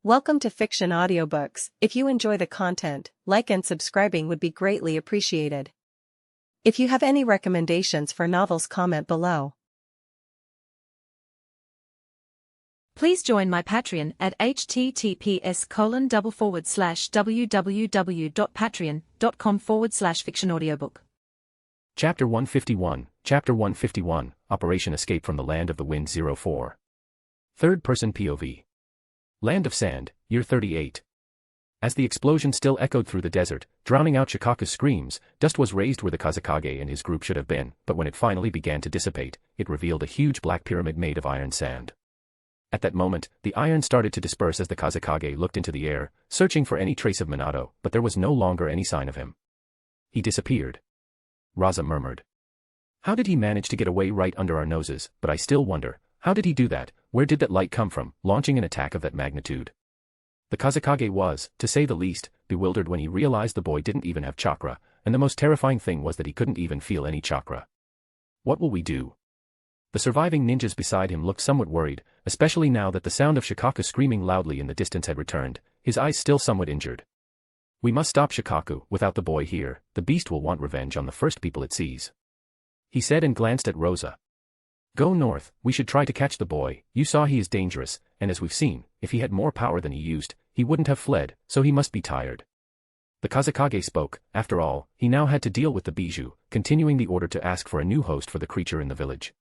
Welcome to Fiction Audiobooks. If you enjoy the content, like and subscribing would be greatly appreciated. If you have any recommendations for novels, comment below. Please join my Patreon at https://www.patreon.com/fictionaudiobook. Chapter 151, Chapter 151, Operation Escape from the Land of the Wind 04. Third-person POV. Land of Sand, Year 38. As the explosion still echoed through the desert, drowning out Shikaku's screams, dust was raised where the Kazekage and his group should have been, but when it finally began to dissipate, it revealed a huge black pyramid made of iron sand. At that moment, the iron started to disperse as the Kazekage looked into the air, searching for any trace of Minato, but there was no longer any sign of him. He disappeared. Raza murmured. How did he manage to get away right under our noses? But I still wonder, how did he do that? Where did that light come from, launching an attack of that magnitude? The Kazekage was, to say the least, bewildered when he realized the boy didn't even have chakra, and the most terrifying thing was that he couldn't even feel any chakra. What will we do? The surviving ninjas beside him looked somewhat worried, especially now that the sound of Shikaku screaming loudly in the distance had returned, his eyes still somewhat injured. We must stop Shikaku. Without the boy here, the beast will want revenge on the first people it sees. He said and glanced at Rosa. Go north, we should try to catch the boy. You saw he is dangerous, and as we've seen, if he had more power than he used, he wouldn't have fled, so he must be tired. The Kazekage spoke. After all, he now had to deal with the Bijou, continuing the order to ask for a new host for the creature in the village.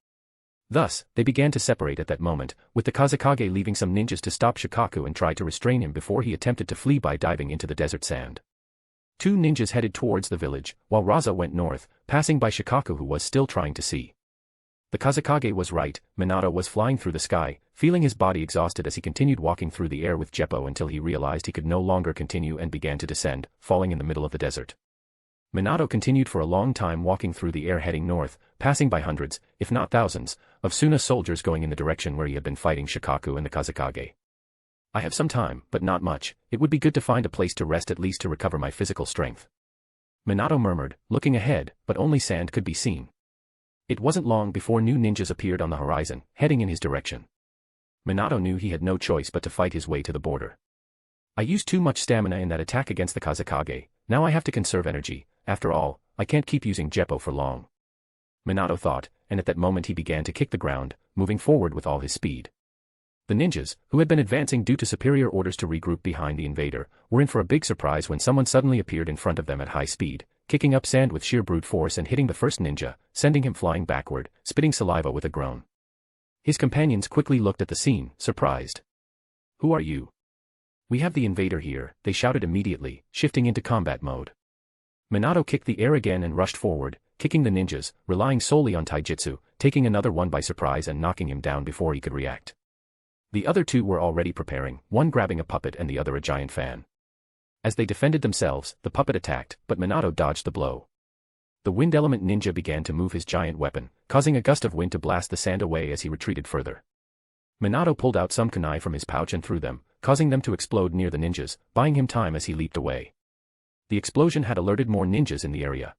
Thus, they began to separate at that moment, with the Kazekage leaving some ninjas to stop Shikaku and try to restrain him before he attempted to flee by diving into the desert sand. Two ninjas headed towards the village, while Raza went north, passing by Shikaku who was still trying to see. The Kazekage was right. Minato was flying through the sky, feeling his body exhausted as he continued walking through the air with Jeppo until he realized he could no longer continue and began to descend, falling in the middle of the desert. Minato continued for a long time walking through the air heading north, passing by hundreds, if not thousands, of Suna soldiers going in the direction where he had been fighting Shikaku and the Kazekage. I have some time, but not much. It would be good to find a place to rest, at least to recover my physical strength. Minato murmured, looking ahead, but only sand could be seen. It wasn't long before new ninjas appeared on the horizon, heading in his direction. Minato knew he had no choice but to fight his way to the border. I used too much stamina in that attack against the Kazekage, now I have to conserve energy. After all, I can't keep using Jeppo for long. Minato thought, and at that moment he began to kick the ground, moving forward with all his speed. The ninjas, who had been advancing due to superior orders to regroup behind the invader, were in for a big surprise when someone suddenly appeared in front of them at high speed, kicking up sand with sheer brute force and hitting the first ninja, sending him flying backward, spitting saliva with a groan. His companions quickly looked at the scene, surprised. Who are you? We have the invader here, they shouted immediately, shifting into combat mode. Minato kicked the air again and rushed forward, kicking the ninjas, relying solely on taijutsu, taking another one by surprise and knocking him down before he could react. The other two were already preparing, one grabbing a puppet and the other a giant fan. As they defended themselves, the puppet attacked, but Minato dodged the blow. The wind element ninja began to move his giant weapon, causing a gust of wind to blast the sand away as he retreated further. Minato pulled out some kunai from his pouch and threw them, causing them to explode near the ninjas, buying him time as he leaped away. The explosion had alerted more ninjas in the area.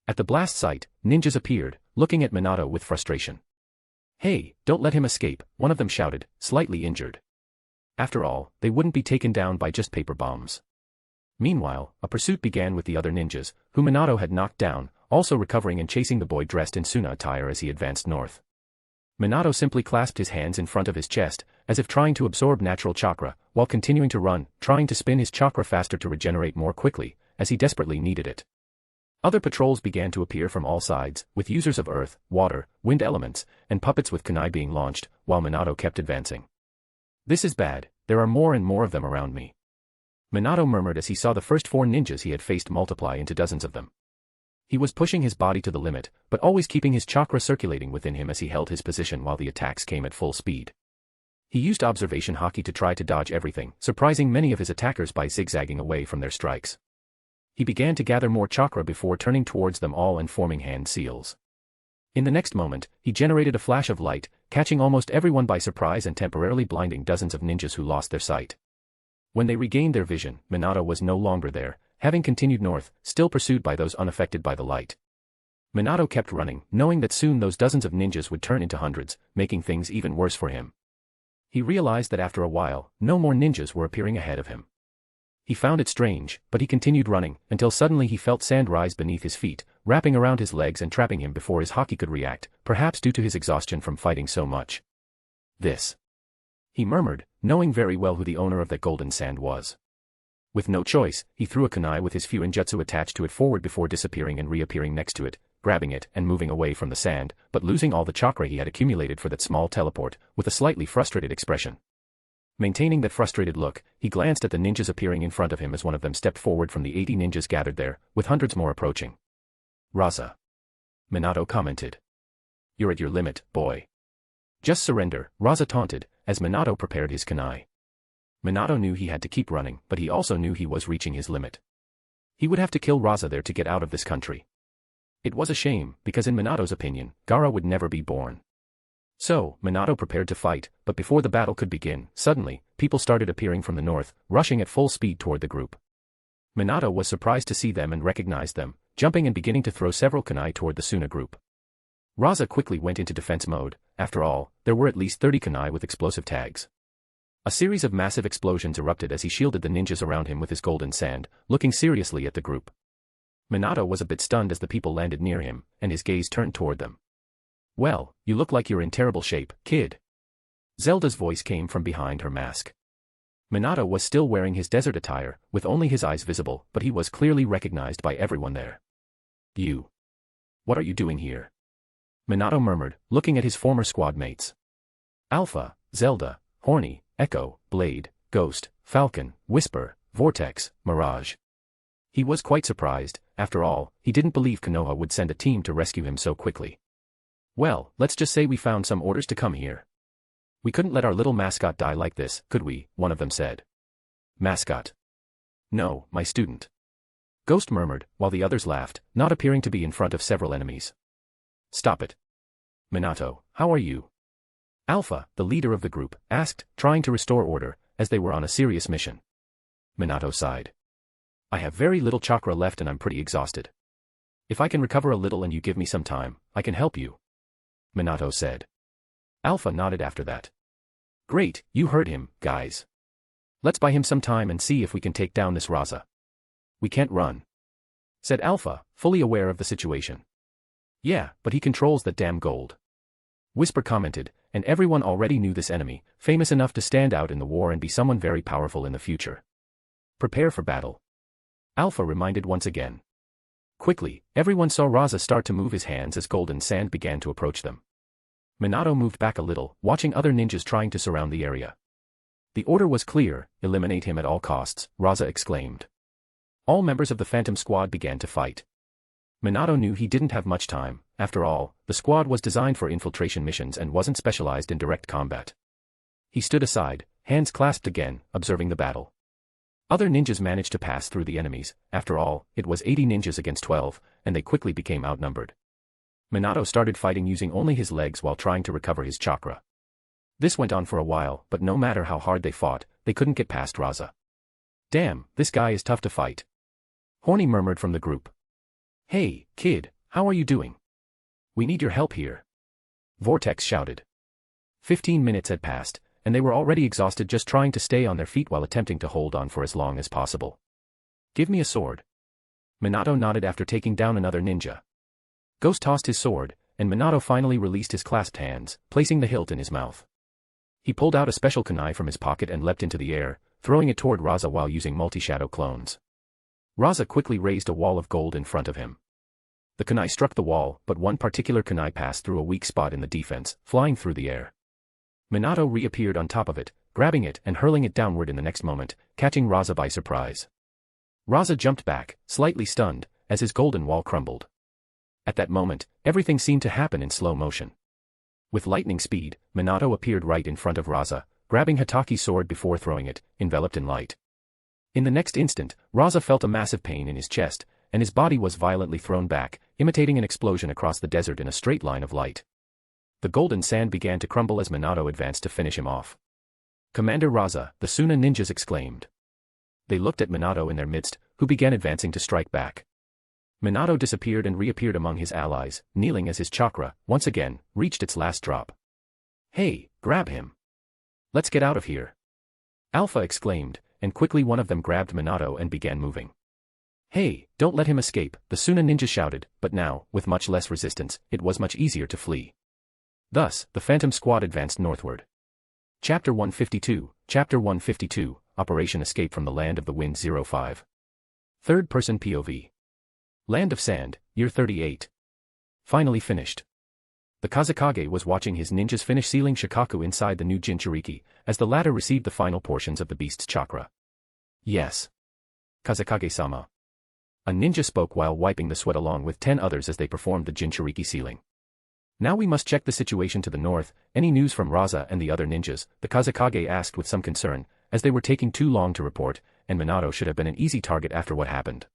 At the blast site, ninjas appeared, looking at Minato with frustration. Hey, don't let him escape, one of them shouted, slightly injured. After all, they wouldn't be taken down by just paper bombs. Meanwhile, a pursuit began with the other ninjas, who Minato had knocked down, also recovering and chasing the boy dressed in Suna attire as he advanced north. Minato simply clasped his hands in front of his chest, as if trying to absorb natural chakra, while continuing to run, trying to spin his chakra faster to regenerate more quickly, as he desperately needed it. Other patrols began to appear from all sides, with users of earth, water, wind elements, and puppets with kunai being launched, while Minato kept advancing. This is bad, there are more and more of them around me. Minato murmured as he saw the first 4 ninjas he had faced multiply into dozens of them. He was pushing his body to the limit, but always keeping his chakra circulating within him as he held his position while the attacks came at full speed. He used observation haki to try to dodge everything, surprising many of his attackers by zigzagging away from their strikes. He began to gather more chakra before turning towards them all and forming hand seals. In the next moment, he generated a flash of light, catching almost everyone by surprise and temporarily blinding dozens of ninjas who lost their sight. When they regained their vision, Minato was no longer there, having continued north, still pursued by those unaffected by the light. Minato kept running, knowing that soon those dozens of ninjas would turn into hundreds, making things even worse for him. He realized that after a while, no more ninjas were appearing ahead of him. He found it strange, but he continued running, until suddenly he felt sand rise beneath his feet, wrapping around his legs and trapping him before his haki could react, perhaps due to his exhaustion from fighting so much. This, he murmured, knowing very well who the owner of that golden sand was. With no choice, he threw a kunai with his fuinjutsu attached to it forward before disappearing and reappearing next to it, grabbing it and moving away from the sand, but losing all the chakra he had accumulated for that small teleport, with a slightly frustrated expression. Maintaining that frustrated look, he glanced at the ninjas appearing in front of him as one of them stepped forward from the 80 ninjas gathered there, with hundreds more approaching. Raza, Minato commented. You're at your limit, boy. Just surrender, Raza taunted, as Minato prepared his kunai. Minato knew he had to keep running, but he also knew he was reaching his limit. He would have to kill Raza there to get out of this country. It was a shame, because in Minato's opinion, Gaara would never be born. So, Minato prepared to fight, but before the battle could begin, suddenly, people started appearing from the north, rushing at full speed toward the group. Minato was surprised to see them and recognized them, jumping and beginning to throw several kunai toward the Suna group. Raza quickly went into defense mode. After all, there were at least 30 kunai with explosive tags. A series of massive explosions erupted as he shielded the ninjas around him with his golden sand, looking seriously at the group. Minato was a bit stunned as the people landed near him, and his gaze turned toward them. Well, you look like you're in terrible shape, kid. Zelda's voice came from behind her mask. Minato was still wearing his desert attire, with only his eyes visible, but he was clearly recognized by everyone there. You. What are you doing here? Minato murmured, looking at his former squad mates. Alpha, Zelda, Horny, Echo, Blade, Ghost, Falcon, Whisper, Vortex, Mirage. He was quite surprised. After all, he didn't believe Konoha would send a team to rescue him so quickly. Well, let's just say we found some orders to come here. We couldn't let our little mascot die like this, could we? One of them said. Mascot. No, my student. Ghost murmured, while the others laughed, not appearing to be in front of several enemies. Stop it. Minato, how are you? Alpha, the leader of the group, asked, trying to restore order, as they were on a serious mission. Minato sighed. I have very little chakra left and I'm pretty exhausted. If I can recover a little and you give me some time, I can help you. Minato said. Alpha nodded after that. Great, you heard him, guys. Let's buy him some time and see if we can take down this Raza. We can't run, said Alpha, fully aware of the situation. Yeah, but he controls that damn gold. Whisper commented, and everyone already knew this enemy, famous enough to stand out in the war and be someone very powerful in the future. Prepare for battle. Alpha reminded once again. Quickly, everyone saw Raza start to move his hands as golden sand began to approach them. Minato moved back a little, watching other ninjas trying to surround the area. The order was clear, eliminate him at all costs, Raza exclaimed. All members of the Phantom Squad began to fight. Minato knew he didn't have much time. After all, the squad was designed for infiltration missions and wasn't specialized in direct combat. He stood aside, hands clasped again, observing the battle. Other ninjas managed to pass through the enemies. After all, it was 80 ninjas against 12, and they quickly became outnumbered. Minato started fighting using only his legs while trying to recover his chakra. This went on for a while, but no matter how hard they fought, they couldn't get past Raza. Damn, this guy is tough to fight. Horny murmured from the group. Hey, kid, how are you doing? We need your help here. Vortex shouted. 15 minutes had passed, and they were already exhausted just trying to stay on their feet while attempting to hold on for as long as possible. Give me a sword. Minato nodded after taking down another ninja. Ghost tossed his sword, and Minato finally released his clasped hands, placing the hilt in his mouth. He pulled out a special kunai from his pocket and leapt into the air, throwing it toward Raza while using multi-shadow clones. Raza quickly raised a wall of gold in front of him. The kunai struck the wall, but one particular kunai passed through a weak spot in the defense, flying through the air. Minato reappeared on top of it, grabbing it and hurling it downward in the next moment, catching Raza by surprise. Raza jumped back, slightly stunned, as his golden wall crumbled. At that moment, everything seemed to happen in slow motion. With lightning speed, Minato appeared right in front of Raza, grabbing Hitaki's sword before throwing it, enveloped in light. In the next instant, Raza felt a massive pain in his chest, and his body was violently thrown back, imitating an explosion across the desert in a straight line of light. The golden sand began to crumble as Minato advanced to finish him off. Commander Raza, the Suna ninjas exclaimed. They looked at Minato in their midst, who began advancing to strike back. Minato disappeared and reappeared among his allies, kneeling as his chakra, once again, reached its last drop. Hey, grab him. Let's get out of here. Alpha exclaimed, and quickly one of them grabbed Minato and began moving. Hey, don't let him escape, the Suna ninja shouted, but now, with much less resistance, it was much easier to flee. Thus, the Phantom Squad advanced northward. Chapter 152, Operation Escape from the Land of the Wind 05. Third-person POV. Land of Sand, Year 38. Finally finished. The Kazekage was watching his ninjas finish sealing Shikaku inside the new Jinchuriki, as the latter received the final portions of the beast's chakra. Yes. Kazekage-sama. A ninja spoke while wiping the sweat along with 10 others as they performed the Jinchuriki sealing. Now we must check the situation to the north. Any news from Raza and the other ninjas? The Kazekage asked with some concern, as they were taking too long to report, and Minato should have been an easy target after what happened.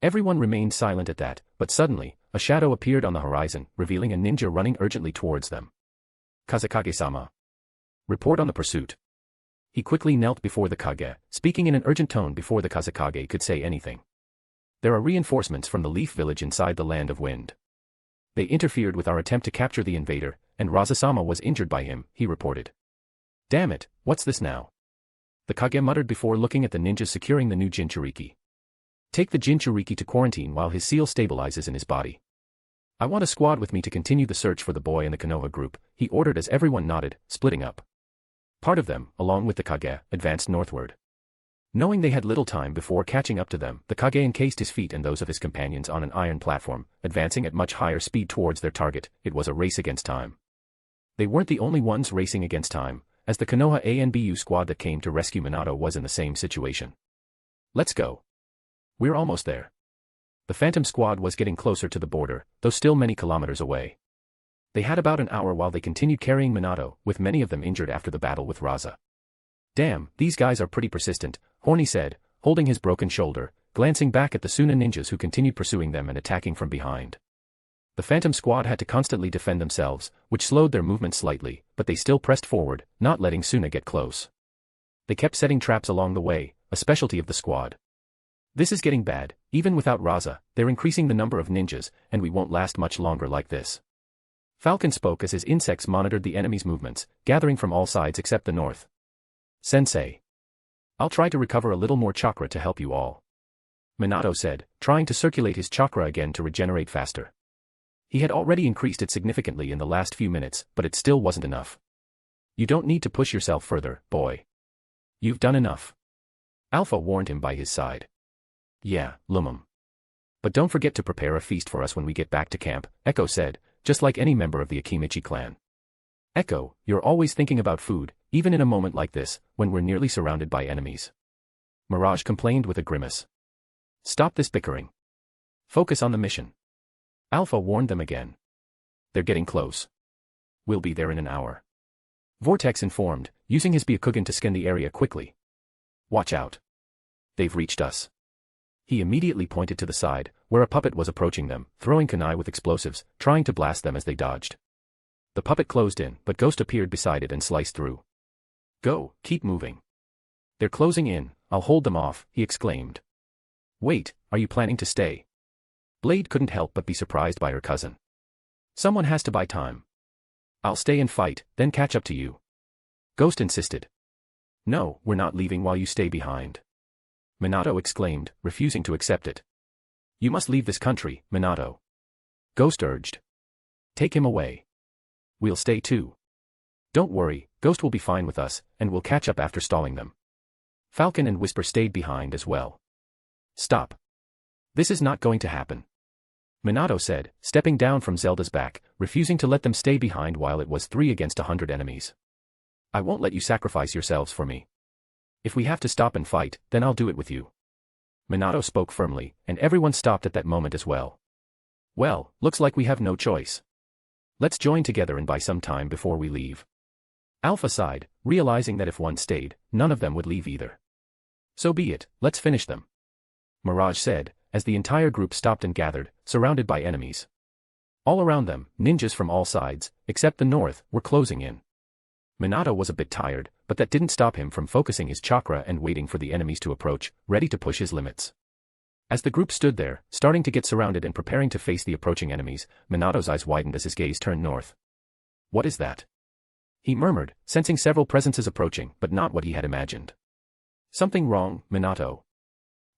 Everyone remained silent at that, but suddenly, a shadow appeared on the horizon, revealing a ninja running urgently towards them. Kazekage-sama. Report on the pursuit. He quickly knelt before the Kage, speaking in an urgent tone before the Kazekage could say anything. There are reinforcements from the Leaf Village inside the Land of Wind. They interfered with our attempt to capture the invader, and Raza-sama was injured by him, he reported. Damn it, what's this now? The Kage muttered before looking at the ninjas securing the new Jinchuriki. Take the Jinchuriki to quarantine while his seal stabilizes in his body. I want a squad with me to continue the search for the boy and the Konoha group, he ordered as everyone nodded, splitting up. Part of them, along with the Kage, advanced northward. Knowing they had little time before catching up to them, the Kage encased his feet and those of his companions on an iron platform, advancing at much higher speed towards their target. It was a race against time. They weren't the only ones racing against time, as the Konoha ANBU squad that came to rescue Minato was in the same situation. Let's go. We're almost there. The Phantom Squad was getting closer to the border, though still many kilometers away. They had about an hour while they continued carrying Minato, with many of them injured after the battle with Raza. Damn, these guys are pretty persistent, Horny said, holding his broken shoulder, glancing back at the Suna ninjas who continued pursuing them and attacking from behind. The Phantom Squad had to constantly defend themselves, which slowed their movement slightly, but they still pressed forward, not letting Suna get close. They kept setting traps along the way, a specialty of the squad. This is getting bad, even without Raza, they're increasing the number of ninjas, and we won't last much longer like this. Falcon spoke as his insects monitored the enemy's movements, gathering from all sides except the north. Sensei. I'll try to recover a little more chakra to help you all. Minato said, trying to circulate his chakra again to regenerate faster. He had already increased it significantly in the last few minutes, but it still wasn't enough. You don't need to push yourself further, boy. You've done enough. Alpha warned him by his side. Yeah, Lumum. But don't forget to prepare a feast for us when we get back to camp, Echo said, just like any member of the Akimichi clan. Echo, you're always thinking about food, even in a moment like this, when we're nearly surrounded by enemies. Mirage complained with a grimace. Stop this bickering. Focus on the mission. Alpha warned them again. They're getting close. We'll be there in an hour. Vortex informed, using his Byakugan to scan the area quickly. Watch out. They've reached us. He immediately pointed to the side, where a puppet was approaching them, throwing kunai with explosives, trying to blast them as they dodged. The puppet closed in, but Ghost appeared beside it and sliced through. Go, keep moving. They're closing in, I'll hold them off, he exclaimed. Wait, are you planning to stay? Blade couldn't help but be surprised by her cousin. Someone has to buy time. I'll stay and fight, then catch up to you. Ghost insisted. No, we're not leaving while you stay behind. Minato exclaimed, refusing to accept it. You must leave this country, Minato. Ghost urged. Take him away. We'll stay too. Don't worry, Ghost will be fine with us, and we'll catch up after stalling them. Falcon and Whisper stayed behind as well. Stop. This is not going to happen. Minato said, stepping down from Zelda's back, refusing to let them stay behind while it was 3 against 100 enemies. I won't let you sacrifice yourselves for me. If we have to stop and fight, then I'll do it with you. Minato spoke firmly, and everyone stopped at that moment as well. Well, looks like we have no choice. Let's join together and buy some time before we leave. Alpha sighed, realizing that if one stayed, none of them would leave either. So be it, let's finish them. Mirage said, as the entire group stopped and gathered, surrounded by enemies. All around them, ninjas from all sides, except the north, were closing in. Minato was a bit tired, but that didn't stop him from focusing his chakra and waiting for the enemies to approach, ready to push his limits. As the group stood there, starting to get surrounded and preparing to face the approaching enemies, Minato's eyes widened as his gaze turned north. What is that? He murmured, sensing several presences approaching, but not what he had imagined. Something wrong, Minato?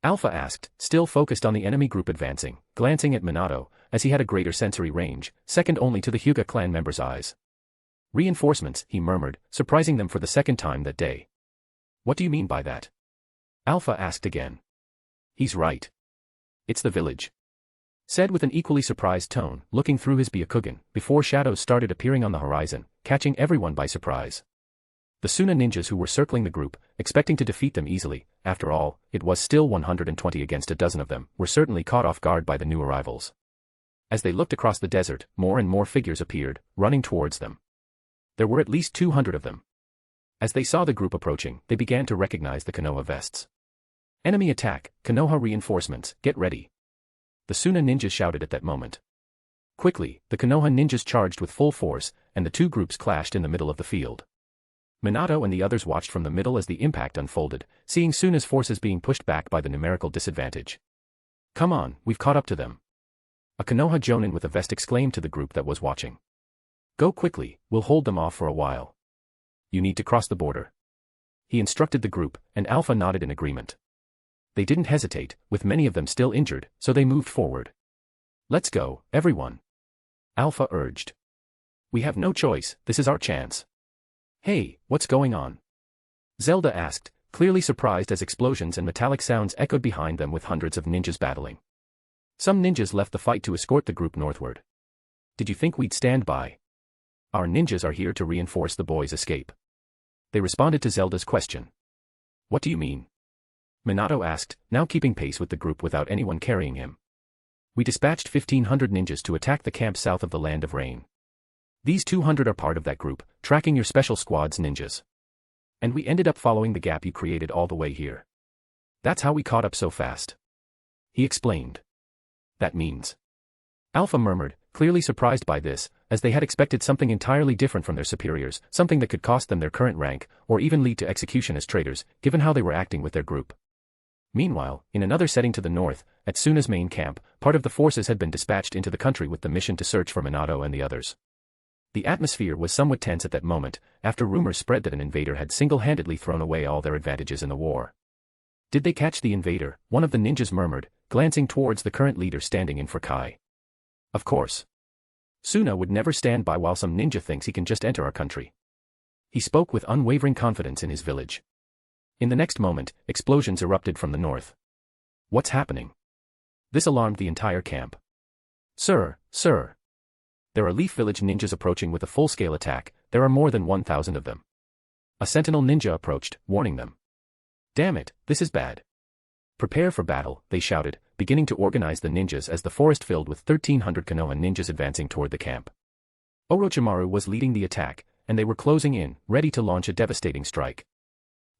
Alpha asked, still focused on the enemy group advancing, glancing at Minato, as he had a greater sensory range, second only to the Hyuga clan members' eyes. Reinforcements, he murmured, surprising them for the second time that day. What do you mean by that? Alpha asked again. He's right. It's the village. Said with an equally surprised tone, looking through his Byakugan, before shadows started appearing on the horizon, catching everyone by surprise. The Suna ninjas who were circling the group, expecting to defeat them easily, after all, it was still 120 against a dozen of them, were certainly caught off guard by the new arrivals. As they looked across the desert, more and more figures appeared, running towards them. There were at least 200 of them. As they saw the group approaching, they began to recognize the Konoha vests. Enemy attack, Konoha reinforcements, get ready. The Suna ninjas shouted at that moment. Quickly, the Konoha ninjas charged with full force, and the two groups clashed in the middle of the field. Minato and the others watched from the middle as the impact unfolded, seeing Suna's forces being pushed back by the numerical disadvantage. Come on, we've caught up to them. A Konoha Jonin with a vest exclaimed to the group that was watching. Go quickly, we'll hold them off for a while. You need to cross the border. He instructed the group, and Alpha nodded in agreement. They didn't hesitate, with many of them still injured, so they moved forward. Let's go, everyone. Alpha urged. We have no choice, this is our chance. Hey, what's going on? Zelda asked, clearly surprised as explosions and metallic sounds echoed behind them with hundreds of ninjas battling. Some ninjas left the fight to escort the group northward. Did you think we'd stand by? Our ninjas are here to reinforce the boys' escape. They responded to Zelda's question. What do you mean? Minato asked, now keeping pace with the group without anyone carrying him. We dispatched 1,500 ninjas to attack the camp south of the Land of Rain. These 200 are part of that group, tracking your special squad's ninjas. And we ended up following the gap you created all the way here. That's how we caught up so fast. He explained. That means. Alpha murmured, clearly surprised by this, as they had expected something entirely different from their superiors, something that could cost them their current rank, or even lead to execution as traitors, given how they were acting with their group. Meanwhile, in another setting to the north, at Suna's main camp, part of the forces had been dispatched into the country with the mission to search for Minato and the others. The atmosphere was somewhat tense at that moment, after rumors spread that an invader had single-handedly thrown away all their advantages in the war. Did they catch the invader? One of the ninjas murmured, glancing towards the current leader standing in for Kai. Of course. Suna would never stand by while some ninja thinks he can just enter our country. He spoke with unwavering confidence in his village. In the next moment, explosions erupted from the north. What's happening? This alarmed the entire camp. Sir. There are Leaf Village ninjas approaching with a full-scale attack, there are more than 1,000 of them. A sentinel ninja approached, warning them. Damn it, this is bad. Prepare for battle, they shouted, beginning to organize the ninjas as the forest filled with 1,300 Konoha ninjas advancing toward the camp. Orochimaru was leading the attack, and they were closing in, ready to launch a devastating strike.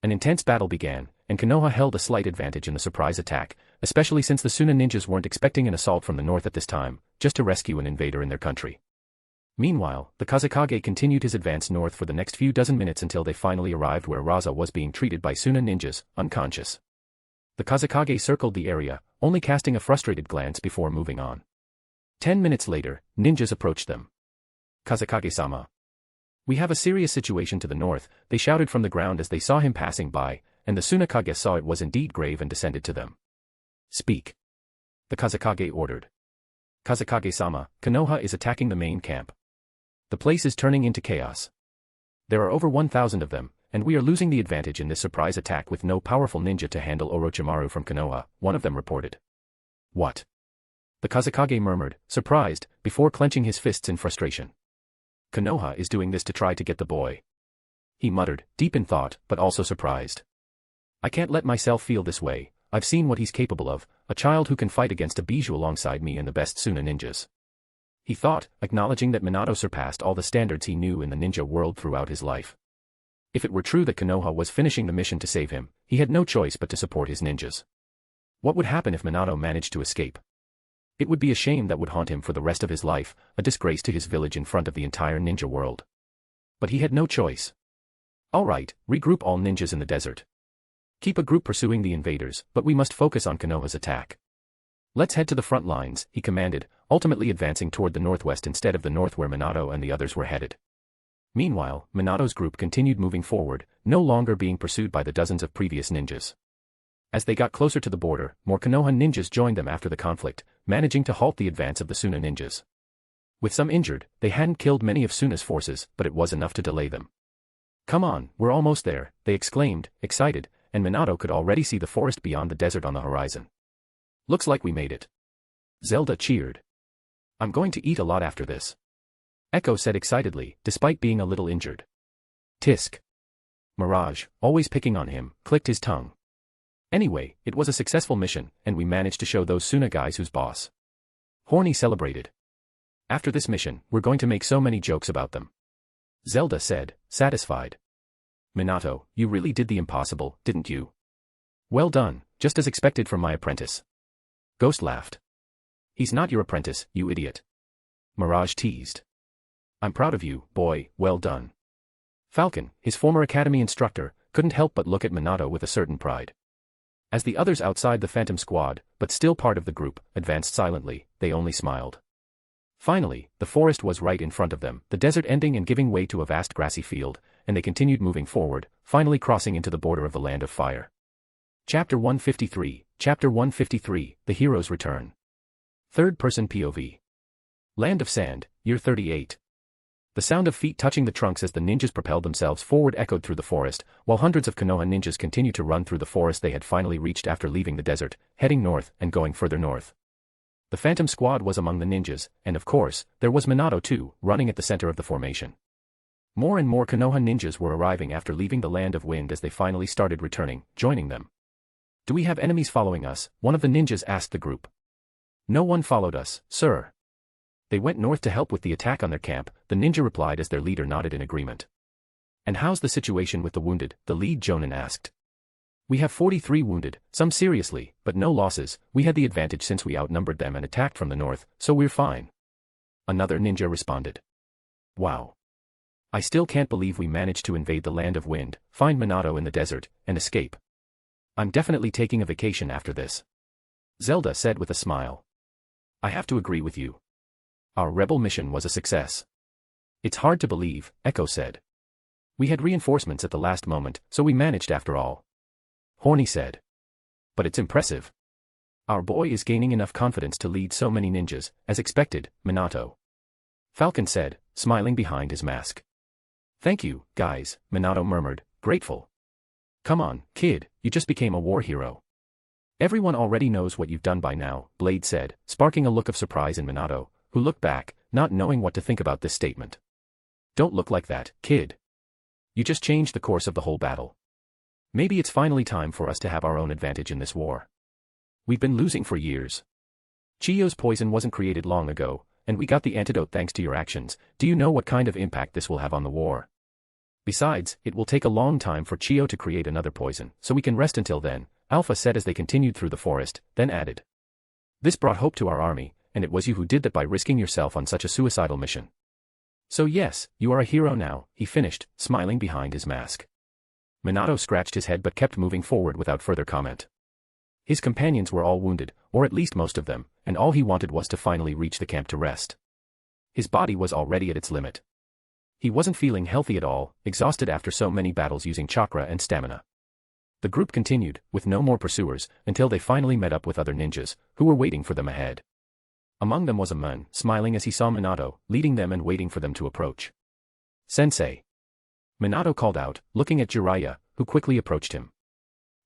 An intense battle began, and Konoha held a slight advantage in the surprise attack, especially since the Suna ninjas weren't expecting an assault from the north at this time, just to rescue an invader in their country. Meanwhile, the Kazekage continued his advance north for the next few dozen minutes until they finally arrived where Raza was being treated by Suna ninjas, unconscious. The Kazekage circled the area, only casting a frustrated glance before moving on. 10 minutes later, ninjas approached them. Kazekage-sama. We have a serious situation to the north, they shouted from the ground as they saw him passing by, and the Tsunakage saw it was indeed grave and descended to them. Speak. The Kazekage ordered. Kazekage-sama, Konoha is attacking the main camp. The place is turning into chaos. There are over 1,000 of them, and we are losing the advantage in this surprise attack with no powerful ninja to handle Orochimaru from Konoha, one of them reported. What? The Kazekage murmured, surprised, before clenching his fists in frustration. Konoha is doing this to try to get the boy. He muttered, deep in thought, but also surprised. I can't let myself feel this way, I've seen what he's capable of, a child who can fight against a bijou alongside me and the best Suna ninjas. He thought, acknowledging that Minato surpassed all the standards he knew in the ninja world throughout his life. If it were true that Konoha was finishing the mission to save him, he had no choice but to support his ninjas. What would happen if Minato managed to escape? It would be a shame that would haunt him for the rest of his life, a disgrace to his village in front of the entire ninja world. But he had no choice. Alright, regroup all ninjas in the desert. Keep a group pursuing the invaders, but we must focus on Konoha's attack. Let's head to the front lines, he commanded, ultimately advancing toward the northwest instead of the north where Minato and the others were headed. Meanwhile, Minato's group continued moving forward, no longer being pursued by the dozens of previous ninjas. As they got closer to the border, more Konoha ninjas joined them after the conflict, managing to halt the advance of the Suna ninjas. With some injured, they hadn't killed many of Suna's forces, but it was enough to delay them. "Come on, we're almost there," they exclaimed, excited, and Minato could already see the forest beyond the desert on the horizon. "Looks like we made it." Zelda cheered. "I'm going to eat a lot after this," Echo said excitedly, despite being a little injured. Tisk. Mirage, always picking on him, clicked his tongue. "Anyway, it was a successful mission, and we managed to show those Suna guys who's boss." Horny celebrated. "After this mission, we're going to make so many jokes about them," Zelda said, satisfied. "Minato, you really did the impossible, didn't you?" "Well done, just as expected from my apprentice." Ghost laughed. "He's not your apprentice, you idiot," Mirage teased. "I'm proud of you, boy, well done." Falcon, his former academy instructor, couldn't help but look at Minato with a certain pride. As the others outside the Phantom Squad, but still part of the group, advanced silently, they only smiled. Finally, the forest was right in front of them, the desert ending and giving way to a vast grassy field, and they continued moving forward, finally crossing into the border of the Land of Fire. Chapter 153, The Hero's Return. Third-person POV. Land of Sand, Year 38. The sound of feet touching the trunks as the ninjas propelled themselves forward echoed through the forest, while hundreds of Konoha ninjas continued to run through the forest they had finally reached after leaving the desert, heading north and going further north. The Phantom Squad was among the ninjas, and of course, there was Minato too, running at the center of the formation. More and more Konoha ninjas were arriving after leaving the Land of Wind as they finally started returning, joining them. "Do we have enemies following us?" one of the ninjas asked the group. "No one followed us, sir. They went north to help with the attack on their camp," the ninja replied as their leader nodded in agreement. "And how's the situation with the wounded?" the lead Jonin asked. "We have 43 wounded, some seriously, but no losses. We had the advantage since we outnumbered them and attacked from the north, so we're fine," another ninja responded. "Wow. I still can't believe we managed to invade the Land of Wind, find Minato in the desert, and escape. I'm definitely taking a vacation after this," Zelda said with a smile. "I have to agree with you. Our rebel mission was a success." "It's hard to believe," Echo said. "We had reinforcements at the last moment, so we managed after all," Horny said. "But it's impressive. Our boy is gaining enough confidence to lead so many ninjas, as expected, Minato," Falcon said, smiling behind his mask. "Thank you, guys," Minato murmured, grateful. "Come on, kid, you just became a war hero." "Everyone already knows what you've done by now," Blade said, sparking a look of surprise in Minato, who looked back, not knowing what to think about this statement. "Don't look like that, kid. You just changed the course of the whole battle. Maybe it's finally time for us to have our own advantage in this war. We've been losing for years. Chiyo's poison wasn't created long ago, and we got the antidote thanks to your actions. Do you know what kind of impact this will have on the war? Besides, it will take a long time for Chiyo to create another poison, so we can rest until then," Alpha said as they continued through the forest, then added. "This brought hope to our army, and it was you who did that by risking yourself on such a suicidal mission. So yes, you are a hero now," he finished, smiling behind his mask. Minato scratched his head but kept moving forward without further comment. His companions were all wounded, or at least most of them, and all he wanted was to finally reach the camp to rest. His body was already at its limit. He wasn't feeling healthy at all, exhausted after so many battles using chakra and stamina. The group continued, with no more pursuers, until they finally met up with other ninjas, who were waiting for them ahead. Among them was a man, smiling as he saw Minato, leading them and waiting for them to approach. "Sensei," Minato called out, looking at Jiraiya, who quickly approached him.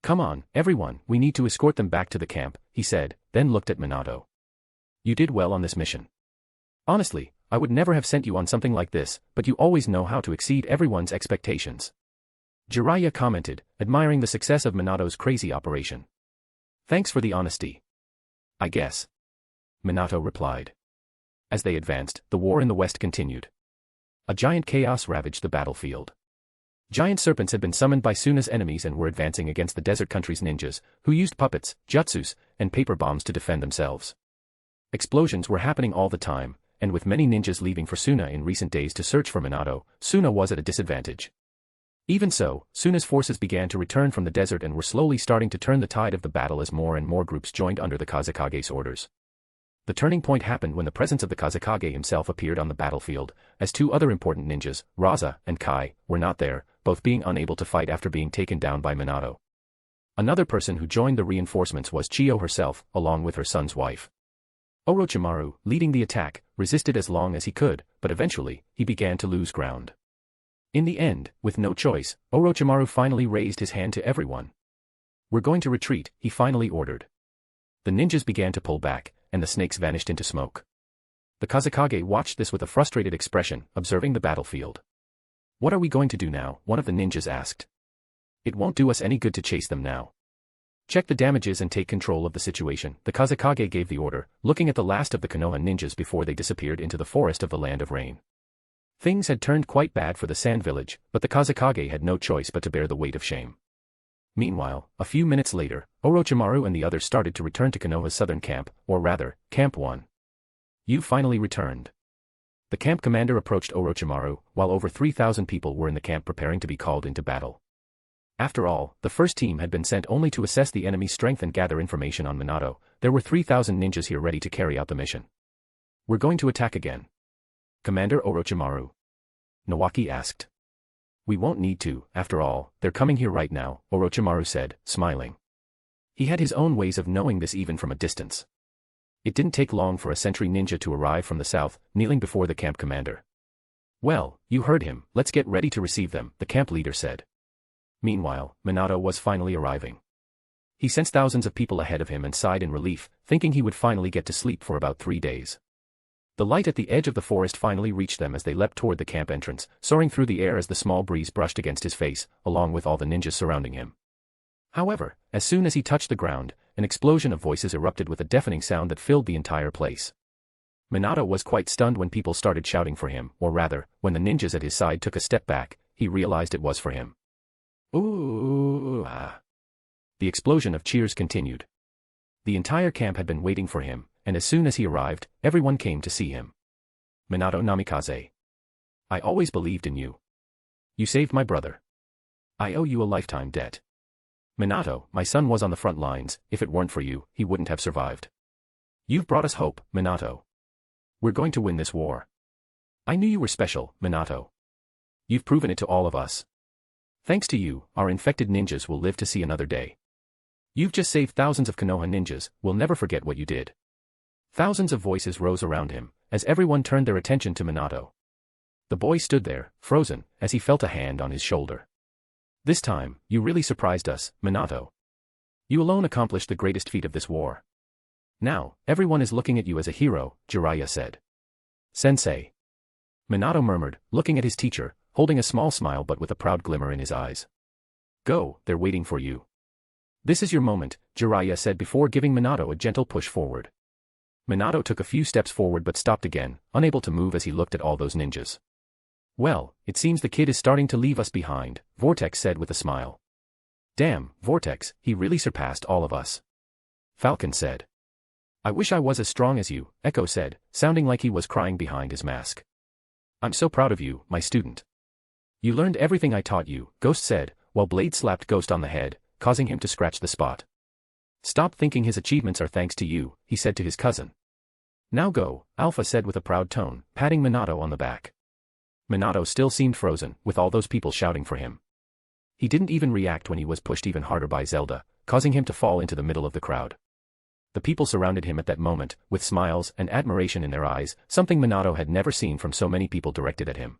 "Come on, everyone, we need to escort them back to the camp," he said, then looked at Minato. "You did well on this mission. Honestly, I would never have sent you on something like this, but you always know how to exceed everyone's expectations," Jiraiya commented, admiring the success of Minato's crazy operation. "Thanks for the honesty. I guess," Minato replied. As they advanced, the war in the west continued. A giant chaos ravaged the battlefield. Giant serpents had been summoned by Suna's enemies and were advancing against the desert country's ninjas, who used puppets, jutsus, and paper bombs to defend themselves. Explosions were happening all the time, and with many ninjas leaving for Suna in recent days to search for Minato, Suna was at a disadvantage. Even so, Suna's forces began to return from the desert and were slowly starting to turn the tide of the battle as more and more groups joined under the Kazekage's orders. The turning point happened when the presence of the Kazekage himself appeared on the battlefield, as two other important ninjas, Raza and Kai, were not there, both being unable to fight after being taken down by Minato. Another person who joined the reinforcements was Chiyo herself, along with her son's wife. Orochimaru, leading the attack, resisted as long as he could, but eventually, he began to lose ground. In the end, with no choice, Orochimaru finally raised his hand to everyone. "We're going to retreat," he finally ordered. The ninjas began to pull back, and the snakes vanished into smoke. The Kazekage watched this with a frustrated expression, observing the battlefield. "What are we going to do now?" one of the ninjas asked. "It won't do us any good to chase them now. Check the damages and take control of the situation." The Kazekage gave the order, looking at the last of the Konoha ninjas before they disappeared into the forest of the Land of Rain. Things had turned quite bad for the Sand Village, but the Kazekage had no choice but to bear the weight of shame. Meanwhile, a few minutes later, Orochimaru and the others started to return to Konoha's southern camp, or rather, Camp 1. "You finally returned." The camp commander approached Orochimaru, while over 3,000 people were in the camp preparing to be called into battle. After all, the first team had been sent only to assess the enemy's strength and gather information on Minato. There were 3,000 ninjas here ready to carry out the mission. "We're going to attack again, Commander Orochimaru?" Nawaki asked. "We won't need to, after all, they're coming here right now," Orochimaru said, smiling. He had his own ways of knowing this even from a distance. It didn't take long for a sentry ninja to arrive from the south, kneeling before the camp commander. "Well, you heard him, let's get ready to receive them," the camp leader said. Meanwhile, Minato was finally arriving. He sensed thousands of people ahead of him and sighed in relief, thinking he would finally get to sleep for about 3 days. The light at the edge of the forest finally reached them as they leapt toward the camp entrance, soaring through the air as the small breeze brushed against his face, along with all the ninjas surrounding him. However, as soon as he touched the ground, an explosion of voices erupted with a deafening sound that filled the entire place. Minato was quite stunned when people started shouting for him, or rather, when the ninjas at his side took a step back, he realized it was for him. Ooh, ah. The explosion of cheers continued. The entire camp had been waiting for him, and as soon as he arrived, everyone came to see him. "Minato Namikaze. I always believed in you. You saved my brother. I owe you a lifetime debt. Minato, my son was on the front lines, if it weren't for you, he wouldn't have survived. You've brought us hope, Minato. We're going to win this war. I knew you were special, Minato. You've proven it to all of us. Thanks to you, our infected ninjas will live to see another day. You've just saved thousands of Konoha ninjas, we'll never forget what you did." Thousands of voices rose around him, as everyone turned their attention to Minato. The boy stood there, frozen, as he felt a hand on his shoulder. "This time, you really surprised us, Minato. You alone accomplished the greatest feat of this war. Now, everyone is looking at you as a hero," Jiraiya said. "Sensei." Minato murmured, looking at his teacher, holding a small smile but with a proud glimmer in his eyes. "Go, they're waiting for you." "This is your moment," Jiraiya said before giving Minato a gentle push forward. Minato took a few steps forward but stopped again, unable to move as he looked at all those ninjas. "Well, it seems the kid is starting to leave us behind," Vortex said with a smile. "Damn, Vortex, he really surpassed all of us," Falcon said. "I wish I was as strong as you," Echo said, sounding like he was crying behind his mask. "I'm so proud of you, my student. You learned everything I taught you," Ghost said, while Blade slapped Ghost on the head, causing him to scratch the spot. "Stop thinking his achievements are thanks to you," he said to his cousin. "Now go," Alpha said with a proud tone, patting Minato on the back. Minato still seemed frozen, with all those people shouting for him. He didn't even react when he was pushed even harder by Zelda, causing him to fall into the middle of the crowd. The people surrounded him at that moment, with smiles and admiration in their eyes, something Minato had never seen from so many people directed at him.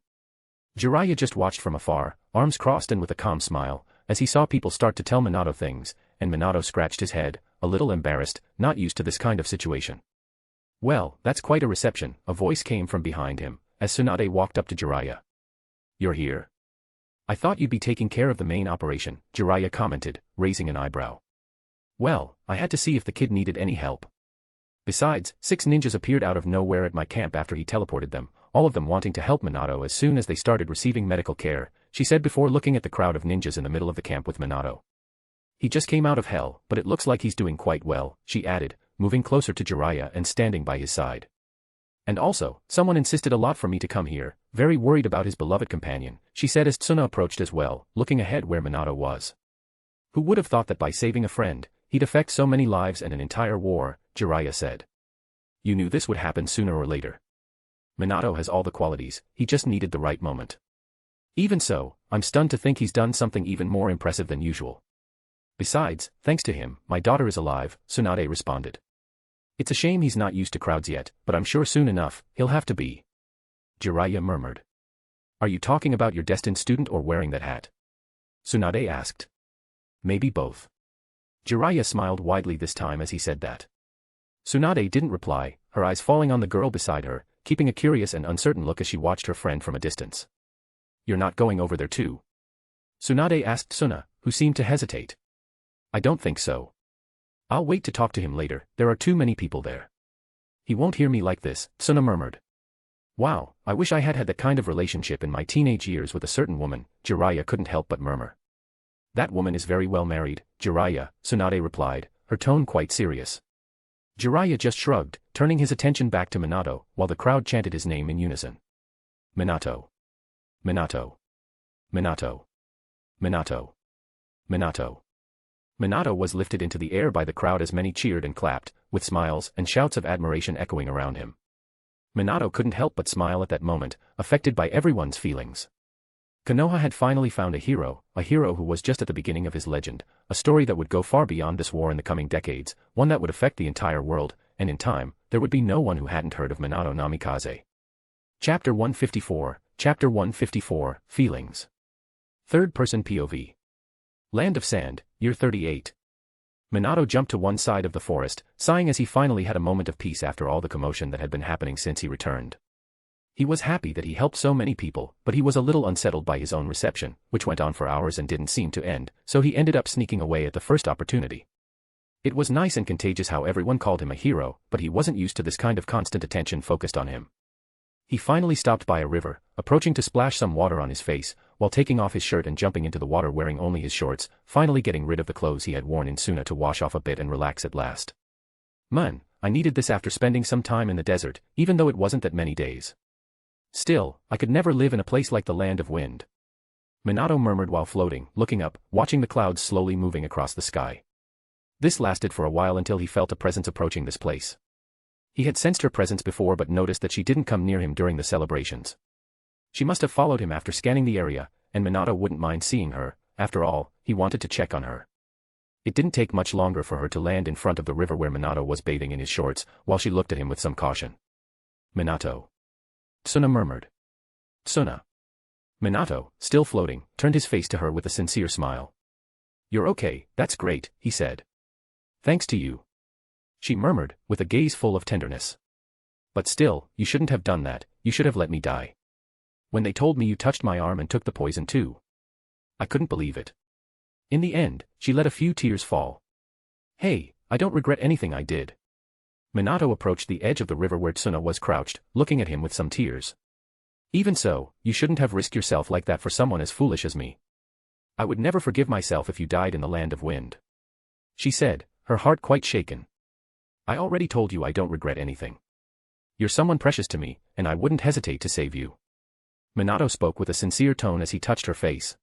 Jiraiya just watched from afar, arms crossed and with a calm smile, as he saw people start to tell Minato things, and Minato scratched his head, a little embarrassed, not used to this kind of situation. "Well, that's quite a reception," a voice came from behind him, as Tsunade walked up to Jiraiya. "You're here? I thought you'd be taking care of the main operation," Jiraiya commented, raising an eyebrow. "Well, I had to see if the kid needed any help. Besides, 6 ninjas appeared out of nowhere at my camp after he teleported them, all of them wanting to help Minato as soon as they started receiving medical care," she said before looking at the crowd of ninjas in the middle of the camp with Minato. "He just came out of hell, but it looks like he's doing quite well," she added, moving closer to Jiraiya and standing by his side. "And also, someone insisted a lot for me to come here, very worried about his beloved companion," she said as Tsuna approached as well, looking ahead where Minato was. "Who would have thought that by saving a friend, he'd affect so many lives and an entire war," Jiraiya said. You knew this would happen sooner or later. Minato has all the qualities, he just needed the right moment. Even so, I'm stunned to think he's done something even more impressive than usual. Besides, thanks to him, my daughter is alive, Tsunade responded. It's a shame he's not used to crowds yet, but I'm sure soon enough, he'll have to be. Jiraiya murmured. Are you talking about your destined student or wearing that hat? Tsunade asked. Maybe both. Jiraiya smiled widely this time as he said that. Tsunade didn't reply, her eyes falling on the girl beside her, keeping a curious and uncertain look as she watched her friend from a distance. You're not going over there too? Tsunade asked Suna, who seemed to hesitate. I don't think so. I'll wait to talk to him later, there are too many people there. He won't hear me like this, Suna murmured. Wow, I wish I had had that kind of relationship in my teenage years with a certain woman, Jiraiya couldn't help but murmur. That woman is very well married, Jiraiya, Tsunade replied, her tone quite serious. Jiraiya just shrugged, turning his attention back to Minato, while the crowd chanted his name in unison. Minato. Minato. Minato. Minato. Minato. Minato was lifted into the air by the crowd as many cheered and clapped, with smiles and shouts of admiration echoing around him. Minato couldn't help but smile at that moment, affected by everyone's feelings. Konoha had finally found a hero who was just at the beginning of his legend, a story that would go far beyond this war in the coming decades, one that would affect the entire world, and in time, there would be no one who hadn't heard of Minato Namikaze. Chapter 154, Chapter 154, Feelings. Third-person POV. Land of Sand, Year 38. Minato jumped to one side of the forest, sighing as he finally had a moment of peace after all the commotion that had been happening since he returned. He was happy that he helped so many people, but he was a little unsettled by his own reception, which went on for hours and didn't seem to end, so he ended up sneaking away at the first opportunity. It was nice and contagious how everyone called him a hero, but he wasn't used to this kind of constant attention focused on him. He finally stopped by a river, approaching to splash some water on his face, while taking off his shirt and jumping into the water wearing only his shorts, finally getting rid of the clothes he had worn in Suna to wash off a bit and relax at last. Man, I needed this after spending some time in the desert, even though it wasn't that many days. Still, I could never live in a place like the Land of Wind. Minato murmured while floating, looking up, watching the clouds slowly moving across the sky. This lasted for a while until he felt a presence approaching this place. He had sensed her presence before but noticed that she didn't come near him during the celebrations. She must have followed him after scanning the area, and Minato wouldn't mind seeing her, after all, he wanted to check on her. It didn't take much longer for her to land in front of the river where Minato was bathing in his shorts, while she looked at him with some caution. Minato. Suna murmured. Suna. Minato, still floating, turned his face to her with a sincere smile. You're okay, that's great, he said. Thanks to you. She murmured, with a gaze full of tenderness. But still, you shouldn't have done that, you should have let me die. When they told me you touched my arm and took the poison too. I couldn't believe it. In the end, she let a few tears fall. Hey, I don't regret anything I did. Minato approached the edge of the river where Tsuna was crouched, looking at him with some tears. Even so, you shouldn't have risked yourself like that for someone as foolish as me. I would never forgive myself if you died in the Land of Wind. She said, her heart quite shaken. I already told you I don't regret anything. You're someone precious to me, and I wouldn't hesitate to save you. Minato spoke with a sincere tone as he touched her face.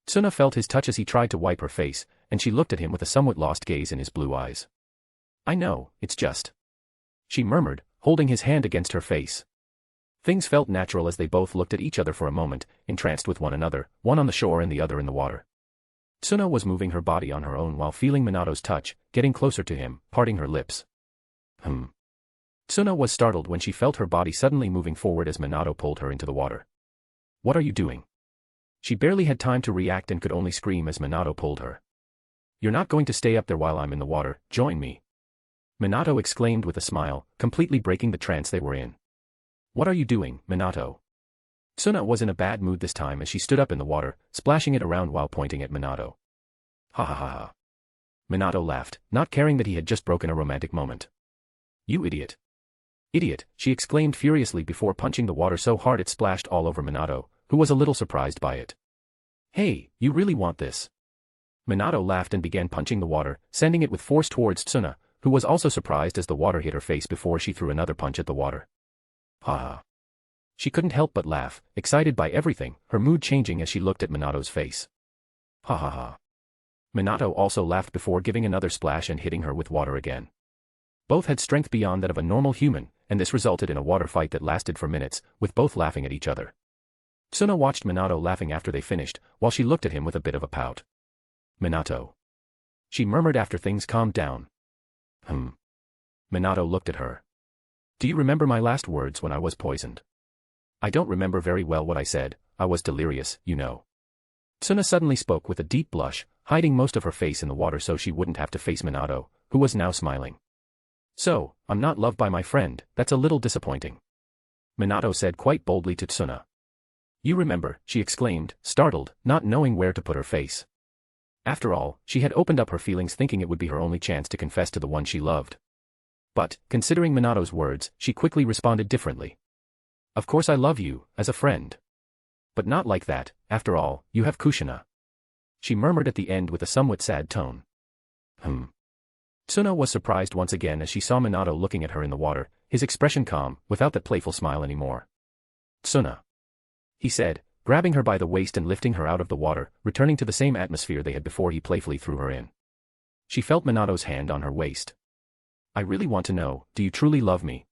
Tsuna felt his touch as he tried to wipe her face, and she looked at him with a somewhat lost gaze in his blue eyes. I know, it's just. She murmured, holding his hand against her face. Things felt natural as they both looked at each other for a moment, entranced with one another, one on the shore and the other in the water. Tsuna was moving her body on her own while feeling Minato's touch, getting closer to him, parting her lips. Tsuna was startled when she felt her body suddenly moving forward as Minato pulled her into the water. What are you doing? She barely had time to react and could only scream as Minato pulled her. You're not going to stay up there while I'm in the water, join me. Minato exclaimed with a smile, completely breaking the trance they were in. What are you doing, Minato? Tsuna was in a bad mood this time as she stood up in the water, splashing it around while pointing at Minato. Ha ha ha ha. Minato laughed, not caring that he had just broken a romantic moment. You idiot. Idiot, she exclaimed furiously before punching the water so hard it splashed all over Minato, who was a little surprised by it. Hey, you really want this? Minato laughed and began punching the water, sending it with force towards Tsuna, who was also surprised as the water hit her face before she threw another punch at the water. Ha ha. She couldn't help but laugh, excited by everything, her mood changing as she looked at Minato's face. Ha ha ha. Minato also laughed before giving another splash and hitting her with water again. Both had strength beyond that of a normal human, and this resulted in a water fight that lasted for minutes, with both laughing at each other. Tsuna watched Minato laughing after they finished, while she looked at him with a bit of a pout. "Minato," she murmured after things calmed down. Minato looked at her. "Do you remember my last words when I was poisoned?" "I don't remember very well what I said. I was delirious, you know." Tsuna suddenly spoke with a deep blush, hiding most of her face in the water so she wouldn't have to face Minato, who was now smiling. "So, I'm not loved by my friend, that's a little disappointing," Minato said quite boldly to Tsuna. "You remember," she exclaimed, startled, not knowing where to put her face. After all, she had opened up her feelings thinking it would be her only chance to confess to the one she loved. But, considering Minato's words, she quickly responded differently. "Of course I love you, as a friend. But not like that, after all, you have Kushina," she murmured at the end with a somewhat sad tone. Tsuna was surprised once again as she saw Minato looking at her in the water, his expression calm, without that playful smile anymore. "Tsuna," he said, grabbing her by the waist and lifting her out of the water, returning to the same atmosphere they had before he playfully threw her in. She felt Minato's hand on her waist. "I really want to know, do you truly love me?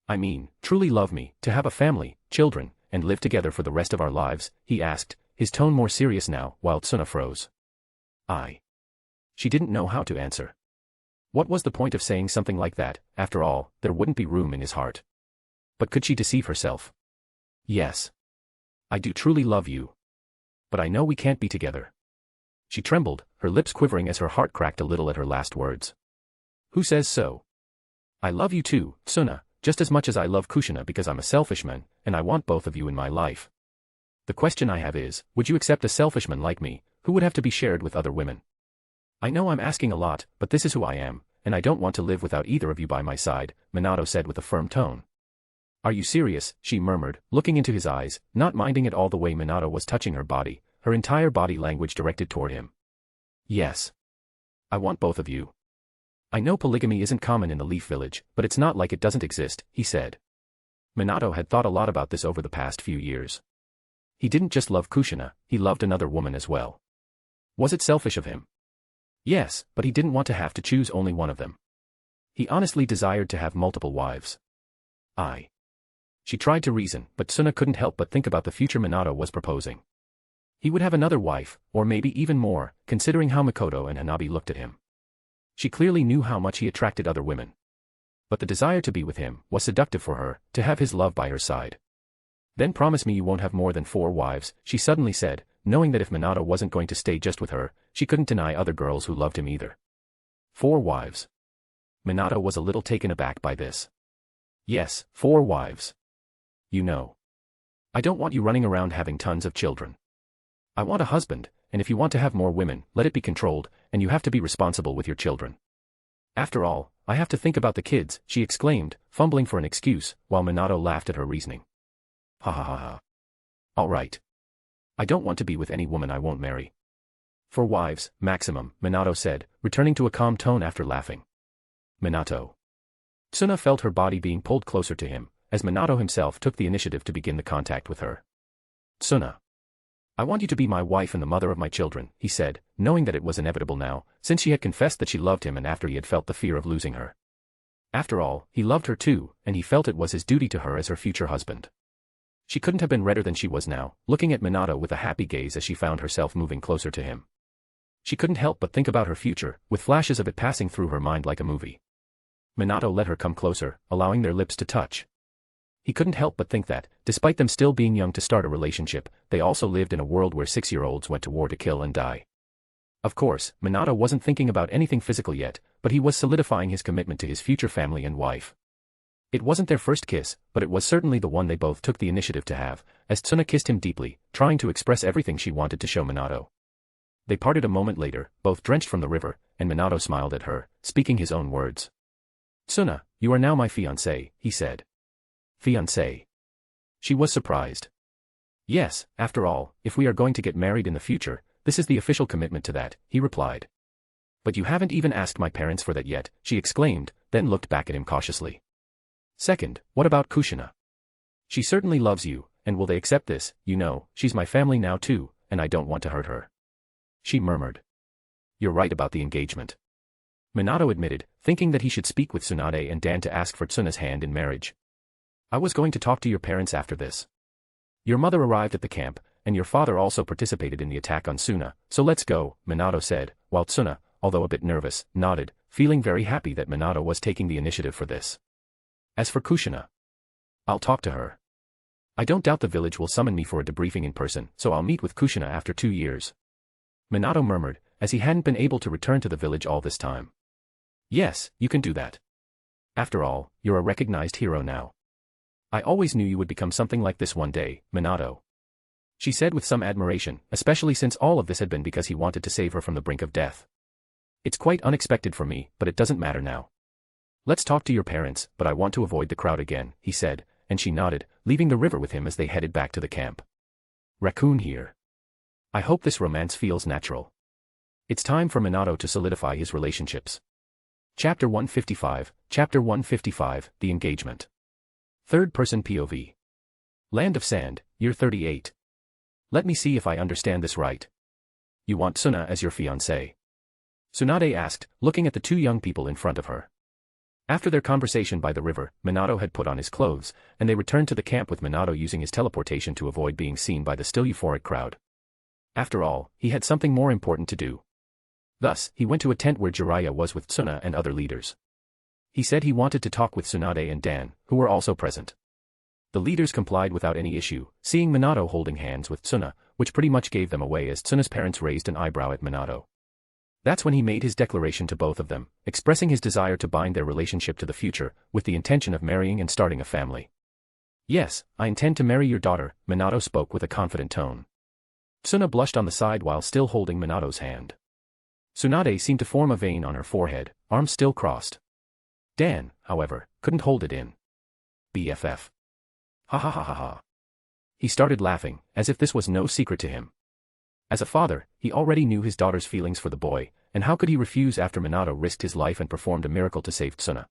I mean, truly love me, to have a family, children, and live together for the rest of our lives?" he asked, his tone more serious now, while Tsuna froze. She didn't know how to answer. What was the point of saying something like that? After all, there wouldn't be room in his heart. But could she deceive herself? "Yes. I do truly love you. But I know we can't be together." She trembled, her lips quivering as her heart cracked a little at her last words. "Who says so? I love you too, Tsuna, just as much as I love Kushina because I'm a selfish man, and I want both of you in my life. The question I have is, would you accept a selfish man like me, who would have to be shared with other women? I know I'm asking a lot, but this is who I am, and I don't want to live without either of you by my side," Minato said with a firm tone. "Are you serious?" she murmured, looking into his eyes, not minding at all the way Minato was touching her body, her entire body language directed toward him. "Yes. I want both of you. I know polygamy isn't common in the Leaf Village, but it's not like it doesn't exist," he said. Minato had thought a lot about this over the past few years. He didn't just love Kushina, he loved another woman as well. Was it selfish of him? Yes, but he didn't want to have to choose only one of them. He honestly desired to have multiple wives. She tried to reason, but Tsuna couldn't help but think about the future Minato was proposing. He would have another wife, or maybe even more, considering how Mikoto and Hanabi looked at him. She clearly knew how much he attracted other women. But the desire to be with him was seductive for her, to have his love by her side. "Then promise me you won't have more than 4 wives, she suddenly said, knowing that if Minato wasn't going to stay just with her, she couldn't deny other girls who loved him either. 4 wives. Minato was a little taken aback by this. "Yes, 4 wives. You know. I don't want you running around having tons of children. I want a husband, and if you want to have more women, let it be controlled, and you have to be responsible with your children. After all, I have to think about the kids," she exclaimed, fumbling for an excuse, while Minato laughed at her reasoning. "Ha ha ha ha. All right. I don't want to be with any woman I won't marry. 4 wives, maximum," Minato said, returning to a calm tone after laughing. "Minato." Tsuna felt her body being pulled closer to him, as Minato himself took the initiative to begin the contact with her. "Tsuna. I want you to be my wife and the mother of my children," he said, knowing that it was inevitable now, since she had confessed that she loved him and after he had felt the fear of losing her. After all, he loved her too, and he felt it was his duty to her as her future husband. She couldn't have been redder than she was now, looking at Minato with a happy gaze as she found herself moving closer to him. She couldn't help but think about her future, with flashes of it passing through her mind like a movie. Minato let her come closer, allowing their lips to touch. He couldn't help but think that, despite them still being young to start a relationship, they also lived in a world where 6-year-olds went to war to kill and die. Of course, Minato wasn't thinking about anything physical yet, but he was solidifying his commitment to his future family and wife. It wasn't their first kiss, but it was certainly the one they both took the initiative to have, as Tsuna kissed him deeply, trying to express everything she wanted to show Minato. They parted a moment later, both drenched from the river, and Minato smiled at her, speaking his own words. "Tsuna, you are now my fiancé," he said. "Fiancé?" She was surprised. "Yes, after all, if we are going to get married in the future, this is the official commitment to that," he replied. "But you haven't even asked my parents for that yet," she exclaimed, then looked back at him cautiously. "Second, what about Kushina? She certainly loves you, and will they accept this? You know, she's my family now too, and I don't want to hurt her," she murmured. "You're right about the engagement. Minato admitted, thinking that he should speak with Tsunade and Dan to ask for Tsuna's hand in marriage. I was going to talk to your parents after this. Your mother arrived at the camp, and your father also participated in the attack on Tsuna, so let's go, Minato said, while Tsuna, although a bit nervous, nodded, feeling very happy that Minato was taking the initiative for this. As for Kushina, I'll talk to her. I don't doubt the village will summon me for a debriefing in person, so I'll meet with Kushina after 2 years. Minato murmured, as he hadn't been able to return to the village all this time. Yes, you can do that. After all, you're a recognized hero now. I always knew you would become something like this one day, Minato. She said with some admiration, especially since all of this had been because he wanted to save her from the brink of death. It's quite unexpected for me, but it doesn't matter now. Let's talk to your parents, but I want to avoid the crowd again, he said, and she nodded, leaving the river with him as they headed back to the camp. Raccoon here. I hope this romance feels natural. It's time for Minato to solidify his relationships. Chapter 155, Chapter 155, The Engagement. Third-person POV. Land of Sand, Year 38. Let me see if I understand this right. You want Tsuna as your fiancé? Tsunade asked, looking at the 2 young people in front of her. After their conversation by the river, Minato had put on his clothes, and they returned to the camp with Minato using his teleportation to avoid being seen by the still euphoric crowd. After all, he had something more important to do. Thus, he went to a tent where Jiraiya was with Tsuna and other leaders. He said he wanted to talk with Tsunade and Dan, who were also present. The leaders complied without any issue, seeing Minato holding hands with Tsuna, which pretty much gave them away as Tsuna's parents raised an eyebrow at Minato. That's when he made his declaration to both of them, expressing his desire to bind their relationship to the future, with the intention of marrying and starting a family. Yes, I intend to marry your daughter, Minato spoke with a confident tone. Tsuna blushed on the side while still holding Minato's hand. Tsunade seemed to form a vein on her forehead, arms still crossed. Dan, however, couldn't hold it in. BFF. Ha ha ha ha ha. He started laughing, as if this was no secret to him. As a father, he already knew his daughter's feelings for the boy, and how could he refuse after Minato risked his life and performed a miracle to save Tsuna?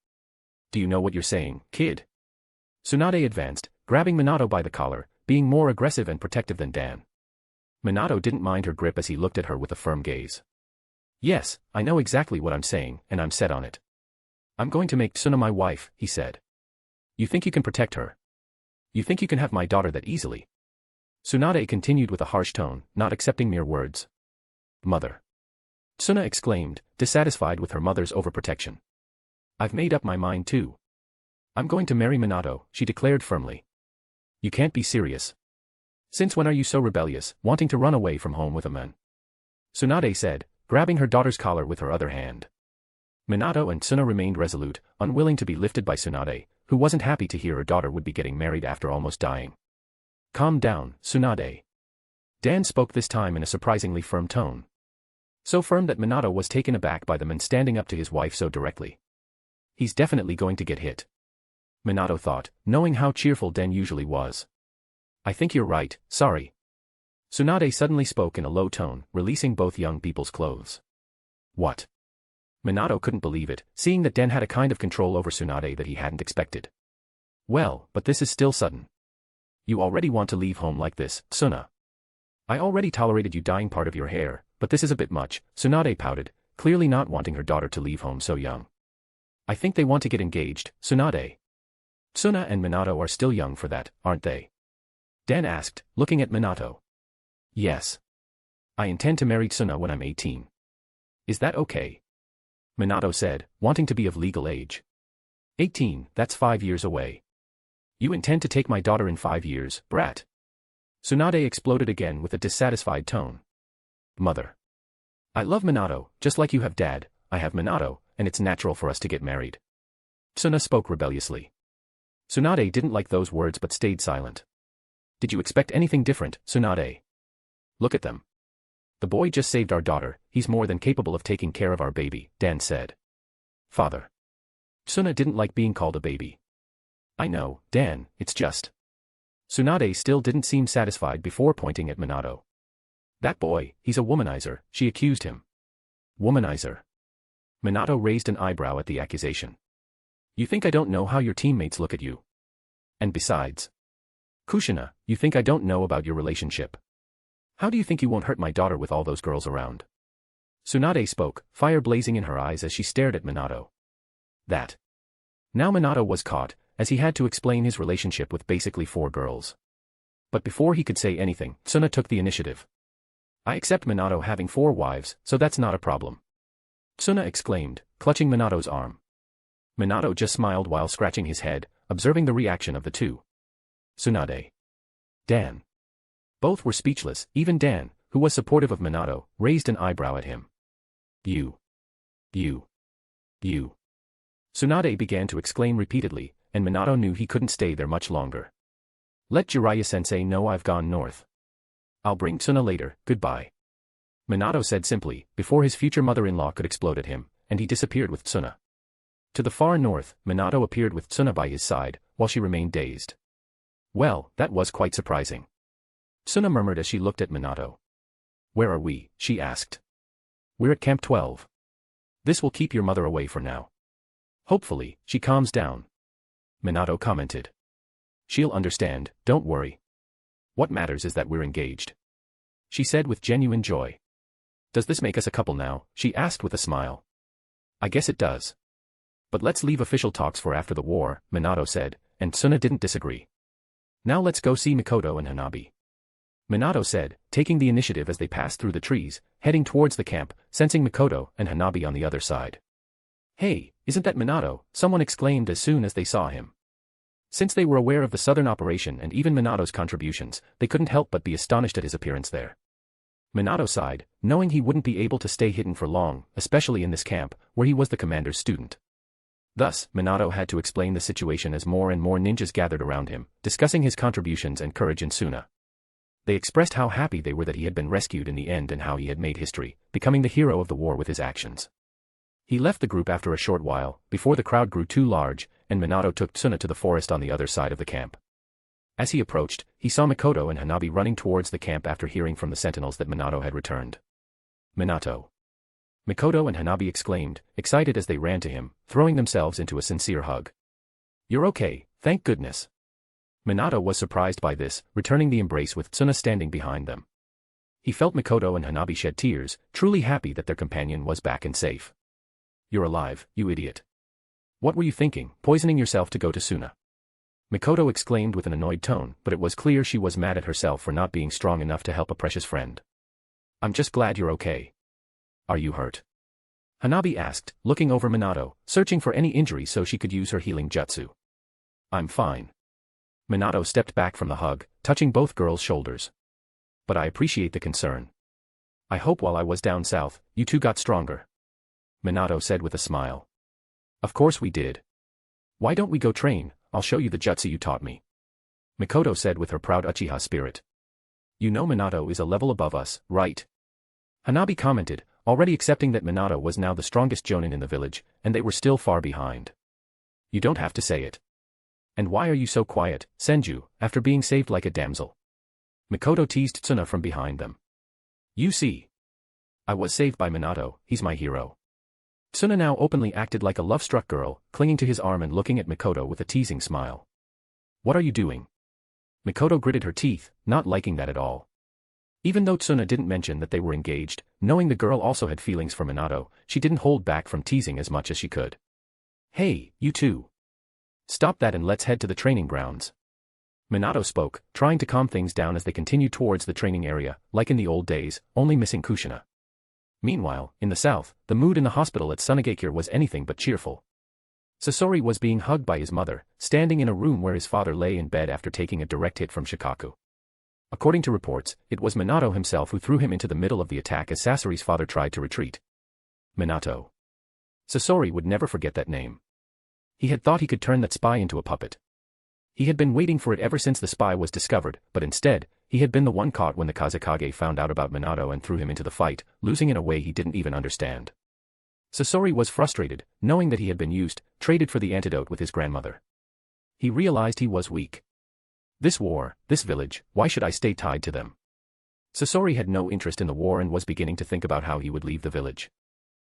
Do you know what you're saying, kid? Tsunade advanced, grabbing Minato by the collar, being more aggressive and protective than Dan. Minato didn't mind her grip as he looked at her with a firm gaze. Yes, I know exactly what I'm saying, and I'm set on it. I'm going to make Tsuna my wife, he said. You think you can protect her? You think you can have my daughter that easily? Tsunade continued with a harsh tone, not accepting mere words. Mother. Tsuna exclaimed, dissatisfied with her mother's overprotection. I've made up my mind too. I'm going to marry Minato, she declared firmly. You can't be serious. Since when are you so rebellious, wanting to run away from home with a man? Tsunade said, grabbing her daughter's collar with her other hand. Minato and Tsuna remained resolute, unwilling to be lifted by Tsunade, who wasn't happy to hear her daughter would be getting married after almost dying. Calm down, Tsunade. Dan spoke this time in a surprisingly firm tone. So firm that Minato was taken aback by the man standing up to his wife so directly. He's definitely going to get hit. Minato thought, knowing how cheerful Dan usually was. I think you're right, sorry. Tsunade suddenly spoke in a low tone, releasing both young people's clothes. What? Minato couldn't believe it, seeing that Den had a kind of control over Tsunade that he hadn't expected. Well, but this is still sudden. You already want to leave home like this, Tsuna. I already tolerated you dyeing part of your hair, but this is a bit much, Tsunade pouted, clearly not wanting her daughter to leave home so young. I think they want to get engaged, Tsunade. Tsuna and Minato are still young for that, aren't they? Dan asked, looking at Minato. Yes. I intend to marry Tsuna when I'm 18. Is that okay? Minato said, wanting to be of legal age. 18, that's 5 years away. You intend to take my daughter in 5 years, brat? Tsunade exploded again with a dissatisfied tone. Mother. I love Minato, just like you have Dad, I have Minato, and it's natural for us to get married. Tsuna spoke rebelliously. Tsunade didn't like those words but stayed silent. Did you expect anything different, Tsunade? Look at them. The boy just saved our daughter, he's more than capable of taking care of our baby, Dan said. Father. Tsuna didn't like being called a baby. I know, Dan, it's just. Tsunade still didn't seem satisfied before pointing at Minato. That boy, he's a womanizer, she accused him. Womanizer. Minato raised an eyebrow at the accusation. You think I don't know how your teammates look at you? And besides. Kushina, you think I don't know about your relationship? How do you think you won't hurt my daughter with all those girls around? Tsunade spoke, fire blazing in her eyes as she stared at Minato. That. Now Minato was caught, as he had to explain his relationship with basically 4 girls. But before he could say anything, Tsuna took the initiative. I accept Minato having 4 wives, so that's not a problem. Tsuna exclaimed, clutching Minato's arm. Minato just smiled while scratching his head, observing the reaction of the two. Tsunade. Dan. Both were speechless, even Dan, who was supportive of Minato, raised an eyebrow at him. You. Tsunade began to exclaim repeatedly, and Minato knew he couldn't stay there much longer. Let Jiraiya-sensei know I've gone north. I'll bring Tsuna later, goodbye. Minato said simply, before his future mother-in-law could explode at him, and he disappeared with Tsuna. To the far north, Minato appeared with Tsuna by his side, while she remained dazed. Well, that was quite surprising. Tsuna murmured as she looked at Minato. Where are we? She asked. We're at Camp 12. This will keep your mother away for now. Hopefully, she calms down. Minato commented. She'll understand, don't worry. What matters is that we're engaged. She said with genuine joy. Does this make us a couple now? She asked with a smile. I guess it does. But let's leave official talks for after the war, Minato said, and Tsuna didn't disagree. Now let's go see Mikoto and Hanabi. Minato said, taking the initiative as they passed through the trees, heading towards the camp, sensing Mikoto and Hanabi on the other side. Hey, isn't that Minato? Someone exclaimed as soon as they saw him. Since they were aware of the southern operation and even Minato's contributions, they couldn't help but be astonished at his appearance there. Minato sighed, knowing he wouldn't be able to stay hidden for long, especially in this camp, where he was the commander's student. Thus, Minato had to explain the situation as more and more ninjas gathered around him, discussing his contributions and courage in Tsuna. They expressed how happy they were that he had been rescued in the end and how he had made history, becoming the hero of the war with his actions. He left the group after a short while, before the crowd grew too large, and Minato took Tsuna to the forest on the other side of the camp. As he approached, he saw Mikoto and Hanabi running towards the camp after hearing from the sentinels that Minato had returned. Minato. Mikoto and Hanabi exclaimed, excited as they ran to him, throwing themselves into a sincere hug. You're okay, thank goodness. Minato was surprised by this, returning the embrace with Tsuna standing behind them. He felt Mikoto and Hanabi shed tears, truly happy that their companion was back and safe. You're alive, you idiot. What were you thinking, poisoning yourself to go to Tsuna? Mikoto exclaimed with an annoyed tone, but it was clear she was mad at herself for not being strong enough to help a precious friend. I'm just glad you're okay. Are you hurt? Hanabi asked, looking over Minato, searching for any injury so she could use her healing jutsu. I'm fine. Minato stepped back from the hug, touching both girls' shoulders. But I appreciate the concern. I hope while I was down south, you two got stronger. Minato said with a smile. Of course we did. Why don't we go train? I'll show you the jutsu you taught me. Mikoto said with her proud Uchiha spirit. You know Minato is a level above us, right? Hanabi commented, already accepting that Minato was now the strongest jonin in the village, and they were still far behind. You don't have to say it. And why are you so quiet, Senju, after being saved like a damsel? Mikoto teased Tsuna from behind them. You see. I was saved by Minato, he's my hero. Tsuna now openly acted like a love-struck girl, clinging to his arm and looking at Mikoto with a teasing smile. What are you doing? Mikoto gritted her teeth, not liking that at all. Even though Tsuna didn't mention that they were engaged, knowing the girl also had feelings for Minato, she didn't hold back from teasing as much as she could. Hey, you two. Stop that and let's head to the training grounds. Minato spoke, trying to calm things down as they continued towards the training area, like in the old days, only missing Kushina. Meanwhile, in the south, the mood in the hospital at Sunagakure was anything but cheerful. Sasori was being hugged by his mother, standing in a room where his father lay in bed after taking a direct hit from Shikaku. According to reports, it was Minato himself who threw him into the middle of the attack as Sasori's father tried to retreat. Minato. Sasori would never forget that name. He had thought he could turn that spy into a puppet. He had been waiting for it ever since the spy was discovered, but instead, he had been the one caught when the Kazekage found out about Minato and threw him into the fight, losing in a way he didn't even understand. Sasori was frustrated, knowing that he had been used, traded for the antidote with his grandmother. He realized he was weak. This war, this village, why should I stay tied to them? Sasori had no interest in the war and was beginning to think about how he would leave the village.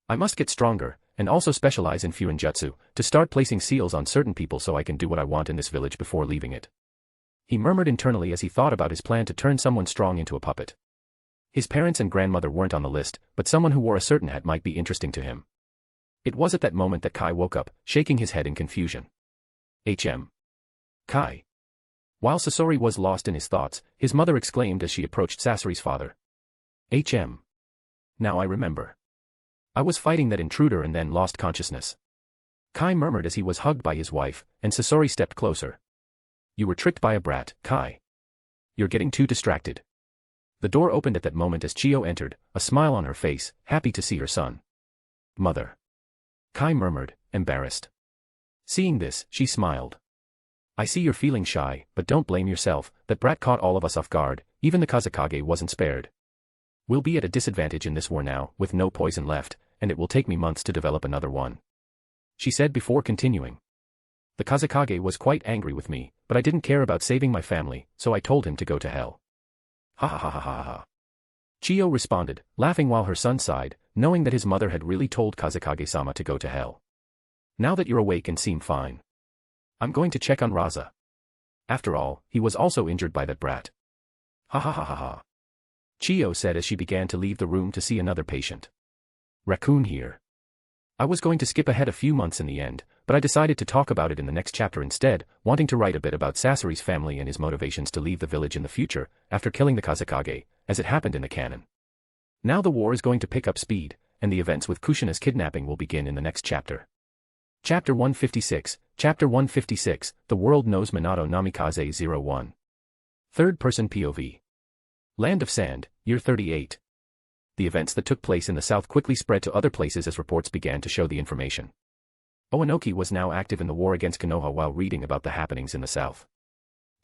I must get stronger, and also specialize in Furinjutsu, to start placing seals on certain people so I can do what I want in this village before leaving it. He murmured internally as he thought about his plan to turn someone strong into a puppet. His parents and grandmother weren't on the list, but someone who wore a certain hat might be interesting to him. It was at that moment that Kai woke up, shaking his head in confusion. Kai. While Sasori was lost in his thoughts, his mother exclaimed as she approached Sasori's father. Now I remember. I was fighting that intruder and then lost consciousness. Kai murmured as he was hugged by his wife, and Sasori stepped closer. You were tricked by a brat, Kai. You're getting too distracted. The door opened at that moment as Chiyo entered, a smile on her face, happy to see her son. Mother. Kai murmured, embarrassed. Seeing this, she smiled. I see you're feeling shy, but don't blame yourself, that brat caught all of us off guard, even the Kazekage wasn't spared. We'll be at a disadvantage in this war now, with no poison left, and it will take me months to develop another one. She said before continuing. The Kazekage was quite angry with me, but I didn't care about saving my family, so I told him to go to hell. Ha ha ha ha ha ha. Chiyo responded, laughing while her son sighed, knowing that his mother had really told Kazekage-sama to go to hell. Now that you're awake and seem fine. I'm going to check on Raza. After all, he was also injured by that brat. Ha ha ha ha ha. Chiyo said as she began to leave the room to see another patient. Raccoon here. I was going to skip ahead a few months in the end, but I decided to talk about it in the next chapter instead, wanting to write a bit about Sasori's family and his motivations to leave the village in the future, after killing the Kazekage, as it happened in the canon. Now the war is going to pick up speed, and the events with Kushina's kidnapping will begin in the next chapter. Chapter 156, Chapter 156, The World Knows Minato Namikaze 01. Third-person POV. Land of Sand, Year 38. The events that took place in the south quickly spread to other places as reports began to show the information. Owanoki was now active in the war against Konoha while reading about the happenings in the south.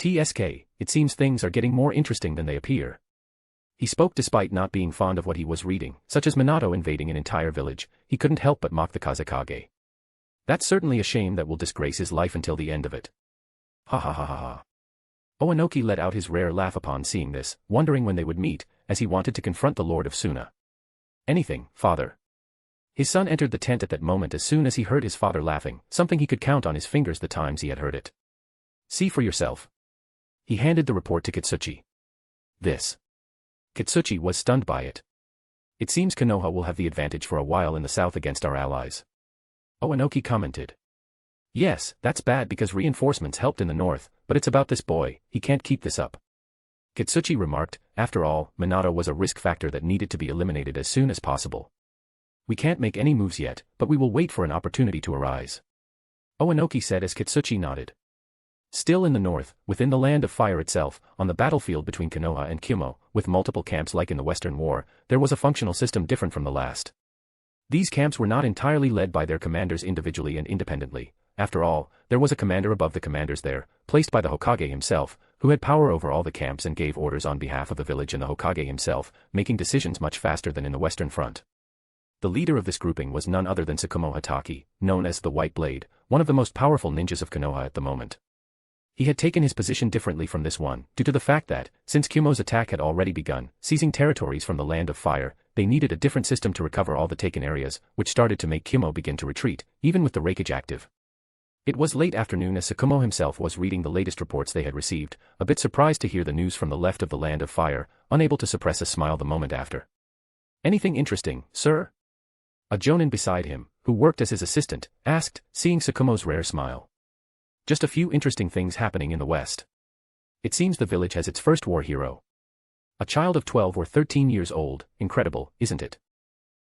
TSK, it seems things are getting more interesting than they appear. He spoke despite not being fond of what he was reading, such as Minato invading an entire village. He couldn't help but mock the Kazekage. That's certainly a shame that will disgrace his life until the end of it. Ha ha ha ha ha. Owanoki let out his rare laugh upon seeing this, wondering when they would meet, as he wanted to confront the Lord of Suna. Anything, father. His son entered the tent at that moment as soon as he heard his father laughing, something he could count on his fingers the times he had heard it. See for yourself. He handed the report to Kitsuchi. This. Kitsuchi was stunned by it. It seems Konoha will have the advantage for a while in the south against our allies. Owanoki commented. Yes, that's bad because reinforcements helped in the north, but it's about this boy, he can't keep this up. Kitsuchi remarked, after all, Minato was a risk factor that needed to be eliminated as soon as possible. We can't make any moves yet, but we will wait for an opportunity to arise. Owanoki said as Kitsuchi nodded. Still in the north, within the Land of Fire itself, on the battlefield between Konoha and Kyumo, with multiple camps like in the Western War, there was a functional system different from the last. These camps were not entirely led by their commanders individually and independently. After all, there was a commander above the commanders there, placed by the Hokage himself, who had power over all the camps and gave orders on behalf of the village and the Hokage himself, making decisions much faster than in the Western Front. The leader of this grouping was none other than Tsukumo Hataki, known as the White Blade, one of the most powerful ninjas of Konoha at the moment. He had taken his position differently from this one, due to the fact that, since Kyumo's attack had already begun, seizing territories from the Land of Fire, they needed a different system to recover all the taken areas, which started to make Kyumo begin to retreat, even with the Reikage active. It was late afternoon as Tsukumo himself was reading the latest reports they had received, a bit surprised to hear the news from the left of the Land of Fire, unable to suppress a smile the moment after. Anything interesting, sir? A jonin beside him, who worked as his assistant, asked, seeing Tsukumo's rare smile. Just a few interesting things happening in the west. It seems the village has its first war hero. A child of 12 or 13 years old, incredible, isn't it?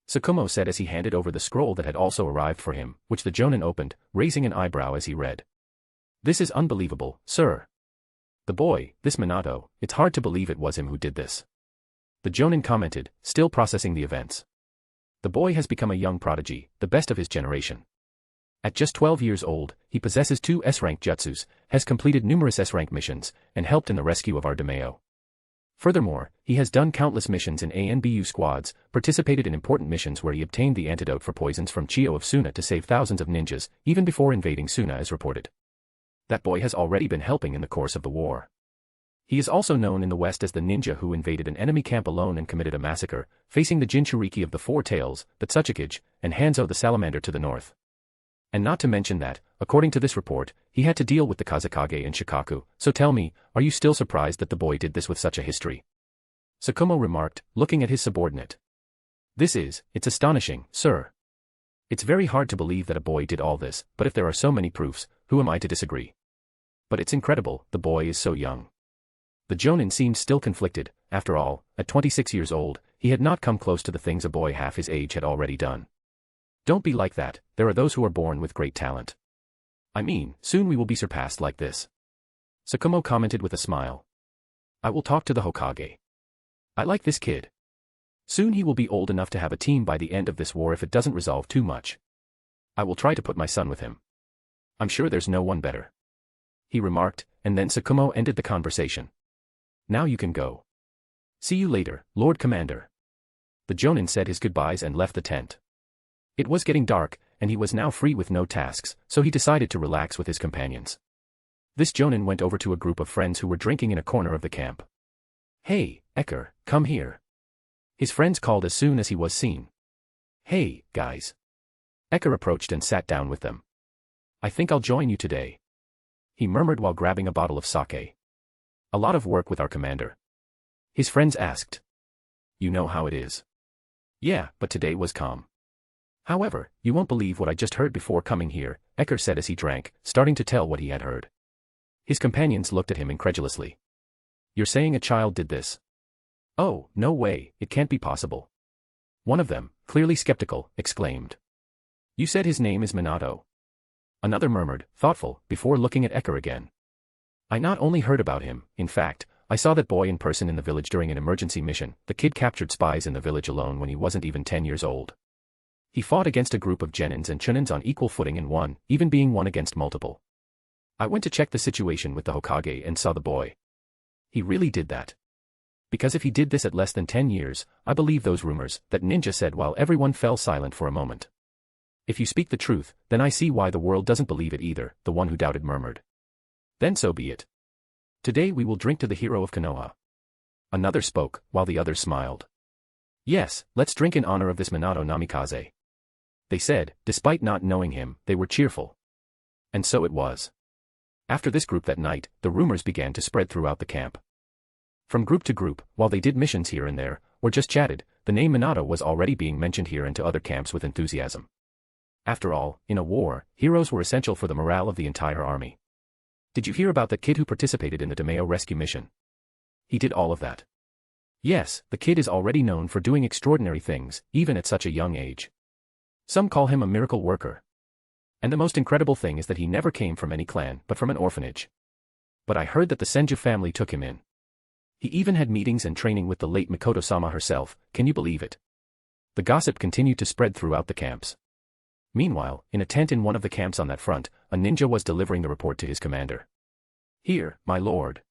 Tsukumo said as he handed over the scroll that had also arrived for him, which the jonin opened, raising an eyebrow as he read. This is unbelievable, sir. The boy, this Minato, it's hard to believe it was him who did this. The jonin commented, still processing the events. The boy has become a young prodigy, the best of his generation. At just 12 years old, he possesses 2 S-rank jutsus, has completed numerous S-rank missions, and helped in the rescue of our Daimyo. Furthermore, he has done countless missions in ANBU squads, participated in important missions where he obtained the antidote for poisons from Chiyo of Suna to save thousands of ninjas, even before invading Suna as reported. That boy has already been helping in the course of the war. He is also known in the West as the ninja who invaded an enemy camp alone and committed a massacre, facing the Jinchuriki of the Four Tails, the Tsuchikage, and Hanzo the Salamander to the north. And not to mention that, according to this report, he had to deal with the Kazekage and Shikaku, so tell me, are you still surprised that the boy did this with such a history? Sakumo remarked, looking at his subordinate. It's astonishing, sir. It's very hard to believe that a boy did all this, but if there are so many proofs, who am I to disagree? But it's incredible, the boy is so young. The Jonin seemed still conflicted. After all, at 26 years old, he had not come close to the things a boy half his age had already done. Don't be like that, there are those who are born with great talent. I mean, soon we will be surpassed like this. Sakumo commented with a smile. I will talk to the Hokage. I like this kid. Soon he will be old enough to have a team by the end of this war if it doesn't resolve too much. I will try to put my son with him. I'm sure there's no one better. He remarked, and then Sakumo ended the conversation. Now you can go. See you later, Lord Commander. The Jonin said his goodbyes and left the tent. It was getting dark, and he was now free with no tasks, so he decided to relax with his companions. This Jonin went over to a group of friends who were drinking in a corner of the camp. Hey, Ecker, come here. His friends called as soon as he was seen. Hey, guys. Ecker approached and sat down with them. I think I'll join you today. He murmured while grabbing a bottle of sake. A lot of work with our commander. His friends asked. You know how it is. Yeah, but today was calm. However, you won't believe what I just heard before coming here, Ecker said as he drank, starting to tell what he had heard. His companions looked at him incredulously. You're saying a child did this? Oh, no way, it can't be possible. One of them, clearly skeptical, exclaimed. You said his name is Minato. Another murmured, thoughtful, before looking at Ecker again. I not only heard about him, in fact, I saw that boy in person in the village during an emergency mission. The kid captured spies in the village alone when he wasn't even 10 years old. He fought against a group of Genins and Chunins on equal footing and won, even being one against multiple. I went to check the situation with the Hokage and saw the boy. He really did that. Because if he did this at less than 10 years, I believe those rumors, that ninja said while everyone fell silent for a moment. If you speak the truth, then I see why the world doesn't believe it either, the one who doubted murmured. Then so be it. Today we will drink to the hero of Konoha. Another spoke, while the others smiled. Yes, let's drink in honor of this Minato Namikaze. They said, despite not knowing him, they were cheerful. And so it was. After this group that night, the rumors began to spread throughout the camp. From group to group, while they did missions here and there, or just chatted, the name Minato was already being mentioned here and to other camps with enthusiasm. After all, in a war, heroes were essential for the morale of the entire army. Did you hear about the kid who participated in the Daimyo rescue mission? He did all of that. Yes, the kid is already known for doing extraordinary things, even at such a young age. Some call him a miracle worker. And the most incredible thing is that he never came from any clan but from an orphanage. But I heard that the Senju family took him in. He even had meetings and training with the late Mikoto-sama herself, can you believe it? The gossip continued to spread throughout the camps. Meanwhile, in a tent in one of the camps on that front, a ninja was delivering the report to his commander. Here, my lord.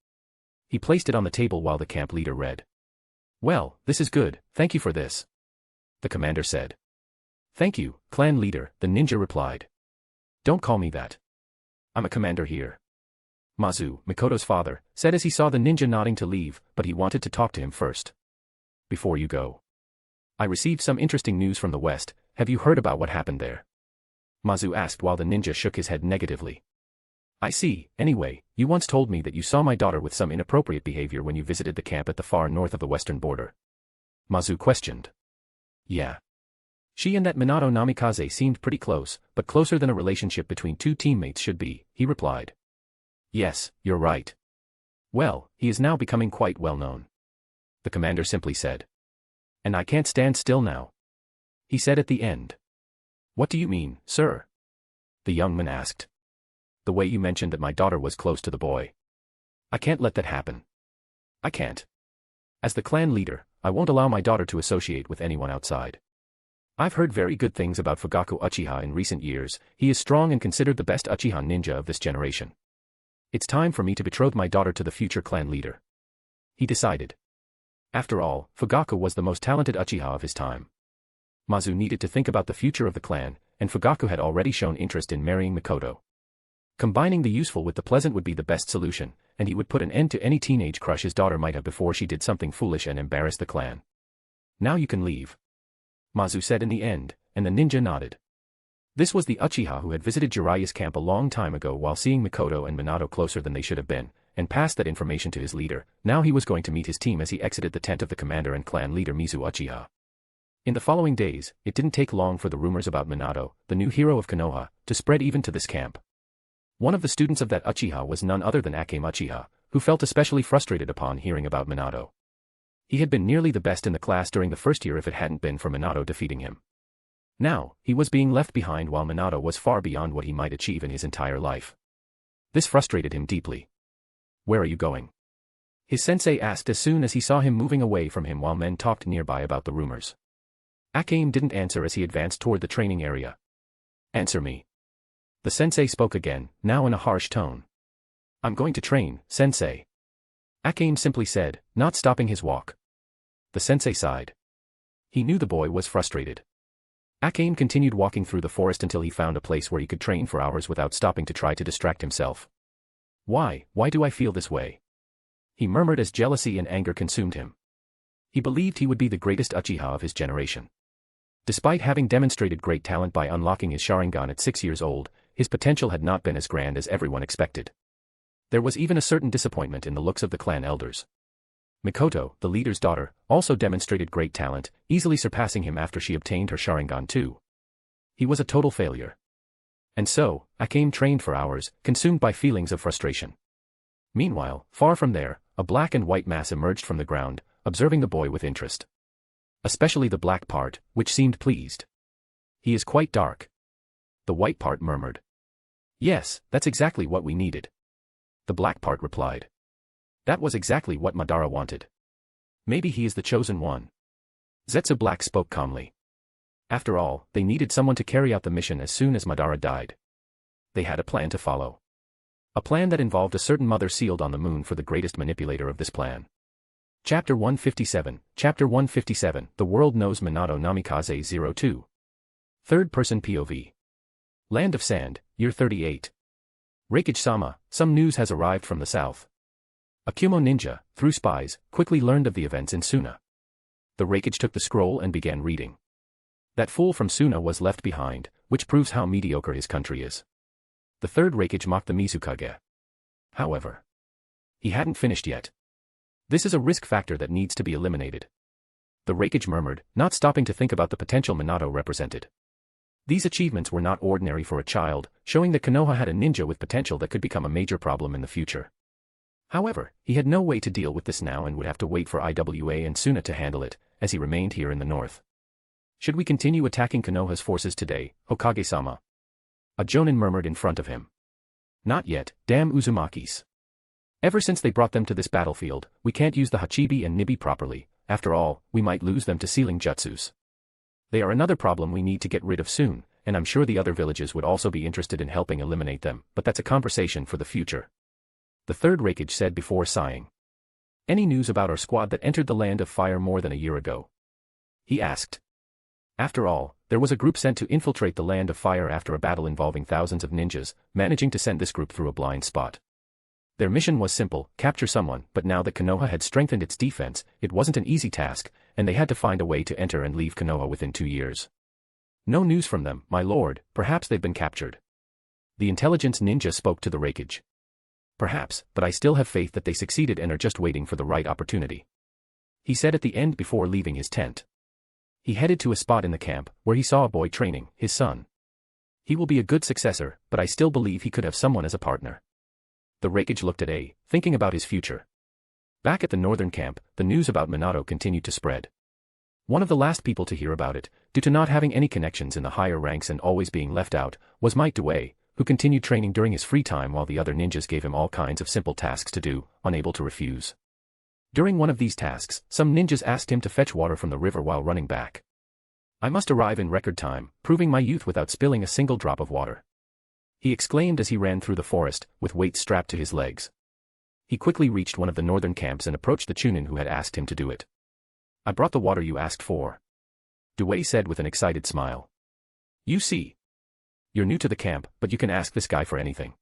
He placed it on the table while the camp leader read. Well, this is good, thank you for this. The commander said. Thank you, clan leader, the ninja replied. Don't call me that. I'm a commander here. Mazu, Mikoto's father, said as he saw the ninja nodding to leave, but he wanted to talk to him first. Before you go. I received some interesting news from the west, have you heard about what happened there? Mazu asked while the ninja shook his head negatively. I see, anyway, you once told me that you saw my daughter with some inappropriate behavior when you visited the camp at the far north of the western border. Mazu questioned. Yeah. She and that Minato Namikaze seemed pretty close, but closer than a relationship between two teammates should be, he replied. Yes, you're right. Well, he is now becoming quite well known. The commander simply said. And I can't stand still now. He said at the end. What do you mean, sir? The young man asked. The way you mentioned that my daughter was close to the boy. I can't let that happen. I can't. As the clan leader, I won't allow my daughter to associate with anyone outside. I've heard very good things about Fugaku Uchiha in recent years. He is strong and considered the best Uchiha ninja of this generation. It's time for me to betroth my daughter to the future clan leader. He decided. After all, Fugaku was the most talented Uchiha of his time. Mazu needed to think about the future of the clan, and Fugaku had already shown interest in marrying Mikoto. Combining the useful with the pleasant would be the best solution, and he would put an end to any teenage crush his daughter might have before she did something foolish and embarrassed the clan. Now you can leave. Mazu said in the end, and the ninja nodded. This was the Uchiha who had visited Jiraiya's camp a long time ago while seeing Mikoto and Minato closer than they should have been, and passed that information to his leader. Now he was going to meet his team as he exited the tent of the commander and clan leader Mizu Uchiha. In the following days, it didn't take long for the rumors about Minato, the new hero of Konoha, to spread even to this camp. One of the students of that Uchiha was none other than Akame Uchiha, who felt especially frustrated upon hearing about Minato. He had been nearly the best in the class during the first year if it hadn't been for Minato defeating him. Now, he was being left behind while Minato was far beyond what he might achieve in his entire life. This frustrated him deeply. "Where are you going?" his sensei asked as soon as he saw him moving away from him while men talked nearby about the rumors. Akame didn't answer as he advanced toward the training area. "Answer me." The sensei spoke again, now in a harsh tone. "I'm going to train, sensei." Akame simply said, not stopping his walk. The sensei sighed. He knew the boy was frustrated. Akame continued walking through the forest until he found a place where he could train for hours without stopping to try to distract himself. Why do I feel this way?" he murmured as jealousy and anger consumed him. He believed he would be the greatest Uchiha of his generation. Despite having demonstrated great talent by unlocking his Sharingan at 6 years old, his potential had not been as grand as everyone expected. There was even a certain disappointment in the looks of the clan elders. Mikoto, the leader's daughter, also demonstrated great talent, easily surpassing him after she obtained her Sharingan too. He was a total failure. And so, Akame trained for hours, consumed by feelings of frustration. Meanwhile, far from there, a black and white mass emerged from the ground, observing the boy with interest. Especially the black part, which seemed pleased. "He is quite dark." The white part murmured. "Yes, that's exactly what we needed." The black part replied. "That was exactly what Madara wanted. Maybe he is the chosen one." Zetsu Black spoke calmly. After all, they needed someone to carry out the mission as soon as Madara died. They had a plan to follow. A plan that involved a certain mother sealed on the moon for the greatest manipulator of this plan. Chapter 157, Chapter 157, The World Knows Minato Namikaze 02. Third-person POV. Land of Sand, Year 38. Reikage-sama, some news has arrived from the south. A Kumo ninja, through spies, quickly learned of the events in Suna. The Reikage took the scroll and began reading. That fool from Suna was left behind, which proves how mediocre his country is. The third Reikage mocked the Mizukage. However, he hadn't finished yet. This is a risk factor that needs to be eliminated. The Reikage murmured, not stopping to think about the potential Minato represented. These achievements were not ordinary for a child, showing that Konoha had a ninja with potential that could become a major problem in the future. However, he had no way to deal with this now and would have to wait for Iwa and Suna to handle it, as he remained here in the north. "Should we continue attacking Konoha's forces today, Hokage-sama?" a Jonin murmured in front of him. "Not yet, damn Uzumakis. Ever since they brought them to this battlefield, we can't use the Hachibi and Nibi properly. After all, we might lose them to sealing jutsus. They are another problem we need to get rid of soon, and I'm sure the other villages would also be interested in helping eliminate them, but that's a conversation for the future." The third Reikage said before sighing. "Any news about our squad that entered the Land of Fire more than a year ago?" he asked. After all, there was a group sent to infiltrate the Land of Fire after a battle involving thousands of ninjas, managing to send this group through a blind spot. Their mission was simple, capture someone, but now that Konoha had strengthened its defense, it wasn't an easy task, and they had to find a way to enter and leave Konoha within 2 years. "No news from them, my lord, perhaps they've been captured." The intelligence ninja spoke to the Reikage. "Perhaps, but I still have faith that they succeeded and are just waiting for the right opportunity," he said at the end before leaving his tent. He headed to a spot in the camp, where he saw a boy training, his son. "He will be a good successor, but I still believe he could have someone as a partner." The Reikage looked at A, thinking about his future. Back at the northern camp, the news about Minato continued to spread. One of the last people to hear about it, due to not having any connections in the higher ranks and always being left out, was Might Due, who continued training during his free time while the other ninjas gave him all kinds of simple tasks to do, unable to refuse. During one of these tasks, some ninjas asked him to fetch water from the river while running back. "I must arrive in record time, proving my youth without spilling a single drop of water," he exclaimed as he ran through the forest, with weights strapped to his legs. He quickly reached one of the northern camps and approached the Chunin who had asked him to do it. "I brought the water you asked for," Due said with an excited smile. "You see. You're new to the camp, but you can ask this guy for anything.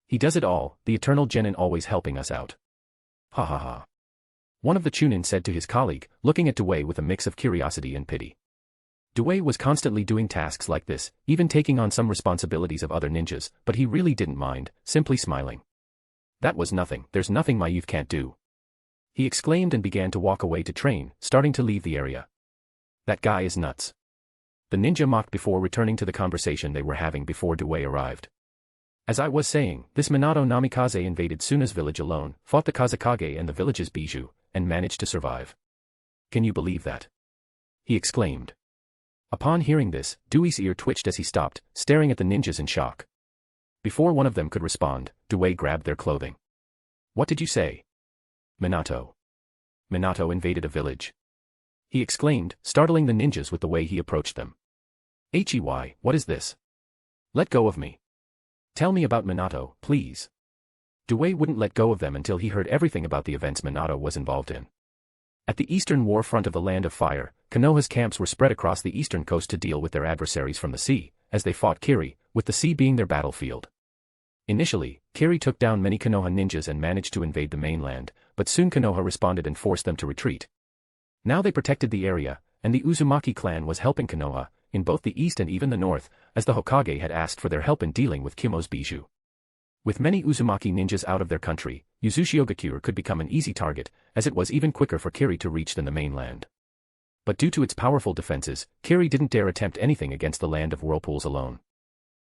He does it all, the eternal genin always helping us out." "Ha ha ha." One of the Chunin said to his colleague, looking at Due with a mix of curiosity and pity. Dewey was constantly doing tasks like this, even taking on some responsibilities of other ninjas, but he really didn't mind, simply smiling. That was nothing, there's nothing my youth can't do. He exclaimed and began to walk away to train, starting to leave the area. That guy is nuts. The ninja mocked before returning to the conversation they were having before Dewey arrived. As I was saying, this Minato Namikaze invaded Suna's village alone, fought the Kazekage and the village's bijou, and managed to survive. Can you believe that? He exclaimed. Upon hearing this, Dewey's ear twitched as he stopped, staring at the ninjas in shock. Before one of them could respond, Dewey grabbed their clothing. What did you say? Minato. Minato invaded a village. He exclaimed, startling the ninjas with the way he approached them. Hey, what is this? Let go of me. Tell me about Minato, please. Dewey wouldn't let go of them until he heard everything about the events Minato was involved in. At the eastern war front of the Land of Fire, Konoha's camps were spread across the eastern coast to deal with their adversaries from the sea, as they fought Kiri, with the sea being their battlefield. Initially, Kiri took down many Konoha ninjas and managed to invade the mainland, but soon Konoha responded and forced them to retreat. Now they protected the area, and the Uzumaki clan was helping Konoha, in both the east and even the north, as the Hokage had asked for their help in dealing with Kumo's bijou. With many Uzumaki ninjas out of their country, Uzushigakure could become an easy target, as it was even quicker for Kiri to reach than the mainland. But due to its powerful defenses, Kiri didn't dare attempt anything against the Land of Whirlpools alone.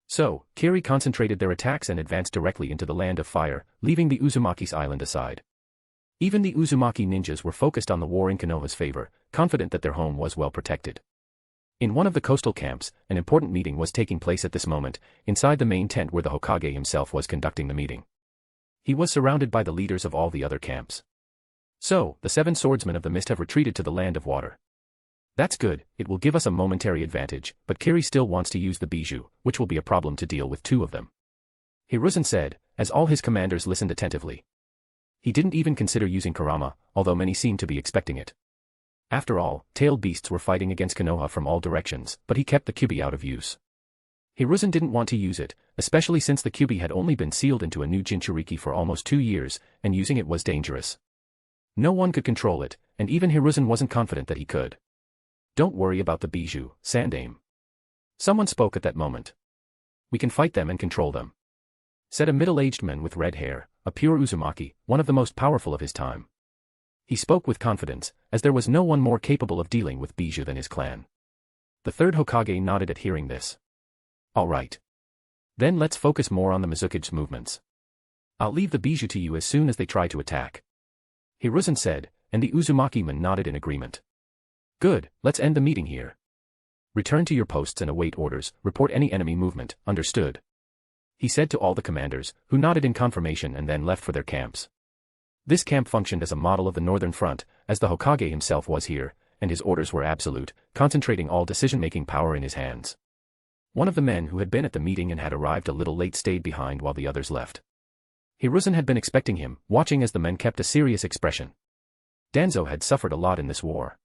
So, Kiri concentrated their attacks and advanced directly into the Land of Fire, leaving the Uzumaki's island aside. Even the Uzumaki ninjas were focused on the war in Konoha's favor, confident that their home was well protected. In one of the coastal camps, an important meeting was taking place at this moment, inside the main tent where the Hokage himself was conducting the meeting. He was surrounded by the leaders of all the other camps. So, the 7 swordsmen of the mist have retreated to the Land of Water. That's good, it will give us a momentary advantage, but Kiri still wants to use the bijou, which will be a problem to deal with 2 of them. Hiruzen said, as all his commanders listened attentively. He didn't even consider using Kurama, although many seemed to be expecting it. After all, tailed beasts were fighting against Konoha from all directions, but he kept the Kyubi out of use. Hiruzen didn't want to use it, especially since the Kyubi had only been sealed into a new Jinchuriki for almost 2 years, and using it was dangerous. No one could control it, and even Hiruzen wasn't confident that he could. Don't worry about the bijou, Sandaime. Someone spoke at that moment. We can fight them and control them, said a middle-aged man with red hair, a pure Uzumaki, one of the most powerful of his time. He spoke with confidence, as there was no one more capable of dealing with bijou than his clan. The 3rd Hokage nodded at hearing this. All right. Then let's focus more on the Mizukage's movements. I'll leave the bijou to you as soon as they try to attack. Hiruzen said, and the Uzumaki-man nodded in agreement. Good, let's end the meeting here. Return to your posts and await orders, report any enemy movement, understood? He said to all the commanders, who nodded in confirmation and then left for their camps. This camp functioned as a model of the Northern Front, as the Hokage himself was here, and his orders were absolute, concentrating all decision-making power in his hands. One of the men who had been at the meeting and had arrived a little late stayed behind while the others left. Hiruzen had been expecting him, watching as the men kept a serious expression. Danzo had suffered a lot in this war.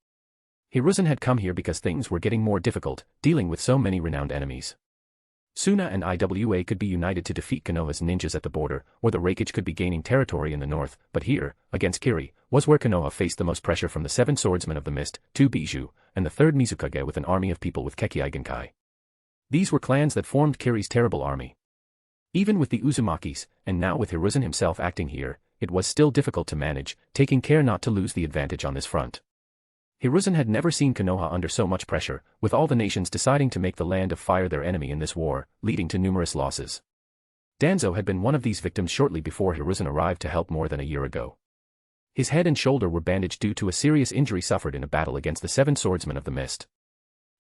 Hiruzen had come here because things were getting more difficult, dealing with so many renowned enemies. Suna and Iwa could be united to defeat Konoha's ninjas at the border, or the Raikage could be gaining territory in the north, but here, against Kiri, was where Konoha faced the most pressure from the 7 swordsmen of the mist, 2 bijou, and the 3rd Mizukage with an army of people with Kekkei Genkai. These were clans that formed Kiri's terrible army. Even with the Uzumakis, and now with Hiruzen himself acting here, it was still difficult to manage, taking care not to lose the advantage on this front. Hiruzen had never seen Konoha under so much pressure, with all the nations deciding to make the Land of Fire their enemy in this war, leading to numerous losses. Danzo had been one of these victims shortly before Hiruzen arrived to help more than a year ago. His head and shoulder were bandaged due to a serious injury suffered in a battle against the 7 swordsmen of the mist.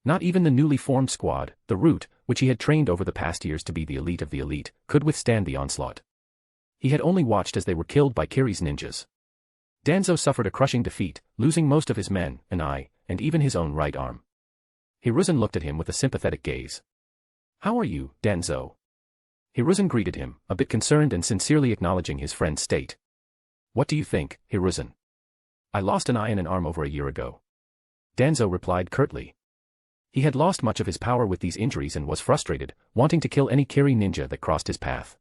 Not even the newly formed squad, the Root, which he had trained over the past years to be the elite of the elite, could withstand the onslaught. He had only watched as they were killed by Kiri's ninjas. Danzo suffered a crushing defeat, losing most of his men, an eye, and even his own right arm. Hiruzen looked at him with a sympathetic gaze. How are you, Danzo? Hiruzen greeted him, a bit concerned and sincerely acknowledging his friend's state. What do you think, Hiruzen? I lost an eye and an arm over a year ago. Danzo replied curtly. He had lost much of his power with these injuries and was frustrated, wanting to kill any Kiri ninja that crossed his path.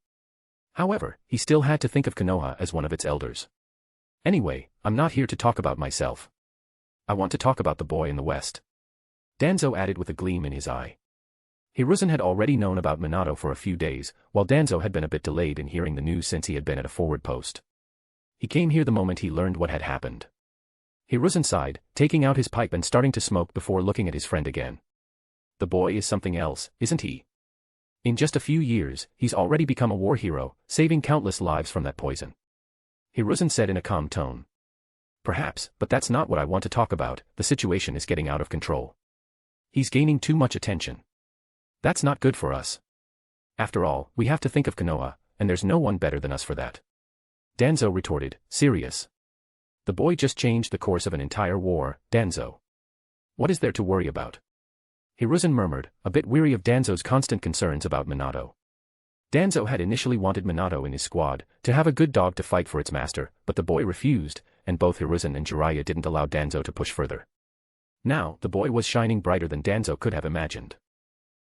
However, he still had to think of Konoha as one of its elders. Anyway, I'm not here to talk about myself. I want to talk about the boy in the west. Danzo added with a gleam in his eye. Hiruzen had already known about Minato for a few days, while Danzo had been a bit delayed in hearing the news since he had been at a forward post. He came here the moment he learned what had happened. Hiruzen sighed, taking out his pipe and starting to smoke before looking at his friend again. The boy is something else, isn't he? In just a few years, he's already become a war hero, saving countless lives from that poison. Hiruzen said in a calm tone. Perhaps, but that's not what I want to talk about. The situation is getting out of control. He's gaining too much attention. That's not good for us. After all, we have to think of Konoha, and there's no one better than us for that. Danzo retorted, serious. The boy just changed the course of an entire war, Danzo. What is there to worry about? Hiruzen murmured, a bit weary of Danzo's constant concerns about Minato. Danzo had initially wanted Minato in his squad, to have a good dog to fight for its master, but the boy refused, and both Hiruzen and Jiraiya didn't allow Danzo to push further. Now, the boy was shining brighter than Danzo could have imagined.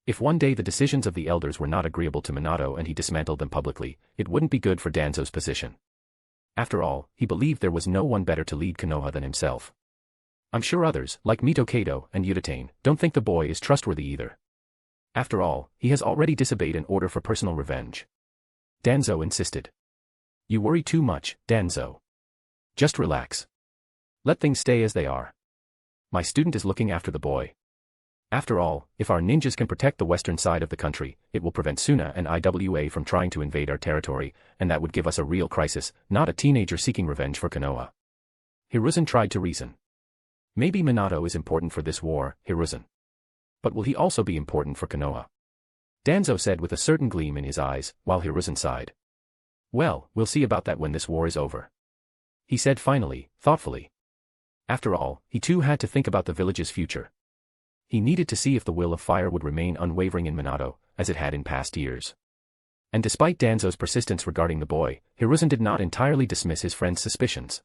If one day the decisions of the elders were not agreeable to Minato and he dismantled them publicly, it wouldn't be good for Danzo's position. After all, he believed there was no one better to lead Konoha than himself. I'm sure others, like Mito Kato and Udatane, don't think the boy is trustworthy either. After all, he has already disobeyed an order for personal revenge. Danzo insisted. You worry too much, Danzo. Just relax. Let things stay as they are. My student is looking after the boy. After all, if our ninjas can protect the western side of the country, it will prevent Suna and IWA from trying to invade our territory, and that would give us a real crisis, not a teenager seeking revenge for Konoha. Hiruzen tried to reason. Maybe Minato is important for this war, Hiruzen. But will he also be important for Konoha? Danzo said with a certain gleam in his eyes, while Hiruzen sighed. Well, we'll see about that when this war is over. He said finally, thoughtfully. After all, he too had to think about the village's future. He needed to see if the will of fire would remain unwavering in Minato, as it had in past years. And despite Danzo's persistence regarding the boy, Hiruzen did not entirely dismiss his friend's suspicions.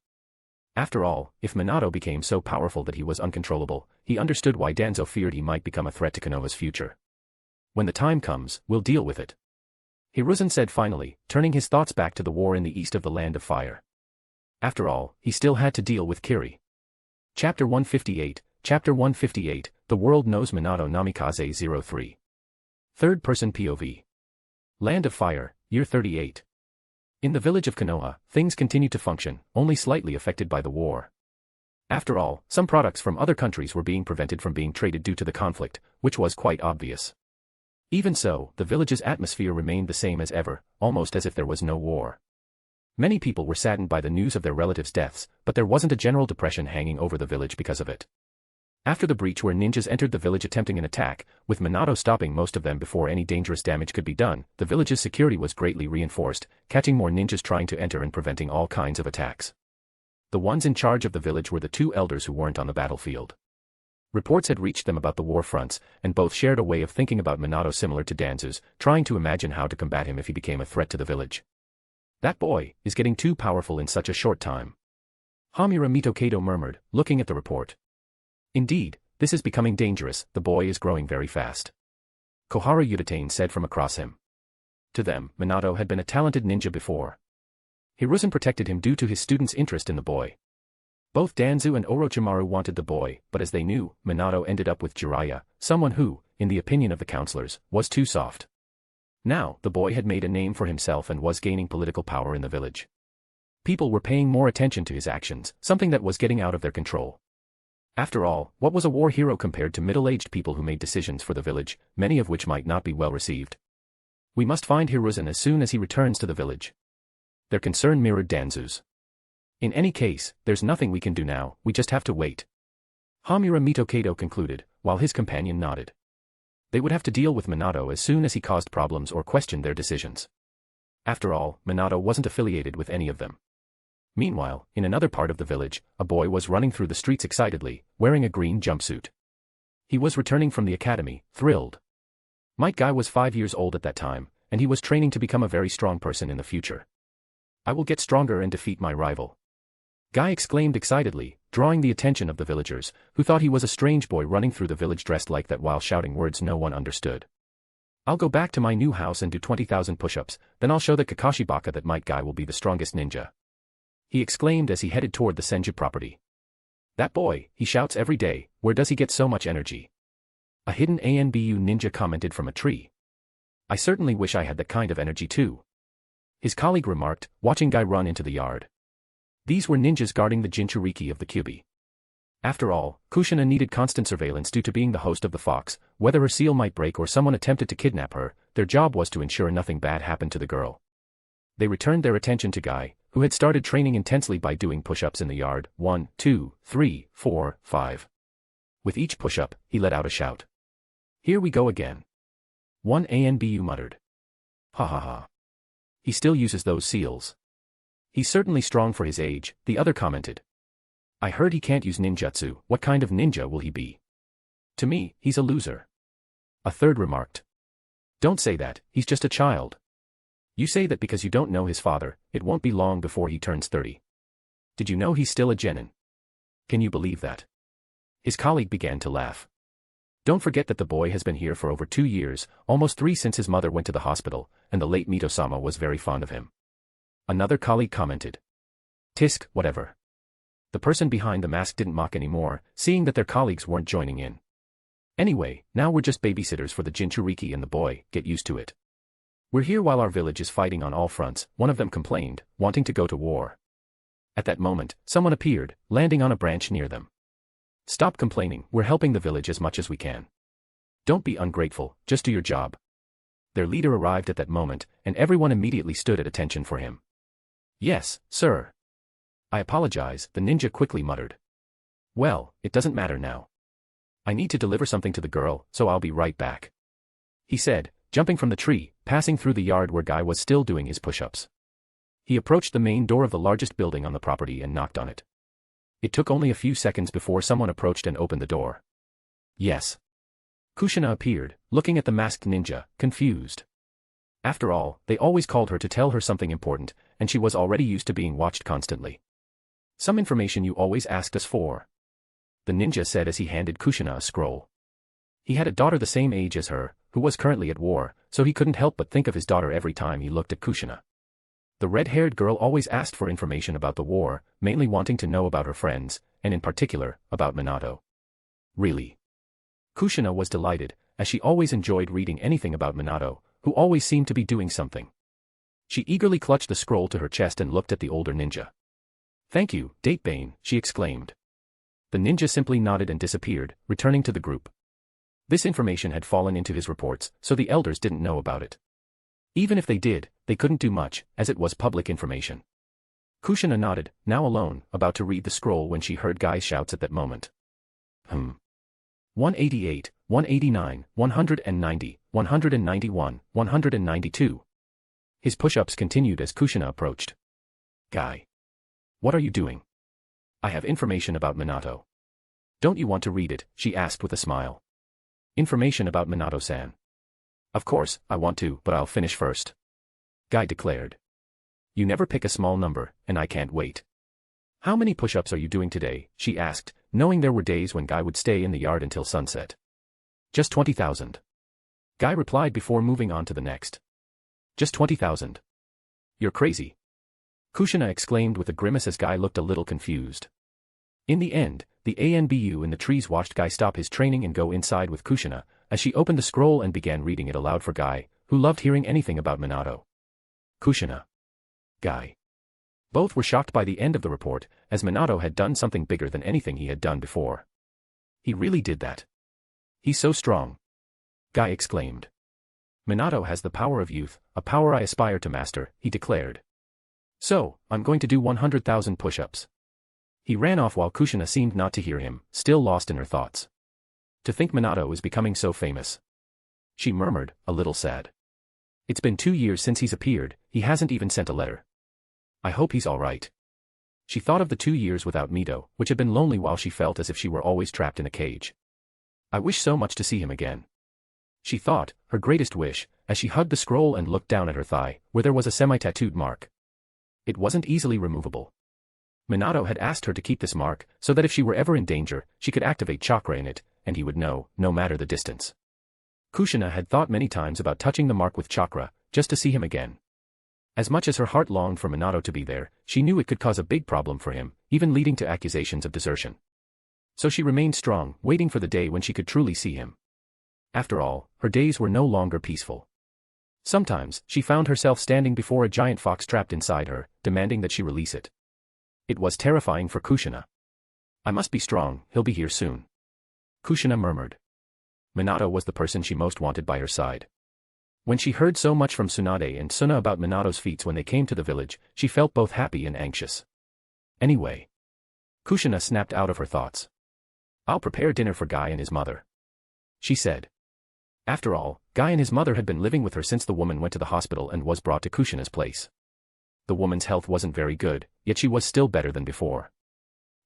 After all, if Minato became so powerful that he was uncontrollable, he understood why Danzo feared he might become a threat to Konoha's future. When the time comes, we'll deal with it. Hiruzen said finally, turning his thoughts back to the war in the east of the Land of Fire. After all, he still had to deal with Kiri. Chapter 158, Chapter 158, The World Knows Minato Namikaze 03. Third-person POV. Land of Fire, Year 38. In the village of Konoha, things continue to function, only slightly affected by the war. After all, some products from other countries were being prevented from being traded due to the conflict, which was quite obvious. Even so, the village's atmosphere remained the same as ever, almost as if there was no war. Many people were saddened by the news of their relatives' deaths, but there wasn't a general depression hanging over the village because of it. After the breach where ninjas entered the village attempting an attack, with Minato stopping most of them before any dangerous damage could be done, the village's security was greatly reinforced, catching more ninjas trying to enter and preventing all kinds of attacks. The ones in charge of the village were the two elders who weren't on the battlefield. Reports had reached them about the war fronts, and both shared a way of thinking about Minato similar to Danzo's, trying to imagine how to combat him if he became a threat to the village. That boy is getting too powerful in such a short time. Hamura Mito Kato murmured, looking at the report. Indeed, this is becoming dangerous, the boy is growing very fast. Kohara Udatane said from across him. To them, Minato had been a talented ninja before. Hiruzen protected him due to his student's interest in the boy. Both Danzo and Orochimaru wanted the boy, but as they knew, Minato ended up with Jiraiya, someone who, in the opinion of the counselors, was too soft. Now, the boy had made a name for himself and was gaining political power in the village. People were paying more attention to his actions, something that was getting out of their control. After all, what was a war hero compared to middle-aged people who made decisions for the village, many of which might not be well received? We must find Hiruzen as soon as he returns to the village. Their concern mirrored Danzo's. In any case, there's nothing we can do now, we just have to wait. Hamura Mito Kato concluded, while his companion nodded. They would have to deal with Minato as soon as he caused problems or questioned their decisions. After all, Minato wasn't affiliated with any of them. Meanwhile, in another part of the village, a boy was running through the streets excitedly, wearing a green jumpsuit. He was returning from the academy, thrilled. Might Guy was 5 years old at that time, and he was training to become a very strong person in the future. I will get stronger and defeat my rival. Guy exclaimed excitedly, drawing the attention of the villagers, who thought he was a strange boy running through the village dressed like that while shouting words no one understood. I'll go back to my new house and do 20,000 push-ups, then I'll show that Kakashi Baka that Might Guy will be the strongest ninja. He exclaimed as he headed toward the Senju property. That boy, he shouts every day, where does he get so much energy? A hidden ANBU ninja commented from a tree. I certainly wish I had that kind of energy too. His colleague remarked, watching Guy run into the yard. These were ninjas guarding the Jinchuriki of the Kyubi. After all, Kushina needed constant surveillance due to being the host of the Fox. Whether her seal might break or someone attempted to kidnap her, their job was to ensure nothing bad happened to the girl. They returned their attention to Guy, who had started training intensely by doing push-ups in the yard. 1, 2, 3, 4, 5. With each push-up, he let out a shout. Here we go again. One ANBU muttered. Ha ha ha. He still uses those seals. He's certainly strong for his age, the other commented. I heard he can't use ninjutsu. What kind of ninja will he be? To me, he's a loser. A third remarked. Don't say that, he's just a child. You say that because you don't know his father. It won't be long before he turns 30. Did you know he's still a genin? Can you believe that? His colleague began to laugh. Don't forget that the boy has been here for over 2 years, almost 3 since his mother went to the hospital, and the late Mito-sama was very fond of him. Another colleague commented. Tisk, whatever. The person behind the mask didn't mock anymore, seeing that their colleagues weren't joining in. Anyway, now we're just babysitters for the Jinchuriki and the boy, get used to it. We're here while our village is fighting on all fronts, one of them complained, wanting to go to war. At that moment, someone appeared, landing on a branch near them. Stop complaining, we're helping the village as much as we can. Don't be ungrateful, just do your job. Their leader arrived at that moment, and everyone immediately stood at attention for him. Yes, sir. I apologize, the ninja quickly muttered. Well, it doesn't matter now. I need to deliver something to the girl, so I'll be right back. He said, jumping from the tree, passing through the yard where Guy was still doing his push-ups. He approached the main door of the largest building on the property and knocked on it. It took only a few seconds before someone approached and opened the door. Yes. Kushina appeared, looking at the masked ninja, confused. After all, they always called her to tell her something important, and she was already used to being watched constantly. Some information you always asked us for. The ninja said as he handed Kushina a scroll. He had a daughter the same age as her, who was currently at war, so he couldn't help but think of his daughter every time he looked at Kushina. The red-haired girl always asked for information about the war, mainly wanting to know about her friends, and in particular, about Minato. Really? Kushina was delighted, as she always enjoyed reading anything about Minato, who always seemed to be doing something. She eagerly clutched the scroll to her chest and looked at the older ninja. Thank you, Datebane, she exclaimed. The ninja simply nodded and disappeared, returning to the group. This information had fallen into his reports, so the elders didn't know about it. Even if they did, they couldn't do much, as it was public information. Kushina nodded, now alone, about to read the scroll when she heard Guy's shouts at that moment. 188, 189, 190, 191, 192. His push-ups continued as Kushina approached. Guy. What are you doing? I have information about Minato. Don't you want to read it? She asked with a smile. Information about Minato-san. Of course, I want to, but I'll finish first. Guy declared. You never pick a small number, and I can't wait. How many push-ups are you doing today? She asked, knowing there were days when Guy would stay in the yard until sunset. Just 20,000. Guy replied before moving on to the next. Just 20,000. You're crazy. Kushina exclaimed with a grimace as Guy looked a little confused. In the end, the ANBU in the trees watched Guy stop his training and go inside with Kushina, as she opened the scroll and began reading it aloud for Guy, who loved hearing anything about Minato. Kushina. Guy. Both were shocked by the end of the report, as Minato had done something bigger than anything he had done before. He really did that. He's so strong. Guy exclaimed. Minato has the power of youth, a power I aspire to master, he declared. So, I'm going to do 100,000 push-ups. He ran off while Kushina seemed not to hear him, still lost in her thoughts. To think Minato is becoming so famous. She murmured, a little sad. It's been 2 years since he's appeared, he hasn't even sent a letter. I hope he's alright. She thought of the 2 years without Mito, which had been lonely while she felt as if she were always trapped in a cage. I wish so much to see him again. She thought, her greatest wish, as she hugged the scroll and looked down at her thigh, where there was a semi-tattooed mark. It wasn't easily removable. Minato had asked her to keep this mark, so that if she were ever in danger, she could activate Chakra in it, and he would know, no matter the distance. Kushina had thought many times about touching the mark with Chakra, just to see him again. As much as her heart longed for Minato to be there, she knew it could cause a big problem for him, even leading to accusations of desertion. So she remained strong, waiting for the day when she could truly see him. After all, her days were no longer peaceful. Sometimes, she found herself standing before a giant fox trapped inside her, demanding that she release it. It was terrifying for Kushina. "I must be strong, he'll be here soon," Kushina murmured. Minato was the person she most wanted by her side. When she heard so much from Tsunade and Suna about Minato's feats when they came to the village, she felt both happy and anxious. Anyway, Kushina snapped out of her thoughts. "I'll prepare dinner for Guy and his mother," she said. After all, Guy and his mother had been living with her since the woman went to the hospital and was brought to Kushina's place. The woman's health wasn't very good, yet she was still better than before.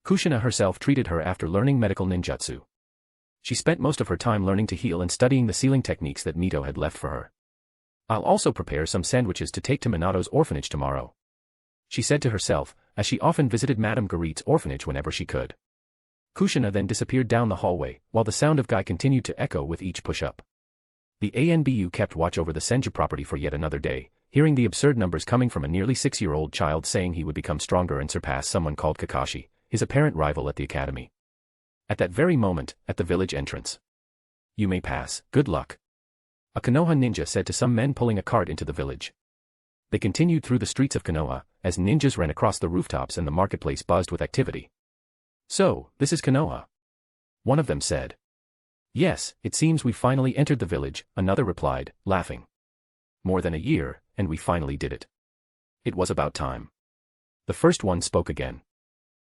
Kushina herself treated her after learning medical ninjutsu. She spent most of her time learning to heal and studying the sealing techniques that Mito had left for her. "I'll also prepare some sandwiches to take to Minato's orphanage tomorrow," she said to herself, as she often visited Madame Guerit's orphanage whenever she could. Kushina then disappeared down the hallway, while the sound of Guy continued to echo with each push-up. The ANBU kept watch over the Senju property for yet another day, hearing the absurd numbers coming from a nearly 6-year-old child saying he would become stronger and surpass someone called Kakashi, his apparent rival at the academy. At that very moment, at the village entrance. "You may pass, good luck," a Konoha ninja said to some men pulling a cart into the village. They continued through the streets of Konoha, as ninjas ran across the rooftops and the marketplace buzzed with activity. "So, this is Konoha," one of them said. "Yes, it seems we finally entered the village," another replied, laughing. "More than a year, and we finally did it. It was about time." The first one spoke again.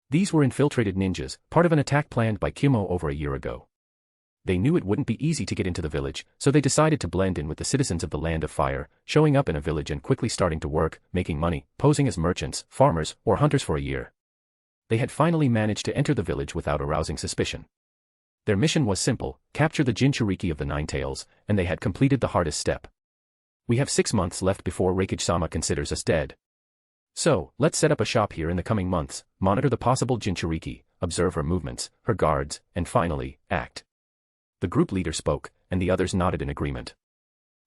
These were infiltrated ninjas, part of an attack planned by Kimo over a year ago. They knew it wouldn't be easy to get into the village, so they decided to blend in with the citizens of the Land of Fire, showing up in a village and quickly starting to work, making money, posing as merchants, farmers, or hunters for a year. They had finally managed to enter the village without arousing suspicion. Their mission was simple: capture the Jinchuriki of the Nine Tails, and they had completed the hardest step. "We have 6 months left before Reikage-sama considers us dead. So, let's set up a shop here in the coming months, monitor the possible Jinchuriki, observe her movements, her guards, and finally, act." The group leader spoke, and the others nodded in agreement.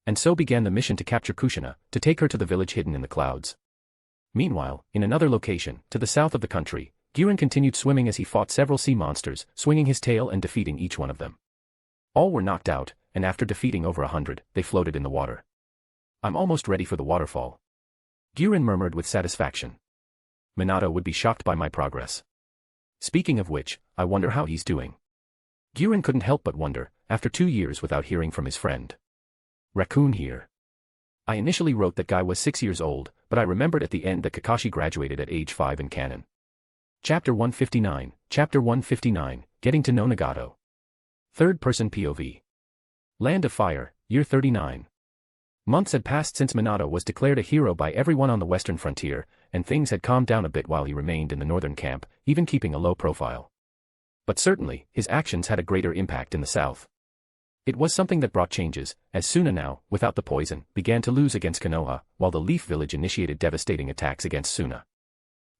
And so began the mission to capture Kushina, to take her to the village hidden in the clouds. Meanwhile, in another location, to the south of the country, Guren continued swimming as he fought several sea monsters, swinging his tail and defeating each one of them. All were knocked out, and after defeating over 100, they floated in the water. "I'm almost ready for the waterfall," Guren murmured with satisfaction. "Minato would be shocked by my progress. Speaking of which, I wonder how he's doing." Guren couldn't help but wonder, after 2 years without hearing from his friend. "Raccoon here. I initially wrote that Guy was 6 years old, but I remembered at the end that Kakashi graduated at age 5 in canon." Chapter 159, Chapter 159, Getting to Know Nagato. Third-person POV. Land of Fire, Year 39. Months had passed since Minato was declared a hero by everyone on the western frontier, and things had calmed down a bit while he remained in the northern camp, even keeping a low profile. But certainly, his actions had a greater impact in the south. It was something that brought changes, as Suna now, without the poison, began to lose against Konoha, while the Leaf Village initiated devastating attacks against Suna.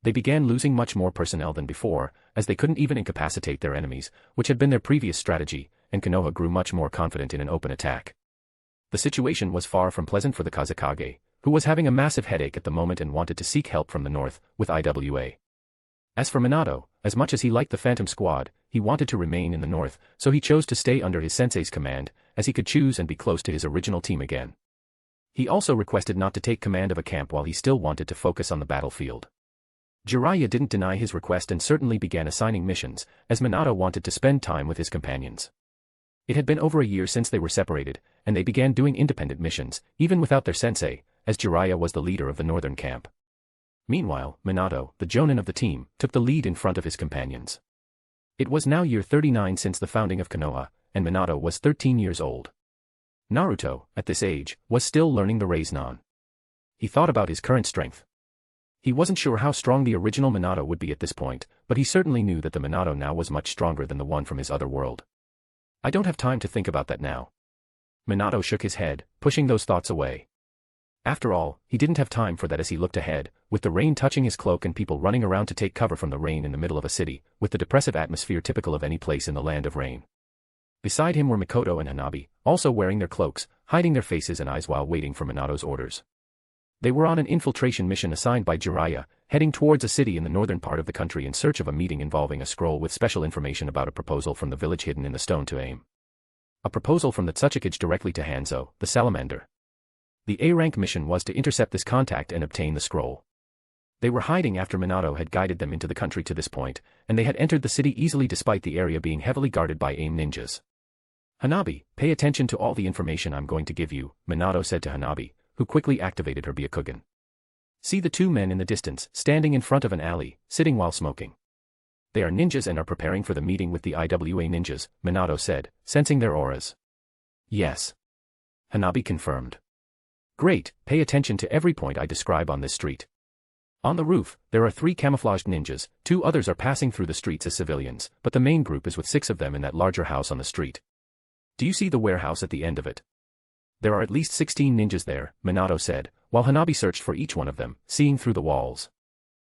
They began losing much more personnel than before, as they couldn't even incapacitate their enemies, which had been their previous strategy, and Konoha grew much more confident in an open attack. The situation was far from pleasant for the Kazekage, who was having a massive headache at the moment and wanted to seek help from the north, with IWA. As for Minato, as much as he liked the Phantom Squad, he wanted to remain in the north, so he chose to stay under his sensei's command, as he could choose and be close to his original team again. He also requested not to take command of a camp while he still wanted to focus on the battlefield. Jiraiya didn't deny his request and certainly began assigning missions, as Minato wanted to spend time with his companions. It had been over a year since they were separated, and they began doing independent missions, even without their sensei, as Jiraiya was the leader of the northern camp. Meanwhile, Minato, the jonin of the team, took the lead in front of his companions. It was now year 39 since the founding of Konoha, and Minato was 13 years old. Naruto, at this age, was still learning the Rasengan. He thought about his current strength. He wasn't sure how strong the original Minato would be at this point, but he certainly knew that the Minato now was much stronger than the one from his other world. "I don't have time to think about that now." Minato shook his head, pushing those thoughts away. After all, he didn't have time for that as he looked ahead, with the rain touching his cloak and people running around to take cover from the rain in the middle of a city, with the depressive atmosphere typical of any place in the land of rain. Beside him were Mikoto and Hanabi, also wearing their cloaks, hiding their faces and eyes while waiting for Minato's orders. They were on an infiltration mission assigned by Jiraiya, heading towards a city in the northern part of the country in search of a meeting involving a scroll with special information about a proposal from the village hidden in the stone to aim. A proposal from the Tsuchikage directly to Hanzo, the salamander. The A-rank mission was to intercept this contact and obtain the scroll. They were hiding after Minato had guided them into the country to this point, and they had entered the city easily despite the area being heavily guarded by AIM ninjas. Hanabi, pay attention to all the information I'm going to give you, Minato said to Hanabi, who quickly activated her Byakugan. See the two men in the distance, standing in front of an alley, sitting while smoking. They are ninjas and are preparing for the meeting with the IWA ninjas, Minato said, sensing their auras. Yes. Hanabi confirmed. Great, pay attention to every point I describe on this street. On the roof, there are 3 camouflaged ninjas, 2 others are passing through the streets as civilians, but the main group is with 6 of them in that larger house on the street. Do you see the warehouse at the end of it? There are at least 16 ninjas there, Minato said, while Hanabi searched for each one of them, seeing through the walls.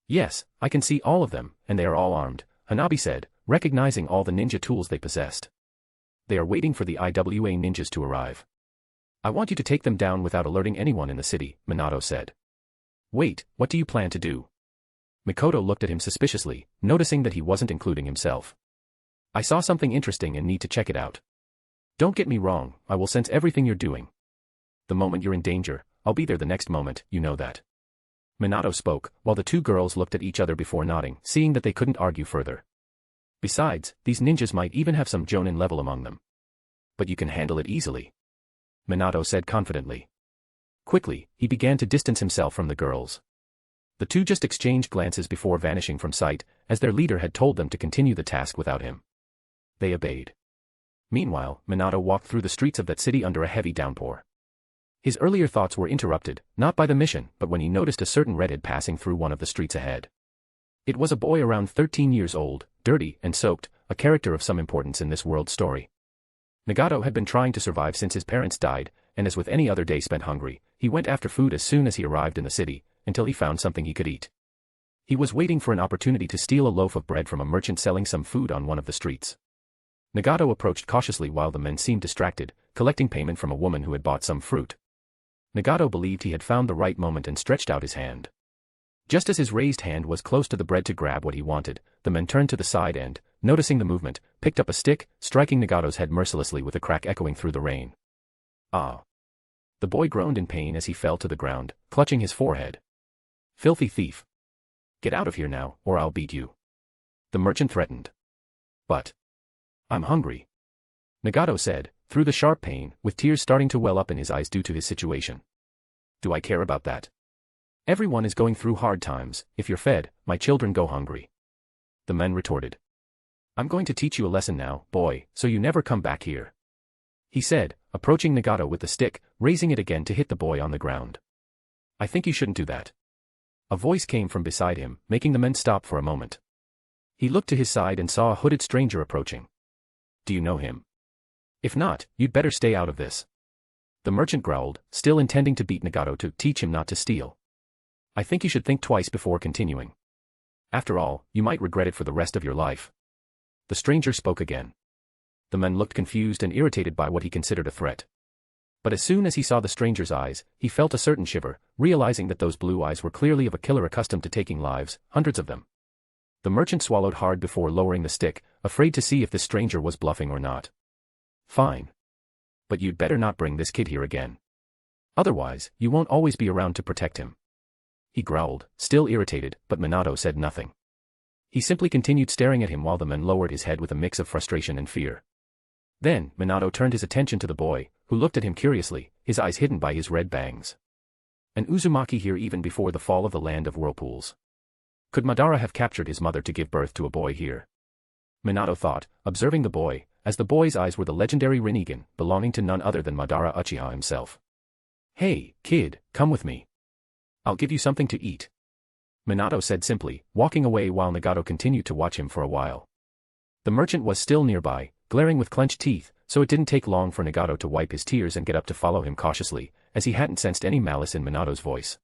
Yes, I can see all of them, and they are all armed, Hanabi said, recognizing all the ninja tools they possessed. They are waiting for the IWA ninjas to arrive. I want you to take them down without alerting anyone in the city, Minato said. Wait, what do you plan to do? Mikoto looked at him suspiciously, noticing that he wasn't including himself. I saw something interesting and need to check it out. Don't get me wrong, I will sense everything you're doing. The moment you're in danger, I'll be there the next moment, you know that. Minato spoke, while the 2 girls looked at each other before nodding, seeing that they couldn't argue further. Besides, these ninjas might even have some Jonin level among them. But you can handle it easily. Minato said confidently. Quickly, he began to distance himself from the girls. The 2 just exchanged glances before vanishing from sight, as their leader had told them to continue the task without him. They obeyed. Meanwhile, Minato walked through the streets of that city under a heavy downpour. His earlier thoughts were interrupted, not by the mission, but when he noticed a certain redhead passing through one of the streets ahead. It was a boy around 13 years old, dirty and soaked, a character of some importance in this world story. Nagato had been trying to survive since his parents died, and as with any other day spent hungry, he went after food as soon as he arrived in the city, until he found something he could eat. He was waiting for an opportunity to steal a loaf of bread from a merchant selling some food on one of the streets. Nagato approached cautiously while the men seemed distracted, collecting payment from a woman who had bought some fruit. Nagato believed he had found the right moment and stretched out his hand. Just as his raised hand was close to the bread to grab what he wanted, the men turned to the side and, noticing the movement, picked up a stick, striking Nagato's head mercilessly with a crack echoing through the rain. Ah! The boy groaned in pain as he fell to the ground, clutching his forehead. Filthy thief! Get out of here now, or I'll beat you. The merchant threatened. But I'm hungry, Nagato said, through the sharp pain, with tears starting to well up in his eyes due to his situation. Do I care about that? Everyone is going through hard times. If you're fed, my children go hungry. The men retorted. I'm going to teach you a lesson now, boy, so you never come back here, he said, approaching Nagato with the stick, raising it again to hit the boy on the ground. I think you shouldn't do that. A voice came from beside him, making the men stop for a moment. He looked to his side and saw a hooded stranger approaching. Do you know him? If not, you'd better stay out of this. The merchant growled, still intending to beat Nagato to teach him not to steal. I think you should think twice before continuing. After all, you might regret it for the rest of your life. The stranger spoke again. The men looked confused and irritated by what he considered a threat. But as soon as he saw the stranger's eyes, he felt a certain shiver, realizing that those blue eyes were clearly of a killer accustomed to taking lives, hundreds of them. The merchant swallowed hard before lowering the stick, afraid to see if this stranger was bluffing or not. Fine. But you'd better not bring this kid here again. Otherwise, you won't always be around to protect him. He growled, still irritated, but Minato said nothing. He simply continued staring at him while the man lowered his head with a mix of frustration and fear. Then, Minato turned his attention to the boy, who looked at him curiously, his eyes hidden by his red bangs. An Uzumaki here even before the fall of the land of whirlpools. Could Madara have captured his mother to give birth to a boy here? Minato thought, observing the boy, as the boy's eyes were the legendary Rinnegan, belonging to none other than Madara Uchiha himself. Hey, kid, come with me. I'll give you something to eat, Minato said simply, walking away while Nagato continued to watch him for a while. The merchant was still nearby, glaring with clenched teeth, so it didn't take long for Nagato to wipe his tears and get up to follow him cautiously, as he hadn't sensed any malice in Minato's voice.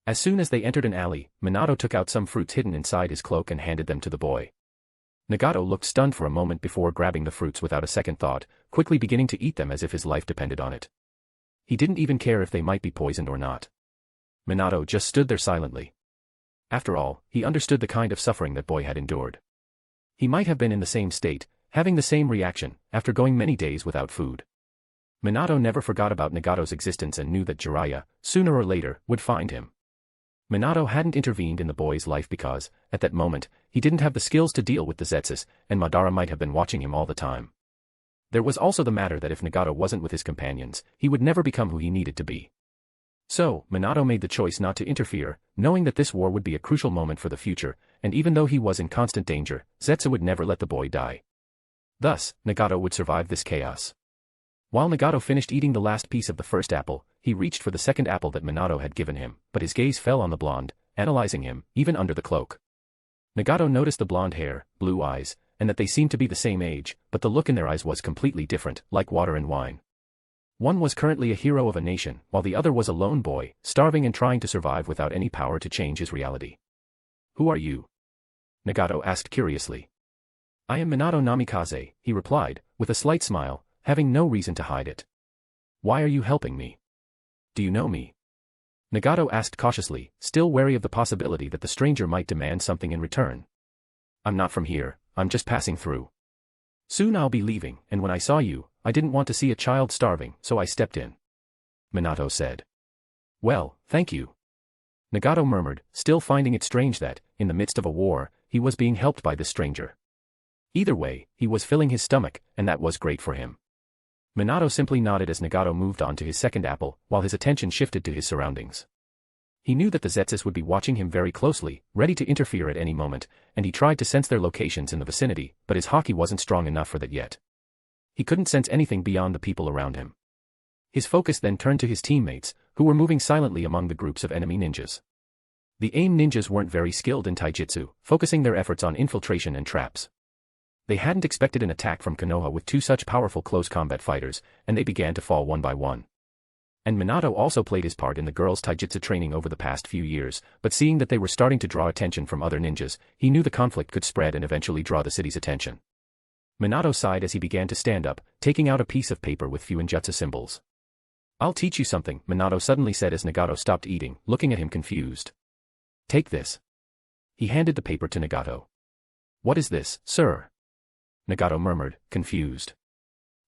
As soon as they entered an alley, Minato took out some fruits hidden inside his cloak and handed them to the boy. Nagato looked stunned for a moment before grabbing the fruits without a second thought, quickly beginning to eat them as if his life depended on it. He didn't even care if they might be poisoned or not. Minato just stood there silently. After all, he understood the kind of suffering that boy had endured. He might have been in the same state, having the same reaction, after going many days without food. Minato never forgot about Nagato's existence and knew that Jiraiya, sooner or later, would find him. Minato hadn't intervened in the boy's life because, at that moment, he didn't have the skills to deal with the Zetsus, and Madara might have been watching him all the time. There was also the matter that if Nagato wasn't with his companions, he would never become who he needed to be. So, Minato made the choice not to interfere, knowing that this war would be a crucial moment for the future, and even though he was in constant danger, Zetsu would never let the boy die. Thus, Nagato would survive this chaos. While Nagato finished eating the last piece of the first apple, he reached for the second apple that Minato had given him, but his gaze fell on the blonde, analyzing him, even under the cloak. Nagato noticed the blonde hair, blue eyes, and that they seemed to be the same age, but the look in their eyes was completely different, like water and wine. One was currently a hero of a nation, while the other was a lone boy, starving and trying to survive without any power to change his reality. "Who are you?" Nagato asked curiously. "I am Minato Namikaze," he replied, with a slight smile, having no reason to hide it. "Why are you helping me? Do you know me?" Nagato asked cautiously, still wary of the possibility that the stranger might demand something in return. "I'm not from here, I'm just passing through. Soon I'll be leaving, and when I saw you, I didn't want to see a child starving, so I stepped in," Minato said. "Well, thank you," Nagato murmured, still finding it strange that, in the midst of a war, he was being helped by this stranger. Either way, he was filling his stomach, and that was great for him. Minato simply nodded as Nagato moved on to his second apple, while his attention shifted to his surroundings. He knew that the Zetsus would be watching him very closely, ready to interfere at any moment, and he tried to sense their locations in the vicinity, but his haki wasn't strong enough for that yet. He couldn't sense anything beyond the people around him. His focus then turned to his teammates, who were moving silently among the groups of enemy ninjas. The AIM ninjas weren't very skilled in taijutsu, focusing their efforts on infiltration and traps. They hadn't expected an attack from Konoha with two such powerful close combat fighters, and they began to fall one by one. And Minato also played his part in the girls' taijutsu training over the past few years, but seeing that they were starting to draw attention from other ninjas, he knew the conflict could spread and eventually draw the city's attention. Minato sighed as he began to stand up, taking out a piece of paper with Fuinjutsu symbols. "I'll teach you something," Minato suddenly said as Nagato stopped eating, looking at him confused. "Take this." He handed the paper to Nagato. "What is this, sir?" Nagato murmured, confused.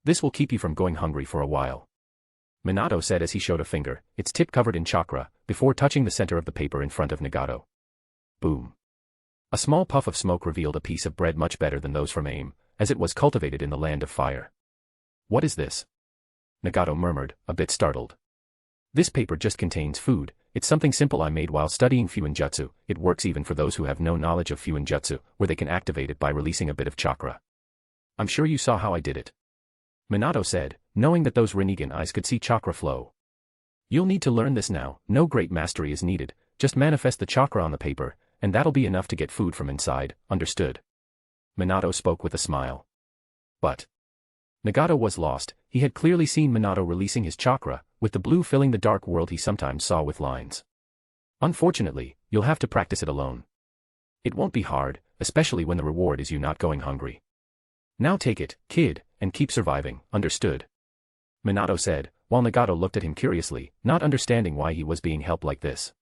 "This will keep you from going hungry for a while," Minato said as he showed a finger, its tip covered in chakra, before touching the center of the paper in front of Nagato. Boom. A small puff of smoke revealed a piece of bread much better than those from AIM, as it was cultivated in the land of fire. "What is this?" Nagato murmured, a bit startled. "This paper just contains food. It's something simple I made while studying Fuinjutsu. It works even for those who have no knowledge of Fuinjutsu, where they can activate it by releasing a bit of chakra. I'm sure you saw how I did it," Minato said, knowing that those Rinnegan eyes could see chakra flow. "You'll need to learn this now. No great mastery is needed, just manifest the chakra on the paper, and that'll be enough to get food from inside, understood?" Minato spoke with a smile. But Nagato was lost. He had clearly seen Minato releasing his chakra, with the blue filling the dark world he sometimes saw with lines. "Unfortunately, you'll have to practice it alone. It won't be hard, especially when the reward is you not going hungry. Now take it, kid, and keep surviving, understood?" Minato said, while Nagato looked at him curiously, not understanding why he was being helped like this.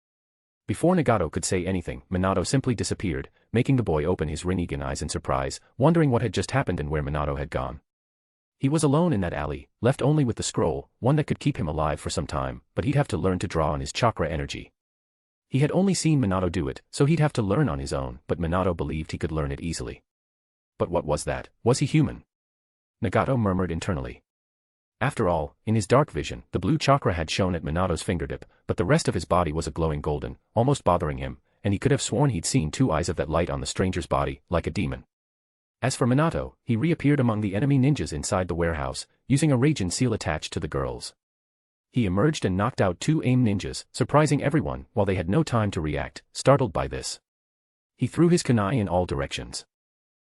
Before Nagato could say anything, Minato simply disappeared, making the boy open his Rinnegan eyes in surprise, wondering what had just happened and where Minato had gone. He was alone in that alley, left only with the scroll, one that could keep him alive for some time, but he'd have to learn to draw on his chakra energy. He had only seen Minato do it, so he'd have to learn on his own, but Minato believed he could learn it easily. But what was that? Was he human? Nagato murmured internally. After all, in his dark vision, the blue chakra had shone at Minato's fingertip, but the rest of his body was a glowing golden, almost bothering him, and he could have sworn he'd seen two eyes of that light on the stranger's body, like a demon. As for Minato, he reappeared among the enemy ninjas inside the warehouse, using a Raijin seal attached to the girls. He emerged and knocked out two AIM ninjas, surprising everyone, while they had no time to react, startled by this. He threw his kunai in all directions.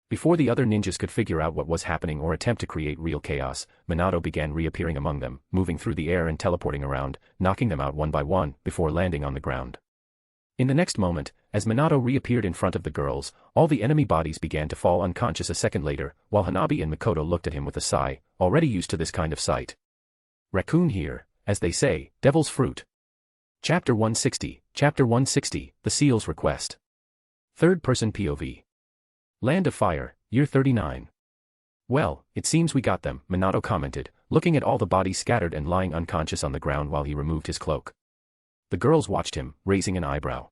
Before the other ninjas could figure out what was happening or attempt to create real chaos, Minato began reappearing among them, moving through the air and teleporting around, knocking them out one by one, before landing on the ground. In the next moment, as Minato reappeared in front of the girls, all the enemy bodies began to fall unconscious a second later, while Hanabi and Mikoto looked at him with a sigh, already used to this kind of sight. Raccoon here, as they say, devil's fruit. Chapter 160, The Seal's Request. Third-person POV. Land of Fire, Year 39. Well, it seems we got them, Minato commented, looking at all the bodies scattered and lying unconscious on the ground while he removed his cloak. The girls watched him, raising an eyebrow.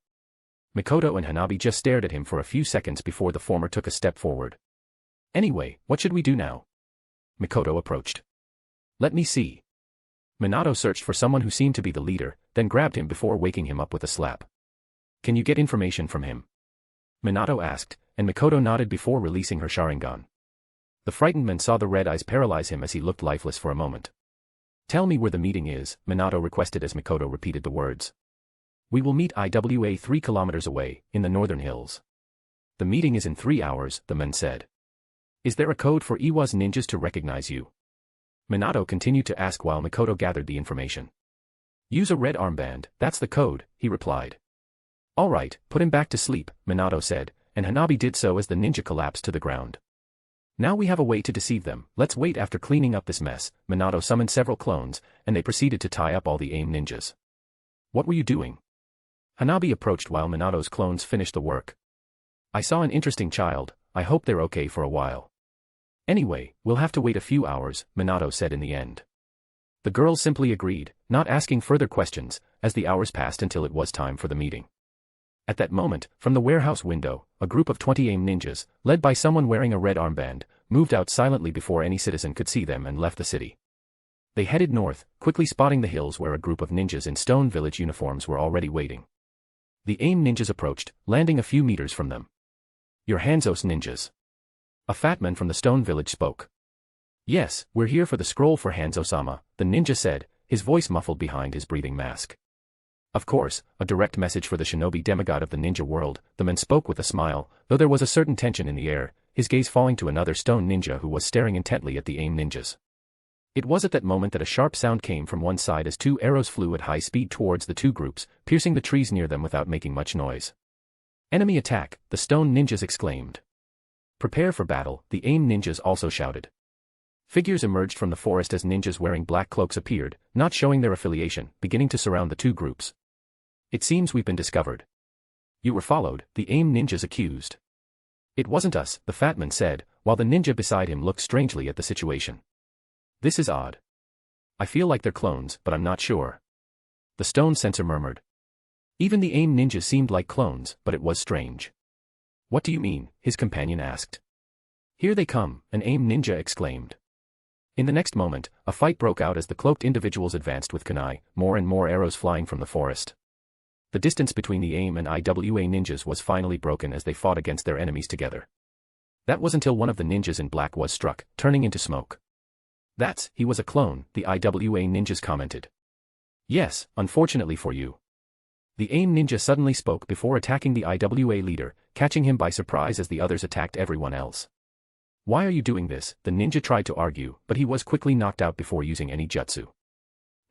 Mikoto and Hanabi just stared at him for a few seconds before the former took a step forward. Anyway, what should we do now? Mikoto approached. Let me see. Minato searched for someone who seemed to be the leader, then grabbed him before waking him up with a slap. Can you get information from him? Minato asked, and Mikoto nodded before releasing her Sharingan. The frightened man saw the red eyes paralyze him as he looked lifeless for a moment. Tell me where the meeting is, Minato requested as Mikoto repeated the words. We will meet IWA 3 kilometers away, in the northern hills. The meeting is in 3 hours, the man said. Is there a code for Iwa's ninjas to recognize you? Minato continued to ask while Mikoto gathered the information. Use a red armband, that's the code, he replied. All right, put him back to sleep, Minato said, and Hanabi did so as the ninja collapsed to the ground. Now we have a way to deceive them, let's wait after cleaning up this mess. Minato summoned several clones, and they proceeded to tie up all the AIM ninjas. What were you doing? Hanabi approached while Minato's clones finished the work. I saw an interesting child, I hope they're okay for a while. Anyway, we'll have to wait a few hours, Minato said in the end. The girls simply agreed, not asking further questions, as the hours passed until it was time for the meeting. At that moment, from the warehouse window, a group of 20 AIM ninjas, led by someone wearing a red armband, moved out silently before any citizen could see them and left the city. They headed north, quickly spotting the hills where a group of ninjas in Stone Village uniforms were already waiting. The AIM ninjas approached, landing a few meters from them. You're Hanzo's ninjas. A fat man from the Stone Village spoke. Yes, we're here for the scroll for Hanzo-sama, the ninja said, his voice muffled behind his breathing mask. Of course, a direct message for the shinobi demigod of the ninja world, the man spoke with a smile, though there was a certain tension in the air, his gaze falling to another stone ninja who was staring intently at the AIM ninjas. It was at that moment that a sharp sound came from one side as 2 arrows flew at high speed towards the 2 groups, piercing the trees near them without making much noise. Enemy attack, the stone ninjas exclaimed. Prepare for battle, the AIM ninjas also shouted. Figures emerged from the forest as ninjas wearing black cloaks appeared, not showing their affiliation, beginning to surround the 2 groups. It seems we've been discovered. You were followed, the AIM ninjas accused. It wasn't us, the fat man said, while the ninja beside him looked strangely at the situation. This is odd. I feel like they're clones, but I'm not sure. The stone censor murmured. Even the AIM ninjas seemed like clones, but it was strange. What do you mean? His companion asked. Here they come, an AIM ninja exclaimed. In the next moment, a fight broke out as the cloaked individuals advanced with kunai, more and more arrows flying from the forest. The distance between the AIM and IWA ninjas was finally broken as they fought against their enemies together. That was until one of the ninjas in black was struck, turning into smoke. He was a clone, the IWA ninjas commented. Yes, unfortunately for you. The AIM ninja suddenly spoke before attacking the IWA leader, catching him by surprise as the others attacked everyone else. Why are you doing this? The ninja tried to argue, but he was quickly knocked out before using any jutsu.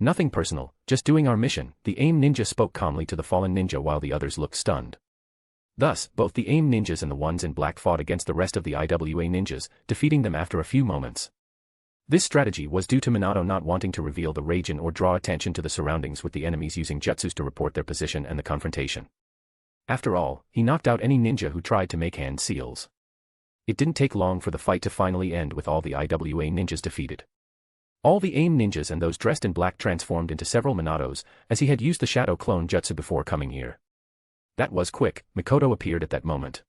Nothing personal, just doing our mission, the AIM ninja spoke calmly to the fallen ninja while the others looked stunned. Thus, both the AIM ninjas and the ones in black fought against the rest of the IWA ninjas, defeating them after a few moments. This strategy was due to Minato not wanting to reveal the region or draw attention to the surroundings with the enemies using jutsus to report their position and the confrontation. After all, he knocked out any ninja who tried to make hand seals. It didn't take long for the fight to finally end with all the IWA ninjas defeated. All the AIM ninjas and those dressed in black transformed into several Minatos, as he had used the shadow clone jutsu before coming here. That was quick, Mikoto appeared at that moment.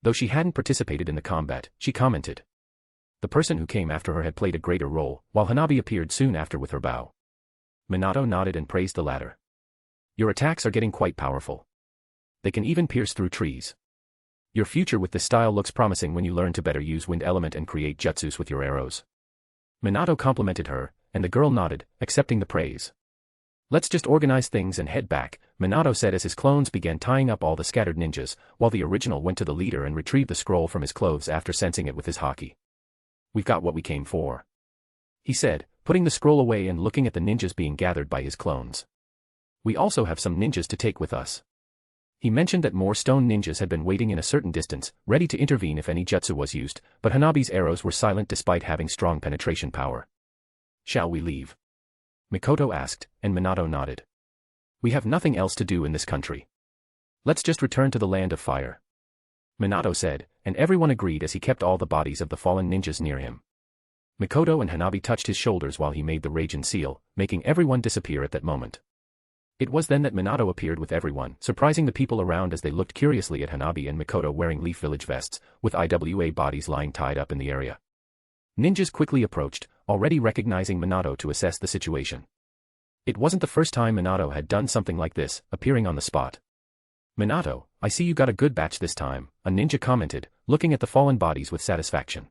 Though she hadn't participated in the combat, she commented. The person who came after her had played a greater role, while Hanabi appeared soon after with her bow. Minato nodded and praised the latter. Your attacks are getting quite powerful. They can even pierce through trees. Your future with this style looks promising when you learn to better use wind element and create jutsus with your arrows. Minato complimented her, and the girl nodded, accepting the praise. Let's just organize things and head back, Minato said as his clones began tying up all the scattered ninjas, while the original went to the leader and retrieved the scroll from his clothes after sensing it with his haki. We've got what we came for, he said, putting the scroll away and looking at the ninjas being gathered by his clones. We also have some ninjas to take with us. He mentioned that more stone ninjas had been waiting in a certain distance, ready to intervene if any jutsu was used, but Hanabi's arrows were silent despite having strong penetration power. Shall we leave? Mikoto asked, and Minato nodded. We have nothing else to do in this country. Let's just return to the land of fire. Minato said, and everyone agreed as he kept all the bodies of the fallen ninjas near him. Mikoto and Hanabi touched his shoulders while he made the Raging Seal, making everyone disappear at that moment. It was then that Minato appeared with everyone, surprising the people around as they looked curiously at Hanabi and Mikoto wearing Leaf Village vests, with IWA bodies lying tied up in the area. Ninjas quickly approached, already recognizing Minato to assess the situation. It wasn't the first time Minato had done something like this, appearing on the spot. "Minato, I see you got a good batch this time," a ninja commented, looking at the fallen bodies with satisfaction.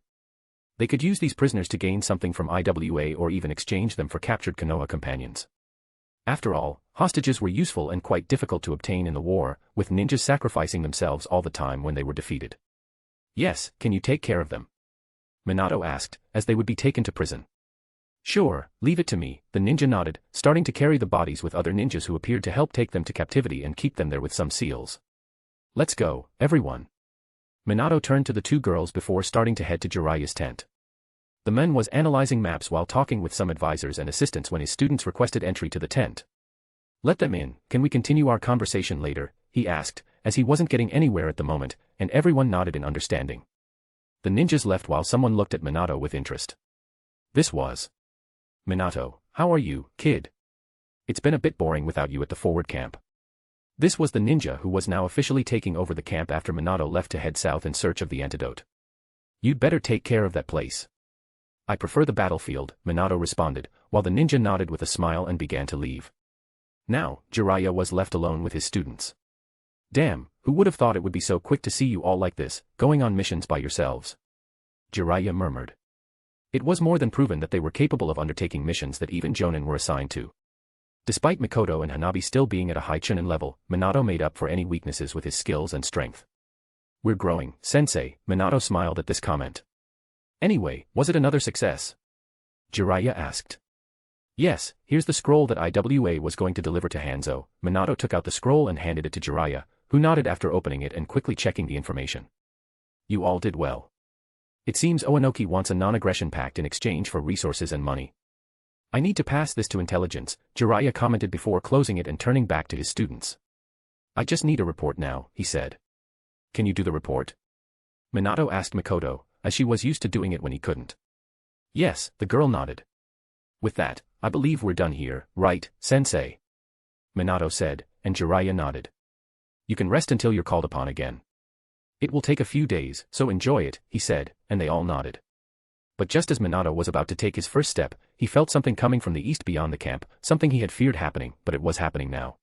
They could use these prisoners to gain something from IWA or even exchange them for captured Konoha companions. After all, hostages were useful and quite difficult to obtain in the war, with ninjas sacrificing themselves all the time when they were defeated. "Yes, can you take care of them?" Minato asked, as they would be taken to prison. "Sure, leave it to me," the ninja nodded, starting to carry the bodies with other ninjas who appeared to help take them to captivity and keep them there with some seals. "Let's go, everyone." Minato turned to the two girls before starting to head to Jiraiya's tent. The man was analyzing maps while talking with some advisors and assistants when his students requested entry to the tent. "Let them in, can we continue our conversation later?" he asked, as he wasn't getting anywhere at the moment, and everyone nodded in understanding. The ninjas left while someone looked at Minato with interest. This was Minato. "How are you, kid? It's been a bit boring without you at the forward camp." This was the ninja who was now officially taking over the camp after Minato left to head south in search of the antidote. "You'd better take care of that place." "I prefer the battlefield," Minato responded, while the ninja nodded with a smile and began to leave. Now, Jiraiya was left alone with his students. "Damn, who would have thought it would be so quick to see you all like this, going on missions by yourselves?" Jiraiya murmured. It was more than proven that they were capable of undertaking missions that even Jonin were assigned to. Despite Mikoto and Hanabi still being at a high Chunin level, Minato made up for any weaknesses with his skills and strength. "We're growing, sensei," Minato smiled at this comment. "Anyway, was it another success?" Jiraiya asked. "Yes, here's the scroll that IWA was going to deliver to Hanzo." Minato took out the scroll and handed it to Jiraiya, who nodded after opening it and quickly checking the information. "You all did well. It seems Oanoki wants a non-aggression pact in exchange for resources and money. I need to pass this to intelligence," Jiraiya commented before closing it and turning back to his students. "I just need a report now," he said. "Can you do the report?" Minato asked Mikoto, as she was used to doing it when he couldn't. "Yes," the girl nodded. "With that, I believe we're done here, right, sensei?" Minato said, and Jiraiya nodded. "You can rest until you're called upon again. It will take a few days, so enjoy it," he said, and they all nodded. But just as Minato was about to take his first step, he felt something coming from the east beyond the camp, something he had feared happening, but it was happening now.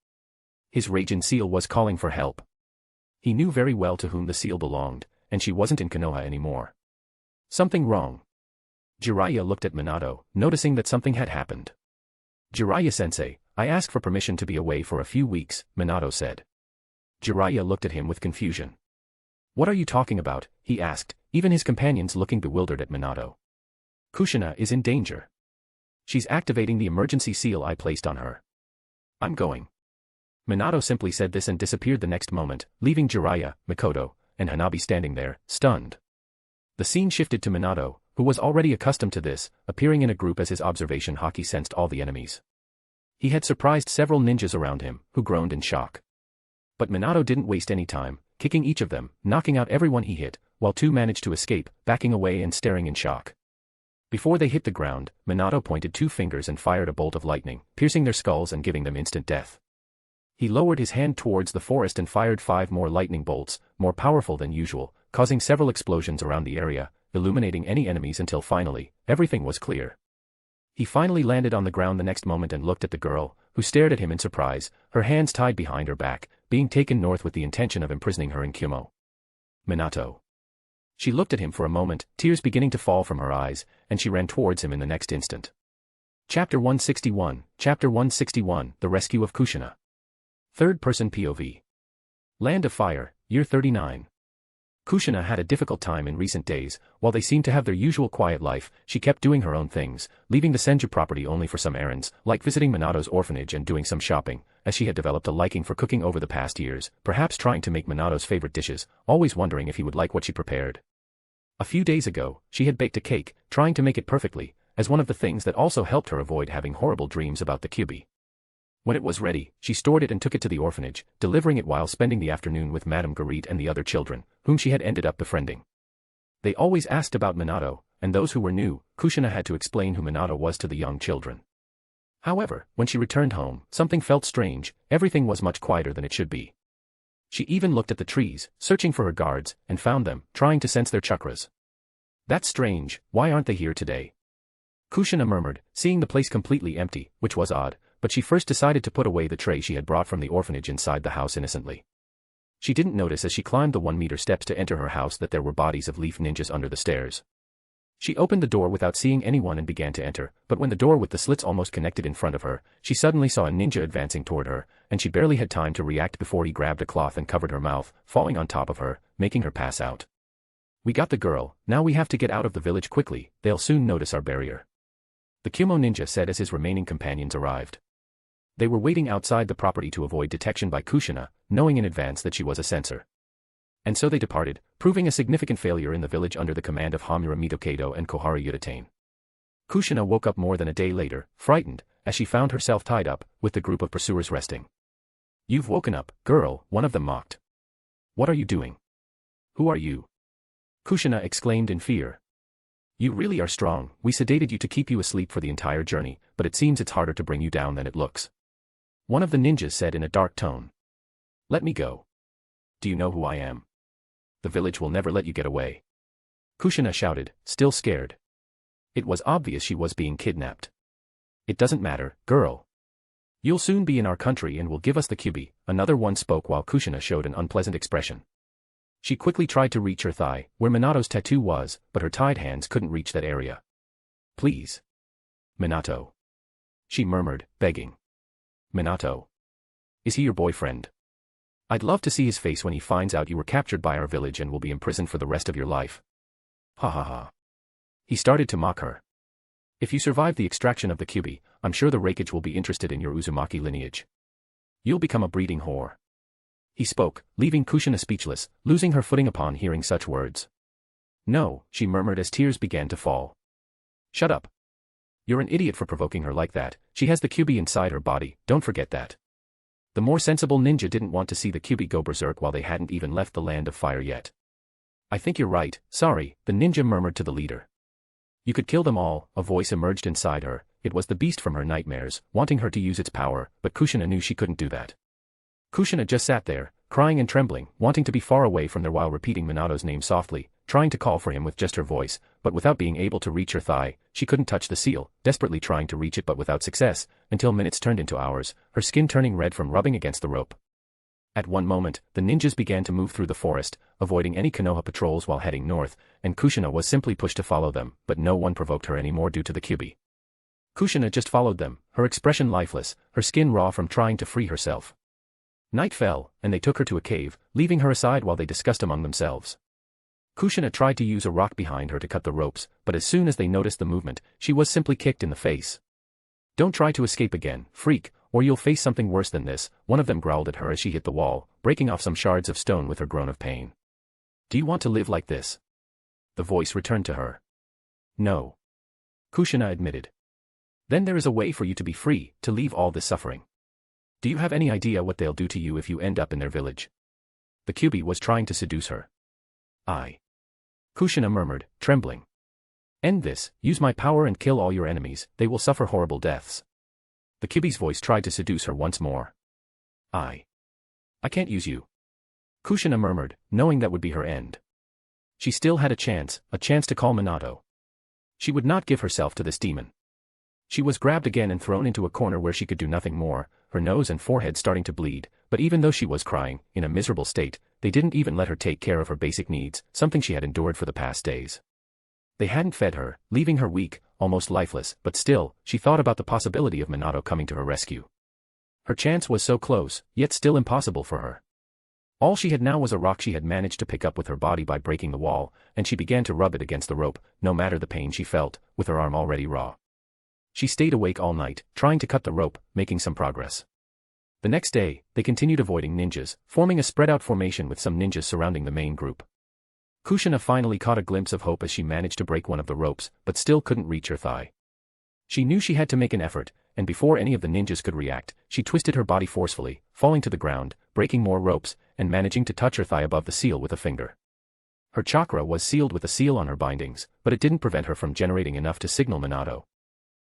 His Raging Seal was calling for help. He knew very well to whom the seal belonged, and she wasn't in Konoha anymore. Something wrong. Jiraiya looked at Minato, noticing that something had happened. "Jiraiya-sensei, I asked for permission to be away for a few weeks," Minato said. Jiraiya looked at him with confusion. "What are you talking about?" he asked, even his companions looking bewildered at Minato. "Kushina is in danger. She's activating the emergency seal I placed on her. I'm going." Minato simply said this and disappeared the next moment, leaving Jiraiya, Mikoto, and Hanabi standing there, stunned. The scene shifted to Minato, who was already accustomed to this, appearing in a group as his observation haki sensed all the enemies. He had surprised several ninjas around him, who groaned in shock. But Minato didn't waste any time, kicking each of them, knocking out everyone he hit, while two managed to escape, backing away and staring in shock. Before they hit the ground, Minato pointed two fingers and fired a bolt of lightning, piercing their skulls and giving them instant death. He lowered his hand towards the forest and fired 5 more lightning bolts, more powerful than usual, causing several explosions around the area, illuminating any enemies until finally, everything was clear. He finally landed on the ground the next moment and looked at the girl, who stared at him in surprise, her hands tied behind her back, being taken north with the intention of imprisoning her in Kyumo. "Minato." She looked at him for a moment, tears beginning to fall from her eyes, and she ran towards him in the next instant. Chapter 161, The Rescue of Kushina. Third-person POV. Land of Fire, Year 39. Kushina had a difficult time in recent days. While they seemed to have their usual quiet life, she kept doing her own things, leaving the Senju property only for some errands, like visiting Minato's orphanage and doing some shopping, as she had developed a liking for cooking over the past years, perhaps trying to make Minato's favorite dishes, always wondering if he would like what she prepared. A few days ago, she had baked a cake, trying to make it perfectly, as one of the things that also helped her avoid having horrible dreams about the Kyubi. When it was ready, she stored it and took it to the orphanage, delivering it while spending the afternoon with Madame Guerit and the other children, whom she had ended up befriending. They always asked about Minato, and those who were new, Kushina had to explain who Minato was to the young children. However, when she returned home, something felt strange. Everything was much quieter than it should be. She even looked at the trees, searching for her guards, and found them, trying to sense their chakras. That's strange, why aren't they here today? Kushina murmured, seeing the place completely empty, which was odd, but she first decided to put away the tray she had brought from the orphanage inside the house innocently. She didn't notice as she climbed the 1-meter steps to enter her house that there were bodies of leaf ninjas under the stairs. She opened the door without seeing anyone and began to enter, but when the door with the slits almost connected in front of her, she suddenly saw a ninja advancing toward her, and she barely had time to react before he grabbed a cloth and covered her mouth, falling on top of her, making her pass out. We got the girl, now we have to get out of the village quickly, they'll soon notice our barrier. The Kumo ninja said as his remaining companions arrived. They were waiting outside the property to avoid detection by Kushina, knowing in advance that she was a censor. And so they departed, proving a significant failure in the village under the command of Hamura Mitokado and Kohara Yuditane. Kushina woke up more than a day later, frightened, as she found herself tied up, with the group of pursuers resting. You've woken up, girl, one of them mocked. What are you doing? Who are you? Kushina exclaimed in fear. You really are strong, we sedated you to keep you asleep for the entire journey, but it seems it's harder to bring you down than it looks. One of the ninjas said in a dark tone. Let me go. Do you know who I am? The village will never let you get away. Kushina shouted, still scared. It was obvious she was being kidnapped. It doesn't matter, girl. You'll soon be in our country and will give us the kyubi, another one spoke while Kushina showed an unpleasant expression. She quickly tried to reach her thigh, where Minato's tattoo was, but her tied hands couldn't reach that area. Please. Minato. She murmured, begging. Minato. Is he your boyfriend? I'd love to see his face when he finds out you were captured by our village and will be imprisoned for the rest of your life. Ha ha ha. He started to mock her. If you survive the extraction of the kyubi, I'm sure the Raikage will be interested in your Uzumaki lineage. You'll become a breeding whore. He spoke, leaving Kushina speechless, losing her footing upon hearing such words. No, she murmured as tears began to fall. Shut up. You're an idiot for provoking her like that, she has the kyubi inside her body, don't forget that. The more sensible ninja didn't want to see the kyubi go berserk while they hadn't even left the land of fire yet. I think you're right, sorry, the ninja murmured to the leader. You could kill them all, a voice emerged inside her, it was the beast from her nightmares, wanting her to use its power, but Kushina knew she couldn't do that. Kushina just sat there, crying and trembling, wanting to be far away from there while repeating Minato's name softly, trying to call for him with just her voice, but without being able to reach her thigh, she couldn't touch the seal, desperately trying to reach it but without success, until minutes turned into hours, her skin turning red from rubbing against the rope. At one moment, the ninjas began to move through the forest, avoiding any Konoha patrols while heading north, and Kushina was simply pushed to follow them, but no one provoked her anymore due to the kyubi. Kushina just followed them, her expression lifeless, her skin raw from trying to free herself. Night fell, and they took her to a cave, leaving her aside while they discussed among themselves. Kushina tried to use a rock behind her to cut the ropes, but as soon as they noticed the movement, she was simply kicked in the face. Don't try to escape again, freak, or you'll face something worse than this, one of them growled at her as she hit the wall, breaking off some shards of stone with her groan of pain. Do you want to live like this? The voice returned to her. No. Kushina admitted. Then there is a way for you to be free, to leave all this suffering. Do you have any idea what they'll do to you if you end up in their village? The kyubi was trying to seduce her. Kushina murmured, trembling. End this, use my power and kill all your enemies, they will suffer horrible deaths. The kyubi's voice tried to seduce her once more. I can't use you. Kushina murmured, knowing that would be her end. She still had a chance to call Minato. She would not give herself to this demon. She was grabbed again and thrown into a corner where she could do nothing more, her nose and forehead starting to bleed, but even though she was crying, in a miserable state, they didn't even let her take care of her basic needs, something she had endured for the past days. They hadn't fed her, leaving her weak, almost lifeless, but still, she thought about the possibility of Minato coming to her rescue. Her chance was so close, yet still impossible for her. All she had now was a rock she had managed to pick up with her body by breaking the wall, and she began to rub it against the rope, no matter the pain she felt, with her arm already raw. She stayed awake all night, trying to cut the rope, making some progress. The next day, they continued avoiding ninjas, forming a spread-out formation with some ninjas surrounding the main group. Kushina finally caught a glimpse of hope as she managed to break one of the ropes, but still couldn't reach her thigh. She knew she had to make an effort, and before any of the ninjas could react, she twisted her body forcefully, falling to the ground, breaking more ropes, and managing to touch her thigh above the seal with a finger. Her chakra was sealed with a seal on her bindings, but it didn't prevent her from generating enough to signal Minato.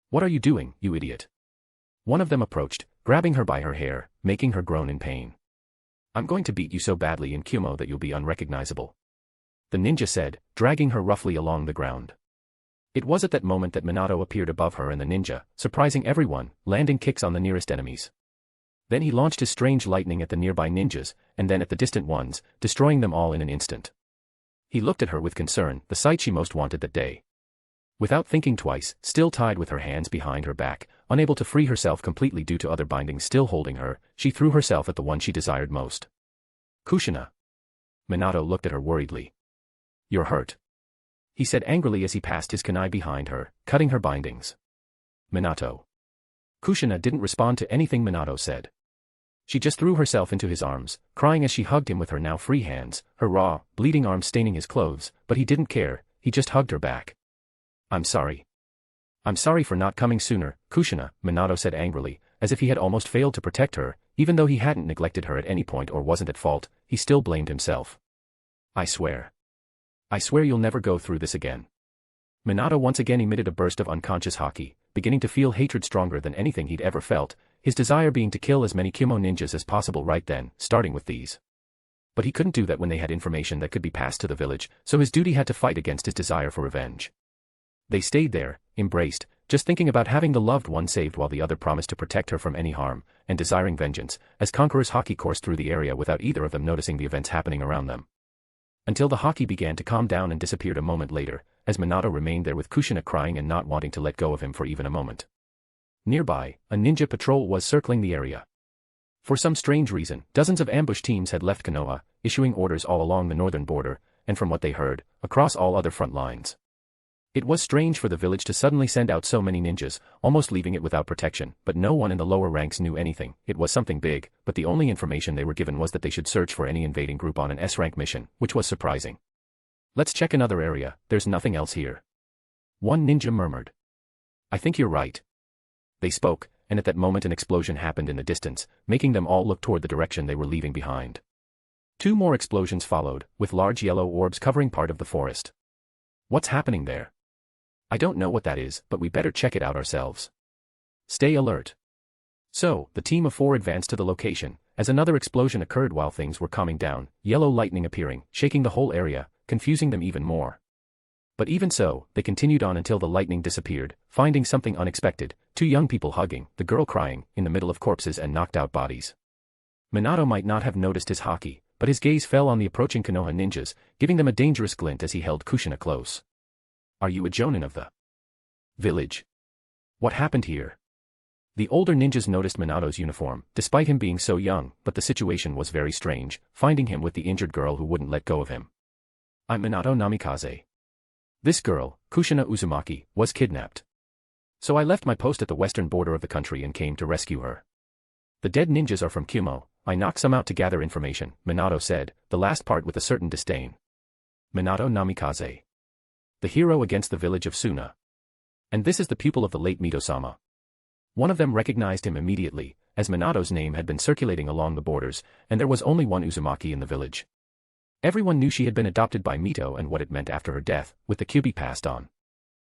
"What are you doing, you idiot?" One of them approached, grabbing her by her hair, making her groan in pain. "I'm going to beat you so badly in Kumo that you'll be unrecognizable," the ninja said, dragging her roughly along the ground. It was at that moment that Minato appeared above her and the ninja, surprising everyone, landing kicks on the nearest enemies. Then he launched his strange lightning at the nearby ninjas, and then at the distant ones, destroying them all in an instant. He looked at her with concern, the sight she most wanted that day. Without thinking twice, still tied with her hands behind her back, unable to free herself completely due to other bindings still holding her, she threw herself at the one she desired most. "Kushina." Minato looked at her worriedly. "You're hurt," he said angrily as he passed his kunai behind her, cutting her bindings. "Minato." Kushina didn't respond to anything Minato said. She just threw herself into his arms, crying as she hugged him with her now free hands, her raw, bleeding arms staining his clothes, but he didn't care, he just hugged her back. "I'm sorry. I'm sorry for not coming sooner, Kushina," Minato said angrily, as if he had almost failed to protect her, even though he hadn't neglected her at any point or wasn't at fault, he still blamed himself. I swear you'll never go through this again." Minato once again emitted a burst of unconscious haki, beginning to feel hatred stronger than anything he'd ever felt, his desire being to kill as many Kumo ninjas as possible right then, starting with these. But he couldn't do that when they had information that could be passed to the village, so his duty had to fight against his desire for revenge. They stayed there, embraced, just thinking about having the loved one saved while the other promised to protect her from any harm, and desiring vengeance, as conquerors haki coursed through the area without either of them noticing the events happening around them. Until the haki began to calm down and disappeared a moment later, as Minato remained there with Kushina crying and not wanting to let go of him for even a moment. Nearby, a ninja patrol was circling the area. For some strange reason, dozens of ambush teams had left Konoha, issuing orders all along the northern border, and from what they heard, across all other front lines. It was strange for the village to suddenly send out so many ninjas, almost leaving it without protection, but no one in the lower ranks knew anything. It was something big, but the only information they were given was that they should search for any invading group on an S-rank mission, which was surprising. "Let's check another area, there's nothing else here," one ninja murmured. "I think you're right." They spoke, and at that moment an explosion happened in the distance, making them all look toward the direction they were leaving behind. Two more explosions followed, with large yellow orbs covering part of the forest. "What's happening there?" "I don't know what that is, but we better check it out ourselves. Stay alert." So, the team of four advanced to the location, as another explosion occurred while things were calming down, yellow lightning appearing, shaking the whole area, confusing them even more. But even so, they continued on until the lightning disappeared, finding something unexpected, two young people hugging, the girl crying, in the middle of corpses and knocked out bodies. Minato might not have noticed his haki, but his gaze fell on the approaching Konoha ninjas, giving them a dangerous glint as he held Kushina close. "Are you a jonin of the village? What happened here?" The older ninjas noticed Minato's uniform, despite him being so young, but the situation was very strange, finding him with the injured girl who wouldn't let go of him. "I'm Minato Namikaze. This girl, Kushina Uzumaki, was kidnapped. So I left my post at the western border of the country and came to rescue her. The dead ninjas are from Kumo, I knocked some out to gather information," Minato said, the last part with a certain disdain. Minato Namikaze. The hero against the village of Suna. And this is the pupil of the late Mito-sama. One of them recognized him immediately, as Minato's name had been circulating along the borders, and there was only one Uzumaki in the village. Everyone knew she had been adopted by Mito and what it meant after her death, with the kyubi passed on.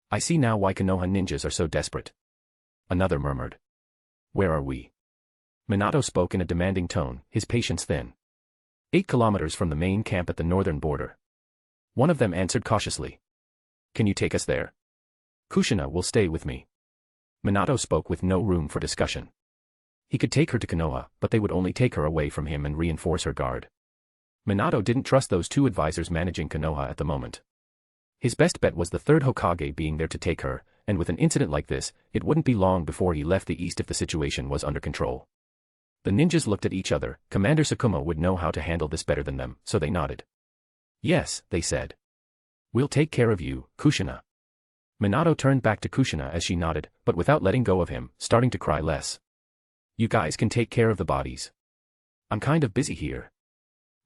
"I see now why Konoha ninjas are so desperate," another murmured. "Where are we?" Minato spoke in a demanding tone, his patience thin. 8 kilometers from the main camp at the northern border. One of them answered cautiously. "Can you take us there?" "Kushina will stay with me." Minato spoke with no room for discussion. He could take her to Konoha, but they would only take her away from him and reinforce her guard. Minato didn't trust those two advisors managing Konoha at the moment. His best bet was the third Hokage being there to take her, and with an incident like this, it wouldn't be long before he left the east if the situation was under control. The ninjas looked at each other. Commander Sakuma would know how to handle this better than them, so they nodded. "Yes," they said. "We'll take care of you, Kushina." Minato turned back to Kushina as she nodded, but without letting go of him, starting to cry less. "You guys can take care of the bodies. I'm kind of busy here,"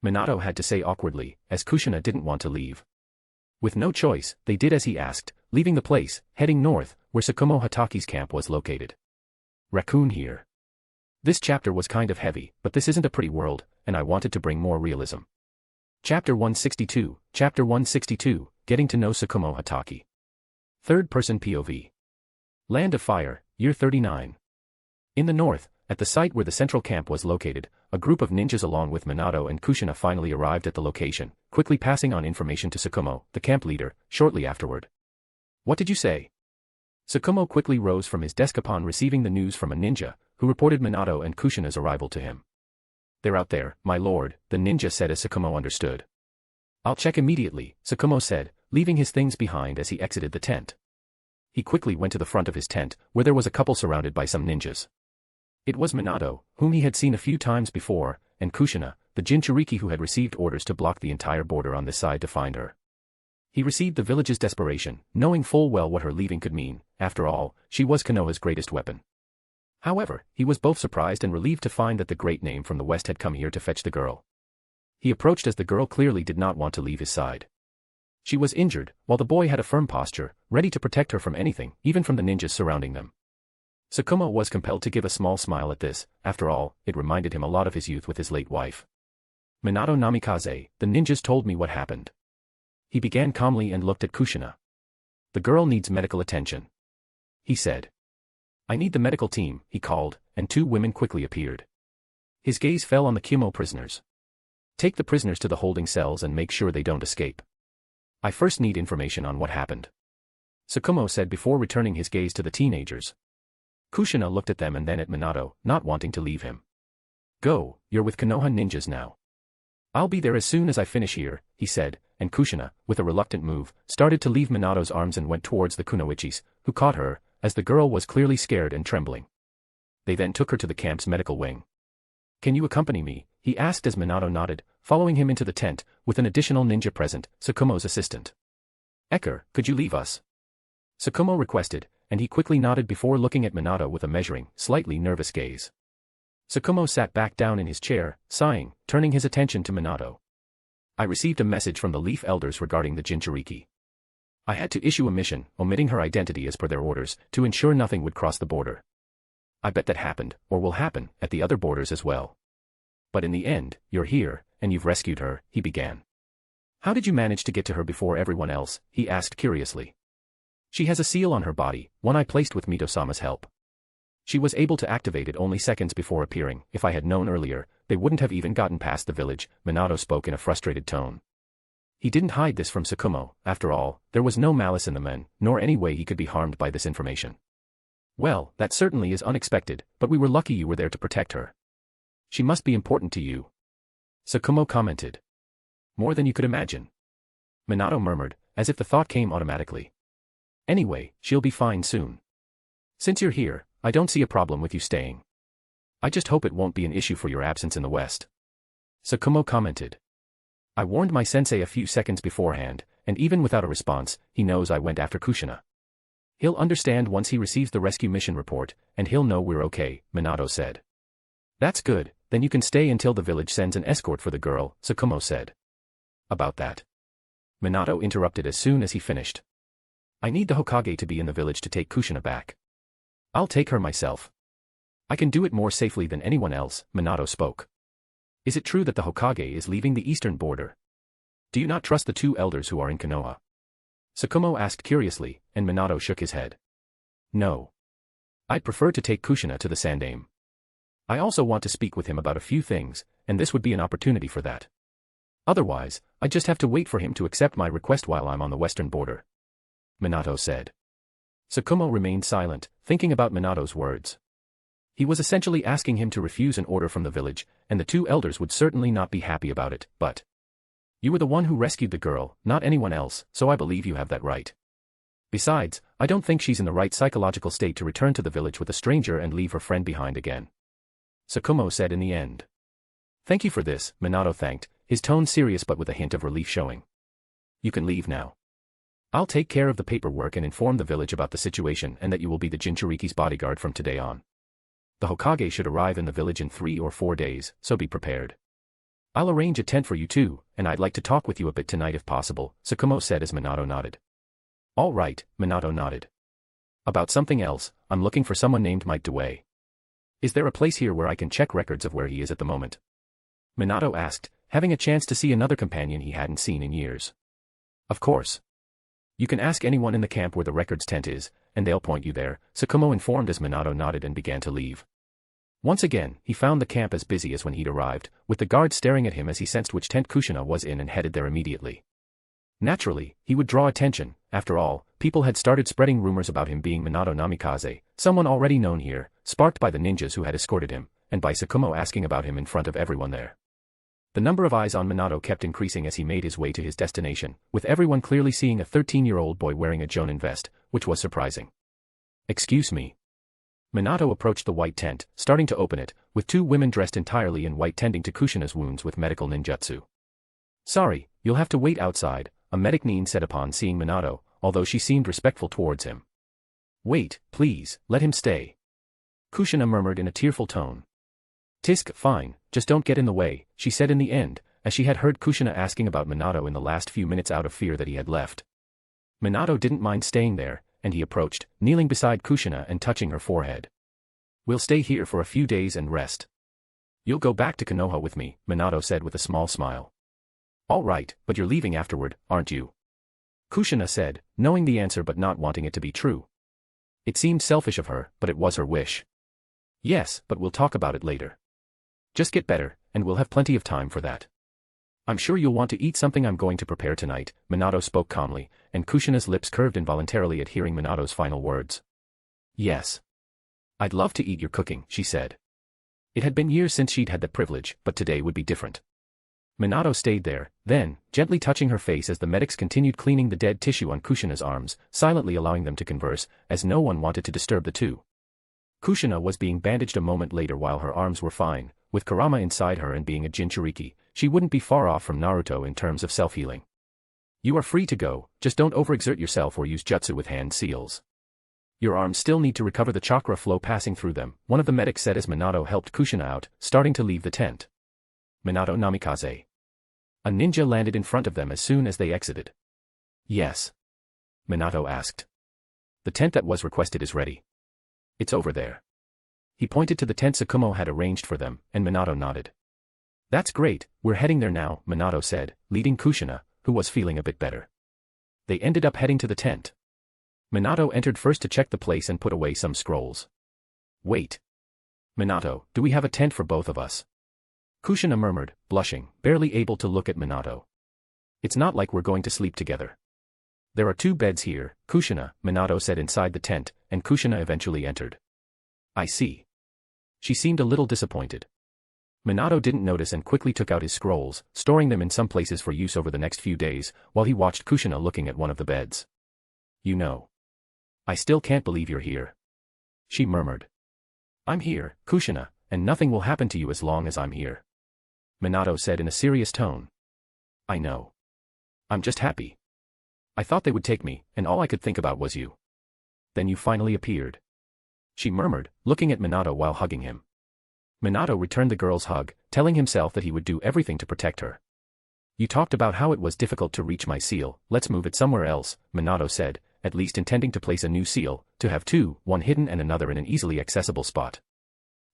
Minato had to say awkwardly, as Kushina didn't want to leave. With no choice, they did as he asked, leaving the place, heading north, where Sakumo Hataki's camp was located. Raccoon here. This chapter was kind of heavy, but this isn't a pretty world, and I wanted to bring more realism. Chapter 162, Getting to know Tsukumo Hatake. Third-person POV. Land of Fire, Year 39. In the north, at the site where the central camp was located, a group of ninjas along with Minato and Kushina finally arrived at the location, quickly passing on information to Tsukumo, the camp leader, shortly afterward. What did you say? Tsukumo quickly rose from his desk upon receiving the news from a ninja, who reported Minato and Kushina's arrival to him. They're out there, my lord, the ninja said as Tsukumo understood. I'll check immediately, Tsukumo said, leaving his things behind as he exited the tent. He quickly went to the front of his tent, where there was a couple surrounded by some ninjas. It was Minato, whom he had seen a few times before, and Kushina, the Jinchuriki who had received orders to block the entire border on this side to find her. He received the village's desperation, knowing full well what her leaving could mean. After all, she was Konoha's greatest weapon. However, he was both surprised and relieved to find that the great name from the west had come here to fetch the girl. He approached as the girl clearly did not want to leave his side. She was injured, while the boy had a firm posture, ready to protect her from anything, even from the ninjas surrounding them. Tsukumo was compelled to give a small smile at this. After all, it reminded him a lot of his youth with his late wife. Minato Namikaze, the ninjas told me what happened. He began calmly and looked at Kushina. The girl needs medical attention, he said. I need the medical team, he called, and two women quickly appeared. His gaze fell on the Kumo prisoners. Take the prisoners to the holding cells and make sure they don't escape. I first need information on what happened, Tsukumo said before returning his gaze to the teenagers. Kushina looked at them and then at Minato, not wanting to leave him. Go, you're with Konoha ninjas now. I'll be there as soon as I finish here, he said, and Kushina, with a reluctant move, started to leave Minato's arms and went towards the Kunoichis, who caught her, as the girl was clearly scared and trembling. They then took her to the camp's medical wing. Can you accompany me? He asked as Minato nodded, following him into the tent, with an additional ninja present, Tsukumo's assistant. Eker, could you leave us? Tsukumo requested, and he quickly nodded before looking at Minato with a measuring, slightly nervous gaze. Tsukumo sat back down in his chair, sighing, turning his attention to Minato. I received a message from the Leaf Elders regarding the Jinchuriki. I had to issue a mission, omitting her identity as per their orders, to ensure nothing would cross the border. I bet that happened, or will happen, at the other borders as well. But in the end, you're here, and you've rescued her, he began. How did you manage to get to her before everyone else? He asked curiously. She has a seal on her body, one I placed with Mito-sama's help. She was able to activate it only seconds before appearing. If I had known earlier, they wouldn't have even gotten past the village, Minato spoke in a frustrated tone. He didn't hide this from Tsukumo. After all, there was no malice in the men, nor any way he could be harmed by this information. Well, that certainly is unexpected, but we were lucky you were there to protect her. She must be important to you, Tsukumo commented. More than you could imagine, Minato murmured, as if the thought came automatically. Anyway, she'll be fine soon. Since you're here, I don't see a problem with you staying. I just hope it won't be an issue for your absence in the West, Tsukumo commented. I warned my sensei a few seconds beforehand, and even without a response, he knows I went after Kushina. He'll understand once he receives the rescue mission report, and he'll know we're okay, Minato said. That's good, then you can stay until the village sends an escort for the girl, Tsukumo said. About that, Minato interrupted as soon as he finished. I need the Hokage to be in the village to take Kushina back. I'll take her myself. I can do it more safely than anyone else, Minato spoke. Is it true that the Hokage is leaving the eastern border? Do you not trust the two elders who are in Konoha? Tsukumo asked curiously, and Minato shook his head. No. I'd prefer to take Kushina to the Sandaime. I also want to speak with him about a few things, and this would be an opportunity for that. Otherwise, I just have to wait for him to accept my request while I'm on the western border, Minato said. Tsukumo remained silent, thinking about Minato's words. He was essentially asking him to refuse an order from the village, and the two elders would certainly not be happy about it, but you were the one who rescued the girl, not anyone else, so I believe you have that right. Besides, I don't think she's in the right psychological state to return to the village with a stranger and leave her friend behind again, Tsukumo said in the end. Thank you for this, Minato thanked, his tone serious but with a hint of relief showing. You can leave now. I'll take care of the paperwork and inform the village about the situation and that you will be the Jinchuriki's bodyguard from today on. The Hokage should arrive in the village in 3 or 4 days, so be prepared. I'll arrange a tent for you too, and I'd like to talk with you a bit tonight if possible, Tsukumo said as Minato nodded. All right, Minato nodded. About something else, I'm looking for someone named Mike Dewey. Is there a place here where I can check records of where he is at the moment? Minato asked, having a chance to see another companion he hadn't seen in years. Of course. You can ask anyone in the camp where the records tent is, and they'll point you there, Tsukumo informed as Minato nodded and began to leave. Once again, he found the camp as busy as when he'd arrived, with the guards staring at him as he sensed which tent Kushina was in and headed there immediately. Naturally, he would draw attention. After all, people had started spreading rumors about him being Minato Namikaze, someone already known here, sparked by the ninjas who had escorted him, and by Tsukumo asking about him in front of everyone there. The number of eyes on Minato kept increasing as he made his way to his destination, with everyone clearly seeing a 13-year-old boy wearing a jonin vest, which was surprising. Excuse me. Minato approached the white tent, starting to open it, with two women dressed entirely in white tending to Kushina's wounds with medical ninjutsu. Sorry, you'll have to wait outside, a medic nin said upon seeing Minato, although she seemed respectful towards him. Wait, please, let him stay. Kushina murmured in a tearful tone. Tisk, fine, just don't get in the way, she said in the end, as she had heard Kushina asking about Minato in the last few minutes out of fear that he had left. Minato didn't mind staying there, and he approached, kneeling beside Kushina and touching her forehead. We'll stay here for a few days and rest. You'll go back to Konoha with me, Minato said with a small smile. All right, but you're leaving afterward, aren't you? Kushina said, knowing the answer but not wanting it to be true. It seemed selfish of her, but it was her wish. Yes, but we'll talk about it later. Just get better, and we'll have plenty of time for that. I'm sure you'll want to eat something I'm going to prepare tonight, Minato spoke calmly, and Kushina's lips curved involuntarily at hearing Minato's final words. Yes. I'd love to eat your cooking, she said. It had been years since she'd had that privilege, but today would be different. Minato stayed there, then, gently touching her face as the medics continued cleaning the dead tissue on Kushina's arms, silently allowing them to converse, as no one wanted to disturb the two. Kushina was being bandaged a moment later while her arms were fine. With Kurama inside her and being a Jinchuriki, she wouldn't be far off from Naruto in terms of self-healing. You are free to go, just don't overexert yourself or use jutsu with hand seals. Your arms still need to recover the chakra flow passing through them, one of the medics said as Minato helped Kushina out, starting to leave the tent. Minato Namikaze. A ninja landed in front of them as soon as they exited. Yes. Minato asked. The tent that was requested is ready. It's over there. He pointed to the tent Tsukumo had arranged for them, and Minato nodded. That's great, we're heading there now, Minato said, leading Kushina, who was feeling a bit better. They ended up heading to the tent. Minato entered first to check the place and put away some scrolls. Wait. Minato, do we have a tent for both of us? Kushina murmured, blushing, barely able to look at Minato. It's not like we're going to sleep together. There are 2 beds here, Kushina, Minato said inside the tent, and Kushina eventually entered. I see. She seemed a little disappointed. Minato didn't notice and quickly took out his scrolls, storing them in some places for use over the next few days, while he watched Kushina looking at one of the beds. You know. I still can't believe you're here. She murmured. I'm here, Kushina, and nothing will happen to you as long as I'm here. Minato said in a serious tone. I know. I'm just happy. I thought they would take me, and all I could think about was you. Then you finally appeared. She murmured, looking at Minato while hugging him. Minato returned the girl's hug, telling himself that he would do everything to protect her. You talked about how it was difficult to reach my seal, let's move it somewhere else, Minato said, at least intending to place a new seal, to have 2, one hidden and another in an easily accessible spot.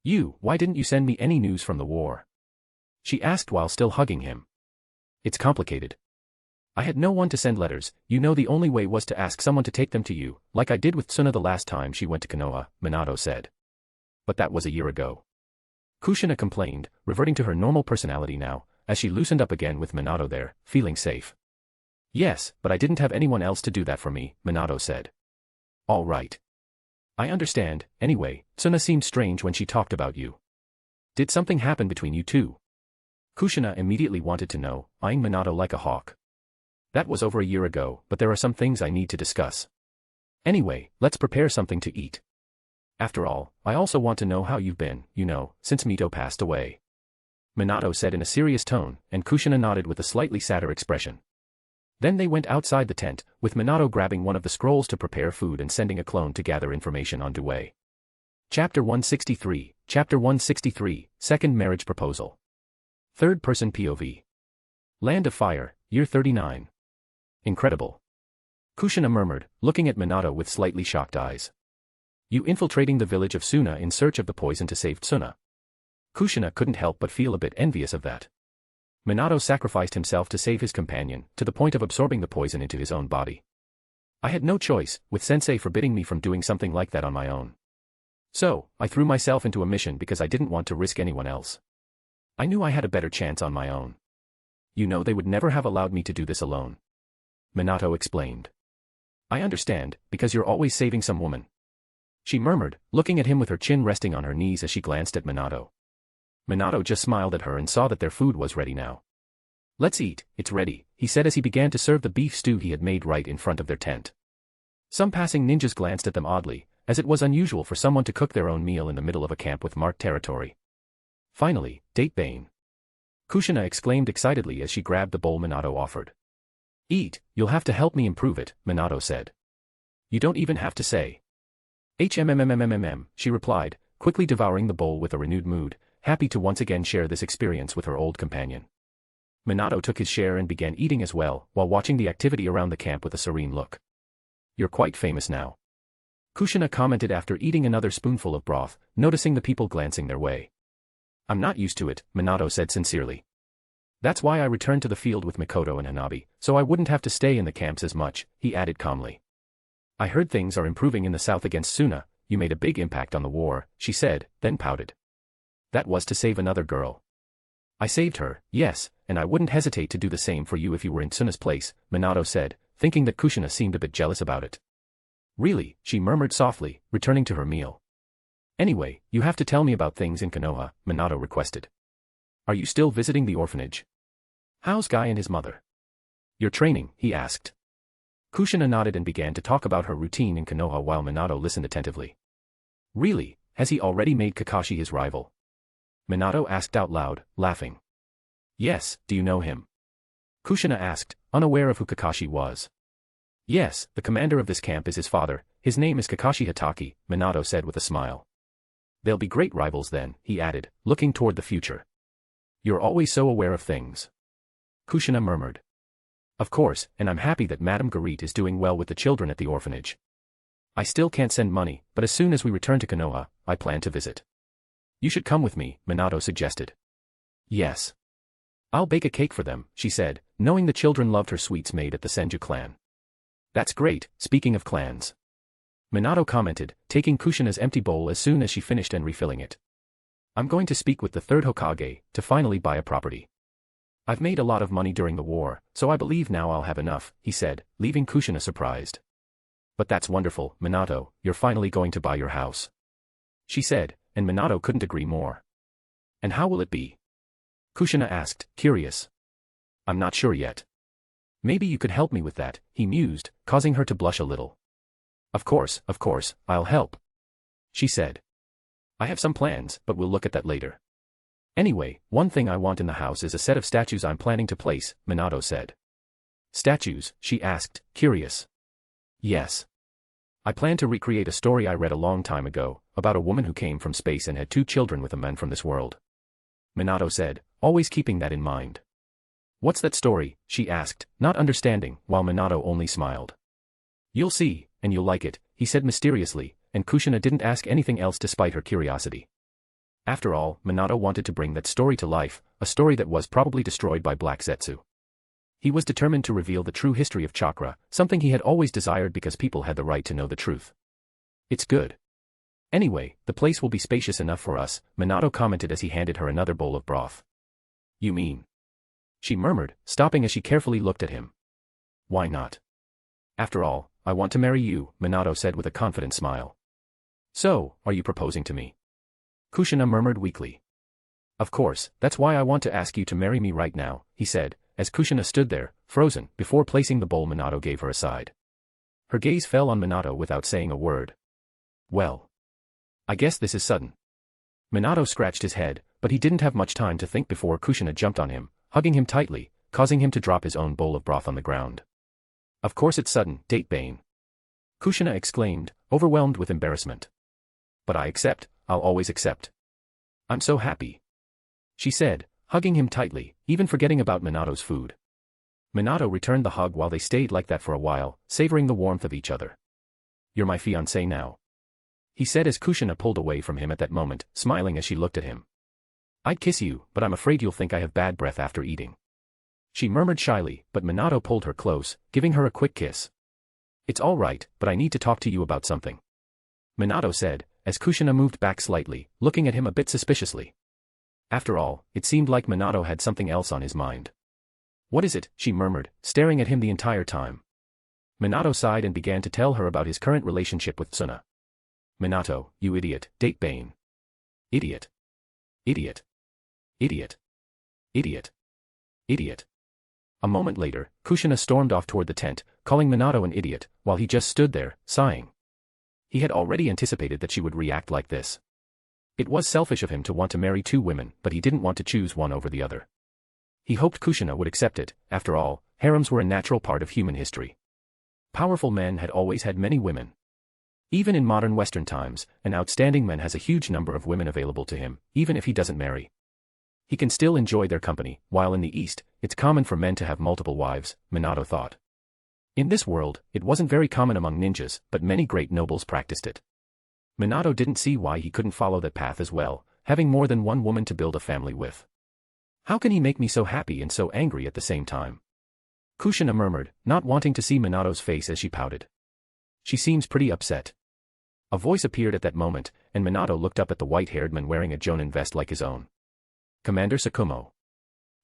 Why didn't you send me any news from the war? She asked while still hugging him. It's complicated. I had no one to send letters, the only way was to ask someone to take them to you, like I did with Tsuna the last time she went to Konoha, Minato said. But that was a year ago. Kushina complained, reverting to her normal personality now, as she loosened up again with Minato there, feeling safe. Yes, but I didn't have anyone else to do that for me, Minato said. All right. I understand, anyway, Tsuna seemed strange when she talked about you. Did something happen between you two? Kushina immediately wanted to know, eyeing Minato like a hawk. That was over a year ago, but there are some things I need to discuss. Anyway, let's prepare something to eat. After all, I also want to know how you've been, since Mito passed away. Minato said in a serious tone, and Kushina nodded with a slightly sadder expression. Then they went outside the tent, with Minato grabbing one of the scrolls to prepare food and sending a clone to gather information on Due. Chapter 163, Second Marriage Proposal. Third Person POV. Land of Fire, Year 39. Incredible. Kushina murmured, looking at Minato with slightly shocked eyes. You infiltrating the village of Suna in search of the poison to save Tsuna. Kushina couldn't help but feel a bit envious of that. Minato sacrificed himself to save his companion, to the point of absorbing the poison into his own body. I had no choice, with sensei forbidding me from doing something like that on my own. So, I threw myself into a mission because I didn't want to risk anyone else. I knew I had a better chance on my own. You know they would never have allowed me to do this alone. Minato explained. I understand, because you're always saving some woman. She murmured, looking at him with her chin resting on her knees as she glanced at Minato. Minato just smiled at her and saw that their food was ready now. Let's eat, it's ready, he said as he began to serve the beef stew he had made right in front of their tent. Some passing ninjas glanced at them oddly, as it was unusual for someone to cook their own meal in the middle of a camp with marked territory. Finally, Date Bane. Kushina exclaimed excitedly as she grabbed the bowl Minato offered. Eat, you'll have to help me improve it, Minato said. You don't even have to say. She replied, quickly devouring the bowl with a renewed mood, happy to once again share this experience with her old companion. Minato took his share and began eating as well, while watching the activity around the camp with a serene look. You're quite famous now. Kushina commented after eating another spoonful of broth, noticing the people glancing their way. I'm not used to it, Minato said sincerely. That's why I returned to the field with Mikoto and Hanabi, so I wouldn't have to stay in the camps as much, he added calmly. I heard things are improving in the south against Suna, you made a big impact on the war, she said, then pouted. That was to save another girl. I saved her, yes, and I wouldn't hesitate to do the same for you if you were in Tsuna's place, Minato said, thinking that Kushina seemed a bit jealous about it. Really, she murmured softly, returning to her meal. Anyway, you have to tell me about things in Konoha, Minato requested. Are you still visiting the orphanage? How's Guy and his mother? Your training, he asked. Kushina nodded and began to talk about her routine in Konoha while Minato listened attentively. Really, has he already made Kakashi his rival? Minato asked out loud, laughing. Yes, do you know him? Kushina asked, unaware of who Kakashi was. Yes, the commander of this camp is his father, his name is Kakashi Hatake, Minato said with a smile. They'll be great rivals then, he added, looking toward the future. You're always so aware of things. Kushina murmured. Of course, and I'm happy that Madame Garit is doing well with the children at the orphanage. I still can't send money, but as soon as we return to Konoha, I plan to visit. You should come with me, Minato suggested. Yes. I'll bake a cake for them, she said, knowing the children loved her sweets made at the Senju clan. That's great, speaking of clans. Minato commented, taking Kushina's empty bowl as soon as she finished and refilling it. I'm going to speak with the third Hokage, to finally buy a property. I've made a lot of money during the war, so I believe now I'll have enough, he said, leaving Kushina surprised. But that's wonderful, Minato, you're finally going to buy your house. She said, and Minato couldn't agree more. And how will it be? Kushina asked, curious. I'm not sure yet. Maybe you could help me with that, he mused, causing her to blush a little. Of course, I'll help. She said. I have some plans, but we'll look at that later. Anyway, one thing I want in the house is a set of statues I'm planning to place, Minato said. Statues, she asked, curious. Yes. I plan to recreate a story I read a long time ago, about a woman who came from space and had 2 children with a man from this world. Minato said, always keeping that in mind. What's that story, she asked, not understanding, while Minato only smiled. You'll see, and you'll like it, he said mysteriously, and Kushina didn't ask anything else despite her curiosity. After all, Minato wanted to bring that story to life, a story that was probably destroyed by Black Zetsu. He was determined to reveal the true history of Chakra, something he had always desired because people had the right to know the truth. It's good. Anyway, the place will be spacious enough for us, Minato commented as he handed her another bowl of broth. You mean? She murmured, stopping as she carefully looked at him. Why not? After all, I want to marry you, Minato said with a confident smile. So, are you proposing to me? Kushina murmured weakly. Of course, that's why I want to ask you to marry me right now, he said, as Kushina stood there, frozen, before placing the bowl Minato gave her aside. Her gaze fell on Minato without saying a word. Well. I guess this is sudden. Minato scratched his head, but he didn't have much time to think before Kushina jumped on him, hugging him tightly, causing him to drop his own bowl of broth on the ground. Of course it's sudden, Date Bane. Kushina exclaimed, overwhelmed with embarrassment. But I accept, I'll always accept. I'm so happy. She said, hugging him tightly, even forgetting about Minato's food. Minato returned the hug while they stayed like that for a while, savoring the warmth of each other. You're my fiancé now. he said as Kushina pulled away from him at that moment, smiling as she looked at him. I'd kiss you, but I'm afraid you'll think I have bad breath after eating. She murmured shyly, but Minato pulled her close, giving her a quick kiss. It's all right, but I need to talk to you about something, Minato said, as Kushina moved back slightly, looking at him a bit suspiciously. After all, it seemed like Minato had something else on his mind. What is it? She murmured, staring at him the entire time. Minato sighed and began to tell her about his current relationship with Tsuna. Minato, you idiot, date Bane. Idiot. Idiot. Idiot. Idiot. Idiot. A moment later, Kushina stormed off toward the tent, calling Minato an idiot, while he just stood there, sighing. He had already anticipated that she would react like this. It was selfish of him to want to marry two women, but he didn't want to choose one over the other. He hoped Kushina would accept it. After all, harems were a natural part of human history. Powerful men had always had many women. Even in modern Western times, an outstanding man has a huge number of women available to him, even if he doesn't marry. He can still enjoy their company, while in the East, it's common for men to have multiple wives, Minato thought. In this world, it wasn't very common among ninjas, but many great nobles practiced it. Minato didn't see why he couldn't follow that path as well, having more than one woman to build a family with. How can he make me so happy and so angry at the same time? Kushina murmured, not wanting to see Minato's face as she pouted. She seems pretty upset. A voice appeared at that moment, and Minato looked up at the white-haired man wearing a jonin vest like his own. Commander Tsukumo.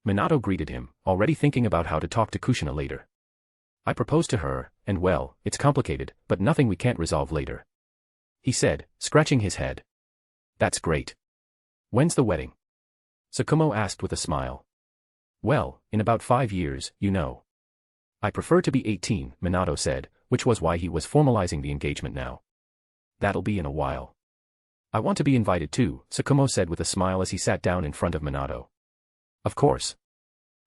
Minato greeted him, already thinking about how to talk to Kushina later. I proposed to her, and well, it's complicated, but nothing we can't resolve later, he said, scratching his head. That's great. When's the wedding? Tsukumo asked with a smile. Well, in about 5 years, you know. I prefer to be 18, Minato said, which was why he was formalizing the engagement now. That'll be in a while. I want to be invited too, Tsukumo said with a smile as he sat down in front of Minato. Of course.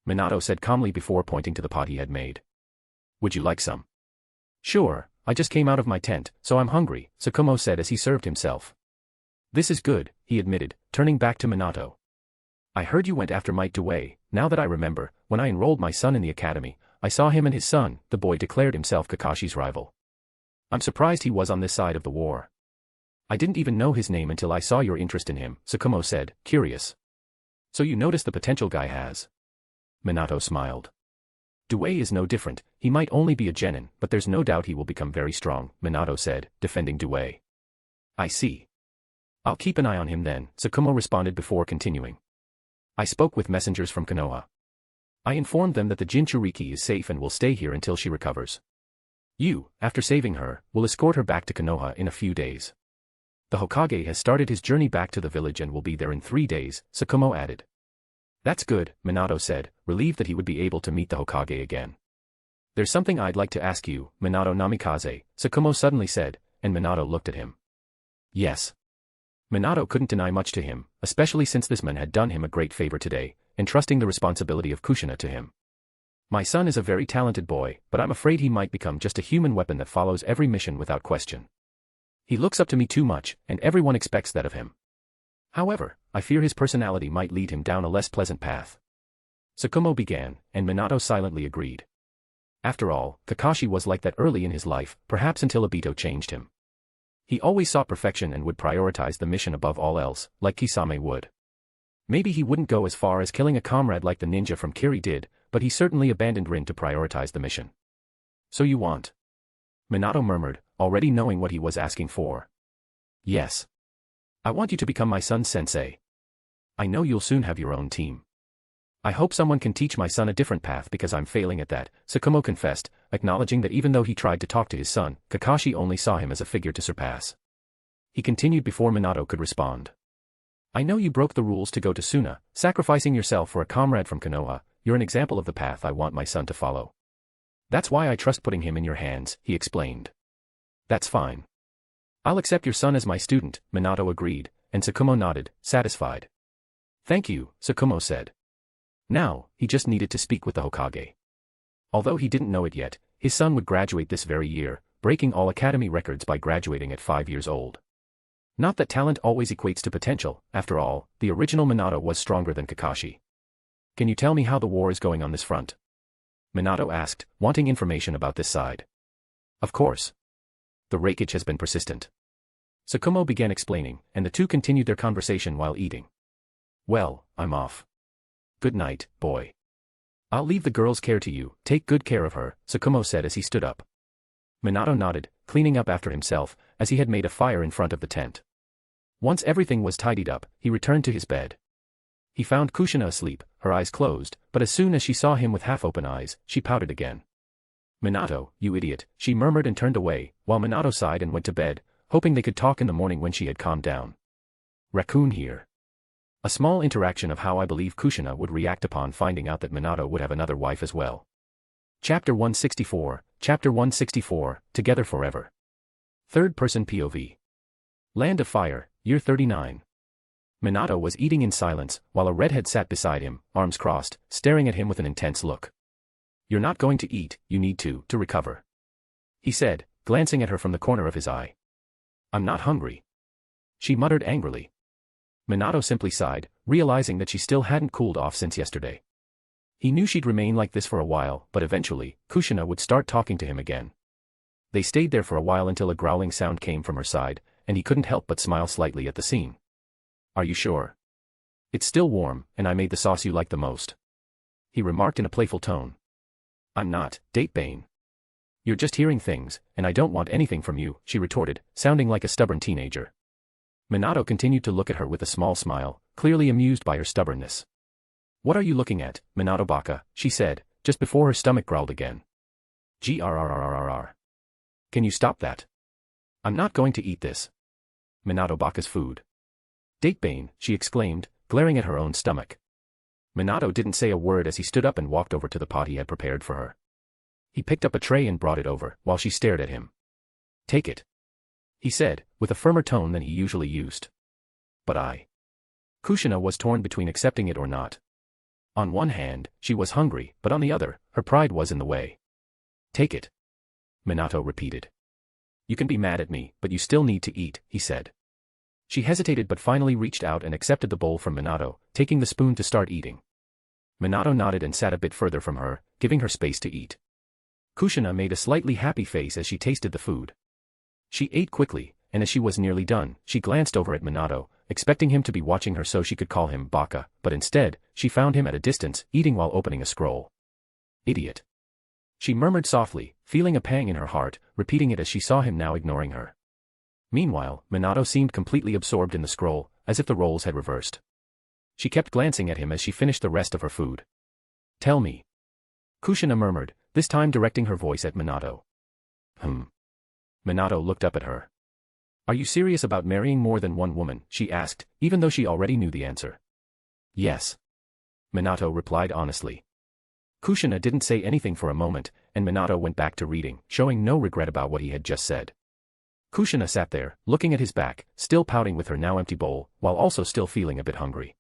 Minato said calmly before pointing to the pot he had made. Would you like some? Sure, I just came out of my tent, so I'm hungry, Tsukumo said as he served himself. This is good, he admitted, turning back to Minato. I heard you went after Might Dewey. Now that I remember, when I enrolled my son in the academy, I saw him and his son. The boy declared himself Kakashi's rival. I'm surprised he was on this side of the war. I didn't even know his name until I saw your interest in him, Tsukumo said, curious. So you notice the potential guy has? Minato smiled. Dewey is no different, he might only be a genin, but there's no doubt he will become very strong, Minato said, defending Dewey. I see. I'll keep an eye on him then, Tsukumo responded before continuing. I spoke with messengers from Konoha. I informed them that the Jinchuriki is safe and will stay here until she recovers. You, after saving her, will escort her back to Konoha in a few days. The Hokage has started his journey back to the village and will be there in 3 days, Tsukumo added. That's good, Minato said, relieved that he would be able to meet the Hokage again. There's something I'd like to ask you, Minato Namikaze, Tsukumo suddenly said, and Minato looked at him. Yes. Minato couldn't deny much to him, especially since this man had done him a great favor today, entrusting the responsibility of Kushina to him. My son is a very talented boy, but I'm afraid he might become just a human weapon that follows every mission without question. He looks up to me too much, and everyone expects that of him. However, I fear his personality might lead him down a less pleasant path. Tsukumo began, and Minato silently agreed. After all, Kakashi was like that early in his life, perhaps until Obito changed him. He always sought perfection and would prioritize the mission above all else, like Kisame would. Maybe he wouldn't go as far as killing a comrade like the ninja from Kiri did, but he certainly abandoned Rin to prioritize the mission. So you want? Minato murmured, already knowing what he was asking for. Yes. I want you to become my son's sensei. I know you'll soon have your own team. I hope someone can teach my son a different path because I'm failing at that, Tsukumo confessed, acknowledging that even though he tried to talk to his son, Kakashi only saw him as a figure to surpass. He continued before Minato could respond. I know you broke the rules to go to Suna, sacrificing yourself for a comrade from Konoha. You're an example of the path I want my son to follow. That's why I trust putting him in your hands, he explained. That's fine. I'll accept your son as my student, Minato agreed, and Tsukumo nodded, satisfied. Thank you, Tsukumo said. Now, he just needed to speak with the Hokage. Although he didn't know it yet, his son would graduate this very year, breaking all academy records by graduating at 5 years old. Not that talent always equates to potential, after all, the original Minato was stronger than Kakashi. Can you tell me how the war is going on this front? Minato asked, wanting information about this side. Of course. The raikage has been persistent. Tsukumo began explaining, and the two continued their conversation while eating. Well, I'm off. Good night, boy. I'll leave the girl's care to you, take good care of her, Tsukumo said as he stood up. Minato nodded, cleaning up after himself, as he had made a fire in front of the tent. Once everything was tidied up, he returned to his bed. He found Kushina asleep, her eyes closed, but as soon as she saw him with half-open eyes, she pouted again. Minato, you idiot, she murmured and turned away, while Minato sighed and went to bed, hoping they could talk in the morning when she had calmed down. Raccoon here. A small interaction of how I believe Kushina would react upon finding out that Minato would have another wife as well. Chapter 164, Chapter 164, Together Forever. Third-person POV. Land of Fire, Year 39. Minato was eating in silence, while a redhead sat beside him, arms crossed, staring at him with an intense look. You're not going to eat, you need to recover. He said, glancing at her from the corner of his eye. I'm not hungry. She muttered angrily. Minato simply sighed, realizing that she still hadn't cooled off since yesterday. He knew she'd remain like this for a while, but eventually, Kushina would start talking to him again. They stayed there for a while until a growling sound came from her side, and he couldn't help but smile slightly at the scene. Are you sure? It's still warm, and I made the sauce you like the most. He remarked in a playful tone. I'm not, Datebane. You're just hearing things, and I don't want anything from you, she retorted, sounding like a stubborn teenager. Minato continued to look at her with a small smile, clearly amused by her stubbornness. What are you looking at, Minato Baka, she said, just before her stomach growled again. Grrrrrrrrr. Can you stop that? I'm not going to eat this. Minato Baka's food. Datebane, she exclaimed, glaring at her own stomach. Minato didn't say a word as he stood up and walked over to the pot he had prepared for her. He picked up a tray and brought it over, while she stared at him. Take it. He said, with a firmer tone than he usually used. But Kushina was torn between accepting it or not. On one hand, she was hungry, but on the other, her pride was in the way. Take it. Minato repeated. You can be mad at me, but you still need to eat, he said. She hesitated but finally reached out and accepted the bowl from Minato, taking the spoon to start eating. Minato nodded and sat a bit further from her, giving her space to eat. Kushina made a slightly happy face as she tasted the food. She ate quickly, and as she was nearly done, she glanced over at Minato, expecting him to be watching her so she could call him Baka, but instead, she found him at a distance, eating while opening a scroll. Idiot. She murmured softly, feeling a pang in her heart, repeating it as she saw him now ignoring her. Meanwhile, Minato seemed completely absorbed in the scroll, as if the roles had reversed. She kept glancing at him as she finished the rest of her food. Tell me. Kushina murmured, this time directing her voice at Minato. Minato looked up at her. Are you serious about marrying more than one woman, she asked, even though she already knew the answer. Yes. Minato replied honestly. Kushina didn't say anything for a moment, and Minato went back to reading, showing no regret about what he had just said. Kushina sat there, looking at his back, still pouting with her now empty bowl, while also still feeling a bit hungry.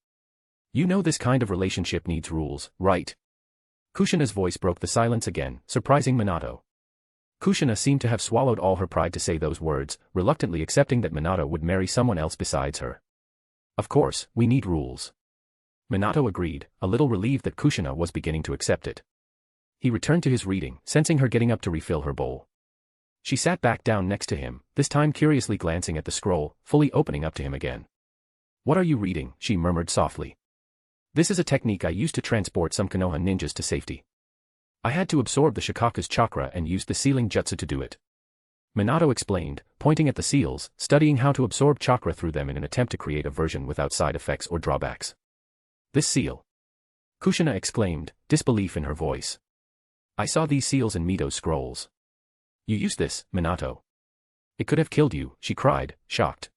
You know this kind of relationship needs rules, right? Kushina's voice broke the silence again, surprising Minato. Kushina seemed to have swallowed all her pride to say those words, reluctantly accepting that Minato would marry someone else besides her. Of course, we need rules. Minato agreed, a little relieved that Kushina was beginning to accept it. He returned to his reading, sensing her getting up to refill her bowl. She sat back down next to him, this time curiously glancing at the scroll, fully opening up to him again. What are you reading? She murmured softly. This is a technique I used to transport some Konoha ninjas to safety. I had to absorb the Shikaku's chakra and used the sealing jutsu to do it. Minato explained, pointing at the seals, studying how to absorb chakra through them in an attempt to create a version without side effects or drawbacks. This seal. Kushina exclaimed, disbelief in her voice. I saw these seals in Mito's scrolls. You used this, Minato. It could have killed you, she cried, shocked.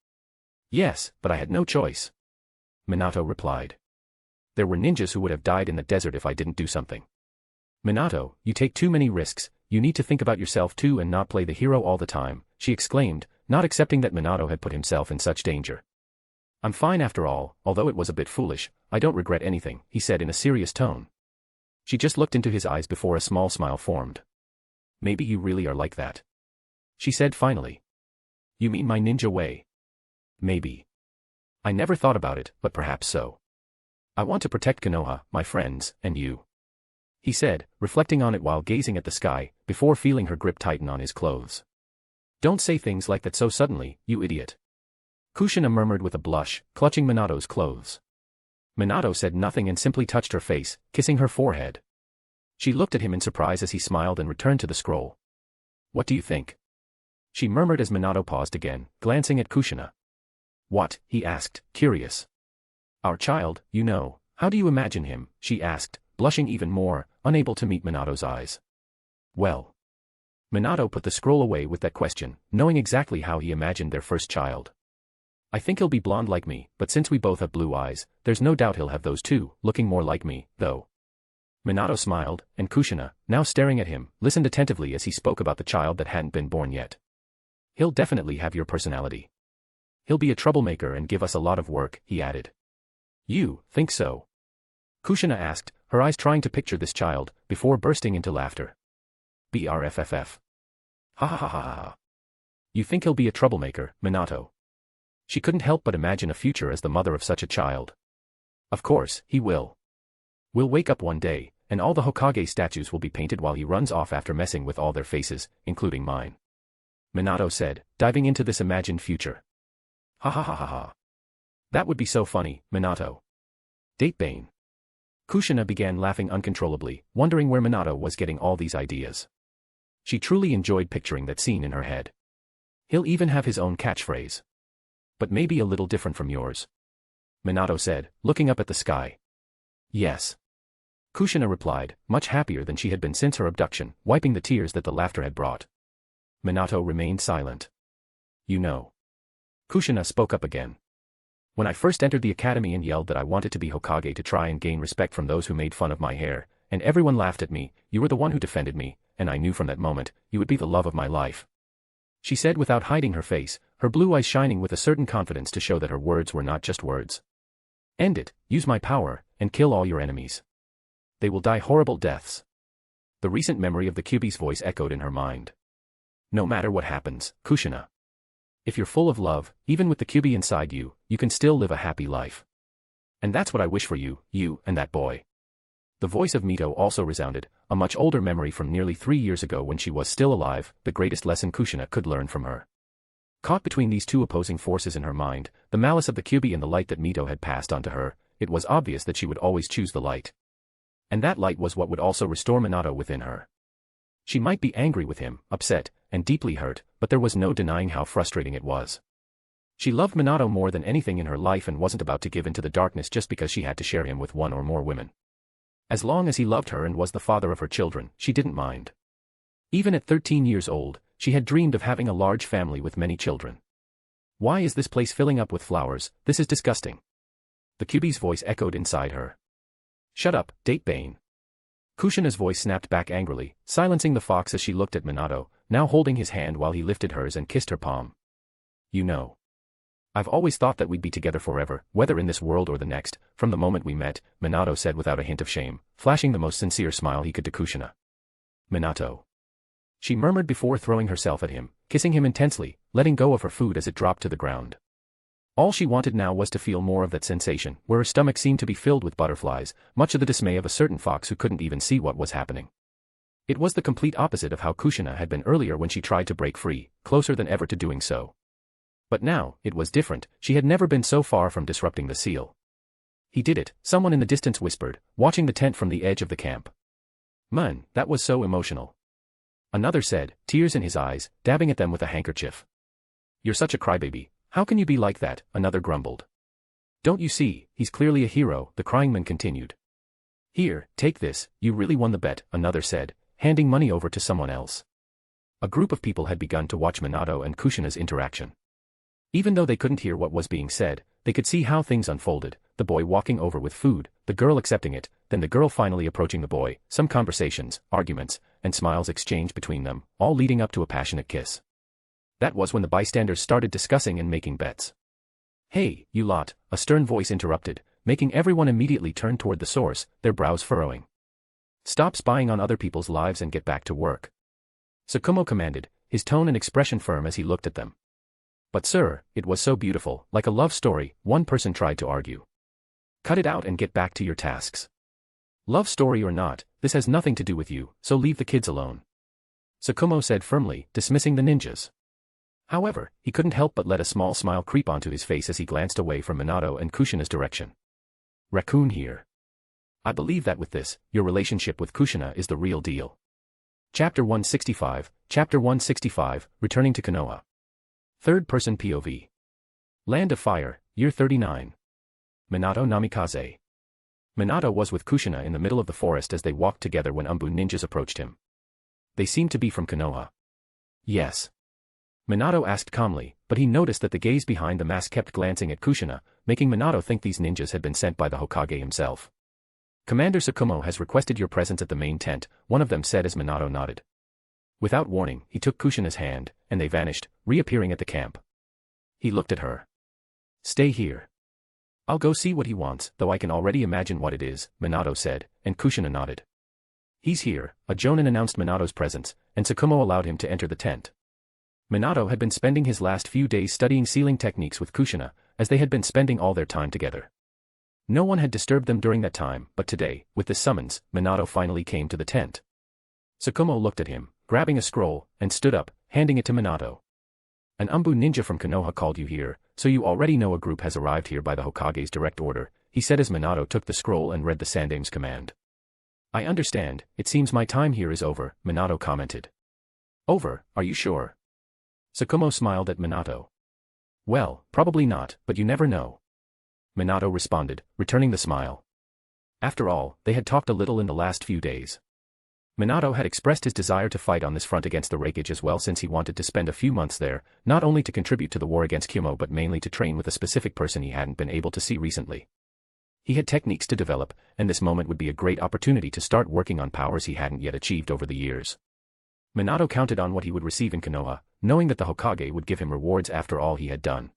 Yes, but I had no choice. Minato replied. There were ninjas who would have died in the desert if I didn't do something. Minato, you take too many risks, you need to think about yourself too and not play the hero all the time, she exclaimed, not accepting that Minato had put himself in such danger. I'm fine after all, although it was a bit foolish, I don't regret anything, he said in a serious tone. She just looked into his eyes before a small smile formed. Maybe you really are like that. She said finally. You mean my ninja way? Maybe. I never thought about it, but perhaps so. I want to protect Konoha, my friends, and you. He said, reflecting on it while gazing at the sky, before feeling her grip tighten on his clothes. Don't say things like that so suddenly, you idiot. Kushina murmured with a blush, clutching Minato's clothes. Minato said nothing and simply touched her face, kissing her forehead. She looked at him in surprise as he smiled and returned to the scroll. "What do you think?" she murmured as Minato paused again, glancing at Kushina. "What?" he asked, curious. "Our child, you know. How do you imagine him?" she asked, blushing even more, unable to meet Minato's eyes. "Well." Minato put the scroll away with that question, knowing exactly how he imagined their first child. "I think he'll be blonde like me, but since we both have blue eyes, there's no doubt he'll have those too, looking more like me, though." Minato smiled, and Kushina, now staring at him, listened attentively as he spoke about the child that hadn't been born yet. "He'll definitely have your personality. He'll be a troublemaker and give us a lot of work," he added. "You think so?" Kushina asked, her eyes trying to picture this child, before bursting into laughter. "BRFFF. Ha ha ha ha ha. You think he'll be a troublemaker, Minato?" She couldn't help but imagine a future as the mother of such a child. "Of course, he will. We'll wake up one day, and all the Hokage statues will be painted while he runs off after messing with all their faces, including mine," Minato said, diving into this imagined future. "Ha ha ha ha ha. That would be so funny, Minato. Datebane." Kushina began laughing uncontrollably, wondering where Minato was getting all these ideas. She truly enjoyed picturing that scene in her head. "He'll even have his own catchphrase. But maybe a little different from yours," Minato said, looking up at the sky. "Yes." Kushina replied, much happier than she had been since her abduction, wiping the tears that the laughter had brought. Minato remained silent. "You know." Kushina spoke up again. "When I first entered the academy and yelled that I wanted to be Hokage to try and gain respect from those who made fun of my hair, and everyone laughed at me, you were the one who defended me, and I knew from that moment, you would be the love of my life," she said without hiding her face, her blue eyes shining with a certain confidence to show that her words were not just words. "End it, use my power, and kill all your enemies. They will die horrible deaths." The recent memory of the Kyuubi's voice echoed in her mind. "No matter what happens, Kushina. If you're full of love, even with the Kyuubi inside you, you can still live a happy life. And that's what I wish for you, you and that boy." The voice of Mito also resounded, a much older memory from nearly 3 years ago when she was still alive, the greatest lesson Kushina could learn from her. Caught between these two opposing forces in her mind, the malice of the Kyuubi and the light that Mito had passed on to her, it was obvious that she would always choose the light. And that light was what would also restore Minato within her. She might be angry with him, upset, and deeply hurt, but there was no denying how frustrating it was. She loved Minato more than anything in her life and wasn't about to give in to the darkness just because she had to share him with one or more women. As long as he loved her and was the father of her children, she didn't mind. Even at 13 years old, she had dreamed of having a large family with many children. "Why is this place filling up with flowers? This is disgusting." The Kyuubi's voice echoed inside her. "Shut up, Datebane." Kushina's voice snapped back angrily, silencing the fox as she looked at Minato, now holding his hand while he lifted hers and kissed her palm. "You know. I've always thought that we'd be together forever, whether in this world or the next, from the moment we met," Minato said without a hint of shame, flashing the most sincere smile he could to Kushina. "Minato," she murmured before throwing herself at him, kissing him intensely, letting go of her food as it dropped to the ground. All she wanted now was to feel more of that sensation, where her stomach seemed to be filled with butterflies, much to the dismay of a certain fox who couldn't even see what was happening. It was the complete opposite of how Kushina had been earlier when she tried to break free, closer than ever to doing so. But now, it was different, she had never been so far from disrupting the seal. "He did it," someone in the distance whispered, watching the tent from the edge of the camp. "Man, that was so emotional." Another said, tears in his eyes, dabbing at them with a handkerchief. "You're such a crybaby. How can you be like that?" another grumbled. "Don't you see, he's clearly a hero," the crying man continued. "Here, take this, you really won the bet," another said, handing money over to someone else. A group of people had begun to watch Minato and Kushina's interaction. Even though they couldn't hear what was being said, they could see how things unfolded, the boy walking over with food, the girl accepting it, then the girl finally approaching the boy, some conversations, arguments, and smiles exchanged between them, all leading up to a passionate kiss. That was when the bystanders started discussing and making bets. "Hey, you lot," a stern voice interrupted, making everyone immediately turn toward the source, their brows furrowing. "Stop spying on other people's lives and get back to work," Tsukumo commanded, his tone and expression firm as he looked at them. "But sir, it was so beautiful, like a love story," one person tried to argue. "Cut it out and get back to your tasks. Love story or not, this has nothing to do with you, so leave the kids alone," Tsukumo said firmly, dismissing the ninjas. However, he couldn't help but let a small smile creep onto his face as he glanced away from Minato and Kushina's direction. Raccoon here. I believe that with this, your relationship with Kushina is the real deal. Chapter 165, Returning to Konoha. Third-person POV. Land of Fire, Year 39. Minato Namikaze. Minato was with Kushina in the middle of the forest as they walked together when Umbu ninjas approached him. They seemed to be from Konoha. Yes. Minato asked calmly, but he noticed that the gaze behind the mask kept glancing at Kushina, making Minato think these ninjas had been sent by the Hokage himself. Commander Tsukumo has requested your presence at the main tent, one of them said as Minato nodded. Without warning, he took Kushina's hand, and they vanished, reappearing at the camp. He looked at her. Stay here. I'll go see what he wants, though I can already imagine what it is, Minato said, and Kushina nodded. He's here, a jonin announced Minato's presence, and Tsukumo allowed him to enter the tent. Minato had been spending his last few days studying sealing techniques with Kushina, as they had been spending all their time together. No one had disturbed them during that time, but today, with this summons, Minato finally came to the tent. Tsukumo looked at him, grabbing a scroll, and stood up, handing it to Minato. An Umbu ninja from Konoha called you here, so you already know a group has arrived here by the Hokage's direct order, he said as Minato took the scroll and read the Sandame's command. I understand, it seems my time here is over, Minato commented. Over, are you sure? Tsukumo smiled at Minato. Well, probably not, but you never know. Minato responded, returning the smile. After all, they had talked a little in the last few days. Minato had expressed his desire to fight on this front against the Raikage as well, since he wanted to spend a few months there, not only to contribute to the war against Kyumo but mainly to train with a specific person he hadn't been able to see recently. He had techniques to develop, and this moment would be a great opportunity to start working on powers he hadn't yet achieved over the years. Minato counted on what he would receive in Konoha, knowing that the Hokage would give him rewards after all he had done.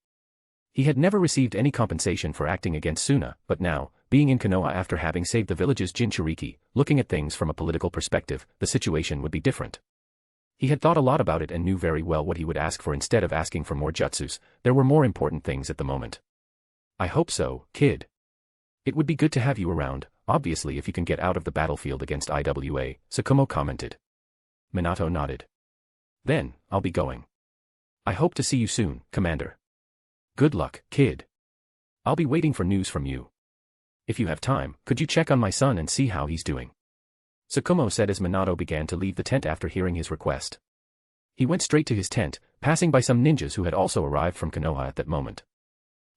He had never received any compensation for acting against Suna, but now, being in Konoha after having saved the village's Jinchuriki, looking at things from a political perspective, the situation would be different. He had thought a lot about it and knew very well what he would ask for instead of asking for more jutsus. There were more important things at the moment. I hope so, kid. It would be good to have you around, obviously if you can get out of the battlefield against IWA, Tsukumo commented. Minato nodded. Then, I'll be going. I hope to see you soon, Commander. Good luck, kid. I'll be waiting for news from you. If you have time, could you check on my son and see how he's doing? Tsukumo said as Minato began to leave the tent after hearing his request. He went straight to his tent, passing by some ninjas who had also arrived from Konoha at that moment.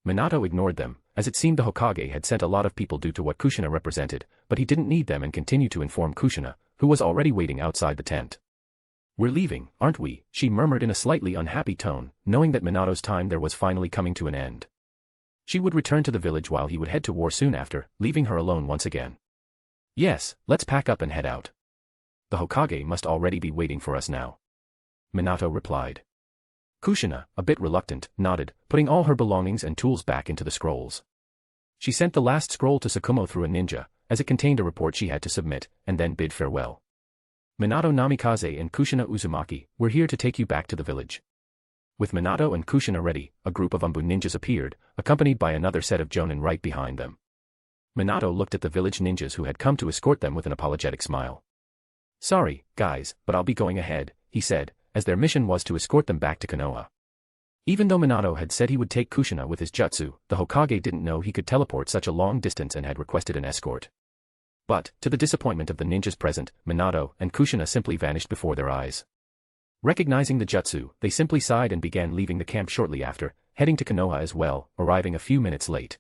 Minato ignored them, as it seemed the Hokage had sent a lot of people due to what Kushina represented, but he didn't need them and continued to inform Kushina, who was already waiting outside the tent. We're leaving, aren't we? She murmured in a slightly unhappy tone, knowing that Minato's time there was finally coming to an end. She would return to the village while he would head to war soon after, leaving her alone once again. Yes, let's pack up and head out. The Hokage must already be waiting for us now. Minato replied. Kushina, a bit reluctant, nodded, putting all her belongings and tools back into the scrolls. She sent the last scroll to Tsukumo through a ninja, as it contained a report she had to submit, and then bid farewell. Minato Namikaze and Kushina Uzumaki, we're here to take you back to the village. With Minato and Kushina ready, a group of Umbu ninjas appeared, accompanied by another set of jonin right behind them. Minato looked at the village ninjas who had come to escort them with an apologetic smile. Sorry, guys, but I'll be going ahead, he said, as their mission was to escort them back to Konoha. Even though Minato had said he would take Kushina with his jutsu, the Hokage didn't know he could teleport such a long distance and had requested an escort. But, to the disappointment of the ninjas present, Minato and Kushina simply vanished before their eyes. Recognizing the jutsu, they simply sighed and began leaving the camp shortly after, heading to Konoha as well, arriving a few minutes late.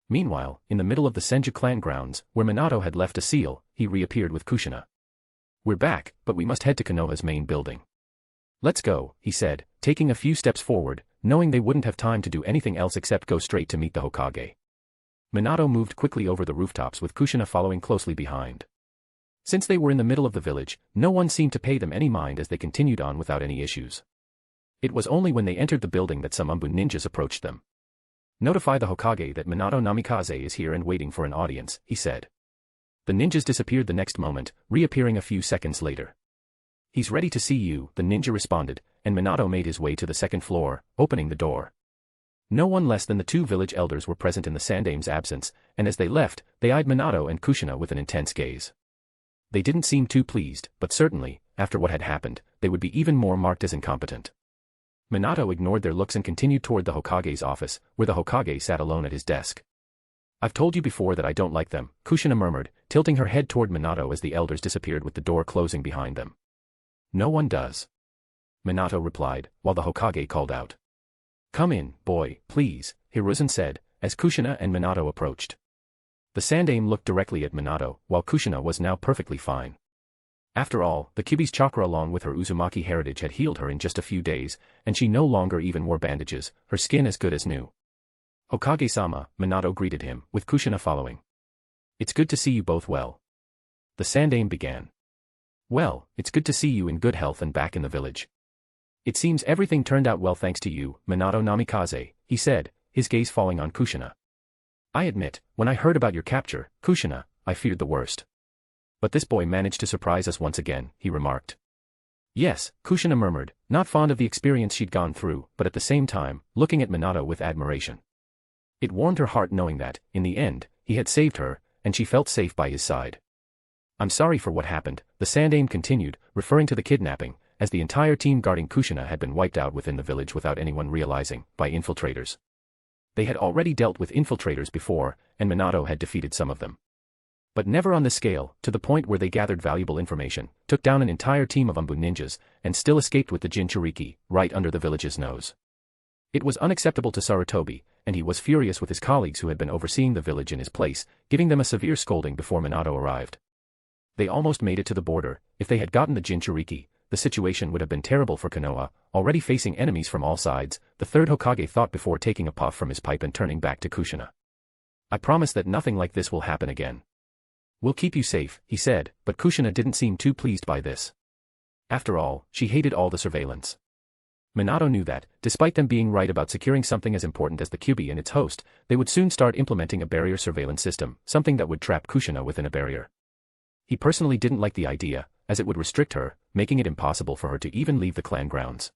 Meanwhile, in the middle of the Senju clan grounds, where Minato had left a seal, he reappeared with Kushina. We're back, but we must head to Konoha's main building. Let's go, he said, taking a few steps forward, knowing they wouldn't have time to do anything else except go straight to meet the Hokage. Minato moved quickly over the rooftops with Kushina following closely behind. Since they were in the middle of the village, no one seemed to pay them any mind as they continued on without any issues. It was only when they entered the building that some Umbu ninjas approached them. Notify the Hokage that Minato Namikaze is here and waiting for an audience, he said. The ninjas disappeared the next moment, reappearing a few seconds later. He's ready to see you, the ninja responded, and Minato made his way to the second floor, opening the door. No one less than the two village elders were present in the Sandame's absence, and as they left, they eyed Minato and Kushina with an intense gaze. They didn't seem too pleased, but certainly, after what had happened, they would be even more marked as incompetent. Minato ignored their looks and continued toward the Hokage's office, where the Hokage sat alone at his desk. I've told you before that I don't like them, Kushina murmured, tilting her head toward Minato as the elders disappeared with the door closing behind them. No one does. Minato replied, while the Hokage called out. Come in, boy, please, Hiruzen said, as Kushina and Minato approached. The Sandaime looked directly at Minato, while Kushina was now perfectly fine. After all, the Kyuubi's chakra along with her Uzumaki heritage had healed her in just a few days, and she no longer even wore bandages, her skin as good as new. Hokage-sama, Minato greeted him, with Kushina following. It's good to see you both well. The Sandaime began. Well, it's good to see you in good health and back in the village. It seems everything turned out well thanks to you, Minato Namikaze, he said, his gaze falling on Kushina. I admit, when I heard about your capture, Kushina, I feared the worst. But this boy managed to surprise us once again, he remarked. Yes, Kushina murmured, not fond of the experience she'd gone through, but at the same time, looking at Minato with admiration. It warmed her heart knowing that, in the end, he had saved her, and she felt safe by his side. I'm sorry for what happened, the Sandaime continued, referring to the kidnapping, as the entire team guarding Kushina had been wiped out within the village without anyone realizing, by infiltrators. They had already dealt with infiltrators before, and Minato had defeated some of them. But never on this scale, to the point where they gathered valuable information, took down an entire team of Umbu ninjas, and still escaped with the Jinchuriki, right under the village's nose. It was unacceptable to Sarutobi, and he was furious with his colleagues who had been overseeing the village in his place, giving them a severe scolding before Minato arrived. They almost made it to the border. If they had gotten the Jinchuriki, the situation would have been terrible for Konoha, already facing enemies from all sides, the third Hokage thought before taking a puff from his pipe and turning back to Kushina. I promise that nothing like this will happen again. We'll keep you safe, he said, but Kushina didn't seem too pleased by this. After all, she hated all the surveillance. Minato knew that, despite them being right about securing something as important as the Kyuubi and its host, they would soon start implementing a barrier surveillance system, something that would trap Kushina within a barrier. He personally didn't like the idea, as it would restrict her, making it impossible for her to even leave the clan grounds.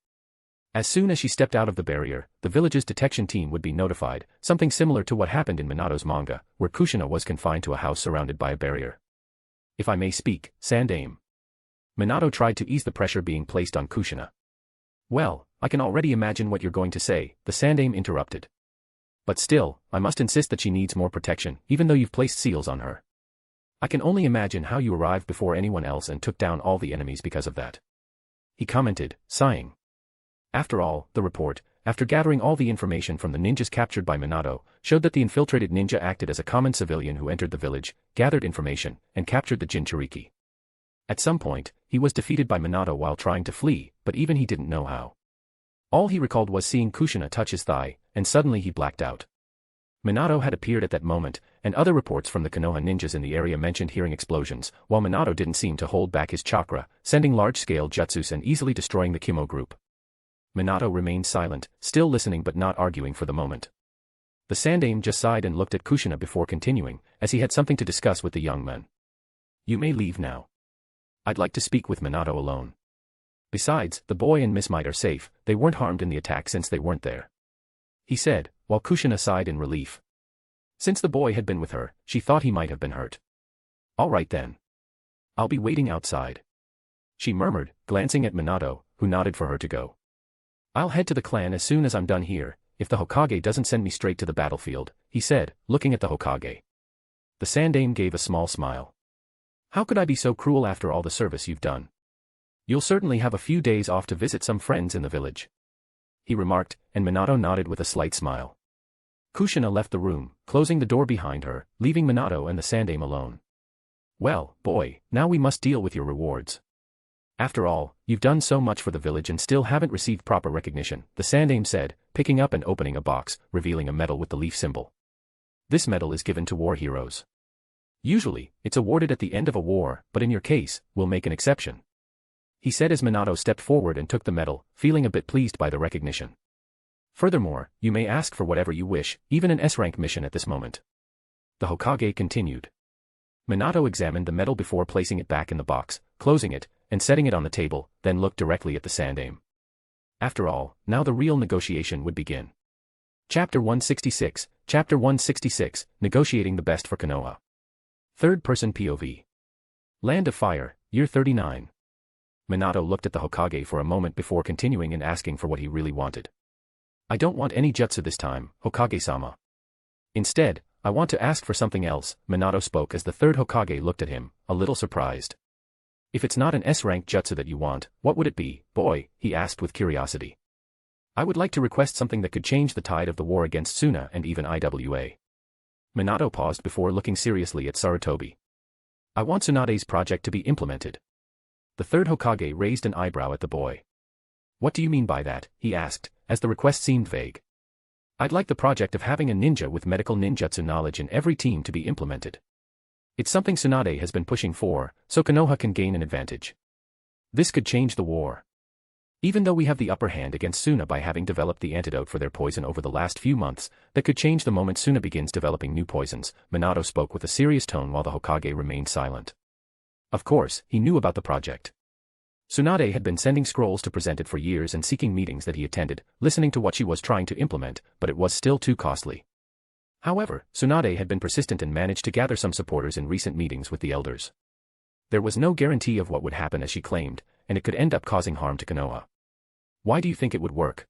As soon as she stepped out of the barrier, the village's detection team would be notified, something similar to what happened in Minato's manga, where Kushina was confined to a house surrounded by a barrier. If I may speak, Sandaime. Minato tried to ease the pressure being placed on Kushina. Well, I can already imagine what you're going to say, the Sandaime interrupted. But still, I must insist that she needs more protection, even though you've placed seals on her. I can only imagine how you arrived before anyone else and took down all the enemies because of that. He commented, sighing. After all, the report, after gathering all the information from the ninjas captured by Minato, showed that the infiltrated ninja acted as a common civilian who entered the village, gathered information, and captured the Jinchuriki. At some point, he was defeated by Minato while trying to flee, but even he didn't know how. All he recalled was seeing Kushina touch his thigh, and suddenly he blacked out. Minato had appeared at that moment, and other reports from the Konoha ninjas in the area mentioned hearing explosions, while Minato didn't seem to hold back his chakra, sending large-scale jutsus and easily destroying the Kimo group. Minato remained silent, still listening but not arguing for the moment. The Sandaime just sighed and looked at Kushina before continuing, as he had something to discuss with the young men. You may leave now. I'd like to speak with Minato alone. Besides, the boy and Miss Might are safe, they weren't harmed in the attack since they weren't there. He said, while Kushina sighed in relief. Since the boy had been with her, she thought he might have been hurt. All right then. I'll be waiting outside. She murmured, glancing at Minato, who nodded for her to go. I'll head to the clan as soon as I'm done here, if the Hokage doesn't send me straight to the battlefield, he said, looking at the Hokage. The Sandaime gave a small smile. How could I be so cruel after all the service you've done? You'll certainly have a few days off to visit some friends in the village. He remarked, and Minato nodded with a slight smile. Kushina left the room, closing the door behind her, leaving Minato and the Sandaime alone. Well, boy, now we must deal with your rewards. After all, you've done so much for the village and still haven't received proper recognition, the Sandaime said, picking up and opening a box, revealing a medal with the leaf symbol. This medal is given to war heroes. Usually, it's awarded at the end of a war, but in your case, we'll make an exception. He said as Minato stepped forward and took the medal, feeling a bit pleased by the recognition. Furthermore, you may ask for whatever you wish, even an S-rank mission at this moment. The Hokage continued. Minato examined the medal before placing it back in the box, closing it, and setting it on the table, then looked directly at the Sandaime. After all, now the real negotiation would begin. Chapter 166, Chapter 166, Negotiating the Best for Konoha. Third-person POV. Land of Fire, Year 39. Minato looked at the Hokage for a moment before continuing and asking for what he really wanted. I don't want any jutsu this time, Hokage-sama. Instead, I want to ask for something else, Minato spoke as the third Hokage looked at him, a little surprised. If it's not an S-rank jutsu that you want, what would it be, boy? He asked with curiosity. I would like to request something that could change the tide of the war against Suna and even IWA. Minato paused before looking seriously at Sarutobi. I want Tsunade's project to be implemented. The third Hokage raised an eyebrow at the boy. What do you mean by that? He asked, as the request seemed vague. I'd like the project of having a ninja with medical ninjutsu knowledge in every team to be implemented. It's something Tsunade has been pushing for, so Konoha can gain an advantage. This could change the war. Even though we have the upper hand against Suna by having developed the antidote for their poison over the last few months, that could change the moment Suna begins developing new poisons, Minato spoke with a serious tone while the Hokage remained silent. Of course, he knew about the project. Tsunade had been sending scrolls to present it for years and seeking meetings that he attended, listening to what she was trying to implement, but it was still too costly. However, Tsunade had been persistent and managed to gather some supporters in recent meetings with the elders. There was no guarantee of what would happen as she claimed, and it could end up causing harm to Konoha. Why do you think it would work?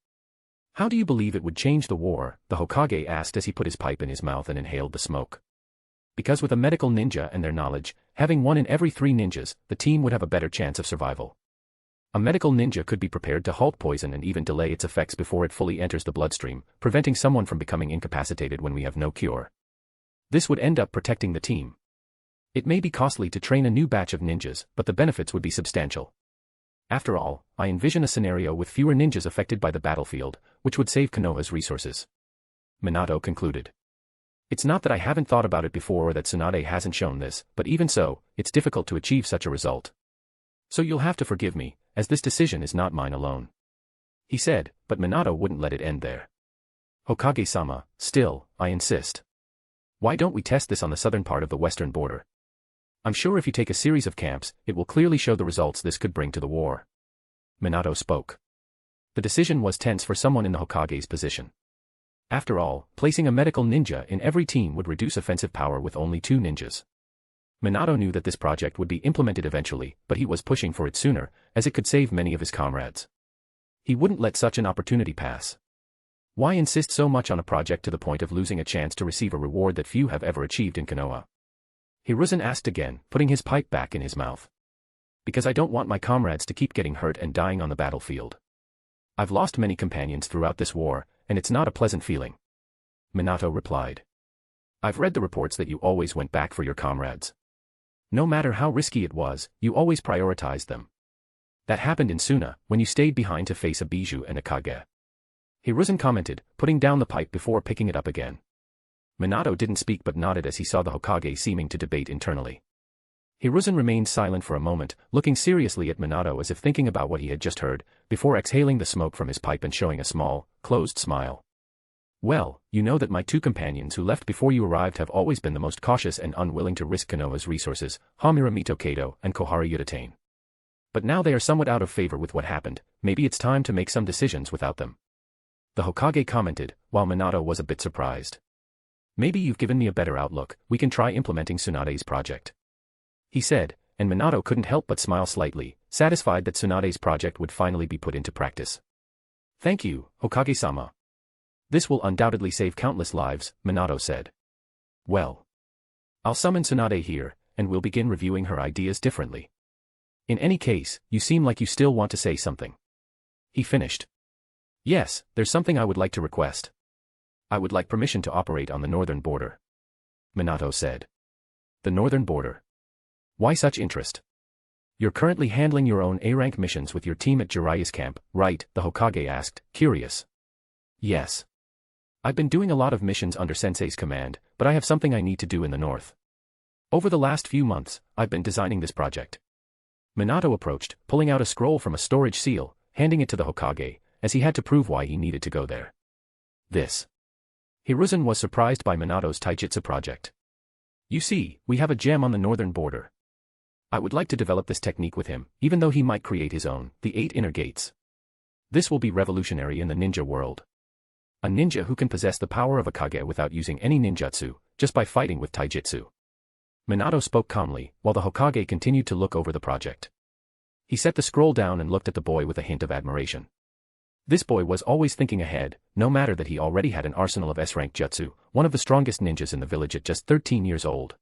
How do you believe it would change the war? The Hokage asked as he put his pipe in his mouth and inhaled the smoke. Because with a medical ninja and their knowledge, having one in every 3 ninjas, the team would have a better chance of survival. A medical ninja could be prepared to halt poison and even delay its effects before it fully enters the bloodstream, preventing someone from becoming incapacitated when we have no cure. This would end up protecting the team. It may be costly to train a new batch of ninjas, but the benefits would be substantial. After all, I envision a scenario with fewer ninjas affected by the battlefield, which would save Konoha's resources. Minato concluded. It's not that I haven't thought about it before or that Tsunade hasn't shown this, but even so, it's difficult to achieve such a result. So you'll have to forgive me, as this decision is not mine alone. He said, but Minato wouldn't let it end there. Hokage-sama, still, I insist. Why don't we test this on the southern part of the western border? I'm sure if you take a series of camps, it will clearly show the results this could bring to the war. Minato spoke. The decision was tense for someone in the Hokage's position. After all, placing a medical ninja in every team would reduce offensive power with only 2 ninjas. Minato knew that this project would be implemented eventually, but he was pushing for it sooner, as it could save many of his comrades. He wouldn't let such an opportunity pass. Why insist so much on a project to the point of losing a chance to receive a reward that few have ever achieved in Konoha? Hiruzen asked again, putting his pipe back in his mouth. Because I don't want my comrades to keep getting hurt and dying on the battlefield. I've lost many companions throughout this war, and it's not a pleasant feeling. Minato replied. I've read the reports that you always went back for your comrades. No matter how risky it was, you always prioritized them. That happened in Suna, when you stayed behind to face a Bijou and a Kage. Hiruzen commented, putting down the pipe before picking it up again. Minato didn't speak but nodded as he saw the Hokage seeming to debate internally. Hiruzen remained silent for a moment, looking seriously at Minato as if thinking about what he had just heard, before exhaling the smoke from his pipe and showing a small, closed smile. Well, you know that my 2 companions who left before you arrived have always been the most cautious and unwilling to risk Konoha's resources, Hamura Mitokado and Kohara Yuditane. But now they are somewhat out of favor with what happened, maybe it's time to make some decisions without them. The Hokage commented, while Minato was a bit surprised. Maybe you've given me a better outlook, we can try implementing Tsunade's project. He said, and Minato couldn't help but smile slightly, satisfied that Tsunade's project would finally be put into practice. Thank you, Hokage-sama. This will undoubtedly save countless lives, Minato said. Well. I'll summon Tsunade here, and we'll begin reviewing her ideas differently. In any case, you seem like you still want to say something. He finished. Yes, there's something I would like to request. I would like permission to operate on the northern border. Minato said. The northern border. Why such interest? You're currently handling your own A-rank missions with your team at Jiraiya's camp, right? The Hokage asked, curious. Yes. I've been doing a lot of missions under Sensei's command, but I have something I need to do in the north. Over the last few months, I've been designing this project. Minato approached, pulling out a scroll from a storage seal, handing it to the Hokage, as he had to prove why he needed to go there. This. Hiruzen was surprised by Minato's taijutsu project. You see, we have a gem on the northern border. I would like to develop this technique with him, even though he might create his own, the 8 inner gates. This will be revolutionary in the ninja world. A ninja who can possess the power of a Kage without using any ninjutsu, just by fighting with taijutsu. Minato spoke calmly, while the Hokage continued to look over the project. He set the scroll down and looked at the boy with a hint of admiration. This boy was always thinking ahead, no matter that he already had an arsenal of S-rank jutsu, one of the strongest ninjas in the village at just 13 years old.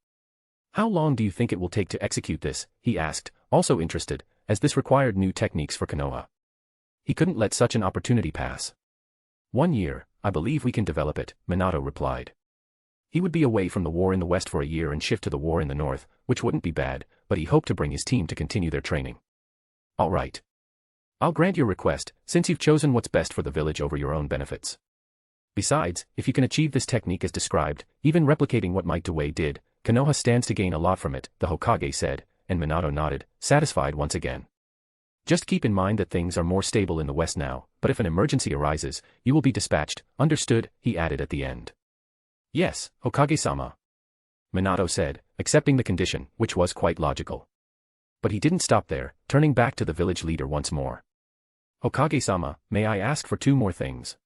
How long do you think it will take to execute this? He asked, also interested, as this required new techniques for Konoha. He couldn't let such an opportunity pass. 1 year, I believe we can develop it, Minato replied. He would be away from the war in the west for a year and shift to the war in the north, which wouldn't be bad, but he hoped to bring his team to continue their training. All right. I'll grant your request, since you've chosen what's best for the village over your own benefits. Besides, if you can achieve this technique as described, even replicating what Might Dewey did, Konoha stands to gain a lot from it, the Hokage said, and Minato nodded, satisfied once again. Just keep in mind that things are more stable in the west now, but if an emergency arises, you will be dispatched, understood, he added at the end. Yes, Hokage-sama. Minato said, accepting the condition, which was quite logical. But he didn't stop there, turning back to the village leader once more. Hokage-sama, may I ask for 2 more things?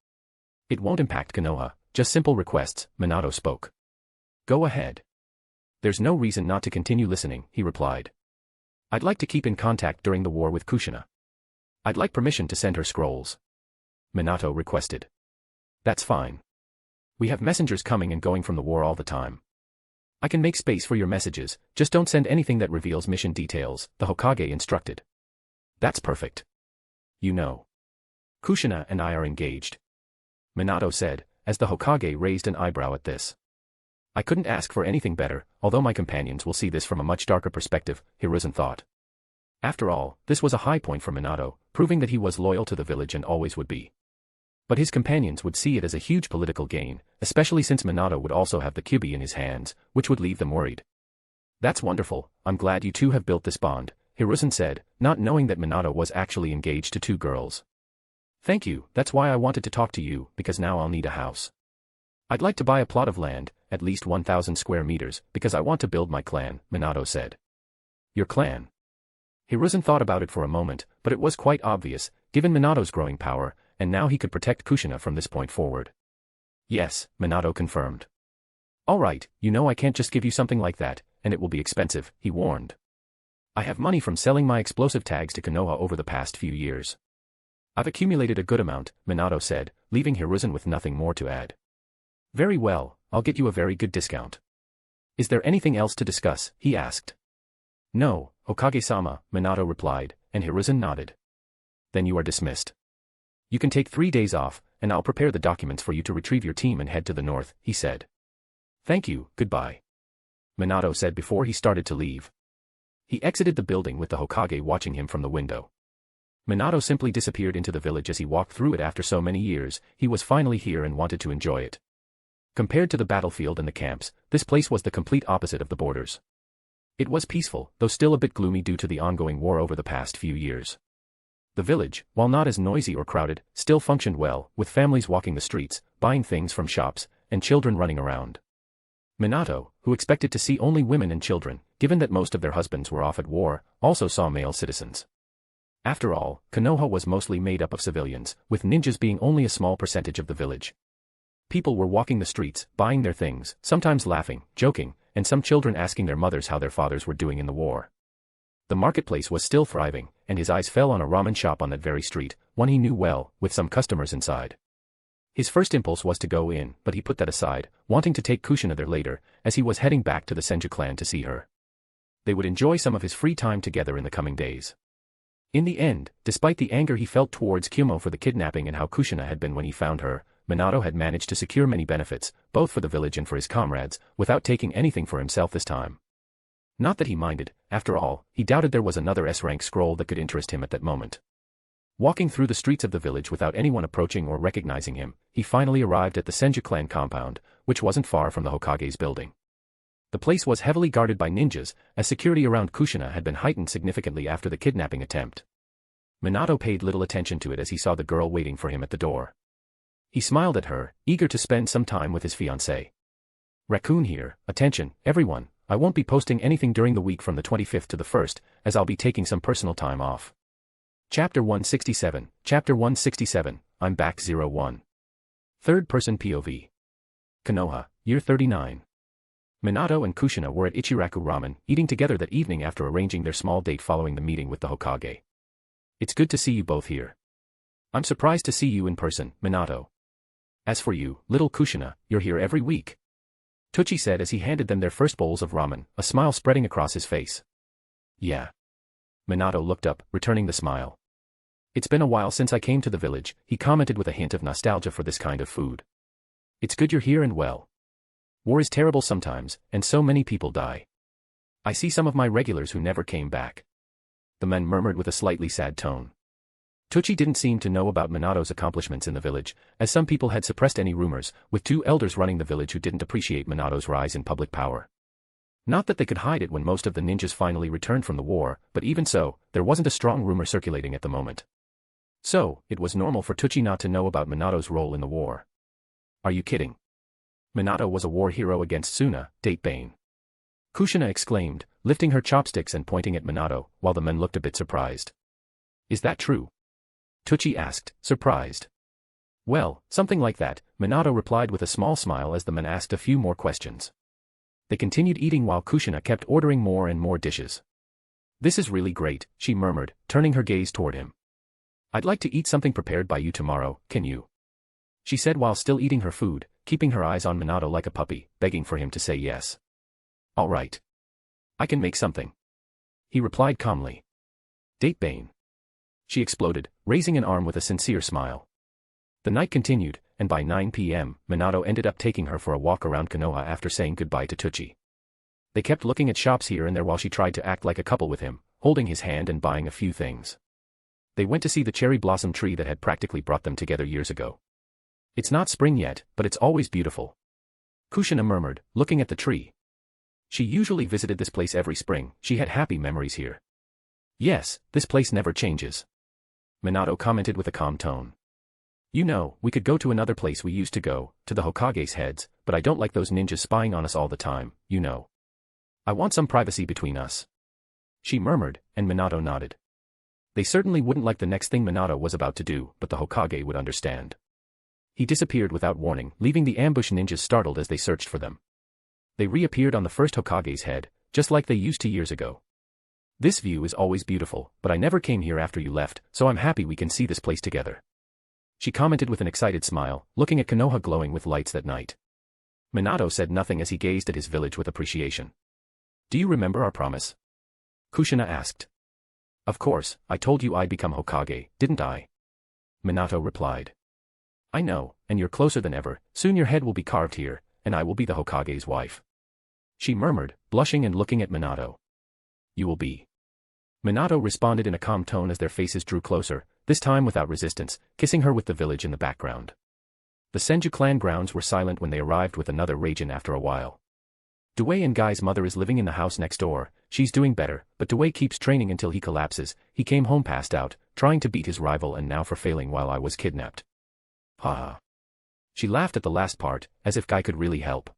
It won't impact Konoha, just simple requests, Minato spoke. Go ahead. There's no reason not to continue listening, he replied. I'd like to keep in contact during the war with Kushina. I'd like permission to send her scrolls. Minato requested. That's fine. We have messengers coming and going from the war all the time. I can make space for your messages, just don't send anything that reveals mission details, the Hokage instructed. That's perfect. You know. Kushina and I are engaged. Minato said, as the Hokage raised an eyebrow at this. I couldn't ask for anything better, although my companions will see this from a much darker perspective, Hiruzen thought. After all, this was a high point for Minato, proving that he was loyal to the village and always would be. But his companions would see it as a huge political gain, especially since Minato would also have the kyubi in his hands, which would leave them worried. That's wonderful, I'm glad you two have built this bond, Hiruzen said, not knowing that Minato was actually engaged to 2 girls. Thank you, that's why I wanted to talk to you, because now I'll need a house. I'd like to buy a plot of land, at least 1,000 square meters, because I want to build my clan, Minato said. Your clan? Hiruzen thought about it for a moment, but it was quite obvious, given Minato's growing power, and now he could protect Kushina from this point forward. Yes, Minato confirmed. All right, you know I can't just give you something like that, and it will be expensive, he warned. I have money from selling my explosive tags to Konoha over the past few years. I've accumulated a good amount, Minato said, leaving Hiruzen with nothing more to add. Very well, I'll get you a very good discount. Is there anything else to discuss, he asked. No, Hokage-sama, Minato replied, and Hiruzen nodded. Then you are dismissed. You can take 3 days off, and I'll prepare the documents for you to retrieve your team and head to the north, he said. Thank you, goodbye. Minato said before he started to leave. He exited the building with the Hokage watching him from the window. Minato simply disappeared into the village as he walked through it after so many years, he was finally here and wanted to enjoy it. Compared to the battlefield and the camps, this place was the complete opposite of the borders. It was peaceful, though still a bit gloomy due to the ongoing war over the past few years. The village, while not as noisy or crowded, still functioned well, with families walking the streets, buying things from shops, and children running around. Minato, who expected to see only women and children, given that most of their husbands were off at war, also saw male citizens. After all, Konoha was mostly made up of civilians, with ninjas being only a small percentage of the village. People were walking the streets, buying their things, sometimes laughing, joking, and some children asking their mothers how their fathers were doing in the war. The marketplace was still thriving, and his eyes fell on a ramen shop on that very street, one he knew well, with some customers inside. His first impulse was to go in, but he put that aside, wanting to take Kushina there later, as he was heading back to the Senju clan to see her. They would enjoy some of his free time together in the coming days. In the end, despite the anger he felt towards Kyumo for the kidnapping and how Kushina had been when he found her, Minato had managed to secure many benefits, both for the village and for his comrades, without taking anything for himself this time. Not that he minded, after all, he doubted there was another S-rank scroll that could interest him at that moment. Walking through the streets of the village without anyone approaching or recognizing him, he finally arrived at the Senju clan compound, which wasn't far from the Hokage's building. The place was heavily guarded by ninjas, as security around Kushina had been heightened significantly after the kidnapping attempt. Minato paid little attention to it as he saw the girl waiting for him at the door. He smiled at her, eager to spend some time with his fiancée. Raccoon here, attention, everyone, I won't be posting anything during the week from the 25th to the 1st, as I'll be taking some personal time off. Chapter 167, I'm back 01. Third-person POV. Konoha, year 39. Minato and Kushina were at Ichiraku Ramen, eating together that evening after arranging their small date following the meeting with the Hokage. It's good to see you both here. I'm surprised to see you in person, Minato. As for you, little Kushina, you're here every week. Tochi said as he handed them their first bowls of ramen, a smile spreading across his face. Yeah. Minato looked up, returning the smile. It's been a while since I came to the village, he commented with a hint of nostalgia for this kind of food. It's good you're here and well. War is terrible sometimes, and so many people die. I see some of my regulars who never came back. The men murmured with a slightly sad tone. Tochi didn't seem to know about Minato's accomplishments in the village, as some people had suppressed any rumors, with two elders running the village who didn't appreciate Minato's rise in public power. Not that they could hide it when most of the ninjas finally returned from the war, but even so, there wasn't a strong rumor circulating at the moment. So, it was normal for Tochi not to know about Minato's role in the war. Are you kidding? Minato was a war hero against Suna, Date Bane. Kushina exclaimed, lifting her chopsticks and pointing at Minato, while the men looked a bit surprised. Is that true? Tochi asked, surprised. Well, something like that, Minato replied with a small smile as the men asked a few more questions. They continued eating while Kushina kept ordering more and more dishes. This is really great, she murmured, turning her gaze toward him. I'd like to eat something prepared by you tomorrow, can you? She said while still eating her food, keeping her eyes on Minato like a puppy, begging for him to say yes. All right. I can make something. He replied calmly. Date Bane. She exploded, raising an arm with a sincere smile. The night continued, and by 9 p.m., Minato ended up taking her for a walk around Konoha after saying goodbye to Tochi. They kept looking at shops here and there while she tried to act like a couple with him, holding his hand and buying a few things. They went to see the cherry blossom tree that had practically brought them together years ago. It's not spring yet, but it's always beautiful. Kushina murmured, looking at the tree. She usually visited this place every spring, she had happy memories here. Yes, this place never changes. Minato commented with a calm tone. You know, we could go to another place we used to go, to the Hokage's heads, but I don't like those ninjas spying on us all the time, you know. I want some privacy between us. She murmured, and Minato nodded. They certainly wouldn't like the next thing Minato was about to do, but the Hokage would understand. He disappeared without warning, leaving the ambush ninjas startled as they searched for them. They reappeared on the first Hokage's head, just like they used to years ago. This view is always beautiful, but I never came here after you left, so I'm happy we can see this place together. She commented with an excited smile, looking at Konoha glowing with lights that night. Minato said nothing as he gazed at his village with appreciation. Do you remember our promise? Kushina asked. Of course, I told you I'd become Hokage, didn't I? Minato replied. I know, and you're closer than ever, soon your head will be carved here, and I will be the Hokage's wife. She murmured, blushing and looking at Minato. You will be. Minato responded in a calm tone as their faces drew closer, this time without resistance, kissing her with the village in the background. The Senju clan grounds were silent when they arrived with another Raijin after a while. Dewey and Guy's mother is living in the house next door, she's doing better, but Dewey keeps training until he collapses, he came home passed out, trying to beat his rival and now for failing while I was kidnapped. Haha. She laughed at the last part, as if Guy could really help.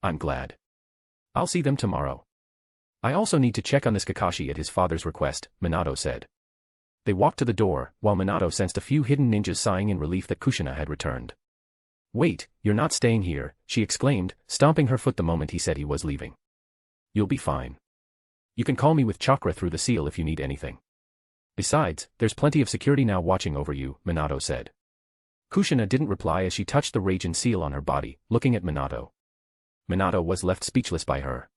I'm glad. I'll see them tomorrow. I also need to check on this Kakashi at his father's request, Minato said. They walked to the door, while Minato sensed a few hidden ninjas sighing in relief that Kushina had returned. Wait, you're not staying here, she exclaimed, stomping her foot the moment he said he was leaving. You'll be fine. You can call me with Chakra through the seal if you need anything. Besides, there's plenty of security now watching over you, Minato said. Kushina didn't reply as she touched the Raijin seal on her body, looking at Minato. Minato was left speechless by her.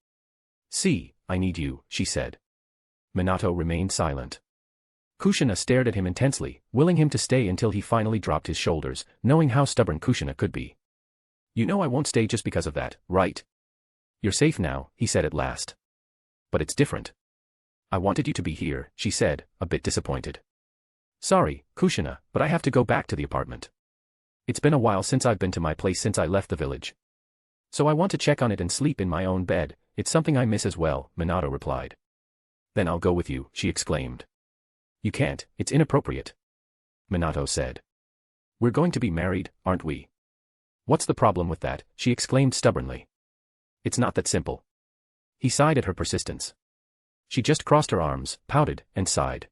See, I need you, she said. Minato remained silent. Kushina stared at him intensely, willing him to stay until he finally dropped his shoulders, knowing how stubborn Kushina could be. You know I won't stay just because of that, right? You're safe now, he said at last. But it's different. I wanted you to be here, she said, a bit disappointed. Sorry, Kushina, but I have to go back to the apartment. It's been a while since I've been to my place since I left the village. So I want to check on it and sleep in my own bed, it's something I miss as well, Minato replied. Then I'll go with you, she exclaimed. You can't, it's inappropriate. Minato said. We're going to be married, aren't we? What's the problem with that, she exclaimed stubbornly. It's not that simple. He sighed at her persistence. She just crossed her arms, pouted, and sighed.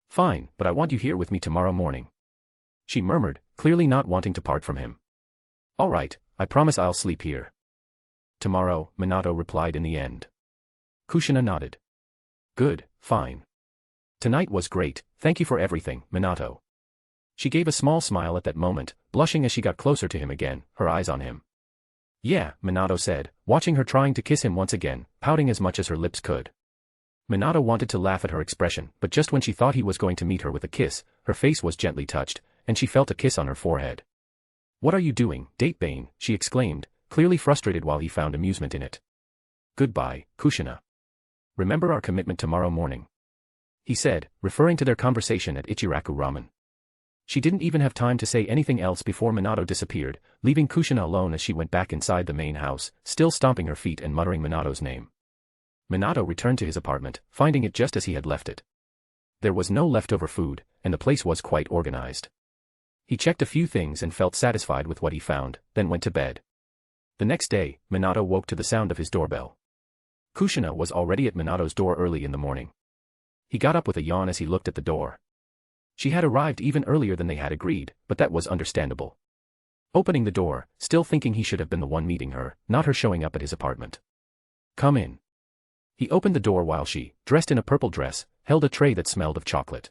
Fine, but I want you here with me tomorrow morning. She murmured, clearly not wanting to part from him. All right, I promise I'll sleep here. Tomorrow, Minato replied in the end. Kushina nodded. Good, fine. Tonight was great, thank you for everything, Minato. She gave a small smile at that moment, blushing as she got closer to him again, her eyes on him. Yeah, Minato said, watching her trying to kiss him once again, pouting as much as her lips could. Minato wanted to laugh at her expression, but just when she thought he was going to meet her with a kiss, her face was gently touched, and she felt a kiss on her forehead. What are you doing, Datebane? She exclaimed, clearly frustrated while he found amusement in it. Goodbye, Kushina. Remember our commitment tomorrow morning, he said, referring to their conversation at Ichiraku Ramen. She didn't even have time to say anything else before Minato disappeared, leaving Kushina alone as she went back inside the main house, still stomping her feet and muttering Minato's name. Minato returned to his apartment, finding it just as he had left it. There was no leftover food, and the place was quite organized. He checked a few things and felt satisfied with what he found, then went to bed. The next day, Minato woke to the sound of his doorbell. Kushina was already at Minato's door early in the morning. He got up with a yawn as he looked at the door. She had arrived even earlier than they had agreed, but that was understandable. Opening the door, still thinking he should have been the one meeting her, not her showing up at his apartment. Come in. He opened the door while she, dressed in a purple dress, held a tray that smelled of chocolate.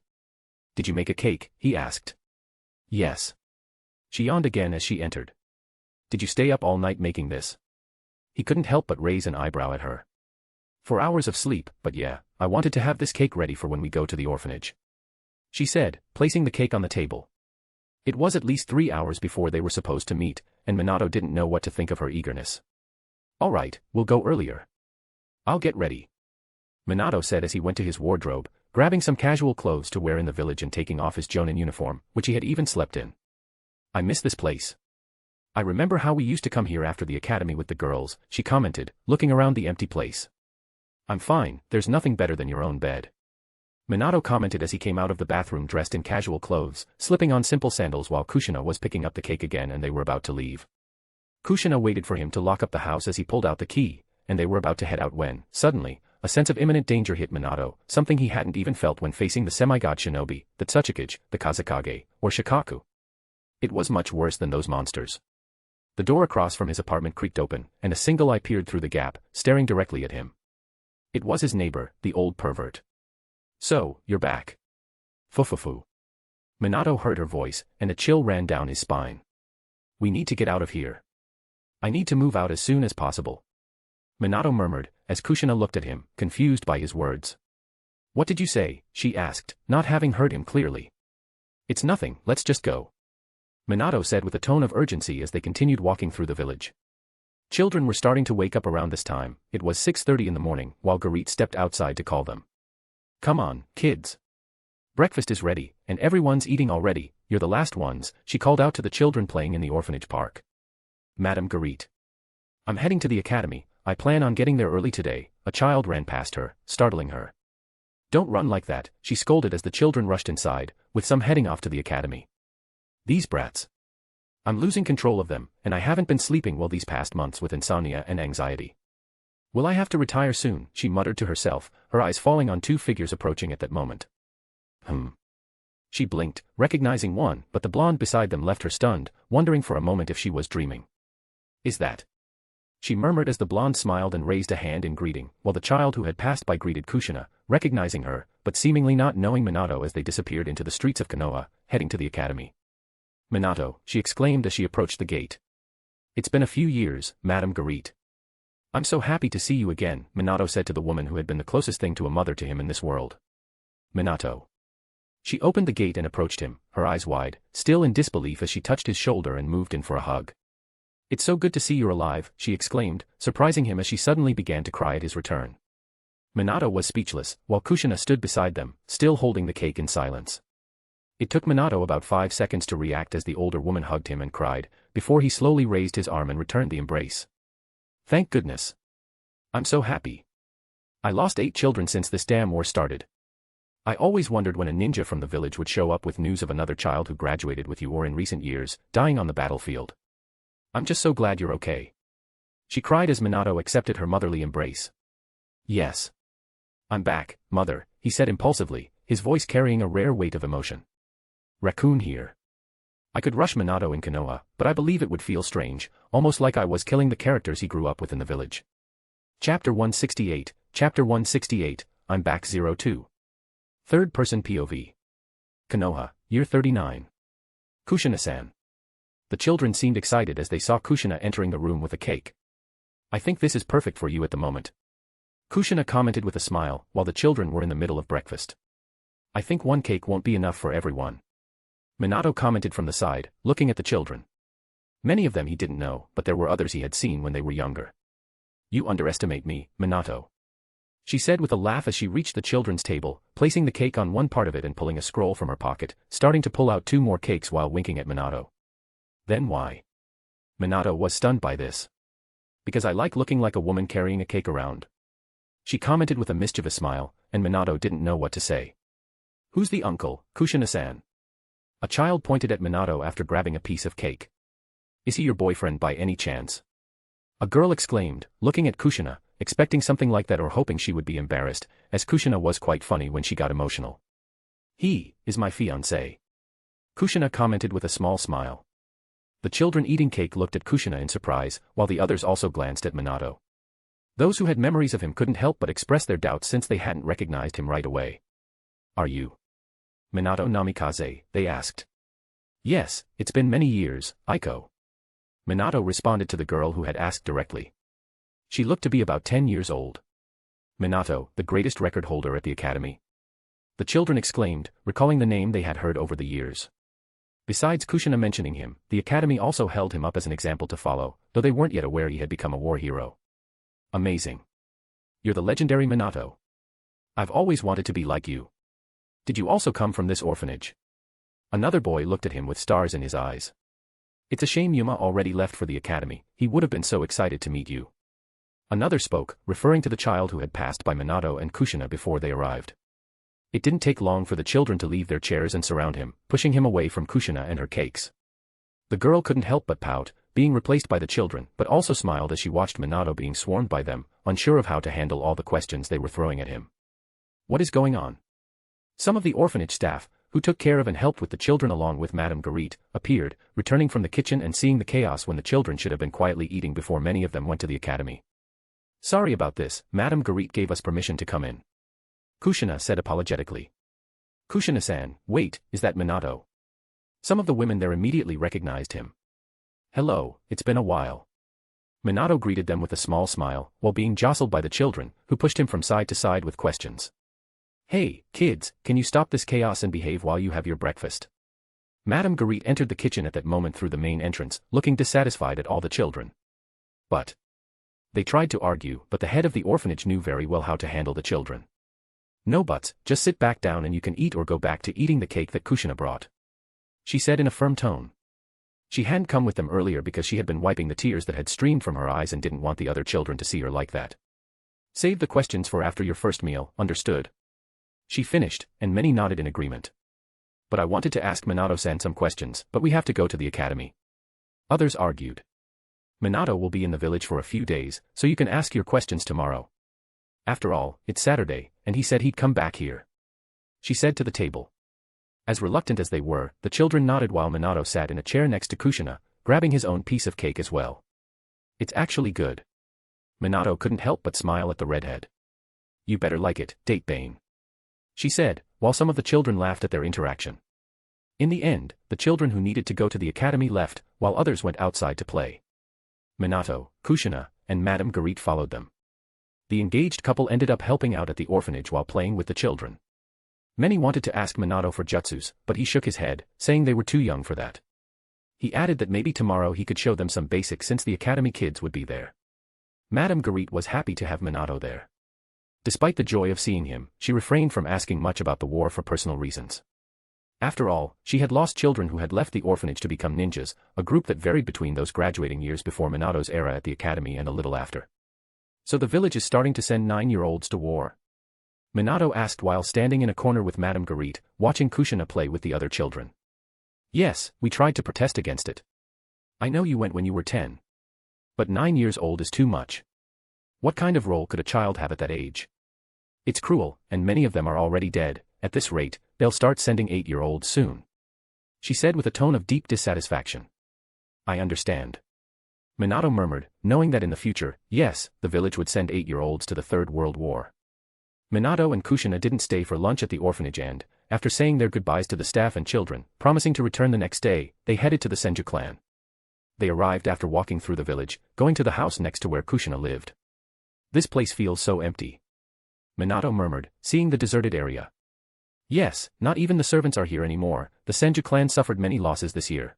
Did you make a cake? He asked. Yes. She yawned again as she entered. Did you stay up all night making this? He couldn't help but raise an eyebrow at her. 4 hours of sleep, but yeah, I wanted to have this cake ready for when we go to the orphanage, she said, placing the cake on the table. It was at least 3 hours before they were supposed to meet, and Minato didn't know what to think of her eagerness. All right, we'll go earlier. I'll get ready, Minato said as he went to his wardrobe, grabbing some casual clothes to wear in the village and taking off his Jonin uniform, which he had even slept in. I miss this place. I remember how we used to come here after the academy with the girls, she commented, looking around the empty place. I'm fine, there's nothing better than your own bed, Minato commented as he came out of the bathroom dressed in casual clothes, slipping on simple sandals while Kushina was picking up the cake again and they were about to leave. Kushina waited for him to lock up the house as he pulled out the key, and they were about to head out when, suddenly, a sense of imminent danger hit Minato, something he hadn't even felt when facing the semi-god shinobi, the Tsuchikage, the Kazekage, or Shikaku. It was much worse than those monsters. The door across from his apartment creaked open, and a single eye peered through the gap, staring directly at him. It was his neighbor, the old pervert. So, you're back. Fufufu. Minato heard her voice, and a chill ran down his spine. We need to get out of here. I need to move out as soon as possible, Minato murmured, as Kushina looked at him, confused by his words. What did you say? She asked, not having heard him clearly. It's nothing, let's just go, Minato said with a tone of urgency as they continued walking through the village. Children were starting to wake up around this time. It was 6:30 in the morning, while Garit stepped outside to call them. Come on, kids. Breakfast is ready, and everyone's eating already. You're the last ones, she called out to the children playing in the orphanage park. Madam Garit. I'm heading to the academy, I plan on getting there early today, a child ran past her, startling her. Don't run like that, she scolded as the children rushed inside, with some heading off to the academy. These brats. I'm losing control of them, and I haven't been sleeping well these past months with insomnia and anxiety. Will I have to retire soon, she muttered to herself, her eyes falling on 2 figures approaching at that moment. She blinked, recognizing one, but the blonde beside them left her stunned, wondering for a moment if she was dreaming. Is that? She murmured as the blonde smiled and raised a hand in greeting, while the child who had passed by greeted Kushina, recognizing her, but seemingly not knowing Minato as they disappeared into the streets of Konoha, heading to the academy. Minato, she exclaimed as she approached the gate. It's been a few years, Madam Garit. I'm so happy to see you again, Minato said to the woman who had been the closest thing to a mother to him in this world. Minato. She opened the gate and approached him, her eyes wide, still in disbelief as she touched his shoulder and moved in for a hug. It's so good to see you're alive, she exclaimed, surprising him as she suddenly began to cry at his return. Minato was speechless, while Kushina stood beside them, still holding the cake in silence. It took Minato about 5 seconds to react as the older woman hugged him and cried, before he slowly raised his arm and returned the embrace. Thank goodness. I'm so happy. I lost 8 children since this damn war started. I always wondered when a ninja from the village would show up with news of another child who graduated with you or in recent years, dying on the battlefield. I'm just so glad you're okay. She cried as Minato accepted her motherly embrace. Yes. I'm back, mother, he said impulsively, his voice carrying a rare weight of emotion. Raccoon here. I could rush Minato in Konoha, but I believe it would feel strange, almost like I was killing the characters he grew up with in the village. Chapter 168, I'm back 02. Third-person POV. Konoha, year 39. Kushina-san. The children seemed excited as they saw Kushina entering the room with a cake. I think this is perfect for you at the moment. Kushina commented with a smile, while the children were in the middle of breakfast. I think one cake won't be enough for everyone. Minato commented from the side, looking at the children. Many of them he didn't know, but there were others he had seen when they were younger. You underestimate me, Minato. She said with a laugh as she reached the children's table, placing the cake on one part of it and pulling a scroll from her pocket, starting to pull out 2 more cakes while winking at Minato. Then why? Minato was stunned by this. Because I like looking like a woman carrying a cake around. She commented with a mischievous smile, and Minato didn't know what to say. Who's the uncle, Kushina-san? A child pointed at Minato after grabbing a piece of cake. Is he your boyfriend by any chance? A girl exclaimed, looking at Kushina, expecting something like that or hoping she would be embarrassed, as Kushina was quite funny when she got emotional. He is my fiancé. Kushina commented with a small smile. The children eating cake looked at Kushina in surprise, while the others also glanced at Minato. Those who had memories of him couldn't help but express their doubts since they hadn't recognized him right away. Are you Minato Namikaze? They asked. Yes, it's been many years, Aiko. Minato responded to the girl who had asked directly. She looked to be about 10 years old. Minato, the greatest record holder at the academy. The children exclaimed, recalling the name they had heard over the years. Besides Kushina mentioning him, the academy also held him up as an example to follow, though they weren't yet aware he had become a war hero. Amazing. You're the legendary Minato. I've always wanted to be like you. Did you also come from this orphanage? Another boy looked at him with stars in his eyes. It's a shame Yuma already left for the academy, he would have been so excited to meet you. Another spoke, referring to the child who had passed by Minato and Kushina before they arrived. It didn't take long for the children to leave their chairs and surround him, pushing him away from Kushina and her cakes. The girl couldn't help but pout, being replaced by the children, but also smiled as she watched Minato being swarmed by them, unsure of how to handle all the questions they were throwing at him. What is going on? Some of the orphanage staff, who took care of and helped with the children along with Madame Garit, appeared, returning from the kitchen and seeing the chaos when the children should have been quietly eating before many of them went to the academy. Sorry about this, Madame Garit gave us permission to come in. Kushina said apologetically. Kushina-san, wait, is that Minato? Some of the women there immediately recognized him. Hello, it's been a while. Minato greeted them with a small smile, while being jostled by the children, who pushed him from side to side with questions. Hey, kids, can you stop this chaos and behave while you have your breakfast? Madame Garit entered the kitchen at that moment through the main entrance, looking dissatisfied at all the children. But they tried to argue, but the head of the orphanage knew very well how to handle the children. No buts, just sit back down and you can eat or go back to eating the cake that Kushina brought. She said in a firm tone. She hadn't come with them earlier because she had been wiping the tears that had streamed from her eyes and didn't want the other children to see her like that. Save the questions for after your first meal, understood? She finished, and many nodded in agreement. But I wanted to ask Minato-san some questions, but we have to go to the academy. Others argued. Minato will be in the village for a few days, so you can ask your questions tomorrow. After all, it's Saturday, and he said he'd come back here. She said to the table. As reluctant as they were, the children nodded while Minato sat in a chair next to Kushina, grabbing his own piece of cake as well. It's actually good. Minato couldn't help but smile at the redhead. You better like it, Date Bane. She said, while some of the children laughed at their interaction. In the end, the children who needed to go to the academy left, while others went outside to play. Minato, Kushina, and Madame Garit followed them. The engaged couple ended up helping out at the orphanage while playing with the children. Many wanted to ask Minato for jutsus, but he shook his head, saying they were too young for that. He added that maybe tomorrow he could show them some basics since the academy kids would be there. Madame Garit was happy to have Minato there. Despite the joy of seeing him, she refrained from asking much about the war for personal reasons. After all, she had lost children who had left the orphanage to become ninjas, a group that varied between those graduating years before Minato's era at the academy and a little after. So the village is starting to send 9-year-olds to war? Minato asked while standing in a corner with Madame Garit, watching Kushina play with the other children. Yes, we tried to protest against it. I know you went when you were 10. But 9 years old is too much. What kind of role could a child have at that age? It's cruel, and many of them are already dead. At this rate, they'll start sending 8-year-olds soon. She said with a tone of deep dissatisfaction. I understand. Minato murmured, knowing that in the future, yes, the village would send 8-year-olds to the Third World War. Minato and Kushina didn't stay for lunch at the orphanage and, after saying their goodbyes to the staff and children, promising to return the next day, they headed to the Senju clan. They arrived after walking through the village, going to the house next to where Kushina lived. This place feels so empty. Minato murmured, seeing the deserted area. Yes, not even the servants are here anymore, the Senju clan suffered many losses this year.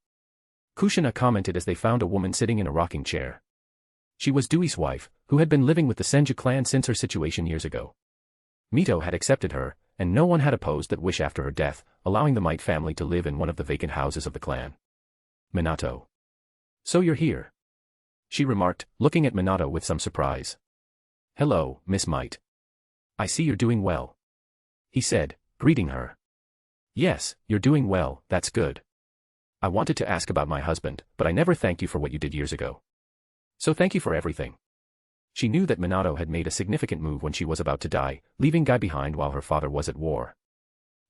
Kushina commented as they found a woman sitting in a rocking chair. She was Dui's wife, who had been living with the Senju clan since her situation years ago. Mito had accepted her, and no one had opposed that wish after her death, allowing the Might family to live in one of the vacant houses of the clan. Minato. So you're here? She remarked, looking at Minato with some surprise. Hello, Miss Might. I see you're doing well. He said, greeting her. Yes, you're doing well, that's good. I wanted to ask about my husband, but I never thanked you for what you did years ago. So thank you for everything. She knew that Minato had made a significant move when she was about to die, leaving Guy behind while her father was at war.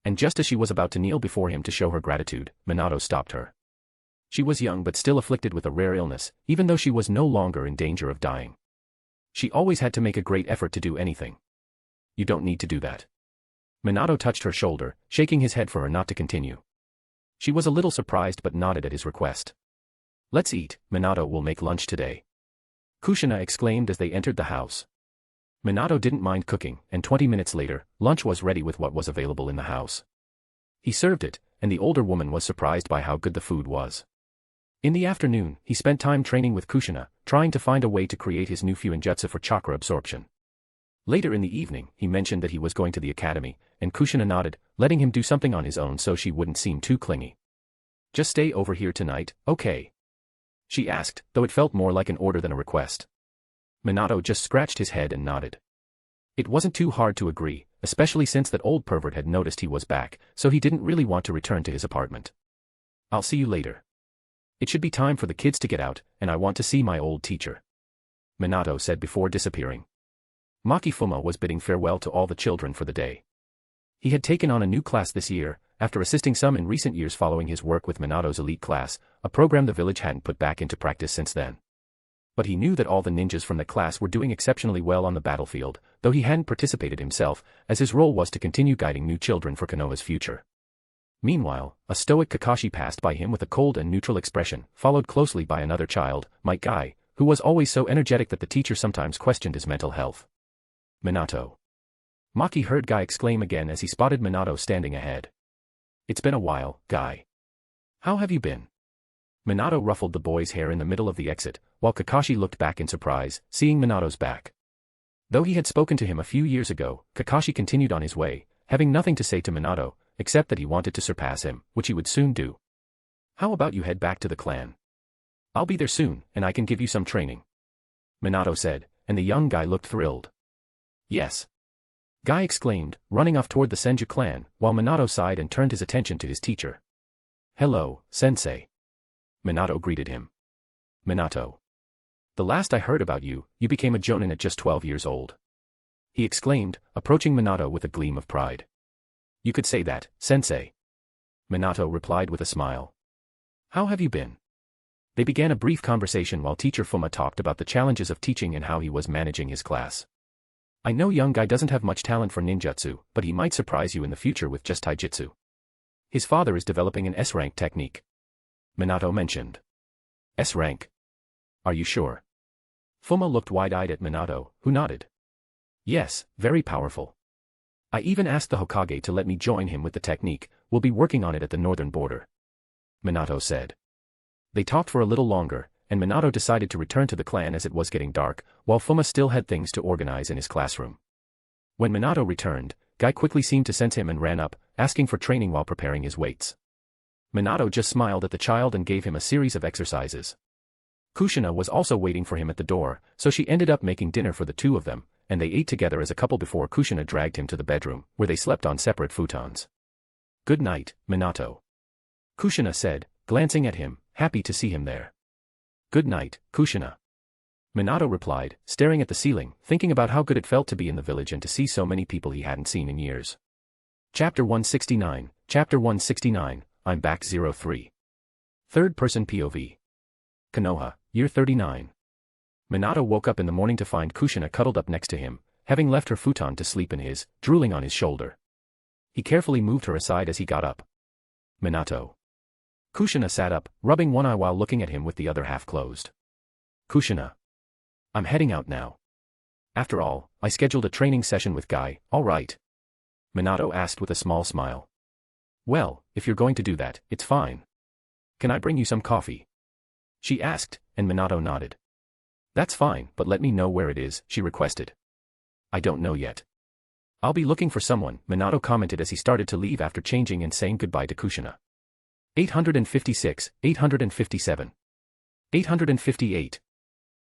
And just as she was about to kneel before him to show her gratitude, Minato stopped her. She was young but still afflicted with a rare illness, even though she was no longer in danger of dying. She always had to make a great effort to do anything. You don't need to do that. Minato touched her shoulder, shaking his head for her not to continue. She was a little surprised but nodded at his request. Let's eat, Minato will make lunch today. Kushina exclaimed as they entered the house. Minato didn't mind cooking, and 20 minutes later, lunch was ready with what was available in the house. He served it, and the older woman was surprised by how good the food was. In the afternoon, he spent time training with Kushina, trying to find a way to create his new Fuinjutsu for chakra absorption. Later in the evening, he mentioned that he was going to the academy, and Kushina nodded, letting him do something on his own so she wouldn't seem too clingy. Just stay over here tonight, okay? She asked, though it felt more like an order than a request. Minato just scratched his head and nodded. It wasn't too hard to agree, especially since that old pervert had noticed he was back, so he didn't really want to return to his apartment. I'll see you later. It should be time for the kids to get out, and I want to see my old teacher. Minato said before disappearing. Maki Fuma was bidding farewell to all the children for the day. He had taken on a new class this year, after assisting some in recent years following his work with Minato's elite class, a program the village hadn't put back into practice since then. But he knew that all the ninjas from the class were doing exceptionally well on the battlefield, though he hadn't participated himself, as his role was to continue guiding new children for Konoha's future. Meanwhile, a stoic Kakashi passed by him with a cold and neutral expression, followed closely by another child, Might Guy, who was always so energetic that the teacher sometimes questioned his mental health. Minato. Maki heard Guy exclaim again as he spotted Minato standing ahead. It's been a while, Guy. How have you been? Minato ruffled the boy's hair in the middle of the exit, while Kakashi looked back in surprise, seeing Minato's back. Though he had spoken to him a few years ago, Kakashi continued on his way, having nothing to say to Minato, except that he wanted to surpass him, which he would soon do. How about you head back to the clan? I'll be there soon, and I can give you some training. Minato said, and the young guy looked thrilled. Yes. Guy exclaimed, running off toward the Senju clan, while Minato sighed and turned his attention to his teacher. Hello, sensei. Minato greeted him. Minato. The last I heard about you, you became a jonin at just 12 years old. He exclaimed, approaching Minato with a gleam of pride. You could say that, sensei. Minato replied with a smile. How have you been? They began a brief conversation while teacher Fuma talked about the challenges of teaching and how he was managing his class. I know young guy doesn't have much talent for ninjutsu, but he might surprise you in the future with just taijutsu. His father is developing an S-rank technique. Minato mentioned. S-rank? Are you sure? Fuma looked wide-eyed at Minato, who nodded. Yes, very powerful. I even asked the Hokage to let me join him with the technique, we'll be working on it at the northern border. Minato said. They talked for a little longer, and Minato decided to return to the clan as it was getting dark, while Fuma still had things to organize in his classroom. When Minato returned, Guy quickly seemed to sense him and ran up, asking for training while preparing his weights. Minato just smiled at the child and gave him a series of exercises. Kushina was also waiting for him at the door, so she ended up making dinner for the two of them, and they ate together as a couple before Kushina dragged him to the bedroom, where they slept on separate futons. Good night, Minato. Kushina said, glancing at him, happy to see him there. Good night, Kushina. Minato replied, staring at the ceiling, thinking about how good it felt to be in the village and to see so many people he hadn't seen in years. Chapter 169, Chapter 169, I'm back 03. Third-person POV. Konoha, year 39. Minato woke up in the morning to find Kushina cuddled up next to him, having left her futon to sleep in his, drooling on his shoulder. He carefully moved her aside as he got up. Minato. Kushina sat up, rubbing one eye while looking at him with the other half closed. Kushina. I'm heading out now. After all, I scheduled a training session with Guy, all right? Minato asked with a small smile. Well, if you're going to do that, it's fine. Can I bring you some coffee? She asked, and Minato nodded. That's fine, but let me know where it is, she requested. I don't know yet. I'll be looking for someone, Minato commented as he started to leave after changing and saying goodbye to Kushina. 856, 857. 858.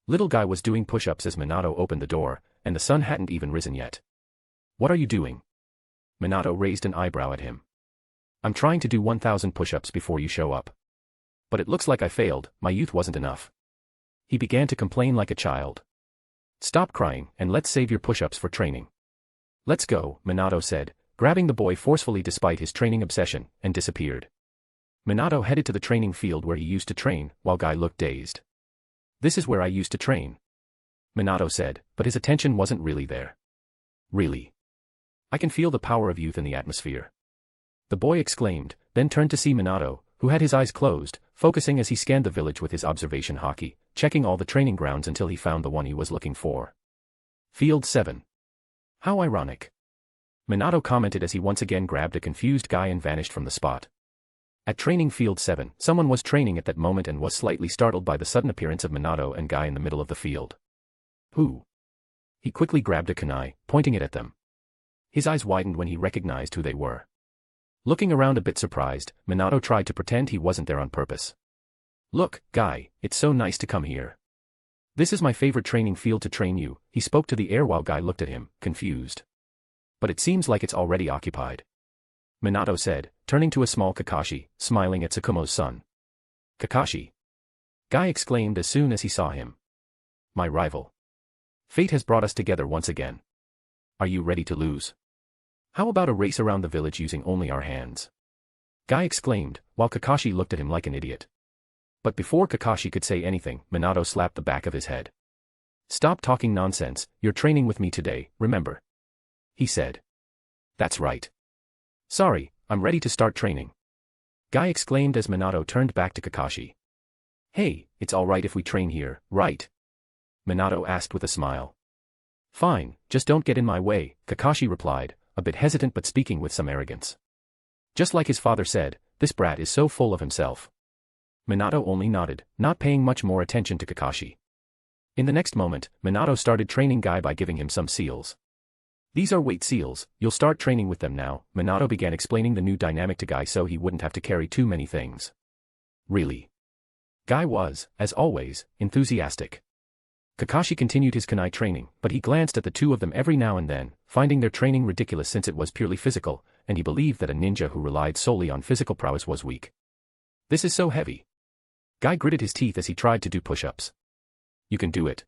Little Guy was doing push-ups as Minato opened the door, and the sun hadn't even risen yet. What are you doing? Minato raised an eyebrow at him. I'm trying to do 1,000 push-ups before you show up. But it looks like I failed, my youth wasn't enough. He began to complain like a child. Stop crying, and let's save your push-ups for training. Let's go, Minato said, grabbing the boy forcefully despite his training obsession, and disappeared. Minato headed to the training field where he used to train, while Guy looked dazed. This is where I used to train. Minato said, but his attention wasn't really there. Really? I can feel the power of youth in the atmosphere. The boy exclaimed, then turned to see Minato, who had his eyes closed, focusing as he scanned the village with his observation hockey, checking all the training grounds until he found the one he was looking for. Field 7. How ironic. Minato commented as he once again grabbed a confused Guy and vanished from the spot. At training field 7, someone was training at that moment and was slightly startled by the sudden appearance of Minato and Guy in the middle of the field. Who? He quickly grabbed a kunai, pointing it at them. His eyes widened when he recognized who they were. Looking around a bit surprised, Minato tried to pretend he wasn't there on purpose. Look, Guy, it's so nice to come here. This is my favorite training field to train you, he spoke to the air while Guy looked at him, confused. But it seems like it's already occupied. Minato said, turning to a small Kakashi, smiling at Tsukumo's son. Kakashi. Guy exclaimed as soon as he saw him. My rival. Fate has brought us together once again. Are you ready to lose? How about a race around the village using only our hands? Guy exclaimed, while Kakashi looked at him like an idiot. But before Kakashi could say anything, Minato slapped the back of his head. Stop talking nonsense, you're training with me today, remember? He said. That's right. Sorry, I'm ready to start training. Guy exclaimed as Minato turned back to Kakashi. Hey, it's alright if we train here, right? Minato asked with a smile. Fine, just don't get in my way, Kakashi replied, a bit hesitant but speaking with some arrogance. Just like his father said, this brat is so full of himself. Minato only nodded, not paying much more attention to Kakashi. In the next moment, Minato started training Guy by giving him some seals. These are weight seals, you'll start training with them now, Minato began explaining the new dynamic to Guy so he wouldn't have to carry too many things. Really? Guy was, as always, enthusiastic. Kakashi continued his kunai training, but he glanced at the two of them every now and then, finding their training ridiculous since it was purely physical, and he believed that a ninja who relied solely on physical prowess was weak. This is so heavy. Guy gritted his teeth as he tried to do push-ups. You can do it.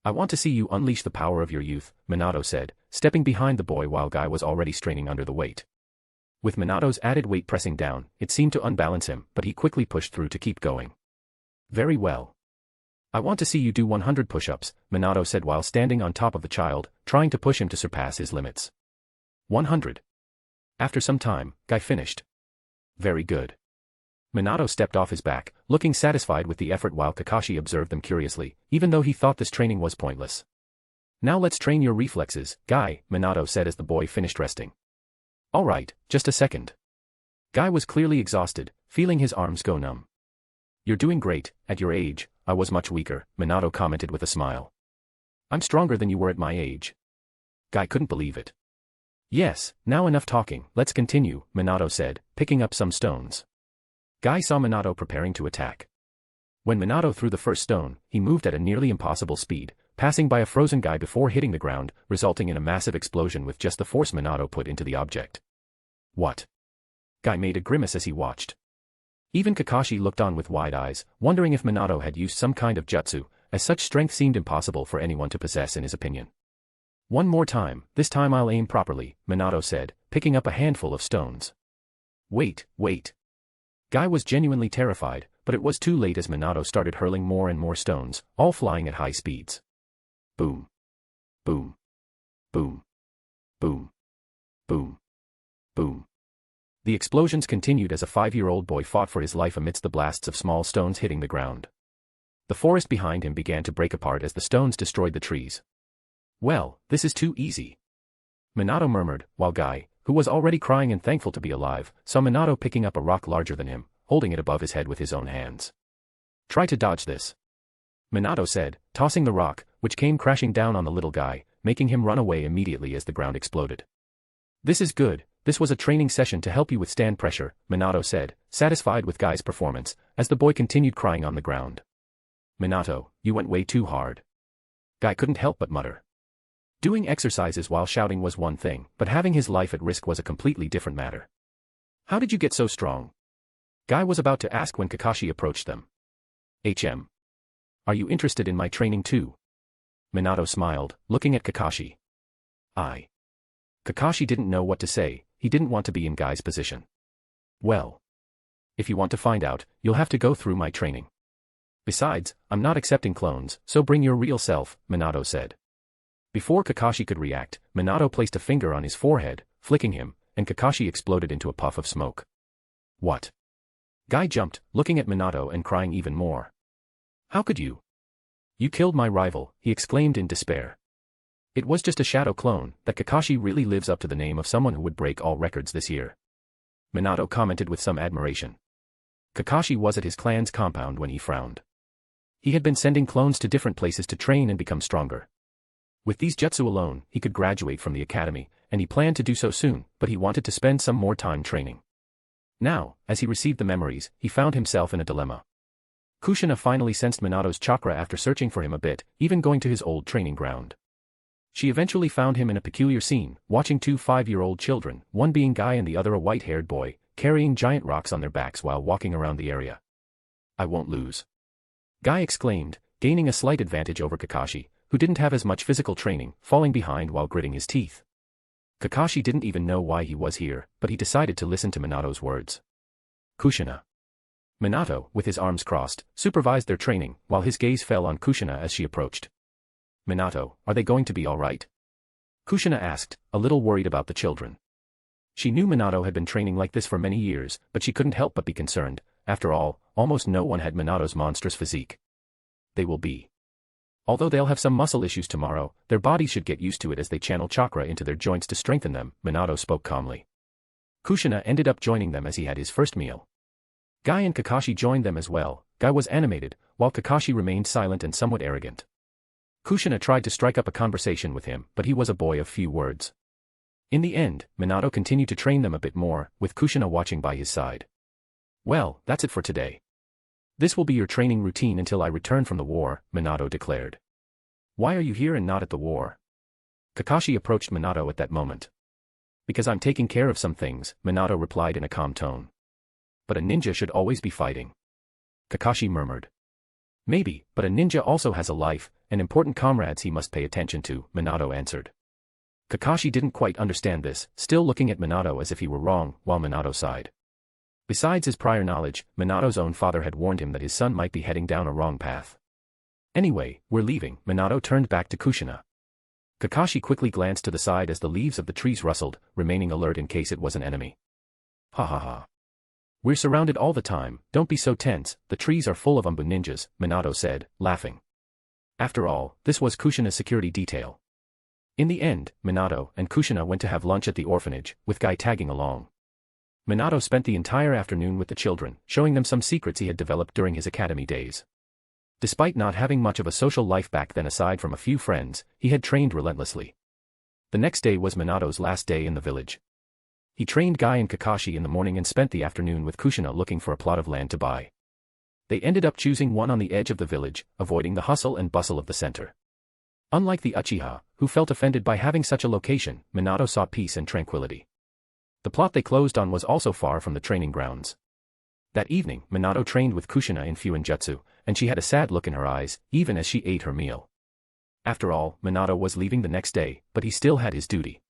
I want to see you unleash the power of your youth, Minato said, stepping behind the boy while Guy was already straining under the weight. With Minato's added weight pressing down, it seemed to unbalance him, but he quickly pushed through to keep going. Very well. I want to see you do 100 push-ups, Minato said while standing on top of the child, trying to push him to surpass his limits. 100. After some time, Guy finished. Very good. Minato stepped off his back, looking satisfied with the effort while Kakashi observed them curiously, even though he thought this training was pointless. Now let's train your reflexes, Guy, Minato said as the boy finished resting. Alright, just a second. Guy was clearly exhausted, feeling his arms go numb. You're doing great, at your age, I was much weaker, Minato commented with a smile. I'm stronger than you were at my age. Guy couldn't believe it. Yes, now enough talking, let's continue, Minato said, picking up some stones. Guy saw Minato preparing to attack. When Minato threw the first stone, he moved at a nearly impossible speed, passing by a frozen Guy before hitting the ground, resulting in a massive explosion with just the force Minato put into the object. What? Guy made a grimace as he watched. Even Kakashi looked on with wide eyes, wondering if Minato had used some kind of jutsu, as such strength seemed impossible for anyone to possess in his opinion. One more time, this time I'll aim properly, Minato said, picking up a handful of stones. Wait. Guy was genuinely terrified, but it was too late as Minato started hurling more and more stones, all flying at high speeds. Boom. Boom. Boom. Boom. Boom. Boom. The explosions continued as a 5-year-old boy fought for his life amidst the blasts of small stones hitting the ground. The forest behind him began to break apart as the stones destroyed the trees. Well, this is too easy. Minato murmured, while Guy, who was already crying and thankful to be alive, saw Minato picking up a rock larger than him, holding it above his head with his own hands. Try to dodge this, Minato said, tossing the rock, which came crashing down on the little guy, making him run away immediately as the ground exploded. This is good, this was a training session to help you withstand pressure, Minato said, satisfied with Guy's performance, as the boy continued crying on the ground. Minato, you went way too hard. Guy couldn't help but mutter. Doing exercises while shouting was one thing, but having his life at risk was a completely different matter. How did you get so strong? Guy was about to ask when Kakashi approached them. Are you interested in my training too? Minato smiled, looking at Kakashi. Kakashi didn't know what to say, he didn't want to be in Guy's position. Well, if you want to find out, you'll have to go through my training. Besides, I'm not accepting clones, so bring your real self, Minato said. Before Kakashi could react, Minato placed a finger on his forehead, flicking him, and Kakashi exploded into a puff of smoke. What? Guy jumped, looking at Minato and crying even more. How could you? You killed my rival, he exclaimed in despair. It was just a shadow clone, that Kakashi really lives up to the name of someone who would break all records this year. Minato commented with some admiration. Kakashi was at his clan's compound when he frowned. He had been sending clones to different places to train and become stronger. With these jutsu alone, he could graduate from the academy, and he planned to do so soon, but he wanted to spend some more time training. Now, as he received the memories, he found himself in a dilemma. Kushina finally sensed Minato's chakra after searching for him a bit, even going to his old training ground. She eventually found him in a peculiar scene, watching 2 5-year-old children, one being Guy and the other a white-haired boy, carrying giant rocks on their backs while walking around the area. I won't lose. Guy exclaimed, gaining a slight advantage over Kakashi, who didn't have as much physical training, falling behind while gritting his teeth. Kakashi didn't even know why he was here, but he decided to listen to Minato's words. Kushina. Minato, with his arms crossed, supervised their training, while his gaze fell on Kushina as she approached. Minato, are they going to be all right? Kushina asked, a little worried about the children. She knew Minato had been training like this for many years, but she couldn't help but be concerned. After all, almost no one had Minato's monstrous physique. They will be. Although they'll have some muscle issues tomorrow, their bodies should get used to it as they channel chakra into their joints to strengthen them, Minato spoke calmly. Kushina ended up joining them as he had his first meal. Guy and Kakashi joined them as well. Guy was animated, while Kakashi remained silent and somewhat arrogant. Kushina tried to strike up a conversation with him, but he was a boy of few words. In the end, Minato continued to train them a bit more, with Kushina watching by his side. Well, that's it for today. This will be your training routine until I return from the war, Minato declared. Why are you here and not at the war? Kakashi approached Minato at that moment. Because I'm taking care of some things, Minato replied in a calm tone. But a ninja should always be fighting. Kakashi murmured. Maybe, but a ninja also has a life, and important comrades he must pay attention to, Minato answered. Kakashi didn't quite understand this, still looking at Minato as if he were wrong, while Minato sighed. Besides his prior knowledge, Minato's own father had warned him that his son might be heading down a wrong path. Anyway, we're leaving, Minato turned back to Kushina. Kakashi quickly glanced to the side as the leaves of the trees rustled, remaining alert in case it was an enemy. Ha ha ha. We're surrounded all the time, don't be so tense, the trees are full of Umbu ninjas, Minato said, laughing. After all, this was Kushina's security detail. In the end, Minato and Kushina went to have lunch at the orphanage, with Guy tagging along. Minato spent the entire afternoon with the children, showing them some secrets he had developed during his academy days. Despite not having much of a social life back then aside from a few friends, he had trained relentlessly. The next day was Minato's last day in the village. He trained Guy and Kakashi in the morning and spent the afternoon with Kushina looking for a plot of land to buy. They ended up choosing one on the edge of the village, avoiding the hustle and bustle of the center. Unlike the Uchiha, who felt offended by having such a location, Minato saw peace and tranquility. The plot they closed on was also far from the training grounds. That evening, Minato trained with Kushina in Fuinjutsu, and she had a sad look in her eyes, even as she ate her meal. After all, Minato was leaving the next day, but he still had his duty.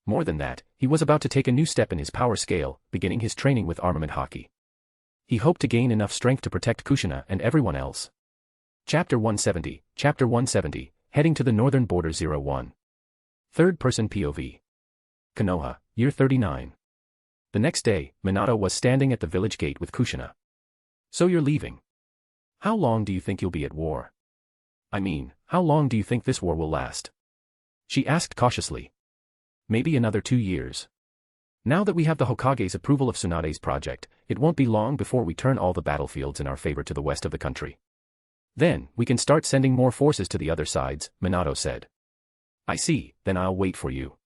More than that, he was about to take a new step in his power scale, beginning his training with armament hockey. He hoped to gain enough strength to protect Kushina and everyone else. Chapter 170, Heading to the Northern Border 01. Third-person POV. Konoha, year 39. The next day, Minato was standing at the village gate with Kushina. So you're leaving. How long do you think you'll be at war? I mean, how long do you think this war will last? She asked cautiously. Maybe another 2 years. Now that we have the Hokage's approval of Tsunade's project, it won't be long before we turn all the battlefields in our favor to the west of the country. Then, we can start sending more forces to the other sides, Minato said. I see, then I'll wait for you.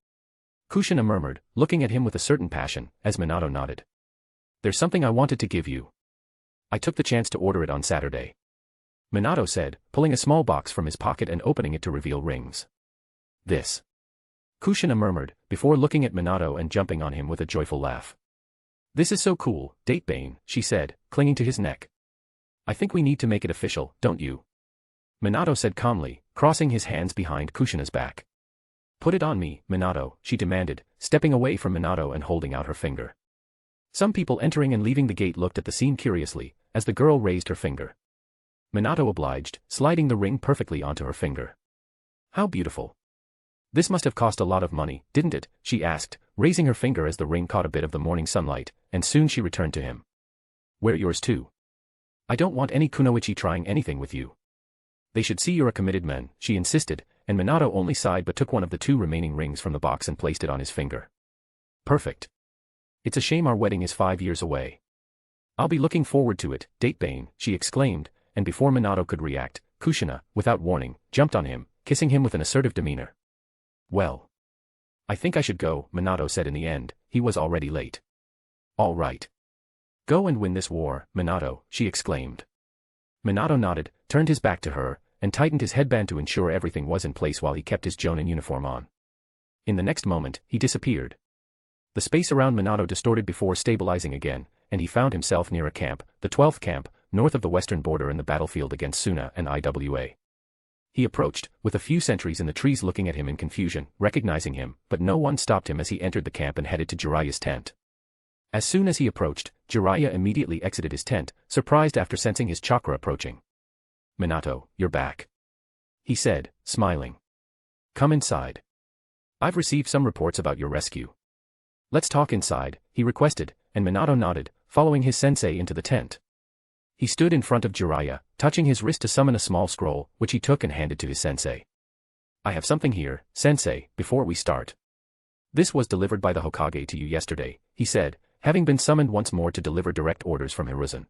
Kushina murmured, looking at him with a certain passion, as Minato nodded. There's something I wanted to give you. I took the chance to order it on Saturday. Minato said, pulling a small box from his pocket and opening it to reveal rings. This. Kushina murmured, before looking at Minato and jumping on him with a joyful laugh. This is so cool, Datebane, she said, clinging to his neck. I think we need to make it official, don't you? Minato said calmly, crossing his hands behind Kushina's back. Put it on me, Minato, she demanded, stepping away from Minato and holding out her finger. Some people entering and leaving the gate looked at the scene curiously, as the girl raised her finger. Minato obliged, sliding the ring perfectly onto her finger. How beautiful. This must have cost a lot of money, didn't it? She asked, raising her finger as the ring caught a bit of the morning sunlight, and soon she returned to him. Wear yours too. I don't want any kunoichi trying anything with you. They should see you're a committed man, she insisted, and Minato only sighed but took one of the 2 remaining rings from the box and placed it on his finger. Perfect. It's a shame our wedding is 5 years away. I'll be looking forward to it, Datebane, she exclaimed, and before Minato could react, Kushina, without warning, jumped on him, kissing him with an assertive demeanor. Well. I think I should go, Minato said in the end, he was already late. All right. Go and win this war, Minato, she exclaimed. Minato nodded, turned his back to her, and tightened his headband to ensure everything was in place while he kept his Jonin uniform on. In the next moment, he disappeared. The space around Minato distorted before stabilizing again, and he found himself near a camp, the 12th camp, north of the western border in the battlefield against Suna and IWA. He approached, with a few sentries in the trees looking at him in confusion, recognizing him, but no one stopped him as he entered the camp and headed to Jiraiya's tent. As soon as he approached, Jiraiya immediately exited his tent, surprised after sensing his chakra approaching. Minato, you're back. He said, smiling. Come inside. I've received some reports about your rescue. Let's talk inside, he requested, and Minato nodded, following his sensei into the tent. He stood in front of Jiraiya, touching his wrist to summon a small scroll, which he took and handed to his sensei. I have something here, sensei, before we start. This was delivered by the Hokage to you yesterday, he said, having been summoned once more to deliver direct orders from Hiruzen.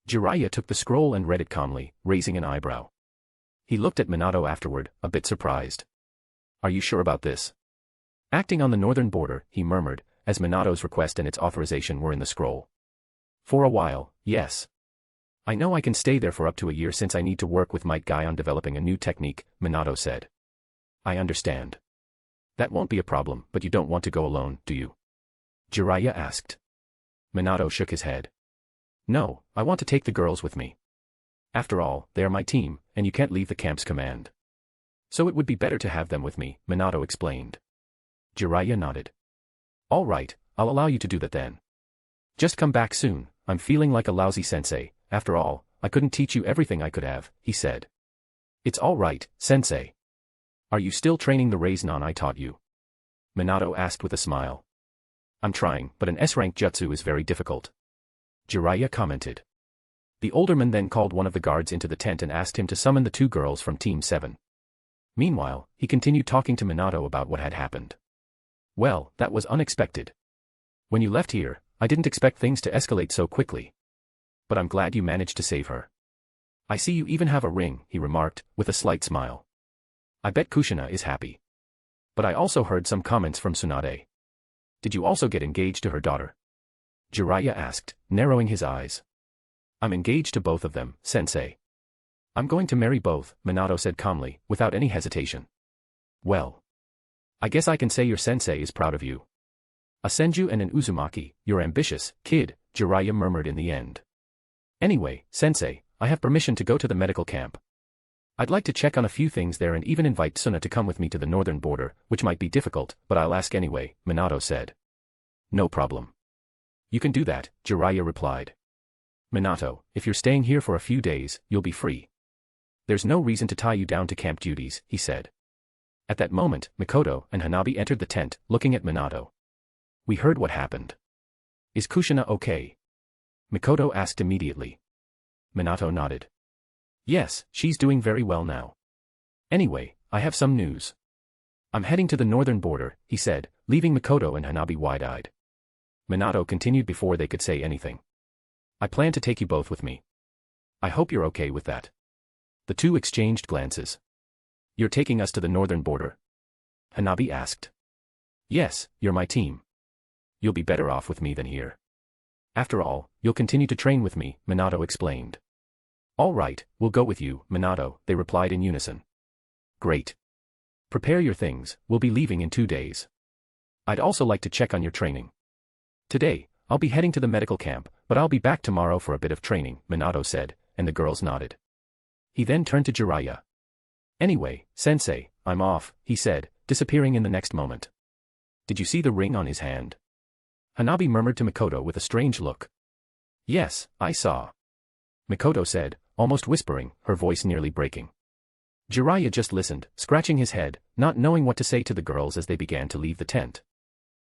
Jiraiya took the scroll and read it calmly, raising an eyebrow. He looked at Minato afterward, a bit surprised. Are you sure about this? Acting on the northern border, he murmured, as Minato's request and its authorization were in the scroll. For a while, yes. I know I can stay there for up to a year since I need to work with Might Guy on developing a new technique, Minato said. I understand. That won't be a problem, but you don't want to go alone, do you? Jiraiya asked. Minato shook his head. No, I want to take the girls with me. After all, they are my team, and you can't leave the camp's command. So it would be better to have them with me, Minato explained. Jiraiya nodded. All right, I'll allow you to do that then. Just come back soon, I'm feeling like a lousy sensei, after all, I couldn't teach you everything I could have, he said. It's all right, sensei. Are you still training the Raise-Non I taught you? Minato asked with a smile. I'm trying, but an S-rank jutsu is very difficult. Jiraiya commented. The older man then called one of the guards into the tent and asked him to summon the 2 girls from Team 7. Meanwhile, he continued talking to Minato about what had happened. Well, that was unexpected. When you left here, I didn't expect things to escalate so quickly. But I'm glad you managed to save her. I see you even have a ring, he remarked, with a slight smile. I bet Kushina is happy. But I also heard some comments from Tsunade. Did you also get engaged to her daughter? Jiraiya asked, narrowing his eyes. I'm engaged to both of them, sensei. I'm going to marry both, Minato said calmly, without any hesitation. Well. I guess I can say your sensei is proud of you. A Senju and an Uzumaki, you're ambitious, kid, Jiraiya murmured in the end. Anyway, sensei, I have permission to go to the medical camp. I'd like to check on a few things there and even invite Suna to come with me to the northern border, which might be difficult, but I'll ask anyway, Minato said. No problem. You can do that, Jiraiya replied. Minato, if you're staying here for a few days, you'll be free. There's no reason to tie you down to camp duties, he said. At that moment, Mikoto and Hanabi entered the tent, looking at Minato. We heard what happened. Is Kushina okay? Mikoto asked immediately. Minato nodded. Yes, she's doing very well now. Anyway, I have some news. I'm heading to the northern border, he said, leaving Mikoto and Hanabi wide-eyed. Minato continued before they could say anything. I plan to take you both with me. I hope you're okay with that. The two exchanged glances. You're taking us to the northern border? Hanabi asked. Yes, you're my team. You'll be better off with me than here. After all, you'll continue to train with me, Minato explained. All right, we'll go with you, Minato, they replied in unison. Great. Prepare your things, we'll be leaving in 2 days. I'd also like to check on your training. Today, I'll be heading to the medical camp, but I'll be back tomorrow for a bit of training, Minato said, and the girls nodded. He then turned to Jiraiya. Anyway, sensei, I'm off, he said, disappearing in the next moment. Did you see the ring on his hand? Hanabi murmured to Mikoto with a strange look. Yes, I saw. Mikoto said, almost whispering, her voice nearly breaking. Jiraiya just listened, scratching his head, not knowing what to say to the girls as they began to leave the tent.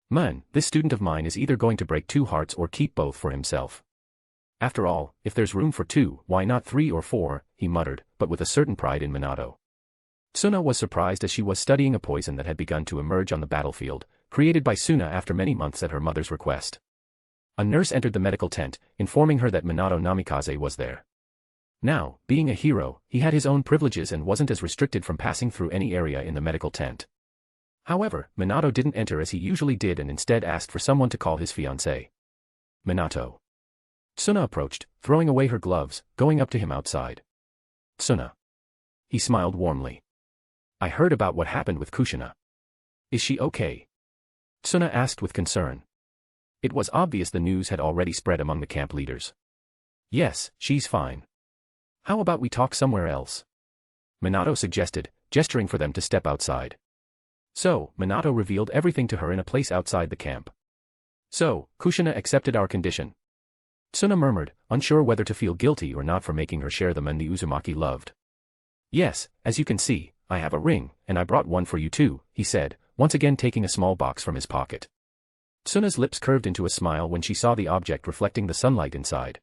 Man, this student of mine is either going to break 2 hearts or keep both for himself. After all, if there's room for 2, why not 3 or 4, he muttered, but with a certain pride in Minato. Suna was surprised as she was studying a poison that had begun to emerge on the battlefield, created by Suna after many months at her mother's request. A nurse entered the medical tent, informing her that Minato Namikaze was there. Now, being a hero, he had his own privileges and wasn't as restricted from passing through any area in the medical tent. However, Minato didn't enter as he usually did and instead asked for someone to call his fiancée. Minato. Suna approached, throwing away her gloves, going up to him outside. Suna. He smiled warmly. I heard about what happened with Kushina. Is she okay? Suna asked with concern. It was obvious the news had already spread among the camp leaders. Yes, she's fine. How about we talk somewhere else? Minato suggested, gesturing for them to step outside. So, Minato revealed everything to her in a place outside the camp. So, Kushina accepted our condition. Suna murmured, unsure whether to feel guilty or not for making her share the men the Uzumaki loved. Yes, as you can see, I have a ring, and I brought one for you too, he said, once again taking a small box from his pocket. Suna's lips curved into a smile when she saw the object reflecting the sunlight inside.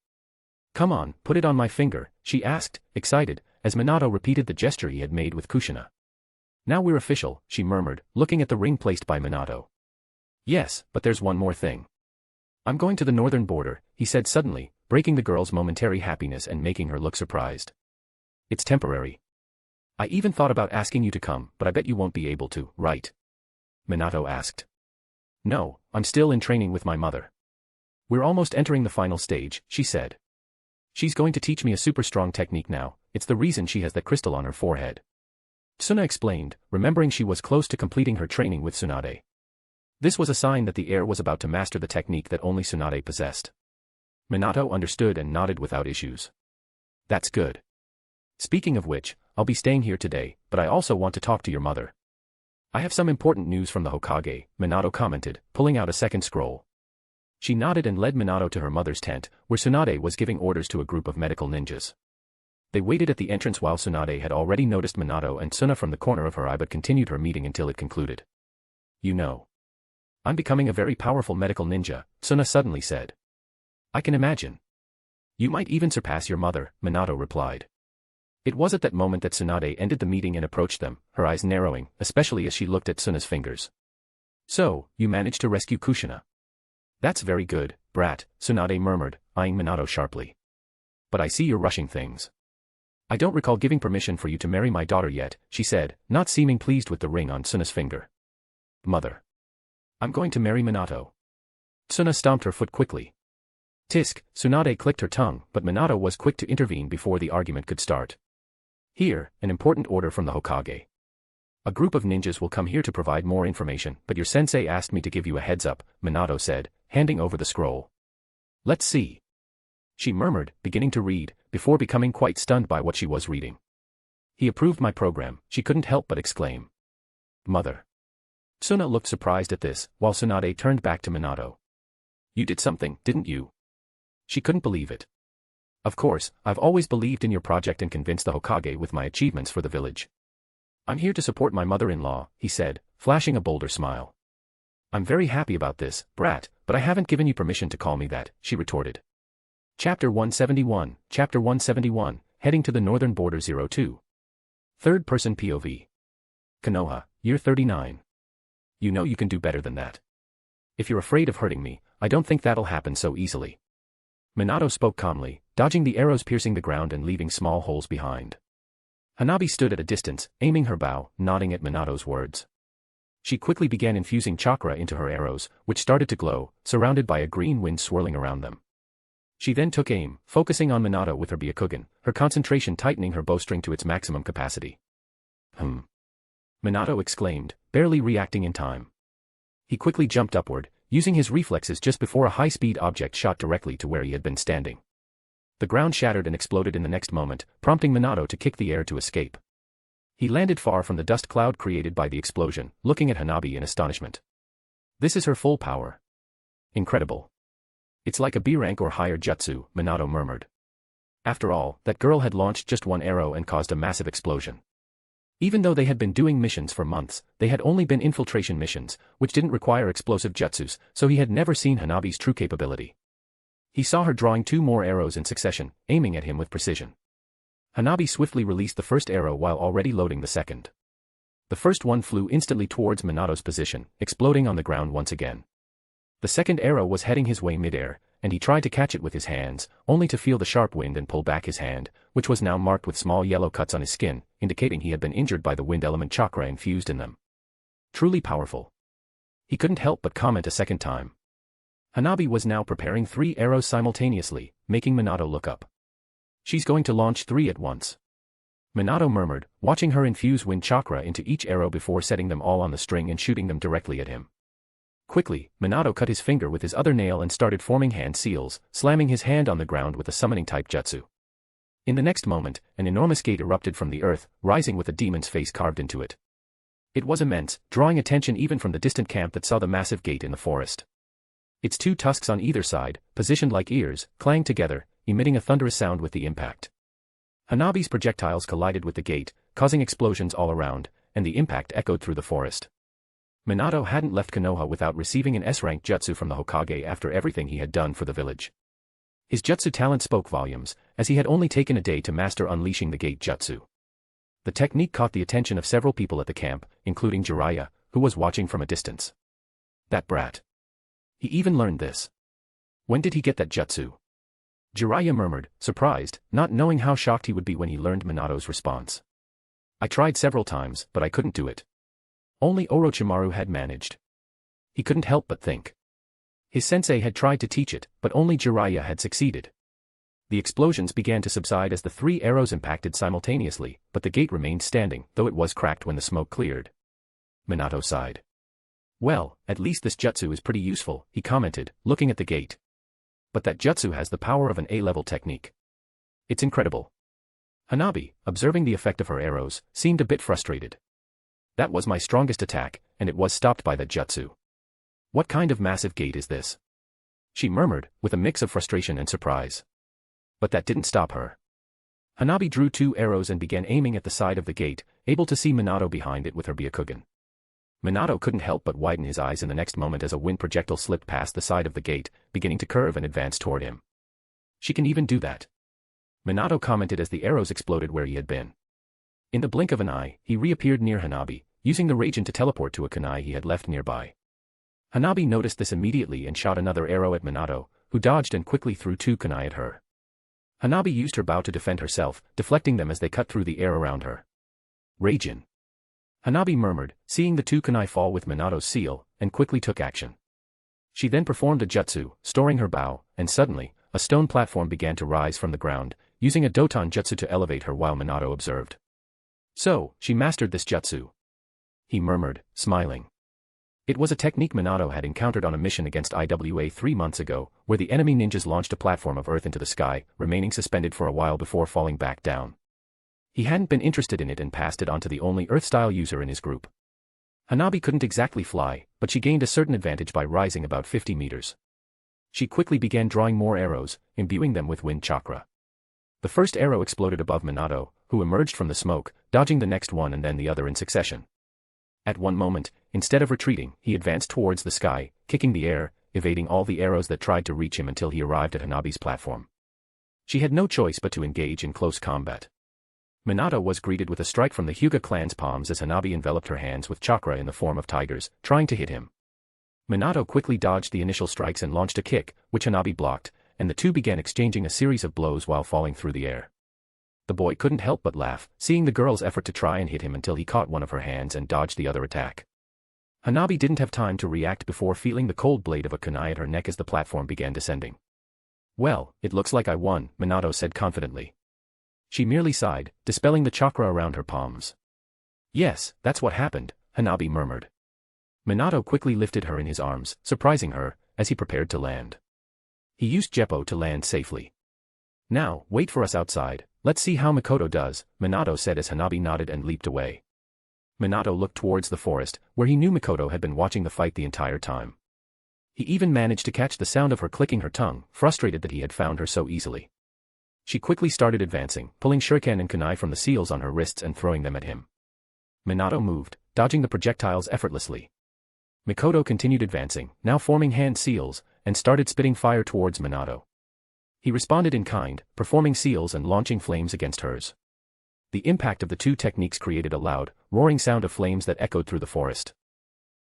Come on, put it on my finger, she asked, excited, as Minato repeated the gesture he had made with Kushina. Now we're official, she murmured, looking at the ring placed by Minato. Yes, but there's one more thing. I'm going to the northern border, he said suddenly, breaking the girl's momentary happiness and making her look surprised. It's temporary. I even thought about asking you to come, but I bet you won't be able to, right? Minato asked. No, I'm still in training with my mother. We're almost entering the final stage, she said. She's going to teach me a super strong technique now, it's the reason she has that crystal on her forehead. Suna explained, remembering she was close to completing her training with Tsunade. This was a sign that the heir was about to master the technique that only Tsunade possessed. Minato understood and nodded without issues. That's good. Speaking of which, I'll be staying here today, but I also want to talk to your mother. I have some important news from the Hokage, Minato commented, pulling out a second scroll. She nodded and led Minato to her mother's tent, where Tsunade was giving orders to a group of medical ninjas. They waited at the entrance while Tsunade had already noticed Minato and Suna from the corner of her eye but continued her meeting until it concluded. You know. I'm becoming a very powerful medical ninja, Suna suddenly said. I can imagine. You might even surpass your mother, Minato replied. It was at that moment that Tsunade ended the meeting and approached them, her eyes narrowing, especially as she looked at Suna's fingers. So, you managed to rescue Kushina. That's very good, brat, Tsunade murmured, eyeing Minato sharply. But I see you're rushing things. I don't recall giving permission for you to marry my daughter yet, she said, not seeming pleased with the ring on Suna's finger. Mother. I'm going to marry Minato. Suna stomped her foot quickly. Tisk, Tsunade clicked her tongue, but Minato was quick to intervene before the argument could start. Here, an important order from the Hokage. A group of ninjas will come here to provide more information, but your sensei asked me to give you a heads up, Minato said, handing over the scroll. Let's see. She murmured, beginning to read, before becoming quite stunned by what she was reading. He approved my program, she couldn't help but exclaim. Mother. Suna looked surprised at this, while Tsunade turned back to Minato. You did something, didn't you? She couldn't believe it. Of course, I've always believed in your project and convinced the Hokage with my achievements for the village. I'm here to support my mother-in-law, he said, flashing a bolder smile. I'm very happy about this, brat, but I haven't given you permission to call me that, she retorted. Chapter 171, heading to the northern border 02. Third-person POV. Konoha, year 39. You know you can do better than that. If you're afraid of hurting me, I don't think that'll happen so easily. Minato spoke calmly, dodging the arrows piercing the ground and leaving small holes behind. Hanabi stood at a distance, aiming her bow, nodding at Minato's words. She quickly began infusing chakra into her arrows, which started to glow, surrounded by a green wind swirling around them. She then took aim, focusing on Minato with her Byakugan, her concentration tightening her bowstring to its maximum capacity. Minato exclaimed, barely reacting in time. He quickly jumped upward, using his reflexes just before a high-speed object shot directly to where he had been standing. The ground shattered and exploded in the next moment, prompting Minato to kick the air to escape. He landed far from the dust cloud created by the explosion, looking at Hanabi in astonishment. This is her full power. Incredible. It's like a B rank or higher jutsu, Minato murmured. After all, that girl had launched just one arrow and caused a massive explosion. Even though they had been doing missions for months, they had only been infiltration missions, which didn't require explosive jutsus, so he had never seen Hanabi's true capability. He saw her drawing 2 more arrows in succession, aiming at him with precision. Hanabi swiftly released the first arrow while already loading the second. The first one flew instantly towards Minato's position, exploding on the ground once again. The second arrow was heading his way midair, and he tried to catch it with his hands, only to feel the sharp wind and pull back his hand, which was now marked with small yellow cuts on his skin, indicating he had been injured by the wind element chakra infused in them. Truly powerful. He couldn't help but comment a second time. Hanabi was now preparing 3 arrows simultaneously, making Minato look up. She's going to launch 3 at once. Minato murmured, watching her infuse wind chakra into each arrow before setting them all on the string and shooting them directly at him. Quickly, Minato cut his finger with his other nail and started forming hand seals, slamming his hand on the ground with a summoning-type jutsu. In the next moment, an enormous gate erupted from the earth, rising with a demon's face carved into it. It was immense, drawing attention even from the distant camp that saw the massive gate in the forest. Its 2 tusks on either side, positioned like ears, clanged together, emitting a thunderous sound with the impact. Hanabi's projectiles collided with the gate, causing explosions all around, and the impact echoed through the forest. Minato hadn't left Konoha without receiving an S-rank jutsu from the Hokage after everything he had done for the village. His jutsu talent spoke volumes, as he had only taken a day to master unleashing the gate jutsu. The technique caught the attention of several people at the camp, including Jiraiya, who was watching from a distance. That brat. He even learned this. When did he get that jutsu? Jiraiya murmured, surprised, not knowing how shocked he would be when he learned Minato's response. I tried several times, but I couldn't do it. Only Orochimaru had managed. He couldn't help but think. His sensei had tried to teach it, but only Jiraiya had succeeded. The explosions began to subside as the 3 arrows impacted simultaneously, but the gate remained standing, though it was cracked when the smoke cleared. Minato sighed. Well, at least this jutsu is pretty useful, he commented, looking at the gate. But that jutsu has the power of an A-level technique. It's incredible. Hanabi, observing the effect of her arrows, seemed a bit frustrated. That was my strongest attack, and it was stopped by that jutsu. What kind of massive gate is this? She murmured, with a mix of frustration and surprise. But that didn't stop her. Hanabi drew 2 arrows and began aiming at the side of the gate, able to see Minato behind it with her Byakugan. Minato couldn't help but widen his eyes in the next moment as a wind projectile slipped past the side of the gate, beginning to curve and advance toward him. She can even do that. Minato commented as the arrows exploded where he had been. In the blink of an eye, he reappeared near Hanabi, using the Raijin to teleport to a kunai he had left nearby. Hanabi noticed this immediately and shot another arrow at Minato, who dodged and quickly threw 2 kunai at her. Hanabi used her bow to defend herself, deflecting them as they cut through the air around her. Raijin. Hanabi murmured, seeing the 2 kunai fall with Minato's seal, and quickly took action. She then performed a jutsu, storing her bow, and suddenly, a stone platform began to rise from the ground, using a Doton jutsu to elevate her while Minato observed. So, she mastered this jutsu. He murmured, smiling. It was a technique Minato had encountered on a mission against IWA 3 months ago, where the enemy ninjas launched a platform of earth into the sky, remaining suspended for a while before falling back down. He hadn't been interested in it and passed it on to the only Earth-style user in his group. Hanabi couldn't exactly fly, but she gained a certain advantage by rising about 50 meters. She quickly began drawing more arrows, imbuing them with wind chakra. The first arrow exploded above Minato, who emerged from the smoke, dodging the next one and then the other in succession. At one moment, instead of retreating, he advanced towards the sky, kicking the air, evading all the arrows that tried to reach him until he arrived at Hanabi's platform. She had no choice but to engage in close combat. Minato was greeted with a strike from the Hyuga clan's palms as Hanabi enveloped her hands with chakra in the form of tigers, trying to hit him. Minato quickly dodged the initial strikes and launched a kick, which Hanabi blocked, and the two began exchanging a series of blows while falling through the air. The boy couldn't help but laugh, seeing the girl's effort to try and hit him until he caught one of her hands and dodged the other attack. Hanabi didn't have time to react before feeling the cold blade of a kunai at her neck as the platform began descending. "Well, it looks like I won," Minato said confidently. She merely sighed, dispelling the chakra around her palms. "Yes, that's what happened," Hanabi murmured. Minato quickly lifted her in his arms, surprising her, as he prepared to land. He used Jeppo to land safely. "Now, wait for us outside, let's see how Mikoto does," Minato said as Hanabi nodded and leaped away. Minato looked towards the forest, where he knew Mikoto had been watching the fight the entire time. He even managed to catch the sound of her clicking her tongue, frustrated that he had found her so easily. She quickly started advancing, pulling shuriken and kunai from the seals on her wrists and throwing them at him. Minato moved, dodging the projectiles effortlessly. Mikoto continued advancing, now forming hand seals, and started spitting fire towards Minato. He responded in kind, performing seals and launching flames against hers. The impact of the two techniques created a loud, roaring sound of flames that echoed through the forest.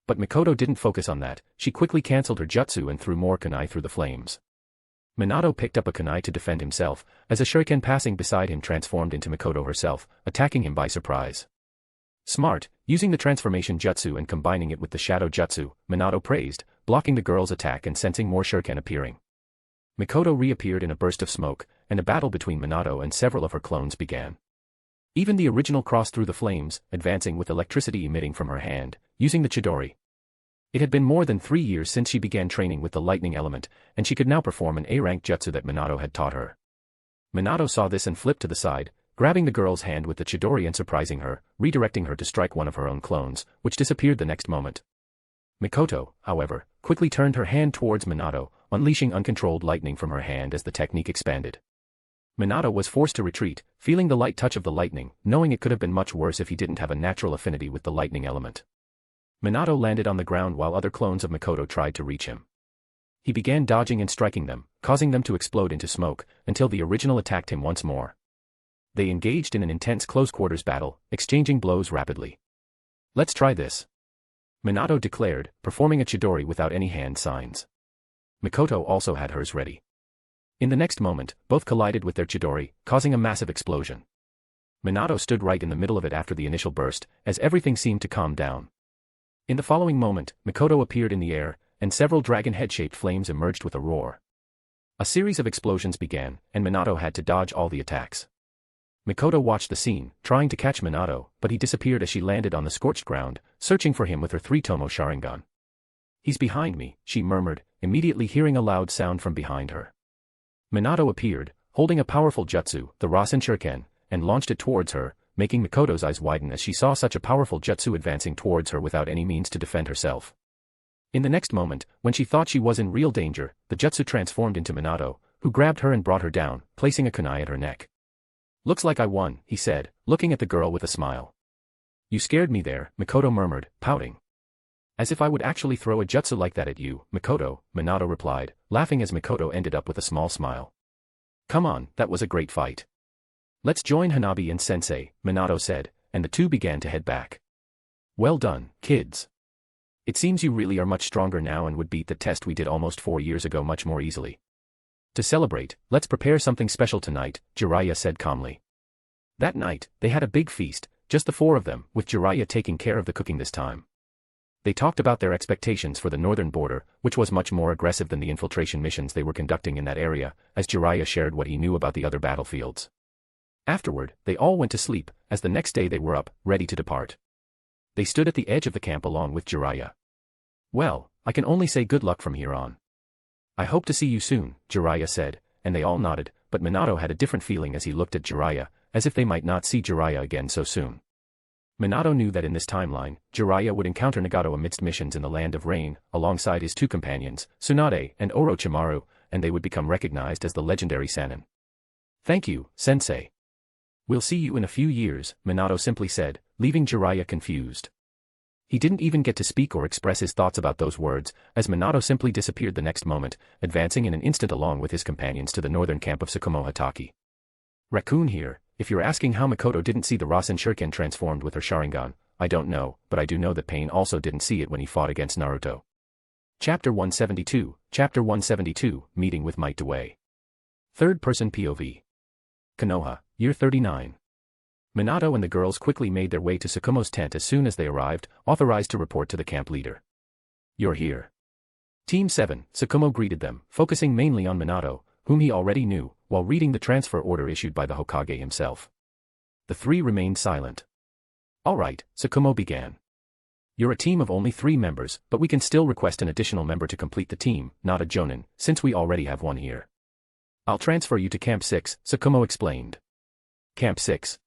But Mikoto didn't focus on that, she quickly cancelled her jutsu and threw more kunai through the flames. Minato picked up a kunai to defend himself, as a shuriken passing beside him transformed into Mikoto herself, attacking him by surprise. "Smart, using the transformation jutsu and combining it with the shadow jutsu," Minato praised, blocking the girl's attack and sensing more shuriken appearing. Mikoto reappeared in a burst of smoke, and a battle between Minato and several of her clones began. Even the original crossed through the flames, advancing with electricity emitting from her hand, using the Chidori. It had been more than 3 years since she began training with the lightning element, and she could now perform an A-rank jutsu that Minato had taught her. Minato saw this and flipped to the side, grabbing the girl's hand with the Chidori and surprising her, redirecting her to strike one of her own clones, which disappeared the next moment. Mikoto, however, quickly turned her hand towards Minato, unleashing uncontrolled lightning from her hand as the technique expanded. Minato was forced to retreat, feeling the light touch of the lightning, knowing it could have been much worse if he didn't have a natural affinity with the lightning element. Minato landed on the ground while other clones of Mikoto tried to reach him. He began dodging and striking them, causing them to explode into smoke, until the original attacked him once more. They engaged in an intense close-quarters battle, exchanging blows rapidly. "Let's try this," Minato declared, performing a Chidori without any hand signs. Mikoto also had hers ready. In the next moment, both collided with their Chidori, causing a massive explosion. Minato stood right in the middle of it after the initial burst, as everything seemed to calm down. In the following moment, Mikoto appeared in the air, and several dragon head-shaped flames emerged with a roar. A series of explosions began, and Minato had to dodge all the attacks. Mikoto watched the scene, trying to catch Minato, but he disappeared as she landed on the scorched ground, searching for him with her 3-tomo Sharingan. "He's behind me," she murmured, immediately hearing a loud sound from behind her. Minato appeared, holding a powerful jutsu, the Rasen Shuriken, and launched it towards her, making Mikoto's eyes widen as she saw such a powerful jutsu advancing towards her without any means to defend herself. In the next moment, when she thought she was in real danger, the jutsu transformed into Minato, who grabbed her and brought her down, placing a kunai at her neck. "Looks like I won," he said, looking at the girl with a smile. "You scared me there," Mikoto murmured, pouting. "As if I would actually throw a jutsu like that at you, Mikoto," Minato replied, laughing as Mikoto ended up with a small smile. "Come on, that was a great fight. Let's join Hanabi and Sensei," Minato said, and the two began to head back. "Well done, kids. It seems you really are much stronger now and would beat the test we did almost 4 years ago much more easily. To celebrate, let's prepare something special tonight," Jiraiya said calmly. That night, they had a big feast, just the 4 of them, with Jiraiya taking care of the cooking this time. They talked about their expectations for the northern border, which was much more aggressive than the infiltration missions they were conducting in that area, as Jiraiya shared what he knew about the other battlefields. Afterward, they all went to sleep, as the next day they were up, ready to depart. They stood at the edge of the camp along with Jiraiya. "Well, I can only say good luck from here on. I hope to see you soon," Jiraiya said, and they all nodded, but Minato had a different feeling as he looked at Jiraiya, as if they might not see Jiraiya again so soon. Minato knew that in this timeline, Jiraiya would encounter Nagato amidst missions in the Land of Rain, alongside his 2 companions, Tsunade and Orochimaru, and they would become recognized as the legendary Sannin. Thank you, sensei. We'll see you in a few years, Minato simply said, leaving Jiraiya confused. He didn't even get to speak or express his thoughts about those words, as Minato simply disappeared the next moment, advancing in an instant along with his companions to the northern camp of Tsukumo Hatake. Raccoon here. If you're asking how Mikoto didn't see the Rasen Shuriken transformed with her Sharingan, I don't know, but I do know that Pain also didn't see it when he fought against Naruto. Chapter 172, Meeting with Might Dewey. Third-person POV. Konoha, Year 39. Minato and the girls quickly made their way to Tsukumo's tent as soon as they arrived, authorized to report to the camp leader. You're here. Team 7, Tsukumo greeted them, focusing mainly on Minato, whom he already knew, while reading the transfer order issued by the Hokage himself. The three remained silent. All right, Tsukumo began. You're a team of only 3 members, but we can still request an additional member to complete the team, not a Jonin, since we already have one here. I'll transfer you to Camp 6, Tsukumo explained. Camp 6.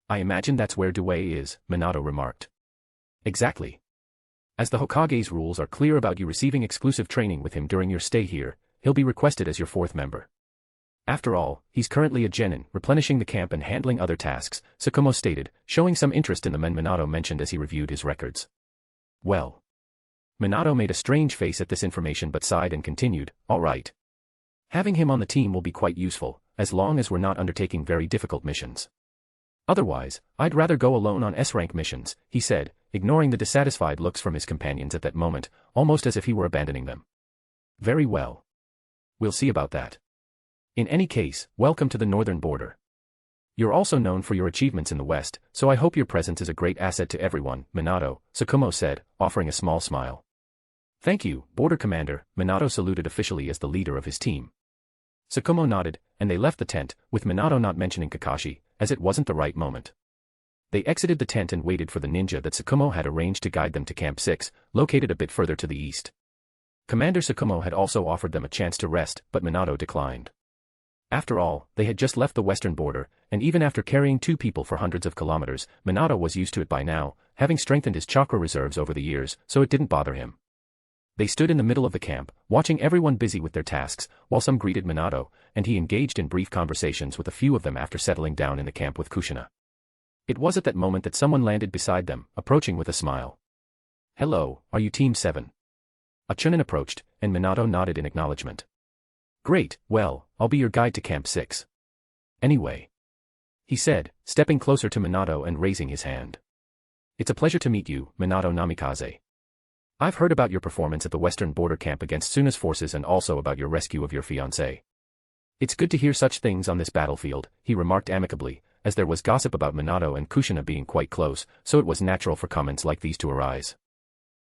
I imagine that's where Dewey is, Minato remarked. Exactly. As the Hokage's rules are clear about you receiving exclusive training with him during your stay here, he'll be requested as your 4th member. After all, he's currently a genin, replenishing the camp and handling other tasks, Tsukumo stated, showing some interest in the men Minato mentioned as he reviewed his records. Well. Minato made a strange face at this information but sighed and continued, all right. Having him on the team will be quite useful, as long as we're not undertaking very difficult missions. Otherwise, I'd rather go alone on S-rank missions, he said, ignoring the dissatisfied looks from his companions at that moment, almost as if he were abandoning them. Very well. We'll see about that. In any case, welcome to the northern border. You're also known for your achievements in the West, so I hope your presence is a great asset to everyone, Minato, Tsukumo said, offering a small smile. Thank you, Border Commander, Minato saluted officially as the leader of his team. Tsukumo nodded, and they left the tent, with Minato not mentioning Kakashi, as it wasn't the right moment. They exited the tent and waited for the ninja that Tsukumo had arranged to guide them to Camp 6, located a bit further to the east. Commander Tsukumo had also offered them a chance to rest, but Minato declined. After all, they had just left the western border, and even after carrying 2 people for hundreds of kilometers, Minato was used to it by now, having strengthened his chakra reserves over the years, so it didn't bother him. They stood in the middle of the camp, watching everyone busy with their tasks, while some greeted Minato, and he engaged in brief conversations with a few of them after settling down in the camp with Kushina. It was at that moment that someone landed beside them, approaching with a smile. Hello, are you Team 7? A Chunin approached, and Minato nodded in acknowledgement. Great, well, I'll be your guide to Camp 6. Anyway. He said, stepping closer to Minato and raising his hand. It's a pleasure to meet you, Minato Namikaze. I've heard about your performance at the western border camp against Suna's forces and also about your rescue of your fiancée. It's good to hear such things on this battlefield, he remarked amicably, as there was gossip about Minato and Kushina being quite close, so it was natural for comments like these to arise.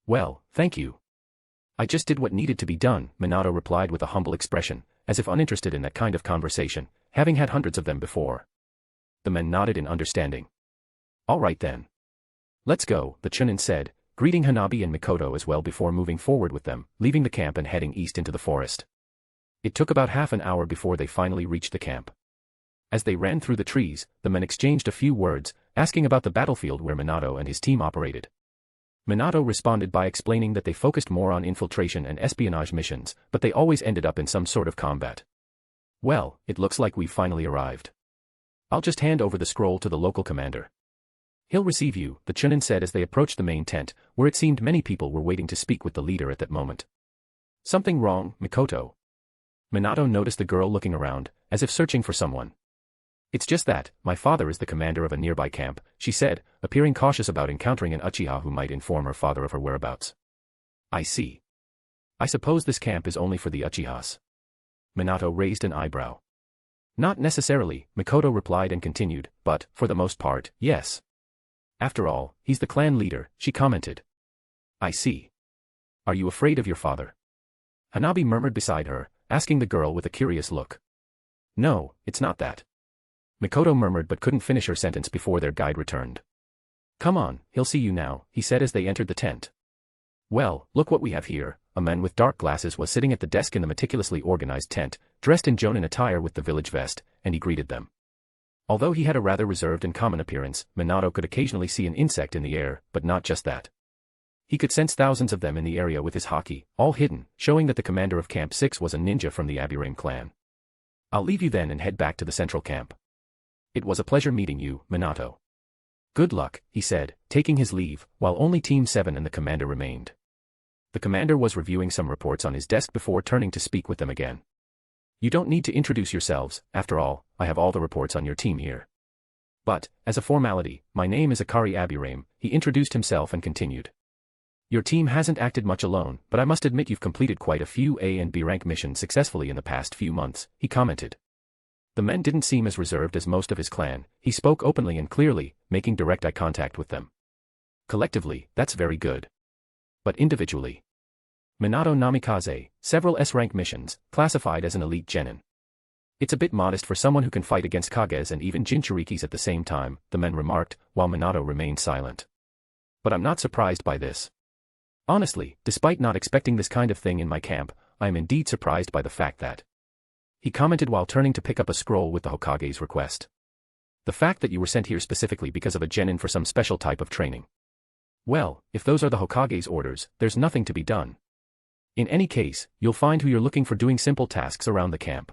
Well, thank you. I just did what needed to be done, Minato replied with a humble expression, as if uninterested in that kind of conversation, having had hundreds of them before. The men nodded in understanding. All right then. Let's go, the Chunin said, greeting Hanabi and Mikoto as well before moving forward with them, leaving the camp and heading east into the forest. It took about half an hour before they finally reached the camp. As they ran through the trees, the men exchanged a few words, asking about the battlefield where Minato and his team operated. Minato responded by explaining that they focused more on infiltration and espionage missions, but they always ended up in some sort of combat. Well, it looks like we've finally arrived. I'll just hand over the scroll to the local commander. He'll receive you, the Chunin said as they approached the main tent, where it seemed many people were waiting to speak with the leader at that moment. Something wrong, Mikoto? Minato noticed the girl looking around, as if searching for someone. It's just that, my father is the commander of a nearby camp, she said, appearing cautious about encountering an Uchiha who might inform her father of her whereabouts. I see. I suppose this camp is only for the Uchihas. Minato raised an eyebrow. Not necessarily, Mikoto replied and continued, but, for the most part, yes. After all, he's the clan leader, she commented. I see. Are you afraid of your father? Hanabi murmured beside her, asking the girl with a curious look. No, it's not that. Mikoto murmured but couldn't finish her sentence before their guide returned. Come on, he'll see you now, he said as they entered the tent. Well, look what we have here. A man with dark glasses was sitting at the desk in the meticulously organized tent, dressed in Jonin attire with the village vest, and he greeted them. Although he had a rather reserved and common appearance, Minato could occasionally see an insect in the air, but not just that. He could sense thousands of them in the area with his haki, all hidden, showing that the commander of Camp 6 was a ninja from the Aburame clan. I'll leave you then and head back to the central camp. It was a pleasure meeting you, Minato. Good luck, he said, taking his leave, while only Team 7 and the commander remained. The commander was reviewing some reports on his desk before turning to speak with them again. You don't need to introduce yourselves, after all, I have all the reports on your team here. But, as a formality, my name is Akari Abirame, he introduced himself and continued. Your team hasn't acted much alone, but I must admit you've completed quite a few A and B rank missions successfully in the past few months, he commented. The men didn't seem as reserved as most of his clan, he spoke openly and clearly, making direct eye contact with them. Collectively, that's very good. But individually. Minato Namikaze, several S-rank missions, classified as an elite genin. It's a bit modest for someone who can fight against Kages and even Jinchurikis at the same time, the men remarked, while Minato remained silent. But I'm not surprised by this. Honestly, despite not expecting this kind of thing in my camp, I am indeed surprised by the fact that. He commented while turning to pick up a scroll with the Hokage's request. The fact that you were sent here specifically because of a genin for some special type of training. Well, if those are the Hokage's orders, there's nothing to be done. In any case, you'll find who you're looking for doing simple tasks around the camp.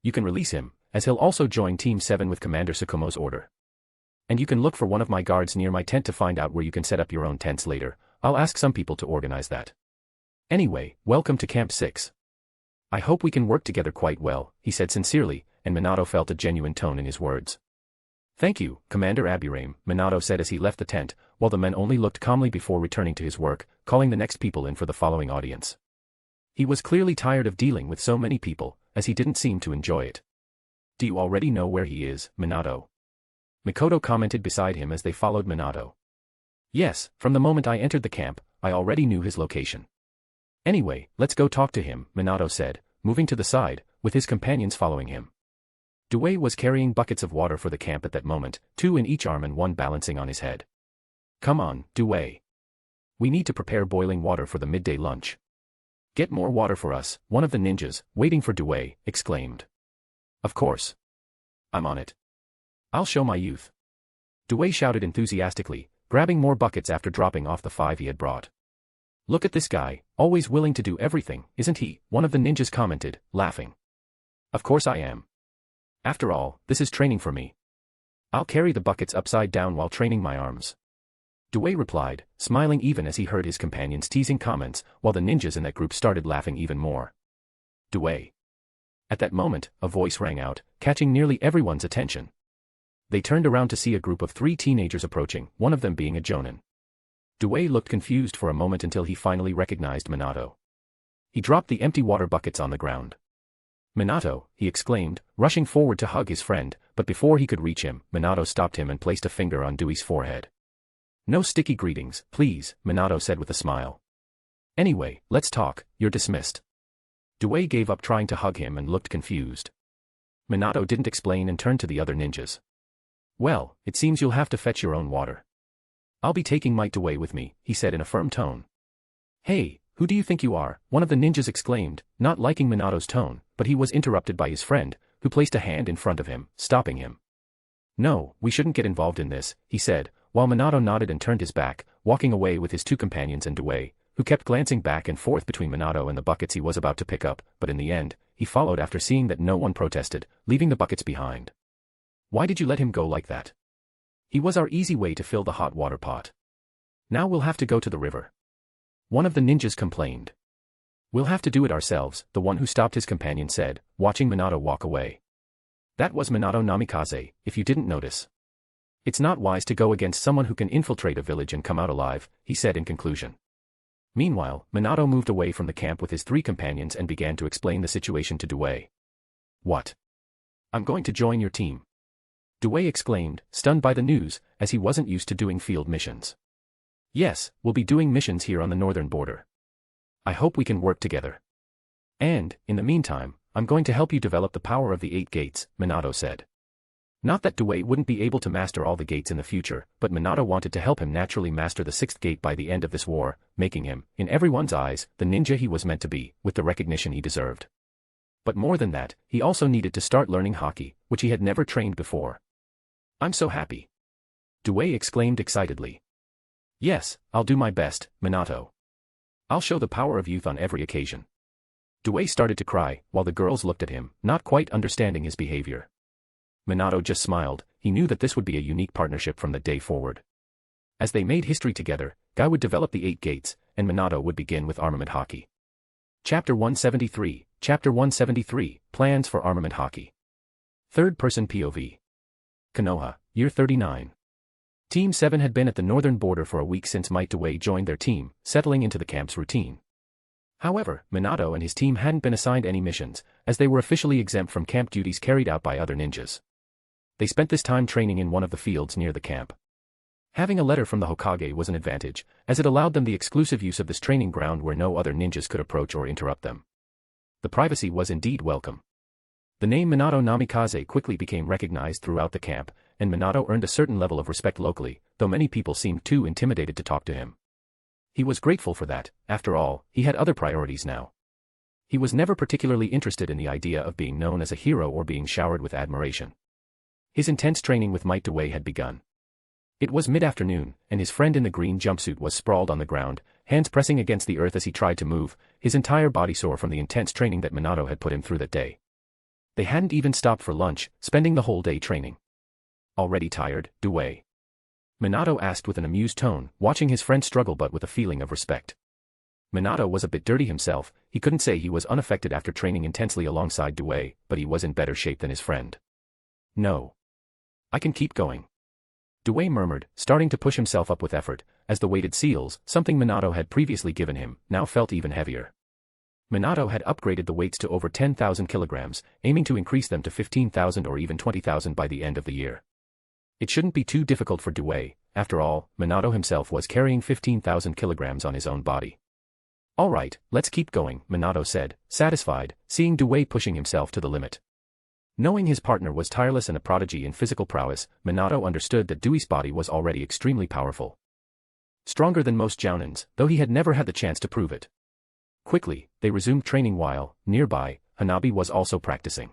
You can release him, as he'll also join Team 7 with Commander Tsukumo's order. And you can look for one of my guards near my tent to find out where you can set up your own tents later. I'll ask some people to organize that. Anyway, welcome to Camp 6. I hope we can work together quite well, he said sincerely, and Minato felt a genuine tone in his words. Thank you, Commander Abirame, Minato said as he left the tent, while the men only looked calmly before returning to his work, calling the next people in for the following audience. He was clearly tired of dealing with so many people, as he didn't seem to enjoy it. Do you already know where he is, Minato? Mikoto commented beside him as they followed Minato. Yes, from the moment I entered the camp, I already knew his location. Anyway, let's go talk to him, Minato said, moving to the side, with his companions following him. Due was carrying buckets of water for the camp at that moment, 2 in each arm and 1 balancing on his head. Come on, Due. We need to prepare boiling water for the midday lunch. Get more water for us, one of the ninjas, waiting for Due, exclaimed. Of course. I'm on it. I'll show my youth. Due shouted enthusiastically, grabbing more buckets after dropping off the 5 he had brought. Look at this guy, always willing to do everything, isn't he? One of the ninjas commented, laughing. Of course I am. After all, this is training for me. I'll carry the buckets upside down while training my arms. Due replied, smiling even as he heard his companions' teasing comments, while the ninjas in that group started laughing even more. Due. At that moment, a voice rang out, catching nearly everyone's attention. They turned around to see a group of 3 teenagers approaching, one of them being a jonin. Due looked confused for a moment until he finally recognized Minato. He dropped the empty water buckets on the ground. Minato, he exclaimed, rushing forward to hug his friend, but before he could reach him, Minato stopped him and placed a finger on Due's forehead. No sticky greetings, please, Minato said with a smile. Anyway, let's talk, you're dismissed. Due gave up trying to hug him and looked confused. Minato didn't explain and turned to the other ninjas. Well, it seems you'll have to fetch your own water. I'll be taking Might Due with me, he said in a firm tone. Hey, who do you think you are? One of the ninjas exclaimed, not liking Minato's tone, but he was interrupted by his friend, who placed a hand in front of him, stopping him. No, we shouldn't get involved in this, he said, while Minato nodded and turned his back, walking away with his 2 companions and Due, who kept glancing back and forth between Minato and the buckets he was about to pick up, but in the end, he followed after seeing that no one protested, leaving the buckets behind. Why did you let him go like that? He was our easy way to fill the hot water pot. Now we'll have to go to the river. One of the ninjas complained. We'll have to do it ourselves, the one who stopped his companion said, watching Minato walk away. That was Minato Namikaze, if you didn't notice. It's not wise to go against someone who can infiltrate a village and come out alive, he said in conclusion. Meanwhile, Minato moved away from the camp with his 3 companions and began to explain the situation to Due. What? I'm going to join your team. Due exclaimed, stunned by the news, as he wasn't used to doing field missions. Yes, we'll be doing missions here on the northern border. I hope we can work together. And, in the meantime, I'm going to help you develop the power of the 8 gates, Minato said. Not that Due wouldn't be able to master all the gates in the future, but Minato wanted to help him naturally master the 6th gate by the end of this war, making him, in everyone's eyes, the ninja he was meant to be, with the recognition he deserved. But more than that, he also needed to start learning hockey, which he had never trained before. I'm so happy. Due exclaimed excitedly. Yes, I'll do my best, Minato. I'll show the power of youth on every occasion. Dewey started to cry, while the girls looked at him, not quite understanding his behavior. Minato just smiled. He knew that this would be a unique partnership from the day forward. As they made history together, Guy would develop the 8 gates, and Minato would begin with armament hockey. Chapter 173, Chapter 173, Plans for Armament Hockey. Third-person POV. Konoha, Year 39. Team 7 had been at the northern border for a week since Might Dewey joined their team, settling into the camp's routine. However, Minato and his team hadn't been assigned any missions, as they were officially exempt from camp duties carried out by other ninjas. They spent this time training in one of the fields near the camp. Having a letter from the Hokage was an advantage, as it allowed them the exclusive use of this training ground where no other ninjas could approach or interrupt them. The privacy was indeed welcome. The name Minato Namikaze quickly became recognized throughout the camp, and Minato earned a certain level of respect locally, though many people seemed too intimidated to talk to him. He was grateful for that. After all, he had other priorities now. He was never particularly interested in the idea of being known as a hero or being showered with admiration. His intense training with Might Dewey had begun. It was mid-afternoon, and his friend in the green jumpsuit was sprawled on the ground, hands pressing against the earth as he tried to move, his entire body sore from the intense training that Minato had put him through that day. They hadn't even stopped for lunch, spending the whole day training. Already tired, Dewey? Minato asked with an amused tone, watching his friend struggle but with a feeling of respect. Minato was a bit dirty himself. He couldn't say he was unaffected after training intensely alongside Dewey, but he was in better shape than his friend. No. I can keep going. Dewey murmured, starting to push himself up with effort, as the weighted seals, something Minato had previously given him, now felt even heavier. Minato had upgraded the weights to over 10,000 kilograms, aiming to increase them to 15,000 or even 20,000 by the end of the year. It shouldn't be too difficult for Dewey. After all, Minato himself was carrying 15,000 kilograms on his own body. All right, let's keep going, Minato said, satisfied, seeing Dewey pushing himself to the limit. Knowing his partner was tireless and a prodigy in physical prowess, Minato understood that Dewey's body was already extremely powerful. Stronger than most jounins, though he had never had the chance to prove it. Quickly, they resumed training while, nearby, Hanabi was also practicing.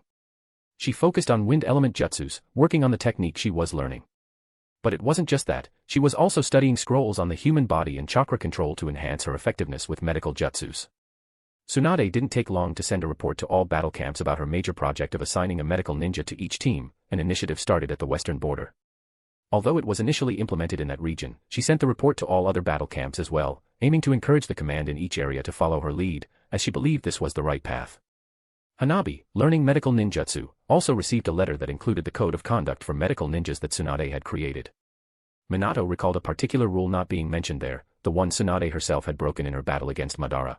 She focused on wind element jutsus, working on the technique she was learning. But it wasn't just that, she was also studying scrolls on the human body and chakra control to enhance her effectiveness with medical jutsus. Tsunade didn't take long to send a report to all battle camps about her major project of assigning a medical ninja to each team. An initiative started at the western border. Although it was initially implemented in that region, she sent the report to all other battle camps as well, aiming to encourage the command in each area to follow her lead, as she believed this was the right path. Hanabi, learning medical ninjutsu, also received a letter that included the code of conduct for medical ninjas that Tsunade had created. Minato recalled a particular rule not being mentioned there, the one Tsunade herself had broken in her battle against Madara.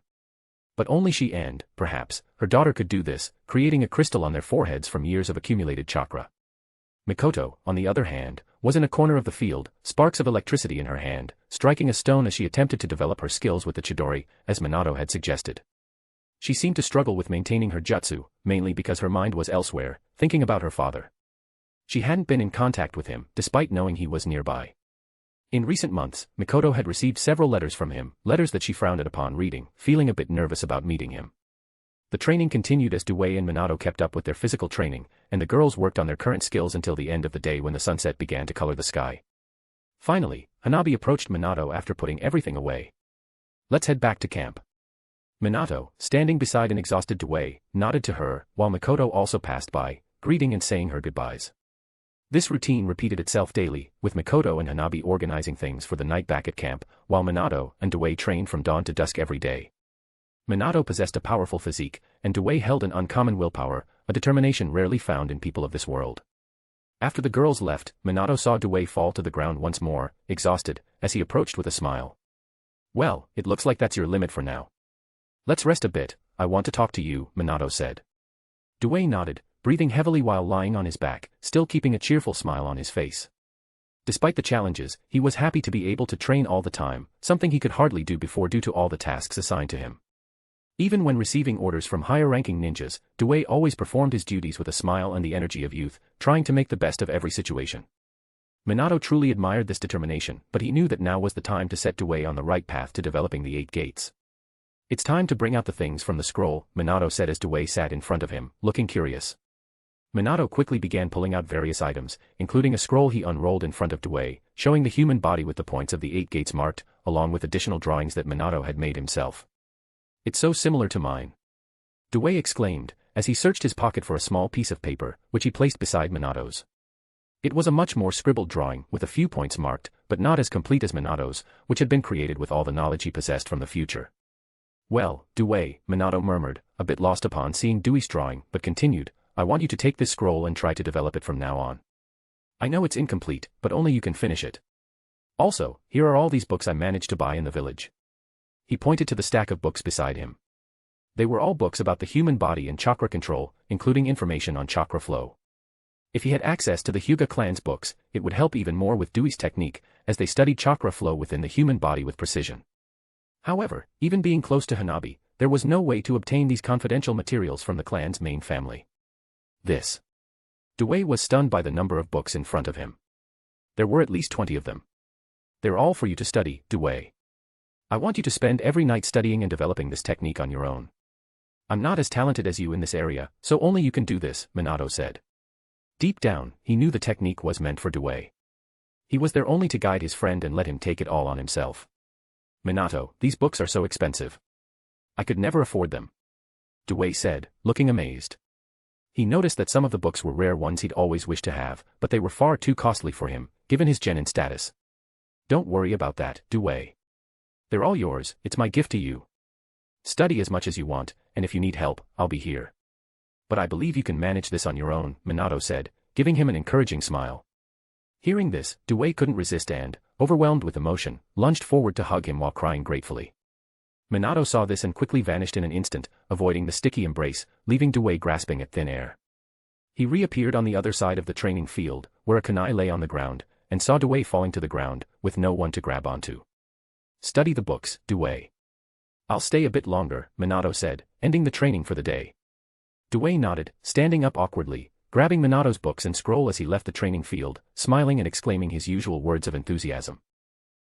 But only she and, perhaps, her daughter could do this, creating a crystal on their foreheads from years of accumulated chakra. Mikoto, on the other hand, was in a corner of the field, sparks of electricity in her hand, striking a stone as she attempted to develop her skills with the Chidori, as Minato had suggested. She seemed to struggle with maintaining her jutsu, mainly because her mind was elsewhere, thinking about her father. She hadn't been in contact with him, despite knowing he was nearby. In recent months, Mikoto had received several letters from him, letters that she frowned upon reading, feeling a bit nervous about meeting him. The training continued as Dewey and Minato kept up with their physical training, and the girls worked on their current skills until the end of the day when the sunset began to color the sky. Finally, Hanabi approached Minato after putting everything away. Let's head back to camp. Minato, standing beside an exhausted Dewey, nodded to her, while Mikoto also passed by, greeting and saying her goodbyes. This routine repeated itself daily, with Mikoto and Hanabi organizing things for the night back at camp, while Minato and Dewey trained from dawn to dusk every day. Minato possessed a powerful physique, and Dewey held an uncommon willpower, a determination rarely found in people of this world. After the girls left, Minato saw Dewey fall to the ground once more, exhausted, as he approached with a smile. Well, it looks like that's your limit for now. Let's rest a bit, I want to talk to you, Minato said. Dewey nodded, breathing heavily while lying on his back, still keeping a cheerful smile on his face. Despite the challenges, he was happy to be able to train all the time, something he could hardly do before due to all the tasks assigned to him. Even when receiving orders from higher-ranking ninjas, Dewey always performed his duties with a smile and the energy of youth, trying to make the best of every situation. Minato truly admired this determination, but he knew that now was the time to set Dewey on the right path to developing the 8 gates. It's time to bring out the things from the scroll, Minato said as Dewey sat in front of him, looking curious. Minato quickly began pulling out various items, including a scroll he unrolled in front of Dewey, showing the human body with the points of the 8 gates marked, along with additional drawings that Minato had made himself. It's so similar to mine. Dewey exclaimed, as he searched his pocket for a small piece of paper, which he placed beside Minato's. It was a much more scribbled drawing, with a few points marked, but not as complete as Minato's, which had been created with all the knowledge he possessed from the future. Well, Dewey, Minato murmured, a bit lost upon seeing Dewey's drawing, but continued, I want you to take this scroll and try to develop it from now on. I know it's incomplete, but only you can finish it. Also, here are all these books I managed to buy in the village. He pointed to the stack of books beside him. They were all books about the human body and chakra control, including information on chakra flow. If he had access to the Hyuga clan's books, it would help even more with Dewey's technique, as they studied chakra flow within the human body with precision. However, even being close to Hanabi, there was no way to obtain these confidential materials from the clan's main family. Dewey was stunned by the number of books in front of him. There were at least 20 of them. They're all for you to study, Dewey. I want you to spend every night studying and developing this technique on your own. I'm not as talented as you in this area, so only you can do this, Minato said. Deep down, he knew the technique was meant for Dewey. He was there only to guide his friend and let him take it all on himself. Minato, these books are so expensive. I could never afford them. Dewey said, looking amazed. He noticed that some of the books were rare ones he'd always wished to have, but they were far too costly for him, given his genin status. Don't worry about that, Dewey. They're all yours, it's my gift to you. Study as much as you want, and if you need help, I'll be here. But I believe you can manage this on your own, Minato said, giving him an encouraging smile. Hearing this, Dewey couldn't resist and, overwhelmed with emotion, lunged forward to hug him while crying gratefully. Minato saw this and quickly vanished in an instant, avoiding the sticky embrace, leaving Dewey grasping at thin air. He reappeared on the other side of the training field, where a kunai lay on the ground, and saw Dewey falling to the ground, with no one to grab onto. Study the books, Dewey. I'll stay a bit longer, Minato said, ending the training for the day. Dewey nodded, standing up awkwardly, grabbing Minato's books and scroll as he left the training field, smiling and exclaiming his usual words of enthusiasm.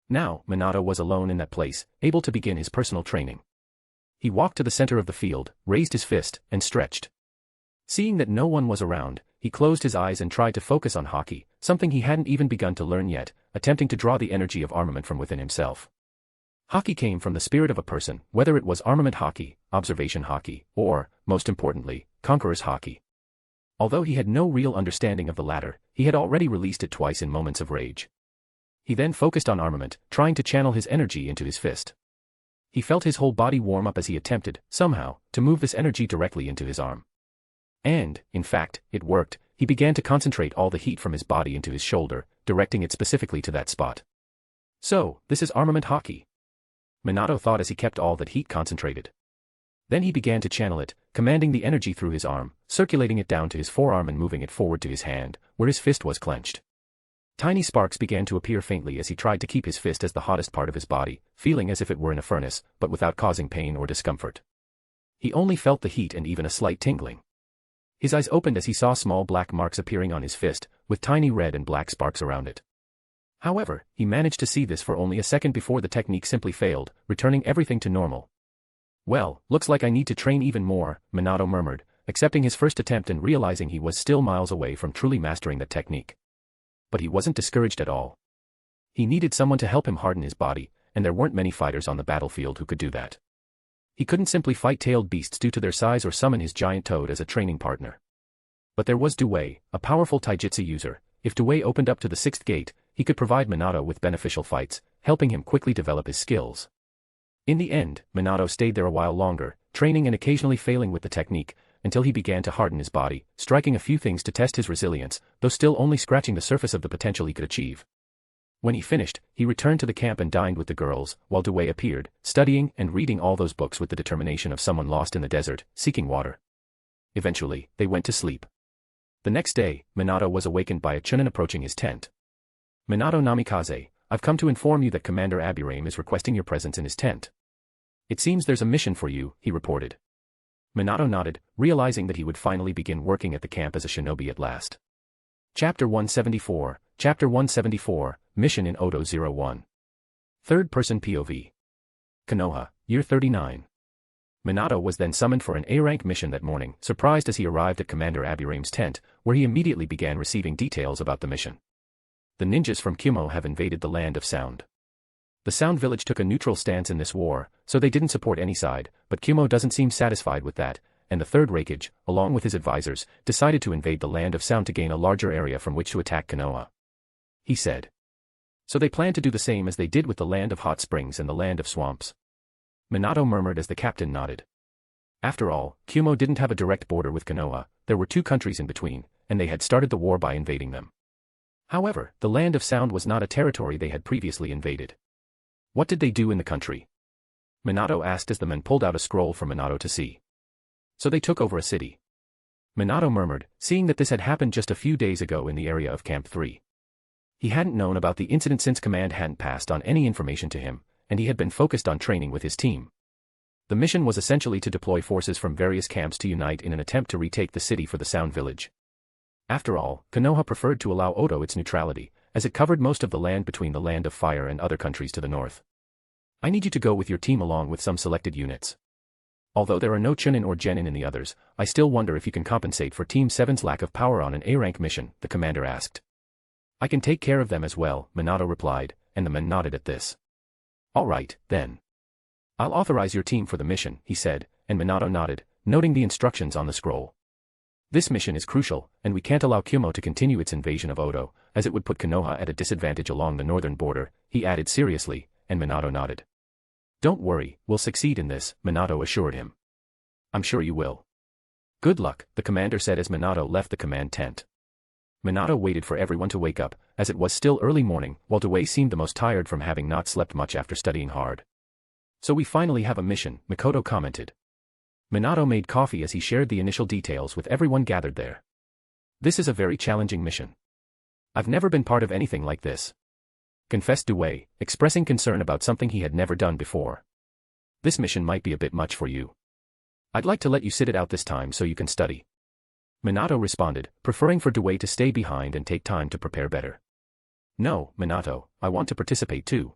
Now, Minato was alone in that place, able to begin his personal training. He walked to the center of the field, raised his fist, and stretched. Seeing that no one was around, he closed his eyes and tried to focus on Haki, something he hadn't even begun to learn yet, attempting to draw the energy of armament from within himself. Haki came from the spirit of a person, whether it was armament Haki, observation Haki, or, most importantly, conqueror's Haki. Although he had no real understanding of the latter, he had already released it twice in moments of rage. He then focused on armament, trying to channel his energy into his fist. He felt his whole body warm up as he attempted, somehow, to move this energy directly into his arm. And, in fact, it worked. He began to concentrate all the heat from his body into his shoulder, directing it specifically to that spot. So, this is armament Haki. Minato thought as he kept all that heat concentrated. Then he began to channel it, commanding the energy through his arm, circulating it down to his forearm and moving it forward to his hand, where his fist was clenched. Tiny sparks began to appear faintly as he tried to keep his fist as the hottest part of his body, feeling as if it were in a furnace, but without causing pain or discomfort. He only felt the heat and even a slight tingling. His eyes opened as he saw small black marks appearing on his fist, with tiny red and black sparks around it. However, he managed to see this for only a second before the technique simply failed, returning everything to normal. Well, looks like I need to train even more, Minato murmured, accepting his first attempt and realizing he was still miles away from truly mastering that technique. But he wasn't discouraged at all. He needed someone to help him harden his body, and there weren't many fighters on the battlefield who could do that. He couldn't simply fight tailed beasts due to their size or summon his giant toad as a training partner. But there was Dewey, a powerful taijutsu user. If Dewey opened up to the sixth gate, he could provide Minato with beneficial fights, helping him quickly develop his skills. In the end, Minato stayed there a while longer, training and occasionally failing with the technique, until he began to harden his body, striking a few things to test his resilience, though still only scratching the surface of the potential he could achieve. When he finished, he returned to the camp and dined with the girls, while Dewey appeared, studying and reading all those books with the determination of someone lost in the desert, seeking water. Eventually, they went to sleep. The next day, Minato was awakened by a chunin approaching his tent. Minato Namikaze, I've come to inform you that Commander Aburaim is requesting your presence in his tent. It seems there's a mission for you, he reported. Minato nodded, realizing that he would finally begin working at the camp as a shinobi at last. Chapter 174, Chapter 174, Mission in Odo 01. Third-person POV. Konoha, Year 39. Minato was then summoned for an A-rank mission that morning, surprised as he arrived at Commander Aburaim's tent, where he immediately began receiving details about the mission. The ninjas from Kumo have invaded the land of sound. The Sound Village took a neutral stance in this war, so they didn't support any side, but Kumo doesn't seem satisfied with that, and the third Raikage, along with his advisors, decided to invade the Land of Sound to gain a larger area from which to attack Konoha. He said. So they plan to do the same as they did with the Land of Hot Springs and the Land of Swamps. Minato murmured as the captain nodded. After all, Kumo didn't have a direct border with Konoha, there were two countries in between, and they had started the war by invading them. However, the Land of Sound was not a territory they had previously invaded. What did they do in the country? Minato asked as the men pulled out a scroll for Minato to see. So they took over a city. Minato murmured, seeing that this had happened just a few days ago in the area of Camp 3. He hadn't known about the incident since command hadn't passed on any information to him, and he had been focused on training with his team. The mission was essentially to deploy forces from various camps to unite in an attempt to retake the city for the Sound Village. After all, Konoha preferred to allow Odo its neutrality, as it covered most of the land between the Land of Fire and other countries to the north. I need you to go with your team along with some selected units. Although there are no Chunin or Genin in the others, I still wonder if you can compensate for Team 7's lack of power on an A-rank mission, the commander asked. I can take care of them as well, Minato replied, and the men nodded at this. All right, then. I'll authorize your team for the mission, he said, and Minato nodded, noting the instructions on the scroll. This mission is crucial, and we can't allow Kumo to continue its invasion of Odo, as it would put Konoha at a disadvantage along the northern border, he added seriously, and Minato nodded. Don't worry, we'll succeed in this, Minato assured him. I'm sure you will. Good luck, the commander said as Minato left the command tent. Minato waited for everyone to wake up, as it was still early morning, while Dewey seemed the most tired from having not slept much after studying hard. So we finally have a mission, Mikoto commented. Minato made coffee as he shared the initial details with everyone gathered there. This is a very challenging mission. I've never been part of anything like this, confessed Dewey, expressing concern about something he had never done before. This mission might be a bit much for you. I'd like to let you sit it out this time so you can study. Minato responded, preferring for Dewey to stay behind and take time to prepare better. No, Minato, I want to participate too.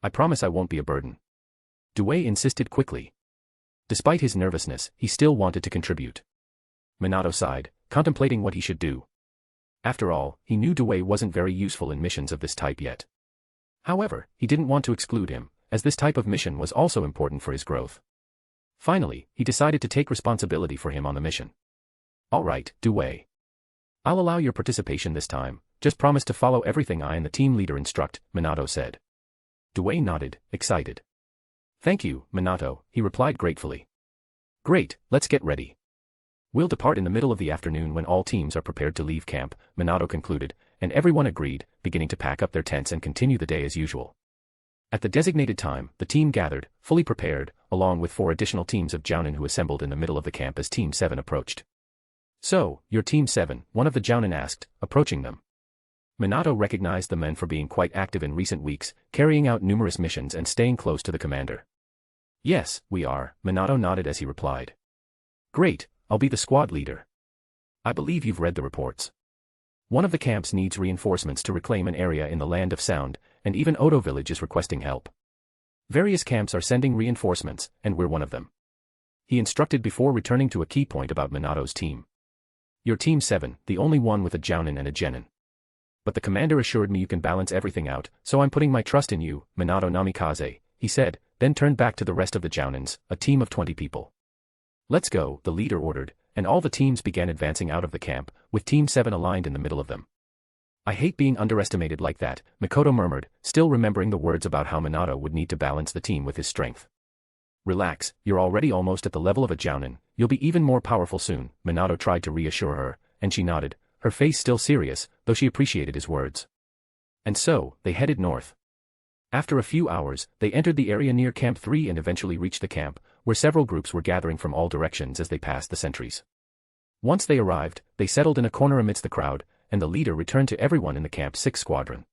I promise I won't be a burden. Dewey insisted quickly. Despite his nervousness, he still wanted to contribute. Minato sighed, contemplating what he should do. After all, he knew Dewey wasn't very useful in missions of this type yet. However, he didn't want to exclude him, as this type of mission was also important for his growth. Finally, he decided to take responsibility for him on the mission. All right, Dewey. I'll allow your participation this time, just promise to follow everything I and the team leader instruct, Minato said. Dewey nodded, excited. Thank you, Minato, he replied gratefully. Great, let's get ready. We'll depart in the middle of the afternoon when all teams are prepared to leave camp, Minato concluded, and everyone agreed, beginning to pack up their tents and continue the day as usual. At the designated time, the team gathered, fully prepared, along with 4 additional teams of Jounin who assembled in the middle of the camp as Team 7 approached. So, you're Team 7, one of the Jounin asked, approaching them. Minato recognized the men for being quite active in recent weeks, carrying out numerous missions and staying close to the commander. Yes, we are, Minato nodded as he replied. Great, I'll be the squad leader. I believe you've read the reports. One of the camps needs reinforcements to reclaim an area in the Land of Sound, and even Odo Village is requesting help. Various camps are sending reinforcements, and we're one of them. He instructed before returning to a key point about Minato's team. You're Team 7, the only one with a Jounin and a Genin. But the commander assured me you can balance everything out, so I'm putting my trust in you, Minato Namikaze, he said, then turned back to the rest of the Jounins, a team of 20 people. Let's go, the leader ordered, and all the teams began advancing out of the camp, with Team 7 aligned in the middle of them. I hate being underestimated like that, Mikoto murmured, still remembering the words about how Minato would need to balance the team with his strength. Relax, you're already almost at the level of a Jounin, you'll be even more powerful soon, Minato tried to reassure her, and she nodded, her face still serious, though she appreciated his words. And so, they headed north. After a few hours, they entered the area near Camp 3 and eventually reached the camp, where several groups were gathering from all directions as they passed the sentries. Once they arrived, they settled in a corner amidst the crowd, and the leader returned to everyone in the Camp 6 squadron.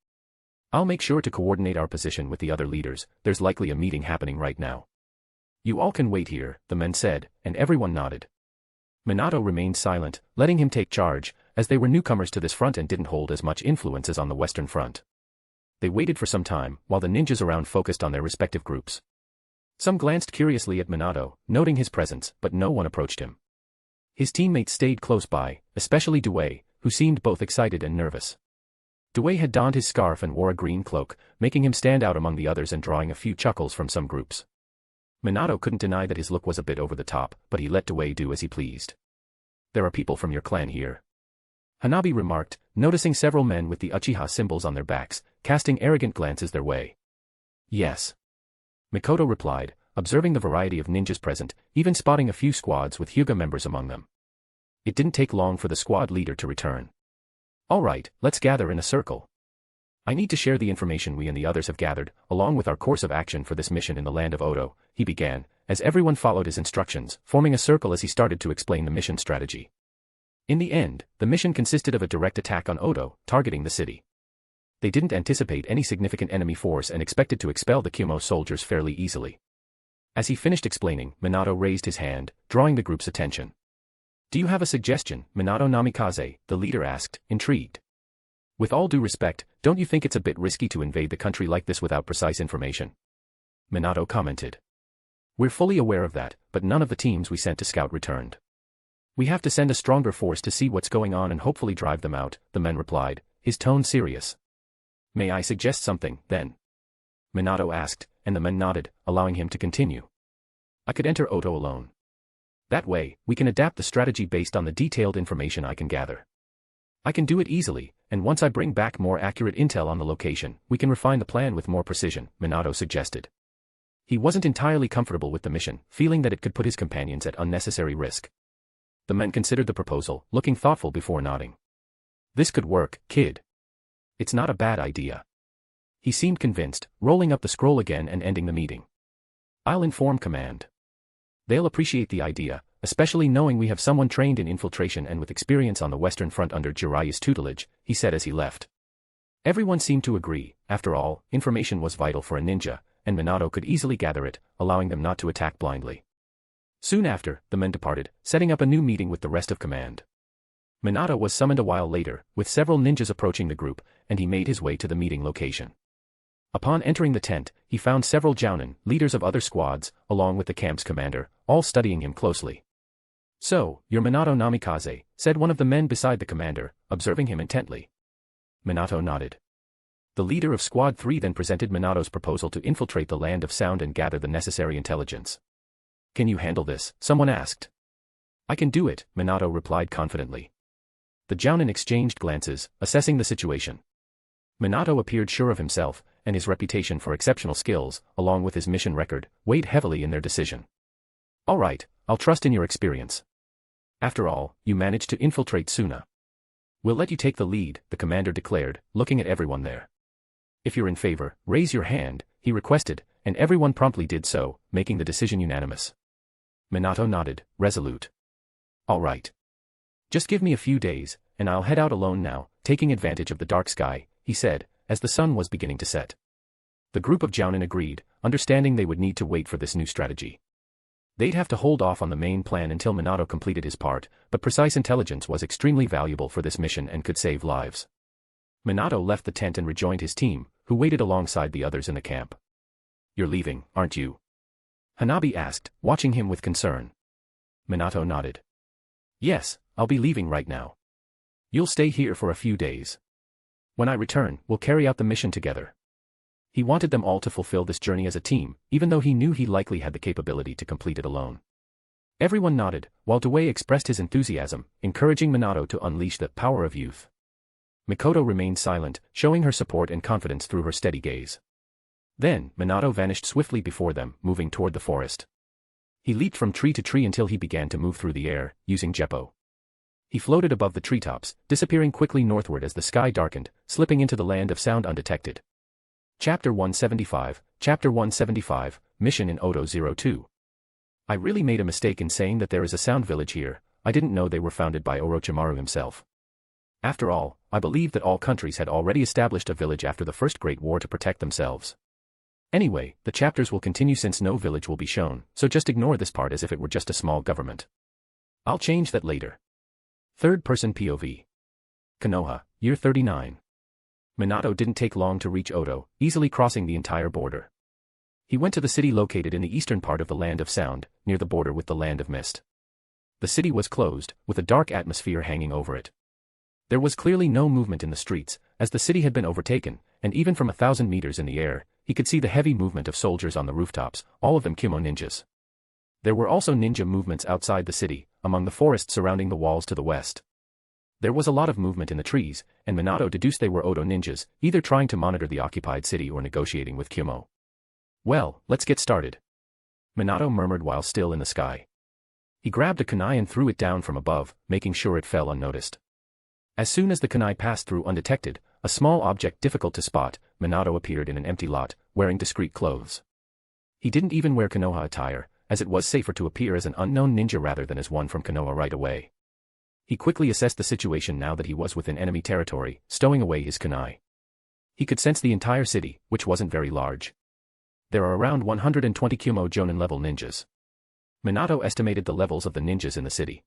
I'll make sure to coordinate our position with the other leaders, there's likely a meeting happening right now. You all can wait here, the men said, and everyone nodded. Minato remained silent, letting him take charge, as they were newcomers to this front and didn't hold as much influence as on the Western Front. They waited for some time, while the ninjas around focused on their respective groups. Some glanced curiously at Minato, noting his presence, but no one approached him. His teammates stayed close by, especially Dewey, who seemed both excited and nervous. Dewey had donned his scarf and wore a green cloak, making him stand out among the others and drawing a few chuckles from some groups. Minato couldn't deny that his look was a bit over the top, but he let Dewey do as he pleased. There are people from your clan here. Hanabi remarked, noticing several men with the Uchiha symbols on their backs, casting arrogant glances their way. Yes. Mikoto replied, observing the variety of ninjas present, even spotting a few squads with Hyuga members among them. It didn't take long for the squad leader to return. All right, let's gather in a circle. I need to share the information we and the others have gathered, along with our course of action for this mission in the land of Odo, he began, as everyone followed his instructions, forming a circle as he started to explain the mission strategy. In the end, the mission consisted of a direct attack on Odo, targeting the city. They didn't anticipate any significant enemy force and expected to expel the Kyumo soldiers fairly easily. As he finished explaining, Minato raised his hand, drawing the group's attention. Do you have a suggestion, Minato Namikaze? The leader asked, intrigued. With all due respect, don't you think it's a bit risky to invade the country like this without precise information? Minato commented. We're fully aware of that, but none of the teams we sent to scout returned. We have to send a stronger force to see what's going on and hopefully drive them out, the man replied, his tone serious. May I suggest something, then? Minato asked, and the man nodded, allowing him to continue. I could enter Odo alone. That way, we can adapt the strategy based on the detailed information I can gather. I can do it easily, and once I bring back more accurate intel on the location, we can refine the plan with more precision, Minato suggested. He wasn't entirely comfortable with the mission, feeling that it could put his companions at unnecessary risk. The men considered the proposal, looking thoughtful before nodding. This could work, kid. It's not a bad idea. He seemed convinced, rolling up the scroll again and ending the meeting. I'll inform command. They'll appreciate the idea, especially knowing we have someone trained in infiltration and with experience on the Western Front under Jiraiya's tutelage, he said as he left. Everyone seemed to agree, after all, information was vital for a ninja, and Minato could easily gather it, allowing them not to attack blindly. Soon after, the men departed, setting up a new meeting with the rest of command. Minato was summoned a while later, with several ninjas approaching the group, and he made his way to the meeting location. Upon entering the tent, he found several jounin, leaders of other squads, along with the camp's commander, all studying him closely. So, you're Minato Namikaze, said one of the men beside the commander, observing him intently. Minato nodded. The leader of Squad 3 then presented Minato's proposal to infiltrate the land of sound and gather the necessary intelligence. Can you handle this? Someone asked. I can do it, Minato replied confidently. The jounin exchanged glances, assessing the situation. Minato appeared sure of himself, and his reputation for exceptional skills, along with his mission record, weighed heavily in their decision. All right, I'll trust in your experience. After all, you managed to infiltrate Suna. We'll let you take the lead, the commander declared, looking at everyone there. If you're in favor, raise your hand, he requested, and everyone promptly did so, making the decision unanimous. Minato nodded, resolute. All right. Just give me a few days, and I'll head out alone now, taking advantage of the dark sky, he said, as the sun was beginning to set. The group of jounin agreed, understanding they would need to wait for this new strategy. They'd have to hold off on the main plan until Minato completed his part, but precise intelligence was extremely valuable for this mission and could save lives. Minato left the tent and rejoined his team, who waited alongside the others in the camp. You're leaving, aren't you? Hanabi asked, watching him with concern. Minato nodded. Yes, I'll be leaving right now. You'll stay here for a few days. When I return, we'll carry out the mission together. He wanted them all to fulfill this journey as a team, even though he knew he likely had the capability to complete it alone. Everyone nodded, while Dewey expressed his enthusiasm, encouraging Minato to unleash the power of youth. Mikoto remained silent, showing her support and confidence through her steady gaze. Then, Minato vanished swiftly before them, moving toward the forest. He leaped from tree to tree until he began to move through the air, using Jeppo. He floated above the treetops, disappearing quickly northward as the sky darkened, slipping into the land of sound undetected. Chapter 175, Chapter 175, Mission in Odo 02. I really made a mistake in saying that there is a sound village here. I didn't know they were founded by Orochimaru himself. After all, I believed that all countries had already established a village after the First Great War to protect themselves. Anyway, the chapters will continue since no village will be shown, so just ignore this part as if it were just a small government. I'll change that later. Third-person POV. Konoha, year 39. Minato didn't take long to reach Odo, easily crossing the entire border. He went to the city located in the eastern part of the Land of Sound, near the border with the Land of Mist. The city was closed, with a dark atmosphere hanging over it. There was clearly no movement in the streets, as the city had been overtaken, and even from 1,000 meters in the air, he could see the heavy movement of soldiers on the rooftops, all of them Kimo ninjas. There were also ninja movements outside the city, among the forests surrounding the walls to the west. There was a lot of movement in the trees, and Minato deduced they were Odo ninjas, either trying to monitor the occupied city or negotiating with Kimo. Well, let's get started. Minato murmured while still in the sky. He grabbed a kunai and threw it down from above, making sure it fell unnoticed. As soon as the kunai passed through undetected, a small object difficult to spot, Minato appeared in an empty lot, wearing discreet clothes. He didn't even wear Konoha attire, as it was safer to appear as an unknown ninja rather than as one from Konoha right away. He quickly assessed the situation now that he was within enemy territory, stowing away his kunai. He could sense the entire city, which wasn't very large. There are around 120 Kyumo Jonin level ninjas. Minato estimated the levels of the ninjas in the city.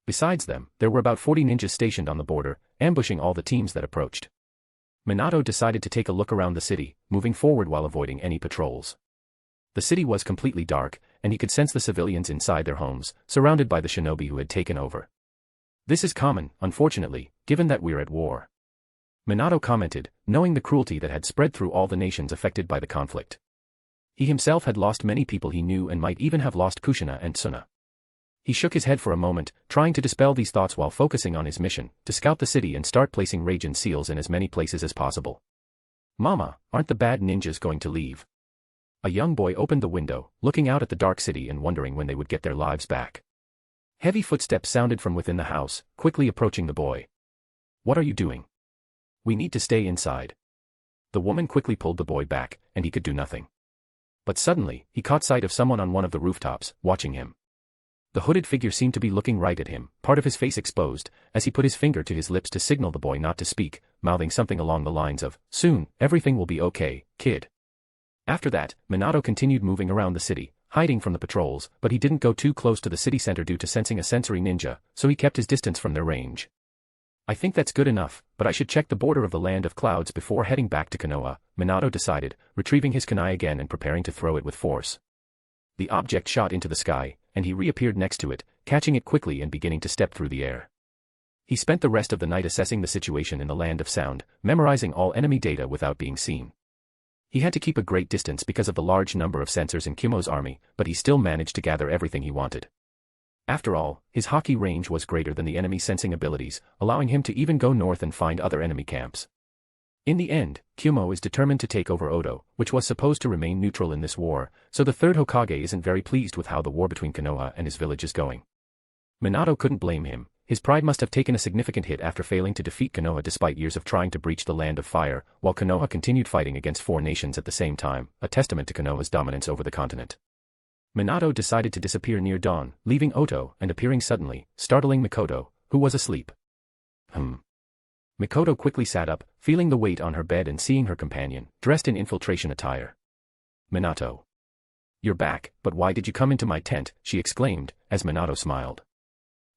Besides them, there were about 40 ninjas stationed on the border, ambushing all the teams that approached. Minato decided to take a look around the city, moving forward while avoiding any patrols. The city was completely dark, and he could sense the civilians inside their homes, surrounded by the shinobi who had taken over. This is common, unfortunately, given that we're at war. Minato commented, knowing the cruelty that had spread through all the nations affected by the conflict. He himself had lost many people he knew and might even have lost Kushina and Tsuna. He shook his head for a moment, trying to dispel these thoughts while focusing on his mission, to scout the city and start placing Raijin seals in as many places as possible. Mama, aren't the bad ninjas going to leave? A young boy opened the window, looking out at the dark city and wondering when they would get their lives back. Heavy footsteps sounded from within the house, quickly approaching the boy. What are you doing? We need to stay inside. The woman quickly pulled the boy back, and he could do nothing. But suddenly, he caught sight of someone on one of the rooftops, watching him. The hooded figure seemed to be looking right at him, part of his face exposed, as he put his finger to his lips to signal the boy not to speak, mouthing something along the lines of, "Soon, everything will be okay, kid." After that, Minato continued moving around the city, hiding from the patrols, but he didn't go too close to the city center due to sensing a sensory ninja, so he kept his distance from their range. I think that's good enough, but I should check the border of the Land of Clouds before heading back to Konoha, Minato decided, retrieving his kunai again and preparing to throw it with force. The object shot into the sky, and he reappeared next to it, catching it quickly and beginning to step through the air. He spent the rest of the night assessing the situation in the Land of Sound, memorizing all enemy data without being seen. He had to keep a great distance because of the large number of sensors in Kimo's army, but he still managed to gather everything he wanted. After all, his hockey range was greater than the enemy's sensing abilities, allowing him to even go north and find other enemy camps. In the end, Kimo is determined to take over Odo, which was supposed to remain neutral in this war, so the third Hokage isn't very pleased with how the war between Konoha and his village is going. Minato couldn't blame him. His pride must have taken a significant hit after failing to defeat Konoha despite years of trying to breach the Land of Fire, while Konoha continued fighting against 4 nations at the same time, a testament to Konoha's dominance over the continent. Minato decided to disappear near dawn, leaving Oto and appearing suddenly, startling Mikoto, who was asleep. Mikoto quickly sat up, feeling the weight on her bed and seeing her companion, dressed in infiltration attire. Minato. You're back, but why did you come into my tent? She exclaimed, as Minato smiled.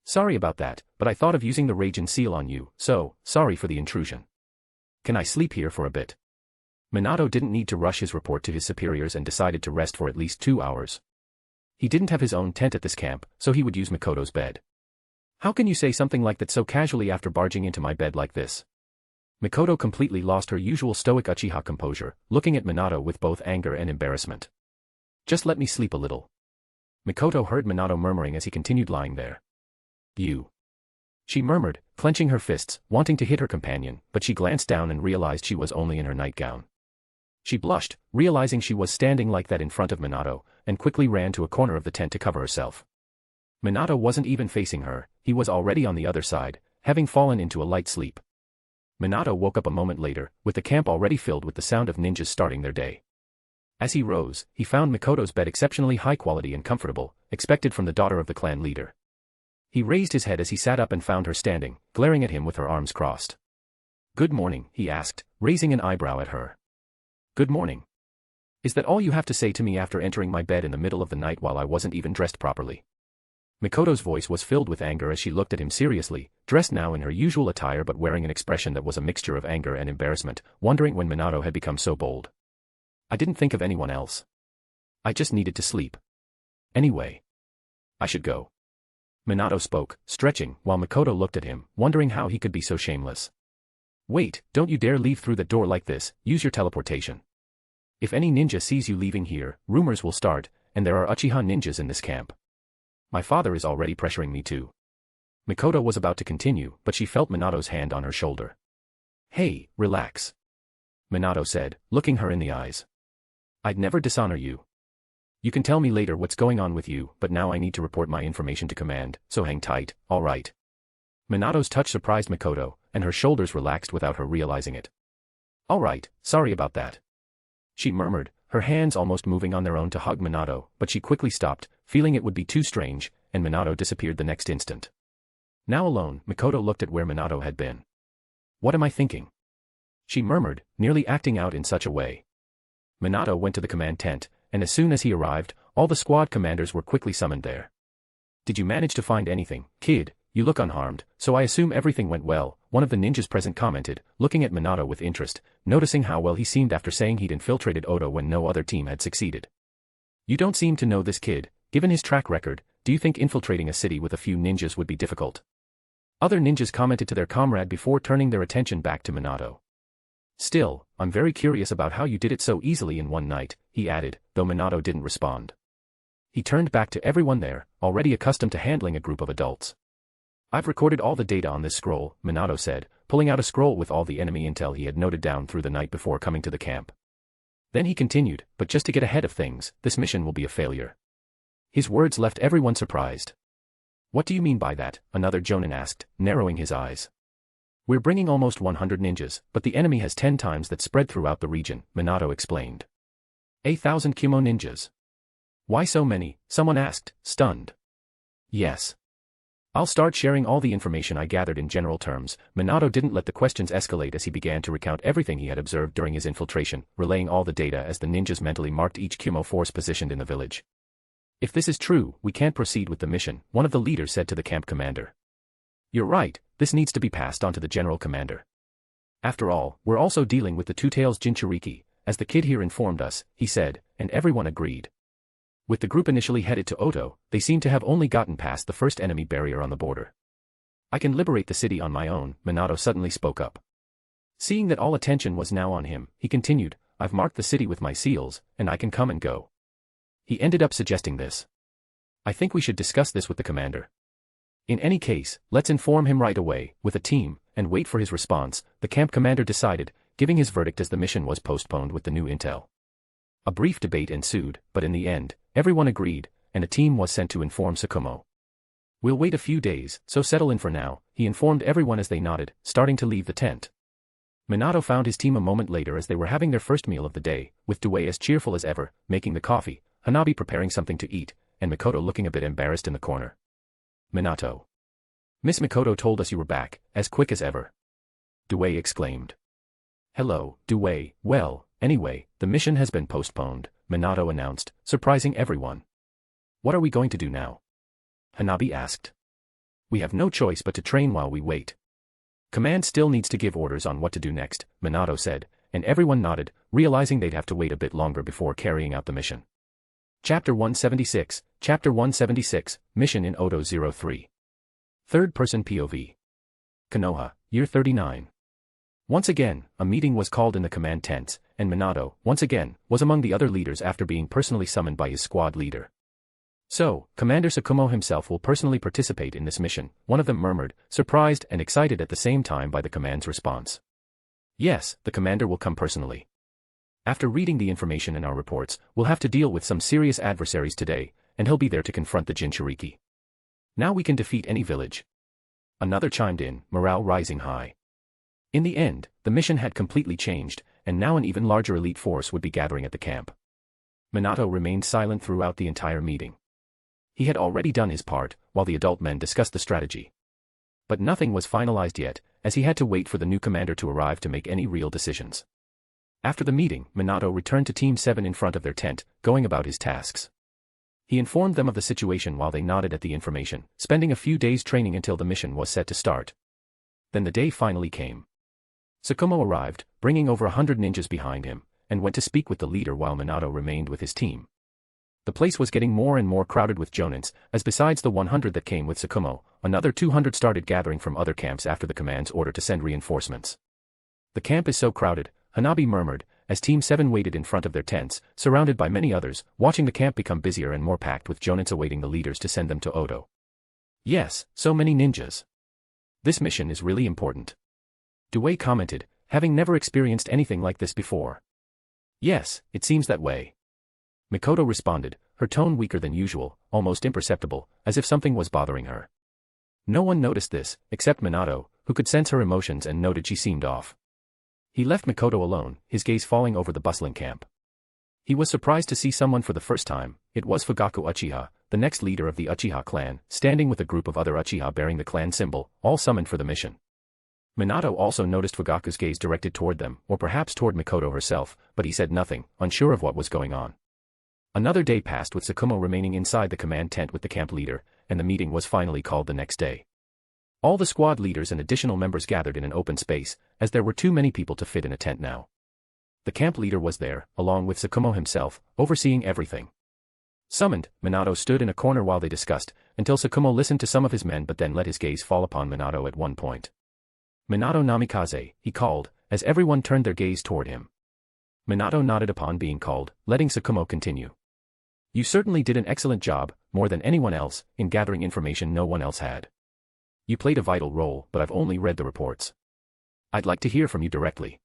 Sorry about that, but I thought of using the Raijin seal on you, so, sorry for the intrusion. Can I sleep here for a bit? Minato didn't need to rush his report to his superiors and decided to rest for at least 2 hours. He didn't have his own tent at this camp, so he would use Mikoto's bed. How can you say something like that so casually after barging into my bed like this? Mikoto completely lost her usual stoic Uchiha composure, looking at Minato with both anger and embarrassment. Just let me sleep a little. Mikoto heard Minato murmuring as he continued lying there. You. She murmured, clenching her fists, wanting to hit her companion, but she glanced down and realized she was only in her nightgown. She blushed, realizing she was standing like that in front of Minato, and quickly ran to a corner of the tent to cover herself. Minato wasn't even facing her, he was already on the other side, having fallen into a light sleep. Minato woke up a moment later, with the camp already filled with the sound of ninjas starting their day. As he rose, he found Mikoto's bed exceptionally high quality and comfortable, expected from the daughter of the clan leader. He raised his head as he sat up and found her standing, glaring at him with her arms crossed. Good morning, he asked, raising an eyebrow at her. Good morning. Is that all you have to say to me after entering my bed in the middle of the night while I wasn't even dressed properly? Mikoto's voice was filled with anger as she looked at him seriously, dressed now in her usual attire but wearing an expression that was a mixture of anger and embarrassment, wondering when Minato had become so bold. I didn't think of anyone else. I just needed to sleep. Anyway. I should go. Minato spoke, stretching, while Mikoto looked at him, wondering how he could be so shameless. Wait, don't you dare leave through the door like this, use your teleportation. If any ninja sees you leaving here, rumors will start, and there are Uchiha ninjas in this camp. My father is already pressuring me too. Mikoto was about to continue, but she felt Minato's hand on her shoulder. Hey, relax. Minato said, looking her in the eyes. I'd never dishonor you. You can tell me later what's going on with you, but now I need to report my information to command, so hang tight, alright. Minato's touch surprised Mikoto, and her shoulders relaxed without her realizing it. Alright, sorry about that. She murmured, her hands almost moving on their own to hug Minato, but she quickly stopped, feeling it would be too strange, and Minato disappeared the next instant. Now alone, Mikoto looked at where Minato had been. What am I thinking? She murmured, nearly acting out in such a way. Minato went to the command tent, and as soon as he arrived, all the squad commanders were quickly summoned there. Did you manage to find anything, kid? You look unharmed, so I assume everything went well, one of the ninjas present commented, looking at Minato with interest, noticing how well he seemed after saying he'd infiltrated Oto when no other team had succeeded. You don't seem to know this kid. Given his track record, do you think infiltrating a city with a few ninjas would be difficult? Other ninjas commented to their comrade before turning their attention back to Minato. Still, I'm very curious about how you did it so easily in one night, he added, though Minato didn't respond. He turned back to everyone there, already accustomed to handling a group of adults. I've recorded all the data on this scroll, Minato said, pulling out a scroll with all the enemy intel he had noted down through the night before coming to the camp. Then he continued, but just to get ahead of things, this mission will be a failure. His words left everyone surprised. What do you mean by that? Another Jonin asked, narrowing his eyes. We're bringing almost 100 ninjas, but the enemy has 10 times that spread throughout the region, Minato explained. 1,000 Kumo ninjas. Why so many? Someone asked, stunned. Yes. I'll start sharing all the information I gathered in general terms. Minato didn't let the questions escalate as he began to recount everything he had observed during his infiltration, relaying all the data as the ninjas mentally marked each Kumo force positioned in the village. If this is true, we can't proceed with the mission, one of the leaders said to the camp commander. You're right, this needs to be passed on to the general commander. After all, we're also dealing with the Two-Tails Jinchuriki, as the kid here informed us, he said, and everyone agreed. With the group initially headed to Oto, they seem to have only gotten past the first enemy barrier on the border. I can liberate the city on my own, Minato suddenly spoke up. Seeing that all attention was now on him, he continued, I've marked the city with my seals, and I can come and go. He ended up suggesting this. I think we should discuss this with the commander. In any case, let's inform him right away, with a team, and wait for his response, the camp commander decided, giving his verdict as the mission was postponed with the new intel. A brief debate ensued, but in the end, everyone agreed, and a team was sent to inform Tsukumo. We'll wait a few days, so settle in for now, he informed everyone as they nodded, starting to leave the tent. Minato found his team a moment later as they were having their first meal of the day, with Due as cheerful as ever, making the coffee, Hanabi preparing something to eat, and Mikoto looking a bit embarrassed in the corner. Minato. Miss Mikoto told us you were back, as quick as ever. Due exclaimed. Hello, Due. Well, anyway, the mission has been postponed, Minato announced, surprising everyone. What are we going to do now? Hanabi asked. We have no choice but to train while we wait. Command still needs to give orders on what to do next, Minato said, and everyone nodded, realizing they'd have to wait a bit longer before carrying out the mission. Chapter 176, Chapter 176, Mission in Oto 03. Third-person POV. Konoha, Year 39. Once again, a meeting was called in the command tents, and Minato, once again, was among the other leaders after being personally summoned by his squad leader. So, Commander Tsukumo himself will personally participate in this mission, one of them murmured, surprised and excited at the same time by the command's response. Yes, the commander will come personally. After reading the information in our reports, we'll have to deal with some serious adversaries today, and he'll be there to confront the Jinchuriki. Now we can defeat any village. Another chimed in, morale rising high. In the end, the mission had completely changed, and now an even larger elite force would be gathering at the camp. Minato remained silent throughout the entire meeting. He had already done his part, while the adult men discussed the strategy. But nothing was finalized yet, as he had to wait for the new commander to arrive to make any real decisions. After the meeting, Minato returned to Team 7 in front of their tent, going about his tasks. He informed them of the situation while they nodded at the information, spending a few days training until the mission was set to start. Then the day finally came. Tsukumo arrived, bringing over 100 ninjas behind him, and went to speak with the leader while Minato remained with his team. The place was getting more and more crowded with Jonins, as besides the 100 that came with Tsukumo, another 200 started gathering from other camps after the command's order to send reinforcements. The camp is so crowded, Hanabi murmured, as Team 7 waited in front of their tents, surrounded by many others, watching the camp become busier and more packed with jonins awaiting the leaders to send them to Oto. Yes, so many ninjas. This mission is really important. Dewey commented, having never experienced anything like this before. Yes, it seems that way. Mikoto responded, her tone weaker than usual, almost imperceptible, as if something was bothering her. No one noticed this, except Minato, who could sense her emotions and noted she seemed off. He left Mikoto alone, his gaze falling over the bustling camp. He was surprised to see someone for the first time. It was Fugaku Uchiha, the next leader of the Uchiha clan, standing with a group of other Uchiha bearing the clan symbol, all summoned for the mission. Minato also noticed Fugaku's gaze directed toward them, or perhaps toward Mikoto herself, but he said nothing, unsure of what was going on. Another day passed with Tsukumo remaining inside the command tent with the camp leader, and the meeting was finally called the next day. All the squad leaders and additional members gathered in an open space, as there were too many people to fit in a tent now. The camp leader was there, along with Tsukumo himself, overseeing everything. Summoned, Minato stood in a corner while they discussed, until Tsukumo listened to some of his men but then let his gaze fall upon Minato at one point. Minato Namikaze, he called, as everyone turned their gaze toward him. Minato nodded upon being called, letting Tsukumo continue. You certainly did an excellent job, more than anyone else, in gathering information no one else had. You played a vital role, but I've only read the reports. I'd like to hear from you directly.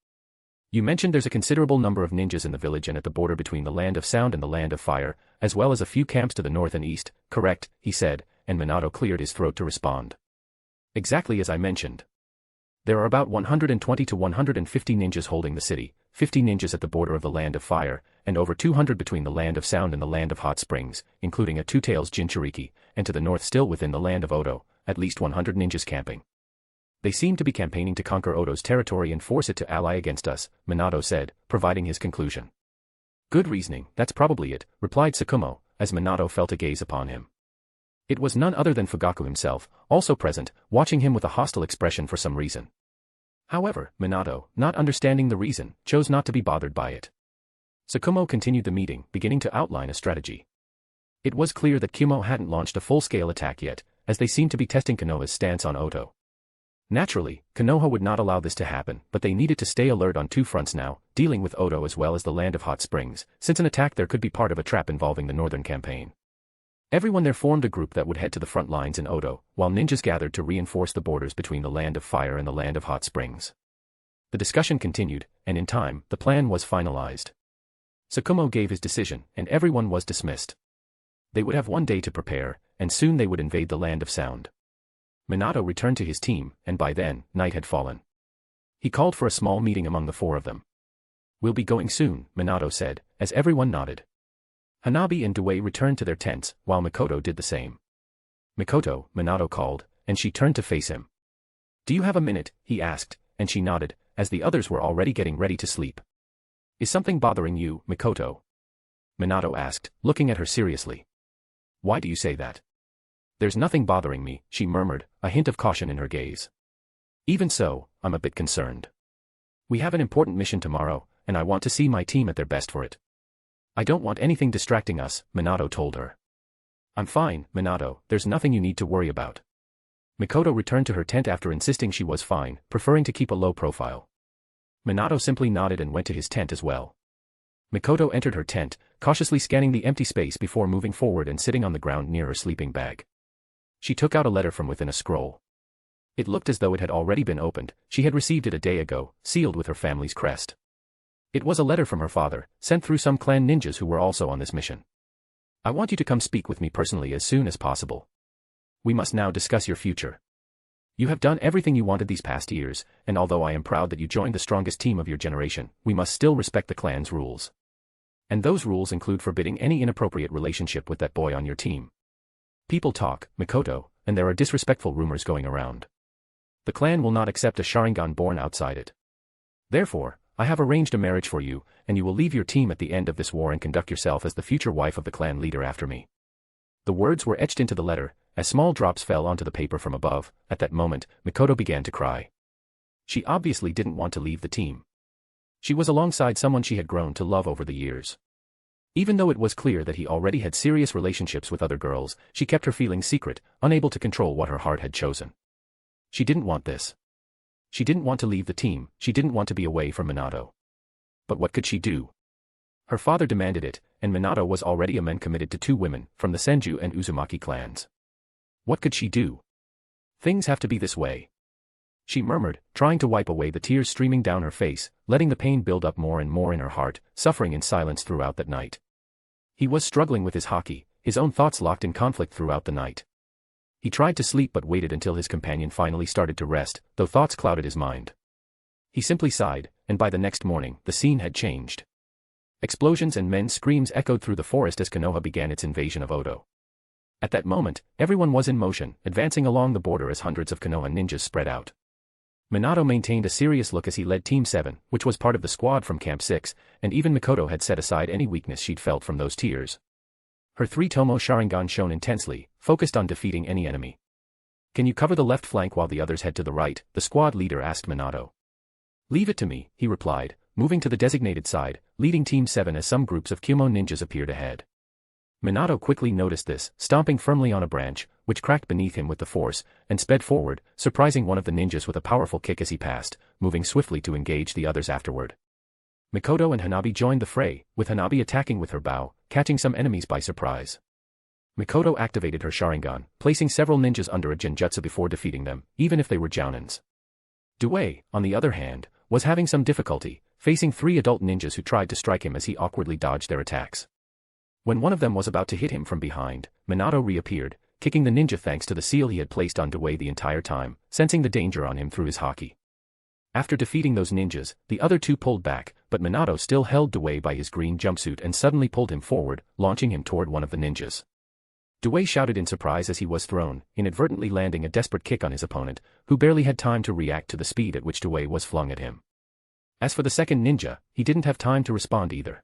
You mentioned there's a considerable number of ninjas in the village and at the border between the Land of Sound and the Land of Fire, as well as a few camps to the north and east, correct, he said, and Minato cleared his throat to respond. Exactly as I mentioned. There are about 120 to 150 ninjas holding the city, 50 ninjas at the border of the Land of Fire, and over 200 between the Land of Sound and the Land of Hot Springs, including a Two-Tails Jinchuriki, and to the north still within the Land of Oto, at least 100 ninjas camping. They seem to be campaigning to conquer Oto's territory and force it to ally against us, Minato said, providing his conclusion. Good reasoning, that's probably it, replied Tsukumo, as Minato felt a gaze upon him. It was none other than Fugaku himself, also present, watching him with a hostile expression for some reason. However, Minato, not understanding the reason, chose not to be bothered by it. Tsukumo continued the meeting, beginning to outline a strategy. It was clear that Kumo hadn't launched a full-scale attack yet, as they seemed to be testing Konoha's stance on Oto. Naturally, Konoha would not allow this to happen, but they needed to stay alert on two fronts now, dealing with Oto as well as the Land of Hot Springs, since an attack there could be part of a trap involving the northern campaign. Everyone there formed a group that would head to the front lines in Oto, while ninjas gathered to reinforce the borders between the Land of Fire and the Land of Hot Springs. The discussion continued, and in time, the plan was finalized. Tsukumo gave his decision, and everyone was dismissed. They would have one day to prepare, and soon they would invade the Land of Sound. Minato returned to his team, and by then, night had fallen. He called for a small meeting among the four of them. We'll be going soon, Minato said, as everyone nodded. Hanabi and Dewey returned to their tents, while Mikoto did the same. Mikoto, Minato called, and she turned to face him. Do you have a minute, he asked, and she nodded, as the others were already getting ready to sleep. Is something bothering you, Mikoto? Minato asked, looking at her seriously. Why do you say that? There's nothing bothering me, she murmured, a hint of caution in her gaze. Even so, I'm a bit concerned. We have an important mission tomorrow, and I want to see my team at their best for it. I don't want anything distracting us, Minato told her. I'm fine, Minato, there's nothing you need to worry about. Mikoto returned to her tent after insisting she was fine, preferring to keep a low profile. Minato simply nodded and went to his tent as well. Mikoto entered her tent, cautiously scanning the empty space before moving forward and sitting on the ground near her sleeping bag. She took out a letter from within a scroll. It looked as though it had already been opened. She had received it a day ago, sealed with her family's crest. It was a letter from her father, sent through some clan ninjas who were also on this mission. I want you to come speak with me personally as soon as possible. We must now discuss your future. You have done everything you wanted these past years, and although I am proud that you joined the strongest team of your generation, we must still respect the clan's rules. And those rules include forbidding any inappropriate relationship with that boy on your team. People talk, Mikoto, and there are disrespectful rumors going around. The clan will not accept a Sharingan born outside it. Therefore, I have arranged a marriage for you, and you will leave your team at the end of this war and conduct yourself as the future wife of the clan leader after me. The words were etched into the letter, as small drops fell onto the paper from above. At that moment, Mikoto began to cry. She obviously didn't want to leave the team. She was alongside someone she had grown to love over the years. Even though it was clear that he already had serious relationships with other girls, she kept her feelings secret, unable to control what her heart had chosen. She didn't want this. She didn't want to leave the team, she didn't want to be away from Minato. But what could she do? Her father demanded it, and Minato was already a man committed to 2 women, from the Senju and Uzumaki clans. What could she do? Things have to be this way, she murmured, trying to wipe away the tears streaming down her face, letting the pain build up more and more in her heart, suffering in silence throughout that night. He was struggling with his haki, his own thoughts locked in conflict throughout the night. He tried to sleep but waited until his companion finally started to rest, though thoughts clouded his mind. He simply sighed, and by the next morning, the scene had changed. Explosions and men's screams echoed through the forest as Konoha began its invasion of Oto. At that moment, everyone was in motion, advancing along the border as hundreds of Konoha ninjas spread out. Minato maintained a serious look as he led Team 7, which was part of the squad from Camp 6, and even Mikoto had set aside any weakness she'd felt from those tears. Her 3-tomo Sharingan shone intensely, focused on defeating any enemy. Can you cover the left flank while the others head to the right? The squad leader asked Minato. Leave it to me, he replied, moving to the designated side, leading Team 7 as some groups of Kyumo ninjas appeared ahead. Minato quickly noticed this, stomping firmly on a branch, which cracked beneath him with the force, and sped forward, surprising one of the ninjas with a powerful kick as he passed, moving swiftly to engage the others afterward. Mikoto and Hanabi joined the fray, with Hanabi attacking with her bow, catching some enemies by surprise. Mikoto activated her Sharingan, placing several ninjas under a genjutsu before defeating them, even if they were jounins. Due, on the other hand, was having some difficulty, facing 3 adult ninjas who tried to strike him as he awkwardly dodged their attacks. When one of them was about to hit him from behind, Minato reappeared, kicking the ninja thanks to the seal he had placed on Due the entire time, sensing the danger on him through his haki. After defeating those ninjas, the other 2 pulled back, but Minato still held Due by his green jumpsuit and suddenly pulled him forward, launching him toward one of the ninjas. Due shouted in surprise as he was thrown, inadvertently landing a desperate kick on his opponent, who barely had time to react to the speed at which Due was flung at him. As for the second ninja, he didn't have time to respond either.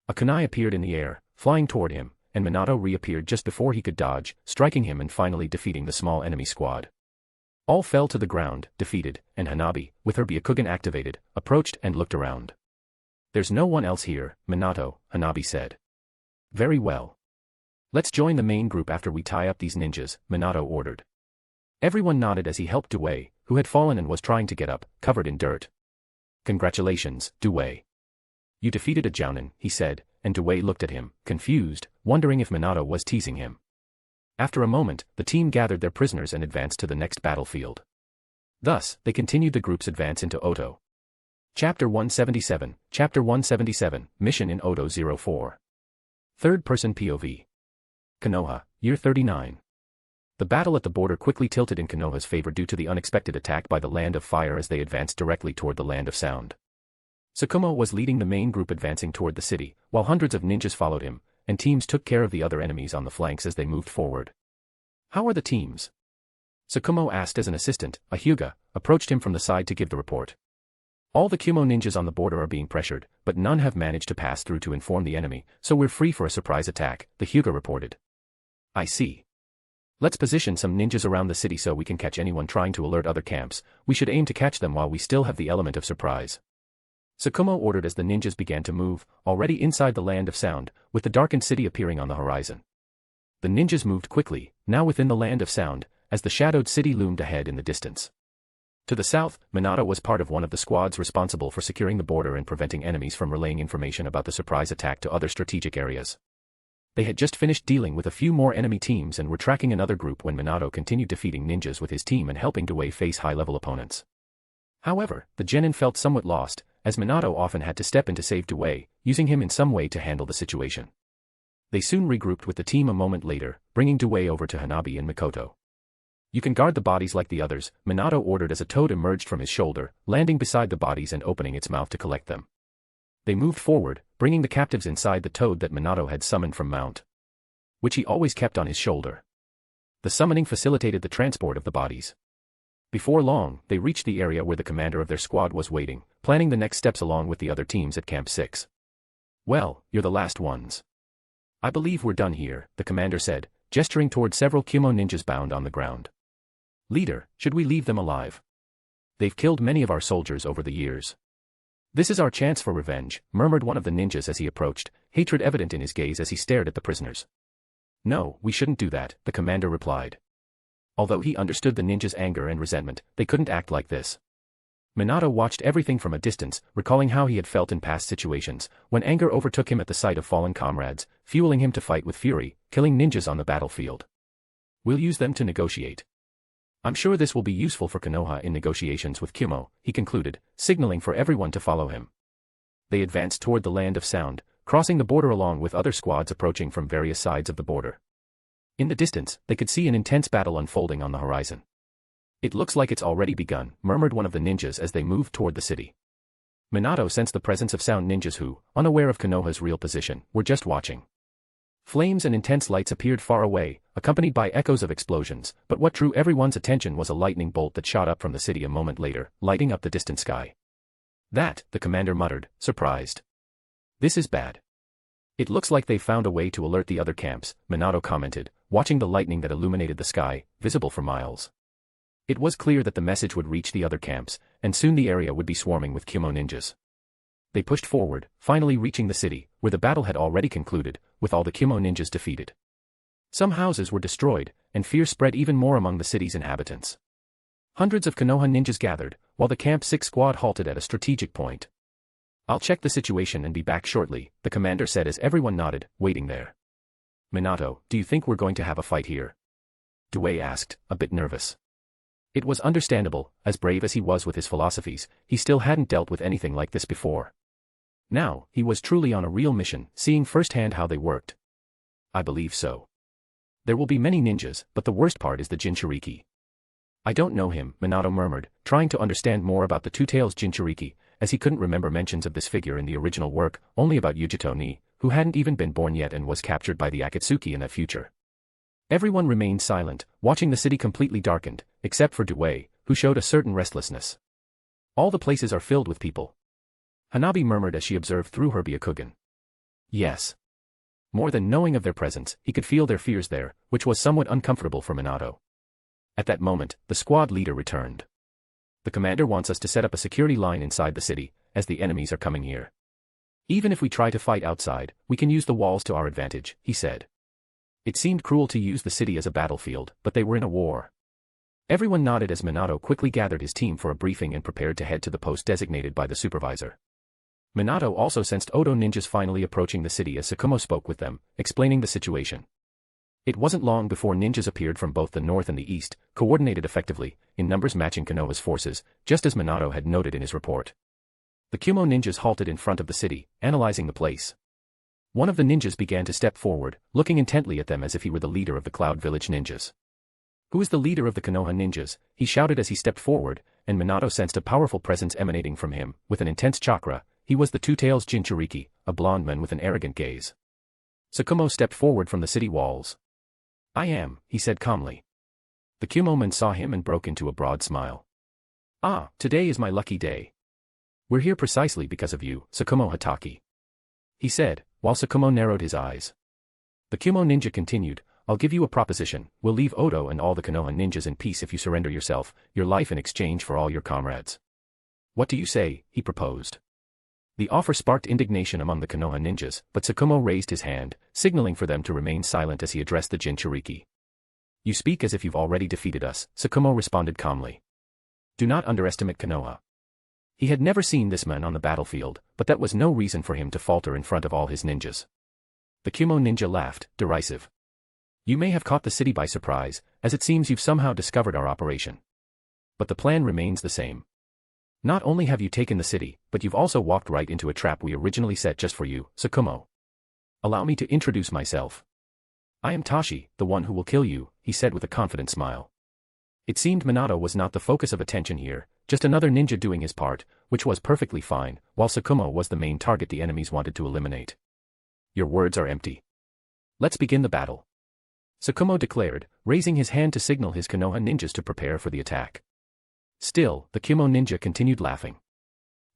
A kunai appeared in the air, flying toward him, and Minato reappeared just before he could dodge, striking him and finally defeating the small enemy squad. All fell to the ground, defeated, and Hanabi, with her Byakugan activated, approached and looked around. There's no one else here, Minato, Hanabi said. Very well. Let's join the main group after we tie up these ninjas, Minato ordered. Everyone nodded as he helped Due, who had fallen and was trying to get up, covered in dirt. Congratulations, Due. You defeated a jounin, he said, and Due looked at him, confused, wondering if Minato was teasing him. After a moment, the team gathered their prisoners and advanced to the next battlefield. Thus, they continued the group's advance into Oto. Chapter 177, Mission in Oto 04. Third-person POV. Konoha, Year 39. The battle at the border quickly tilted in Konoha's favor due to the unexpected attack by the Land of Fire as they advanced directly toward the Land of Sound. Tsukumo was leading the main group advancing toward the city, while hundreds of ninjas followed him, and teams took care of the other enemies on the flanks as they moved forward. How are the teams? Tsukumo asked as an assistant, a Hyuga, approached him from the side to give the report. All the Kyumo ninjas on the border are being pressured, but none have managed to pass through to inform the enemy, so we're free for a surprise attack, the Hyuga reported. I see. Let's position some ninjas around the city so we can catch anyone trying to alert other camps. We should aim to catch them while we still have the element of surprise. Tsukumo ordered as the ninjas began to move, already inside the Land of Sound, with the darkened city appearing on the horizon. The ninjas moved quickly, now within the Land of Sound, as the shadowed city loomed ahead in the distance. To the south, Minato was part of one of the squads responsible for securing the border and preventing enemies from relaying information about the surprise attack to other strategic areas. They had just finished dealing with a few more enemy teams and were tracking another group when Minato continued defeating ninjas with his team and helping Due face high-level opponents. However, the genin felt somewhat lost, as Minato often had to step in to save Due, using him in some way to handle the situation. They soon regrouped with the team a moment later, bringing Due over to Hanabi and Mikoto. You can guard the bodies like the others, Minato ordered as a toad emerged from his shoulder, landing beside the bodies and opening its mouth to collect them. They moved forward, bringing the captives inside the toad that Minato had summoned from Mount, which he always kept on his shoulder. The summoning facilitated the transport of the bodies. Before long, they reached the area where the commander of their squad was waiting, planning the next steps along with the other teams at Camp 6. Well, you're the last ones. I believe we're done here, the commander said, gesturing toward several Kyumo ninjas bound on the ground. Leader, should we leave them alive? They've killed many of our soldiers over the years. This is our chance for revenge, murmured one of the ninjas as he approached, hatred evident in his gaze as he stared at the prisoners. No, we shouldn't do that, the commander replied. Although he understood the ninjas' anger and resentment, they couldn't act like this. Minato watched everything from a distance, recalling how he had felt in past situations, when anger overtook him at the sight of fallen comrades, fueling him to fight with fury, killing ninjas on the battlefield. We'll use them to negotiate. I'm sure this will be useful for Konoha in negotiations with Kumo, he concluded, signaling for everyone to follow him. They advanced toward the land of sound, crossing the border along with other squads approaching from various sides of the border. In the distance, they could see an intense battle unfolding on the horizon. It looks like it's already begun, murmured one of the ninjas as they moved toward the city. Minato sensed the presence of sound ninjas who, unaware of Konoha's real position, were just watching. Flames and intense lights appeared far away, accompanied by echoes of explosions, but what drew everyone's attention was a lightning bolt that shot up from the city a moment later, lighting up the distant sky. That, the commander muttered, surprised. This is bad. It looks like they've found a way to alert the other camps, Minato commented, watching the lightning that illuminated the sky, visible for miles. It was clear that the message would reach the other camps, and soon the area would be swarming with Kumo ninjas. They pushed forward, finally reaching the city, where the battle had already concluded, with all the Kumo ninjas defeated. Some houses were destroyed, and fear spread even more among the city's inhabitants. Hundreds of Konoha ninjas gathered, while the Camp 6 squad halted at a strategic point. I'll check the situation and be back shortly, the commander said as everyone nodded, waiting there. Minato, do you think we're going to have a fight here? Due asked, a bit nervous. It was understandable, as brave as he was with his philosophies, he still hadn't dealt with anything like this before. Now, he was truly on a real mission, seeing firsthand how they worked. I believe so. There will be many ninjas, but the worst part is the Jinchuriki. I don't know him, Minato murmured, trying to understand more about the Two-Tails Jinchuriki, as he couldn't remember mentions of this figure in the original work, only about Yujito Ni, who hadn't even been born yet and was captured by the Akatsuki in that future. Everyone remained silent, watching the city completely darkened, except for Due, who showed a certain restlessness. All the places are filled with people. Hanabi murmured as she observed through her Byakugan. Yes. More than knowing of their presence, he could feel their fears there, which was somewhat uncomfortable for Minato. At that moment, the squad leader returned. The commander wants us to set up a security line inside the city, as the enemies are coming here. Even if we try to fight outside, we can use the walls to our advantage, he said. It seemed cruel to use the city as a battlefield, but they were in a war. Everyone nodded as Minato quickly gathered his team for a briefing and prepared to head to the post designated by the supervisor. Minato also sensed Odo ninjas finally approaching the city as Tsukumo spoke with them, explaining the situation. It wasn't long before ninjas appeared from both the north and the east, coordinated effectively, in numbers matching Konoha's forces, just as Minato had noted in his report. The Kumo ninjas halted in front of the city, analyzing the place. One of the ninjas began to step forward, looking intently at them as if he were the leader of the Cloud Village ninjas. Who is the leader of the Konoha ninjas? He shouted as he stepped forward, and Minato sensed a powerful presence emanating from him, with an intense chakra. He was the Two-Tails Jinchuriki, a blond man with an arrogant gaze. Tsukumo stepped forward from the city walls. I am, he said calmly. The Kumo man saw him and broke into a broad smile. Ah, today is my lucky day. We're here precisely because of you, Tsukumo Hatake. He said, while Tsukumo narrowed his eyes. The Kumo ninja continued, I'll give you a proposition, we'll leave Odo and all the Konoha ninjas in peace if you surrender yourself, your life in exchange for all your comrades. What do you say? He proposed. The offer sparked indignation among the Konoha ninjas, but Tsukumo raised his hand, signaling for them to remain silent as he addressed the Jinchuriki. You speak as if you've already defeated us, Tsukumo responded calmly. Do not underestimate Konoha. He had never seen this man on the battlefield, but that was no reason for him to falter in front of all his ninjas. The Kumo ninja laughed, derisive. You may have caught the city by surprise, as it seems you've somehow discovered our operation. But the plan remains the same. Not only have you taken the city, but you've also walked right into a trap we originally set just for you, Tsukumo. Allow me to introduce myself. I am Tashi, the one who will kill you, he said with a confident smile. It seemed Minato was not the focus of attention here, just another ninja doing his part, which was perfectly fine, while Tsukumo was the main target the enemies wanted to eliminate. Your words are empty. Let's begin the battle. Tsukumo declared, raising his hand to signal his Konoha ninjas to prepare for the attack. Still, the Kumo ninja continued laughing.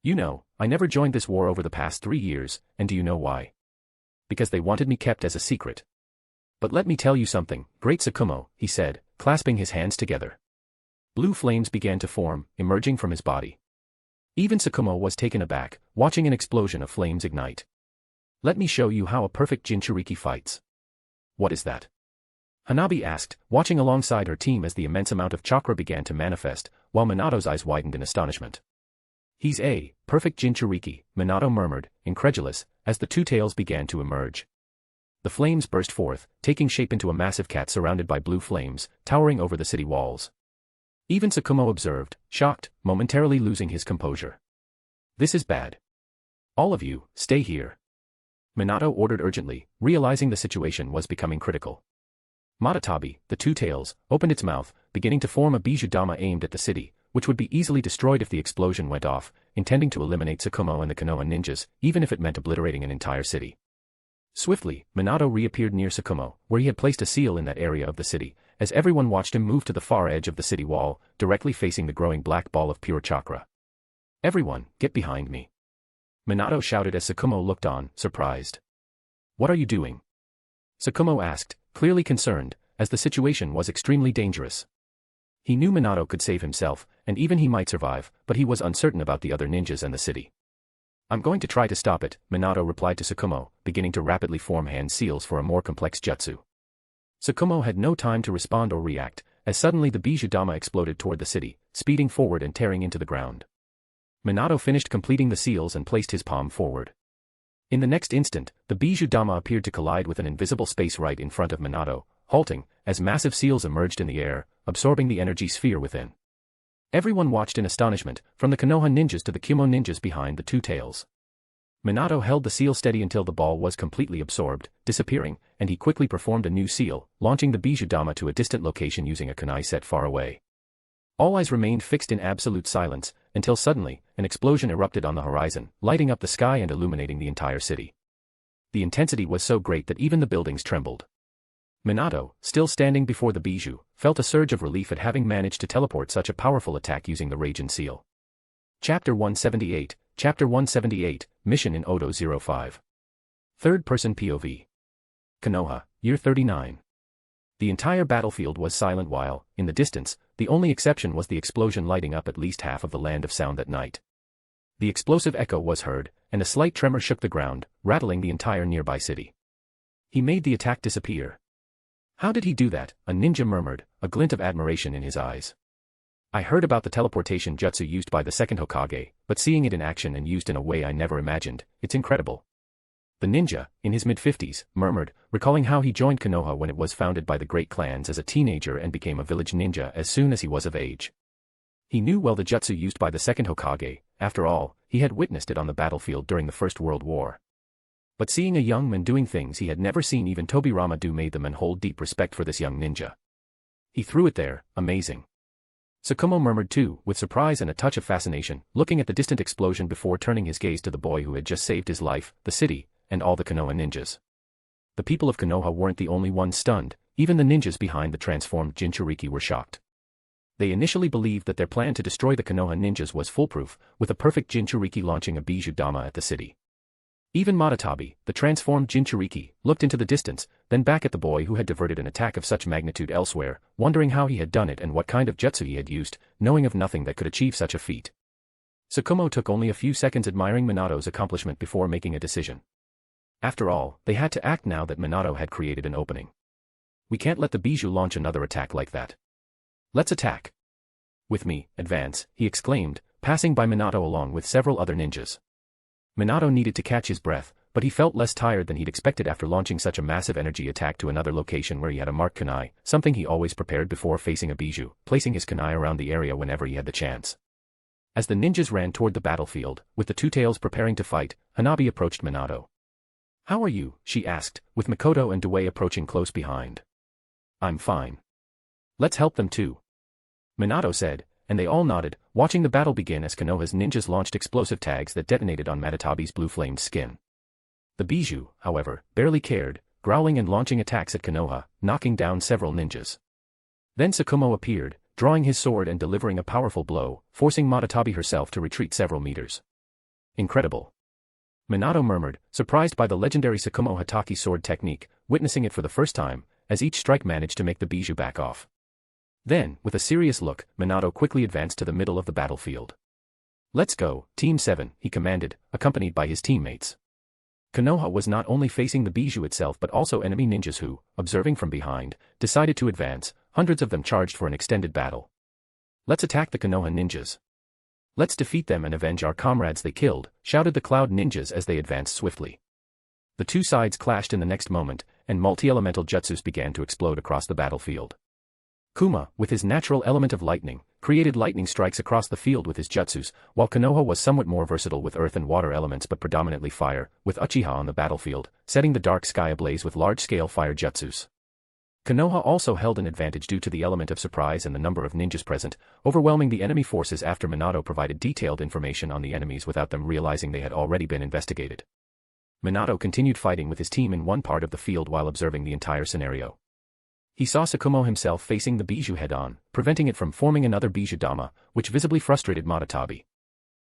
You know, I never joined this war over the past 3 years, and do you know why? Because they wanted me kept as a secret. But let me tell you something, great Tsukumo, he said, clasping his hands together. Blue flames began to form, emerging from his body. Even Tsukumo was taken aback, watching an explosion of flames ignite. Let me show you how a perfect Jinchuriki fights. What is that? Hanabi asked, watching alongside her team as the immense amount of chakra began to manifest, while Minato's eyes widened in astonishment. He's a perfect Jinchuriki, Minato murmured, incredulous, as the two tails began to emerge. The flames burst forth, taking shape into a massive cat surrounded by blue flames, towering over the city walls. Even Tsukumo observed, shocked, momentarily losing his composure. This is bad. All of you, stay here. Minato ordered urgently, realizing the situation was becoming critical. Matatabi, the two tails, opened its mouth, beginning to form a bijou dama aimed at the city, which would be easily destroyed if the explosion went off, intending to eliminate Tsukumo and the Konoha ninjas, even if it meant obliterating an entire city. Swiftly, Minato reappeared near Tsukumo, where he had placed a seal in that area of the city, as everyone watched him move to the far edge of the city wall, directly facing the growing black ball of pure chakra. Everyone, get behind me. Minato shouted as Tsukumo looked on, surprised. What are you doing? Tsukumo asked, clearly concerned, as the situation was extremely dangerous. He knew Minato could save himself, and even he might survive, but he was uncertain about the other ninjas and the city. I'm going to try to stop it, Minato replied to Tsukumo, beginning to rapidly form hand seals for a more complex jutsu. Tsukumo had no time to respond or react, as suddenly the bijou dama exploded toward the city, speeding forward and tearing into the ground. Minato finished completing the seals and placed his palm forward. In the next instant, the bijou dama appeared to collide with an invisible space right in front of Minato, halting, as massive seals emerged in the air, absorbing the energy sphere within. Everyone watched in astonishment, from the Konoha ninjas to the Kumo ninjas behind the two tails. Minato held the seal steady until the ball was completely absorbed, disappearing, and he quickly performed a new seal, launching the bijou dama to a distant location using a kunai set far away. All eyes remained fixed in absolute silence, until suddenly, an explosion erupted on the horizon, lighting up the sky and illuminating the entire city. The intensity was so great that even the buildings trembled. Minato, still standing before the bijou, felt a surge of relief at having managed to teleport such a powerful attack using the Raijin seal. Chapter 178, Chapter 178, Mission in Odo 05. Third-person POV. Konoha, Year 39. The entire battlefield was silent while, in the distance, the only exception was the explosion lighting up at least half of the land of sound that night. The explosive echo was heard, and a slight tremor shook the ground, rattling the entire nearby city. He made the attack disappear. How did he do that? A ninja murmured, a glint of admiration in his eyes. I heard about the teleportation jutsu used by the second Hokage, but seeing it in action and used in a way I never imagined, it's incredible. The ninja, in his mid-50s, murmured, recalling how he joined Konoha when it was founded by the great clans as a teenager and became a village ninja as soon as he was of age. He knew well the jutsu used by the second Hokage, after all, he had witnessed it on the battlefield during the First World War. But seeing a young man doing things he had never seen even Tobirama do made the man hold deep respect for this young ninja. He threw it there, amazing. Tsukumo murmured too, with surprise and a touch of fascination, looking at the distant explosion before turning his gaze to the boy who had just saved his life, the city, and all the Konoha ninjas. The people of Konoha weren't the only ones stunned, even the ninjas behind the transformed Jinchuriki were shocked. They initially believed that their plan to destroy the Konoha ninjas was foolproof, with a perfect Jinchuriki launching a bijou dama at the city. Even Matatabi, the transformed Jinchuriki, looked into the distance, then back at the boy who had diverted an attack of such magnitude elsewhere, wondering how he had done it and what kind of jutsu he had used, knowing of nothing that could achieve such a feat. Tsukumo took only a few seconds admiring Minato's accomplishment before making a decision. After all, they had to act now that Minato had created an opening. We can't let the bijou launch another attack like that. Let's attack. With me, advance, he exclaimed, passing by Minato along with several other ninjas. Minato needed to catch his breath, but he felt less tired than he'd expected after launching such a massive energy attack to another location where he had a marked kunai, something he always prepared before facing a bijou, placing his kunai around the area whenever he had the chance. As the ninjas ran toward the battlefield, with the two tails preparing to fight, Hanabi approached Minato. How are you? She asked, with Mikoto and Due approaching close behind. I'm fine. Let's help them too. Minato said, and they all nodded, watching the battle begin as Konoha's ninjas launched explosive tags that detonated on Matatabi's blue-flamed skin. The bijou, however, barely cared, growling and launching attacks at Konoha, knocking down several ninjas. Then Tsukumo appeared, drawing his sword and delivering a powerful blow, forcing Matatabi herself to retreat several meters. Incredible. Minato murmured, surprised by the legendary Tsukumo Hataki sword technique, witnessing it for the first time, as each strike managed to make the bijou back off. Then, with a serious look, Minato quickly advanced to the middle of the battlefield. Let's go, Team 7, he commanded, accompanied by his teammates. Konoha was not only facing the bijou itself but also enemy ninjas who, observing from behind, decided to advance, hundreds of them charged for an extended battle. Let's attack the Konoha ninjas. Let's defeat them and avenge our comrades they killed, shouted the Cloud Ninjas as they advanced swiftly. The two sides clashed in the next moment, and multi-elemental jutsus began to explode across the battlefield. Kuma, with his natural element of lightning, created lightning strikes across the field with his jutsus, while Konoha was somewhat more versatile with earth and water elements but predominantly fire, with Uchiha on the battlefield, setting the dark sky ablaze with large-scale fire jutsus. Konoha also held an advantage due to the element of surprise and the number of ninjas present, overwhelming the enemy forces after Minato provided detailed information on the enemies without them realizing they had already been investigated. Minato continued fighting with his team in one part of the field while observing the entire scenario. He saw Tsukumo himself facing the Bijou head-on, preventing it from forming another Bijou Dama, which visibly frustrated Matatabi.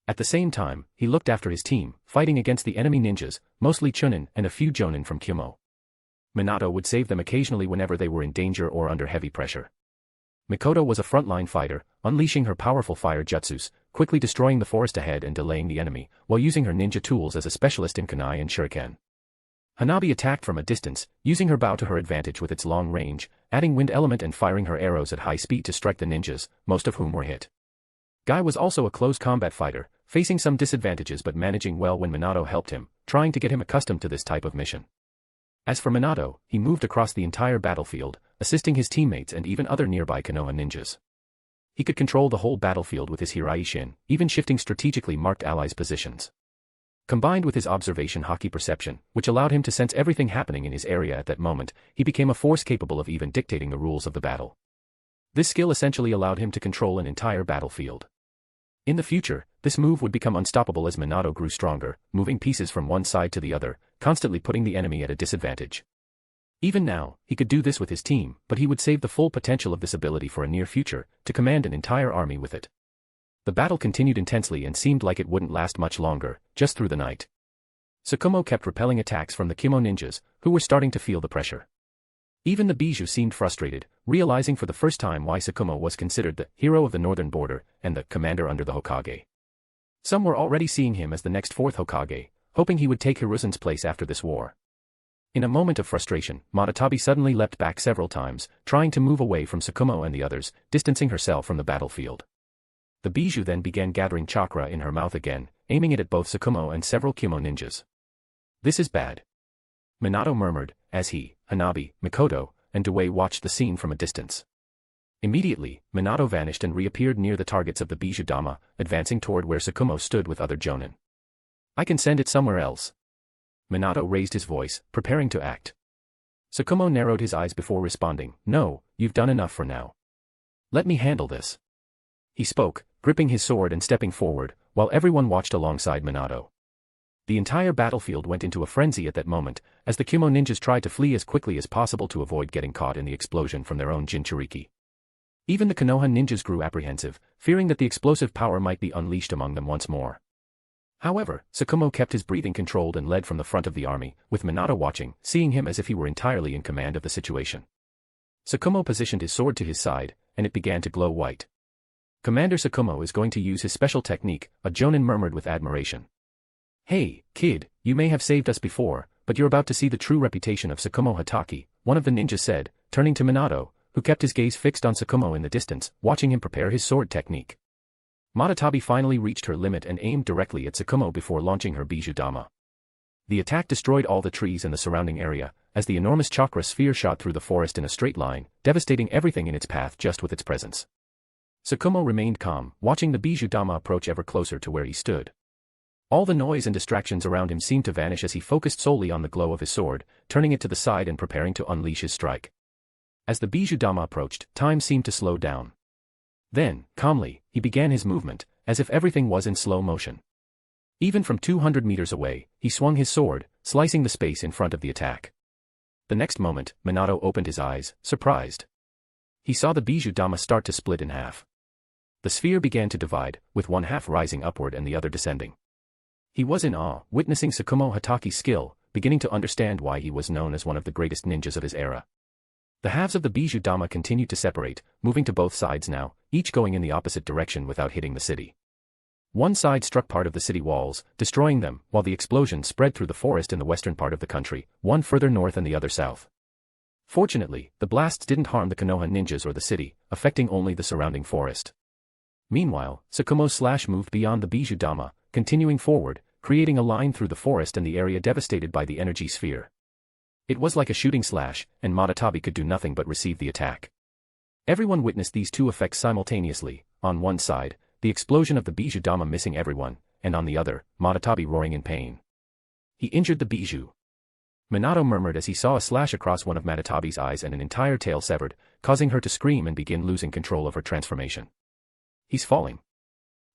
At the same time, he looked after his team, fighting against the enemy ninjas, mostly Chunin and a few Jonin from Kyumo. Minato would save them occasionally whenever they were in danger or under heavy pressure. Mikoto was a frontline fighter, unleashing her powerful fire jutsus, quickly destroying the forest ahead and delaying the enemy, while using her ninja tools as a specialist in kunai and shuriken. Hanabi attacked from a distance, using her bow to her advantage with its long range, adding wind element and firing her arrows at high speed to strike the ninjas, most of whom were hit. Guy was also a close combat fighter, facing some disadvantages but managing well when Minato helped him, trying to get him accustomed to this type of mission. As for Minato, he moved across the entire battlefield, assisting his teammates and even other nearby Konoha ninjas. He could control the whole battlefield with his Hiraishin, even shifting strategically marked allies' positions. Combined with his observation haki perception, which allowed him to sense everything happening in his area at that moment, he became a force capable of even dictating the rules of the battle. This skill essentially allowed him to control an entire battlefield. In the future, this move would become unstoppable as Minato grew stronger, moving pieces from one side to the other, constantly putting the enemy at a disadvantage. Even now, he could do this with his team, but he would save the full potential of this ability for a near future, to command an entire army with it. The battle continued intensely and seemed like it wouldn't last much longer, just through the night. Tsukumo kept repelling attacks from the Kimo ninjas, who were starting to feel the pressure. Even the Bijou seemed frustrated, realizing for the first time why Tsukumo was considered the hero of the northern border and the commander under the Hokage. Some were already seeing him as the next fourth Hokage, hoping he would take Hiruzen's place after this war. In a moment of frustration, Matatabi suddenly leapt back several times, trying to move away from Tsukumo and the others, distancing herself from the battlefield. The Bijou then began gathering chakra in her mouth again, aiming it at both Tsukumo and several Kimo ninjas. This is bad. Minato murmured, as he, Hanabi, Mikoto, and Due watched the scene from a distance. Immediately, Minato vanished and reappeared near the targets of the Bijou Dama, advancing toward where Tsukumo stood with other Jonin. I can send it somewhere else. Minato raised his voice, preparing to act. Tsukumo narrowed his eyes before responding, No, you've done enough for now. Let me handle this. He spoke, gripping his sword and stepping forward, while everyone watched alongside Minato. The entire battlefield went into a frenzy at that moment, as the Kimo ninjas tried to flee as quickly as possible to avoid getting caught in the explosion from their own Jinchuriki. Even the Konoha ninjas grew apprehensive, fearing that the explosive power might be unleashed among them once more. However, Tsukumo kept his breathing controlled and led from the front of the army, with Minato watching, seeing him as if he were entirely in command of the situation. Tsukumo positioned his sword to his side, and it began to glow white. Commander Tsukumo is going to use his special technique, a Jonin murmured with admiration. Hey, kid, you may have saved us before, but you're about to see the true reputation of Tsukumo Hatake, one of the ninjas said, turning to Minato, who kept his gaze fixed on Tsukumo in the distance, watching him prepare his sword technique. Matatabi finally reached her limit and aimed directly at Tsukumo before launching her Bijou Dama. The attack destroyed all the trees in the surrounding area, as the enormous chakra sphere shot through the forest in a straight line, devastating everything in its path just with its presence. Tsukumo remained calm, watching the Bijou Dama approach ever closer to where he stood. All the noise and distractions around him seemed to vanish as he focused solely on the glow of his sword, turning it to the side and preparing to unleash his strike. As the Bijou Dama approached, time seemed to slow down. Then, calmly, he began his movement, as if everything was in slow motion. Even from 200 meters away, he swung his sword, slicing the space in front of the attack. The next moment, Minato opened his eyes, surprised. He saw the Bijou Dama start to split in half. The sphere began to divide, with one half rising upward and the other descending. He was in awe, witnessing Tsukumo Hatake's skill, beginning to understand why he was known as one of the greatest ninjas of his era. The halves of the Bijou Dama continued to separate, moving to both sides now, each going in the opposite direction without hitting the city. One side struck part of the city walls, destroying them, while the explosion spread through the forest in the western part of the country, one further north and the other south. Fortunately, the blasts didn't harm the Konoha ninjas or the city, affecting only the surrounding forest. Meanwhile, Tsukumo's slash moved beyond the Bijou Dama, continuing forward, creating a line through the forest and the area devastated by the energy sphere. It was like a shooting slash, and Matatabi could do nothing but receive the attack. Everyone witnessed these two effects simultaneously, on one side, the explosion of the Bijou Dama missing everyone, and on the other, Matatabi roaring in pain. He injured the Bijou. Minato murmured as he saw a slash across one of Matatabi's eyes and an entire tail severed, causing her to scream and begin losing control of her transformation. He's falling.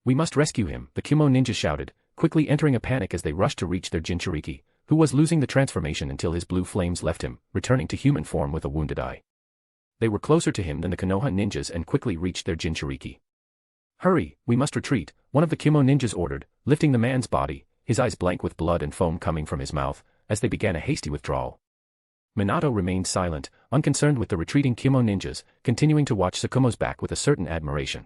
We must rescue him, the Kumo ninja shouted, quickly entering a panic as they rushed to reach their Jinchuriki, who was losing the transformation until his blue flames left him, returning to human form with a wounded eye. They were closer to him than the Konoha ninjas and quickly reached their Jinchuriki. Hurry, we must retreat, one of the Kumo ninjas ordered, lifting the man's body, his eyes blank with blood and foam coming from his mouth, as they began a hasty withdrawal. Minato remained silent, unconcerned with the retreating Kumo ninjas, continuing to watch Tsukumo's back with a certain admiration.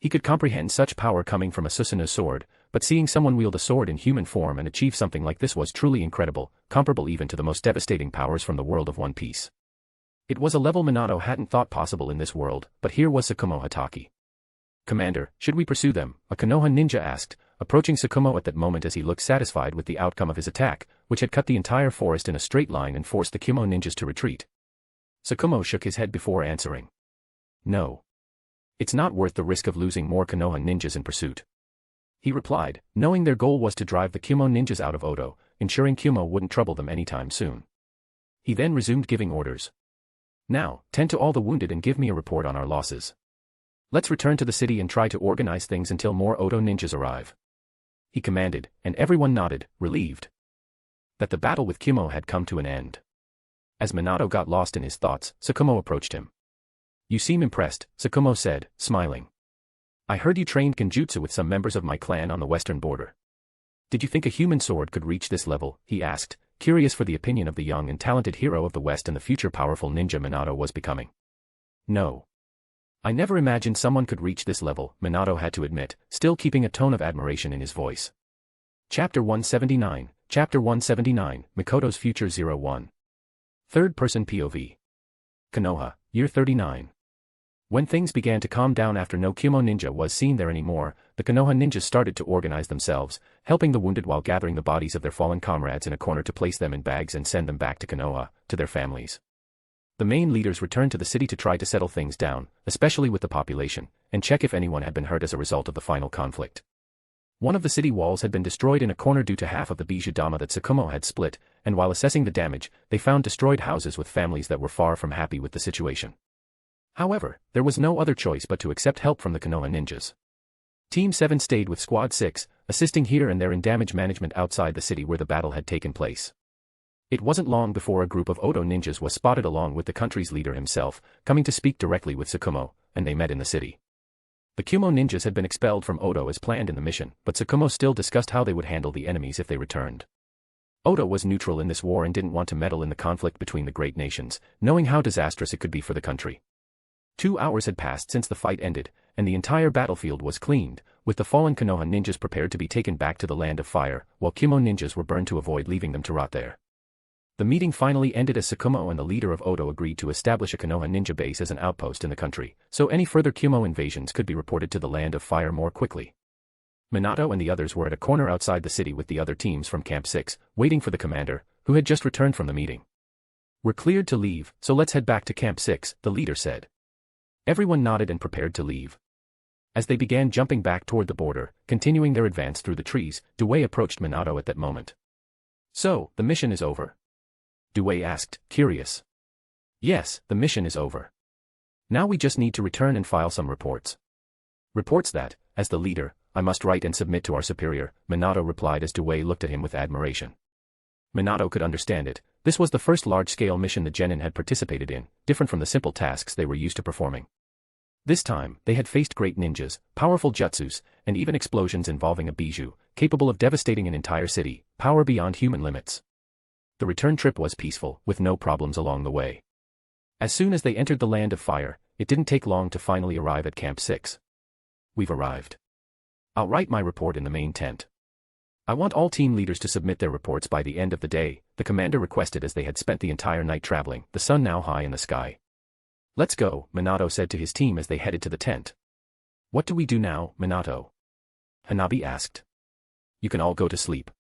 He could comprehend such power coming from a Susanoo sword, but seeing someone wield a sword in human form and achieve something like this was truly incredible, comparable even to the most devastating powers from the world of One Piece. It was a level Minato hadn't thought possible in this world, but here was Tsukumo Hatake. Commander, should we pursue them? A Konoha ninja asked, approaching Tsukumo at that moment as he looked satisfied with the outcome of his attack, which had cut the entire forest in a straight line and forced the Kumo ninjas to retreat. Tsukumo shook his head before answering. No. It's not worth the risk of losing more Konoha ninjas in pursuit. He replied, knowing their goal was to drive the Kumo ninjas out of Odo, ensuring Kumo wouldn't trouble them anytime soon. He then resumed giving orders. Now, tend to all the wounded and give me a report on our losses. Let's return to the city and try to organize things until more Odo ninjas arrive. He commanded, and everyone nodded, relieved that the battle with Kumo had come to an end. As Minato got lost in his thoughts, Tsukumo approached him. You seem impressed, Tsukumo said, smiling. I heard you trained genjutsu with some members of my clan on the western border. Did you think a human sword could reach this level? He asked, curious for the opinion of the young and talented hero of the West and the future powerful ninja Minato was becoming. No. I never imagined someone could reach this level, Minato had to admit, still keeping a tone of admiration in his voice. Chapter 179, Mikoto's Future 01. Third-person POV. Konoha, Year 39. When things began to calm down after no Kumo ninja was seen there anymore, the Konoha ninjas started to organize themselves, helping the wounded while gathering the bodies of their fallen comrades in a corner to place them in bags and send them back to Konoha, to their families. The main leaders returned to the city to try to settle things down, especially with the population, and check if anyone had been hurt as a result of the final conflict. One of the city walls had been destroyed in a corner due to half of the Bijou Dama that Tsukumo had split, and while assessing the damage, they found destroyed houses with families that were far from happy with the situation. However, there was no other choice but to accept help from the Konoha ninjas. Team 7 stayed with Squad 6, assisting here and there in damage management outside the city where the battle had taken place. It wasn't long before a group of Odo ninjas was spotted along with the country's leader himself, coming to speak directly with Tsukumo, and they met in the city. The Kumo ninjas had been expelled from Odo as planned in the mission, but Tsukumo still discussed how they would handle the enemies if they returned. Odo was neutral in this war and didn't want to meddle in the conflict between the great nations, knowing how disastrous it could be for the country. 2 hours had passed since the fight ended, and the entire battlefield was cleaned, with the fallen Konoha ninjas prepared to be taken back to the land of fire, while Kumo ninjas were burned to avoid leaving them to rot there. The meeting finally ended as Tsukumo and the leader of Odo agreed to establish a Konoha ninja base as an outpost in the country, so any further Kumo invasions could be reported to the land of fire more quickly. Minato and the others were at a corner outside the city with the other teams from Camp 6, waiting for the commander, who had just returned from the meeting. We're cleared to leave, so let's head back to Camp 6, the leader said. Everyone nodded and prepared to leave. As they began jumping back toward the border, continuing their advance through the trees, Due approached Minato at that moment. So, the mission is over? Due asked, curious. Yes, the mission is over. Now we just need to return and file some reports. Reports that, as the leader, I must write and submit to our superior, Minato replied as Due looked at him with admiration. Minato could understand it. This was the first large-scale mission the genin had participated in, different from the simple tasks they were used to performing. This time, they had faced great ninjas, powerful jutsus, and even explosions involving a bijou, capable of devastating an entire city, power beyond human limits. The return trip was peaceful, with no problems along the way. As soon as they entered the land of fire, it didn't take long to finally arrive at Camp 6. We've arrived. I'll write my report in the main tent. I want all team leaders to submit their reports by the end of the day, the commander requested as they had spent the entire night traveling, the sun now high in the sky. Let's go, Minato said to his team as they headed to the tent. What do we do now, Minato? Hanabi asked. You can all go to sleep.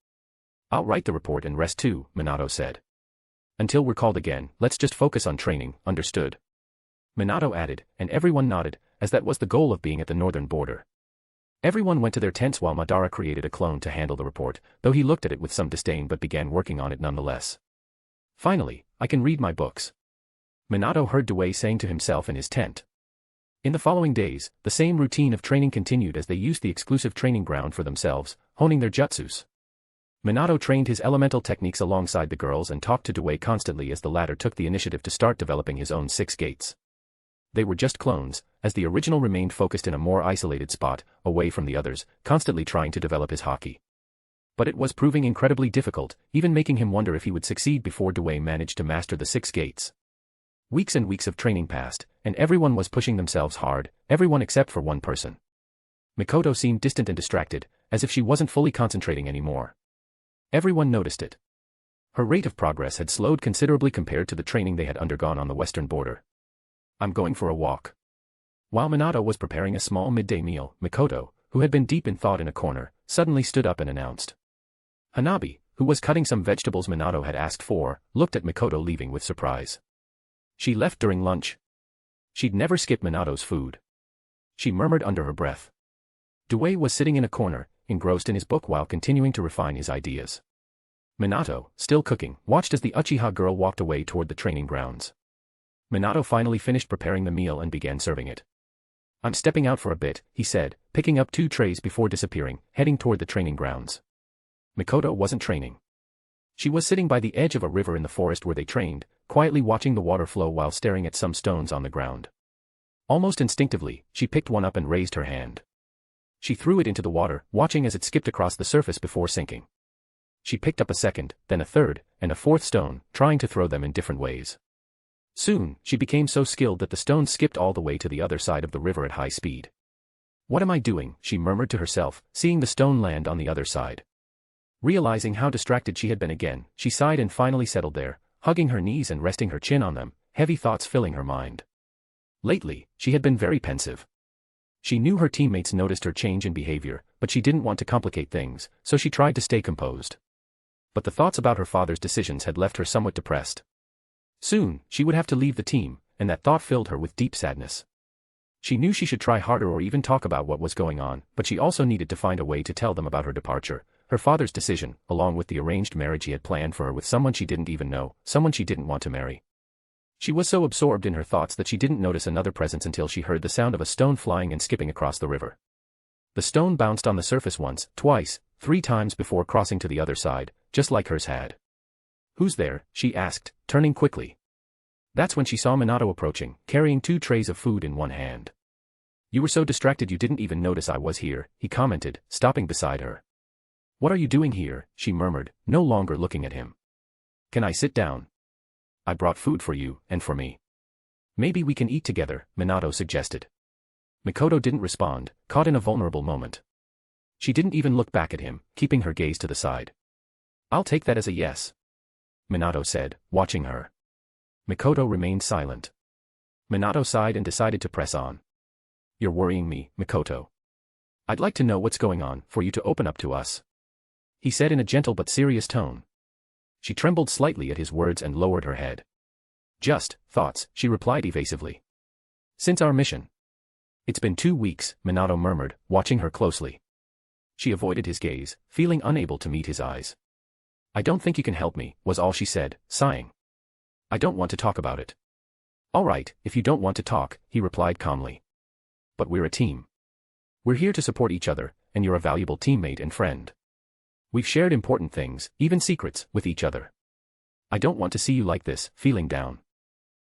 I'll write the report and rest too, Minato said. Until we're called again, let's just focus on training, understood? Minato added, and everyone nodded, as that was the goal of being at the northern border. Everyone went to their tents while Madara created a clone to handle the report, though he looked at it with some disdain but began working on it nonetheless. Finally, I can read my books. Minato heard Dewey saying to himself in his tent. In the following days, the same routine of training continued as they used the exclusive training ground for themselves, honing their jutsus. Minato trained his elemental techniques alongside the girls and talked to Dewey constantly as the latter took the initiative to start developing his own 6 gates. They were just clones, as the original remained focused in a more isolated spot, away from the others, constantly trying to develop his haki. But it was proving incredibly difficult, even making him wonder if he would succeed before Dewey managed to master the 6 gates. Weeks and weeks of training passed, and everyone was pushing themselves hard, everyone except for one person. Mikoto seemed distant and distracted, as if she wasn't fully concentrating anymore. Everyone noticed it. Her rate of progress had slowed considerably compared to the training they had undergone on the western border. I'm going for a walk. While Minato was preparing a small midday meal, Mikoto, who had been deep in thought in a corner, suddenly stood up and announced. Hanabi, who was cutting some vegetables Minato had asked for, looked at Mikoto leaving with surprise. She left during lunch. She'd never skip Minato's food. She murmured under her breath. Dewey was sitting in a corner, engrossed in his book while continuing to refine his ideas. Minato, still cooking, watched as the Uchiha girl walked away toward the training grounds. Minato finally finished preparing the meal and began serving it. I'm stepping out for a bit, he said, picking up 2 trays before disappearing, heading toward the training grounds. Mikoto wasn't training. She was sitting by the edge of a river in the forest where they trained, quietly watching the water flow while staring at some stones on the ground. Almost instinctively, she picked one up and raised her hand. She threw it into the water, watching as it skipped across the surface before sinking. She picked up a second, then a third, and a 4th stone, trying to throw them in different ways. Soon, she became so skilled that the stones skipped all the way to the other side of the river at high speed. What am I doing? She murmured to herself, seeing the stone land on the other side. Realizing how distracted she had been again, she sighed and finally settled there, hugging her knees and resting her chin on them, heavy thoughts filling her mind. Lately, she had been very pensive. She knew her teammates noticed her change in behavior, but she didn't want to complicate things, so she tried to stay composed. But the thoughts about her father's decisions had left her somewhat depressed. Soon, she would have to leave the team, and that thought filled her with deep sadness. She knew she should try harder or even talk about what was going on, but she also needed to find a way to tell them about her departure, her father's decision, along with the arranged marriage he had planned for her with someone she didn't even know, someone she didn't want to marry. She was so absorbed in her thoughts that she didn't notice another presence until she heard the sound of a stone flying and skipping across the river. The stone bounced on the surface once, twice, 3 times before crossing to the other side, just like hers had. Who's there? She asked, turning quickly. That's when she saw Minato approaching, carrying 2 trays of food in one hand. You were so distracted you didn't even notice I was here, he commented, stopping beside her. What are you doing here? She murmured, no longer looking at him. Can I sit down? I brought food for you, and for me. Maybe we can eat together, Minato suggested. Mikoto didn't respond, caught in a vulnerable moment. She didn't even look back at him, keeping her gaze to the side. I'll take that as a yes, Minato said, watching her. Mikoto remained silent. Minato sighed and decided to press on. You're worrying me, Mikoto. I'd like to know what's going on, for you to open up to us, he said in a gentle but serious tone. She trembled slightly at his words and lowered her head. Just thoughts, she replied evasively. Since our mission. It's been 2 weeks, Minato murmured, watching her closely. She avoided his gaze, feeling unable to meet his eyes. I don't think you can help me, was all she said, sighing. I don't want to talk about it. All right, if you don't want to talk, he replied calmly. But we're a team. We're here to support each other, and you're a valuable teammate and friend. We've shared important things, even secrets, with each other. I don't want to see you like this, feeling down.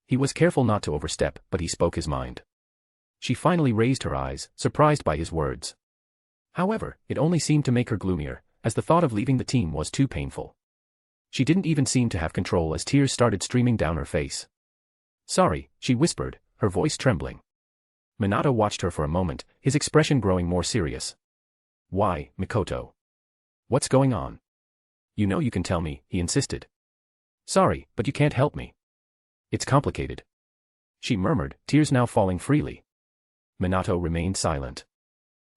He was careful not to overstep, but he spoke his mind. She finally raised her eyes, surprised by his words. However, it only seemed to make her gloomier, as the thought of leaving the team was too painful. She didn't even seem to have control as tears started streaming down her face. Sorry, she whispered, her voice trembling. Minato watched her for a moment, his expression growing more serious. Why, Mikoto? What's going on? You know you can tell me, he insisted. Sorry, but you can't help me. It's complicated, she murmured, tears now falling freely. Minato remained silent.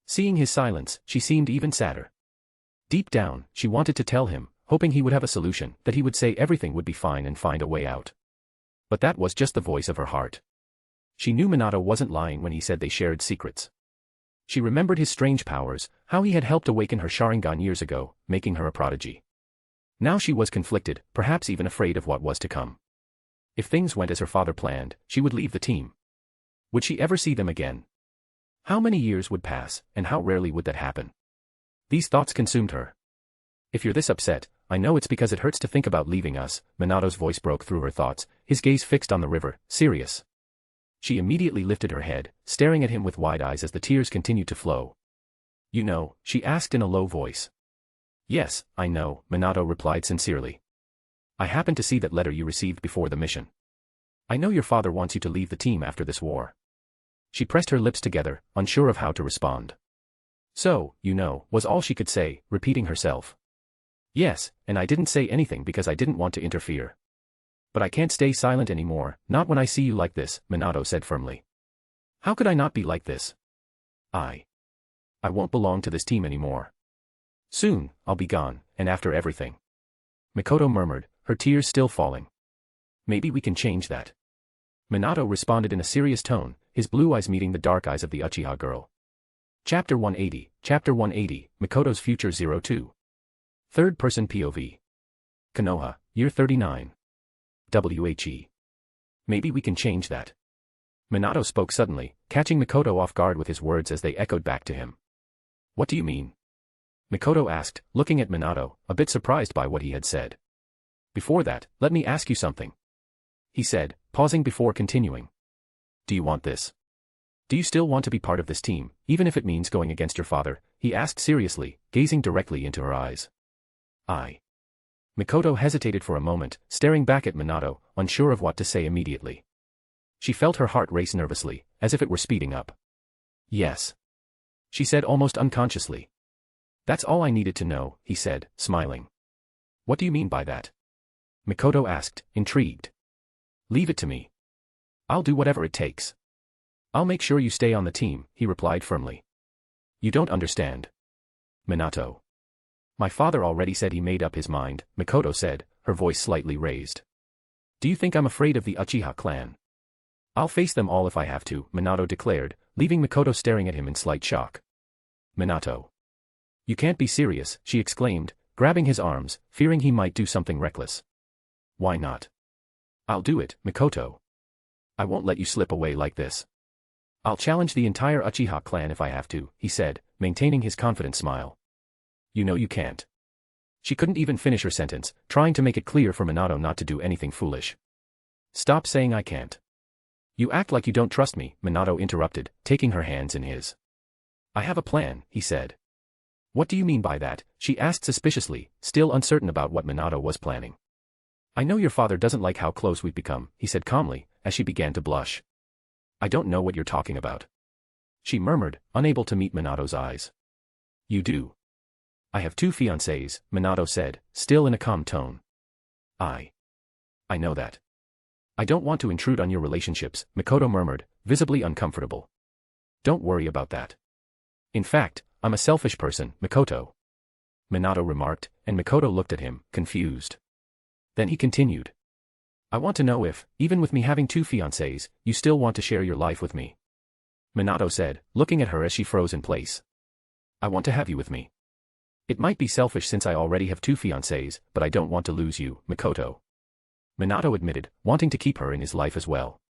Seeing his silence, she seemed even sadder. Deep down, she wanted to tell him, hoping he would have a solution, that he would say everything would be fine and find a way out. But that was just the voice of her heart. She knew Minato wasn't lying when he said they shared secrets. She remembered his strange powers, how he had helped awaken her Sharingan years ago, making her a prodigy. Now she was conflicted, perhaps even afraid of what was to come. If things went as her father planned, she would leave the team. Would she ever see them again? How many years would pass, and how rarely would that happen? These thoughts consumed her. If you're this upset, I know it's because it hurts to think about leaving us. Minato's voice broke through her thoughts, his gaze fixed on the river, serious. She immediately lifted her head, staring at him with wide eyes as the tears continued to flow. You know, she asked in a low voice. Yes, I know, Minato replied sincerely. I happened to see that letter you received before the mission. I know your father wants you to leave the team after this war. She pressed her lips together, unsure of how to respond. So, you know, was all she could say, repeating herself. Yes, and I didn't say anything because I didn't want to interfere. But I can't stay silent anymore, not when I see you like this, Minato said firmly. How could I not be like this? I won't belong to this team anymore. Soon, I'll be gone, and after everything. Mikoto murmured, her tears still falling. Maybe we can change that. Minato responded in a serious tone, his blue eyes meeting the dark eyes of the Uchiha girl. Chapter 180, Mikoto's Future 02. Third-person POV. Konoha, Year 39. WHE. Maybe we can change that. Minato spoke suddenly, catching Mikoto off guard with his words as they echoed back to him. What do you mean? Mikoto asked, looking at Minato, a bit surprised by what he had said. Before that, let me ask you something. He said, pausing before continuing. Do you want this? Do you still want to be part of this team, even if it means going against your father? He asked seriously, gazing directly into her eyes. Mikoto hesitated for a moment, staring back at Minato, unsure of what to say immediately. She felt her heart race nervously, as if it were speeding up. Yes. She said almost unconsciously. That's all I needed to know, he said, smiling. What do you mean by that? Mikoto asked, intrigued. Leave it to me. I'll do whatever it takes. I'll make sure you stay on the team, he replied firmly. You don't understand. Minato. My father already said he made up his mind, Mikoto said, her voice slightly raised. Do you think I'm afraid of the Uchiha clan? I'll face them all if I have to, Minato declared, leaving Mikoto staring at him in slight shock. Minato. You can't be serious, she exclaimed, grabbing his arms, fearing he might do something reckless. Why not? I'll do it, Mikoto. I won't let you slip away like this. I'll challenge the entire Uchiha clan if I have to, he said, maintaining his confident smile. You know you can't. She couldn't even finish her sentence, trying to make it clear for Minato not to do anything foolish. Stop saying I can't. You act like you don't trust me, Minato interrupted, taking her hands in his. I have a plan, he said. What do you mean by that? She asked suspiciously, still uncertain about what Minato was planning. I know your father doesn't like how close we've become, he said calmly, as she began to blush. I don't know what you're talking about. She murmured, unable to meet Minato's eyes. You do. I have 2 fiancés, Minato said, still in a calm tone. I know that. I don't want to intrude on your relationships, Mikoto murmured, visibly uncomfortable. Don't worry about that. In fact, I'm a selfish person, Mikoto. Minato remarked, and Mikoto looked at him, confused. Then he continued. I want to know if, even with me having 2 fiancés, you still want to share your life with me. Minato said, looking at her as she froze in place. I want to have you with me. It might be selfish since I already have 2 fiancés, but I don't want to lose you, Mikoto. Minato admitted, wanting to keep her in his life as well.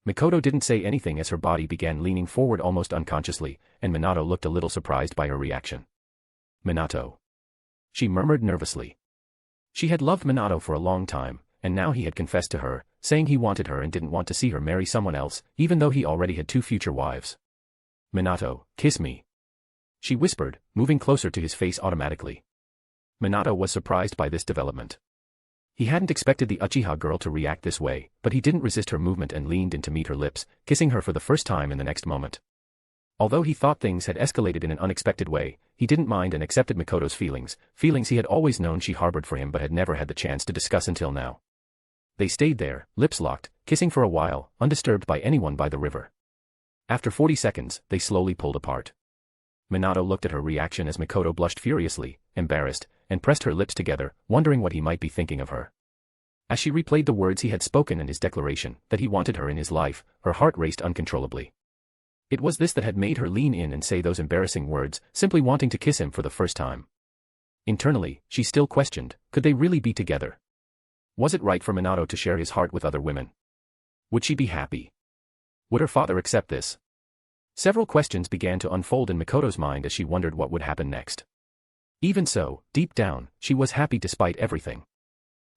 Mikoto didn't say anything as her body began leaning forward almost unconsciously, and Minato looked a little surprised by her reaction. Minato. She murmured nervously. She had loved Minato for a long time, and now he had confessed to her, saying he wanted her and didn't want to see her marry someone else, even though he already had 2 future wives. Minato, kiss me. She whispered, moving closer to his face automatically. Minato was surprised by this development. He hadn't expected the Uchiha girl to react this way, but he didn't resist her movement and leaned in to meet her lips, kissing her for the first time in the next moment. Although he thought things had escalated in an unexpected way, he didn't mind and accepted Mikoto's feelings he had always known she harbored for him but had never had the chance to discuss until now. They stayed there, lips locked, kissing for a while, undisturbed by anyone by the river. After 40 seconds, they slowly pulled apart. Minato looked at her reaction as Mikoto blushed furiously, embarrassed, and pressed her lips together, wondering what he might be thinking of her. As she replayed the words he had spoken and his declaration that he wanted her in his life, her heart raced uncontrollably. It was this that had made her lean in and say those embarrassing words, simply wanting to kiss him for the first time. Internally, she still questioned, could they really be together? Was it right for Minato to share his heart with other women? Would she be happy? Would her father accept this? Several questions began to unfold in Mikoto's mind as she wondered what would happen next. Even so, deep down, she was happy despite everything.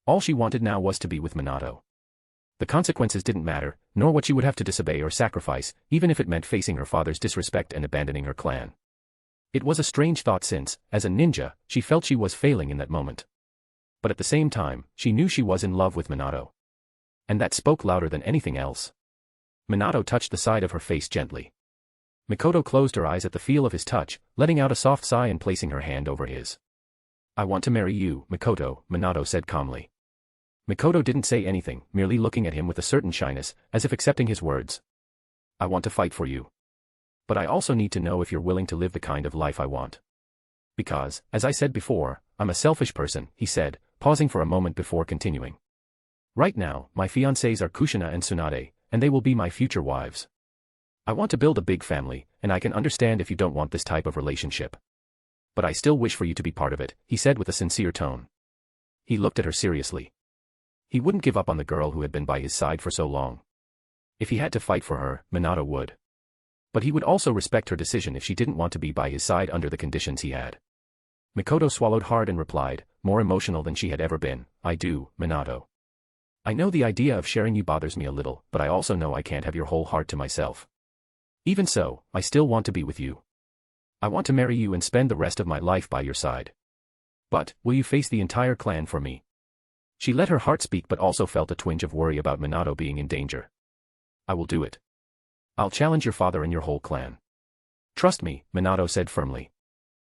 All she wanted now was to be with Minato. The consequences didn't matter, nor what she would have to disobey or sacrifice, even if it meant facing her father's disrespect and abandoning her clan. It was a strange thought since, as a ninja, she felt she was failing in that moment. But at the same time, she knew she was in love with Minato. And that spoke louder than anything else. Minato touched the side of her face gently. Mikoto closed her eyes at the feel of his touch, letting out a soft sigh and placing her hand over his. I want to marry you, Mikoto, Minato said calmly. Mikoto didn't say anything, merely looking at him with a certain shyness, as if accepting his words. I want to fight for you. But I also need to know if you're willing to live the kind of life I want. Because, as I said before, I'm a selfish person, he said, pausing for a moment before continuing. Right now, my fiancés are Kushina and Tsunade, and they will be my future wives. I want to build a big family, and I can understand if you don't want this type of relationship. But I still wish for you to be part of it, he said with a sincere tone. He looked at her seriously. He wouldn't give up on the girl who had been by his side for so long. If he had to fight for her, Minato would. But he would also respect her decision if she didn't want to be by his side under the conditions he had. Mikoto swallowed hard and replied, more emotional than she had ever been, I do, Minato. I know the idea of sharing you bothers me a little, but I also know I can't have your whole heart to myself. Even so, I still want to be with you. I want to marry you and spend the rest of my life by your side. But, will you face the entire clan for me? She let her heart speak but also felt a twinge of worry about Minato being in danger. I will do it. I'll challenge your father and your whole clan. Trust me, Minato said firmly.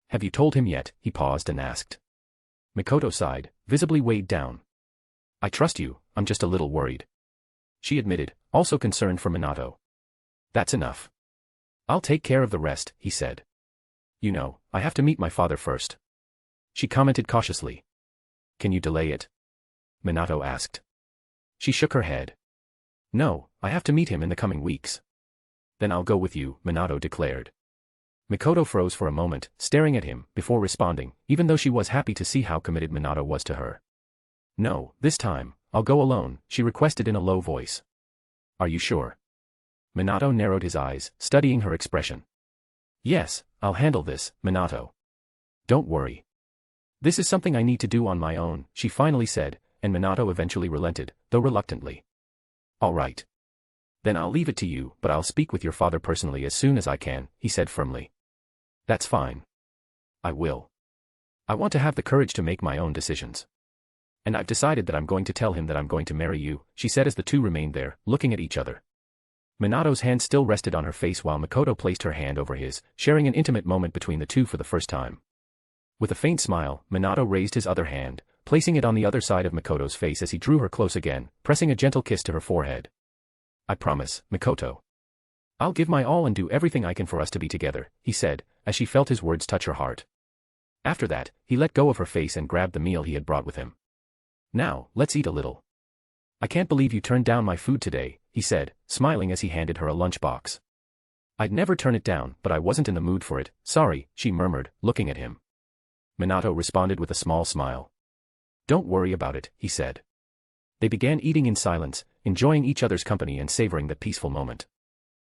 Have you told him yet? He paused and asked. Mikoto sighed, visibly weighed down. I trust you, I'm just a little worried. She admitted, also concerned for Minato. That's enough. I'll take care of the rest, he said. You know, I have to meet my father first. She commented cautiously. Can you delay it? Minato asked. She shook her head. No, I have to meet him in the coming weeks. Then I'll go with you, Minato declared. Mikoto froze for a moment, staring at him, before responding, even though she was happy to see how committed Minato was to her. No, this time, I'll go alone, she requested in a low voice. Are you sure? Minato narrowed his eyes, studying her expression. Yes, I'll handle this, Minato. Don't worry. This is something I need to do on my own, she finally said, and Minato eventually relented, though reluctantly. All right. Then I'll leave it to you, but I'll speak with your father personally as soon as I can, he said firmly. That's fine. I will. I want to have the courage to make my own decisions. And I've decided that I'm going to tell him that I'm going to marry you, she said as the two remained there, looking at each other. Minato's hand still rested on her face while Mikoto placed her hand over his, sharing an intimate moment between the two for the first time. With a faint smile, Minato raised his other hand, placing it on the other side of Mikoto's face as he drew her close again, pressing a gentle kiss to her forehead. I promise, Mikoto. I'll give my all and do everything I can for us to be together, he said, as she felt his words touch her heart. After that, he let go of her face and grabbed the meal he had brought with him. Now, let's eat a little. I can't believe you turned down my food today, he said, smiling as he handed her a lunchbox. I'd never turn it down, but I wasn't in the mood for it, sorry, she murmured, looking at him. Minato responded with a small smile. Don't worry about it, he said. They began eating in silence, enjoying each other's company and savoring that peaceful moment.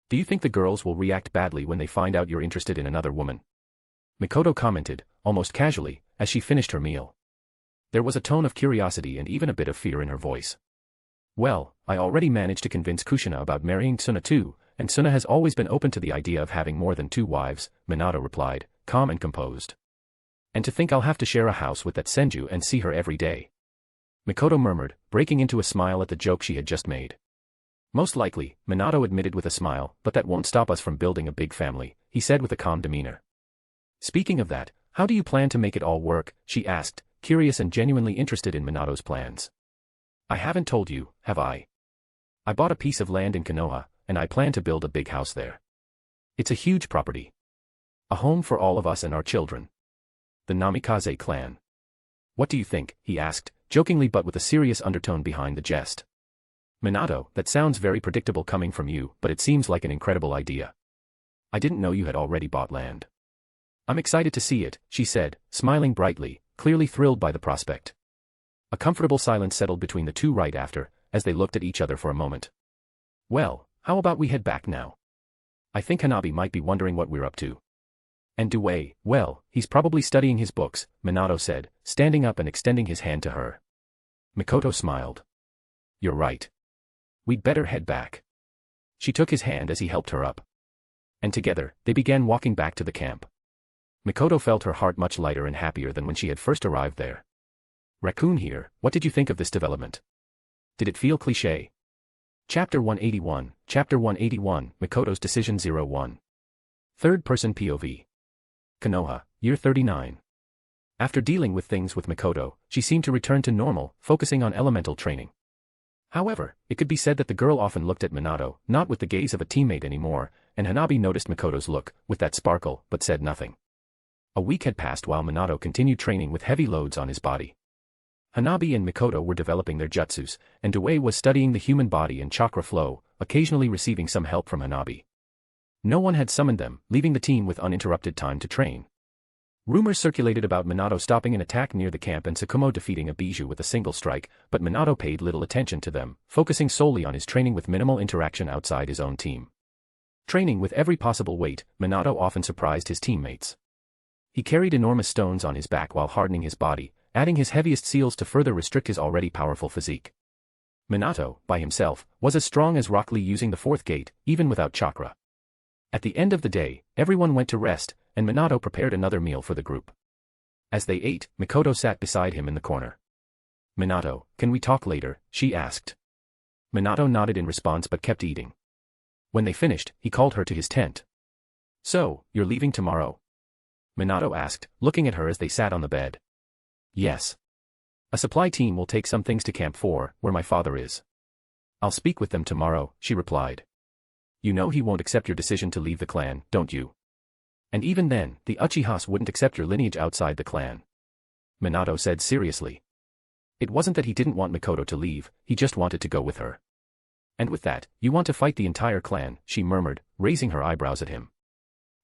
Do you think the girls will react badly when they find out you're interested in another woman? Mikoto commented, almost casually, as she finished her meal. There was a tone of curiosity and even a bit of fear in her voice. Well, I already managed to convince Kushina about marrying Tsuna too, and Tsuna has always been open to the idea of having more than 2 wives, Minato replied, calm and composed. And to think I'll have to share a house with that Senju and see her every day. Mikoto murmured, breaking into a smile at the joke she had just made. Most likely, Minato admitted with a smile, but that won't stop us from building a big family, he said with a calm demeanor. Speaking of that, how do you plan to make it all work, she asked, curious and genuinely interested in Minato's plans. I haven't told you, have I? I bought a piece of land in Konoha, and I plan to build a big house there. It's a huge property. A home for all of us and our children. The Namikaze clan. What do you think? He asked, jokingly but with a serious undertone behind the jest. Minato, that sounds very predictable coming from you, but it seems like an incredible idea. I didn't know you had already bought land. I'm excited to see it, she said, smiling brightly, clearly thrilled by the prospect. A comfortable silence settled between the two right after, as they looked at each other for a moment. Well, how about we head back now? I think Hanabi might be wondering what we're up to. And Due, well, he's probably studying his books, Minato said, standing up and extending his hand to her. Mikoto smiled. You're right. We'd better head back. She took his hand as he helped her up. And together, they began walking back to the camp. Mikoto felt her heart much lighter and happier than when she had first arrived there. Raccoon here, what did you think of this development? Did it feel cliché? Chapter 181, Mikoto's Decision 01. Third-person POV. Konoha, year 39. After dealing with things with Mikoto, she seemed to return to normal, focusing on elemental training. However, it could be said that the girl often looked at Minato, not with the gaze of a teammate anymore, and Hanabi noticed Mikoto's look, with that sparkle, but said nothing. A week had passed while Minato continued training with heavy loads on his body. Hanabi and Mikoto were developing their jutsus, and Due was studying the human body and chakra flow, occasionally receiving some help from Hanabi. No one had summoned them, leaving the team with uninterrupted time to train. Rumors circulated about Minato stopping an attack near the camp and Tsukumo defeating a Bijou with a single strike, but Minato paid little attention to them, focusing solely on his training with minimal interaction outside his own team. Training with every possible weight, Minato often surprised his teammates. He carried enormous stones on his back while hardening his body, adding his heaviest seals to further restrict his already powerful physique. Minato, by himself, was as strong as Rock Lee using the fourth gate, even without chakra. At the end of the day, everyone went to rest, and Minato prepared another meal for the group. As they ate, Mikoto sat beside him in the corner. Minato, can we talk later? She asked. Minato nodded in response but kept eating. When they finished, he called her to his tent. So, you're leaving tomorrow? Minato asked, looking at her as they sat on the bed. Yes. A supply team will take some things to Camp 4, where my father is. I'll speak with them tomorrow, she replied. You know he won't accept your decision to leave the clan, don't you? And even then, the Uchihas wouldn't accept your lineage outside the clan. Minato said seriously. It wasn't that he didn't want Mikoto to leave, he just wanted to go with her. And with that, you want to fight the entire clan, she murmured, raising her eyebrows at him.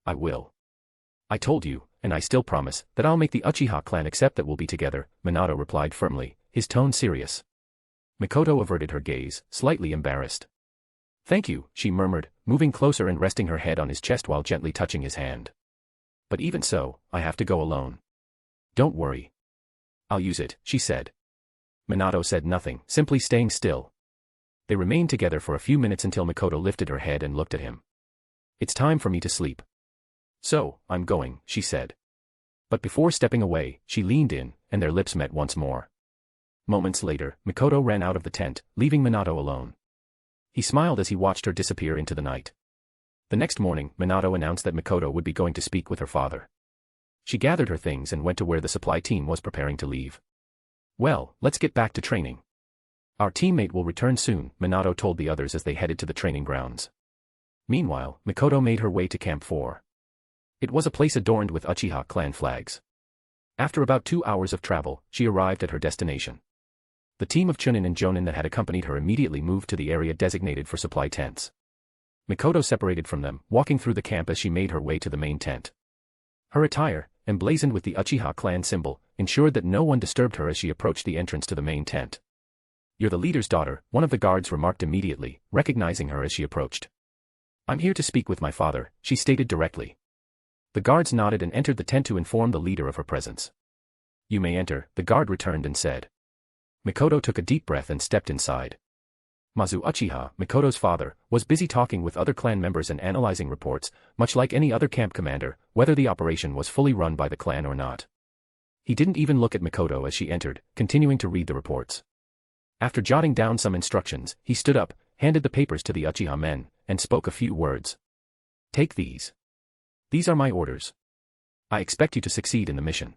I will. I told you, and I still promise, that I'll make the Uchiha clan accept that we'll be together, Minato replied firmly, his tone serious. Mikoto averted her gaze, slightly embarrassed. Thank you, she murmured, moving closer and resting her head on his chest while gently touching his hand. But even so, I have to go alone. Don't worry. I'll use it, she said. Minato said nothing, simply staying still. They remained together for a few minutes until Mikoto lifted her head and looked at him. It's time for me to sleep. So, I'm going, she said. But before stepping away, she leaned in, and their lips met once more. Moments later, Mikoto ran out of the tent, leaving Minato alone. He smiled as he watched her disappear into the night. The next morning, Minato announced that Mikoto would be going to speak with her father. She gathered her things and went to where the supply team was preparing to leave. Well, let's get back to training. Our teammate will return soon, Minato told the others as they headed to the training grounds. Meanwhile, Mikoto made her way to Camp 4. It was a place adorned with Uchiha clan flags. After about 2 hours of travel, she arrived at her destination. The team of Chunin and Jonin that had accompanied her immediately moved to the area designated for supply tents. Mikoto separated from them, walking through the camp as she made her way to the main tent. Her attire, emblazoned with the Uchiha clan symbol, ensured that no one disturbed her as she approached the entrance to the main tent. You're the leader's daughter, one of the guards remarked immediately, recognizing her as she approached. I'm here to speak with my father, she stated directly. The guards nodded and entered the tent to inform the leader of her presence. You may enter, the guard returned and said. Mikoto took a deep breath and stepped inside. Mazu Uchiha, Mikoto's father, was busy talking with other clan members and analyzing reports, much like any other camp commander, whether the operation was fully run by the clan or not. He didn't even look at Mikoto as she entered, continuing to read the reports. After jotting down some instructions, he stood up, handed the papers to the Uchiha men, and spoke a few words. Take these. These are my orders. I expect you to succeed in the mission.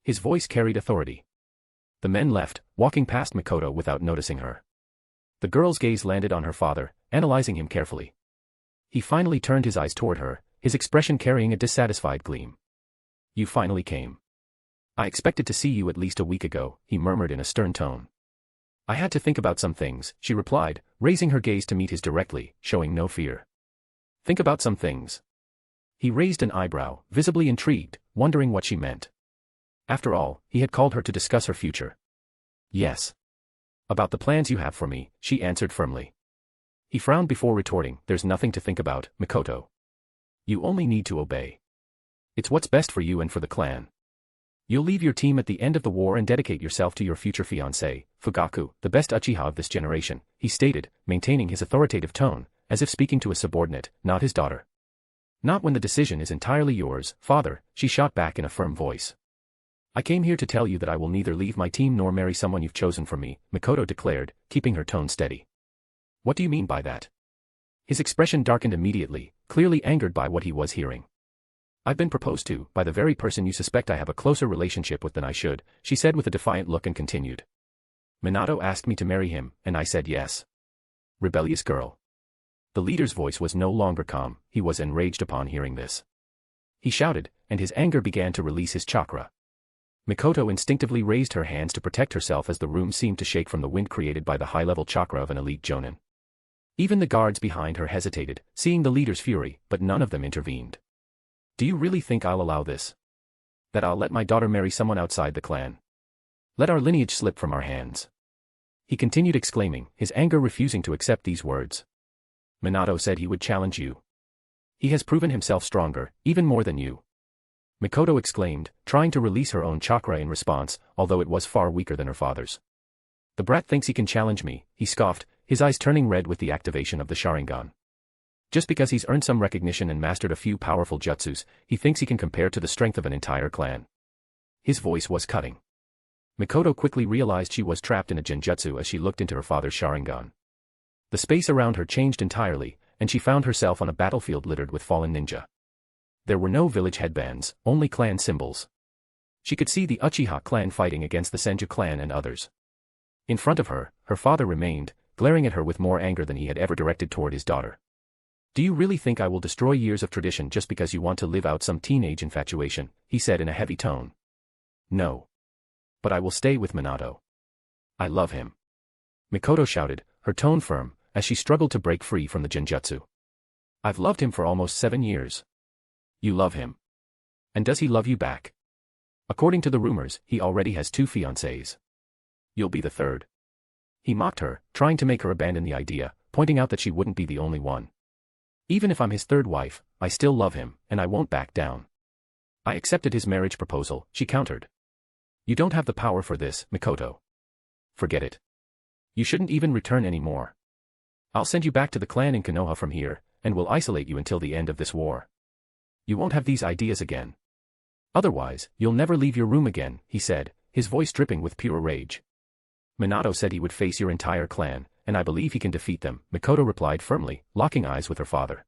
His voice carried authority. The men left, walking past Mikoto without noticing her. The girl's gaze landed on her father, analyzing him carefully. He finally turned his eyes toward her, his expression carrying a dissatisfied gleam. You finally came. I expected to see you at least a week ago, he murmured in a stern tone. I had to think about some things, she replied, raising her gaze to meet his directly, showing no fear. Think about some things. He raised an eyebrow, visibly intrigued, wondering what she meant. After all, he had called her to discuss her future. Yes. About the plans you have for me, she answered firmly. He frowned before retorting, there's nothing to think about, Mikoto. You only need to obey. It's what's best for you and for the clan. You'll leave your team at the end of the war and dedicate yourself to your future fiancé, Fugaku, the best Uchiha of this generation, he stated, maintaining his authoritative tone, as if speaking to a subordinate, not his daughter. Not when the decision is entirely yours, father, she shot back in a firm voice. I came here to tell you that I will neither leave my team nor marry someone you've chosen for me, Mikoto declared, keeping her tone steady. What do you mean by that? His expression darkened immediately, clearly angered by what he was hearing. I've been proposed to, by the very person you suspect I have a closer relationship with than I should, she said with a defiant look and continued. Minato asked me to marry him, and I said yes. Rebellious girl. The leader's voice was no longer calm, he was enraged upon hearing this. He shouted, and his anger began to release his chakra. Mikoto instinctively raised her hands to protect herself as the room seemed to shake from the wind created by the high-level chakra of an elite jonin. Even the guards behind her hesitated, seeing the leader's fury, but none of them intervened. Do you really think I'll allow this? That I'll let my daughter marry someone outside the clan? Let our lineage slip from our hands. He continued exclaiming, his anger refusing to accept these words. Minato said he would challenge you. He has proven himself stronger, even more than you. Mikoto exclaimed, trying to release her own chakra in response, although it was far weaker than her father's. The brat thinks he can challenge me, he scoffed, his eyes turning red with the activation of the Sharingan. Just because he's earned some recognition and mastered a few powerful jutsus, he thinks he can compare to the strength of an entire clan. His voice was cutting. Mikoto quickly realized she was trapped in a genjutsu as she looked into her father's Sharingan. The space around her changed entirely, and she found herself on a battlefield littered with fallen ninja. There were no village headbands, only clan symbols. She could see the Uchiha clan fighting against the Senju clan and others. In front of her, her father remained, glaring at her with more anger than he had ever directed toward his daughter. Do you really think I will destroy years of tradition just because you want to live out some teenage infatuation, he said in a heavy tone. No. But I will stay with Minato. I love him. Mikoto shouted, her tone firm, as she struggled to break free from the genjutsu. I've loved him for almost 7 years. You love him. And does he love you back? According to the rumors, he already has 2 fiancés. You'll be the third. He mocked her, trying to make her abandon the idea, pointing out that she wouldn't be the only one. Even if I'm his third wife, I still love him, and I won't back down. I accepted his marriage proposal, she countered. You don't have the power for this, Mikoto. Forget it. You shouldn't even return anymore. I'll send you back to the clan in Konoha from here, and will isolate you until the end of this war. You won't have these ideas again. Otherwise, you'll never leave your room again, he said, his voice dripping with pure rage. Minato said he would face your entire clan, and I believe he can defeat them, Mikoto replied firmly, locking eyes with her father.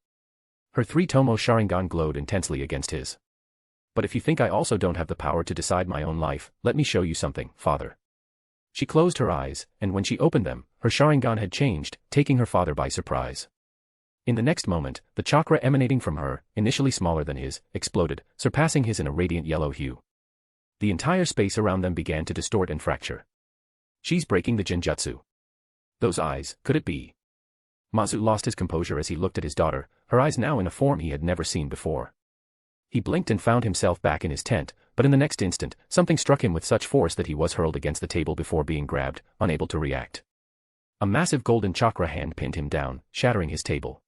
Her 3-tomo Sharingan glowed intensely against his. But if you think I also don't have the power to decide my own life, let me show you something, father. She closed her eyes, and when she opened them, her Sharingan had changed, taking her father by surprise. In the next moment, the chakra emanating from her, initially smaller than his, exploded, surpassing his in a radiant yellow hue. The entire space around them began to distort and fracture. She's breaking the genjutsu. Those eyes, could it be? Mazu lost his composure as he looked at his daughter, her eyes now in a form he had never seen before. He blinked and found himself back in his tent, but in the next instant, something struck him with such force that he was hurled against the table before being grabbed, unable to react. A massive golden chakra hand pinned him down, shattering his table.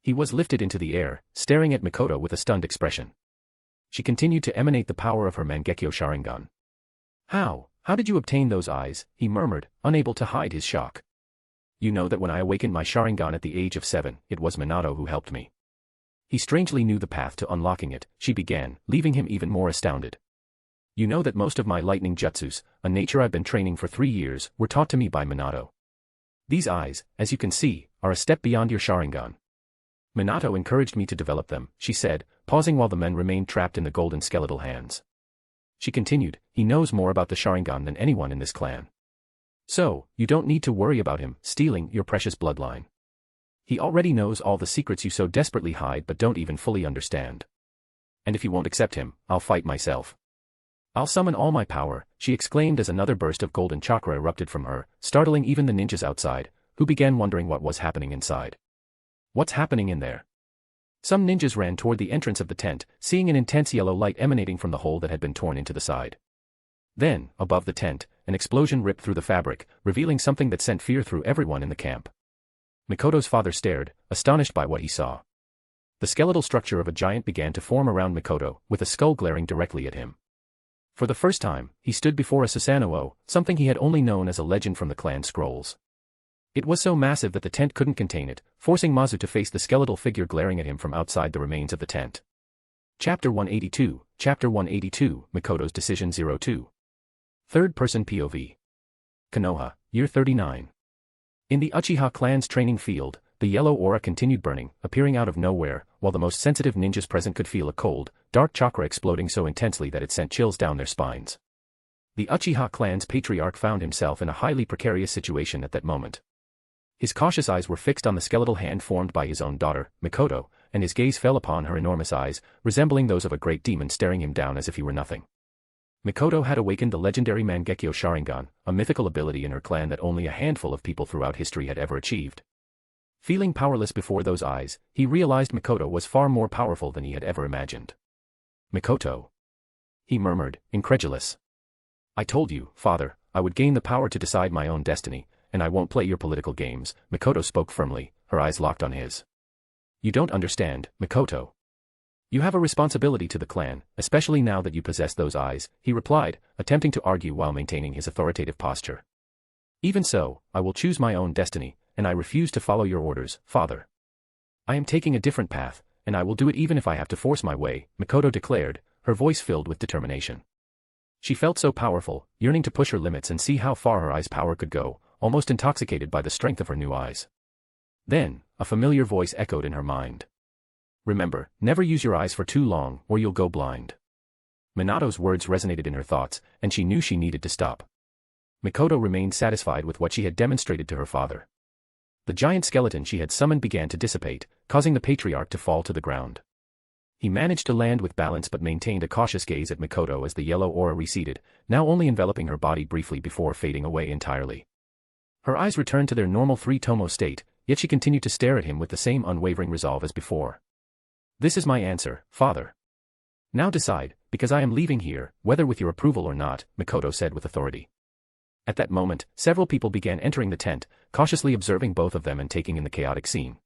He was lifted into the air, staring at Mikoto with a stunned expression. She continued to emanate the power of her Mangekyo Sharingan. How did you obtain those eyes? He murmured, unable to hide his shock. You know that when I awakened my Sharingan at the age of 7, it was Minato who helped me. He strangely knew the path to unlocking it, she began, leaving him even more astounded. You know that most of my lightning jutsus, a nature I've been training for 3 years, were taught to me by Minato. These eyes, as you can see, are a step beyond your Sharingan. Minato encouraged me to develop them, she said, pausing while the men remained trapped in the golden skeletal hands. She continued, he knows more about the Sharingan than anyone in this clan. So, you don't need to worry about him stealing your precious bloodline. He already knows all the secrets you so desperately hide but don't even fully understand. And if you won't accept him, I'll fight myself. I'll summon all my power, she exclaimed as another burst of golden chakra erupted from her, startling even the ninjas outside, who began wondering what was happening inside. What's happening in there? Some ninjas ran toward the entrance of the tent, seeing an intense yellow light emanating from the hole that had been torn into the side. Then, above the tent, an explosion ripped through the fabric, revealing something that sent fear through everyone in the camp. Mikoto's father stared, astonished by what he saw. The skeletal structure of a giant began to form around Mikoto, with a skull glaring directly at him. For the first time, he stood before a Susanoo, something he had only known as a legend from the clan scrolls. It was so massive that the tent couldn't contain it, forcing Mazu to face the skeletal figure glaring at him from outside the remains of the tent. Chapter 182, Mikoto's Decision 02. Third-person POV. Konoha, Year 39. In the Uchiha clan's training field, the yellow aura continued burning, appearing out of nowhere, while the most sensitive ninjas present could feel a cold, dark chakra exploding so intensely that it sent chills down their spines. The Uchiha clan's patriarch found himself in a highly precarious situation at that moment. His cautious eyes were fixed on the skeletal hand formed by his own daughter, Mikoto, and his gaze fell upon her enormous eyes, resembling those of a great demon staring him down as if he were nothing. Mikoto had awakened the legendary Mangekyo Sharingan, a mythical ability in her clan that only a handful of people throughout history had ever achieved. Feeling powerless before those eyes, he realized Mikoto was far more powerful than he had ever imagined. Mikoto? He murmured, incredulous. I told you, father, I would gain the power to decide my own destiny, and I won't play your political games, Mikoto spoke firmly, her eyes locked on his. You don't understand, Mikoto. You have a responsibility to the clan, especially now that you possess those eyes, he replied, attempting to argue while maintaining his authoritative posture. Even so, I will choose my own destiny, and I refuse to follow your orders, father. I am taking a different path, and I will do it even if I have to force my way, Mikoto declared, her voice filled with determination. She felt so powerful, yearning to push her limits and see how far her eyes' power could go, almost intoxicated by the strength of her new eyes. Then, a familiar voice echoed in her mind. Remember, never use your eyes for too long, or you'll go blind. Minato's words resonated in her thoughts, and she knew she needed to stop. Mikoto remained satisfied with what she had demonstrated to her father. The giant skeleton she had summoned began to dissipate, causing the patriarch to fall to the ground. He managed to land with balance but maintained a cautious gaze at Mikoto as the yellow aura receded, now only enveloping her body briefly before fading away entirely. Her eyes returned to their normal three-tomo state, yet she continued to stare at him with the same unwavering resolve as before. This is my answer, father. Now decide, because I am leaving here, whether with your approval or not, Mikoto said with authority. At that moment, several people began entering the tent, cautiously observing both of them and taking in the chaotic scene.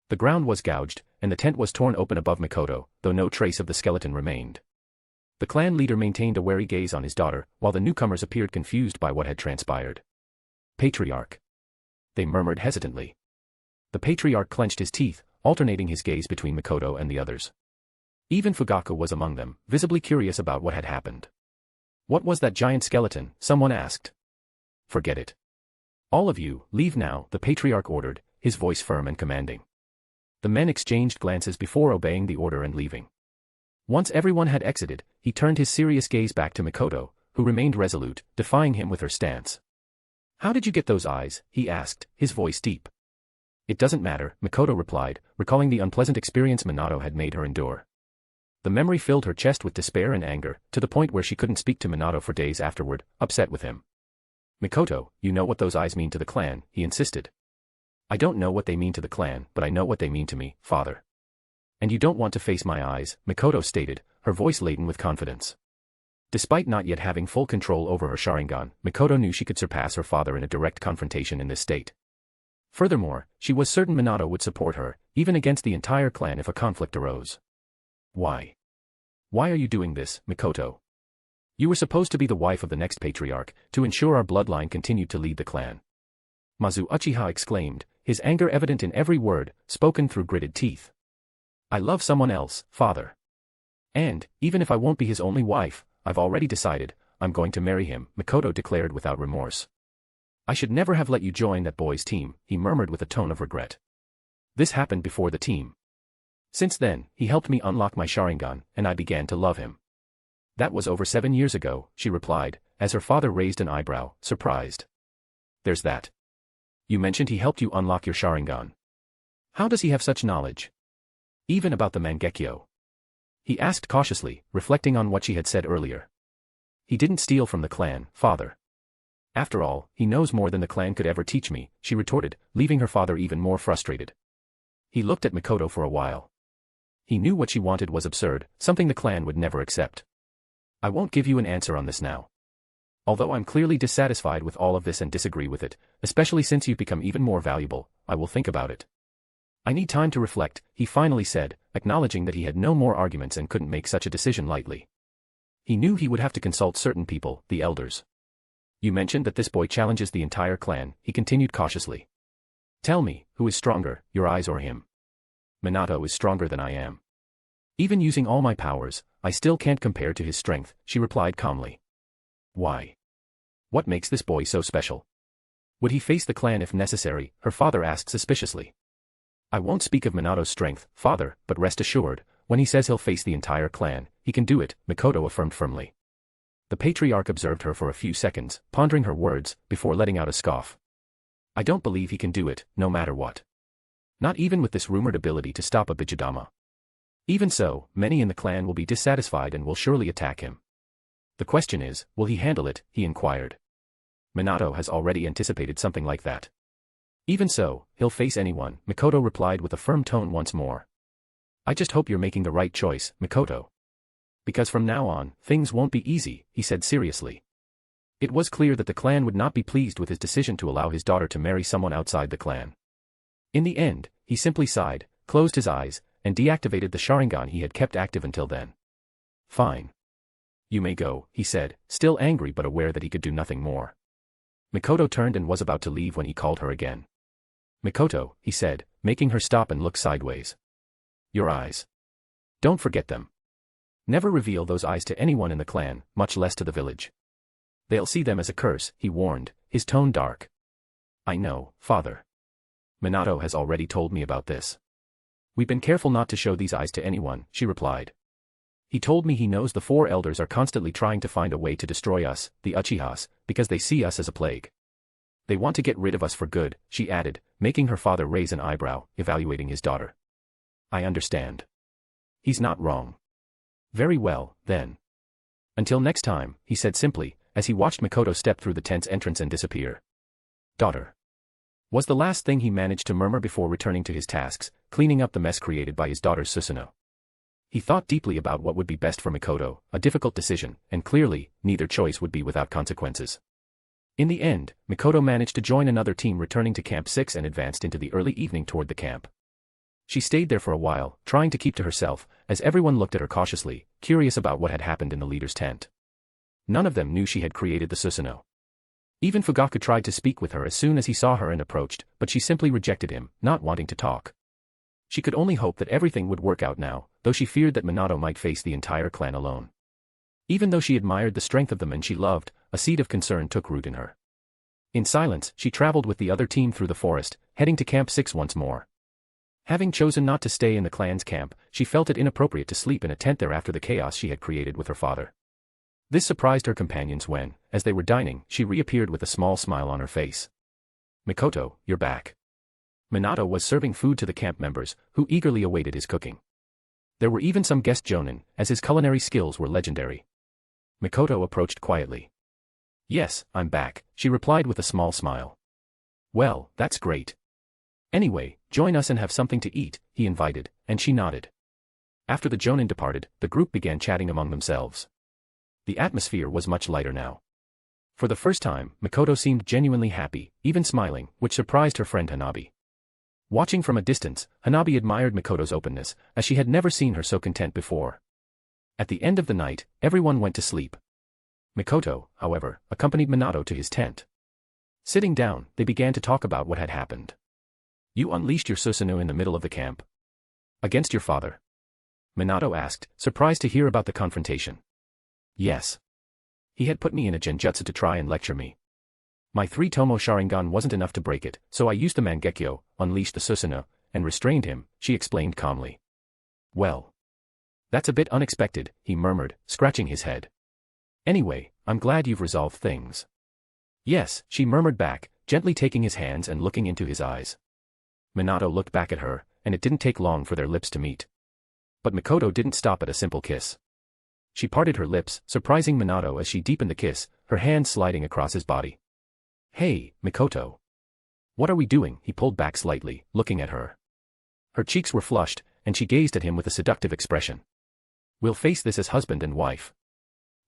The ground was gouged, and the tent was torn open above Mikoto, though no trace of the skeleton remained. The clan leader maintained a wary gaze on his daughter, while the newcomers appeared confused by what had transpired. Patriarch. They murmured hesitantly. The patriarch clenched his teeth, alternating his gaze between Mikoto and the others. Even Fugaku was among them, visibly curious about what had happened. What was that giant skeleton? Someone asked. Forget it. All of you, leave now, the patriarch ordered, his voice firm and commanding. The men exchanged glances before obeying the order and leaving. Once everyone had exited, he turned his serious gaze back to Mikoto, who remained resolute, defying him with her stance. How did you get those eyes? He asked, his voice deep. It doesn't matter, Mikoto replied, recalling the unpleasant experience Minato had made her endure. The memory filled her chest with despair and anger, to the point where she couldn't speak to Minato for days afterward, upset with him. Mikoto, you know what those eyes mean to the clan, he insisted. I don't know what they mean to the clan, but I know what they mean to me, father. And you don't want to face my eyes, Mikoto stated, her voice laden with confidence. Despite not yet having full control over her Sharingan, Mikoto knew she could surpass her father in a direct confrontation in this state. Furthermore, she was certain Minato would support her, even against the entire clan if a conflict arose. Why? Why are you doing this, Mikoto? You were supposed to be the wife of the next patriarch, to ensure our bloodline continued to lead the clan. Mazu Uchiha exclaimed, his anger evident in every word, spoken through gritted teeth. I love someone else, father. And, even if I won't be his only wife, I've already decided, I'm going to marry him, Mikoto declared without remorse. I should never have let you join that boy's team, he murmured with a tone of regret. This happened before the team. Since then, he helped me unlock my Sharingan, and I began to love him. That was over 7 years ago, she replied, as her father raised an eyebrow, surprised. There's that. You mentioned he helped you unlock your Sharingan. How does he have such knowledge? Even about the Mangekyo? He asked cautiously, reflecting on what she had said earlier. He didn't steal from the clan, father. After all, he knows more than the clan could ever teach me, she retorted, leaving her father even more frustrated. He looked at Mikoto for a while. He knew what she wanted was absurd, something the clan would never accept. I won't give you an answer on this now. Although I'm clearly dissatisfied with all of this and disagree with it, especially since you've become even more valuable, I will think about it. I need time to reflect, he finally said, acknowledging that he had no more arguments and couldn't make such a decision lightly. He knew he would have to consult certain people, the elders. You mentioned that this boy challenges the entire clan, he continued cautiously. Tell me, who is stronger, your eyes or him? Minato is stronger than I am. Even using all my powers, I still can't compare to his strength, she replied calmly. Why? What makes this boy so special? Would he face the clan if necessary, her father asked suspiciously. I won't speak of Minato's strength, father, but rest assured, when he says he'll face the entire clan, he can do it, Mikoto affirmed firmly. The patriarch observed her for a few seconds, pondering her words, before letting out a scoff. I don't believe he can do it, no matter what. Not even with this rumored ability to stop a Bijidama. Even so, many in the clan will be dissatisfied and will surely attack him. The question is, will he handle it, he inquired. Minato has already anticipated something like that. Even so, he'll face anyone, Mikoto replied with a firm tone once more. I just hope you're making the right choice, Mikoto. Because from now on, things won't be easy, he said seriously. It was clear that the clan would not be pleased with his decision to allow his daughter to marry someone outside the clan. In the end, he simply sighed, closed his eyes, and deactivated the Sharingan he had kept active until then. Fine. You may go, he said, still angry but aware that he could do nothing more. Mikoto turned and was about to leave when he called her again. Mikoto, he said, making her stop and look sideways. Your eyes. Don't forget them. Never reveal those eyes to anyone in the clan, much less to the village. They'll see them as a curse, he warned, his tone dark. I know, father. Minato has already told me about this. We've been careful not to show these eyes to anyone, she replied. He told me he knows the four elders are constantly trying to find a way to destroy us, the Uchihas, because they see us as a plague. They want to get rid of us for good, she added, making her father raise an eyebrow, evaluating his daughter. I understand. He's not wrong. Very well, then. Until next time, he said simply, as he watched Mikoto step through the tent's entrance and disappear. Daughter. Was the last thing he managed to murmur before returning to his tasks, cleaning up the mess created by his daughter's Susanoo. He thought deeply about what would be best for Mikoto, a difficult decision, and clearly, neither choice would be without consequences. In the end, Mikoto managed to join another team returning to Camp 6 and advanced into the early evening toward the camp. She stayed there for a while, trying to keep to herself, as everyone looked at her cautiously, curious about what had happened in the leader's tent. None of them knew she had created the Susanoo. Even Fugaku tried to speak with her as soon as he saw her and approached, but she simply rejected him, not wanting to talk. She could only hope that everything would work out now, though she feared that Minato might face the entire clan alone. Even though she admired the strength of the men she loved, a seed of concern took root in her. In silence, she traveled with the other team through the forest, heading to Camp 6 once more. Having chosen not to stay in the clan's camp, she felt it inappropriate to sleep in a tent there after the chaos she had created with her father. This surprised her companions when, as they were dining, she reappeared with a small smile on her face. Mikoto, you're back. Minato was serving food to the camp members, who eagerly awaited his cooking. There were even some guest jonin, as his culinary skills were legendary. Mikoto approached quietly. Yes, I'm back, she replied with a small smile. Well, that's great. Anyway, join us and have something to eat, he invited, and she nodded. After the jonin departed, the group began chatting among themselves. The atmosphere was much lighter now. For the first time, Mikoto seemed genuinely happy, even smiling, which surprised her friend Hanabi. Watching from a distance, Hanabi admired Mikoto's openness, as she had never seen her so content before. At the end of the night, everyone went to sleep. Mikoto, however, accompanied Minato to his tent. Sitting down, they began to talk about what had happened. You unleashed your Susanoo in the middle of the camp. Against your father? Minato asked, surprised to hear about the confrontation. Yes. He had put me in a genjutsu to try and lecture me. My 3-tomo Sharingan wasn't enough to break it, so I used the Mangekyo, unleashed the Susanoo, and restrained him, she explained calmly. Well. That's a bit unexpected, he murmured, scratching his head. Anyway, I'm glad you've resolved things. Yes, she murmured back, gently taking his hands and looking into his eyes. Minato looked back at her, and it didn't take long for their lips to meet. But Mikoto didn't stop at a simple kiss. She parted her lips, surprising Minato as she deepened the kiss, her hand sliding across his body. "Hey, Mikoto. What are we doing?" He pulled back slightly, looking at her. Her cheeks were flushed, and she gazed at him with a seductive expression. "We'll face this as husband and wife.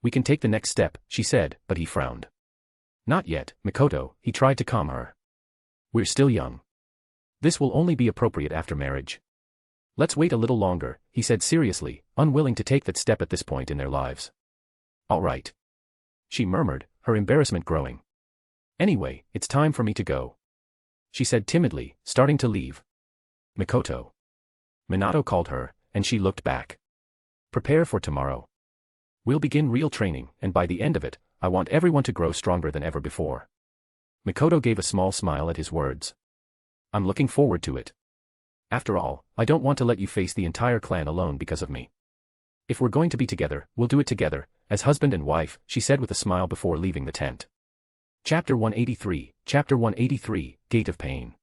We can take the next step," she said, but he frowned. "Not yet, Mikoto," he tried to calm her. "We're still young. This will only be appropriate after marriage. Let's wait a little longer," he said seriously, unwilling to take that step at this point in their lives. "All right," she murmured, her embarrassment growing. "Anyway, it's time for me to go," she said timidly, starting to leave. "Mikoto." Minato called her, and she looked back. "Prepare for tomorrow. We'll begin real training, and by the end of it, I want everyone to grow stronger than ever before." Mikoto gave a small smile at his words. "I'm looking forward to it. After all, I don't want to let you face the entire clan alone because of me. If we're going to be together, we'll do it together, as husband and wife," she said with a smile before leaving the tent. Chapter 183, Gate of Pain.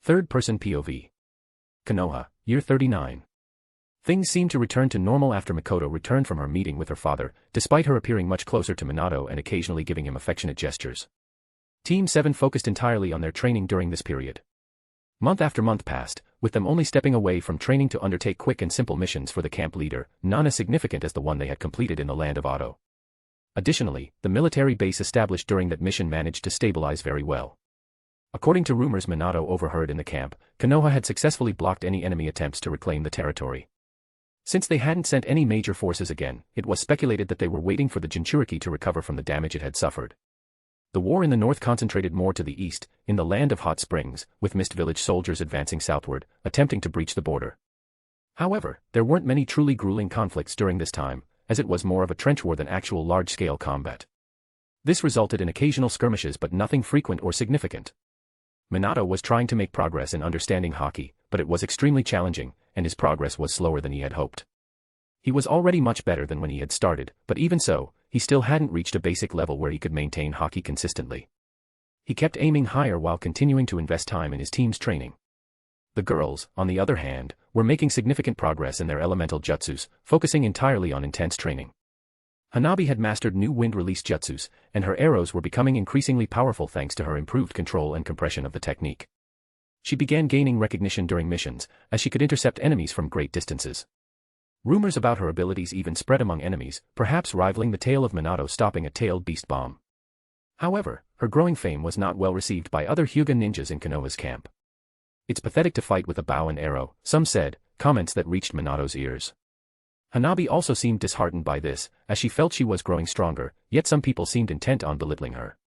Third-person POV. Konoha, year 39. Things seemed to return to normal after Mikoto returned from her meeting with her father, despite her appearing much closer to Minato and occasionally giving him affectionate gestures. Team 7 focused entirely on their training during this period. Month after month passed, with them only stepping away from training to undertake quick and simple missions for the camp leader, none as significant as the one they had completed in the land of Otto. Additionally, the military base established during that mission managed to stabilize very well. According to rumors Minato overheard in the camp, Konoha had successfully blocked any enemy attempts to reclaim the territory. Since they hadn't sent any major forces again, it was speculated that they were waiting for the Jinchuriki to recover from the damage it had suffered. The war in the north concentrated more to the east, in the land of hot springs, with Mist Village soldiers advancing southward, attempting to breach the border. However, there weren't many truly grueling conflicts during this time, as it was more of a trench war than actual large-scale combat. This resulted in occasional skirmishes but nothing frequent or significant. Minato was trying to make progress in understanding Haki, but it was extremely challenging, and his progress was slower than he had hoped. He was already much better than when he had started, but even so, he still hadn't reached a basic level where he could maintain Haki consistently. He kept aiming higher while continuing to invest time in his team's training. The girls, on the other hand, were making significant progress in their elemental jutsus, focusing entirely on intense training. Hanabi had mastered new wind-release jutsus, and her arrows were becoming increasingly powerful thanks to her improved control and compression of the technique. She began gaining recognition during missions, as she could intercept enemies from great distances. Rumors about her abilities even spread among enemies, perhaps rivaling the tale of Minato stopping a tailed beast bomb. However, her growing fame was not well received by other Hyuga ninjas in Konoha's camp. "It's pathetic to fight with a bow and arrow," some said, comments that reached Minato's ears. Hanabi also seemed disheartened by this, as she felt she was growing stronger, yet some people seemed intent on belittling her.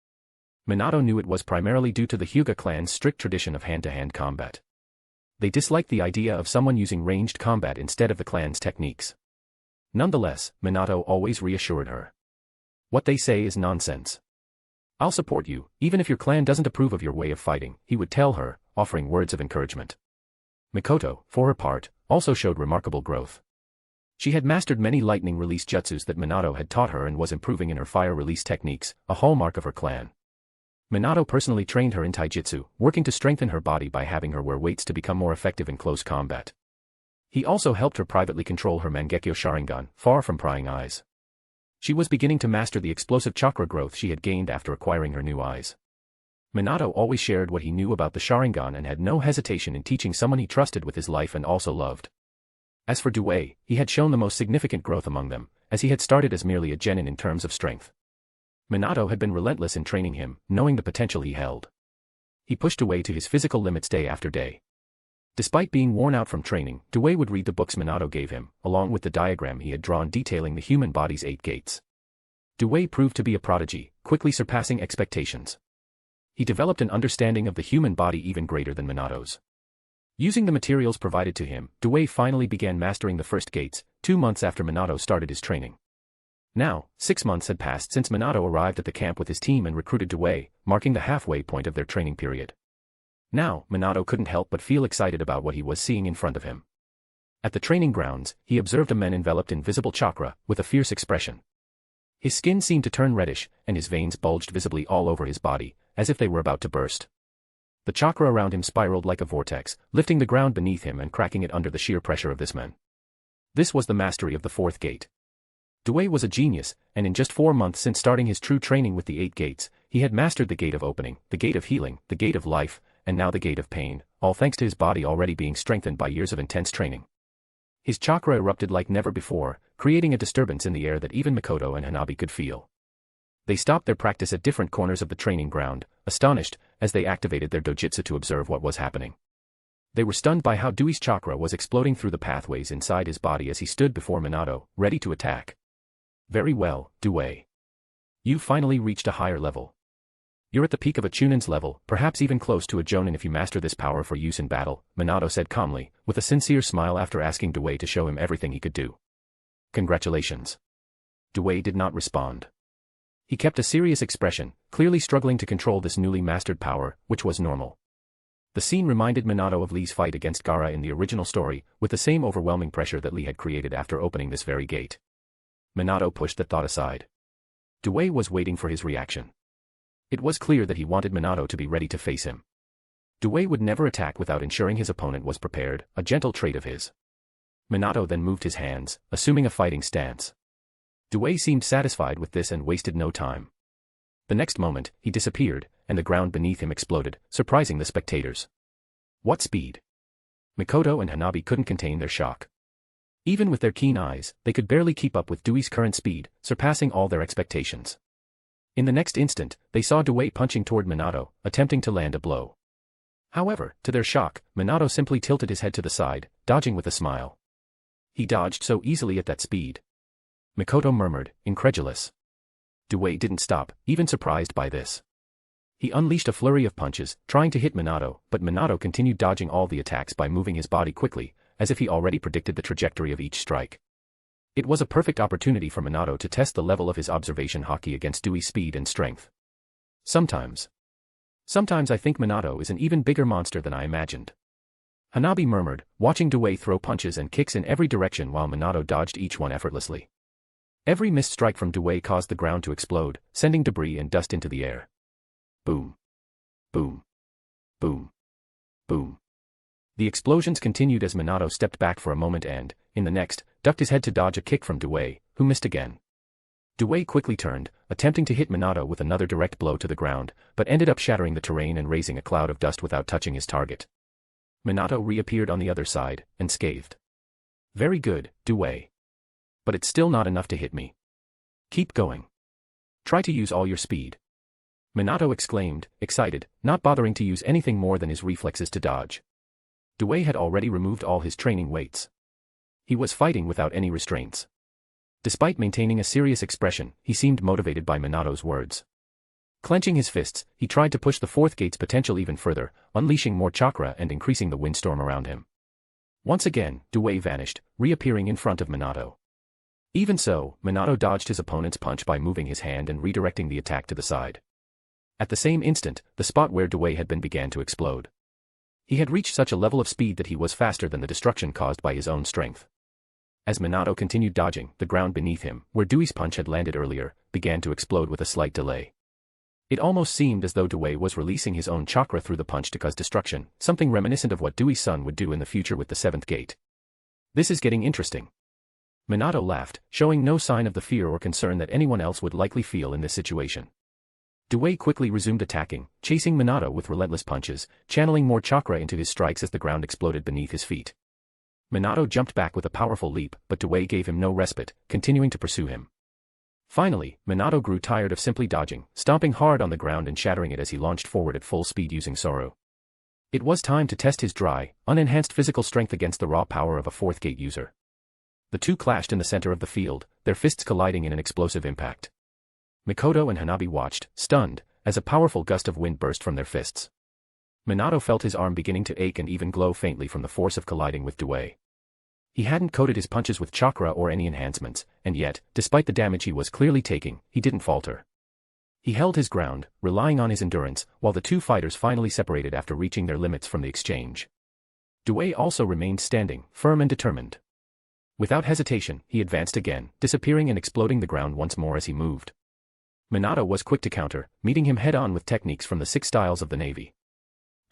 Minato knew it was primarily due to the Hyuga clan's strict tradition of hand-to-hand combat. They disliked the idea of someone using ranged combat instead of the clan's techniques. Nonetheless, Minato always reassured her. "What they say is nonsense. I'll support you, even if your clan doesn't approve of your way of fighting," he would tell her, offering words of encouragement. Mikoto, for her part, also showed remarkable growth. She had mastered many lightning release jutsus that Minato had taught her and was improving in her fire release techniques, a hallmark of her clan. Minato personally trained her in taijutsu, working to strengthen her body by having her wear weights to become more effective in close combat. He also helped her privately control her Mangekyo Sharingan, far from prying eyes. She was beginning to master the explosive chakra growth she had gained after acquiring her new eyes. Minato always shared what he knew about the Sharingan and had no hesitation in teaching someone he trusted with his life and also loved. As for Due, he had shown the most significant growth among them, as he had started as merely a genin in terms of strength. Minato had been relentless in training him, knowing the potential he held. He pushed Due to his physical limits day after day. Despite being worn out from training, Due would read the books Minato gave him, along with the diagram he had drawn detailing the human body's 8 gates. Due proved to be a prodigy, quickly surpassing expectations. He developed an understanding of the human body even greater than Minato's. Using the materials provided to him, Due finally began mastering the first gates, 2 months after Minato started his training. Now, 6 months had passed since Minato arrived at the camp with his team and recruited Due, marking the halfway point of their training period. Now, Minato couldn't help but feel excited about what he was seeing in front of him. At the training grounds, he observed a man enveloped in visible chakra, with a fierce expression. His skin seemed to turn reddish, and his veins bulged visibly all over his body, as if they were about to burst. The chakra around him spiraled like a vortex, lifting the ground beneath him and cracking it under the sheer pressure of this man. This was the mastery of the fourth gate. Dway was a genius, and in just 4 months since starting his true training with the 8 gates, he had mastered the gate of opening, the gate of healing, the gate of life, and now the gate of pain, all thanks to his body already being strengthened by years of intense training. His chakra erupted like never before, creating a disturbance in the air that even Mikoto and Hanabi could feel. They stopped their practice at different corners of the training ground, astonished, as they activated their dojutsu to observe what was happening. They were stunned by how Dewey's chakra was exploding through the pathways inside his body as he stood before Minato, ready to attack. Very well, Dewey. You finally reached a higher level. You're at the peak of a Chunin's level, perhaps even close to a Jonin if you master this power for use in battle, Minato said calmly, with a sincere smile after asking Dewey to show him everything he could do. Congratulations. Dewey did not respond. He kept a serious expression, clearly struggling to control this newly mastered power, which was normal. The scene reminded Minato of Lee's fight against Gaara in the original story, with the same overwhelming pressure that Lee had created after opening this very gate. Minato pushed that thought aside. Dewey was waiting for his reaction. It was clear that he wanted Minato to be ready to face him. Dewey would never attack without ensuring his opponent was prepared, a gentle trait of his. Minato then moved his hands, assuming a fighting stance. Dewey seemed satisfied with this and wasted no time. The next moment, he disappeared, and the ground beneath him exploded, surprising the spectators. What speed! Mikoto and Hanabi couldn't contain their shock. Even with their keen eyes, they could barely keep up with Dewey's current speed, surpassing all their expectations. In the next instant, they saw Dewey punching toward Minato, attempting to land a blow. However, to their shock, Minato simply tilted his head to the side, dodging with a smile. He dodged so easily at that speed. Mikoto murmured, incredulous. Dewey didn't stop, even surprised by this. He unleashed a flurry of punches, trying to hit Minato, but Minato continued dodging all the attacks by moving his body quickly, as if he already predicted the trajectory of each strike. It was a perfect opportunity for Minato to test the level of his observation haki against Dewey's speed and strength. Sometimes I think Minato is an even bigger monster than I imagined. Hanabi murmured, watching Dewey throw punches and kicks in every direction while Minato dodged each one effortlessly. Every missed strike from Dewey caused the ground to explode, sending debris and dust into the air. Boom. Boom. Boom. Boom. The explosions continued as Minato stepped back for a moment and, in the next, ducked his head to dodge a kick from Dewey, who missed again. Dewey quickly turned, attempting to hit Minato with another direct blow to the ground, but ended up shattering the terrain and raising a cloud of dust without touching his target. Minato reappeared on the other side, and scathed. Very good, Dewey. But it's still not enough to hit me. Keep going. Try to use all your speed. Minato exclaimed, excited, not bothering to use anything more than his reflexes to dodge. Dewey had already removed all his training weights. He was fighting without any restraints. Despite maintaining a serious expression, he seemed motivated by Minato's words. Clenching his fists, he tried to push the fourth gate's potential even further, unleashing more chakra and increasing the windstorm around him. Once again, Dewey vanished, reappearing in front of Minato. Even so, Minato dodged his opponent's punch by moving his hand and redirecting the attack to the side. At the same instant, the spot where Dewey had been began to explode. He had reached such a level of speed that he was faster than the destruction caused by his own strength. As Minato continued dodging, the ground beneath him, where Dewey's punch had landed earlier, began to explode with a slight delay. It almost seemed as though Dewey was releasing his own chakra through the punch to cause destruction, something reminiscent of what Dewey's son would do in the future with the seventh gate. This is getting interesting. Minato laughed, showing no sign of the fear or concern that anyone else would likely feel in this situation. Dewey quickly resumed attacking, chasing Minato with relentless punches, channeling more chakra into his strikes as the ground exploded beneath his feet. Minato jumped back with a powerful leap, but Dewey gave him no respite, continuing to pursue him. Finally, Minato grew tired of simply dodging, stomping hard on the ground and shattering it as he launched forward at full speed using Soru. It was time to test his dry, unenhanced physical strength against the raw power of a fourth gate user. The two clashed in the center of the field, their fists colliding in an explosive impact. Mikoto and Hanabi watched, stunned, as a powerful gust of wind burst from their fists. Minato felt his arm beginning to ache and even glow faintly from the force of colliding with Dewey. He hadn't coated his punches with chakra or any enhancements, and yet, despite the damage he was clearly taking, he didn't falter. He held his ground, relying on his endurance, while the two fighters finally separated after reaching their limits from the exchange. Dewey also remained standing, firm and determined. Without hesitation, he advanced again, disappearing and exploding the ground once more as he moved. Minato was quick to counter, meeting him head-on with techniques from the 6 styles of the Navy.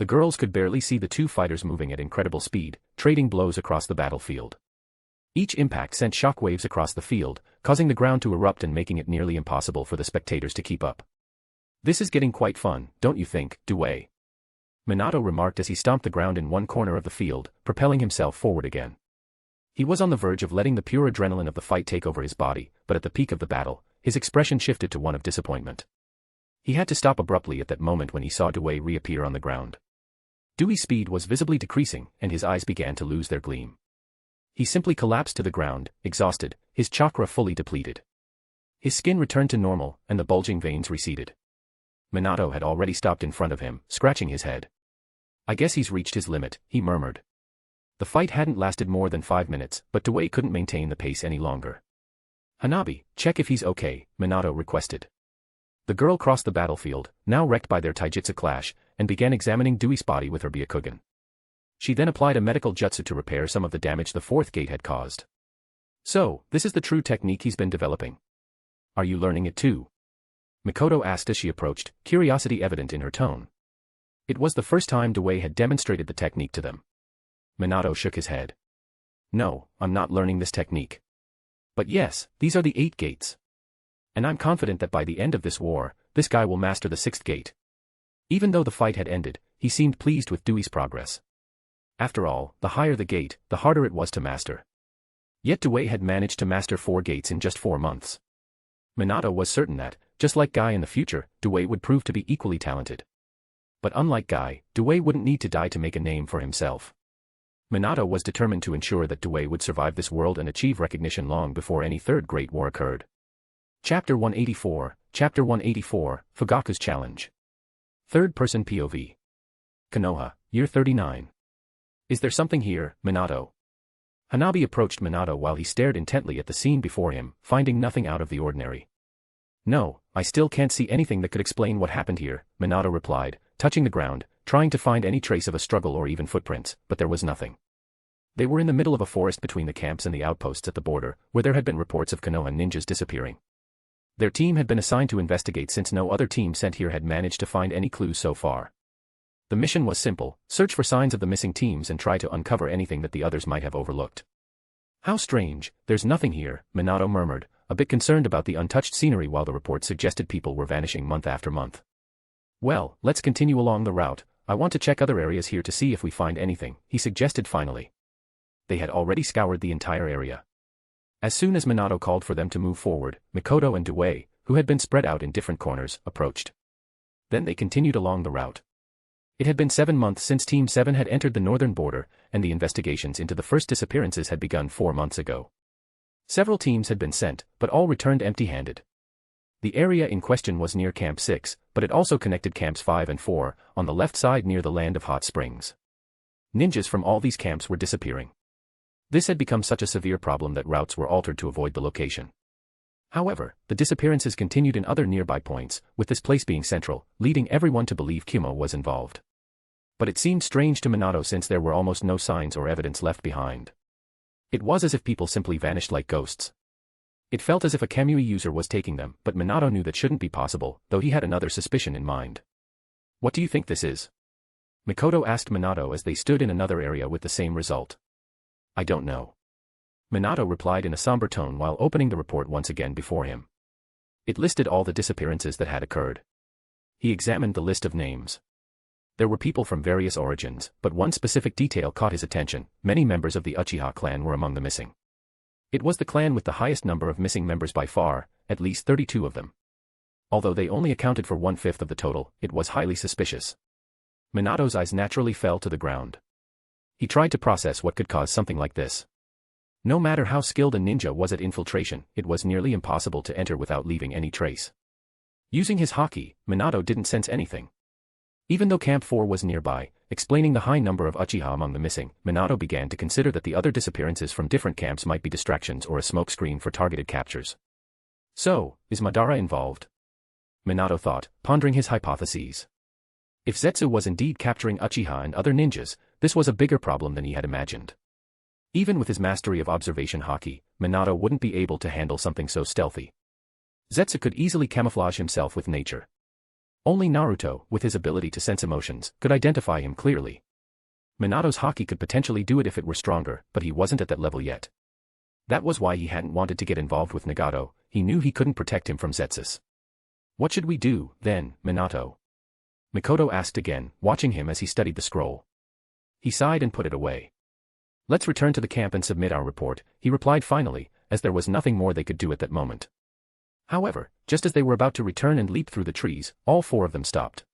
The girls could barely see the two fighters moving at incredible speed, trading blows across the battlefield. Each impact sent shockwaves across the field, causing the ground to erupt and making it nearly impossible for the spectators to keep up. "This is getting quite fun, don't you think, Dewey?" Minato remarked as he stomped the ground in one corner of the field, propelling himself forward again. He was on the verge of letting the pure adrenaline of the fight take over his body, but at the peak of the battle, his expression shifted to one of disappointment. He had to stop abruptly at that moment when he saw Dewey reappear on the ground. Dewey's speed was visibly decreasing, and his eyes began to lose their gleam. He simply collapsed to the ground, exhausted, his chakra fully depleted. His skin returned to normal, and the bulging veins receded. Minato had already stopped in front of him, scratching his head. "I guess he's reached his limit," he murmured. The fight hadn't lasted more than 5 minutes, but Dewey couldn't maintain the pace any longer. "Hanabi, check if he's okay," Minato requested. The girl crossed the battlefield, now wrecked by their taijutsu clash, and began examining Dewey's body with her Byakugan. She then applied a medical jutsu to repair some of the damage the fourth gate had caused. "So, this is the true technique he's been developing. Are you learning it too?" Mikoto asked as she approached, curiosity evident in her tone. It was the first time Dewey had demonstrated the technique to them. Minato shook his head. "No, I'm not learning this technique. But yes, these are the 8 gates. And I'm confident that by the end of this war, this guy will master the 6th gate." Even though the fight had ended, he seemed pleased with Dewey's progress. After all, the higher the gate, the harder it was to master. Yet Dewey had managed to master 4 gates in just 4 months. Minato was certain that, just like Guy in the future, Dewey would prove to be equally talented. But unlike Guy, Dewey wouldn't need to die to make a name for himself. Minato was determined to ensure that Dewey would survive this world and achieve recognition long before any third great war occurred. Chapter 184, Fugaku's Challenge. Third-person POV. Konoha, Year 39. "Is there something here, Minato?" Hanabi approached Minato while he stared intently at the scene before him, finding nothing out of the ordinary. "No, I still can't see anything that could explain what happened here," Minato replied, touching the ground, trying to find any trace of a struggle or even footprints, but there was nothing. They were in the middle of a forest between the camps and the outposts at the border, where there had been reports of Konoha ninjas disappearing. Their team had been assigned to investigate since no other team sent here had managed to find any clues so far. The mission was simple: search for signs of the missing teams and try to uncover anything that the others might have overlooked. "How strange, there's nothing here," Minato murmured, a bit concerned about the untouched scenery while the reports suggested people were vanishing month after month. "Well, let's continue along the route. I want to check other areas here to see if we find anything," he suggested finally. They had already scoured the entire area. As soon as Minato called for them to move forward, Mikoto and Dewey, who had been spread out in different corners, approached. Then they continued along the route. It had been 7 months since Team 7 had entered the northern border, and the investigations into the first disappearances had begun 4 months ago. Several teams had been sent, but all returned empty-handed. The area in question was near Camp 6, but it also connected Camps 5 and 4, on the left side near the Land of Hot Springs. Ninjas from all these camps were disappearing. This had become such a severe problem that routes were altered to avoid the location. However, the disappearances continued in other nearby points, with this place being central, leading everyone to believe Kumo was involved. But it seemed strange to Minato since there were almost no signs or evidence left behind. It was as if people simply vanished like ghosts. It felt as if a Kamui user was taking them, but Minato knew that shouldn't be possible, though he had another suspicion in mind. "What do you think this is?" Mikoto asked Minato as they stood in another area with the same result. "I don't know." Minato replied in a somber tone while opening the report once again before him. It listed all the disappearances that had occurred. He examined the list of names. There were people from various origins, but one specific detail caught his attention: many members of the Uchiha clan were among the missing. It was the clan with the highest number of missing members by far, at least 32 of them. Although they only accounted for 1/5 of the total, it was highly suspicious. Minato's eyes naturally fell to the ground. He tried to process what could cause something like this. No matter how skilled a ninja was at infiltration, it was nearly impossible to enter without leaving any trace. Using his haki, Minato didn't sense anything. Even though Camp 4 was nearby, explaining the high number of Uchiha among the missing, Minato began to consider that the other disappearances from different camps might be distractions or a smokescreen for targeted captures. So, is Madara involved? Minato thought, pondering his hypotheses. If Zetsu was indeed capturing Uchiha and other ninjas, this was a bigger problem than he had imagined. Even with his mastery of observation haki, Minato wouldn't be able to handle something so stealthy. Zetsu could easily camouflage himself with nature. Only Naruto, with his ability to sense emotions, could identify him clearly. Minato's haki could potentially do it if it were stronger, but he wasn't at that level yet. That was why he hadn't wanted to get involved with Nagato. He knew he couldn't protect him from Zetsus. What should we do, then, Minato? Mikoto asked again, watching him as he studied the scroll. He sighed and put it away. Let's return to the camp and submit our report, he replied finally, as there was nothing more they could do at that moment. However, just as they were about to return and leap through the trees, all four of them stopped.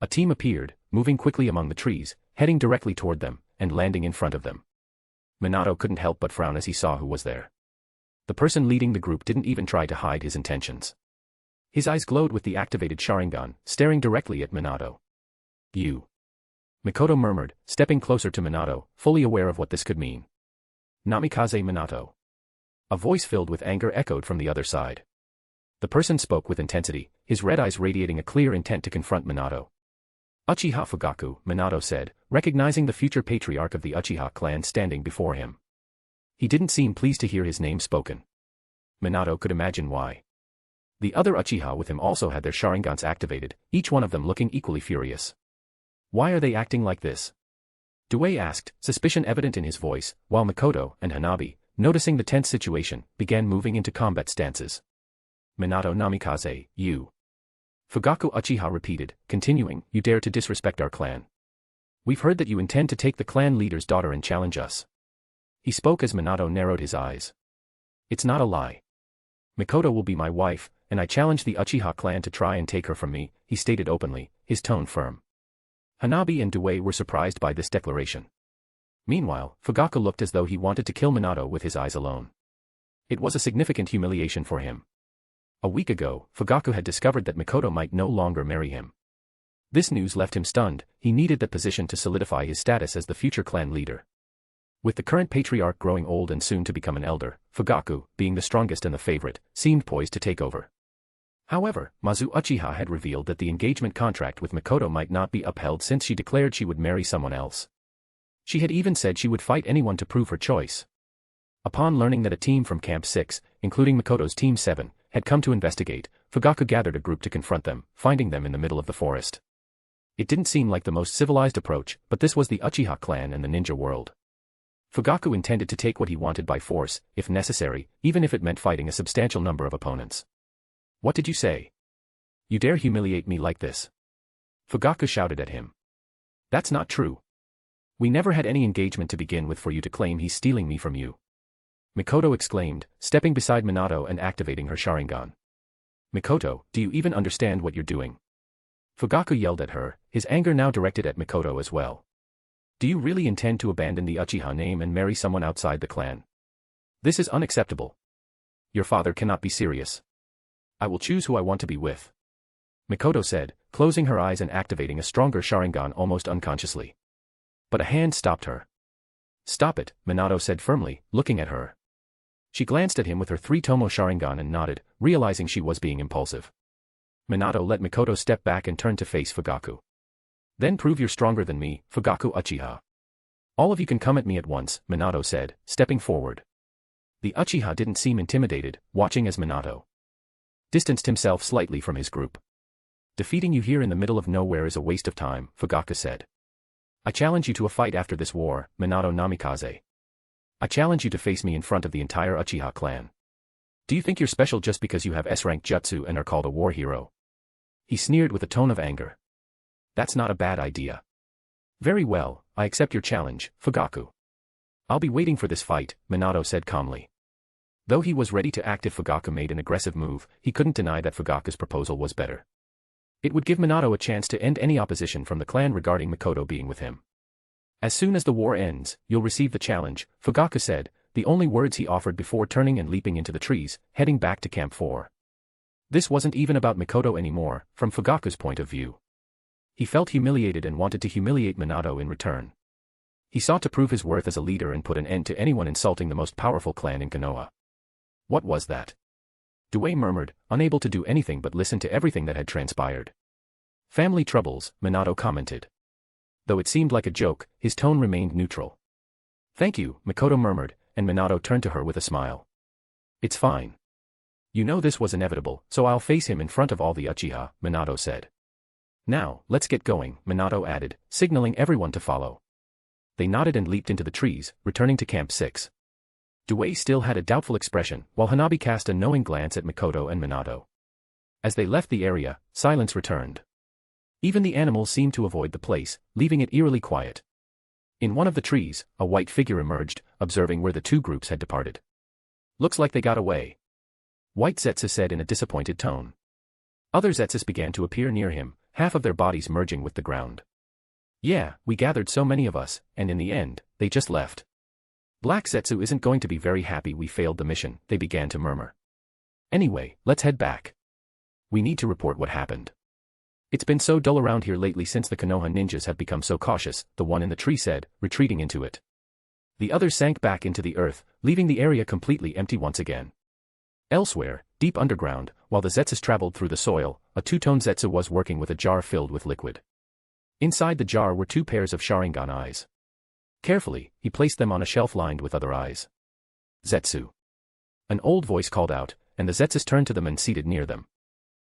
A team appeared, moving quickly among the trees, heading directly toward them, and landing in front of them. Minato couldn't help but frown as he saw who was there. The person leading the group didn't even try to hide his intentions. His eyes glowed with the activated Sharingan, staring directly at Minato. You. Mikoto murmured, stepping closer to Minato, fully aware of what this could mean. Namikaze Minato. A voice filled with anger echoed from the other side. The person spoke with intensity, his red eyes radiating a clear intent to confront Minato. Uchiha Fugaku, Minato said, recognizing the future patriarch of the Uchiha clan standing before him. He didn't seem pleased to hear his name spoken. Minato could imagine why. The other Uchiha with him also had their Sharingans activated, each one of them looking equally furious. Why are they acting like this? Due asked, suspicion evident in his voice, while Mikoto and Hanabi, noticing the tense situation, began moving into combat stances. Minato Namikaze, you. Fugaku Uchiha repeated, continuing, you dare to disrespect our clan. We've heard that you intend to take the clan leader's daughter and challenge us. He spoke as Minato narrowed his eyes. It's not a lie. Mikoto will be my wife, and I challenge the Uchiha clan to try and take her from me, he stated openly, his tone firm. Hanabi and Due were surprised by this declaration. Meanwhile, Fugaku looked as though he wanted to kill Minato with his eyes alone. It was a significant humiliation for him. A week ago, Fugaku had discovered that Mikoto might no longer marry him. This news left him stunned. He needed that position to solidify his status as the future clan leader. With the current patriarch growing old and soon to become an elder, Fugaku, being the strongest and the favorite, seemed poised to take over. However, Mazu Uchiha had revealed that the engagement contract with Mikoto might not be upheld since she declared she would marry someone else. She had even said she would fight anyone to prove her choice. Upon learning that a team from Camp 6, including Mikoto's Team 7, had come to investigate, Fugaku gathered a group to confront them, finding them in the middle of the forest. It didn't seem like the most civilized approach, but this was the Uchiha clan and the ninja world. Fugaku intended to take what he wanted by force, if necessary, even if it meant fighting a substantial number of opponents. What did you say? You dare humiliate me like this? Fugaku shouted at him. That's not true. We never had any engagement to begin with for you to claim he's stealing me from you. Mikoto exclaimed, stepping beside Minato and activating her Sharingan. Mikoto, do you even understand what you're doing? Fugaku yelled at her, his anger now directed at Mikoto as well. Do you really intend to abandon the Uchiha name and marry someone outside the clan? This is unacceptable. Your father cannot be serious. I will choose who I want to be with. Mikoto said, closing her eyes and activating a stronger Sharingan almost unconsciously. But a hand stopped her. Stop it, Minato said firmly, looking at her. She glanced at him with her 3-tomo Sharingan and nodded, realizing she was being impulsive. Minato let Mikoto step back and turn to face Fugaku. Then prove you're stronger than me, Fugaku Uchiha. All of you can come at me at once, Minato said, stepping forward. The Uchiha didn't seem intimidated, watching as Minato distanced himself slightly from his group. Defeating you here in the middle of nowhere is a waste of time, Fugaku said. I challenge you to a fight after this war, Minato Namikaze. I challenge you to face me in front of the entire Uchiha clan. Do you think you're special just because you have S-rank jutsu and are called a war hero? He sneered with a tone of anger. That's not a bad idea. Very well, I accept your challenge, Fugaku. I'll be waiting for this fight, Minato said calmly. Though he was ready to act if Fugaku made an aggressive move, he couldn't deny that Fugaku's proposal was better. It would give Minato a chance to end any opposition from the clan regarding Mikoto being with him. As soon as the war ends, you'll receive the challenge, Fugaku said, the only words he offered before turning and leaping into the trees, heading back to Camp 4. This wasn't even about Mikoto anymore, from Fugaku's point of view. He felt humiliated and wanted to humiliate Minato in return. He sought to prove his worth as a leader and put an end to anyone insulting the most powerful clan in Konoha. What was that? Due murmured, unable to do anything but listen to everything that had transpired. Family troubles, Minato commented. Though it seemed like a joke, his tone remained neutral. Thank you, Mikoto murmured, and Minato turned to her with a smile. It's fine. You know this was inevitable, so I'll face him in front of all the Uchiha, Minato said. Now, let's get going, Minato added, signaling everyone to follow. They nodded and leaped into the trees, returning to Camp 6. Due still had a doubtful expression, while Hanabi cast a knowing glance at Mikoto and Minato. As they left the area, silence returned. Even the animals seemed to avoid the place, leaving it eerily quiet. In one of the trees, a white figure emerged, observing where the two groups had departed. Looks like they got away. White Zetsu said in a disappointed tone. Other Zetsus began to appear near him, half of their bodies merging with the ground. Yeah, we gathered so many of us, and in the end, they just left. Black Zetsu isn't going to be very happy we failed the mission, they began to murmur. Anyway, let's head back. We need to report what happened. It's been so dull around here lately since the Konoha ninjas have become so cautious, the one in the tree said, retreating into it. The others sank back into the earth, leaving the area completely empty once again. Elsewhere, deep underground, while the Zetsus traveled through the soil, a two-tone Zetsu was working with a jar filled with liquid. Inside the jar were two pairs of Sharingan eyes. Carefully, he placed them on a shelf lined with other eyes. Zetsu. An old voice called out, and the Zetsus turned to them and seated near them.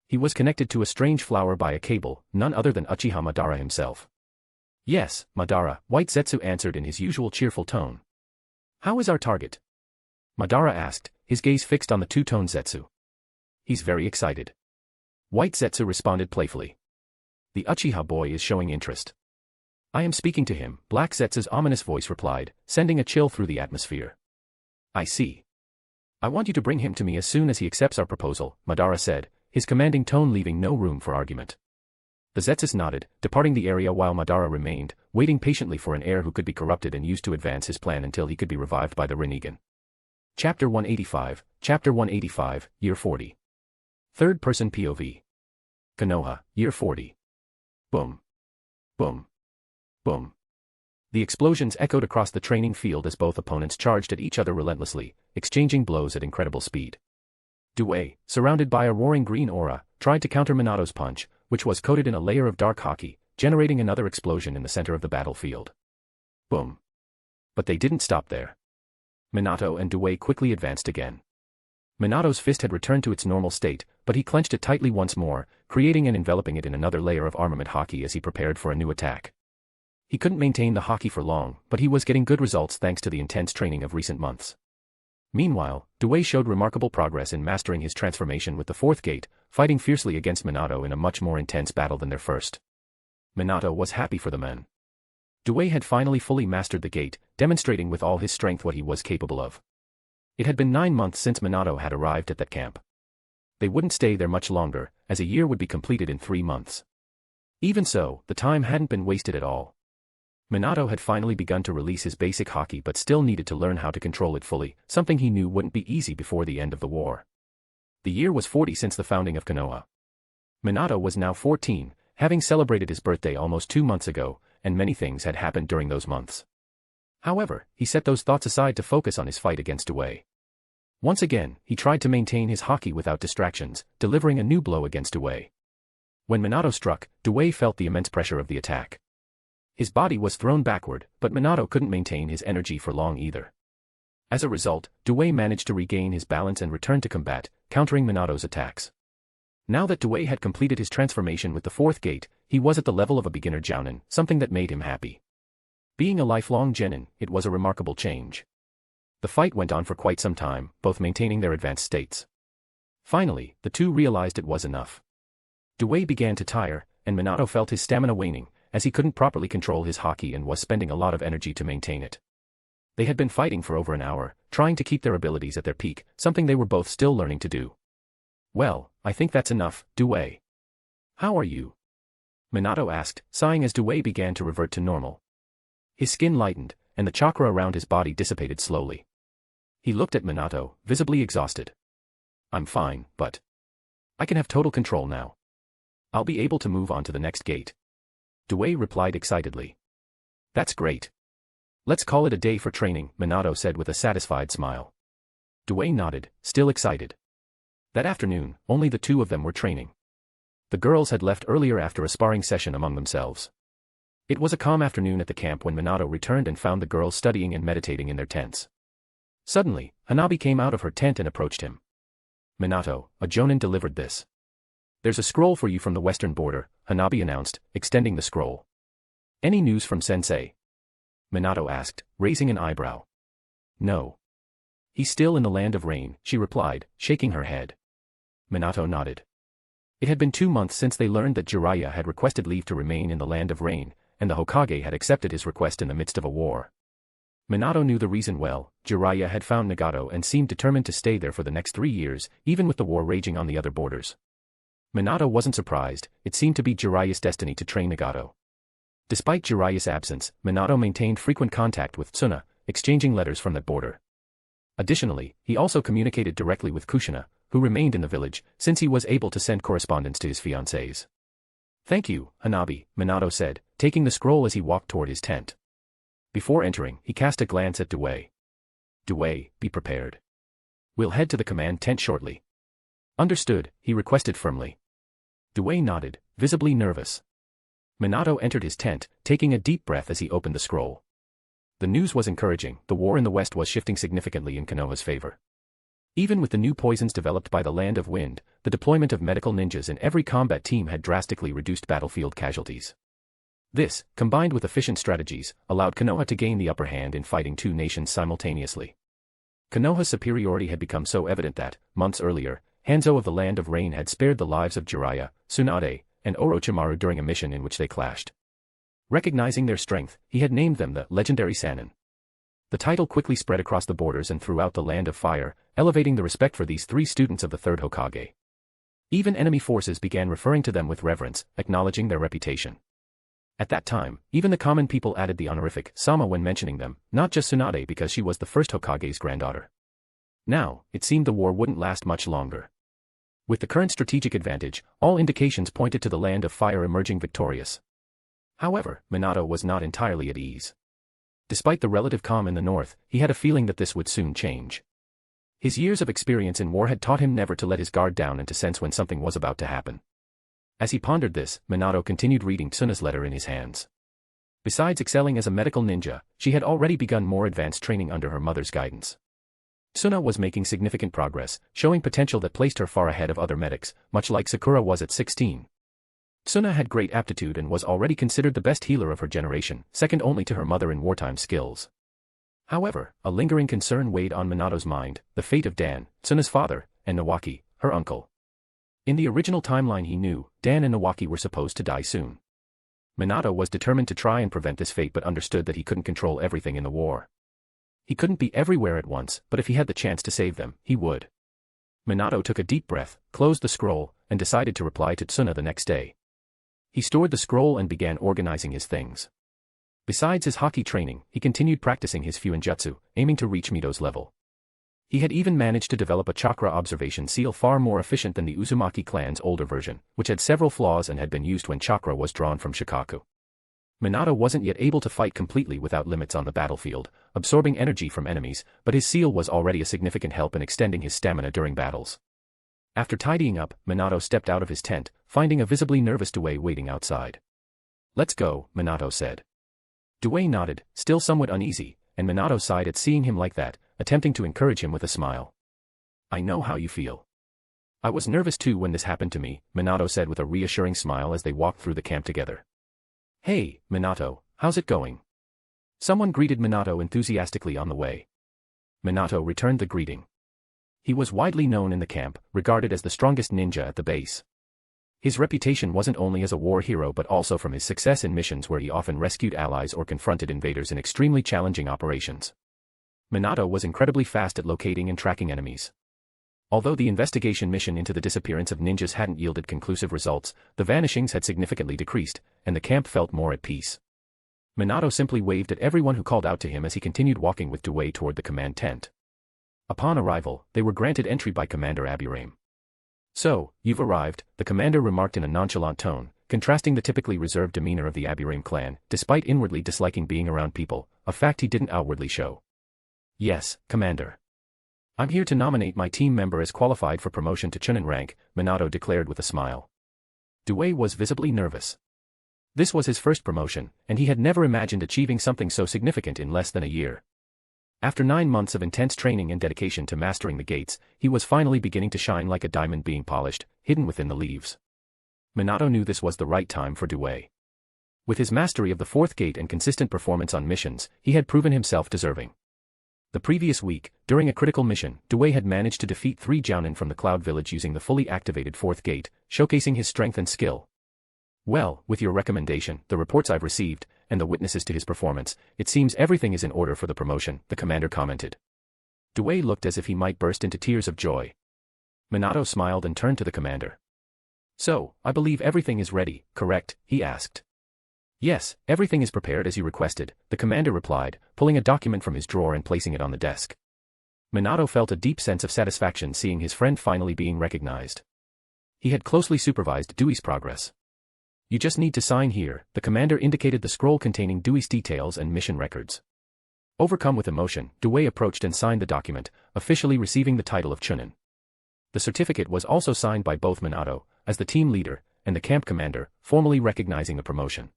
He was connected to a strange flower by a cable, none other than Uchiha Madara himself. Yes, Madara, White Zetsu answered in his usual cheerful tone. How is our target? Madara asked, his gaze fixed on the two-tone Zetsu. He's very excited. White Zetsu responded playfully. The Uchiha boy is showing interest. I am speaking to him, Black Zetsu's ominous voice replied, sending a chill through the atmosphere. I see. I want you to bring him to me as soon as he accepts our proposal, Madara said, his commanding tone leaving no room for argument. The Zetsus nodded, departing the area while Madara remained, waiting patiently for an heir who could be corrupted and used to advance his plan until he could be revived by the Rinnegan. Chapter 185, Year 40. Third-person POV. Konoha, Year 40. Boom. Boom. Boom. The explosions echoed across the training field as both opponents charged at each other relentlessly, exchanging blows at incredible speed. Due, surrounded by a roaring green aura, tried to counter Minato's punch, which was coated in a layer of dark haki, generating another explosion in the center of the battlefield. Boom. But they didn't stop there. Minato and Due quickly advanced again. Minato's fist had returned to its normal state, but he clenched it tightly once more, creating and enveloping it in another layer of armament haki as he prepared for a new attack. He couldn't maintain the haki for long, but he was getting good results thanks to the intense training of recent months. Meanwhile, Due showed remarkable progress in mastering his transformation with the fourth gate, fighting fiercely against Minato in a much more intense battle than their first. Minato was happy for the men. Due had finally fully mastered the gate, demonstrating with all his strength what he was capable of. It had been 9 months since Minato had arrived at that camp. They wouldn't stay there much longer, as a year would be completed in 3 months. Even so, the time hadn't been wasted at all. Minato had finally begun to release his basic haki but still needed to learn how to control it fully, something he knew wouldn't be easy before the end of the war. The year was 40 since the founding of Konoha. Minato was now 14, having celebrated his birthday almost 2 months ago, and many things had happened during those months. However, he set those thoughts aside to focus on his fight against Due. Once again, he tried to maintain his haki without distractions, delivering a new blow against Due. When Minato struck, Due felt the immense pressure of the attack. His body was thrown backward, but Minato couldn't maintain his energy for long either. As a result, Due managed to regain his balance and return to combat, countering Minato's attacks. Now that Due had completed his transformation with the fourth gate, he was at the level of a beginner jounin, something that made him happy. Being a lifelong genin, it was a remarkable change. The fight went on for quite some time, both maintaining their advanced states. Finally, the two realized it was enough. Due began to tire, and Minato felt his stamina waning, as he couldn't properly control his haki and was spending a lot of energy to maintain it. They had been fighting for over an hour, trying to keep their abilities at their peak, something they were both still learning to do. Well, I think that's enough, Due. How are you? Minato asked, sighing as Due began to revert to normal. His skin lightened, and the chakra around his body dissipated slowly. He looked at Minato, visibly exhausted. I'm fine, but I can have total control now. I'll be able to move on to the next gate. Due replied excitedly. That's great. Let's call it a day for training, Minato said with a satisfied smile. Due nodded, still excited. That afternoon, only the two of them were training. The girls had left earlier after a sparring session among themselves. It was a calm afternoon at the camp when Minato returned and found the girls studying and meditating in their tents. Suddenly, Hanabi came out of her tent and approached him. Minato, a jonin delivered this. There's a scroll for you from the western border, Hanabi announced, extending the scroll. Any news from Sensei? Minato asked, raising an eyebrow. No. He's still in the land of rain, she replied, shaking her head. Minato nodded. It had been 2 months since they learned that Jiraiya had requested leave to remain in the land of rain, and the Hokage had accepted his request in the midst of a war. Minato knew the reason well. Jiraiya had found Nagato and seemed determined to stay there for the next 3 years, even with the war raging on the other borders. Minato wasn't surprised. It seemed to be Jiraiya's destiny to train Nagato. Despite Jiraiya's absence, Minato maintained frequent contact with Tsuna, exchanging letters from that border. Additionally, he also communicated directly with Kushina, who remained in the village, since he was able to send correspondence to his fiancées. Thank you, Hanabi, Minato said, taking the scroll as he walked toward his tent. Before entering, he cast a glance at Due. Due, be prepared. We'll head to the command tent shortly. Understood, he requested firmly. Due nodded, visibly nervous. Minato entered his tent, taking a deep breath as he opened the scroll. The news was encouraging. The war in the west was shifting significantly in Konoha's favor. Even with the new poisons developed by the Land of Wind, the deployment of medical ninjas in every combat team had drastically reduced battlefield casualties. This, combined with efficient strategies, allowed Konoha to gain the upper hand in fighting two nations simultaneously. Konoha's superiority had become so evident that, months earlier, Hanzo of the Land of Rain had spared the lives of Jiraiya, Tsunade, and Orochimaru during a mission in which they clashed. Recognizing their strength, he had named them the legendary Sannin. The title quickly spread across the borders and throughout the Land of Fire, elevating the respect for these 3 students of the third Hokage. Even enemy forces began referring to them with reverence, acknowledging their reputation. At that time, even the common people added the honorific Sama when mentioning them, not just Tsunade because she was the first Hokage's granddaughter. Now, it seemed the war wouldn't last much longer. With the current strategic advantage, all indications pointed to the Land of Fire emerging victorious. However, Minato was not entirely at ease. Despite the relative calm in the north, he had a feeling that this would soon change. His years of experience in war had taught him never to let his guard down and to sense when something was about to happen. As he pondered this, Minato continued reading Tsuna's letter in his hands. Besides excelling as a medical ninja, she had already begun more advanced training under her mother's guidance. Tsuna was making significant progress, showing potential that placed her far ahead of other medics, much like Sakura was at 16. Tsuna had great aptitude and was already considered the best healer of her generation, second only to her mother in wartime skills. However, a lingering concern weighed on Minato's mind, the fate of Dan, Tsuna's father, and Nawaki, her uncle. In the original timeline he knew, Dan and Nawaki were supposed to die soon. Minato was determined to try and prevent this fate but understood that he couldn't control everything in the war. He couldn't be everywhere at once, but if he had the chance to save them, he would. Minato took a deep breath, closed the scroll, and decided to reply to Tsuna the next day. He stored the scroll and began organizing his things. Besides his hockey training, he continued practicing his Fuinjutsu, aiming to reach Mito's level. He had even managed to develop a chakra observation seal far more efficient than the Uzumaki clan's older version, which had several flaws and had been used when chakra was drawn from Shikaku. Minato wasn't yet able to fight completely without limits on the battlefield, absorbing energy from enemies, but his seal was already a significant help in extending his stamina during battles. After tidying up, Minato stepped out of his tent, finding a visibly nervous Due waiting outside. "Let's go," Minato said. Due nodded, still somewhat uneasy, and Minato sighed at seeing him like that, attempting to encourage him with a smile. "I know how you feel. I was nervous too when this happened to me," Minato said with a reassuring smile as they walked through the camp together. "Hey, Minato, how's it going?" Someone greeted Minato enthusiastically on the way. Minato returned the greeting. He was widely known in the camp, regarded as the strongest ninja at the base. His reputation wasn't only as a war hero but also from his success in missions where he often rescued allies or confronted invaders in extremely challenging operations. Minato was incredibly fast at locating and tracking enemies. Although the investigation mission into the disappearance of ninjas hadn't yielded conclusive results, the vanishings had significantly decreased, and the camp felt more at peace. Minato simply waved at everyone who called out to him as he continued walking with Due toward the command tent. Upon arrival, they were granted entry by Commander Aburame. "So, you've arrived," the commander remarked in a nonchalant tone, contrasting the typically reserved demeanor of the Aburame clan, despite inwardly disliking being around people, a fact he didn't outwardly show. "Yes, Commander. I'm here to nominate my team member as qualified for promotion to Chunin rank," Minato declared with a smile. Due was visibly nervous. This was his first promotion, and he had never imagined achieving something so significant in less than a year. After 9 months of intense training and dedication to mastering the gates, he was finally beginning to shine like a diamond being polished, hidden within the leaves. Minato knew this was the right time for Due. With his mastery of the fourth gate and consistent performance on missions, he had proven himself deserving. The previous week, during a critical mission, Due had managed to defeat 3 Jounin from the Cloud Village using the fully activated fourth gate, showcasing his strength and skill. Well, with your recommendation, the reports I've received, and the witnesses to his performance, it seems everything is in order for the promotion, the commander commented. Due looked as if he might burst into tears of joy. Minato smiled and turned to the commander. So, I believe everything is ready, correct? He asked. Yes, everything is prepared as you requested, the commander replied, pulling a document from his drawer and placing it on the desk. Minato felt a deep sense of satisfaction seeing his friend finally being recognized. He had closely supervised Dewey's progress. You just need to sign here, the commander indicated the scroll containing Dewey's details and mission records. Overcome with emotion, Due approached and signed the document, officially receiving the title of Chunin. The certificate was also signed by both Minato, as the team leader, and the camp commander, formally recognizing the promotion.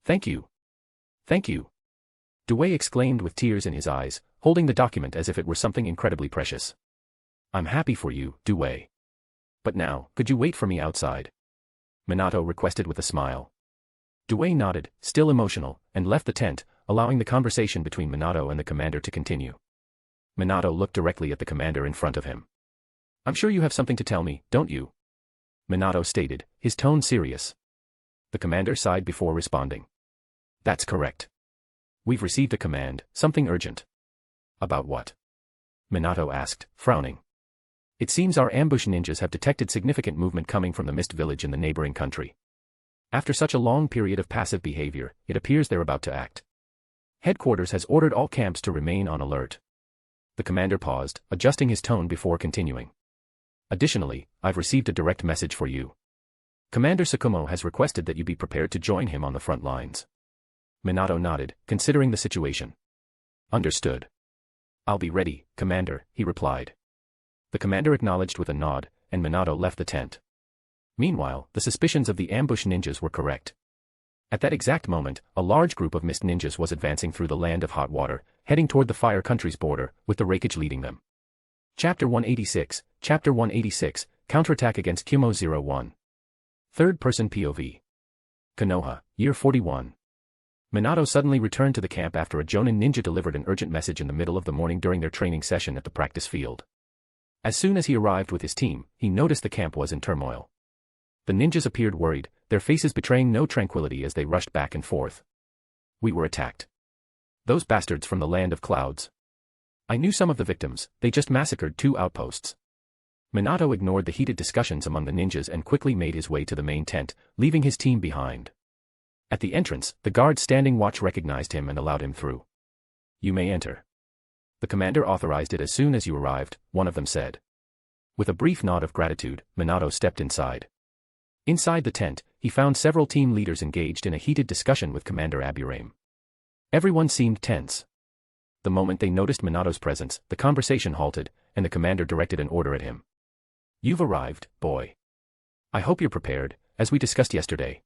Thank you. Thank you. Due exclaimed with tears in his eyes, holding the document as if it were something incredibly precious. I'm happy for you, Due. But now, could you wait for me outside? Minato requested with a smile. Due nodded, still emotional, and left the tent, allowing the conversation between Minato and the commander to continue. Minato looked directly at the commander in front of him. I'm sure you have something to tell me, don't you? Minato stated, his tone serious. The commander sighed before responding. That's correct. We've received a command, something urgent. About what? Minato asked, frowning. It seems our ambush ninjas have detected significant movement coming from the Mist Village in the neighboring country. After such a long period of passive behavior, it appears they're about to act. Headquarters has ordered all camps to remain on alert. The commander paused, adjusting his tone before continuing. Additionally, I've received a direct message for you. Commander Tsukumo has requested that you be prepared to join him on the front lines. Minato nodded, considering the situation. Understood. I'll be ready, Commander, he replied. The commander acknowledged with a nod, and Minato left the tent. Meanwhile, the suspicions of the ambush ninjas were correct. At that exact moment, a large group of mist ninjas was advancing through the land of hot water, heading toward the fire country's border, with the Raikage leading them. Chapter 186, Chapter 186, Counterattack against Kumo 01. Third-person POV. Konoha, Year 41. Minato suddenly returned to the camp after a Jonin ninja delivered an urgent message in the middle of the morning during their training session at the practice field. As soon as he arrived with his team, he noticed the camp was in turmoil. The ninjas appeared worried, their faces betraying no tranquility as they rushed back and forth. We were attacked. Those bastards from the land of clouds. I knew some of the victims, they just massacred 2 outposts. Minato ignored the heated discussions among the ninjas and quickly made his way to the main tent, leaving his team behind. At the entrance, the guard standing watch recognized him and allowed him through. You may enter. The commander authorized it as soon as you arrived, one of them said. With a brief nod of gratitude, Minato stepped inside. Inside the tent, he found several team leaders engaged in a heated discussion with Commander Aburame. Everyone seemed tense. The moment they noticed Minato's presence, the conversation halted, and the commander directed an order at him. You've arrived, boy. I hope you're prepared, as we discussed yesterday.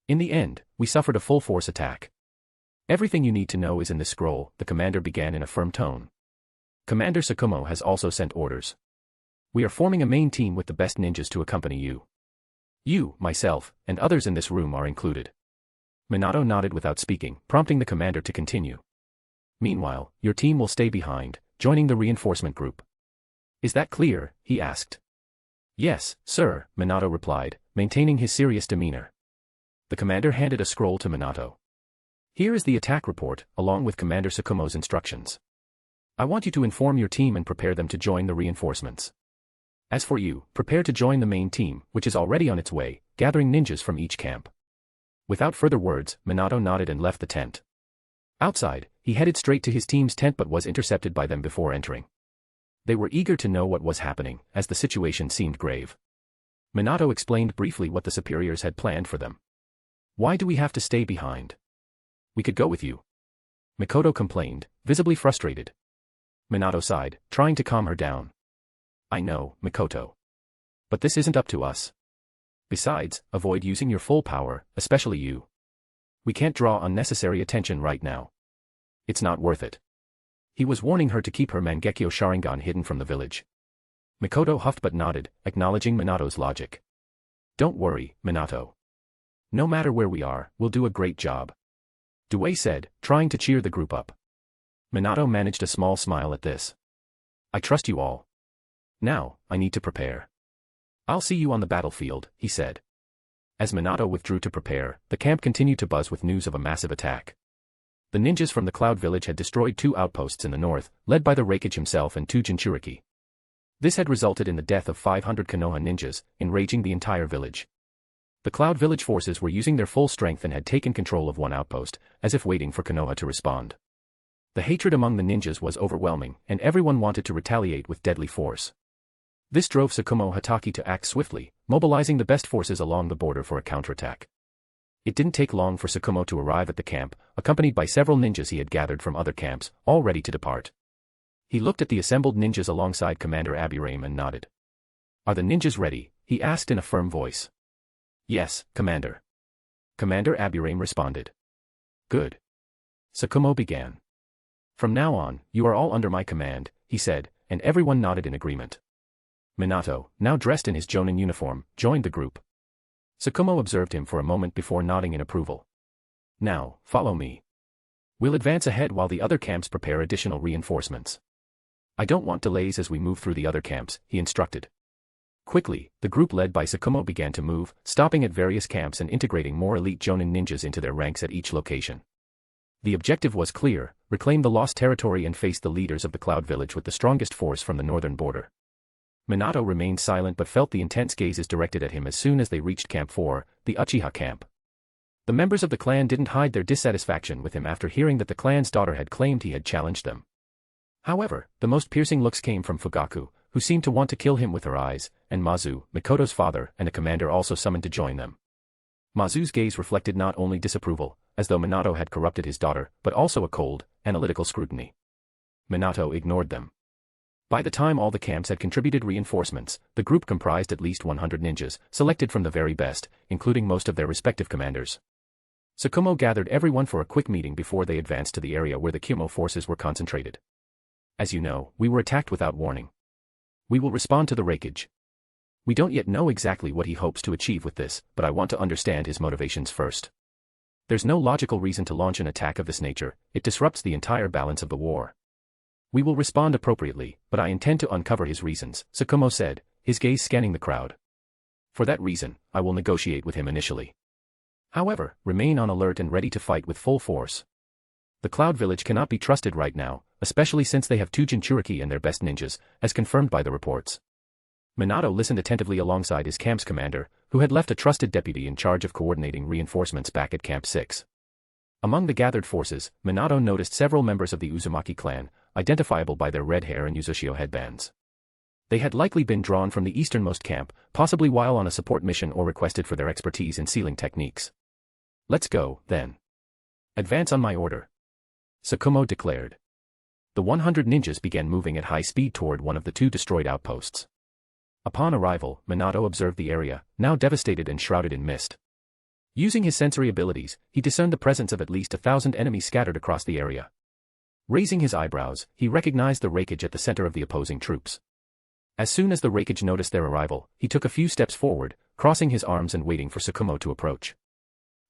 In the end, we suffered a full-force attack. Everything you need to know is in this scroll, the commander began in a firm tone. Commander Tsukumo has also sent orders. We are forming a main team with the best ninjas to accompany you. You, myself, and others in this room are included. Minato nodded without speaking, prompting the commander to continue. Meanwhile, your team will stay behind, joining the reinforcement group. Is that clear? He asked. Yes, sir, Minato replied, maintaining his serious demeanor. The commander handed a scroll to Minato. Here is the attack report, along with Commander Tsukumo's instructions. I want you to inform your team and prepare them to join the reinforcements. As for you, prepare to join the main team, which is already on its way, gathering ninjas from each camp. Without further words, Minato nodded and left the tent. Outside, he headed straight to his team's tent but was intercepted by them before entering. They were eager to know what was happening, as the situation seemed grave. Minato explained briefly what the superiors had planned for them. Why do we have to stay behind? We could go with you. Mikoto complained, visibly frustrated. Minato sighed, trying to calm her down. I know, Mikoto. But this isn't up to us. Besides, avoid using your full power, especially you. We can't draw unnecessary attention right now. It's not worth it. He was warning her to keep her Mangekyo Sharingan hidden from the village. Mikoto huffed but nodded, acknowledging Minato's logic. Don't worry, Minato. No matter where we are, we'll do a great job. Due said, trying to cheer the group up. Minato managed a small smile at this. I trust you all. Now, I need to prepare. I'll see you on the battlefield, he said. As Minato withdrew to prepare, the camp continued to buzz with news of a massive attack. The ninjas from the Cloud Village had destroyed 2 outposts in the north, led by the Raikage himself and 2 Jinchuriki. This had resulted in the death of 500 Konoha ninjas, enraging the entire village. The Cloud Village forces were using their full strength and had taken control of one outpost, as if waiting for Konoha to respond. The hatred among the ninjas was overwhelming, and everyone wanted to retaliate with deadly force. This drove Tsukumo Hatake to act swiftly, mobilizing the best forces along the border for a counterattack. It didn't take long for Tsukumo to arrive at the camp, accompanied by several ninjas he had gathered from other camps, all ready to depart. He looked at the assembled ninjas alongside Commander Aburame and nodded. Are the ninjas ready? He asked in a firm voice. Yes, Commander. Commander Aburame responded. Good. Tsukumo began. From now on, you are all under my command, he said, and everyone nodded in agreement. Minato, now dressed in his Jonin uniform, joined the group. Tsukumo observed him for a moment before nodding in approval. Now, follow me. We'll advance ahead while the other camps prepare additional reinforcements. I don't want delays as we move through the other camps, he instructed. Quickly, the group led by Tsukumo began to move, stopping at various camps and integrating more elite Jonin ninjas into their ranks at each location. The objective was clear: reclaim the lost territory and face the leaders of the Cloud Village with the strongest force from the northern border. Minato remained silent but felt the intense gazes directed at him as soon as they reached Camp 4, the Uchiha camp. The members of the clan didn't hide their dissatisfaction with him after hearing that the clan's daughter had claimed he had challenged them. However, the most piercing looks came from Fugaku, who seemed to want to kill him with her eyes, and Mazu, Mikoto's father, and a commander also summoned to join them. Mazu's gaze reflected not only disapproval, as though Minato had corrupted his daughter, but also a cold, analytical scrutiny. Minato ignored them. By the time all the camps had contributed reinforcements, the group comprised at least 100 ninjas, selected from the very best, including most of their respective commanders. Tsukumo gathered everyone for a quick meeting before they advanced to the area where the Kyumo forces were concentrated. As you know, we were attacked without warning. We will respond to the Raikage. We don't yet know exactly what he hopes to achieve with this, but I want to understand his motivations first. There's no logical reason to launch an attack of this nature. It disrupts the entire balance of the war. We will respond appropriately, but I intend to uncover his reasons, Tsukumo said, his gaze scanning the crowd. For that reason, I will negotiate with him initially. However, remain on alert and ready to fight with full force. The Cloud Village cannot be trusted right now, especially since they have 2 Jinchuriki and their best ninjas, as confirmed by the reports. Minato listened attentively alongside his camp's commander, who had left a trusted deputy in charge of coordinating reinforcements back at Camp 6. Among the gathered forces, Minato noticed several members of the Uzumaki clan, identifiable by their red hair and Uzushio headbands. They had likely been drawn from the easternmost camp, possibly while on a support mission or requested for their expertise in sealing techniques. Let's go, then. Advance on my order. Tsukumo declared. The 100 ninjas began moving at high speed toward one of the 2 destroyed outposts. Upon arrival, Minato observed the area, now devastated and shrouded in mist. Using his sensory abilities, he discerned the presence of at least 1,000 enemies scattered across the area. Raising his eyebrows, he recognized the Raikage at the center of the opposing troops. As soon as the Raikage noticed their arrival, he took a few steps forward, crossing his arms and waiting for Tsukumo to approach.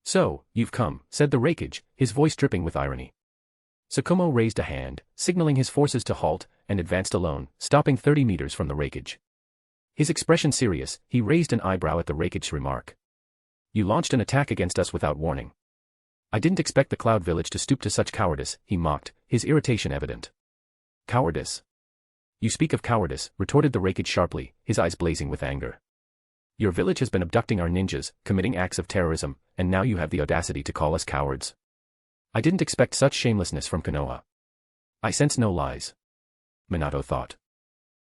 So, you've come, said the Raikage, his voice dripping with irony. Tsukumo raised a hand, signaling his forces to halt, and advanced alone, stopping 30 meters from the Raikage. His expression serious, he raised an eyebrow at the Raikage's remark. You launched an attack against us without warning. I didn't expect the Cloud Village to stoop to such cowardice, he mocked, his irritation evident. Cowardice? You speak of cowardice, retorted the Raikage sharply, his eyes blazing with anger. Your village has been abducting our ninjas, committing acts of terrorism, and now you have the audacity to call us cowards. I didn't expect such shamelessness from Konoha. I sense no lies. Minato thought.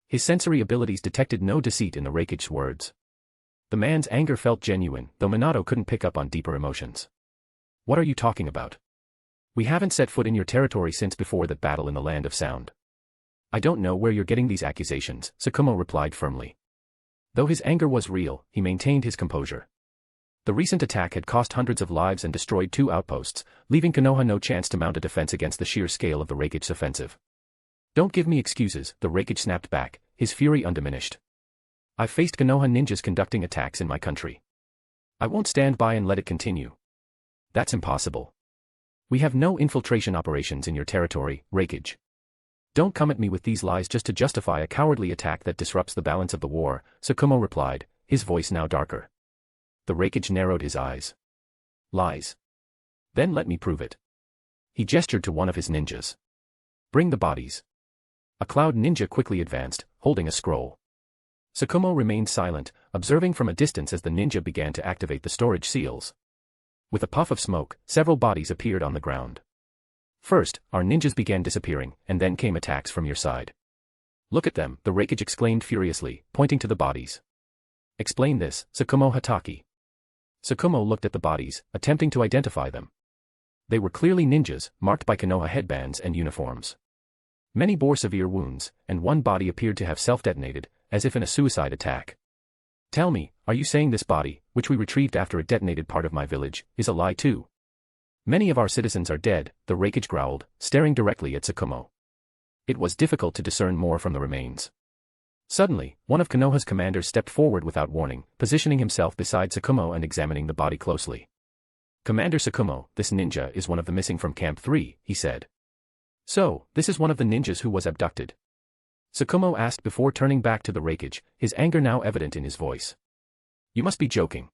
His sensory abilities detected no deceit in the Raikage's words. The man's anger felt genuine, though Minato couldn't pick up on deeper emotions. What are you talking about? We haven't set foot in your territory since before that battle in the Land of Sound. I don't know where you're getting these accusations, Tsukumo replied firmly. Though his anger was real, he maintained his composure. The recent attack had cost hundreds of lives and destroyed 2 outposts, leaving Konoha no chance to mount a defense against the sheer scale of the Raikage's offensive. Don't give me excuses, the Raikage snapped back, his fury undiminished. I've faced Konoha ninjas conducting attacks in my country. I won't stand by and let it continue. That's impossible. We have no infiltration operations in your territory, Raikage. Don't come at me with these lies just to justify a cowardly attack that disrupts the balance of the war, Tsukumo replied, his voice now darker. The Raikage narrowed his eyes. Lies. Then let me prove it. He gestured to one of his ninjas. Bring the bodies. A cloud ninja quickly advanced, holding a scroll. Tsukumo remained silent, observing from a distance as the ninja began to activate the storage seals. With a puff of smoke, several bodies appeared on the ground. First, our ninjas began disappearing, and then came attacks from your side. Look at them, the Raikage exclaimed furiously, pointing to the bodies. Explain this, Tsukumo Hataki. Tsukumo looked at the bodies, attempting to identify them. They were clearly ninjas, marked by Konoha headbands and uniforms. Many bore severe wounds, and one body appeared to have self-detonated, as if in a suicide attack. Tell me, are you saying this body, which we retrieved after it detonated part of my village, is a lie too? Many of our citizens are dead, the Raikage growled, staring directly at Tsukumo. It was difficult to discern more from the remains. Suddenly, one of Konoha's commanders stepped forward without warning, positioning himself beside Tsukumo and examining the body closely. Commander Tsukumo, this ninja is one of the missing from Camp 3, he said. So, this is one of the ninjas who was abducted? Tsukumo asked before turning back to the Raikage, his anger now evident in his voice. You must be joking.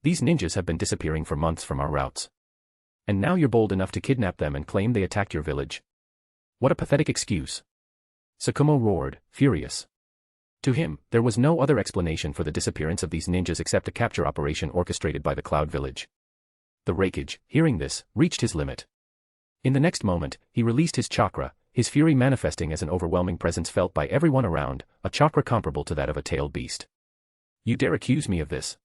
These ninjas have been disappearing for months from our routes. And now you're bold enough to kidnap them and claim they attacked your village. What a pathetic excuse. Tsukumo roared, furious. To him, there was no other explanation for the disappearance of these ninjas except a capture operation orchestrated by the Cloud Village. The Raikage, hearing this, reached his limit. In the next moment, he released his chakra, his fury manifesting as an overwhelming presence felt by everyone around, a chakra comparable to that of a tailed beast. You dare accuse me of this?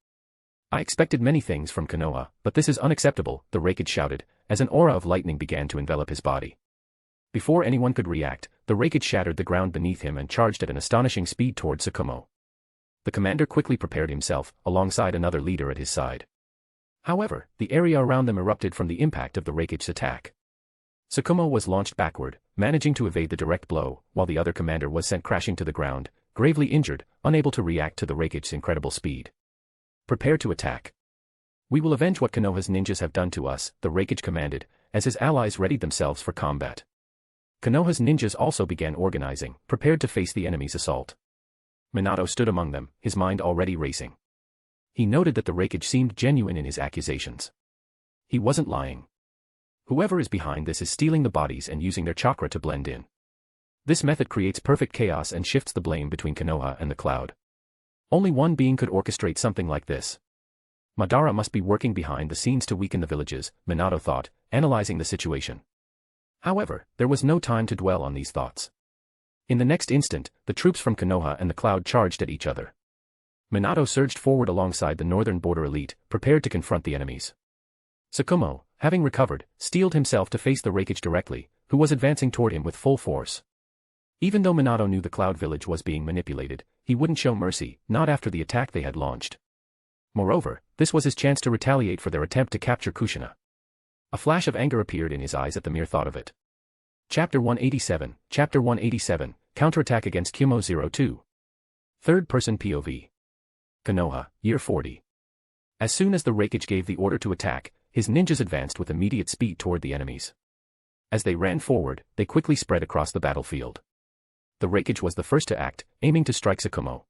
I expected many things from Konoha, but this is unacceptable, the Raikage shouted, as an aura of lightning began to envelop his body. Before anyone could react, the Raikage shattered the ground beneath him and charged at an astonishing speed toward Tsukumo. The commander quickly prepared himself, alongside another leader at his side. However, the area around them erupted from the impact of the Raikage's attack. Tsukumo was launched backward, managing to evade the direct blow, while the other commander was sent crashing to the ground, gravely injured, unable to react to the Raikage's incredible speed. Prepare to attack. We will avenge what Konoha's ninjas have done to us, the Raikage commanded, as his allies readied themselves for combat. Konoha's ninjas also began organizing, prepared to face the enemy's assault. Minato stood among them, his mind already racing. He noted that the Raikage seemed genuine in his accusations. He wasn't lying. Whoever is behind this is stealing the bodies and using their chakra to blend in. This method creates perfect chaos and shifts the blame between Konoha and the Cloud. Only one being could orchestrate something like this. Madara must be working behind the scenes to weaken the villages, Minato thought, analyzing the situation. However, there was no time to dwell on these thoughts. In the next instant, the troops from Konoha and the Cloud charged at each other. Minato surged forward alongside the northern border elite, prepared to confront the enemies. Tsukumo, having recovered, steeled himself to face the Raikage directly, who was advancing toward him with full force. Even though Minato knew the Cloud Village was being manipulated, he wouldn't show mercy, not after the attack they had launched. Moreover, this was his chance to retaliate for their attempt to capture Kushina. A flash of anger appeared in his eyes at the mere thought of it. Chapter 187, Counterattack against Kumo 02. Third-person POV. Konoha, Year 40. As soon as the Raikage gave the order to attack, his ninjas advanced with immediate speed toward the enemies. As they ran forward, they quickly spread across the battlefield. The Raikage was the first to act, aiming to strike Tsukumo.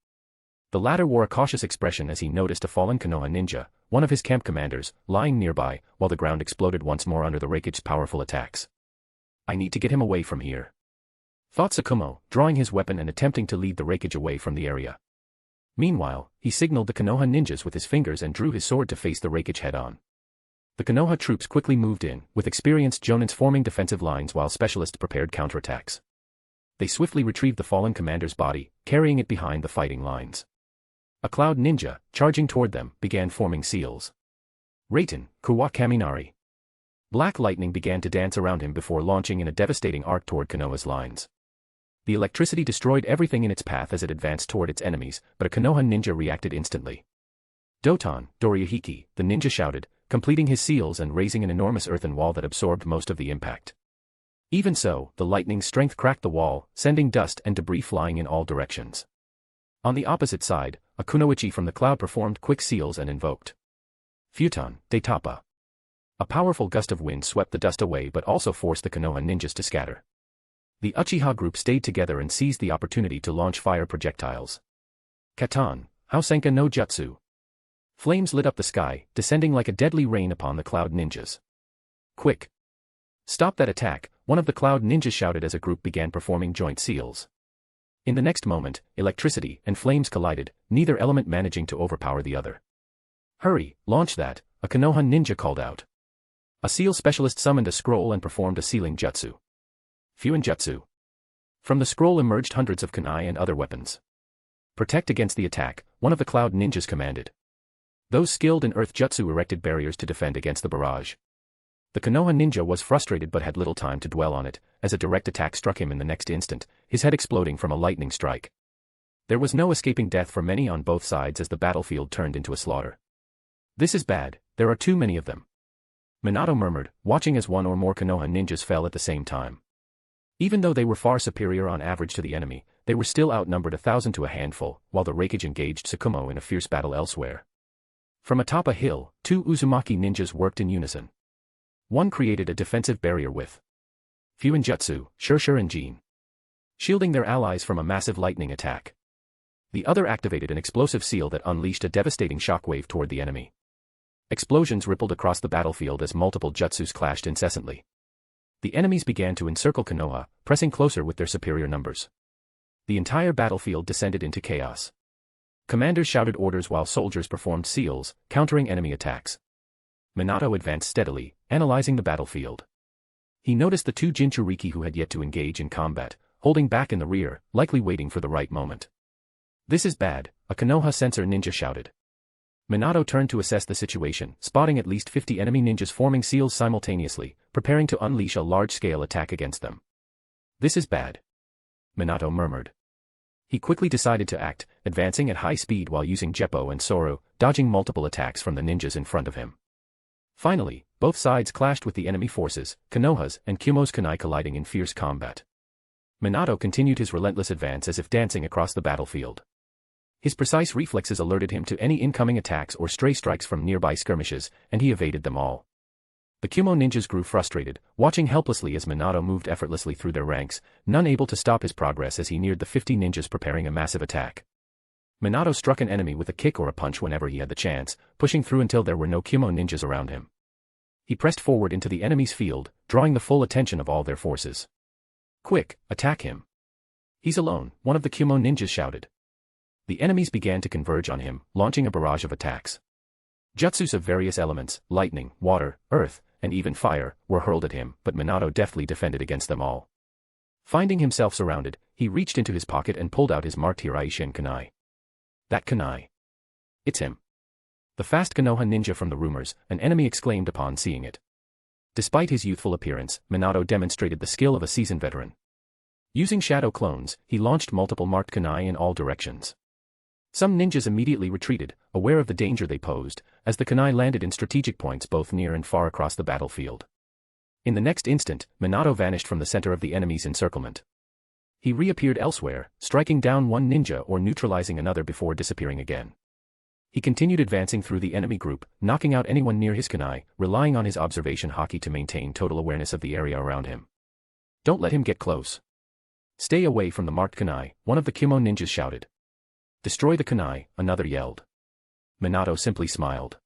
The latter wore a cautious expression as he noticed a fallen Konoha ninja, one of his camp commanders, lying nearby, while the ground exploded once more under the Raikage's powerful attacks. I need to get him away from here, thought Tsukumo, drawing his weapon and attempting to lead the Raikage away from the area. Meanwhile, he signaled the Konoha ninjas with his fingers and drew his sword to face the Raikage head-on. The Konoha troops quickly moved in, with experienced jonins forming defensive lines while specialists prepared counterattacks. They swiftly retrieved the fallen commander's body, carrying it behind the fighting lines. A Cloud ninja, charging toward them, began forming seals. Raiten, Kuwa Kaminari. Black lightning began to dance around him before launching in a devastating arc toward Konoha's lines. The electricity destroyed everything in its path as it advanced toward its enemies, but a Konoha ninja reacted instantly. Doton, Dorihiki, the ninja shouted, completing his seals and raising an enormous earthen wall that absorbed most of the impact. Even so, the lightning's strength cracked the wall, sending dust and debris flying in all directions. On the opposite side, a Kunoichi from the Cloud performed quick seals and invoked Futon, de Tapa. A powerful gust of wind swept the dust away but also forced the Konoha ninjas to scatter. The Uchiha group stayed together and seized the opportunity to launch fire projectiles. Katan, Housenka no Jutsu. Flames lit up the sky, descending like a deadly rain upon the Cloud Ninjas. Quick! Stop that attack, one of the Cloud Ninjas shouted as a group began performing joint seals. In the next moment, electricity and flames collided, neither element managing to overpower the other. Hurry, launch that, a Konoha ninja called out. A seal specialist summoned a scroll and performed a sealing jutsu. Fuin Jutsu. From the scroll emerged hundreds of kunai and other weapons. Protect against the attack, one of the Cloud Ninjas commanded. Those skilled in earth jutsu erected barriers to defend against the barrage. The Konoha ninja was frustrated but had little time to dwell on it, as a direct attack struck him in the next instant, his head exploding from a lightning strike. There was no escaping death for many on both sides as the battlefield turned into a slaughter. This is bad, there are too many of them. Minato murmured, watching as one or more Konoha ninjas fell at the same time. Even though they were far superior on average to the enemy, they were still outnumbered 1,000 to a handful, while the Raikage engaged Tsukumo in a fierce battle elsewhere. From atop a hill, two Uzumaki ninjas worked in unison. One created a defensive barrier with Fuin Jutsu, Shurshur and Jin, shielding their allies from a massive lightning attack. The other activated an explosive seal that unleashed a devastating shockwave toward the enemy. Explosions rippled across the battlefield as multiple jutsus clashed incessantly. The enemies began to encircle Konoha, pressing closer with their superior numbers. The entire battlefield descended into chaos. Commanders shouted orders while soldiers performed seals, countering enemy attacks. Minato advanced steadily, analyzing the battlefield. He noticed the two Jinchuriki who had yet to engage in combat, holding back in the rear, likely waiting for the right moment. This is bad, a Konoha sensor ninja shouted. Minato turned to assess the situation, spotting at least 50 enemy ninjas forming seals simultaneously, preparing to unleash a large-scale attack against them. This is bad. Minato murmured. He quickly decided to act, advancing at high speed while using Jeppo and Soru, dodging multiple attacks from the ninjas in front of him. Finally, both sides clashed with the enemy forces, Konoha's and Kumo's kunai colliding in fierce combat. Minato continued his relentless advance as if dancing across the battlefield. His precise reflexes alerted him to any incoming attacks or stray strikes from nearby skirmishes, and he evaded them all. The Kumo ninjas grew frustrated, watching helplessly as Minato moved effortlessly through their ranks, none able to stop his progress as he neared the 50 ninjas preparing a massive attack. Minato struck an enemy with a kick or a punch whenever he had the chance, pushing through until there were no Kumo ninjas around him. He pressed forward into the enemy's field, drawing the full attention of all their forces. Quick, attack him. He's alone, one of the Kumo ninjas shouted. The enemies began to converge on him, launching a barrage of attacks. Jutsus of various elements, lightning, water, earth, and even fire, were hurled at him, but Minato deftly defended against them all. Finding himself surrounded, he reached into his pocket and pulled out his marked Hiraishin kunai. That kunai. It's him. The fast Konoha ninja from the rumors, an enemy exclaimed upon seeing it. Despite his youthful appearance, Minato demonstrated the skill of a seasoned veteran. Using shadow clones, he launched multiple marked kunai in all directions. Some ninjas immediately retreated, aware of the danger they posed, as the kunai landed in strategic points both near and far across the battlefield. In the next instant, Minato vanished from the center of the enemy's encirclement. He reappeared elsewhere, striking down one ninja or neutralizing another before disappearing again. He continued advancing through the enemy group, knocking out anyone near his kunai, relying on his observation haki to maintain total awareness of the area around him. Don't let him get close. Stay away from the marked kunai, one of the Kumo ninjas shouted. Destroy the kunai, another yelled. Minato simply smiled.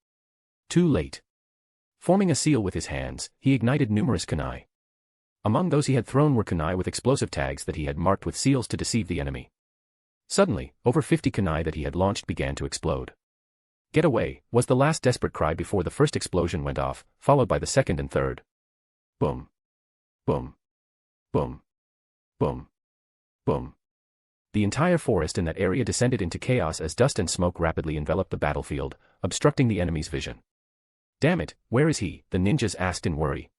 Too late. Forming a seal with his hands, he ignited numerous kunai. Among those he had thrown were kunai with explosive tags that he had marked with seals to deceive the enemy. Suddenly, over 50 kunai that he had launched began to explode. Get away, was the last desperate cry before the first explosion went off, followed by the second and third. Boom. Boom. Boom. Boom. Boom. The entire forest in that area descended into chaos as dust and smoke rapidly enveloped the battlefield, obstructing the enemy's vision. Damn it, where is he? The ninjas asked in worry.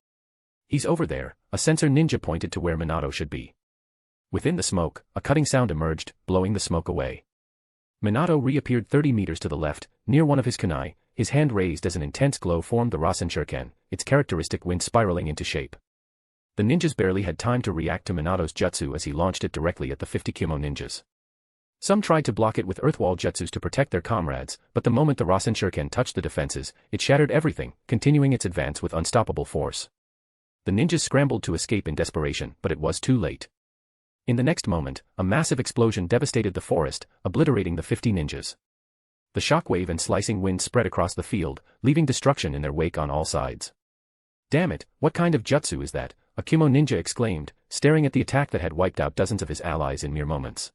He's over there, a sensor ninja pointed to where Minato should be. Within the smoke, a cutting sound emerged, blowing the smoke away. Minato reappeared 30 meters to the left, near one of his kunai, his hand raised as an intense glow formed the Rasen Shuriken, its characteristic wind spiraling into shape. The ninjas barely had time to react to Minato's jutsu as he launched it directly at the 50 Kumo ninjas. Some tried to block it with earthwall jutsus to protect their comrades, but the moment the Rasen Shuriken touched the defenses, it shattered everything, continuing its advance with unstoppable force. The ninjas scrambled to escape in desperation, but it was too late. In the next moment, a massive explosion devastated the forest, obliterating the 50 ninjas. The shockwave and slicing wind spread across the field, leaving destruction in their wake on all sides. Damn it, what kind of jutsu is that? A Kumo ninja exclaimed, staring at the attack that had wiped out dozens of his allies in mere moments.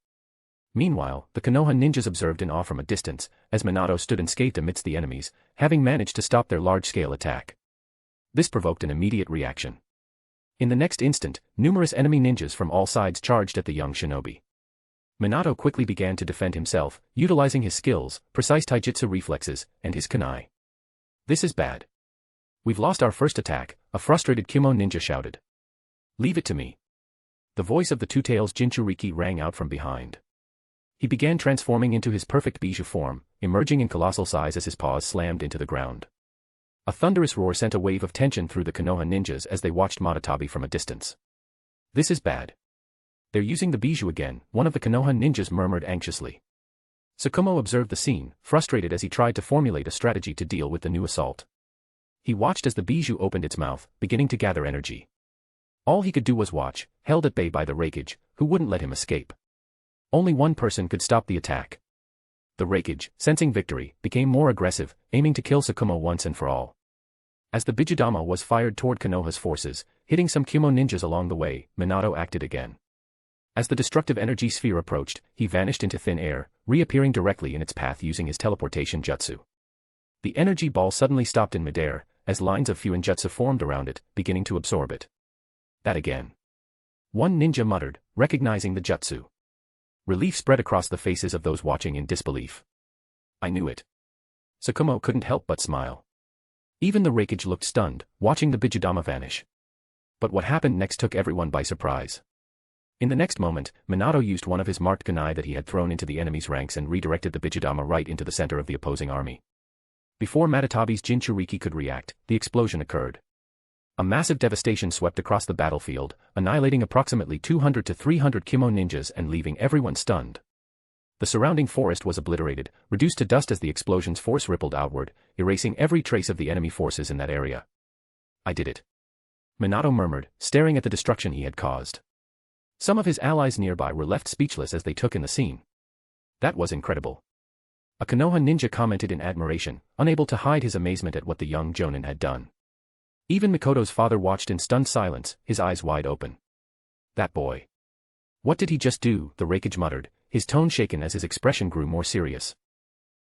Meanwhile, the Konoha ninjas observed in awe from a distance, as Minato stood unscathed amidst the enemies, having managed to stop their large-scale attack. This provoked an immediate reaction. In the next instant, numerous enemy ninjas from all sides charged at the young shinobi. Minato quickly began to defend himself, utilizing his skills, precise taijutsu reflexes, and his kunai. This is bad. We've lost our first attack, a frustrated Kumo ninja shouted. Leave it to me. The voice of the Two-Tails Jinchuriki rang out from behind. He began transforming into his perfect bijou form, emerging in colossal size as his paws slammed into the ground. A thunderous roar sent a wave of tension through the Konoha ninjas as they watched Matatabi from a distance. This is bad. They're using the bijou again, one of the Konoha ninjas murmured anxiously. Tsukumo observed the scene, frustrated as he tried to formulate a strategy to deal with the new assault. He watched as the bijou opened its mouth, beginning to gather energy. All he could do was watch, held at bay by the Raikage, who wouldn't let him escape. Only one person could stop the attack. The Raikage, sensing victory, became more aggressive, aiming to kill Tsukumo once and for all. As the Bijudama was fired toward Konoha's forces, hitting some Kumo ninjas along the way, Minato acted again. As the destructive energy sphere approached, he vanished into thin air, reappearing directly in its path using his teleportation jutsu. The energy ball suddenly stopped in midair, as lines of Fuin jutsu formed around it, beginning to absorb it. That again. One ninja muttered, recognizing the jutsu. Relief spread across the faces of those watching in disbelief. I knew it. Tsukumo couldn't help but smile. Even the Raikage looked stunned, watching the Bijudama vanish. But what happened next took everyone by surprise. In the next moment, Minato used one of his marked kunai that he had thrown into the enemy's ranks and redirected the Bijudama right into the center of the opposing army. Before Matatabi's Jinchuriki could react, the explosion occurred. A massive devastation swept across the battlefield, annihilating approximately 200 to 300 Kumo ninjas and leaving everyone stunned. The surrounding forest was obliterated, reduced to dust as the explosion's force rippled outward, erasing every trace of the enemy forces in that area. I did it. Minato murmured, staring at the destruction he had caused. Some of his allies nearby were left speechless as they took in the scene. That was incredible. A Konoha ninja commented in admiration, unable to hide his amazement at what the young jonin had done. Even Mikoto's father watched in stunned silence, his eyes wide open. That boy. What did he just do? The Raikage muttered, his tone shaken as his expression grew more serious.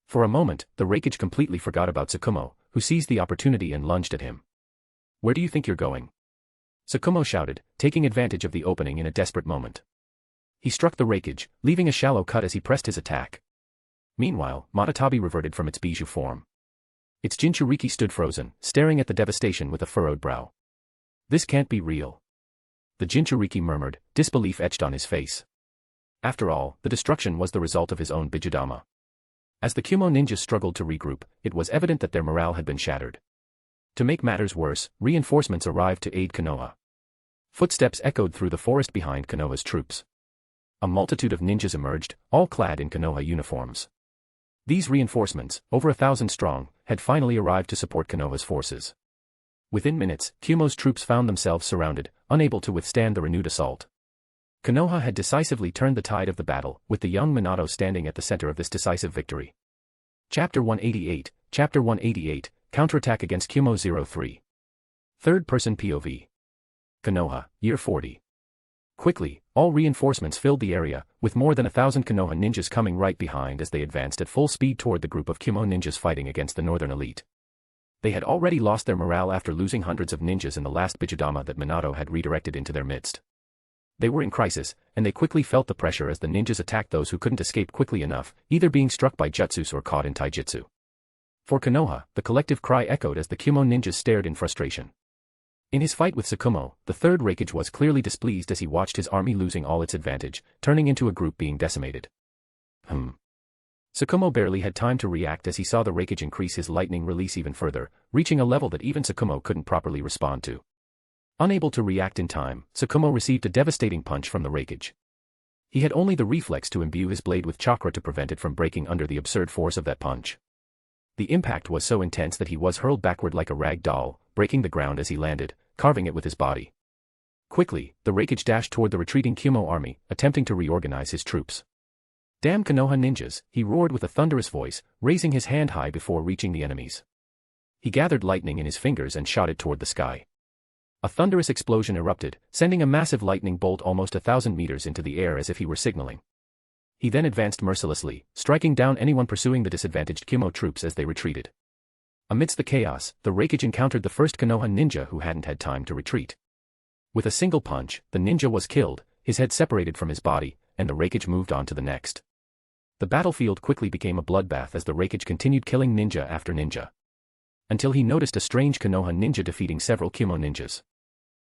For a moment, the Raikage completely forgot about Tsukumo, who seized the opportunity and lunged at him. Where do you think you're going? Tsukumo shouted, taking advantage of the opening in a desperate moment. He struck the Raikage, leaving a shallow cut as he pressed his attack. Meanwhile, Matatabi reverted from its bijou form. Its Jinchuriki stood frozen, staring at the devastation with a furrowed brow. This can't be real. The Jinchuriki murmured, disbelief etched on his face. After all, the destruction was the result of his own Bijudama. As the Kumo ninjas struggled to regroup, it was evident that their morale had been shattered. To make matters worse, reinforcements arrived to aid Konoha. Footsteps echoed through the forest behind Konoha's troops. A multitude of ninjas emerged, all clad in Konoha uniforms. These reinforcements, over 1,000 strong, had finally arrived to support Konoha's forces. Within minutes, Kumo's troops found themselves surrounded, unable to withstand the renewed assault. Konoha had decisively turned the tide of the battle, with the young Minato standing at the center of this decisive victory. Chapter 188, Counterattack against Kumo 03. Third-person POV. Konoha, Year 40. Quickly, all reinforcements filled the area, with more than 1,000 Konoha ninjas coming right behind as they advanced at full speed toward the group of Kumo ninjas fighting against the northern elite. They had already lost their morale after losing hundreds of ninjas in the last Bijudama that Minato had redirected into their midst. They were in crisis, and they quickly felt the pressure as the ninjas attacked those who couldn't escape quickly enough, either being struck by jutsus or caught in taijutsu. For Konoha, the collective cry echoed as the Kumo ninjas stared in frustration. In his fight with Tsukumo, the third Raikage was clearly displeased as he watched his army losing all its advantage, turning into a group being decimated. Tsukumo barely had time to react as he saw the Raikage increase his lightning release even further, reaching a level that even Tsukumo couldn't properly respond to. Unable to react in time, Tsukumo received a devastating punch from the Raikage. He had only the reflex to imbue his blade with chakra to prevent it from breaking under the absurd force of that punch. The impact was so intense that he was hurled backward like a rag doll, breaking the ground as he landed, carving it with his body. Quickly, the Raikage dashed toward the retreating Kumo army, attempting to reorganize his troops. "Damn Konoha ninjas," he roared with a thunderous voice, raising his hand high before reaching the enemies. He gathered lightning in his fingers and shot it toward the sky. A thunderous explosion erupted, sending a massive lightning bolt almost 1,000 meters into the air as if he were signaling. He then advanced mercilessly, striking down anyone pursuing the disadvantaged Kumo troops as they retreated. Amidst the chaos, the Raikage encountered the first Konoha ninja who hadn't had time to retreat. With a single punch, the ninja was killed, his head separated from his body, and the Raikage moved on to the next. The battlefield quickly became a bloodbath as the Raikage continued killing ninja after ninja, until he noticed a strange Konoha ninja defeating several Kumo ninjas.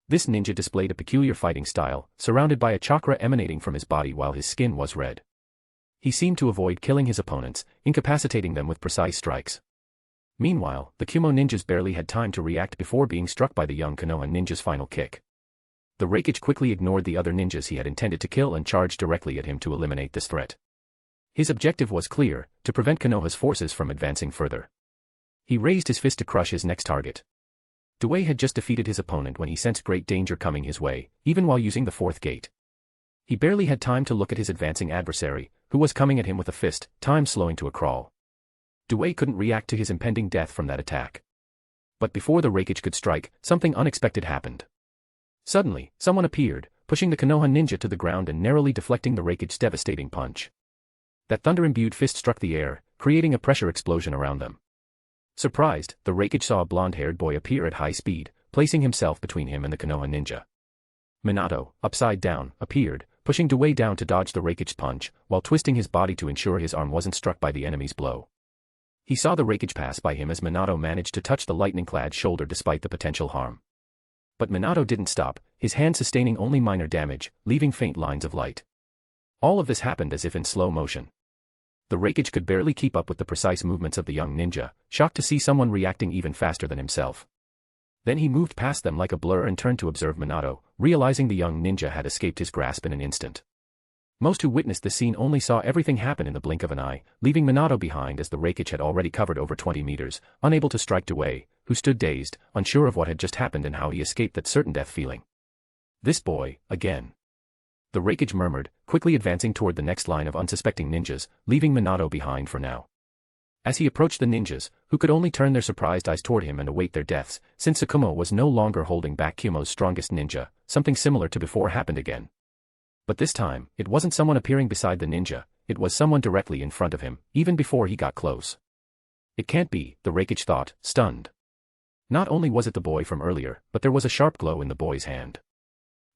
This ninja displayed a peculiar fighting style, surrounded by a chakra emanating from his body while his skin was red. He seemed to avoid killing his opponents, incapacitating them with precise strikes. Meanwhile, the Kumo ninjas barely had time to react before being struck by the young Konoha ninja's final kick. The Raikage quickly ignored the other ninjas he had intended to kill and charged directly at him to eliminate this threat. His objective was clear, to prevent Konoha's forces from advancing further. He raised his fist to crush his next target. Dewey had just defeated his opponent when he sensed great danger coming his way, even while using the fourth gate. He barely had time to look at his advancing adversary, who was coming at him with a fist, time slowing to a crawl. Dewey couldn't react to his impending death from that attack. But before the Raikage could strike, something unexpected happened. Suddenly, someone appeared, pushing the Konoha ninja to the ground and narrowly deflecting the Raikage's devastating punch. That thunder-imbued fist struck the air, creating a pressure explosion around them. Surprised, the Raikage saw a blonde-haired boy appear at high speed, placing himself between him and the Konoha ninja. Minato, upside down, appeared, pushing Dewey down to dodge the Raikage's punch, while twisting his body to ensure his arm wasn't struck by the enemy's blow. He saw the Raikage pass by him as Minato managed to touch the lightning-clad shoulder despite the potential harm. But Minato didn't stop, his hand sustaining only minor damage, leaving faint lines of light. All of this happened as if in slow motion. The Raikage could barely keep up with the precise movements of the young ninja, shocked to see someone reacting even faster than himself. Then he moved past them like a blur and turned to observe Minato, realizing the young ninja had escaped his grasp in an instant. Most who witnessed the scene only saw everything happen in the blink of an eye, leaving Minato behind as the Raikage had already covered over 20 meters, unable to strike Dewey, who stood dazed, unsure of what had just happened and how he escaped that certain death feeling. "This boy, again," the Raikage murmured, quickly advancing toward the next line of unsuspecting ninjas, leaving Minato behind for now. As he approached the ninjas, who could only turn their surprised eyes toward him and await their deaths, since Tsukumo was no longer holding back Kumo's strongest ninja, something similar to before happened again. But this time, it wasn't someone appearing beside the ninja, it was someone directly in front of him, even before he got close. It can't be, the Raikage thought, stunned. Not only was it the boy from earlier, but there was a sharp glow in the boy's hand.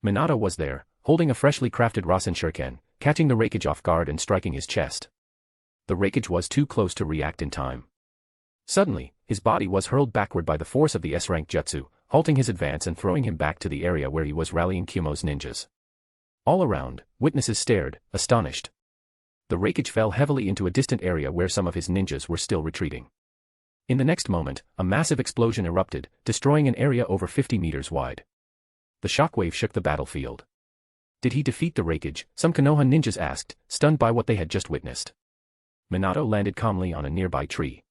Minato was there, holding a freshly crafted Rasen Shuriken, catching the Raikage off guard and striking his chest. The Raikage was too close to react in time. Suddenly, his body was hurled backward by the force of the S-rank jutsu, halting his advance and throwing him back to the area where he was rallying Kumo's ninjas. All around, witnesses stared, astonished. The Raikage fell heavily into a distant area where some of his ninjas were still retreating. In the next moment, a massive explosion erupted, destroying an area over 50 meters wide. The shockwave shook the battlefield. Did he defeat the Raikage? Some Konoha ninjas asked, stunned by what they had just witnessed. Minato landed calmly on a nearby tree.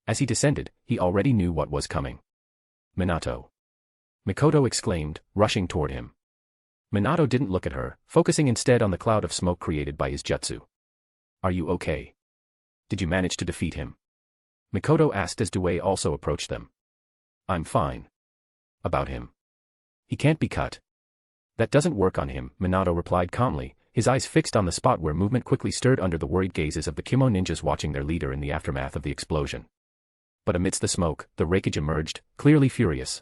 As he descended, he already knew what was coming. "Minato!" Mikoto exclaimed, rushing toward him. Minato didn't look at her, focusing instead on the cloud of smoke created by his jutsu. "Are you okay? Did you manage to defeat him?" Mikoto asked as Dewey also approached them. "I'm fine. About him. He can't be cut." "That doesn't work on him," Minato replied calmly, his eyes fixed on the spot where movement quickly stirred under the worried gazes of the Kumo ninjas watching their leader in the aftermath of the explosion. But amidst the smoke, the Raikage emerged, clearly furious.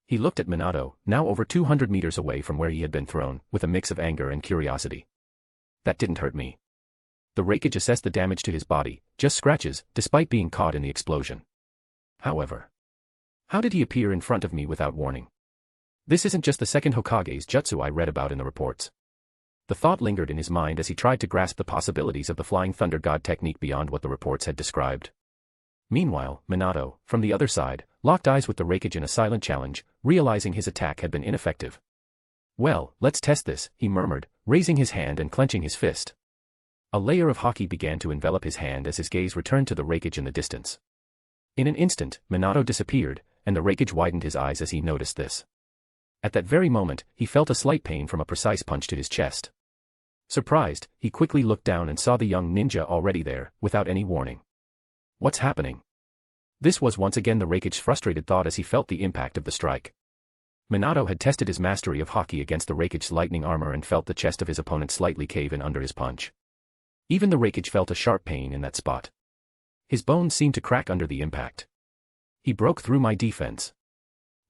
He looked at Minato, now over 200 meters away from where he had been thrown, with a mix of anger and curiosity. "That didn't hurt me." The Raikage assessed the damage to his body, just scratches, despite being caught in the explosion. "However, how did he appear in front of me without warning? This isn't just the second Hokage's jutsu I read about in the reports." The thought lingered in his mind as he tried to grasp the possibilities of the Flying Thunder God technique beyond what the reports had described. Meanwhile, Minato, from the other side, locked eyes with the Raikage in a silent challenge, realizing his attack had been ineffective. Well, let's test this, he murmured, raising his hand and clenching his fist. A layer of haki began to envelop his hand as his gaze returned to the raikage in the distance. In an instant, Minato disappeared, and the raikage widened his eyes as he noticed this. At that very moment, he felt a slight pain from a precise punch to his chest. Surprised, he quickly looked down and saw the young ninja already there, without any warning. What's happening? This was once again the raikage's frustrated thought as he felt the impact of the strike. Minato had tested his mastery of haki against the raikage's lightning armor and felt the chest of his opponent slightly cave in under his punch. Even the raikage felt a sharp pain in that spot. His bones seemed to crack under the impact. He broke through my defense.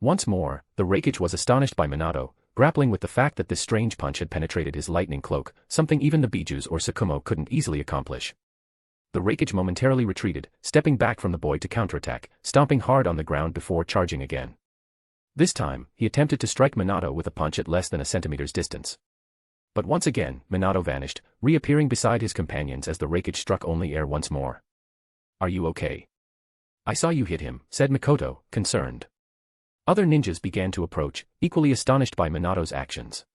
Once more, the raikage was astonished by Minato, grappling with the fact that this strange punch had penetrated his lightning cloak, something even the Bijus or Tsukumo couldn't easily accomplish. The raikage momentarily retreated, stepping back from the boy to counterattack, stomping hard on the ground before charging again. This time, he attempted to strike Minato with a punch at less than a centimeter's distance. But once again, Minato vanished, reappearing beside his companions as the raikage struck only air once more. Are you okay? I saw you hit him, said Mikoto, concerned. Other ninjas began to approach, equally astonished by Minato's actions.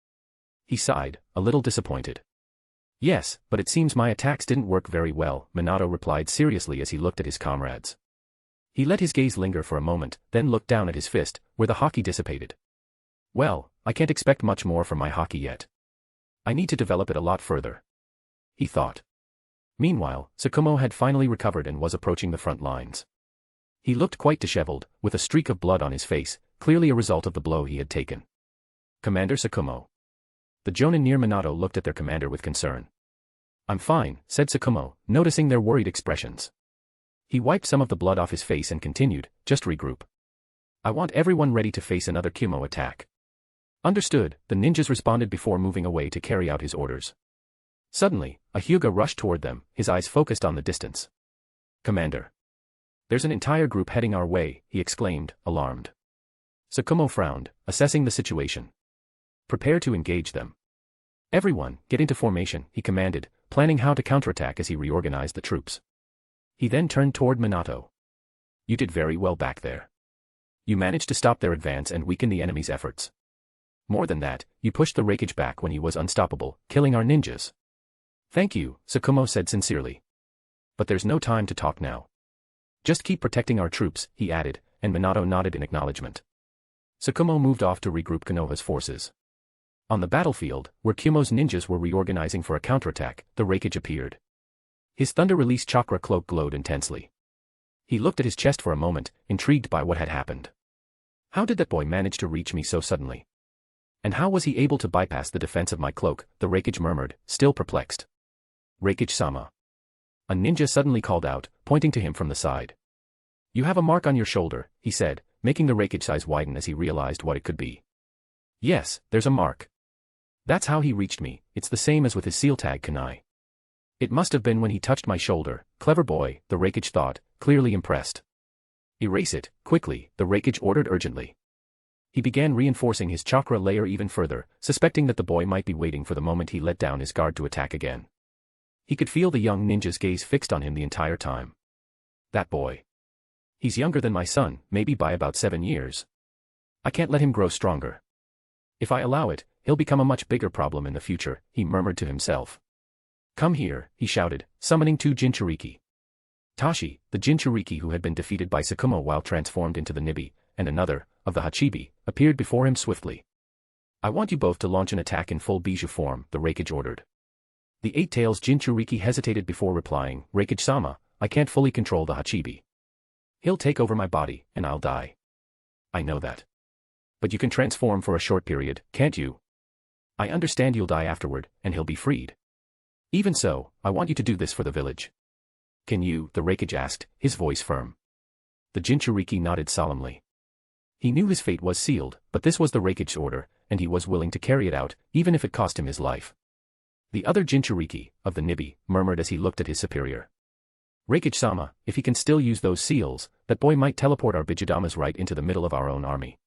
He sighed, a little disappointed. Yes, but it seems my attacks didn't work very well, Minato replied seriously as he looked at his comrades. He let his gaze linger for a moment, then looked down at his fist, where the haki dissipated. Well, I can't expect much more from my haki yet. I need to develop it a lot further, he thought. Meanwhile, Tsukumo had finally recovered and was approaching the front lines. He looked quite disheveled, with a streak of blood on his face, clearly a result of the blow he had taken. Commander Tsukumo. The jonin near Minato looked at their commander with concern. I'm fine, said Tsukumo, noticing their worried expressions. He wiped some of the blood off his face and continued, just regroup. I want everyone ready to face another Kumo attack. Understood, the ninjas responded before moving away to carry out his orders. Suddenly, a Hyuga rushed toward them, his eyes focused on the distance. Commander. There's an entire group heading our way, he exclaimed, alarmed. Tsukumo frowned, assessing the situation. Prepare to engage them. Everyone, get into formation, he commanded, planning how to counterattack as he reorganized the troops. He then turned toward Minato. You did very well back there. You managed to stop their advance and weaken the enemy's efforts. More than that, you pushed the raikage back when he was unstoppable, killing our ninjas. Thank you, Tsukumo said sincerely. But there's no time to talk now. Just keep protecting our troops, he added, and Minato nodded in acknowledgement. Tsukumo moved off to regroup Konoha's forces. On the battlefield, where Kumo's ninjas were reorganizing for a counterattack, the raikage appeared. His thunder-release chakra cloak glowed intensely. He looked at his chest for a moment, intrigued by what had happened. How did that boy manage to reach me so suddenly? And how was he able to bypass the defense of my cloak, the raikage murmured, still perplexed. Raikage-sama. A ninja suddenly called out, pointing to him from the side. You have a mark on your shoulder, he said, making the raikage size widen as he realized what it could be. Yes, there's a mark. That's how he reached me, it's the same as with his seal tag kunai. It must have been when he touched my shoulder, clever boy, the raikage thought, clearly impressed. Erase it, quickly, the raikage ordered urgently. He began reinforcing his chakra layer even further, suspecting that the boy might be waiting for the moment he let down his guard to attack again. He could feel the young ninja's gaze fixed on him the entire time. That boy. He's younger than my son, maybe by about 7 years. I can't let him grow stronger. If I allow it, he'll become a much bigger problem in the future, he murmured to himself. Come here, he shouted, summoning 2 Jinchuriki. Tashi, the Jinchuriki who had been defeated by Tsukumo while transformed into the Nibi, and another, of the Hachibi, appeared before him swiftly. I want you both to launch an attack in full Bijou form, the raikage ordered. The 8 Tails Jinchuriki hesitated before replying, Raikage-sama, I can't fully control the Hachibi. He'll take over my body, and I'll die. I know that. But you can transform for a short period, can't you? I understand you'll die afterward, and he'll be freed. Even so, I want you to do this for the village. Can you, the raikage asked, his voice firm. The Jinchuriki nodded solemnly. He knew his fate was sealed, but this was the raikage's order, and he was willing to carry it out, even if it cost him his life. The other Jinchuriki, of the Nibi, murmured as he looked at his superior. Raikage-sama, if he can still use those seals, that boy might teleport our Bijudamas right into the middle of our own army.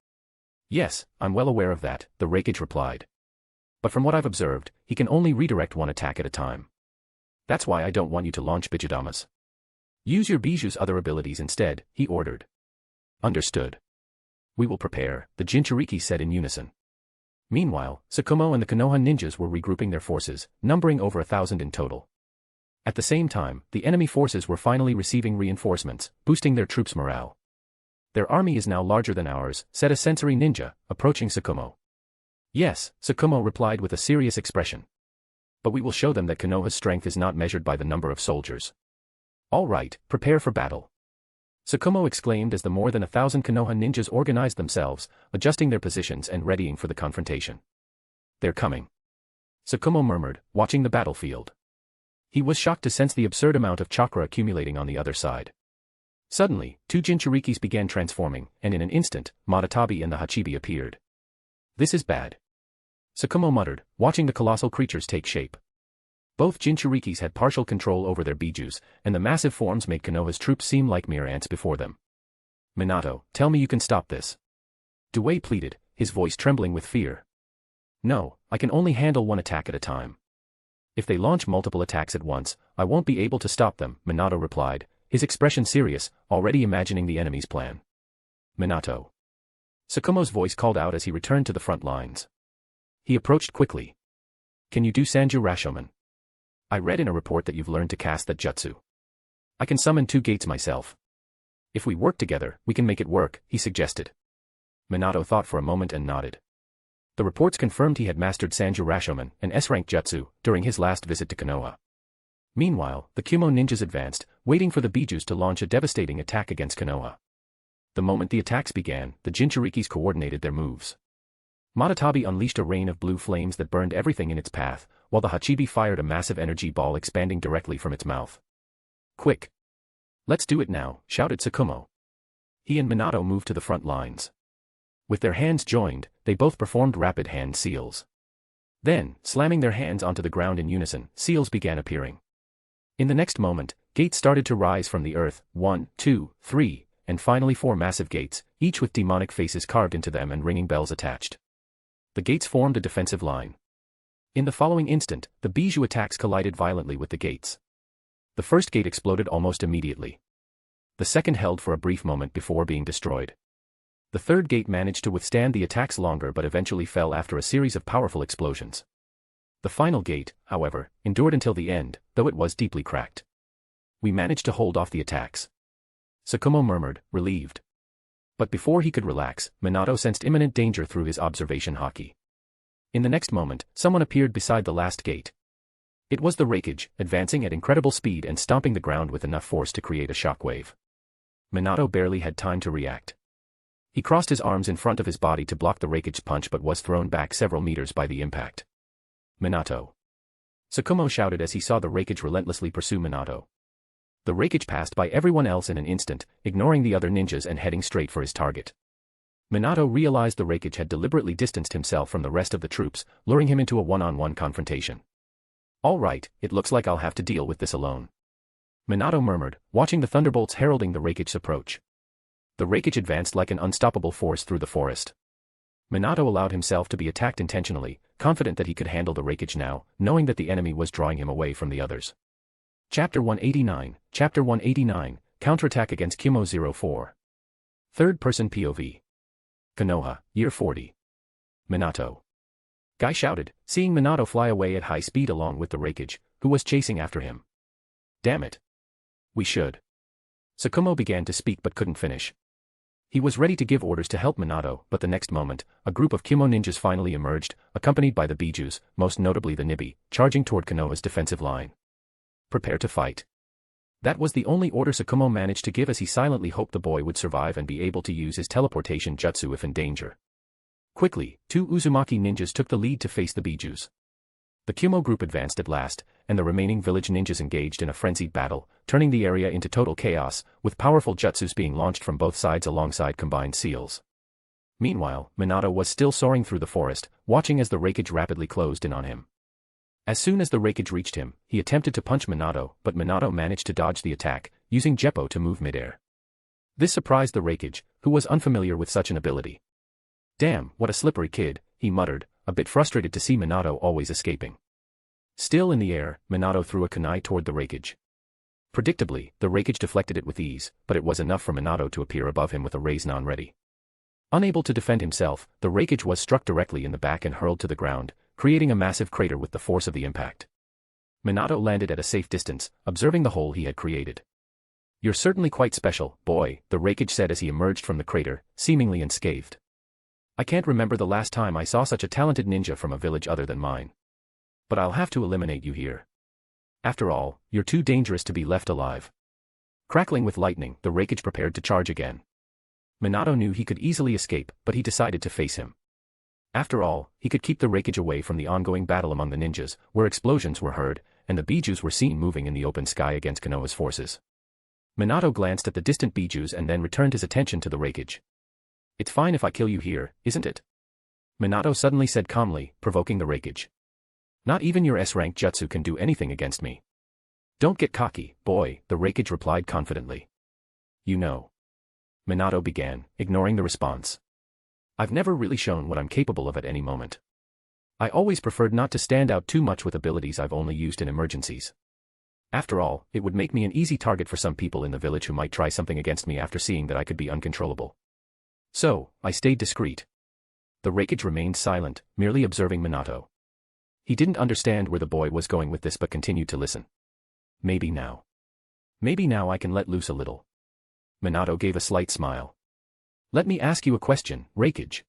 Yes, I'm well aware of that, the raikage replied. But from what I've observed, he can only redirect one attack at a time. That's why I don't want you to launch Bijudamas. Use your Biju's other abilities instead, he ordered. Understood. We will prepare, the Jinchuriki said in unison. Meanwhile, Tsukumo and the Konoha ninjas were regrouping their forces, numbering over 1,000 in total. At the same time, the enemy forces were finally receiving reinforcements, boosting their troops' morale. Their army is now larger than ours, said a sensory ninja, approaching Tsukumo. Yes, Tsukumo replied with a serious expression. But we will show them that Konoha's strength is not measured by the number of soldiers. All right, prepare for battle. Tsukumo exclaimed as the more than 1,000 Konoha ninjas organized themselves, adjusting their positions and readying for the confrontation. They're coming. Tsukumo murmured, watching the battlefield. He was shocked to sense the absurd amount of chakra accumulating on the other side. Suddenly, two Jinchurikis began transforming, and in an instant, Matatabi and the Hachibi appeared. This is bad. Tsukumo muttered, watching the colossal creatures take shape. Both Jinchurikis had partial control over their bijus, and the massive forms made Konoha's troops seem like mere ants before them. Minato, tell me you can stop this. Dewey pleaded, his voice trembling with fear. No, I can only handle one attack at a time. If they launch multiple attacks at once, I won't be able to stop them, Minato replied, his expression serious, already imagining the enemy's plan. Minato. Tsukumo's voice called out as he returned to the front lines. He approached quickly. Can you do Sanju Rashomon? I read in a report that you've learned to cast that jutsu. I can summon 2 gates myself. If we work together, we can make it work, he suggested. Minato thought for a moment and nodded. The reports confirmed he had mastered Sanju Rashomon, an S-rank jutsu, during his last visit to Konoha. Meanwhile, the Kumo ninjas advanced, waiting for the bijus to launch a devastating attack against Konoha. The moment the attacks began, the Jinchurikis coordinated their moves. Matatabi unleashed a rain of blue flames that burned everything in its path, while the Hachibi fired a massive energy ball expanding directly from its mouth. Quick! Let's do it now, shouted Tsukumo. He and Minato moved to the front lines. With their hands joined, they both performed rapid hand seals. Then, slamming their hands onto the ground in unison, seals began appearing. In the next moment, gates started to rise from the earth, 1, 2, 3, and finally 4 massive gates, each with demonic faces carved into them and ringing bells attached. The gates formed a defensive line. In the following instant, the Bijou attacks collided violently with the gates. The first gate exploded almost immediately. The second held for a brief moment before being destroyed. The third gate managed to withstand the attacks longer but eventually fell after a series of powerful explosions. The final gate, however, endured until the end, though it was deeply cracked. We managed to hold off the attacks. Tsukumo murmured, relieved. But before he could relax, Minato sensed imminent danger through his observation haki. In the next moment, someone appeared beside the last gate. It was the Raikage, advancing at incredible speed and stomping the ground with enough force to create a shockwave. Minato barely had time to react. He crossed his arms in front of his body to block the Raikage's punch but was thrown back several meters by the impact. Minato! Tsukumo shouted as he saw the Raikage relentlessly pursue Minato. The Raikage passed by everyone else in an instant, ignoring the other ninjas and heading straight for his target. Minato realized the Raikage had deliberately distanced himself from the rest of the troops, luring him into a one-on-one confrontation. All right, it looks like I'll have to deal with this alone. Minato murmured, watching the thunderbolts heralding the Raikage's approach. The Raikage advanced like an unstoppable force through the forest. Minato allowed himself to be attacked intentionally, confident that he could handle the Raikage now, knowing that the enemy was drawing him away from the others. Chapter 189, Counterattack against Kumo 04. Third-person POV. Konoha, Year 40. Minato. Guy shouted, seeing Minato fly away at high speed along with the Raikage, who was chasing after him. Damn it. We should. Tsukumo began to speak but couldn't finish. He was ready to give orders to help Minato, but the next moment, a group of Kumo ninjas finally emerged, accompanied by the Bijus, most notably the Nibi, charging toward Konoha's defensive line. Prepare to fight. That was the only order Tsukumo managed to give as he silently hoped the boy would survive and be able to use his teleportation jutsu if in danger. Quickly, 2 Uzumaki ninjas took the lead to face the Bijus. The Kumo group advanced at last, and the remaining village ninjas engaged in a frenzied battle, turning the area into total chaos, with powerful jutsus being launched from both sides alongside combined seals. Meanwhile, Minato was still soaring through the forest, watching as the Raikage rapidly closed in on him. As soon as the Raikage reached him, he attempted to punch Minato, but Minato managed to dodge the attack, using Jeppo to move midair. This surprised the Raikage, who was unfamiliar with such an ability. Damn, what a slippery kid, he muttered, a bit frustrated to see Minato always escaping. Still in the air, Minato threw a kunai toward the Raikage. Predictably, the Raikage deflected it with ease, but it was enough for Minato to appear above him with a Raise-Non ready. Unable to defend himself, the Raikage was struck directly in the back and hurled to the ground, creating a massive crater with the force of the impact. Minato landed at a safe distance, observing the hole he had created. "You're certainly quite special, boy," the Raikage said as he emerged from the crater, seemingly unscathed. "I can't remember the last time I saw such a talented ninja from a village other than mine. But I'll have to eliminate you here. After all, you're too dangerous to be left alive." Crackling with lightning, the Raikage prepared to charge again. Minato knew he could easily escape, but he decided to face him. After all, he could keep the Raikage away from the ongoing battle among the ninjas, where explosions were heard, and the Bijus were seen moving in the open sky against Konoha's forces. Minato glanced at the distant Bijus and then returned his attention to the Raikage. "It's fine if I kill you here, isn't it?" Minato suddenly said calmly, provoking the Raikage. "Not even your S-rank jutsu can do anything against me." "Don't get cocky, boy," the Raikage replied confidently. "You know," Minato began, ignoring the response. "I've never really shown what I'm capable of at any moment. I always preferred not to stand out too much with abilities I've only used in emergencies. After all, it would make me an easy target for some people in the village who might try something against me after seeing that I could be uncontrollable. So, I stayed discreet." The Raikage remained silent, merely observing Minato. He didn't understand where the boy was going with this but continued to listen. Maybe now I can let loose a little." Minato gave a slight smile. "Let me ask you a question, Raikage."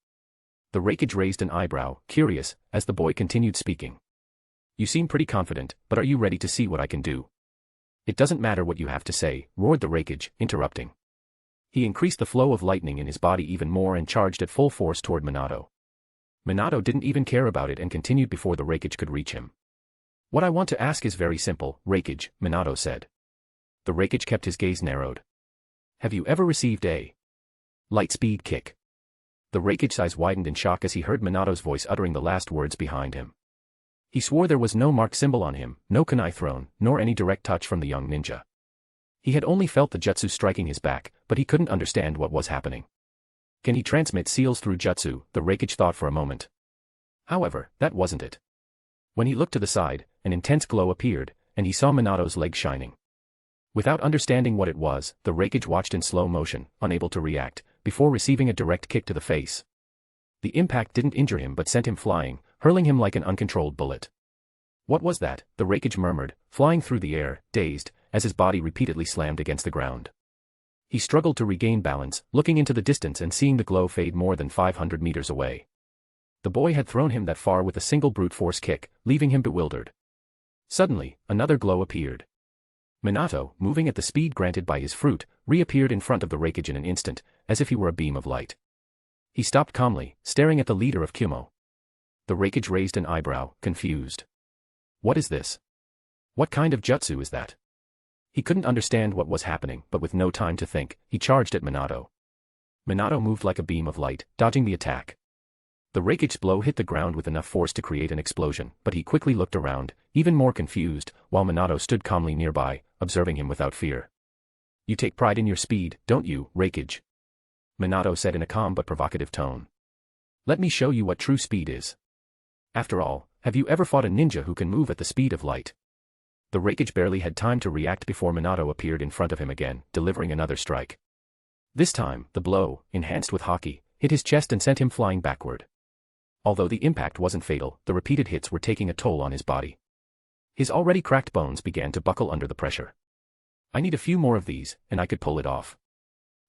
The Raikage raised an eyebrow, curious, as the boy continued speaking. "You seem pretty confident, but are you ready to see what I can do?" "It doesn't matter what you have to say," roared the Raikage, interrupting. He increased the flow of lightning in his body even more and charged at full force toward Minato. Minato didn't even care about it and continued before the Raikage could reach him. "What I want to ask is very simple, Raikage," Minato said. The Raikage kept his gaze narrowed. "Have you ever received a light-speed kick?" The Raikage's eyes widened in shock as he heard Minato's voice uttering the last words behind him. He swore there was no marked symbol on him, no kunai thrown, nor any direct touch from the young ninja. He had only felt the jutsu striking his back, but he couldn't understand what was happening. Can he transmit seals through jutsu? The Raikage thought for a moment. However, that wasn't it. When he looked to the side, an intense glow appeared, and he saw Minato's leg shining. Without understanding what it was, the Raikage watched in slow motion, unable to react, before receiving a direct kick to the face. The impact didn't injure him but sent him flying, hurling him like an uncontrolled bullet. "What was that?" the Raikage murmured, flying through the air, dazed, as his body repeatedly slammed against the ground. He struggled to regain balance, looking into the distance and seeing the glow fade more than 500 meters away. The boy had thrown him that far with a single brute force kick, leaving him bewildered. Suddenly, another glow appeared. Minato, moving at the speed granted by his fruit, reappeared in front of the Raikage in an instant, as if he were a beam of light. He stopped calmly, staring at the leader of Kumo. The Raikage raised an eyebrow, confused. "What is this? What kind of jutsu is that?" He couldn't understand what was happening, but with no time to think, he charged at Minato. Minato moved like a beam of light, dodging the attack. The Raikage's blow hit the ground with enough force to create an explosion, but he quickly looked around, even more confused, while Minato stood calmly nearby, observing him without fear. "You take pride in your speed, don't you, Raikage?" Minato said in a calm but provocative tone. "Let me show you what true speed is. After all, have you ever fought a ninja who can move at the speed of light?" The Raikage barely had time to react before Minato appeared in front of him again, delivering another strike. This time, the blow, enhanced with haki, hit his chest and sent him flying backward. Although the impact wasn't fatal, the repeated hits were taking a toll on his body. His already cracked bones began to buckle under the pressure. "I need a few more of these, and I could pull it off,"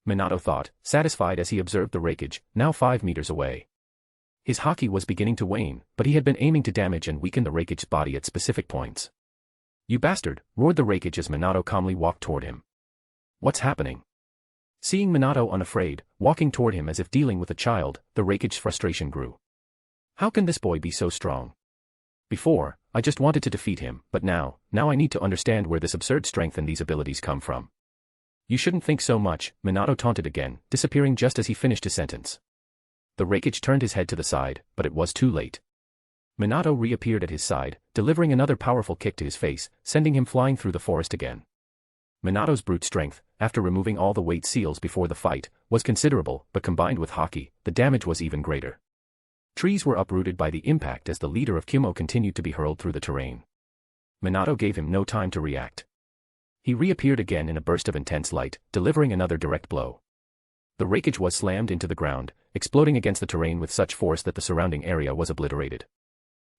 Minato thought, satisfied as he observed the Raikage, now 5 meters away. His haki was beginning to wane, but he had been aiming to damage and weaken the Raikage's body at specific points. "You bastard," roared the Raikage as Minato calmly walked toward him. "What's happening?" Seeing Minato unafraid, walking toward him as if dealing with a child, the Raikage's frustration grew. How can this boy be so strong? Before, I just wanted to defeat him, but now I need to understand where this absurd strength and these abilities come from. "You shouldn't think so much," Minato taunted again, disappearing just as he finished his sentence. The Raikage turned his head to the side, but it was too late. Minato reappeared at his side, delivering another powerful kick to his face, sending him flying through the forest again. Minato's brute strength, after removing all the weight seals before the fight, was considerable, but combined with haki, the damage was even greater. Trees were uprooted by the impact as the leader of Kumo continued to be hurled through the terrain. Minato gave him no time to react. He reappeared again in a burst of intense light, delivering another direct blow. The Raikage was slammed into the ground, exploding against the terrain with such force that the surrounding area was obliterated.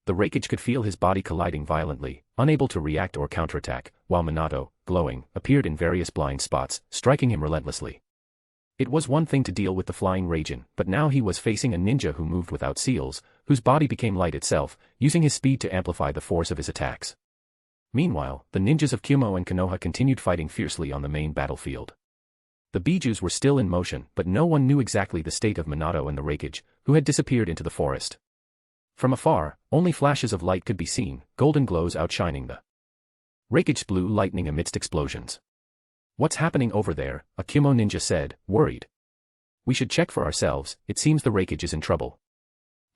The Raikage could feel his body colliding violently, unable to react or counterattack, while Minato, glowing, appeared in various blind spots, striking him relentlessly. It was one thing to deal with the flying Raijin, but now he was facing a ninja who moved without seals, whose body became light itself, using his speed to amplify the force of his attacks. Meanwhile, the ninjas of Kyumo and Konoha continued fighting fiercely on the main battlefield. The Bijus were still in motion, but no one knew exactly the state of Minato and the Raikage, who had disappeared into the forest. From afar, only flashes of light could be seen, golden glows outshining the Raikage's blue lightning amidst explosions. "What's happening over there?" a Kyumo ninja said, worried. "We should check for ourselves, it seems the Raikage is in trouble."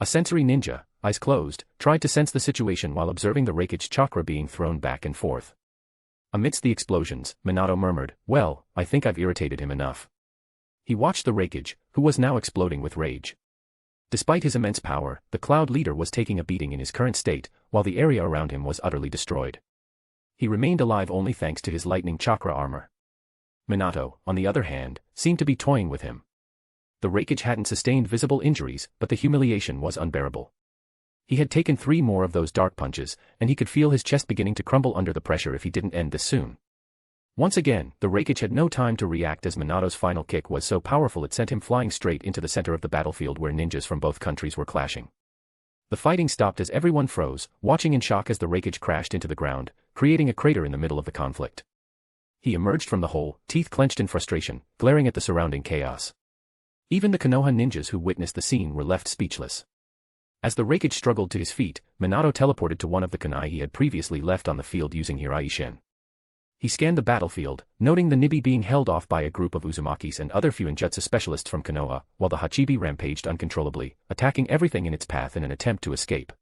A sensory ninja, eyes closed, tried to sense the situation while observing the Raikage's chakra being thrown back and forth. Amidst the explosions, Minato murmured, "Well, I think I've irritated him enough." He watched the Raikage, who was now exploding with rage. Despite his immense power, the Cloud Leader was taking a beating in his current state, while the area around him was utterly destroyed. He remained alive only thanks to his lightning chakra armor. Minato, on the other hand, seemed to be toying with him. The Raikage hadn't sustained visible injuries, but the humiliation was unbearable. He had taken 3 more of those dark punches, and he could feel his chest beginning to crumble under the pressure if he didn't end this soon. Once again, the Raikage had no time to react as Minato's final kick was so powerful it sent him flying straight into the center of the battlefield where ninjas from both countries were clashing. The fighting stopped as everyone froze, watching in shock as the Raikage crashed into the ground, creating a crater in the middle of the conflict. He emerged from the hole, teeth clenched in frustration, glaring at the surrounding chaos. Even the Konoha ninjas who witnessed the scene were left speechless. As the Raikage struggled to his feet, Minato teleported to one of the kunai he had previously left on the field using Hiraishin. He scanned the battlefield, noting the Nibi being held off by a group of Uzumakis and other Fuinjutsu specialists from Konoha, while the Hachibi rampaged uncontrollably, attacking everything in its path in an attempt to escape.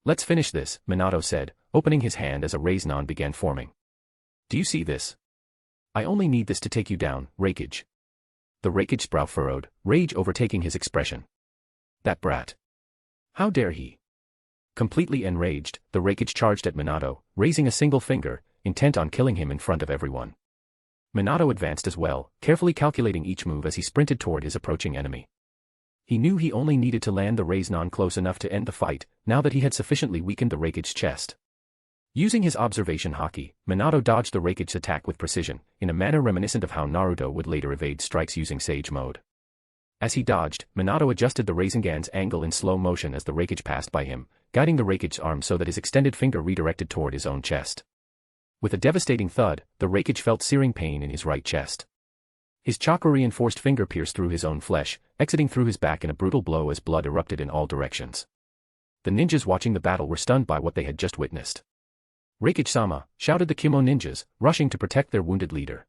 "Let's finish this," Minato said, opening his hand as a Raiznan began forming. "Do you see this? I only need this to take you down, Raikage." The Raikage's brow furrowed, rage overtaking his expression. "That brat. How dare he?" Completely enraged, the Raikage charged at Minato, raising a single finger, intent on killing him in front of everyone. Minato advanced as well, carefully calculating each move as he sprinted toward his approaching enemy. He knew he only needed to land the Raiznan close enough to end the fight, now that he had sufficiently weakened the Raikage's chest. Using his observation haki, Minato dodged the Raikage's attack with precision, in a manner reminiscent of how Naruto would later evade strikes using Sage Mode. As he dodged, Minato adjusted the Rasengan's angle in slow motion as the Raikage passed by him, guiding the Raikage's arm so that his extended finger redirected toward his own chest. With a devastating thud, the Raikage felt searing pain in his right chest. His chakra-reinforced finger pierced through his own flesh, exiting through his back in a brutal blow as blood erupted in all directions. The ninjas watching the battle were stunned by what they had just witnessed. "Raikage-sama," shouted the Kyumo ninjas, rushing to protect their wounded leader.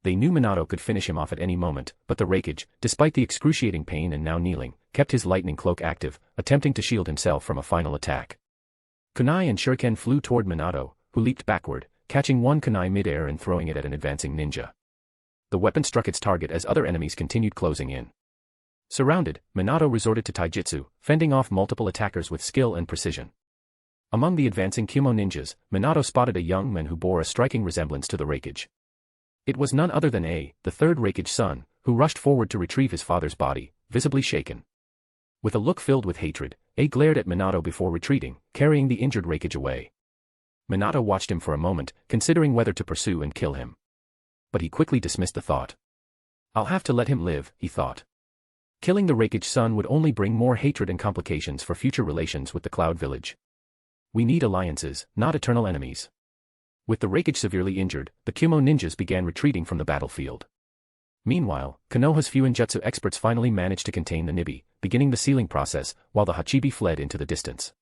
They knew Minato could finish him off at any moment, but the Raikage, despite the excruciating pain and now kneeling, kept his lightning cloak active, attempting to shield himself from a final attack. Kunai and shuriken flew toward Minato, who leaped backward, catching one kunai mid-air and throwing it at an advancing ninja. The weapon struck its target as other enemies continued closing in. Surrounded, Minato resorted to taijutsu, fending off multiple attackers with skill and precision. Among the advancing Kyumo ninjas, Minato spotted a young man who bore a striking resemblance to the Raikage. It was none other than the third Raikage's son, who rushed forward to retrieve his father's body, visibly shaken. With a look filled with hatred, glared at Minato before retreating, carrying the injured Raikage away. Minato watched him for a moment, considering whether to pursue and kill him. But he quickly dismissed the thought. "I'll have to let him live," he thought. Killing the Raikage's son would only bring more hatred and complications for future relations with the Cloud Village. We need alliances, not eternal enemies. With the Raikage severely injured, the Kyumo ninjas began retreating from the battlefield. Meanwhile, Konoha's Fuinjutsu experts finally managed to contain the Nibi, beginning the sealing process, while the Hachibi fled into the distance.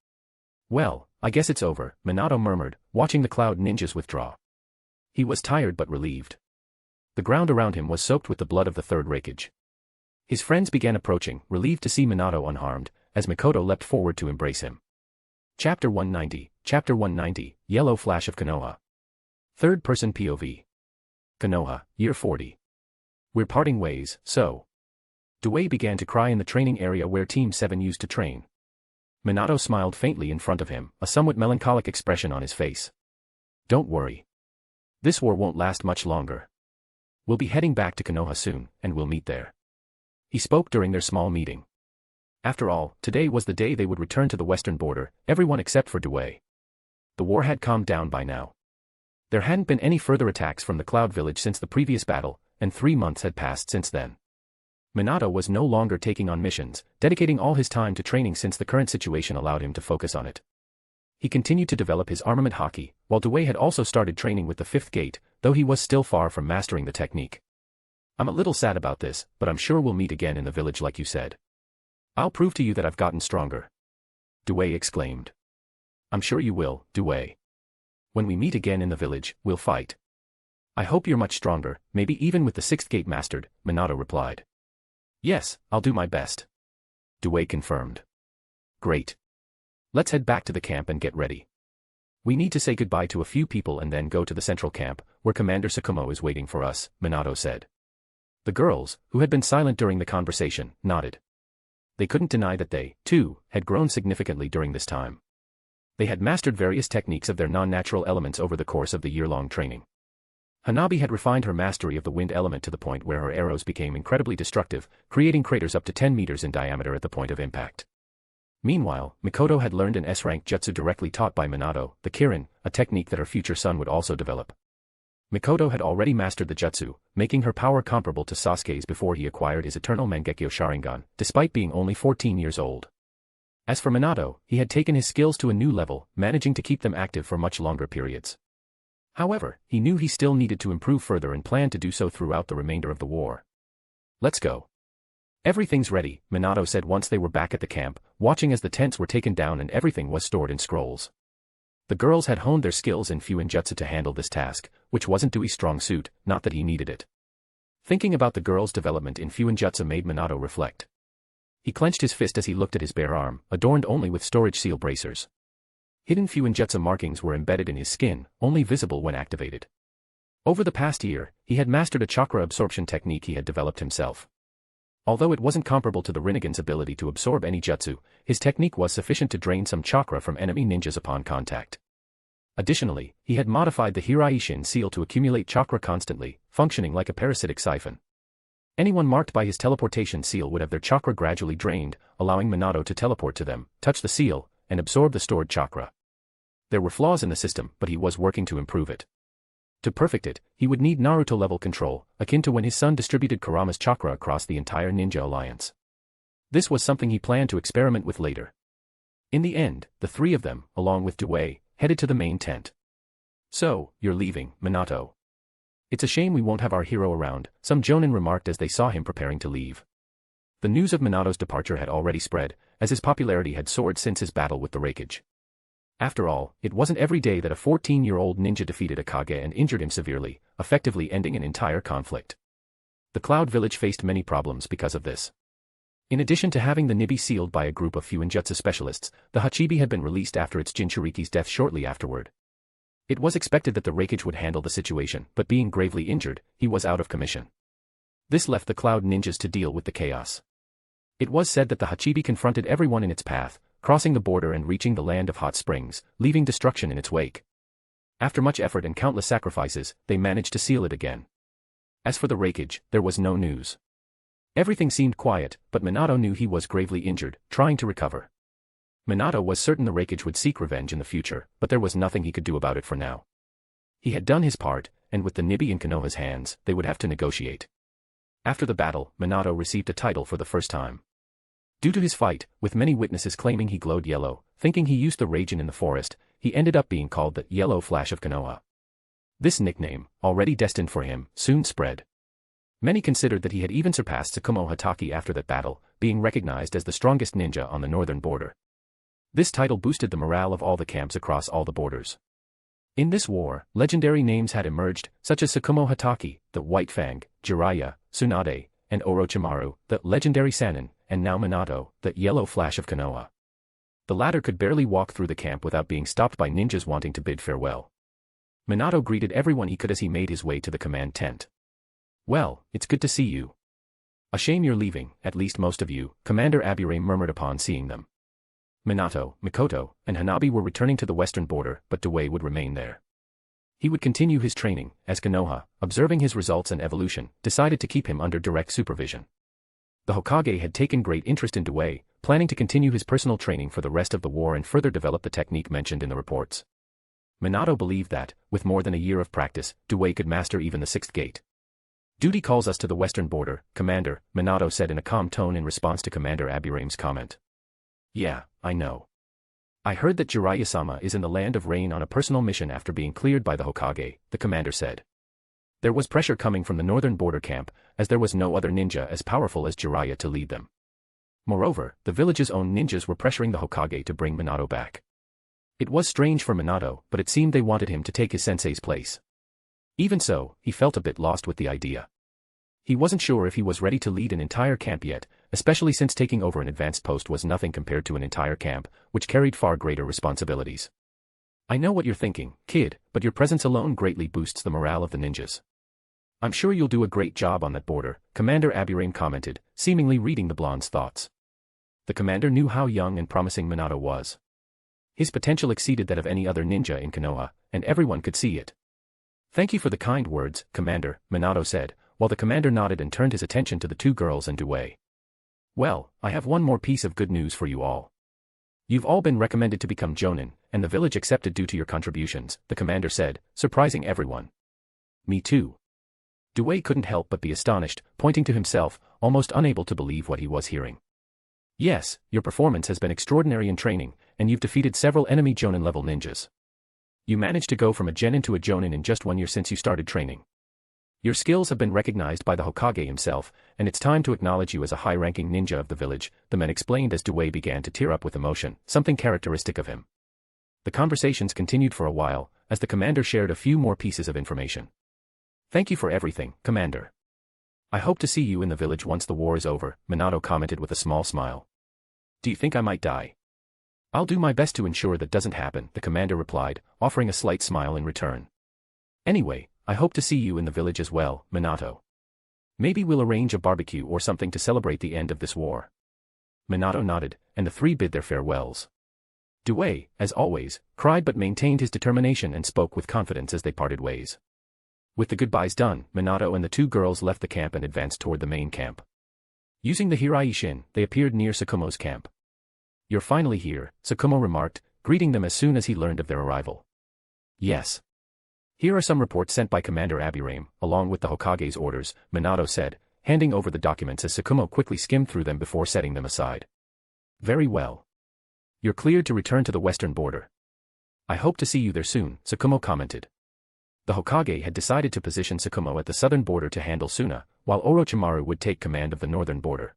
"Well, I guess it's over," Minato murmured, watching the Cloud ninjas withdraw. He was tired but relieved. The ground around him was soaked with the blood of the third Raikage. His friends began approaching, relieved to see Minato unharmed, as Mikoto leapt forward to embrace him. Chapter 190, Yellow Flash of Konoha. Third-person POV. Konoha, Year 40. We're parting ways, so. Due began to cry in the training area where Team 7 used to train. Minato smiled faintly in front of him, a somewhat melancholic expression on his face. "Don't worry. This war won't last much longer. We'll be heading back to Konoha soon, and we'll meet there." He spoke during their small meeting. After all, today was the day they would return to the western border, everyone except for Dway. The war had calmed down by now. There hadn't been any further attacks from the Cloud Village since the previous battle, and 3 months had passed since then. Minato was no longer taking on missions, dedicating all his time to training since the current situation allowed him to focus on it. He continued to develop his armament haki, while Dway had also started training with the fifth gate, though he was still far from mastering the technique. I'm a little sad about this, but I'm sure we'll meet again in the village like you said. I'll prove to you that I've gotten stronger. Dway exclaimed. I'm sure you will, Dway. When we meet again in the village, we'll fight. I hope you're much stronger, maybe even with the sixth gate mastered, Minato replied. Yes, I'll do my best. Dway confirmed. Great. Let's head back to the camp and get ready. We need to say goodbye to a few people and then go to the central camp, where Commander Tsukumo is waiting for us, Minato said. The girls, who had been silent during the conversation, nodded. They couldn't deny that they, too, had grown significantly during this time. They had mastered various techniques of their non-natural elements over the course of the year-long training. Hanabi had refined her mastery of the wind element to the point where her arrows became incredibly destructive, creating craters up to 10 meters in diameter at the point of impact. Meanwhile, Mikoto had learned an S-rank jutsu directly taught by Minato, the Kirin, a technique that her future son would also develop. Mikoto had already mastered the jutsu, making her power comparable to Sasuke's before he acquired his eternal Mangekyo Sharingan, despite being only 14 years old. As for Minato, he had taken his skills to a new level, managing to keep them active for much longer periods. However, he knew he still needed to improve further and planned to do so throughout the remainder of the war. Let's go. Everything's ready, Minato said once they were back at the camp, watching as the tents were taken down and everything was stored in scrolls. The girls had honed their skills in Fuinjutsu to handle this task, which wasn't Dewey's strong suit, not that he needed it. Thinking about the girls' development in Fuinjutsu made Minato reflect. He clenched his fist as he looked at his bare arm, adorned only with storage seal bracers. Hidden Fuinjutsu markings were embedded in his skin, only visible when activated. Over the past year, he had mastered a chakra absorption technique he had developed himself. Although it wasn't comparable to the Rinnegan's ability to absorb any jutsu, his technique was sufficient to drain some chakra from enemy ninjas upon contact. Additionally, he had modified the Hiraishin seal to accumulate chakra constantly, functioning like a parasitic siphon. Anyone marked by his teleportation seal would have their chakra gradually drained, allowing Minato to teleport to them, touch the seal, and absorb the stored chakra. There were flaws in the system, but he was working to improve it. To perfect it, he would need Naruto-level control, akin to when his son distributed Kurama's chakra across the entire ninja alliance. This was something he planned to experiment with later. In the end, the three of them, along with Dway, headed to the main tent. So, you're leaving, Minato. It's a shame we won't have our hero around, some jonin remarked as they saw him preparing to leave. The news of Minato's departure had already spread, as his popularity had soared since his battle with the Raikage. After all, it wasn't every day that a 14-year-old ninja defeated a Kage and injured him severely, effectively ending an entire conflict. The Cloud Village faced many problems because of this. In addition to having the Nibi sealed by a group of Fuinjutsu specialists, the Hachibi had been released after its Jinchuriki's death shortly afterward. It was expected that the Raikage would handle the situation, but being gravely injured, he was out of commission. This left the Cloud Ninjas to deal with the chaos. It was said that the Hachibi confronted everyone in its path, crossing the border and reaching the land of hot springs, leaving destruction in its wake. After much effort and countless sacrifices, they managed to seal it again. As for the Raikage, there was no news. Everything seemed quiet, but Minato knew he was gravely injured, trying to recover. Minato was certain the Raikage would seek revenge in the future, but there was nothing he could do about it for now. He had done his part, and with the Nibi in Konoha's hands, they would have to negotiate. After the battle, Minato received a title for the first time. Due to his fight, with many witnesses claiming he glowed yellow, thinking he used the Raijin in the forest, he ended up being called the Yellow Flash of Konoha. This nickname, already destined for him, soon spread. Many considered that he had even surpassed Tsukumo Hatake after that battle, being recognized as the strongest ninja on the northern border. This title boosted the morale of all the camps across all the borders. In this war, legendary names had emerged, such as Tsukumo Hatake, the White Fang, Jiraiya, Tsunade, and Orochimaru, the legendary Sannin, and now Minato, the Yellow Flash of Konoha. The latter could barely walk through the camp without being stopped by ninjas wanting to bid farewell. Minato greeted everyone he could as he made his way to the command tent. Well, it's good to see you. A shame you're leaving, at least most of you, Commander Aburame murmured upon seeing them. Minato, Mikoto, and Hanabi were returning to the western border, but Dway would remain there. He would continue his training, as Konoha, observing his results and evolution, decided to keep him under direct supervision. The Hokage had taken great interest in Due, planning to continue his personal training for the rest of the war and further develop the technique mentioned in the reports. Minato believed that, with more than a year of practice, Due could master even the sixth gate. Duty calls us to the western border, Commander, Minato said in a calm tone in response to Commander Aburame's comment. Yeah, I know. I heard that Jiraiya-sama is in the land of rain on a personal mission after being cleared by the Hokage, the commander said. There was pressure coming from the northern border camp, as there was no other ninja as powerful as Jiraiya to lead them. Moreover, the village's own ninjas were pressuring the Hokage to bring Minato back. It was strange for Minato, but it seemed they wanted him to take his sensei's place. Even so, he felt a bit lost with the idea. He wasn't sure if he was ready to lead an entire camp yet, especially since taking over an advanced post was nothing compared to an entire camp, which carried far greater responsibilities. I know what you're thinking, kid, but your presence alone greatly boosts the morale of the ninjas. I'm sure you'll do a great job on that border, Commander Aburame commented, seemingly reading the blonde's thoughts. The commander knew how young and promising Minato was. His potential exceeded that of any other ninja in Konoha, and everyone could see it. Thank you for the kind words, Commander, Minato said, while the commander nodded and turned his attention to the two girls and Due. Well, I have one more piece of good news for you all. You've all been recommended to become jonin, and the village accepted due to your contributions, the commander said, surprising everyone. Me too. Due couldn't help but be astonished, pointing to himself, almost unable to believe what he was hearing. Yes, your performance has been extraordinary in training, and you've defeated several enemy jonin-level ninjas. You managed to go from a genin to a jonin in just 1 year since you started training. Your skills have been recognized by the Hokage himself, and it's time to acknowledge you as a high-ranking ninja of the village, the men explained as Due began to tear up with emotion, something characteristic of him. The conversations continued for a while, as the commander shared a few more pieces of information. Thank you for everything, Commander. I hope to see you in the village once the war is over, Minato commented with a small smile. Do you think I might die? I'll do my best to ensure that doesn't happen, the commander replied, offering a slight smile in return. Anyway, I hope to see you in the village as well, Minato. Maybe we'll arrange a barbecue or something to celebrate the end of this war. Minato nodded, and the three bid their farewells. Due, as always, cried but maintained his determination and spoke with confidence as they parted ways. With the goodbyes done, Minato and the two girls left the camp and advanced toward the main camp. Using the Hirai-shin, they appeared near Sakumo's camp. You're finally here, Sakumo remarked, greeting them as soon as he learned of their arrival. Yes. Here are some reports sent by Commander Aburame, along with the Hokage's orders, Minato said, handing over the documents as Sakumo quickly skimmed through them before setting them aside. Very well. You're cleared to return to the western border. I hope to see you there soon, Sakumo commented. The Hokage had decided to position Sakumo at the southern border to handle Suna, while Orochimaru would take command of the northern border.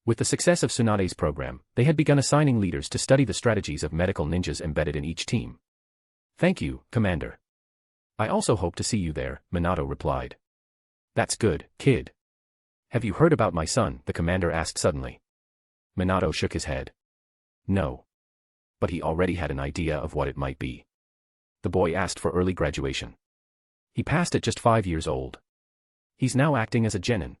With the success of Tsunade's program, they had begun assigning leaders to study the strategies of medical ninjas embedded in each team. Thank you, Commander. I also hope to see you there, Minato replied. That's good, kid. Have you heard about my son, the commander asked suddenly. Minato shook his head. No. But he already had an idea of what it might be. The boy asked for early graduation. He passed at just 5 years old. He's now acting as a genin.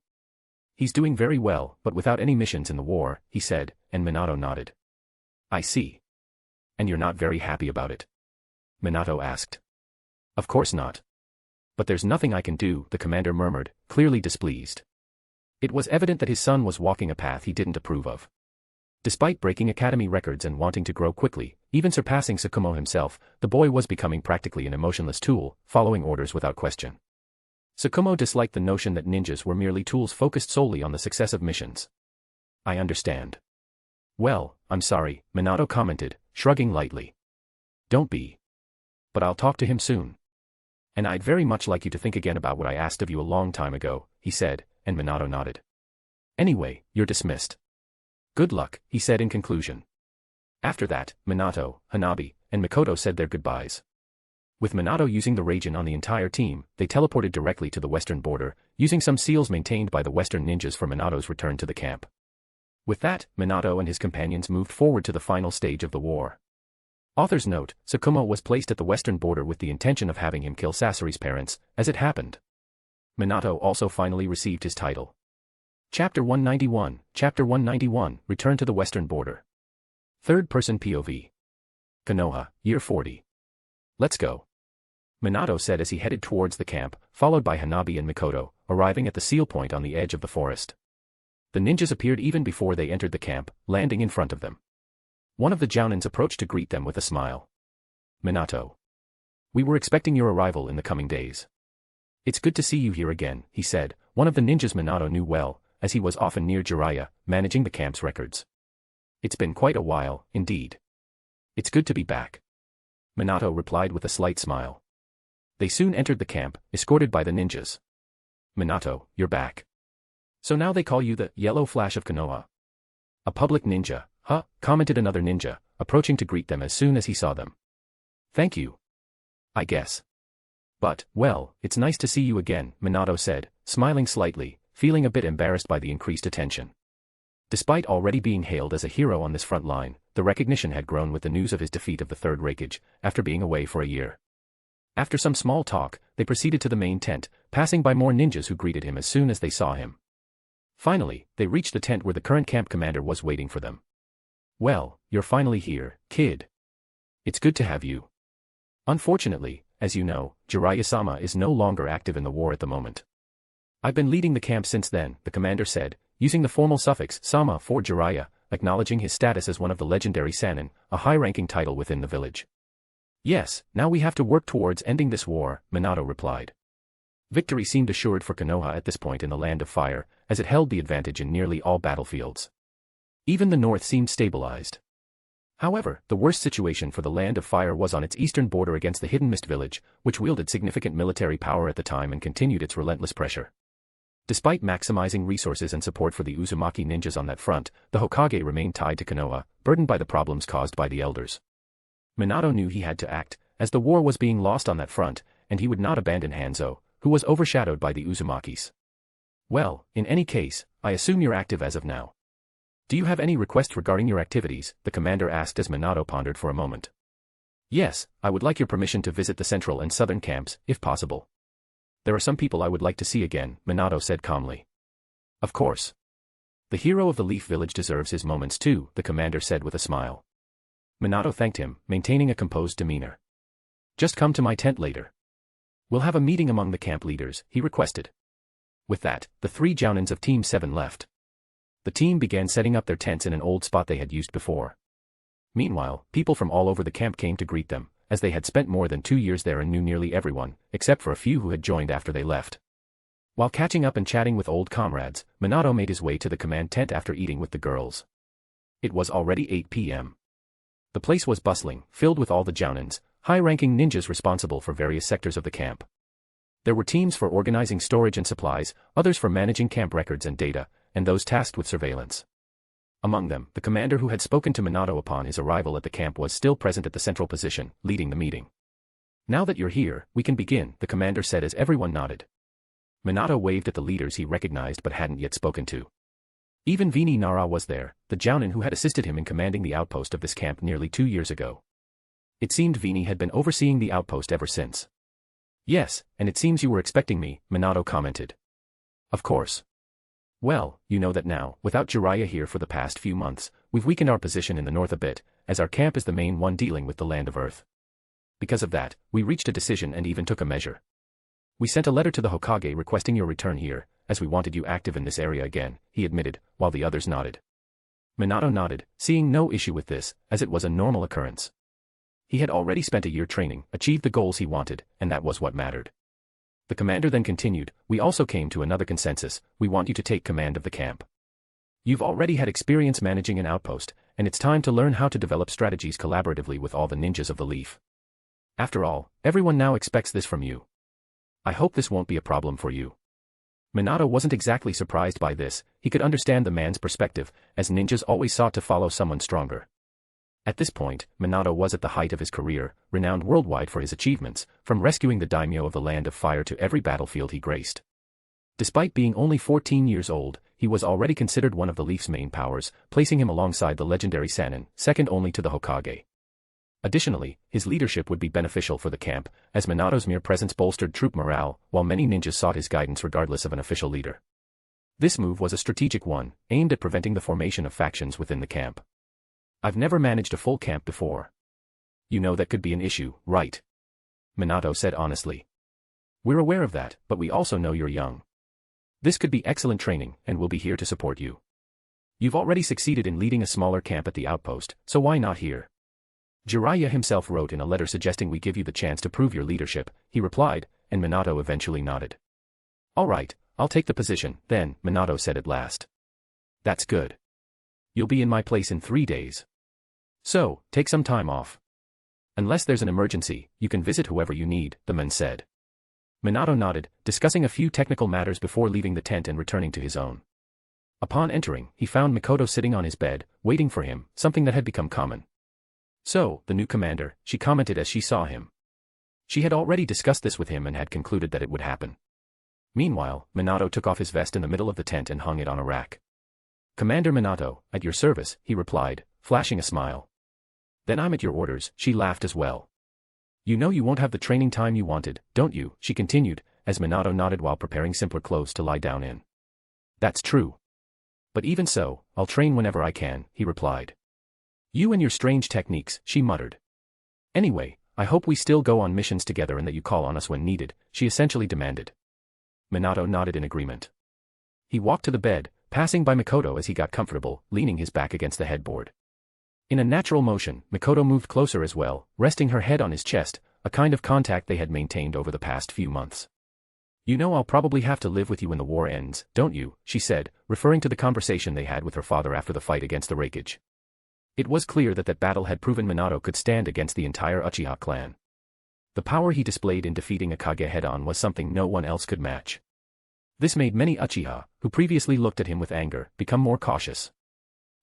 He's doing very well, but without any missions in the war, he said, and Minato nodded. I see. And you're not very happy about it? Minato asked. Of course not. But there's nothing I can do, the commander murmured, clearly displeased. It was evident that his son was walking a path he didn't approve of. Despite breaking academy records and wanting to grow quickly, even surpassing Sakumo himself, the boy was becoming practically an emotionless tool, following orders without question. Sakumo disliked the notion that ninjas were merely tools focused solely on the success of missions. I understand. Well, I'm sorry, Minato commented, shrugging lightly. Don't be. But I'll talk to him soon. And I'd very much like you to think again about what I asked of you a long time ago, he said, and Minato nodded. Anyway, you're dismissed. Good luck, he said in conclusion. After that, Minato, Hanabi, and Mikoto said their goodbyes. With Minato using the Raijin on the entire team, they teleported directly to the western border, using some seals maintained by the western ninjas for Minato's return to the camp. With that, Minato and his companions moved forward to the final stage of the war. Author's note, Sakumo was placed at the western border with the intention of having him kill Sasori's parents, as it happened. Minato also finally received his title. Chapter 191, Return to the Western Border. Third-person POV. Konoha, Year 40. Let's go. Minato said as he headed towards the camp, followed by Hanabi and Mikoto, arriving at the seal point on the edge of the forest. The ninjas appeared even before they entered the camp, landing in front of them. One of the jounins approached to greet them with a smile. Minato. We were expecting your arrival in the coming days. It's good to see you here again, he said. One of the ninjas Minato knew well, as he was often near Jiraiya, managing the camp's records. It's been quite a while, indeed. It's good to be back. Minato replied with a slight smile. They soon entered the camp, escorted by the ninjas. Minato, you're back. So now they call you the Yellow Flash of Konoha. A public ninja, huh? Commented another ninja, approaching to greet them as soon as he saw them. Thank you. I guess. But, well, it's nice to see you again, Minato said, smiling slightly, feeling a bit embarrassed by the increased attention. Despite already being hailed as a hero on this front line, the recognition had grown with the news of his defeat of the Third Raikage, after being away for a year. After some small talk, they proceeded to the main tent, passing by more ninjas who greeted him as soon as they saw him. Finally, they reached the tent where the current camp commander was waiting for them. Well, you're finally here, kid. It's good to have you. Unfortunately, as you know, Jiraiya-sama is no longer active in the war at the moment. I've been leading the camp since then, the commander said, using the formal suffix sama for Jiraiya, acknowledging his status as one of the legendary Sannin, a high-ranking title within the village. Yes, now we have to work towards ending this war, Minato replied. Victory seemed assured for Konoha at this point in the Land of Fire, as it held the advantage in nearly all battlefields. Even the north seemed stabilized. However, the worst situation for the Land of Fire was on its eastern border against the Hidden Mist village, which wielded significant military power at the time and continued its relentless pressure. Despite maximizing resources and support for the Uzumaki ninjas on that front, the Hokage remained tied to Konoha, burdened by the problems caused by the elders. Minato knew he had to act, as the war was being lost on that front, and he would not abandon Hanzo, who was overshadowed by the Uzumakis. Well, in any case, I assume you're active as of now. Do you have any requests regarding your activities? The commander asked as Minato pondered for a moment. Yes, I would like your permission to visit the central and southern camps, if possible. There are some people I would like to see again, Minato said calmly. Of course. The hero of the Leaf Village deserves his moments too, the commander said with a smile. Minato thanked him, maintaining a composed demeanor. Just come to my tent later. We'll have a meeting among the camp leaders, he requested. With that, the three jounins of Team 7 left. The team began setting up their tents in an old spot they had used before. Meanwhile, people from all over the camp came to greet them, as they had spent more than 2 years there and knew nearly everyone, except for a few who had joined after they left. While catching up and chatting with old comrades, Minato made his way to the command tent after eating with the girls. It was already 8 p.m. The place was bustling, filled with all the jounins, high-ranking ninjas responsible for various sectors of the camp. There were teams for organizing storage and supplies, others for managing camp records and data, and those tasked with surveillance. Among them, the commander who had spoken to Minato upon his arrival at the camp was still present at the central position, leading the meeting. Now that you're here, we can begin, the commander said as everyone nodded. Minato waved at the leaders he recognized but hadn't yet spoken to. Even Vini Nara was there, the jounin who had assisted him in commanding the outpost of this camp nearly 2 years ago. It seemed Vini had been overseeing the outpost ever since. Yes, and it seems you were expecting me, Minato commented. Of course. Well, you know that now, without Jiraiya here for the past few months, we've weakened our position in the north a bit, as our camp is the main one dealing with the Land of Earth. Because of that, we reached a decision and even took a measure. We sent a letter to the Hokage requesting your return here, as we wanted you active in this area again, he admitted, while the others nodded. Minato nodded, seeing no issue with this, as it was a normal occurrence. He had already spent a year training, achieved the goals he wanted, and that was what mattered. The commander then continued, we also came to another consensus, we want you to take command of the camp. You've already had experience managing an outpost, and it's time to learn how to develop strategies collaboratively with all the ninjas of the Leaf. After all, everyone now expects this from you. I hope this won't be a problem for you. Minato wasn't exactly surprised by this, he could understand the man's perspective, as ninjas always sought to follow someone stronger. At this point, Minato was at the height of his career, renowned worldwide for his achievements, from rescuing the daimyo of the Land of Fire to every battlefield he graced. Despite being only 14 years old, he was already considered one of the Leaf's main powers, placing him alongside the legendary Sannin, second only to the Hokage. Additionally, his leadership would be beneficial for the camp, as Minato's mere presence bolstered troop morale, while many ninjas sought his guidance regardless of an official leader. This move was a strategic one, aimed at preventing the formation of factions within the camp. I've never managed a full camp before. You know that could be an issue, right? Minato said honestly. We're aware of that, but we also know you're young. This could be excellent training, and we'll be here to support you. You've already succeeded in leading a smaller camp at the outpost, so why not here? Jiraiya himself wrote in a letter suggesting we give you the chance to prove your leadership, he replied, and Minato eventually nodded. All right, I'll take the position, then, Minato said at last. That's good. You'll be in my place in 3 days. So, take some time off. Unless there's an emergency, you can visit whoever you need, the man said. Minato nodded, discussing a few technical matters before leaving the tent and returning to his own. Upon entering, he found Mikoto sitting on his bed, waiting for him, something that had become common. So, the new commander, she commented as she saw him. She had already discussed this with him and had concluded that it would happen. Meanwhile, Minato took off his vest in the middle of the tent and hung it on a rack. Commander Minato, at your service, he replied, flashing a smile. Then I'm at your orders, she laughed as well. You know you won't have the training time you wanted, don't you, she continued, as Minato nodded while preparing simpler clothes to lie down in. That's true. But even so, I'll train whenever I can, he replied. You and your strange techniques, she muttered. Anyway, I hope we still go on missions together and that you call on us when needed, she essentially demanded. Minato nodded in agreement. He walked to the bed, passing by Mikoto as he got comfortable, leaning his back against the headboard. In a natural motion, Mikoto moved closer as well, resting her head on his chest, a kind of contact they had maintained over the past few months. You know I'll probably have to live with you when the war ends, don't you, she said, referring to the conversation they had with her father after the fight against the Raikage. It was clear that battle had proven Minato could stand against the entire Uchiha clan. The power he displayed in defeating a Kage head-on was something no one else could match. This made many Uchiha, who previously looked at him with anger, become more cautious.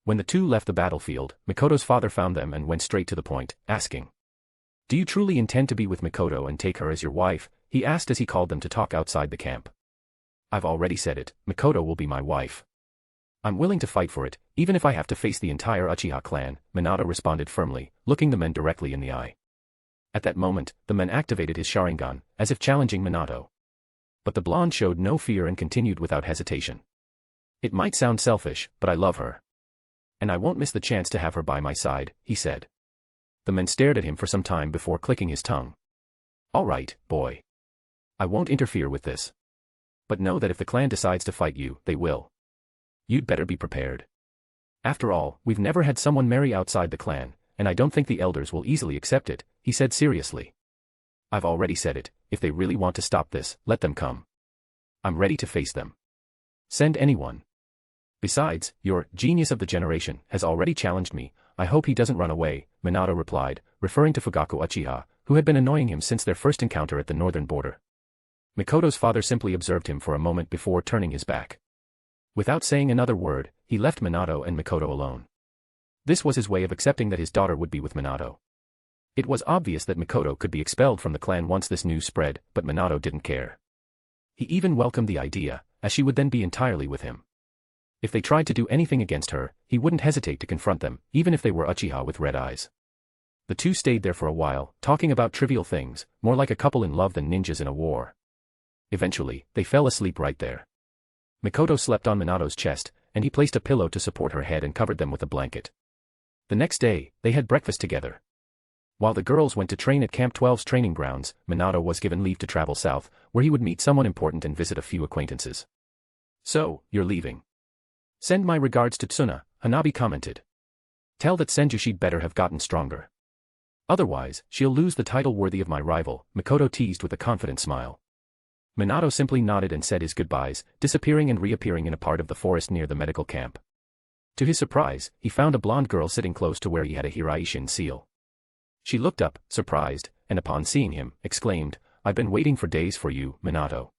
When the two left the battlefield, Mikoto's father found them and went straight to the point, asking. Do you truly intend to be with Mikoto and take her as your wife? He asked as he called them to talk outside the camp. I've already said it, Mikoto will be my wife. I'm willing to fight for it, even if I have to face the entire Uchiha clan, Minato responded firmly, looking the men directly in the eye. At that moment, the man activated his Sharingan, as if challenging Minato. But the blonde showed no fear and continued without hesitation. It might sound selfish, but I love her. And I won't miss the chance to have her by my side, he said. The man stared at him for some time before clicking his tongue. All right, boy. I won't interfere with this. But know that if the clan decides to fight you, they will. You'd better be prepared. After all, we've never had someone marry outside the clan, and I don't think the elders will easily accept it, he said seriously. I've already said it, if they really want to stop this, let them come. I'm ready to face them. Send anyone. Besides, your genius of the generation has already challenged me, I hope he doesn't run away, Minato replied, referring to Fugaku Uchiha, who had been annoying him since their first encounter at the northern border. Mikoto's father simply observed him for a moment before turning his back. Without saying another word, he left Minato and Mikoto alone. This was his way of accepting that his daughter would be with Minato. It was obvious that Mikoto could be expelled from the clan once this news spread, but Minato didn't care. He even welcomed the idea, as she would then be entirely with him. If they tried to do anything against her, he wouldn't hesitate to confront them, even if they were Uchiha with red eyes. The two stayed there for a while, talking about trivial things, more like a couple in love than ninjas in a war. Eventually, they fell asleep right there. Mikoto slept on Minato's chest, and he placed a pillow to support her head and covered them with a blanket. The next day, they had breakfast together. While the girls went to train at Camp 12's training grounds, Minato was given leave to travel south, where he would meet someone important and visit a few acquaintances. So, you're leaving. Send my regards to Tsuna, Hanabi commented. Tell that Senju she'd better have gotten stronger. Otherwise, she'll lose the title worthy of my rival, Mikoto teased with a confident smile. Minato simply nodded and said his goodbyes, disappearing and reappearing in a part of the forest near the medical camp. To his surprise, he found a blonde girl sitting close to where he had a Hiraishin seal. She looked up, surprised, and upon seeing him, exclaimed, I've been waiting for days for you, Minato.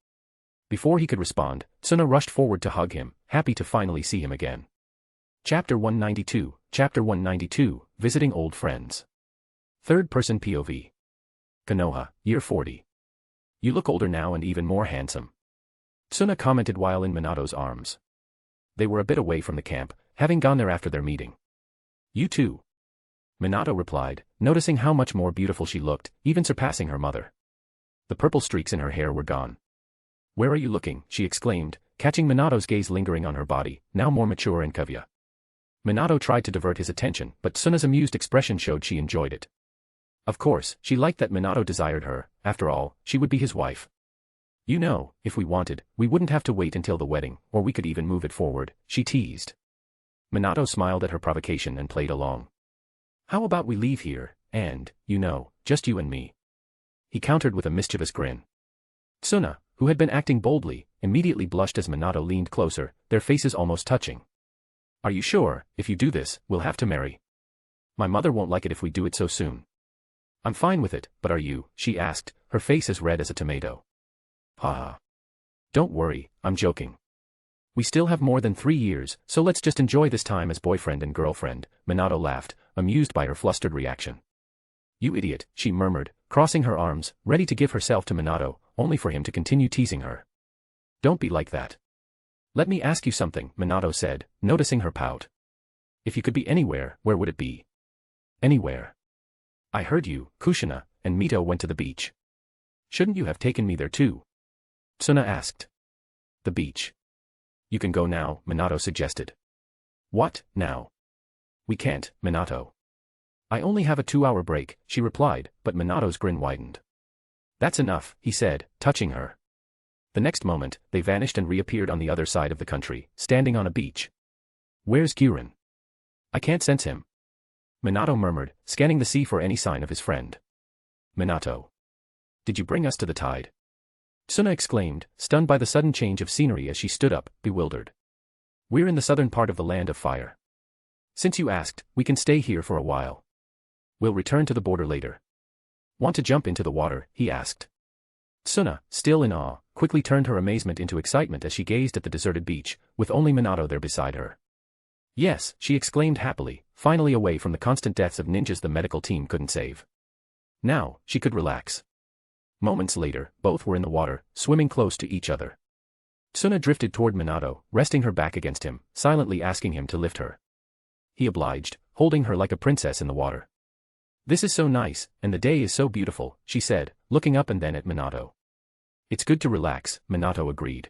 Before he could respond, Tsuna rushed forward to hug him, happy to finally see him again. Chapter 192, Visiting Old Friends. Third-person POV. Konoha, year 40. You look older now and even more handsome. Tsuna commented while in Minato's arms. They were a bit away from the camp, having gone there after their meeting. You too. Minato replied, noticing how much more beautiful she looked, even surpassing her mother. The purple streaks in her hair were gone. Where are you looking? She exclaimed, catching Minato's gaze lingering on her body, now more mature and Kavya. Minato tried to divert his attention, but Tsuna's amused expression showed she enjoyed it. Of course, she liked that Minato desired her, after all, she would be his wife. You know, if we wanted, we wouldn't have to wait until the wedding, or we could even move it forward, she teased. Minato smiled at her provocation and played along. How about we leave here, and, just you and me? He countered with a mischievous grin. Tsuna, who had been acting boldly, immediately blushed as Minato leaned closer, their faces almost touching. Are you sure, if you do this, we'll have to marry? My mother won't like it if we do it so soon. I'm fine with it, but are you? She asked, her face as red as a tomato. Ha. Don't worry, I'm joking. We still have more than 3 years, so let's just enjoy this time as boyfriend and girlfriend, Minato laughed, amused by her flustered reaction. You idiot, she murmured, crossing her arms, ready to give herself to Minato, only for him to continue teasing her. Don't be like that. Let me ask you something, Minato said, noticing her pout. If you could be anywhere, where would it be? Anywhere. I heard you, Kushina, and Mito went to the beach. Shouldn't you have taken me there too? Tsuna asked. The beach. You can go now, Minato suggested. What, now? We can't, Minato. I only have a 2-hour break, she replied, but Minato's grin widened. That's enough, he said, touching her. The next moment, they vanished and reappeared on the other side of the country, standing on a beach. Where's Guren? I can't sense him. Minato murmured, scanning the sea for any sign of his friend. Minato. Did you bring us to the tide? Tsuna exclaimed, stunned by the sudden change of scenery as she stood up, bewildered. We're in the southern part of the land of fire. Since you asked, we can stay here for a while. We'll return to the border later. Want to jump into the water? He asked. Tsuna, still in awe, quickly turned her amazement into excitement as she gazed at the deserted beach, with only Minato there beside her. Yes, she exclaimed happily, finally away from the constant deaths of ninjas the medical team couldn't save. Now, she could relax. Moments later, both were in the water, swimming close to each other. Tsuna drifted toward Minato, resting her back against him, silently asking him to lift her. He obliged, holding her like a princess in the water. This is so nice, and the day is so beautiful, she said, looking up and then at Minato. It's good to relax, Minato agreed.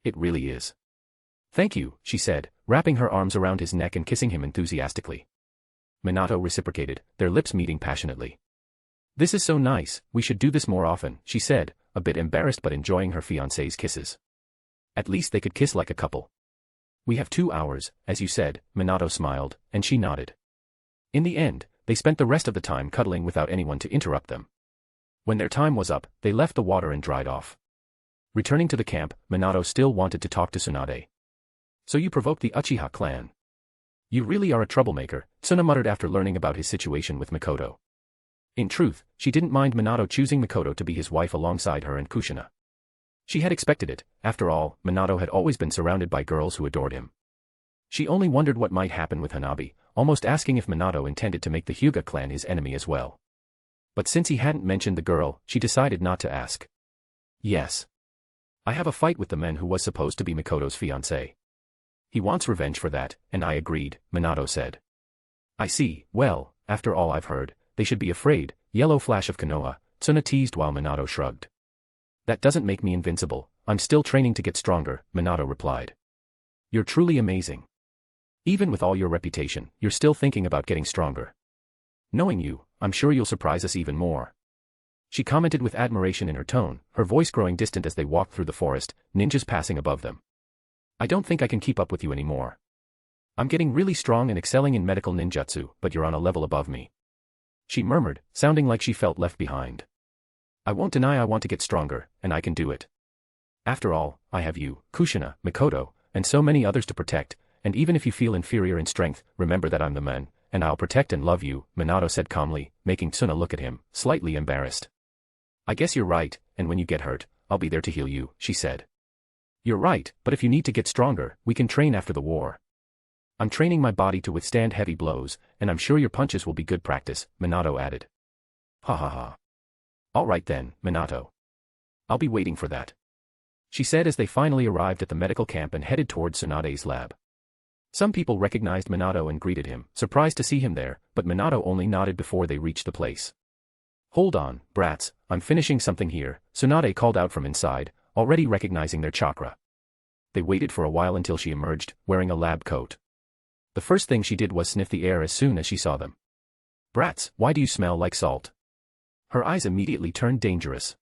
It really is. Thank you, she said, wrapping her arms around his neck and kissing him enthusiastically. Minato reciprocated, their lips meeting passionately. This is so nice, we should do this more often, she said, a bit embarrassed but enjoying her fiancé's kisses. At least they could kiss like a couple. We have 2 hours, as you said, Minato smiled, and she nodded. In the end, they spent the rest of the time cuddling without anyone to interrupt them. When their time was up, they left the water and dried off. Returning to the camp, Minato still wanted to talk to Tsunade. So you provoked the Uchiha clan. You really are a troublemaker, Tsuna muttered after learning about his situation with Mikoto. In truth, she didn't mind Minato choosing Mikoto to be his wife alongside her and Kushina. She had expected it, after all, Minato had always been surrounded by girls who adored him. She only wondered what might happen with Hanabi, almost asking if Minato intended to make the Hyuga clan his enemy as well. But since he hadn't mentioned the girl, she decided not to ask. Yes. I have a fight with the man who was supposed to be Mikoto's fiancé. He wants revenge for that, and I agreed, Minato said. I see, well, after all I've heard, they should be afraid, yellow flash of Konoha, Tsuna teased while Minato shrugged. That doesn't make me invincible, I'm still training to get stronger, Minato replied. You're truly amazing. Even with all your reputation, you're still thinking about getting stronger. Knowing you, I'm sure you'll surprise us even more. She commented with admiration in her tone, her voice growing distant as they walked through the forest, ninjas passing above them. I don't think I can keep up with you anymore. I'm getting really strong and excelling in medical ninjutsu, but you're on a level above me. She murmured, sounding like she felt left behind. I won't deny I want to get stronger, and I can do it. After all, I have you, Kushina, Mikoto, and so many others to protect, and even if you feel inferior in strength, remember that I'm the man, and I'll protect and love you, Minato said calmly, making Tsuna look at him, slightly embarrassed. I guess you're right, and when you get hurt, I'll be there to heal you, she said. You're right, but if you need to get stronger, we can train after the war. I'm training my body to withstand heavy blows, and I'm sure your punches will be good practice, Minato added. Ha ha ha. All right then, Minato. I'll be waiting for that. She said as they finally arrived at the medical camp and headed toward Tsunade's lab. Some people recognized Minato and greeted him, surprised to see him there, but Minato only nodded before they reached the place. Hold on, brats, I'm finishing something here, Tsunade called out from inside, already recognizing their chakra. They waited for a while until she emerged, wearing a lab coat. The first thing she did was sniff the air as soon as she saw them. Brats, why do you smell like salt? Her eyes immediately turned dangerous.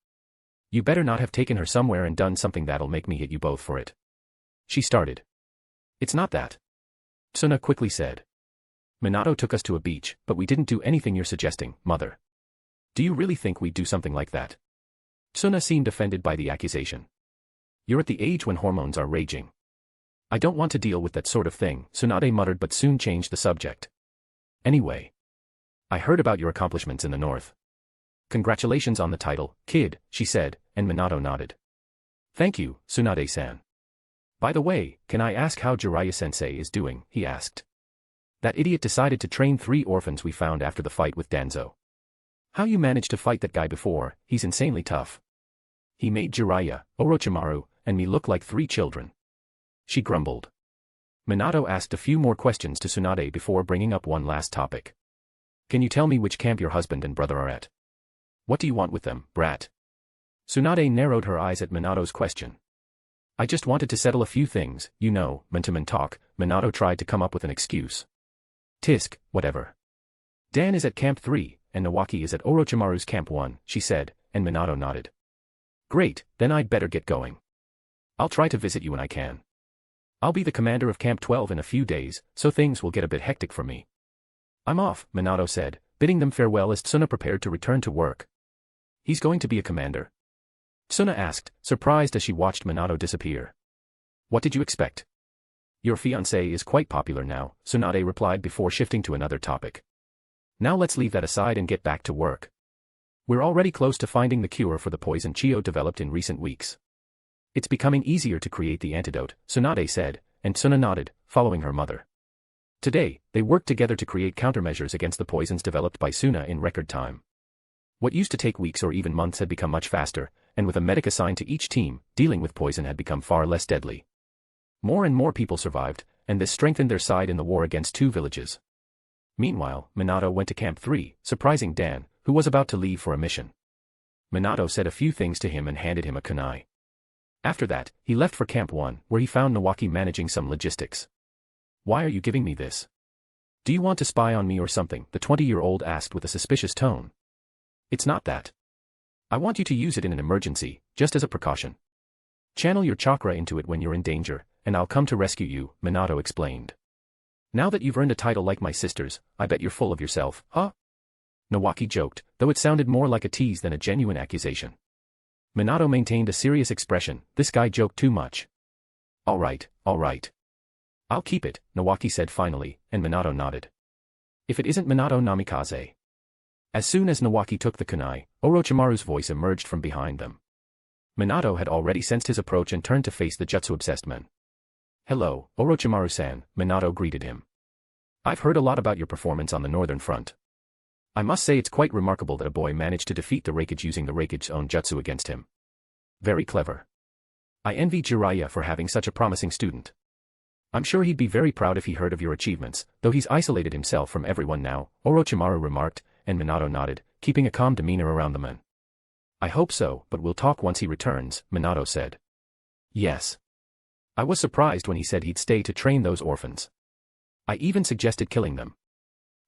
You better not have taken her somewhere and done something that'll make me hit you both for it. She started. It's not that. Suna quickly said. Minato took us to a beach, but we didn't do anything you're suggesting, mother. Do you really think we'd do something like that? Suna seemed offended by the accusation. You're at the age when hormones are raging. I don't want to deal with that sort of thing, Tsunade muttered but soon changed the subject. Anyway. I heard about your accomplishments in the north. Congratulations on the title, kid, she said, and Minato nodded. Thank you, Tsunade-san. By the way, can I ask how Jiraiya-sensei is doing, he asked. That idiot decided to train 3 orphans we found after the fight with Danzo. How you managed to fight that guy before, he's insanely tough. He made Jiraiya, Orochimaru, and me look like 3 children. She grumbled. Minato asked a few more questions to Tsunade before bringing up one last topic. Can you tell me which camp your husband and brother are at? What do you want with them, brat? Tsunade narrowed her eyes at Minato's question. I just wanted to settle a few things, you know, man-to-man talk. Minato tried to come up with an excuse. Tisk, whatever. Dan is at Camp 3, and Nawaki is at Orochimaru's Camp 1, she said, and Minato nodded. Great, then I'd better get going. I'll try to visit you when I can. I'll be the commander of Camp 12 in a few days, so things will get a bit hectic for me. I'm off, Minato said, bidding them farewell as Tsuna prepared to return to work. He's going to be a commander? Tsuna asked, surprised as she watched Minato disappear. What did you expect? Your fiancé is quite popular now, Tsunade replied before shifting to another topic. Now let's leave that aside and get back to work. We're already close to finding the cure for the poison Chio developed in recent weeks. It's becoming easier to create the antidote, Tsunade said, and Tsuna nodded, following her mother. Today, they worked together to create countermeasures against the poisons developed by Suna in record time. What used to take weeks or even months had become much faster, and with a medic assigned to each team, dealing with poison had become far less deadly. More and more people survived, and this strengthened their side in the war against 2 villages. Meanwhile, Minato went to Camp 3, surprising Dan, who was about to leave for a mission. Minato said a few things to him and handed him a kunai. After that, he left for Camp 1, where he found Nawaki managing some logistics. Why are you giving me this? Do you want to spy on me or something? The 20-year-old asked with a suspicious tone. It's not that. I want you to use it in an emergency, just as a precaution. Channel your chakra into it when you're in danger, and I'll come to rescue you, Minato explained. Now that you've earned a title like my sisters, I bet you're full of yourself, huh? Nawaki joked, though it sounded more like a tease than a genuine accusation. Minato maintained a serious expression. This guy joked too much. All right. I'll keep it, Nawaki said finally, and Minato nodded. If it isn't Minato Namikaze. As soon as Nawaki took the kunai, Orochimaru's voice emerged from behind them. Minato had already sensed his approach and turned to face the jutsu-obsessed man. Hello, Orochimaru-san, Minato greeted him. I've heard a lot about your performance on the northern front. I must say it's quite remarkable that a boy managed to defeat the Raikage using the Raikage's own jutsu against him. Very clever. I envy Jiraiya for having such a promising student. I'm sure he'd be very proud if he heard of your achievements, though he's isolated himself from everyone now, Orochimaru remarked, and Minato nodded, keeping a calm demeanor around the man. I hope so, but we'll talk once he returns, Minato said. Yes. I was surprised when he said he'd stay to train those orphans. I even suggested killing them.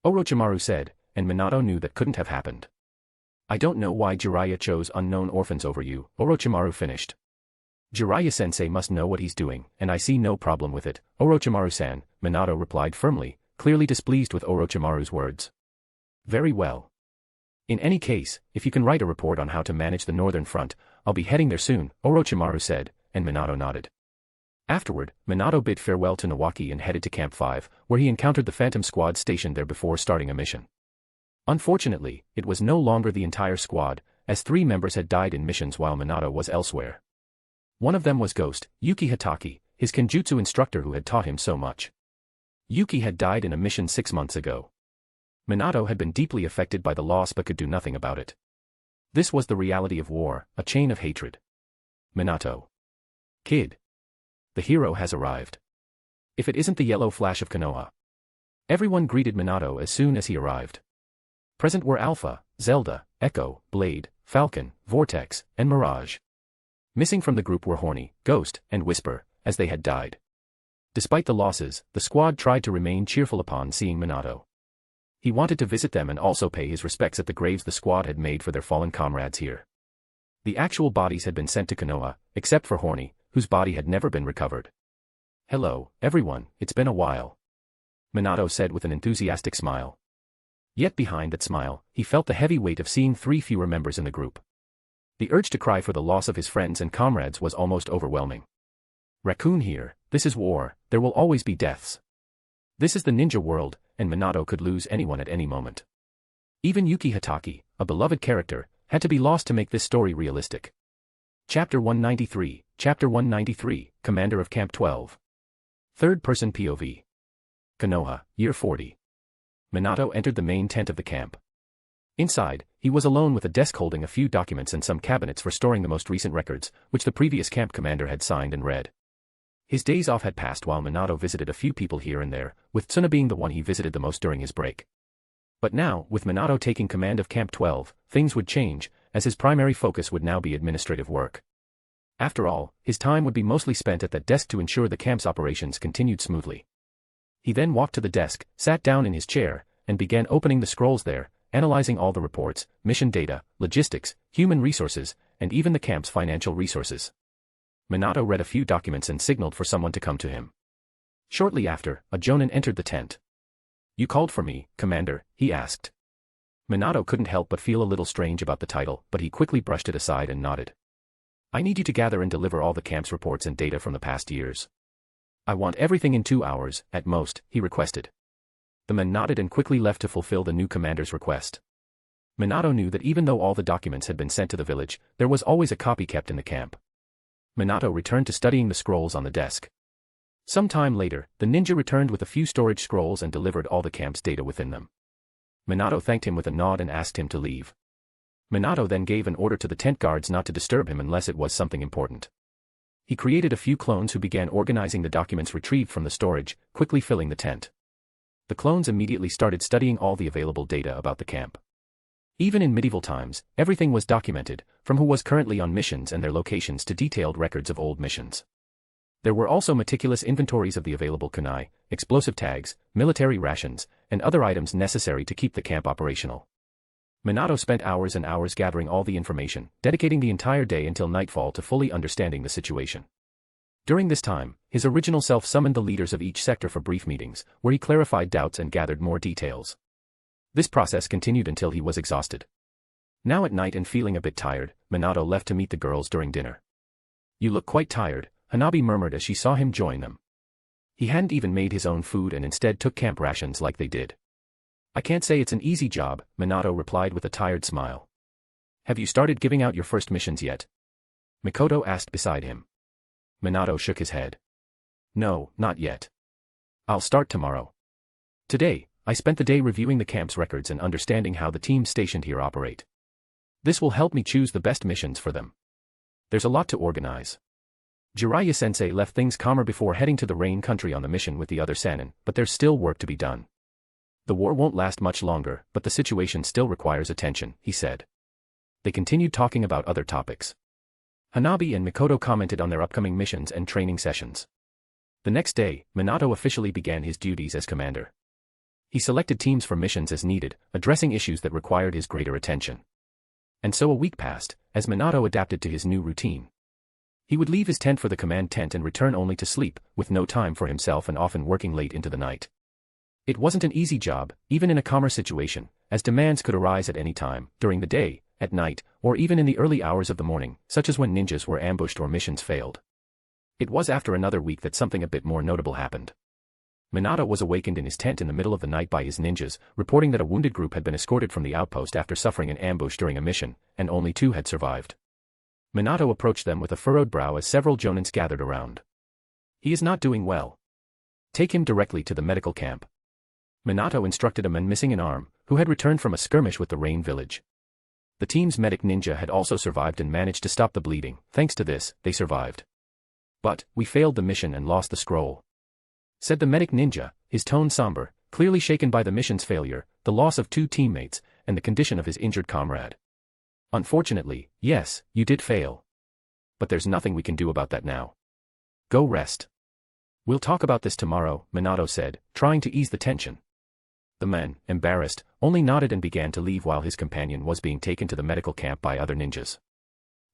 Orochimaru said, and Minato knew that couldn't have happened. I don't know why Jiraiya chose unknown orphans over you, Orochimaru finished. Jiraiya-sensei must know what he's doing, and I see no problem with it, Orochimaru-san, Minato replied firmly, clearly displeased with Orochimaru's words. Very well. In any case, if you can write a report on how to manage the northern front, I'll be heading there soon, Orochimaru said, and Minato nodded. Afterward, Minato bid farewell to Nawaki and headed to Camp 5, where he encountered the Phantom Squad stationed there before starting a mission. Unfortunately, it was no longer the entire squad, as 3 members had died in missions while Minato was elsewhere. One of them was Ghost, Yuki Hataki, his kenjutsu instructor who had taught him so much. Yuki had died in a mission 6 months ago. Minato had been deeply affected by the loss but could do nothing about it. This was the reality of war, a chain of hatred. Minato. Kid. The hero has arrived. If it isn't the yellow flash of Konoha. Everyone greeted Minato as soon as he arrived. Present were Alpha, Zelda, Echo, Blade, Falcon, Vortex, and Mirage. Missing from the group were Horny, Ghost, and Whisper, as they had died. Despite the losses, the squad tried to remain cheerful upon seeing Minato. He wanted to visit them and also pay his respects at the graves the squad had made for their fallen comrades here. The actual bodies had been sent to Konoha, except for Horny, whose body had never been recovered. Hello, everyone, it's been a while. Minato said with an enthusiastic smile. Yet behind that smile, he felt the heavy weight of seeing 3 fewer members in the group. The urge to cry for the loss of his friends and comrades was almost overwhelming. Raccoon here, this is war, there will always be deaths. This is the ninja world, and Minato could lose anyone at any moment. Even Yuki Hatake, a beloved character, had to be lost to make this story realistic. Chapter 193, Chapter 193, Commander of Camp 12. Third-person POV. Konoha, Year 40. Minato entered the main tent of the camp. Inside, he was alone with a desk holding a few documents and some cabinets for storing the most recent records, which the previous camp commander had signed and read. His days off had passed while Minato visited a few people here and there, with Tsuna being the one he visited the most during his break. But now, with Minato taking command of Camp 12, things would change, as his primary focus would now be administrative work. After all, his time would be mostly spent at that desk to ensure the camp's operations continued smoothly. He then walked to the desk, sat down in his chair, and began opening the scrolls there, analyzing all the reports, mission data, logistics, human resources, and even the camp's financial resources. Minato read a few documents and signaled for someone to come to him. Shortly after, a jonin entered the tent. "You called for me, Commander?" he asked. Minato couldn't help but feel a little strange about the title, but he quickly brushed it aside and nodded. "I need you to gather and deliver all the camp's reports and data from the past years. I want everything in 2 hours, at most," he requested. The man nodded and quickly left to fulfill the new commander's request. Minato knew that even though all the documents had been sent to the village, there was always a copy kept in the camp. Minato returned to studying the scrolls on the desk. Some time later, the ninja returned with a few storage scrolls and delivered all the camp's data within them. Minato thanked him with a nod and asked him to leave. Minato then gave an order to the tent guards not to disturb him unless it was something important. He created a few clones who began organizing the documents retrieved from the storage, quickly filling the tent. The clones immediately started studying all the available data about the camp. Even in medieval times, everything was documented, from who was currently on missions and their locations to detailed records of old missions. There were also meticulous inventories of the available kunai, explosive tags, military rations, and other items necessary to keep the camp operational. Minato spent hours and hours gathering all the information, dedicating the entire day until nightfall to fully understanding the situation. During this time, his original self summoned the leaders of each sector for brief meetings, where he clarified doubts and gathered more details. This process continued until he was exhausted. Now at night and feeling a bit tired, Minato left to meet the girls during dinner. "You look quite tired," Hanabi murmured as she saw him join them. He hadn't even made his own food and instead took camp rations like they did. "I can't say it's an easy job," Minato replied with a tired smile. "Have you started giving out your first missions yet?" Mikoto asked beside him. Minato shook his head. "No, not yet. I'll start tomorrow. Today, I spent the day reviewing the camp's records and understanding how the teams stationed here operate. This will help me choose the best missions for them. There's a lot to organize." Jiraiya-sensei left things calmer before heading to the Rain Country on the mission with the other Sannin, but there's still work to be done. "The war won't last much longer, but the situation still requires attention," he said. They continued talking about other topics. Hanabi and Mikoto commented on their upcoming missions and training sessions. The next day, Minato officially began his duties as commander. He selected teams for missions as needed, addressing issues that required his greater attention. And so a week passed, as Minato adapted to his new routine. He would leave his tent for the command tent and return only to sleep, with no time for himself and often working late into the night. It wasn't an easy job, even in a calmer situation, as demands could arise at any time, during the day, at night, or even in the early hours of the morning, such as when ninjas were ambushed or missions failed. It was after another week that something a bit more notable happened. Minato was awakened in his tent in the middle of the night by his ninjas, reporting that a wounded group had been escorted from the outpost after suffering an ambush during a mission, and only 2 had survived. Minato approached them with a furrowed brow as several jonins gathered around. "He is not doing well. Take him directly to the medical camp." Minato instructed a man missing an arm, who had returned from a skirmish with the Rain village. The team's medic ninja had also survived and managed to stop the bleeding. Thanks to this, they survived. "But, we failed the mission and lost the scroll," said the medic ninja, his tone somber, clearly shaken by the mission's failure, the loss of 2 teammates, and the condition of his injured comrade. "Unfortunately, yes, you did fail. But there's nothing we can do about that now. Go rest. We'll talk about this tomorrow," Minato said, trying to ease the tension. The man, embarrassed, only nodded and began to leave while his companion was being taken to the medical camp by other ninjas.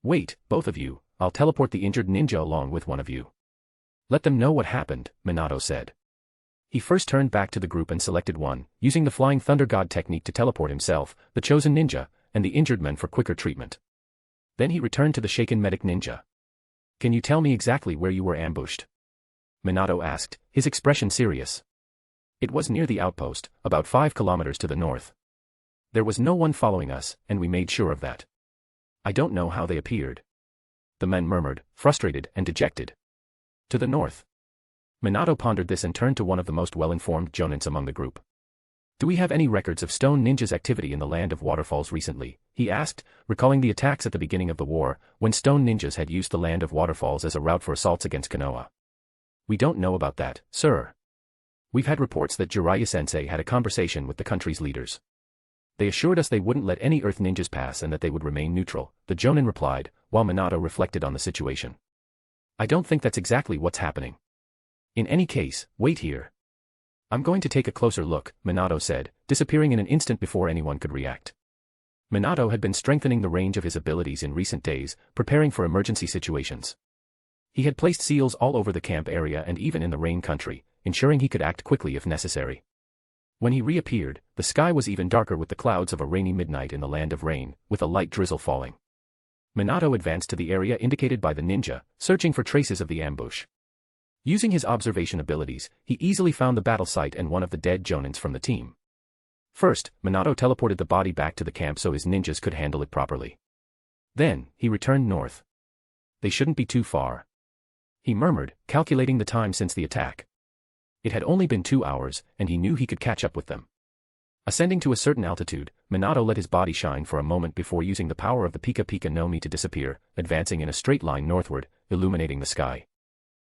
"Wait, both of you, I'll teleport the injured ninja along with one of you. Let them know what happened," Minato said. He first turned back to the group and selected one, using the Flying Thunder God technique to teleport himself, the chosen ninja, and the injured men for quicker treatment. Then he returned to the shaken medic ninja. "Can you tell me exactly where you were ambushed?" Minato asked, his expression serious. "It was near the outpost, about 5 kilometers to the north. There was no one following us, and we made sure of that. I don't know how they appeared." The men murmured, frustrated and dejected. "To the north." Minato pondered this and turned to one of the most well-informed jonins among the group. "Do we have any records of stone ninjas' activity in the land of waterfalls recently?" he asked, recalling the attacks at the beginning of the war, when stone ninjas had used the land of waterfalls as a route for assaults against Konoha. "We don't know about that, sir. We've had reports that Jiraiya-sensei had a conversation with the country's leaders. They assured us they wouldn't let any Earth ninjas pass and that they would remain neutral," the jonin replied, while Minato reflected on the situation. "I don't think that's exactly what's happening. In any case, wait here. I'm going to take a closer look," Minato said, disappearing in an instant before anyone could react. Minato had been strengthening the range of his abilities in recent days, preparing for emergency situations. He had placed seals all over the camp area and even in the rain country, ensuring he could act quickly if necessary. When he reappeared, the sky was even darker with the clouds of a rainy midnight in the land of rain, with a light drizzle falling. Minato advanced to the area indicated by the ninja, searching for traces of the ambush. Using his observation abilities, he easily found the battle site and one of the dead jonins from the team. First, Minato teleported the body back to the camp so his ninjas could handle it properly. Then, he returned north. "They shouldn't be too far," he murmured, calculating the time since the attack. It had only been 2 hours, and he knew he could catch up with them. Ascending to a certain altitude, Minato let his body shine for a moment before using the power of the Pika Pika No Mi to disappear, advancing in a straight line northward, illuminating the sky.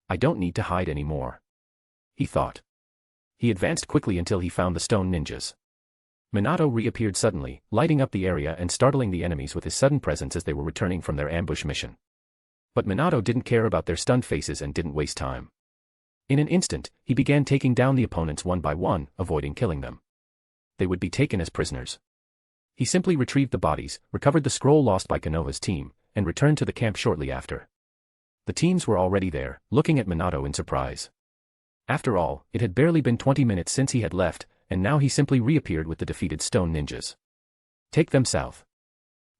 "I don't need to hide anymore," he thought. He advanced quickly until he found the stone ninjas. Minato reappeared suddenly, lighting up the area and startling the enemies with his sudden presence as they were returning from their ambush mission. But Minato didn't care about their stunned faces and didn't waste time. In an instant, he began taking down the opponents one by one, avoiding killing them. They would be taken as prisoners. He simply retrieved the bodies, recovered the scroll lost by Konoha's team, and returned to the camp shortly after. The teams were already there, looking at Minato in surprise. After all, it had barely been 20 minutes since he had left, and now he simply reappeared with the defeated stone ninjas. "Take them south.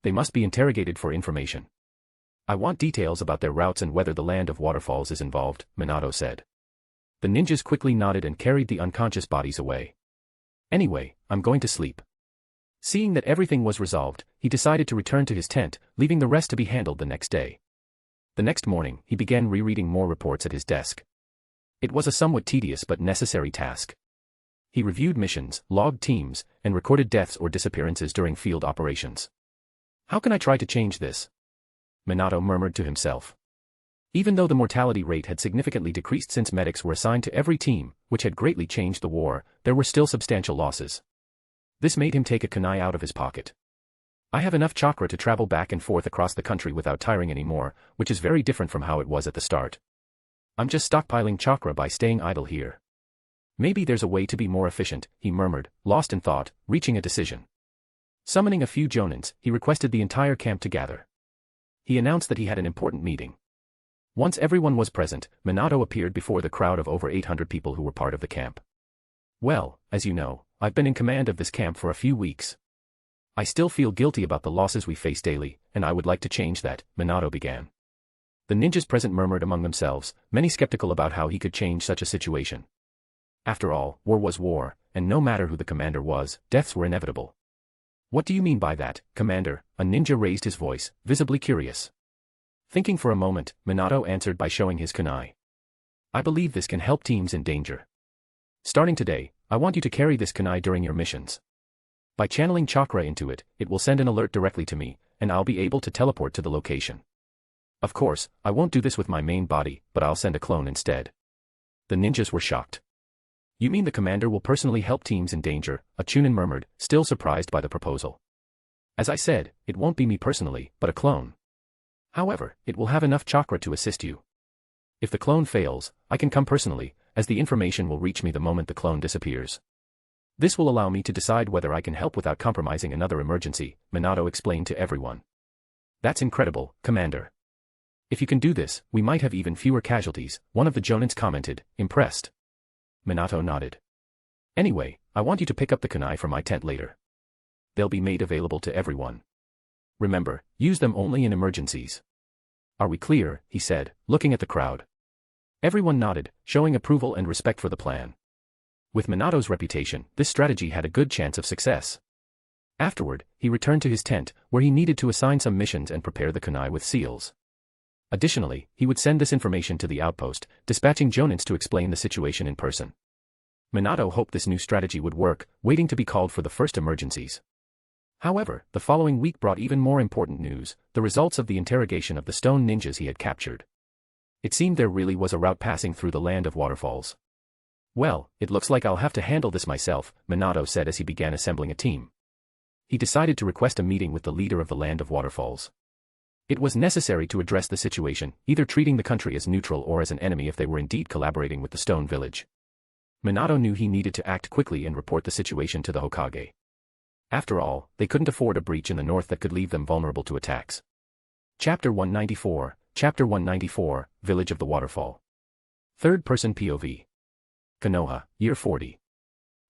They must be interrogated for information. I want details about their routes and whether the land of waterfalls is involved," Minato said. The ninjas quickly nodded and carried the unconscious bodies away. "Anyway, I'm going to sleep." Seeing that everything was resolved, he decided to return to his tent, leaving the rest to be handled the next day. The next morning, he began rereading more reports at his desk. It was a somewhat tedious but necessary task. He reviewed missions, logged teams, and recorded deaths or disappearances during field operations. "How can I try to change this?" Minato murmured to himself. Even though the mortality rate had significantly decreased since medics were assigned to every team, which had greatly changed the war, there were still substantial losses. This made him take a kunai out of his pocket. "I have enough chakra to travel back and forth across the country without tiring anymore, which is very different from how it was at the start. I'm just stockpiling chakra by staying idle here. Maybe there's a way to be more efficient," he murmured, lost in thought, reaching a decision. Summoning a few jonins, he requested the entire camp to gather. He announced that he had an important meeting. Once everyone was present, Minato appeared before the crowd of over 800 people who were part of the camp. "Well, as you know, I've been in command of this camp for a few weeks. I still feel guilty about the losses we face daily, and I would like to change that," Minato began. The ninjas present murmured among themselves, many skeptical about how he could change such a situation. After all, war was war, and no matter who the commander was, deaths were inevitable. "What do you mean by that, Commander?" A ninja raised his voice, visibly curious. Thinking for a moment, Minato answered by showing his kunai. "I believe this can help teams in danger. Starting today, I want you to carry this kunai during your missions. By channeling chakra into it, it will send an alert directly to me, and I'll be able to teleport to the location. Of course, I won't do this with my main body, but I'll send a clone instead." The ninjas were shocked. "You mean the commander will personally help teams in danger?" a chunin murmured, still surprised by the proposal. "As I said, it won't be me personally, but a clone. However, it will have enough chakra to assist you. If the clone fails, I can come personally, as the information will reach me the moment the clone disappears. This will allow me to decide whether I can help without compromising another emergency," Minato explained to everyone. "That's incredible, Commander. If you can do this, we might have even fewer casualties," one of the jonins commented, impressed. Minato nodded. Anyway, I want you to pick up the kunai from my tent later. They'll be made available to everyone. Remember, use them only in emergencies. Are we clear? He said, looking at the crowd. Everyone nodded, showing approval and respect for the plan. With Minato's reputation, this strategy had a good chance of success. Afterward, he returned to his tent, where he needed to assign some missions and prepare the kunai with seals. Additionally, he would send this information to the outpost, dispatching jonins to explain the situation in person. Minato hoped this new strategy would work, waiting to be called for the first emergencies. However, the following week brought even more important news, the results of the interrogation of the stone ninjas he had captured. It seemed there really was a route passing through the land of waterfalls. Well, it looks like I'll have to handle this myself, Minato said as he began assembling a team. He decided to request a meeting with the leader of the land of waterfalls. It was necessary to address the situation, either treating the country as neutral or as an enemy if they were indeed collaborating with the stone village. Minato knew he needed to act quickly and report the situation to the Hokage. After all, they couldn't afford a breach in the north that could leave them vulnerable to attacks. Chapter 194, Chapter 194, Village of the Waterfall. Third-person POV. Konoha, Year 40.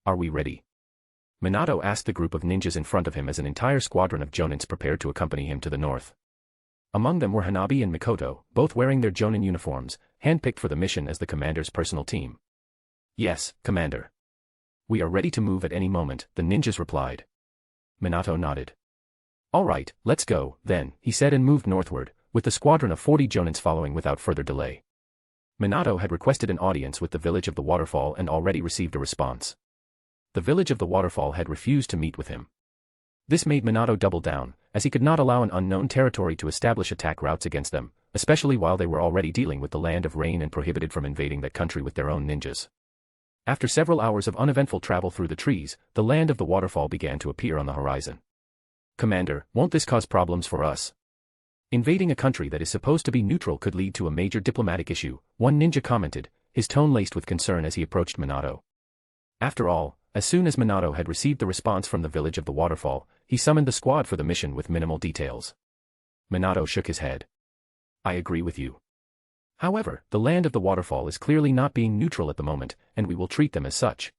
Are we ready? Minato asked the group of ninjas in front of him as an entire squadron of jonins prepared to accompany him to the north. Among them were Hanabi and Mikoto, both wearing their jonin uniforms, handpicked for the mission as the commander's personal team. Yes, Commander. We are ready to move at any moment, the ninjas replied. Minato nodded. All right, let's go, then, he said and moved northward, with the squadron of 40 jonins following without further delay. Minato had requested an audience with the village of the waterfall and already received a response. The village of the waterfall had refused to meet with him. This made Minato double down, as he could not allow an unknown territory to establish attack routes against them, especially while they were already dealing with the land of rain and prohibited from invading that country with their own ninjas. After several hours of uneventful travel through the trees, the land of the waterfall began to appear on the horizon. Commander, won't this cause problems for us? Invading a country that is supposed to be neutral could lead to a major diplomatic issue, one ninja commented, his tone laced with concern as he approached Minato. After all, as soon as Minato had received the response from the village of the waterfall, he summoned the squad for the mission with minimal details. Minato shook his head. I agree with you. However, the land of the waterfall is clearly not being neutral at the moment, and we will treat them as such.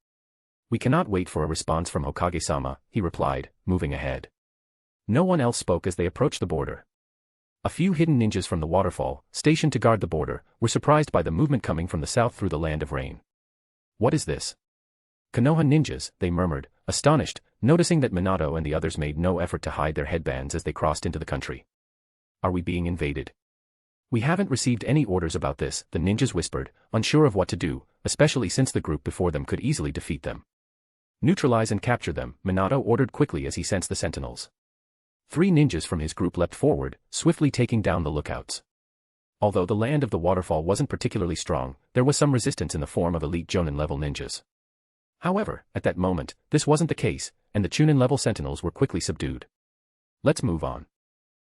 We cannot wait for a response from Hokage-sama, he replied, moving ahead. No one else spoke as they approached the border. A few hidden ninjas from the waterfall, stationed to guard the border, were surprised by the movement coming from the south through the land of rain. What is this? Konoha ninjas, they murmured, astonished, noticing that Minato and the others made no effort to hide their headbands as they crossed into the country. Are we being invaded? We haven't received any orders about this, the ninjas whispered, unsure of what to do, especially since the group before them could easily defeat them. Neutralize and capture them, Minato ordered quickly as he sensed the sentinels. 3 ninjas from his group leapt forward, swiftly taking down the lookouts. Although the land of the waterfall wasn't particularly strong, there was some resistance in the form of elite Jonin-level ninjas. However, at that moment, this wasn't the case, and the Chunin-level sentinels were quickly subdued. Let's move on.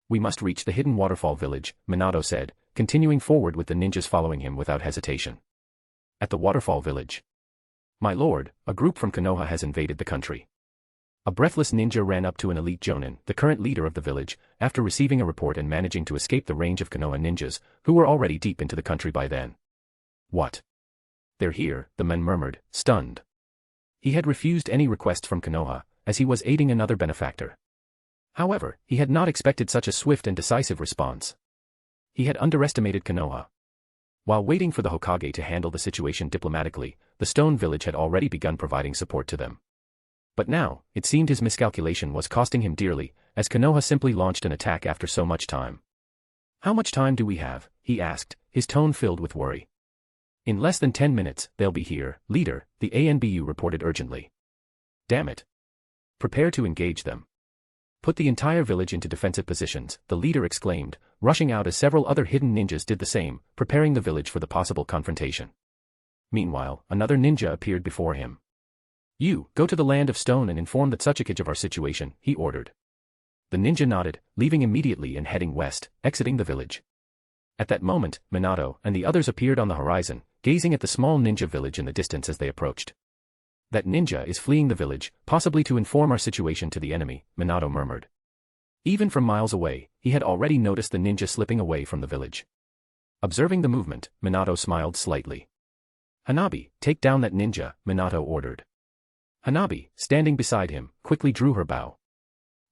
We must reach the hidden waterfall village, Minato said, continuing forward with the ninjas following him without hesitation. At the waterfall village. My lord, a group from Konoha has invaded the country. A breathless ninja ran up to an elite jonin, the current leader of the village, after receiving a report and managing to escape the range of Konoha ninjas, who were already deep into the country by then. What? They're here, the man murmured, stunned. He had refused any request from Konoha, as he was aiding another benefactor. However, he had not expected such a swift and decisive response. He had underestimated Konoha. While waiting for the Hokage to handle the situation diplomatically, the stone village had already begun providing support to them. But now, it seemed his miscalculation was costing him dearly, as Konoha simply launched an attack after so much time. How much time do we have? He asked, his tone filled with worry. In less than 10 minutes, they'll be here, leader, the ANBU reported urgently. Damn it. Prepare to engage them. Put the entire village into defensive positions, the leader exclaimed, rushing out as several other hidden ninjas did the same, preparing the village for the possible confrontation. Meanwhile, another ninja appeared before him. You, go to the land of stone and inform the Tsuchikage of our situation, he ordered. The ninja nodded, leaving immediately and heading west, exiting the village. At that moment, Minato and the others appeared on the horizon, gazing at the small ninja village in the distance as they approached. That ninja is fleeing the village, possibly to inform our situation to the enemy, Minato murmured. Even from miles away, he had already noticed the ninja slipping away from the village. Observing the movement, Minato smiled slightly. Hanabi, take down that ninja, Minato ordered. Hanabi, standing beside him, quickly drew her bow.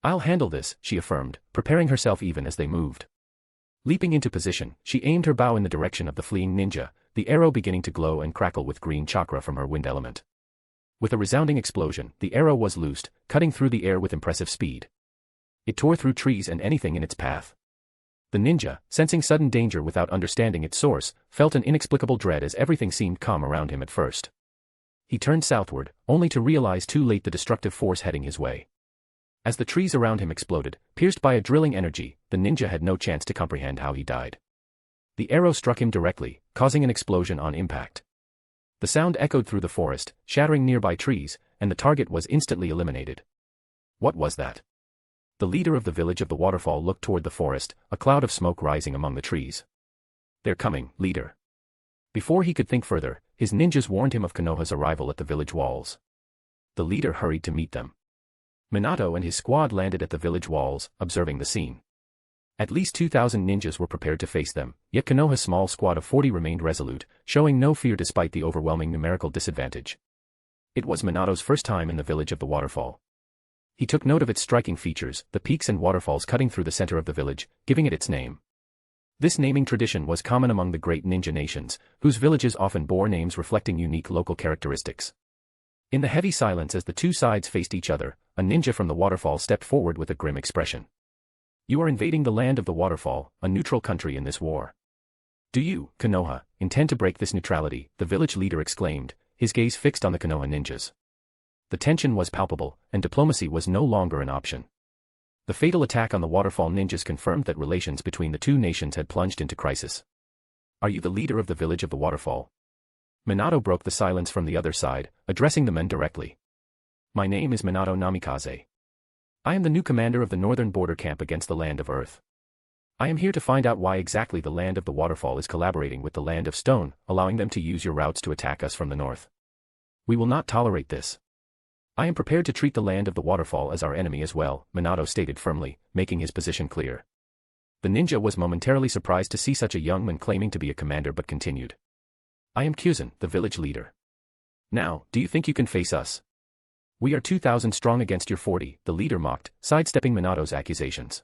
I'll handle this, she affirmed, preparing herself even as they moved. Leaping into position, she aimed her bow in the direction of the fleeing ninja, the arrow beginning to glow and crackle with green chakra from her wind element. With a resounding explosion, the arrow was loosed, cutting through the air with impressive speed. It tore through trees and anything in its path. The ninja, sensing sudden danger without understanding its source, felt an inexplicable dread as everything seemed calm around him at first. He turned southward, only to realize too late the destructive force heading his way. As the trees around him exploded, pierced by a drilling energy, the ninja had no chance to comprehend how he died. The arrow struck him directly, causing an explosion on impact. The sound echoed through the forest, shattering nearby trees, and the target was instantly eliminated. What was that? The leader of the village of the waterfall looked toward the forest, a cloud of smoke rising among the trees. They're coming, leader. Before he could think further, his ninjas warned him of Konoha's arrival at the village walls. The leader hurried to meet them. Minato and his squad landed at the village walls, observing the scene. At least 2,000 ninjas were prepared to face them, yet Konoha's small squad of 40 remained resolute, showing no fear despite the overwhelming numerical disadvantage. It was Minato's first time in the village of the waterfall. He took note of its striking features, the peaks and waterfalls cutting through the center of the village, giving it its name. This naming tradition was common among the great ninja nations, whose villages often bore names reflecting unique local characteristics. In the heavy silence as the two sides faced each other, a ninja from the waterfall stepped forward with a grim expression. You are invading the land of the waterfall, a neutral country in this war. Do you, Konoha, intend to break this neutrality? The village leader exclaimed, his gaze fixed on the Konoha ninjas. The tension was palpable, and diplomacy was no longer an option. The fatal attack on the waterfall ninjas confirmed that relations between the two nations had plunged into crisis. Are you the leader of the village of the waterfall? Minato broke the silence from the other side, addressing the men directly. My name is Minato Namikaze. I am the new commander of the northern border camp against the Land of Earth. I am here to find out why exactly the Land of the Waterfall is collaborating with the Land of Stone, allowing them to use your routes to attack us from the north. We will not tolerate this. I am prepared to treat the Land of the Waterfall as our enemy as well, Minato stated firmly, making his position clear. The ninja was momentarily surprised to see such a young man claiming to be a commander but continued. I am Kyuzan, the village leader. Now, do you think you can face us? We are 2,000 strong against your 40, the leader mocked, sidestepping Minato's accusations.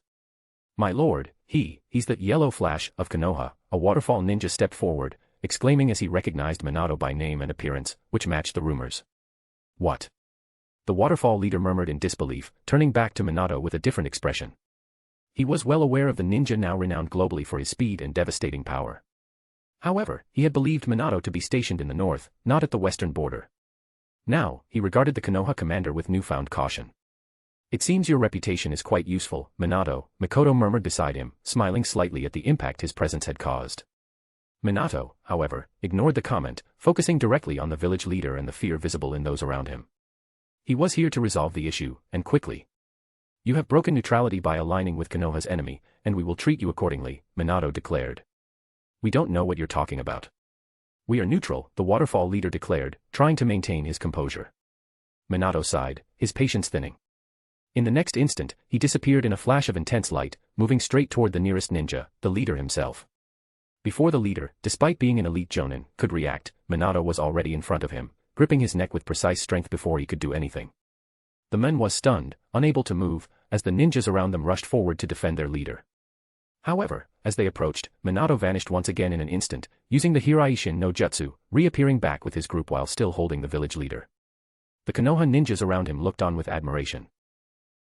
My lord, he's that yellow flash of Konoha, a waterfall ninja stepped forward, exclaiming as he recognized Minato by name and appearance, which matched the rumors. What? The waterfall leader murmured in disbelief, turning back to Minato with a different expression. He was well aware of the ninja now renowned globally for his speed and devastating power. However, he had believed Minato to be stationed in the north, not at the western border. Now, he regarded the Konoha commander with newfound caution. It seems your reputation is quite useful, Minato, Mikoto murmured beside him, smiling slightly at the impact his presence had caused. Minato, however, ignored the comment, focusing directly on the village leader and the fear visible in those around him. He was here to resolve the issue, and quickly. You have broken neutrality by aligning with Konoha's enemy, and we will treat you accordingly, Minato declared. We don't know what you're talking about. We are neutral, the waterfall leader declared, trying to maintain his composure. Minato sighed, his patience thinning. In the next instant, he disappeared in a flash of intense light, moving straight toward the nearest ninja, the leader himself. Before the leader, despite being an elite jonin, could react, Minato was already in front of him, gripping his neck with precise strength before he could do anything. The man was stunned, unable to move, as the ninjas around them rushed forward to defend their leader. However, as they approached, Minato vanished once again in an instant, using the Hiraishin no Jutsu, reappearing back with his group while still holding the village leader. The Konoha ninjas around him looked on with admiration.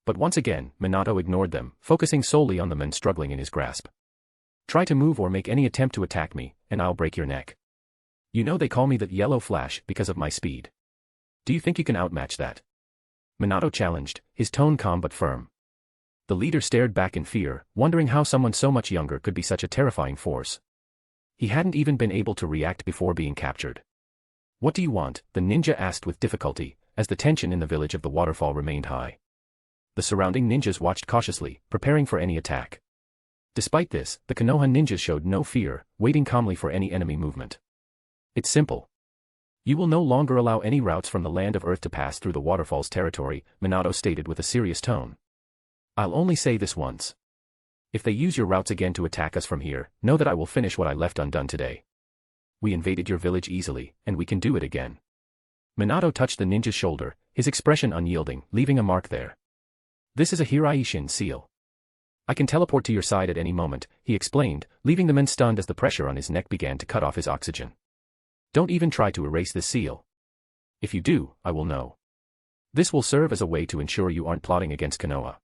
But once again, Minato ignored them, focusing solely on the men struggling in his grasp. Try to move or make any attempt to attack me, and I'll break your neck. You know they call me that yellow flash because of my speed. Do you think you can outmatch that? Minato challenged, his tone calm but firm. The leader stared back in fear, wondering how someone so much younger could be such a terrifying force. He hadn't even been able to react before being captured. What do you want? The ninja asked with difficulty, as the tension in the village of the waterfall remained high. The surrounding ninjas watched cautiously, preparing for any attack. Despite this, the Konoha ninjas showed no fear, waiting calmly for any enemy movement. It's simple. You will no longer allow any routes from the Land of Earth to pass through the waterfall's territory, Minato stated with a serious tone. I'll only say this once. If they use your routes again to attack us from here, know that I will finish what I left undone today. We invaded your village easily, and we can do it again. Minato touched the ninja's shoulder, his expression unyielding, leaving a mark there. This is a Hiraishin seal. I can teleport to your side at any moment, he explained, leaving the men stunned as the pressure on his neck began to cut off his oxygen. Don't even try to erase this seal. If you do, I will know. This will serve as a way to ensure you aren't plotting against Konoha.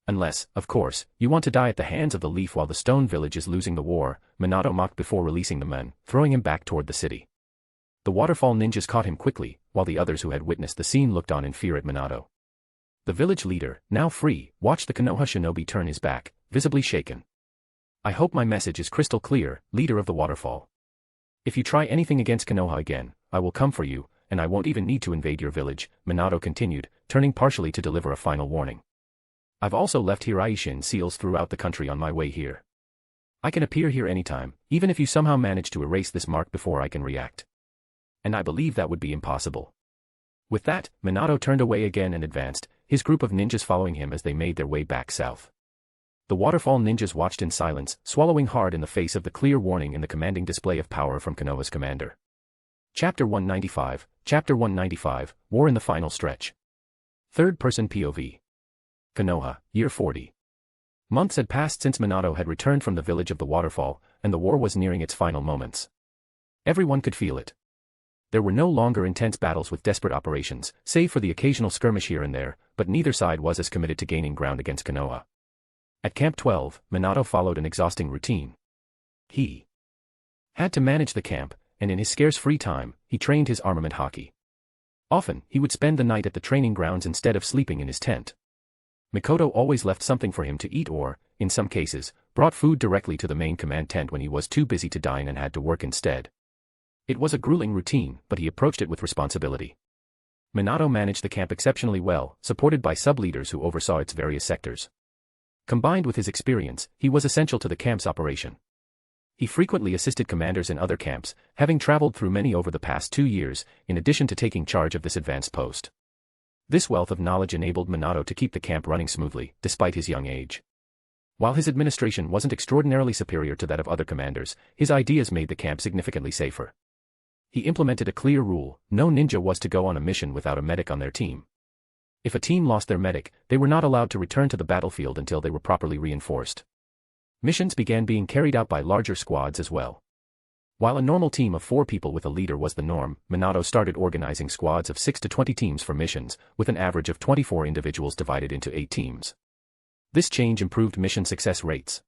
Unless, of course, you want to die at the hands of the Leaf while the Stone Village is losing the war, Minato mocked before releasing the men, throwing him back toward the city. The waterfall ninjas caught him quickly, while the others who had witnessed the scene looked on in fear at Minato. The village leader, now free, watched the Konoha shinobi turn his back, visibly shaken. I hope my message is crystal clear, leader of the waterfall. If you try anything against Konoha again, I will come for you, and I won't even need to invade your village, Minato continued, turning partially to deliver a final warning. I've also left Hiraishin seals throughout the country on my way here. I can appear here anytime, even if you somehow manage to erase this mark before I can react. And I believe that would be impossible. With that, Minato turned away again and advanced, his group of ninjas following him as they made their way back south. The waterfall ninjas watched in silence, swallowing hard in the face of the clear warning and the commanding display of power from Konoha's commander. Chapter 195, War in the Final Stretch. Third-person POV. Konoha, Year 40. Months had passed since Minato had returned from the village of the waterfall, and the war was nearing its final moments. Everyone could feel it. There were no longer intense battles with desperate operations, save for the occasional skirmish here and there, but neither side was as committed to gaining ground against Konoha. At Camp 12, Minato followed an exhausting routine. He had to manage the camp, and in his scarce free time, he trained his armament hockey. Often, he would spend the night at the training grounds instead of sleeping in his tent. Mikoto always left something for him to eat or, in some cases, brought food directly to the main command tent when he was too busy to dine and had to work instead. It was a grueling routine, but he approached it with responsibility. Minato managed the camp exceptionally well, supported by sub-leaders who oversaw its various sectors. Combined with his experience, he was essential to the camp's operation. He frequently assisted commanders in other camps, having traveled through many over the past 2 years, in addition to taking charge of this advanced post. This wealth of knowledge enabled Minato to keep the camp running smoothly, despite his young age. While his administration wasn't extraordinarily superior to that of other commanders, his ideas made the camp significantly safer. He implemented a clear rule: no ninja was to go on a mission without a medic on their team. If a team lost their medic, they were not allowed to return to the battlefield until they were properly reinforced. Missions began being carried out by larger squads as well. While a normal team of 4 people with a leader was the norm, Minato started organizing squads of 6 to 20 teams for missions, with an average of 24 individuals divided into 8 teams. This change improved mission success rates.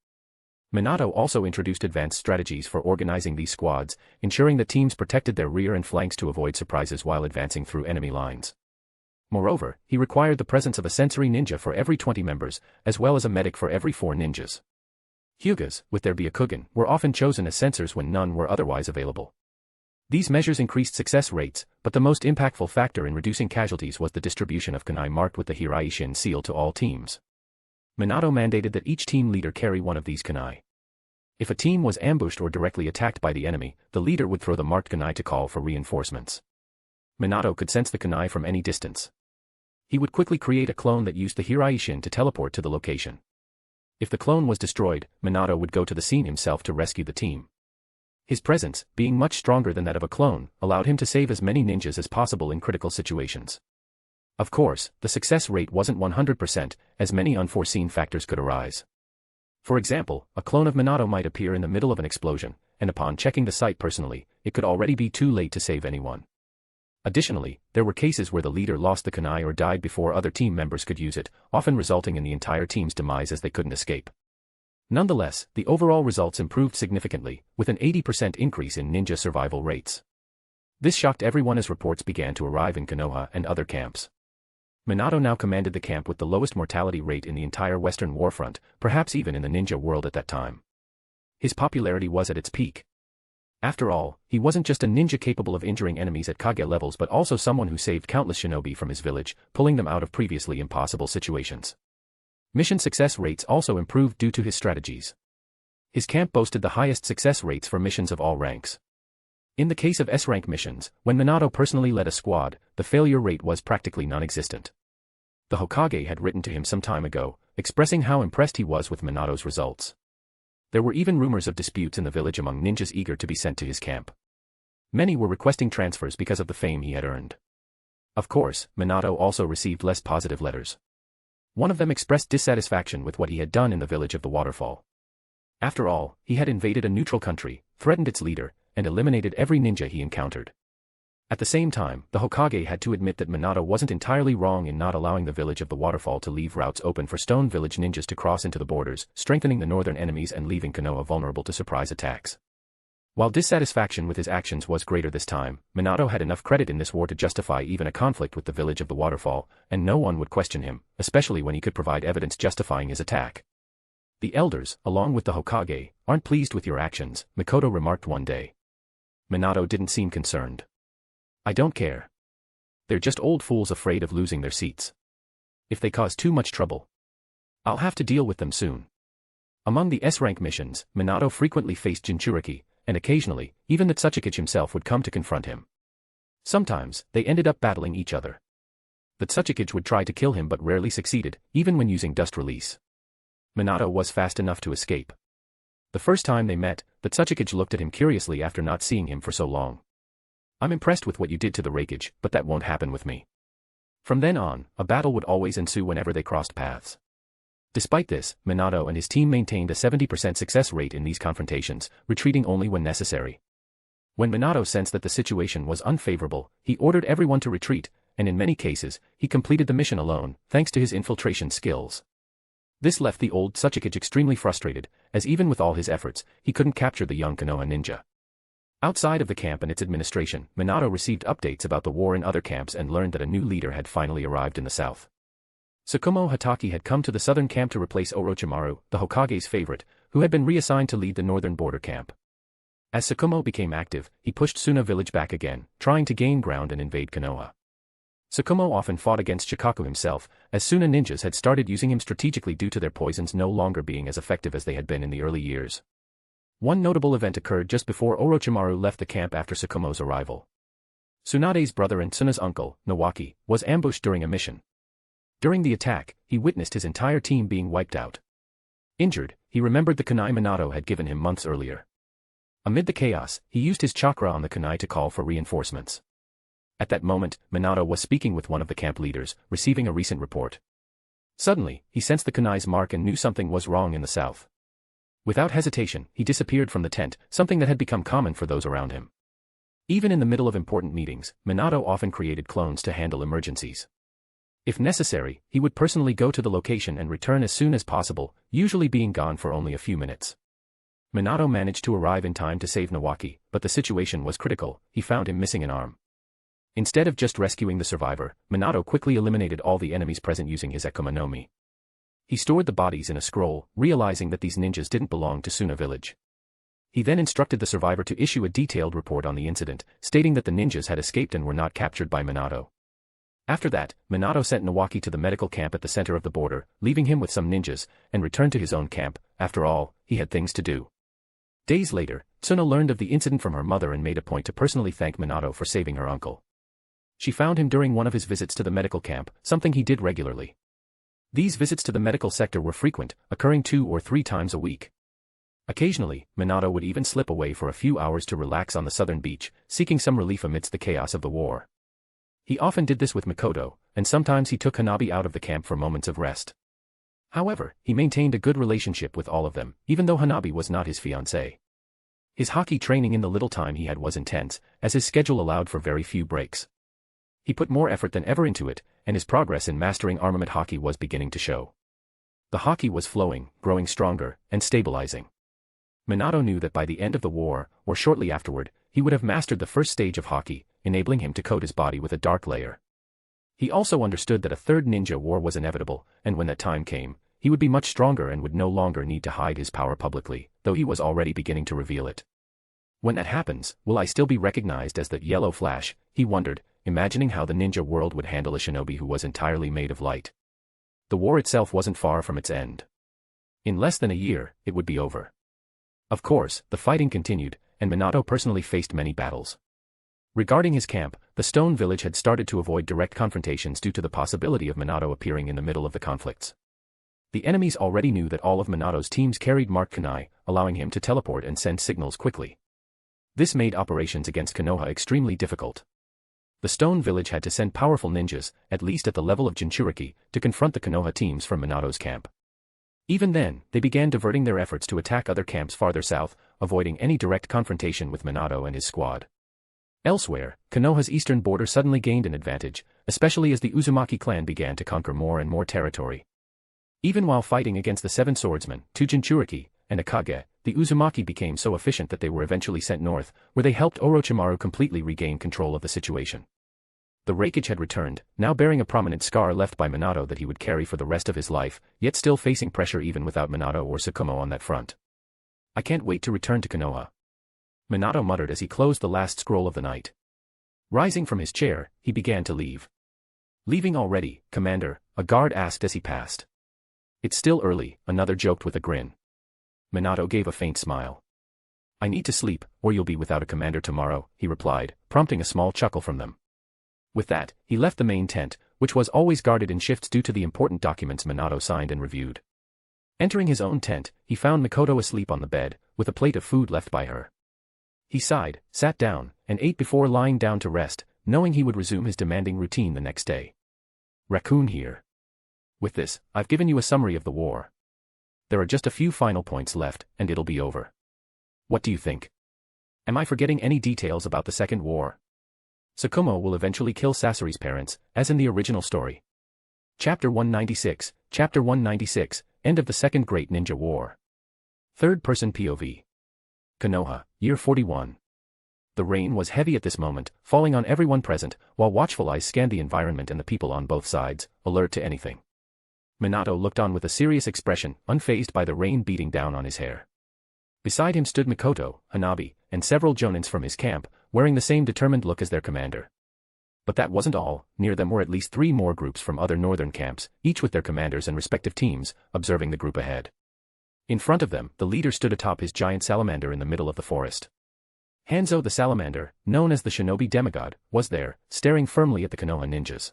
Minato also introduced advanced strategies for organizing these squads, ensuring that teams protected their rear and flanks to avoid surprises while advancing through enemy lines. Moreover, he required the presence of a sensory ninja for every 20 members, as well as a medic for every 4 ninjas. Hyugas, with their Byakugan, were often chosen as censors when none were otherwise available. These measures increased success rates, but the most impactful factor in reducing casualties was the distribution of kunai marked with the Hiraishin seal to all teams. Minato mandated that each team leader carry one of these kunai. If a team was ambushed or directly attacked by the enemy, the leader would throw the marked kunai to call for reinforcements. Minato could sense the kunai from any distance. He would quickly create a clone that used the Hiraishin to teleport to the location. If the clone was destroyed, Minato would go to the scene himself to rescue the team. His presence, being much stronger than that of a clone, allowed him to save as many ninjas as possible in critical situations. Of course, the success rate wasn't 100%, as many unforeseen factors could arise. For example, a clone of Minato might appear in the middle of an explosion, and upon checking the site personally, it could already be too late to save anyone. Additionally, there were cases where the leader lost the kunai or died before other team members could use it, often resulting in the entire team's demise as they couldn't escape. Nonetheless, the overall results improved significantly, with an 80% increase in ninja survival rates. This shocked everyone as reports began to arrive in Konoha and other camps. Minato now commanded the camp with the lowest mortality rate in the entire Western Warfront, perhaps even in the ninja world at that time. His popularity was at its peak. After all, he wasn't just a ninja capable of injuring enemies at Kage levels but also someone who saved countless shinobi from his village, pulling them out of previously impossible situations. Mission success rates also improved due to his strategies. His camp boasted the highest success rates for missions of all ranks. In the case of S-rank missions, when Minato personally led a squad, the failure rate was practically non-existent. The Hokage had written to him some time ago, expressing how impressed he was with Minato's results. There were even rumors of disputes in the village among ninjas eager to be sent to his camp. Many were requesting transfers because of the fame he had earned. Of course, Minato also received less positive letters. One of them expressed dissatisfaction with what he had done in the village of the waterfall. After all, he had invaded a neutral country, threatened its leader, and eliminated every ninja he encountered. At the same time, the Hokage had to admit that Minato wasn't entirely wrong in not allowing the village of the waterfall to leave routes open for Stone Village ninjas to cross into the borders, strengthening the northern enemies and leaving Konoha vulnerable to surprise attacks. While dissatisfaction with his actions was greater this time, Minato had enough credit in this war to justify even a conflict with the village of the waterfall, and no one would question him, especially when he could provide evidence justifying his attack. The elders, along with the Hokage, aren't pleased with your actions, Mikoto remarked one day. Minato didn't seem concerned. I don't care. They're just old fools afraid of losing their seats. If they cause too much trouble, I'll have to deal with them soon. Among the S-rank missions, Minato frequently faced Jinchuriki, and occasionally, even the Tsuchikage himself would come to confront him. Sometimes, they ended up battling each other. The Tsuchikage would try to kill him but rarely succeeded, even when using dust release. Minato was fast enough to escape. The first time they met, the Tsuchikage looked at him curiously after not seeing him for so long. I'm impressed with what you did to the Raikage, but that won't happen with me. From then on, a battle would always ensue whenever they crossed paths. Despite this, Minato and his team maintained a 70% success rate in these confrontations, retreating only when necessary. When Minato sensed that the situation was unfavorable, he ordered everyone to retreat, and in many cases, he completed the mission alone, thanks to his infiltration skills. This left the old Tsuchikage extremely frustrated, as even with all his efforts, he couldn't capture the young Konoha ninja. Outside of the camp and its administration, Minato received updates about the war in other camps and learned that a new leader had finally arrived in the south. Tsukumo Hatake had come to the southern camp to replace Orochimaru, the Hokage's favorite, who had been reassigned to lead the northern border camp. As Tsukumo became active, he pushed Suna village back again, trying to gain ground and invade Konoha. Tsukumo often fought against Shikaku himself, as Suna ninjas had started using him strategically due to their poisons no longer being as effective as they had been in the early years. One notable event occurred just before Orochimaru left the camp after Tsukumo's arrival. Tsunade's brother and Suna's uncle, Nawaki, was ambushed during a mission. During the attack, he witnessed his entire team being wiped out. Injured, he remembered the kunai Minato had given him months earlier. Amid the chaos, he used his chakra on the kunai to call for reinforcements. At that moment, Minato was speaking with one of the camp leaders, receiving a recent report. Suddenly, he sensed the kunai's mark and knew something was wrong in the south. Without hesitation, he disappeared from the tent, something that had become common for those around him. Even in the middle of important meetings, Minato often created clones to handle emergencies. If necessary, he would personally go to the location and return as soon as possible, usually being gone for only a few minutes. Minato managed to arrive in time to save Nawaki, but the situation was critical. He found him missing an arm. Instead of just rescuing the survivor, Minato quickly eliminated all the enemies present using his Pika No Mi. He stored the bodies in a scroll, realizing that these ninjas didn't belong to Suna village. He then instructed the survivor to issue a detailed report on the incident, stating that the ninjas had escaped and were not captured by Minato. After that, Minato sent Nawaki to the medical camp at the center of the border, leaving him with some ninjas, and returned to his own camp. After all, he had things to do. Days later, Tsuna learned of the incident from her mother and made a point to personally thank Minato for saving her uncle. She found him during one of his visits to the medical camp, something he did regularly. These visits to the medical sector were frequent, occurring 2 or 3 times a week. Occasionally, Minato would even slip away for a few hours to relax on the southern beach, seeking some relief amidst the chaos of the war. He often did this with Mikoto, and sometimes he took Hanabi out of the camp for moments of rest. However, he maintained a good relationship with all of them, even though Hanabi was not his fiancée. His hockey training in the little time he had was intense, as his schedule allowed for very few breaks. He put more effort than ever into it, and his progress in mastering armament hockey was beginning to show. The hockey was flowing, growing stronger, and stabilizing. Minato knew that by the end of the war, or shortly afterward, he would have mastered the first stage of hockey, enabling him to coat his body with a dark layer. He also understood that a third ninja war was inevitable, and when that time came, he would be much stronger and would no longer need to hide his power publicly, though he was already beginning to reveal it. When that happens, will I still be recognized as the Yellow Flash? He wondered, imagining how the ninja world would handle a shinobi who was entirely made of light. The war itself wasn't far from its end. In less than a year, it would be over. Of course, the fighting continued, and Minato personally faced many battles. Regarding his camp, the Stone Village had started to avoid direct confrontations due to the possibility of Minato appearing in the middle of the conflicts. The enemies already knew that all of Minato's teams carried marked kunai, allowing him to teleport and send signals quickly. This made operations against Konoha extremely difficult. The Stone Village had to send powerful ninjas, at least at the level of Jinchuriki, to confront the Konoha teams from Minato's camp. Even then, they began diverting their efforts to attack other camps farther south, avoiding any direct confrontation with Minato and his squad. Elsewhere, Konoha's eastern border suddenly gained an advantage, especially as the Uzumaki clan began to conquer more and more territory. Even while fighting against the Seven Swordsmen, two Jinchuriki, and a Kage, the Uzumaki became so efficient that they were eventually sent north, where they helped Orochimaru completely regain control of the situation. The Raikage had returned, now bearing a prominent scar left by Minato that he would carry for the rest of his life, yet still facing pressure even without Minato or Tsukumo on that front. I can't wait to return to Konoha, Minato muttered as he closed the last scroll of the night. Rising from his chair, he began to leave. Leaving already, Commander? A guard asked as he passed. It's still early, another joked with a grin. Minato gave a faint smile. I need to sleep, or you'll be without a commander tomorrow, he replied, prompting a small chuckle from them. With that, he left the main tent, which was always guarded in shifts due to the important documents Minato signed and reviewed. Entering his own tent, he found Mikoto asleep on the bed, with a plate of food left by her. He sighed, sat down, and ate before lying down to rest, knowing he would resume his demanding routine the next day. Raccoon here. With this, I've given you a summary of the war. There are just a few final points left, and it'll be over. What do you think? Am I forgetting any details about the Second War? Tsukumo will eventually kill Sasori's parents, as in the original story. Chapter 196, Chapter 196, End of the Second Great Ninja War. Third-person POV. Konoha, Year 41. The rain was heavy at this moment, falling on everyone present, while watchful eyes scanned the environment and the people on both sides, alert to anything. Minato looked on with a serious expression, unfazed by the rain beating down on his hair. Beside him stood Mikoto, Hanabi, and several jonins from his camp, wearing the same determined look as their commander. But that wasn't all. Near them were at least 3 more groups from other northern camps, each with their commanders and respective teams, observing the group ahead. In front of them, the leader stood atop his giant salamander in the middle of the forest. Hanzo the salamander, known as the shinobi demigod, was there, staring firmly at the Konoha ninjas.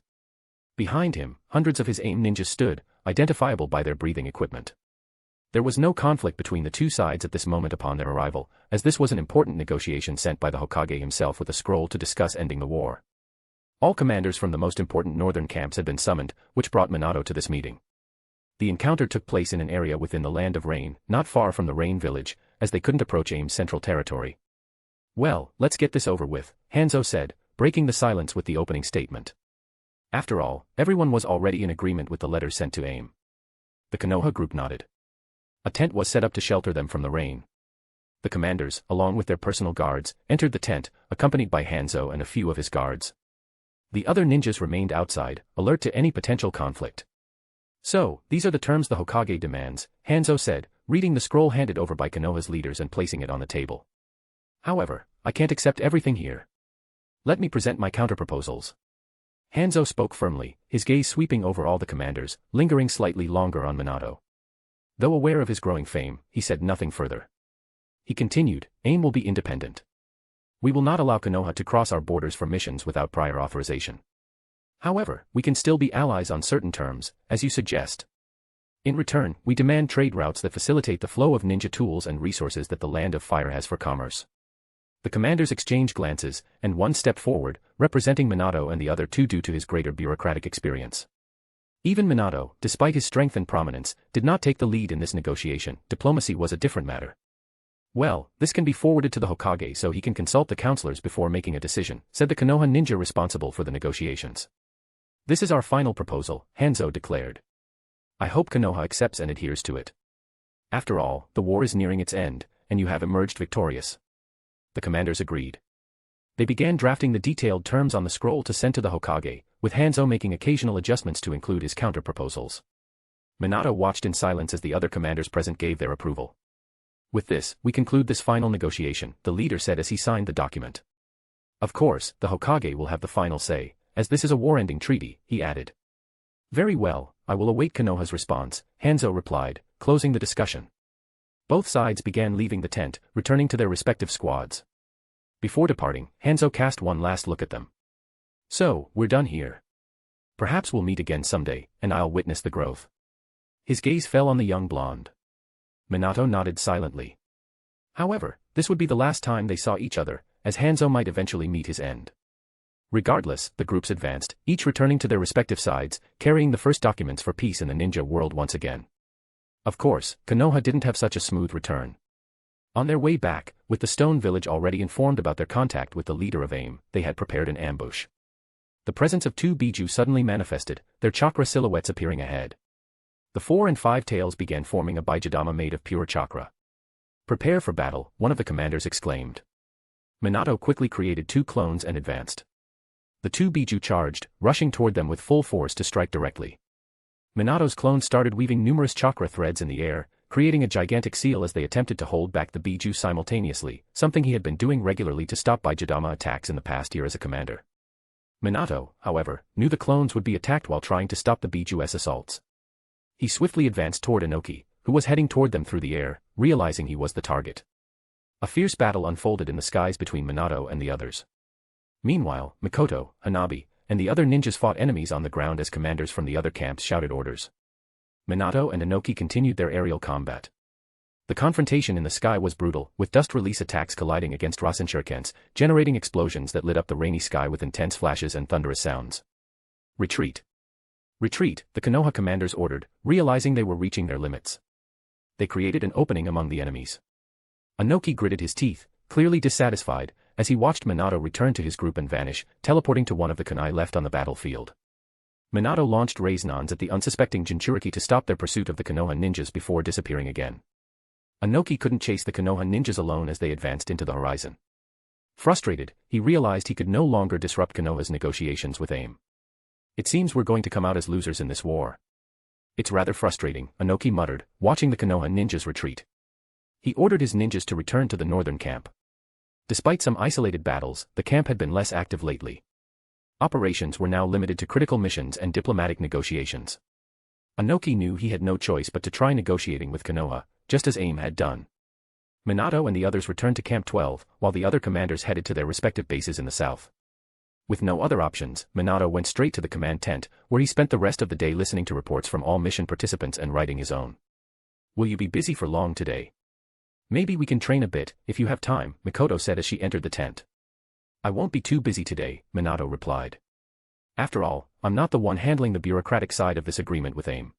Behind him, hundreds of his AIM ninjas stood, identifiable by their breathing equipment. There was no conflict between the two sides at this moment upon their arrival, as this was an important negotiation sent by the Hokage himself with a scroll to discuss ending the war. All commanders from the most important northern camps had been summoned, which brought Minato to this meeting. The encounter took place in an area within the Land of Rain, not far from the Rain Village, as they couldn't approach AIM's central territory. Well, let's get this over with, Hanzo said, breaking the silence with the opening statement. After all, everyone was already in agreement with the letters sent to AIM. The Konoha group nodded. A tent was set up to shelter them from the rain. The commanders, along with their personal guards, entered the tent, accompanied by Hanzo and a few of his guards. The other ninjas remained outside, alert to any potential conflict. So, these are the terms the Hokage demands, Hanzo said, reading the scroll handed over by Konoha's leaders and placing it on the table. However, I can't accept everything here. Let me present my counterproposals. Hanzo spoke firmly, his gaze sweeping over all the commanders, lingering slightly longer on Minato. Though aware of his growing fame, he said nothing further. He continued, AIM will be independent. We will not allow Konoha to cross our borders for missions without prior authorization. However, we can still be allies on certain terms, as you suggest. In return, we demand trade routes that facilitate the flow of ninja tools and resources that the Land of Fire has for commerce. The commanders exchanged glances, and one stepped forward, representing Minato and the other two due to his greater bureaucratic experience. Even Minato, despite his strength and prominence, did not take the lead in this negotiation. Diplomacy was a different matter. Well, this can be forwarded to the Hokage so he can consult the counselors before making a decision, said the Konoha ninja responsible for the negotiations. This is our final proposal, Hanzo declared. I hope Konoha accepts and adheres to it. After all, the war is nearing its end, and you have emerged victorious. The commanders agreed. They began drafting the detailed terms on the scroll to send to the Hokage, with Hanzo making occasional adjustments to include his counter-proposals. Minato watched in silence as the other commanders present gave their approval. With this, we conclude this final negotiation, the leader said as he signed the document. Of course, the Hokage will have the final say, as this is a war-ending treaty, he added. Very well, I will await Konoha's response, Hanzo replied, closing the discussion. Both sides began leaving the tent, returning to their respective squads. Before departing, Hanzo cast one last look at them. So, we're done here. Perhaps we'll meet again someday, and I'll witness the growth. His gaze fell on the young blonde. Minato nodded silently. However, this would be the last time they saw each other, as Hanzo might eventually meet his end. Regardless, the groups advanced, each returning to their respective sides, carrying the first documents for peace in the ninja world once again. Of course, Konoha didn't have such a smooth return. On their way back, with the Stone Village already informed about their contact with the leader of AIM, they had prepared an ambush. The presence of two Biju suddenly manifested, their chakra silhouettes appearing ahead. The 4 and 5 tails began forming a Bijadama made of pure chakra. "Prepare for battle," one of the commanders exclaimed. Minato quickly created 2 clones and advanced. The 2 Biju charged, rushing toward them with full force to strike directly. Minato's clones started weaving numerous chakra threads in the air, creating a gigantic seal as they attempted to hold back the Biju simultaneously, something he had been doing regularly to stop Bijadama attacks in the past year as a commander. Minato, however, knew the clones would be attacked while trying to stop the Biju's assaults. He swiftly advanced toward Inoki, who was heading toward them through the air, realizing he was the target. A fierce battle unfolded in the skies between Minato and the others. Meanwhile, Mikoto, Hanabi, and the other ninjas fought enemies on the ground as commanders from the other camps shouted orders. Minato and Inoki continued their aerial combat. The confrontation in the sky was brutal, with dust release attacks colliding against Rasen shurikens, generating explosions that lit up the rainy sky with intense flashes and thunderous sounds. "Retreat! Retreat!" the Konoha commanders ordered, realizing they were reaching their limits. They created an opening among the enemies. Inoki gritted his teeth, clearly dissatisfied, as he watched Minato return to his group and vanish, teleporting to one of the kunai left on the battlefield. Minato launched Rasenons at the unsuspecting Jinchuriki to stop their pursuit of the Konoha ninjas before disappearing again. Inoki couldn't chase the Konoha ninjas alone as they advanced into the horizon. Frustrated, he realized he could no longer disrupt Konoha's negotiations with AIM. "It seems we're going to come out as losers in this war. It's rather frustrating," Inoki muttered, watching the Konoha ninjas retreat. He ordered his ninjas to return to the northern camp. Despite some isolated battles, the camp had been less active lately. Operations were now limited to critical missions and diplomatic negotiations. Inoki knew he had no choice but to try negotiating with Konoha, just as AIM had done. Minato and the others returned to Camp 12, while the other commanders headed to their respective bases in the south. With no other options, Minato went straight to the command tent, where he spent the rest of the day listening to reports from all mission participants and writing his own. "Will you be busy for long today?" "Maybe we can train a bit, if you have time," Mikoto said as she entered the tent. "I won't be too busy today," Minato replied. "After all, I'm not the one handling the bureaucratic side of this agreement with AIM.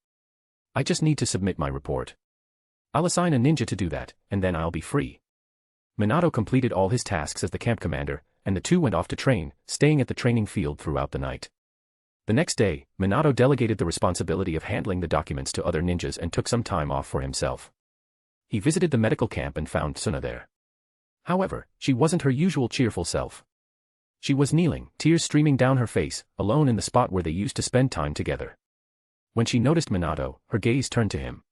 I just need to submit my report. I'll assign a ninja to do that, and then I'll be free." Minato completed all his tasks as the camp commander, and the two went off to train, staying at the training field throughout the night. The next day, Minato delegated the responsibility of handling the documents to other ninjas and took some time off for himself. He visited the medical camp and found Suna there. However, she wasn't her usual cheerful self. She was kneeling, tears streaming down her face, alone in the spot where they used to spend time together. When she noticed Minato, her gaze turned to him.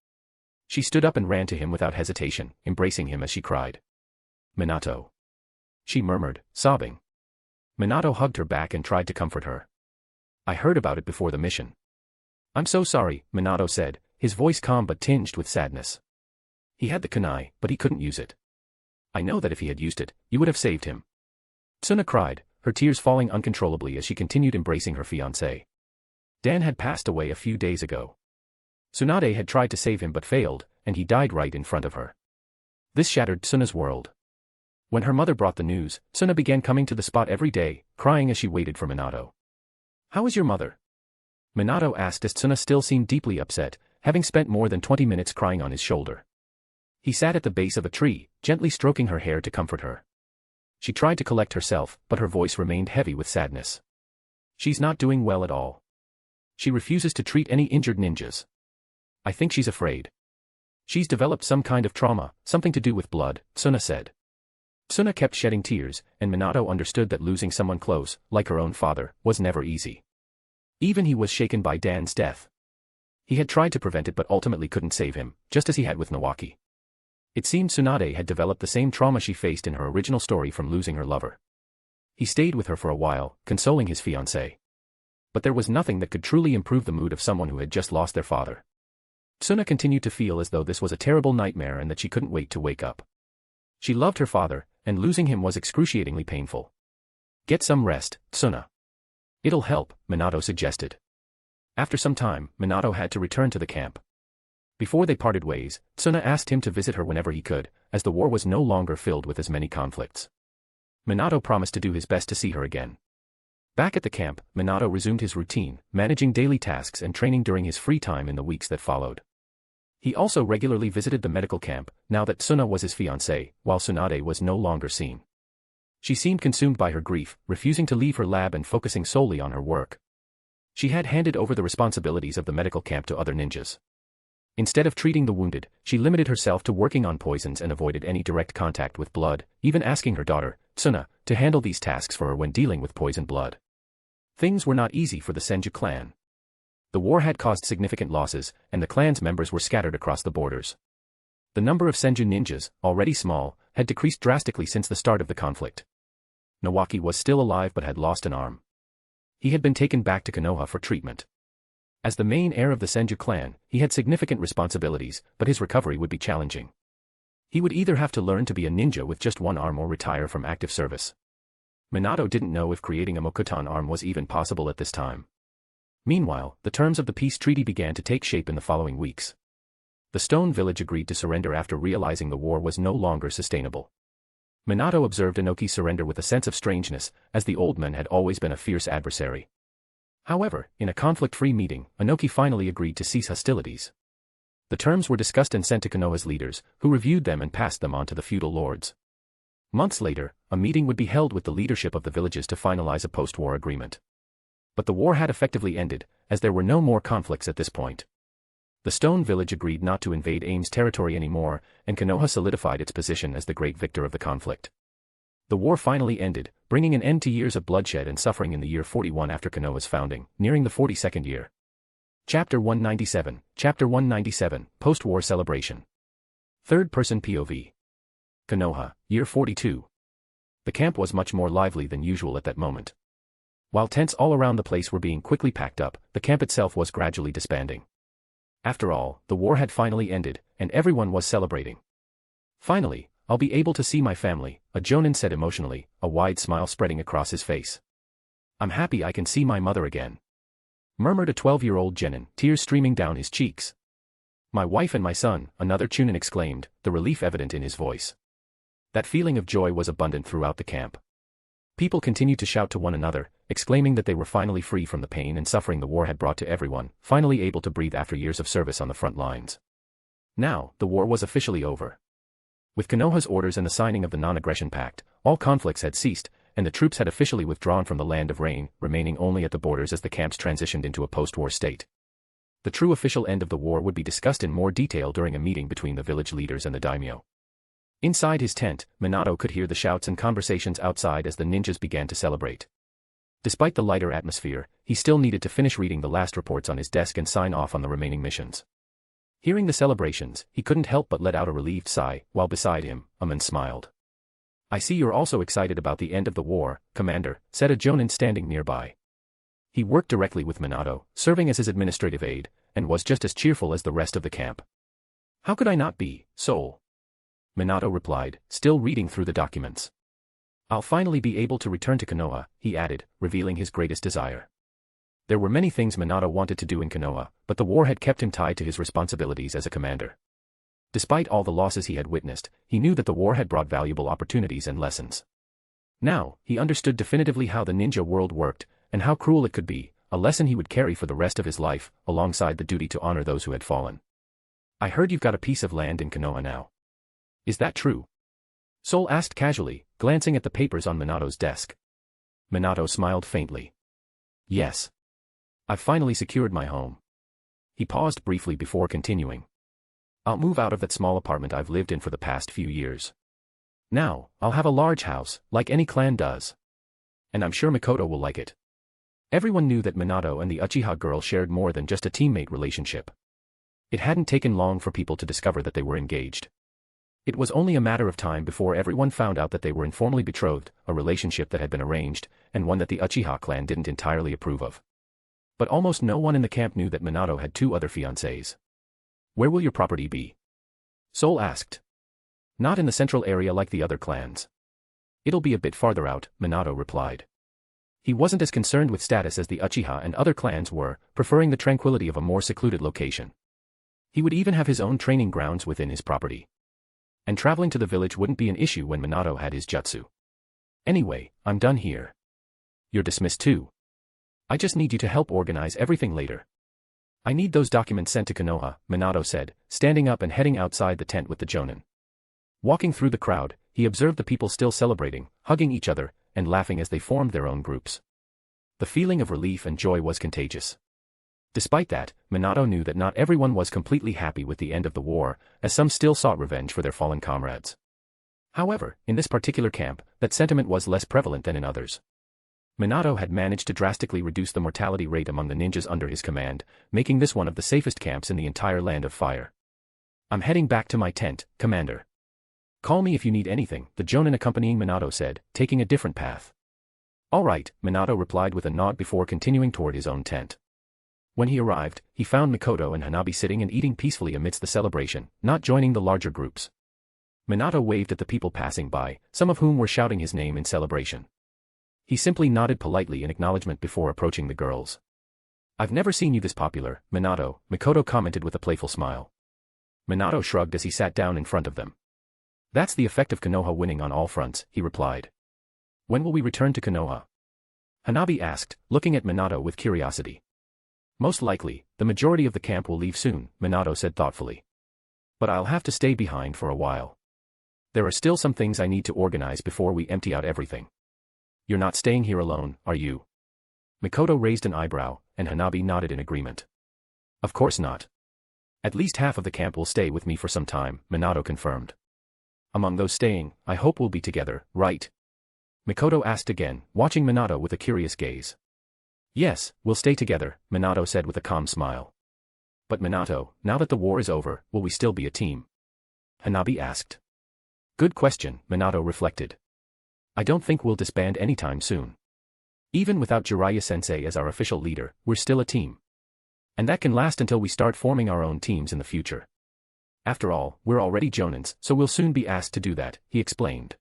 She stood up and ran to him without hesitation, embracing him as she cried. "Minato," she murmured, sobbing. Minato hugged her back and tried to comfort her. "I heard about it before the mission." "I'm so sorry," Minato said, his voice calm but tinged with sadness. He had the kunai, but he couldn't use it. "I know that if he had used it, you would have saved him." Suna cried, her tears falling uncontrollably as she continued embracing her fiancé. Dan had passed away a few days ago. Tsunade had tried to save him but failed, and he died right in front of her. This shattered Suna's world. When her mother brought the news, Suna began coming to the spot every day, crying as she waited for Minato. "How is your mother?" Minato asked as Suna still seemed deeply upset, having spent more than 20 minutes crying on his shoulder. He sat at the base of a tree, gently stroking her hair to comfort her. She tried to collect herself, but her voice remained heavy with sadness. "She's not doing well at all. She refuses to treat any injured ninjas. I think she's afraid. She's developed some kind of trauma, something to do with blood," Suna said. Suna kept shedding tears, and Minato understood that losing someone close, like her own father, was never easy. Even he was shaken by Dan's death. He had tried to prevent it but ultimately couldn't save him, just as he had with Nawaki. It seemed Tsunade had developed the same trauma she faced in her original story from losing her lover. He stayed with her for a while, consoling his fiancée. But there was nothing that could truly improve the mood of someone who had just lost their father. Suna continued to feel as though this was a terrible nightmare and that she couldn't wait to wake up. She loved her father, and losing him was excruciatingly painful. "Get some rest, Suna. It'll help," Minato suggested. After some time, Minato had to return to the camp. Before they parted ways, Tsuna asked him to visit her whenever he could, as the war was no longer filled with as many conflicts. Minato promised to do his best to see her again. Back at the camp, Minato resumed his routine, managing daily tasks and training during his free time in the weeks that followed. He also regularly visited the medical camp, now that Tsuna was his fiancée, while Tsunade was no longer seen. She seemed consumed by her grief, refusing to leave her lab and focusing solely on her work. She had handed over the responsibilities of the medical camp to other ninjas. Instead of treating the wounded, she limited herself to working on poisons and avoided any direct contact with blood, even asking her daughter, Tsuna, to handle these tasks for her when dealing with poisoned blood. Things were not easy for the Senju clan. The war had caused significant losses, and the clan's members were scattered across the borders. The number of Senju ninjas, already small, had decreased drastically since the start of the conflict. Nawaki was still alive but had lost an arm. He had been taken back to Konoha for treatment. As the main heir of the Senju clan, he had significant responsibilities, but his recovery would be challenging. He would either have to learn to be a ninja with just one arm or retire from active service. Minato didn't know if creating a Mokutan arm was even possible at this time. Meanwhile, the terms of the peace treaty began to take shape in the following weeks. The Stone Village agreed to surrender after realizing the war was no longer sustainable. Minato observed Inoki's surrender with a sense of strangeness, as the old man had always been a fierce adversary. However, in a conflict-free meeting, Inoki finally agreed to cease hostilities. The terms were discussed and sent to Konoha's leaders, who reviewed them and passed them on to the feudal lords. Months later, a meeting would be held with the leadership of the villages to finalize a post-war agreement. But the war had effectively ended, as there were no more conflicts at this point. The Stone Village agreed not to invade Aim's territory anymore, and Konoha solidified its position as the great victor of the conflict. The war finally ended, bringing an end to years of bloodshed and suffering in the year 41 after Konoha's founding, nearing the 42nd year. Chapter 197, Post-War Celebration. Third-person POV. Konoha, year 42. The camp was much more lively than usual at that moment. While tents all around the place were being quickly packed up, the camp itself was gradually disbanding. After all, the war had finally ended, and everyone was celebrating. Finally, I'll be able to see my family, a Jonin said emotionally, a wide smile spreading across his face. I'm happy I can see my mother again, murmured a 12-year-old Genin, tears streaming down his cheeks. My wife and my son, another Chunin exclaimed, the relief evident in his voice. That feeling of joy was abundant throughout the camp. People continued to shout to one another, exclaiming that they were finally free from the pain and suffering the war had brought to everyone, finally able to breathe after years of service on the front lines. Now, the war was officially over. With Konoha's orders and the signing of the non-aggression pact, all conflicts had ceased, and the troops had officially withdrawn from the Land of Rain, remaining only at the borders as the camps transitioned into a post-war state. The true official end of the war would be discussed in more detail during a meeting between the village leaders and the daimyo. Inside his tent, Minato could hear the shouts and conversations outside as the ninjas began to celebrate. Despite the lighter atmosphere, he still needed to finish reading the last reports on his desk and sign off on the remaining missions. Hearing the celebrations, he couldn't help but let out a relieved sigh, while beside him, a man smiled. I see you're also excited about the end of the war, Commander, said a Jonin standing nearby. He worked directly with Minato, serving as his administrative aide, and was just as cheerful as the rest of the camp. How could I not be, Soul? Minato replied, still reading through the documents. I'll finally be able to return to Konoha, he added, revealing his greatest desire. There were many things Minato wanted to do in Konoha, but the war had kept him tied to his responsibilities as a commander. Despite all the losses he had witnessed, he knew that the war had brought valuable opportunities and lessons. Now, he understood definitively how the ninja world worked, and how cruel it could be, a lesson he would carry for the rest of his life, alongside the duty to honor those who had fallen. I heard you've got a piece of land in Konoha now. Is that true? Soul asked casually, glancing at the papers on Minato's desk. Minato smiled faintly. Yes. I've finally secured my home. He paused briefly before continuing. I'll move out of that small apartment I've lived in for the past few years. Now, I'll have a large house, like any clan does. And I'm sure Mikoto will like it. Everyone knew that Minato and the Uchiha girl shared more than just a teammate relationship. It hadn't taken long for people to discover that they were engaged. It was only a matter of time before everyone found out that they were informally betrothed, a relationship that had been arranged, and one that the Uchiha clan didn't entirely approve of. But almost no one in the camp knew that Minato had 2 other fiancées. Where will your property be? Soul asked. Not in the central area like the other clans. It'll be a bit farther out, Minato replied. He wasn't as concerned with status as the Uchiha and other clans were, preferring the tranquility of a more secluded location. He would even have his own training grounds within his property. And traveling to the village wouldn't be an issue when Minato had his jutsu. Anyway, I'm done here. You're dismissed too. I just need you to help organize everything later. I need those documents sent to Konoha, Minato said, standing up and heading outside the tent with the jonin. Walking through the crowd, he observed the people still celebrating, hugging each other, and laughing as they formed their own groups. The feeling of relief and joy was contagious. Despite that, Minato knew that not everyone was completely happy with the end of the war, as some still sought revenge for their fallen comrades. However, in this particular camp, that sentiment was less prevalent than in others. Minato had managed to drastically reduce the mortality rate among the ninjas under his command, making this one of the safest camps in the entire Land of Fire. I'm heading back to my tent, Commander. Call me if you need anything, the jonin accompanying Minato said, taking a different path. All right, Minato replied with a nod before continuing toward his own tent. When he arrived, he found Mikoto and Hanabi sitting and eating peacefully amidst the celebration, not joining the larger groups. Minato waved at the people passing by, some of whom were shouting his name in celebration. He simply nodded politely in acknowledgement before approaching the girls. I've never seen you this popular, Minato, Mikoto commented with a playful smile. Minato shrugged as he sat down in front of them. That's the effect of Konoha winning on all fronts, he replied. When will we return to Konoha? Hanabi asked, looking at Minato with curiosity. Most likely, the majority of the camp will leave soon, Minato said thoughtfully. But I'll have to stay behind for a while. There are still some things I need to organize before we empty out everything. You're not staying here alone, are you? Mikoto raised an eyebrow, and Hanabi nodded in agreement. Of course not. At least half of the camp will stay with me for some time, Minato confirmed. Among those staying, I hope we'll be together, right? Mikoto asked again, watching Minato with a curious gaze. Yes, we'll stay together, Minato said with a calm smile. But Minato, now that the war is over, will we still be a team? Hanabi asked. Good question, Minato reflected. I don't think we'll disband anytime soon. Even without Jiraiya-sensei as our official leader, we're still a team. And that can last until we start forming our own teams in the future. After all, we're already jonins, so we'll soon be asked to do that, he explained.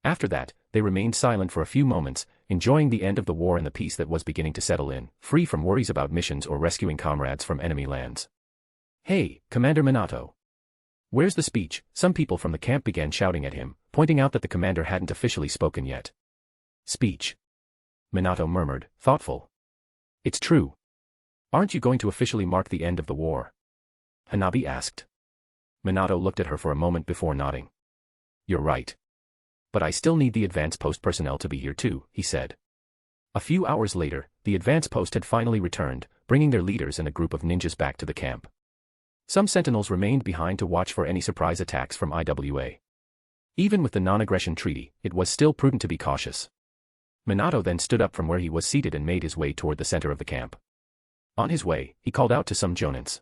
After that, they remained silent for a few moments, enjoying the end of the war and the peace that was beginning to settle in, free from worries about missions or rescuing comrades from enemy lands. Hey, Commander Minato. Where's the speech? Some people from the camp began shouting at him, pointing out that the commander hadn't officially spoken yet. Speech. Minato murmured, thoughtful. It's true. Aren't you going to officially mark the end of the war? Hanabi asked. Minato looked at her for a moment before nodding. You're right. But I still need the advance post personnel to be here too, he said. A few hours later, the advance post had finally returned, bringing their leaders and a group of ninjas back to the camp. Some sentinels remained behind to watch for any surprise attacks from IWA. Even with the non-aggression treaty, it was still prudent to be cautious. Minato then stood up from where he was seated and made his way toward the center of the camp. On his way, he called out to some jonins.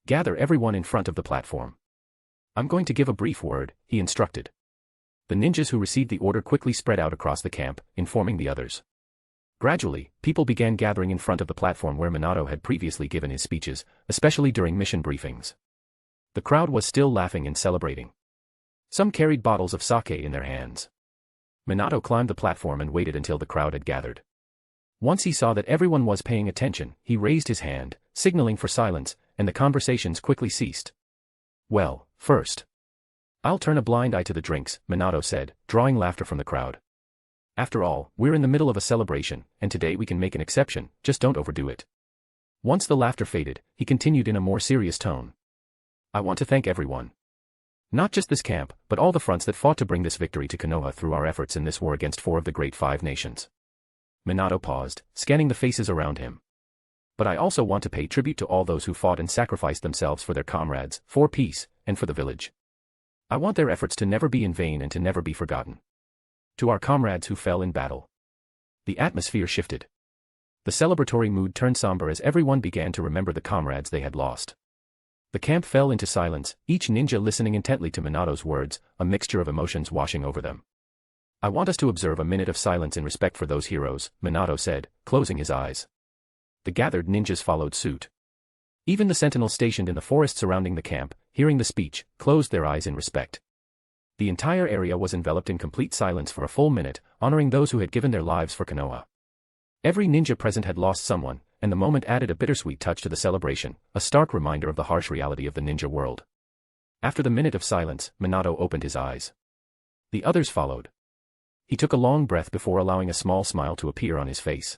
Gather everyone in front of the platform. I'm going to give a brief word, he instructed. The ninjas who received the order quickly spread out across the camp, informing the others. Gradually, people began gathering in front of the platform where Minato had previously given his speeches, especially during mission briefings. The crowd was still laughing and celebrating. Some carried bottles of sake in their hands. Minato climbed the platform and waited until the crowd had gathered. Once he saw that everyone was paying attention, he raised his hand, signaling for silence, and the conversations quickly ceased. Well, first. I'll turn a blind eye to the drinks, Minato said, drawing laughter from the crowd. After all, we're in the middle of a celebration, and today we can make an exception, just don't overdo it. Once the laughter faded, he continued in a more serious tone. I want to thank everyone. Not just this camp, but all the fronts that fought to bring this victory to Konoha through our efforts in this war against 4 of the great 5 nations. Minato paused, scanning the faces around him. But I also want to pay tribute to all those who fought and sacrificed themselves for their comrades, for peace, and for the village. I want their efforts to never be in vain and to never be forgotten. To our comrades who fell in battle. The atmosphere shifted. The celebratory mood turned somber as everyone began to remember the comrades they had lost. The camp fell into silence, each ninja listening intently to Minato's words, a mixture of emotions washing over them. I want us to observe a minute of silence in respect for those heroes, Minato said, closing his eyes. The gathered ninjas followed suit. Even the sentinels stationed in the forest surrounding the camp, hearing the speech, closed their eyes in respect. The entire area was enveloped in complete silence for a full minute, honoring those who had given their lives for Konoha. Every ninja present had lost someone, and the moment added a bittersweet touch to the celebration, a stark reminder of the harsh reality of the ninja world. After the minute of silence, Minato opened his eyes. The others followed. He took a long breath before allowing a small smile to appear on his face.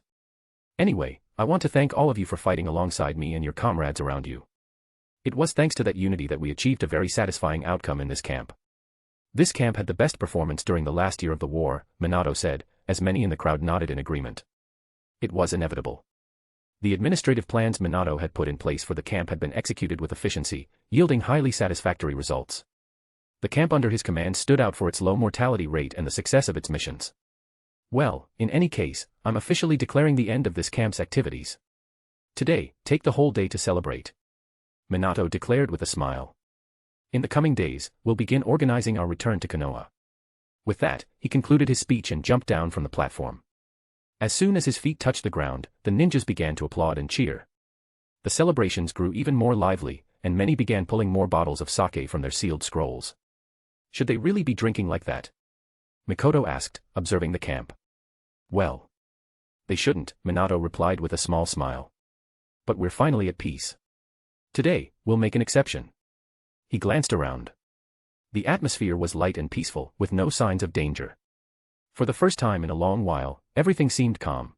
Anyway, I want to thank all of you for fighting alongside me and your comrades around you. It was thanks to that unity that we achieved a very satisfying outcome in this camp. This camp had the best performance during the last year of the war, Minato said, as many in the crowd nodded in agreement. It was inevitable. The administrative plans Minato had put in place for the camp had been executed with efficiency, yielding highly satisfactory results. The camp under his command stood out for its low mortality rate and the success of its missions. Well, in any case, I'm officially declaring the end of this camp's activities. Today, take the whole day to celebrate. Minato declared with a smile. In the coming days, we'll begin organizing our return to Konoha. With that, he concluded his speech and jumped down from the platform. As soon as his feet touched the ground, the ninjas began to applaud and cheer. The celebrations grew even more lively, and many began pulling more bottles of sake from their sealed scrolls. Should they really be drinking like that? Mikoto asked, observing the camp. Well, they shouldn't, Minato replied with a small smile. But we're finally at peace. Today, we'll make an exception. He glanced around. The atmosphere was light and peaceful, with no signs of danger. For the first time in a long while, everything seemed calm.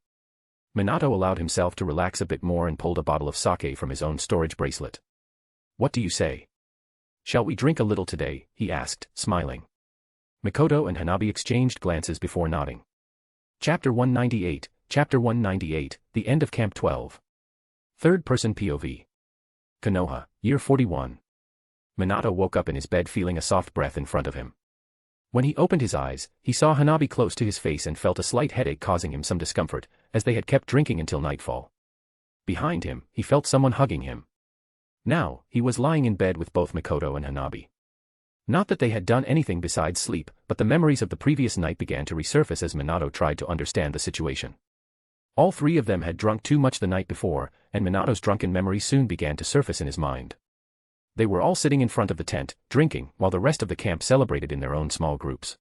Minato allowed himself to relax a bit more and pulled a bottle of sake from his own storage bracelet. What do you say? Shall we drink a little today? He asked, smiling. Mikoto and Hanabi exchanged glances before nodding. Chapter 198, Chapter 198, The End of Camp 12. Third-person POV. Konoha, Year 41. Minato woke up in his bed feeling a soft breath in front of him. When he opened his eyes, he saw Hanabi close to his face and felt a slight headache causing him some discomfort, as they had kept drinking until nightfall. Behind him, he felt someone hugging him. Now, he was lying in bed with both Mikoto and Hanabi. Not that they had done anything besides sleep, but the memories of the previous night began to resurface as Minato tried to understand the situation. All three of them had drunk too much the night before, and Minato's drunken memories soon began to surface in his mind. They were all sitting in front of the tent, drinking, while the rest of the camp celebrated in their own small groups.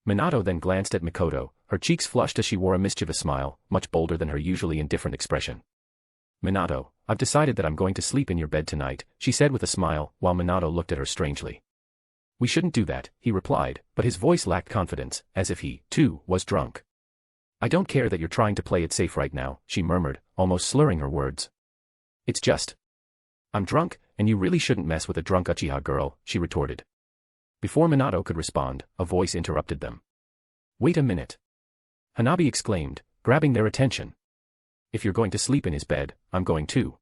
Minato then glanced at Mikoto, her cheeks flushed as she wore a mischievous smile, much bolder than her usually indifferent expression. Minato, I've decided that I'm going to sleep in your bed tonight, she said with a smile, while Minato looked at her strangely. We shouldn't do that, he replied, but his voice lacked confidence, as if he, too, was drunk. I don't care that you're trying to play it safe right now, she murmured, almost slurring her words. It's just. I'm drunk, and you really shouldn't mess with a drunk Uchiha girl, she retorted. Before Minato could respond, a voice interrupted them. Wait a minute. Hanabi exclaimed, grabbing their attention. If you're going to sleep in his bed, I'm going too.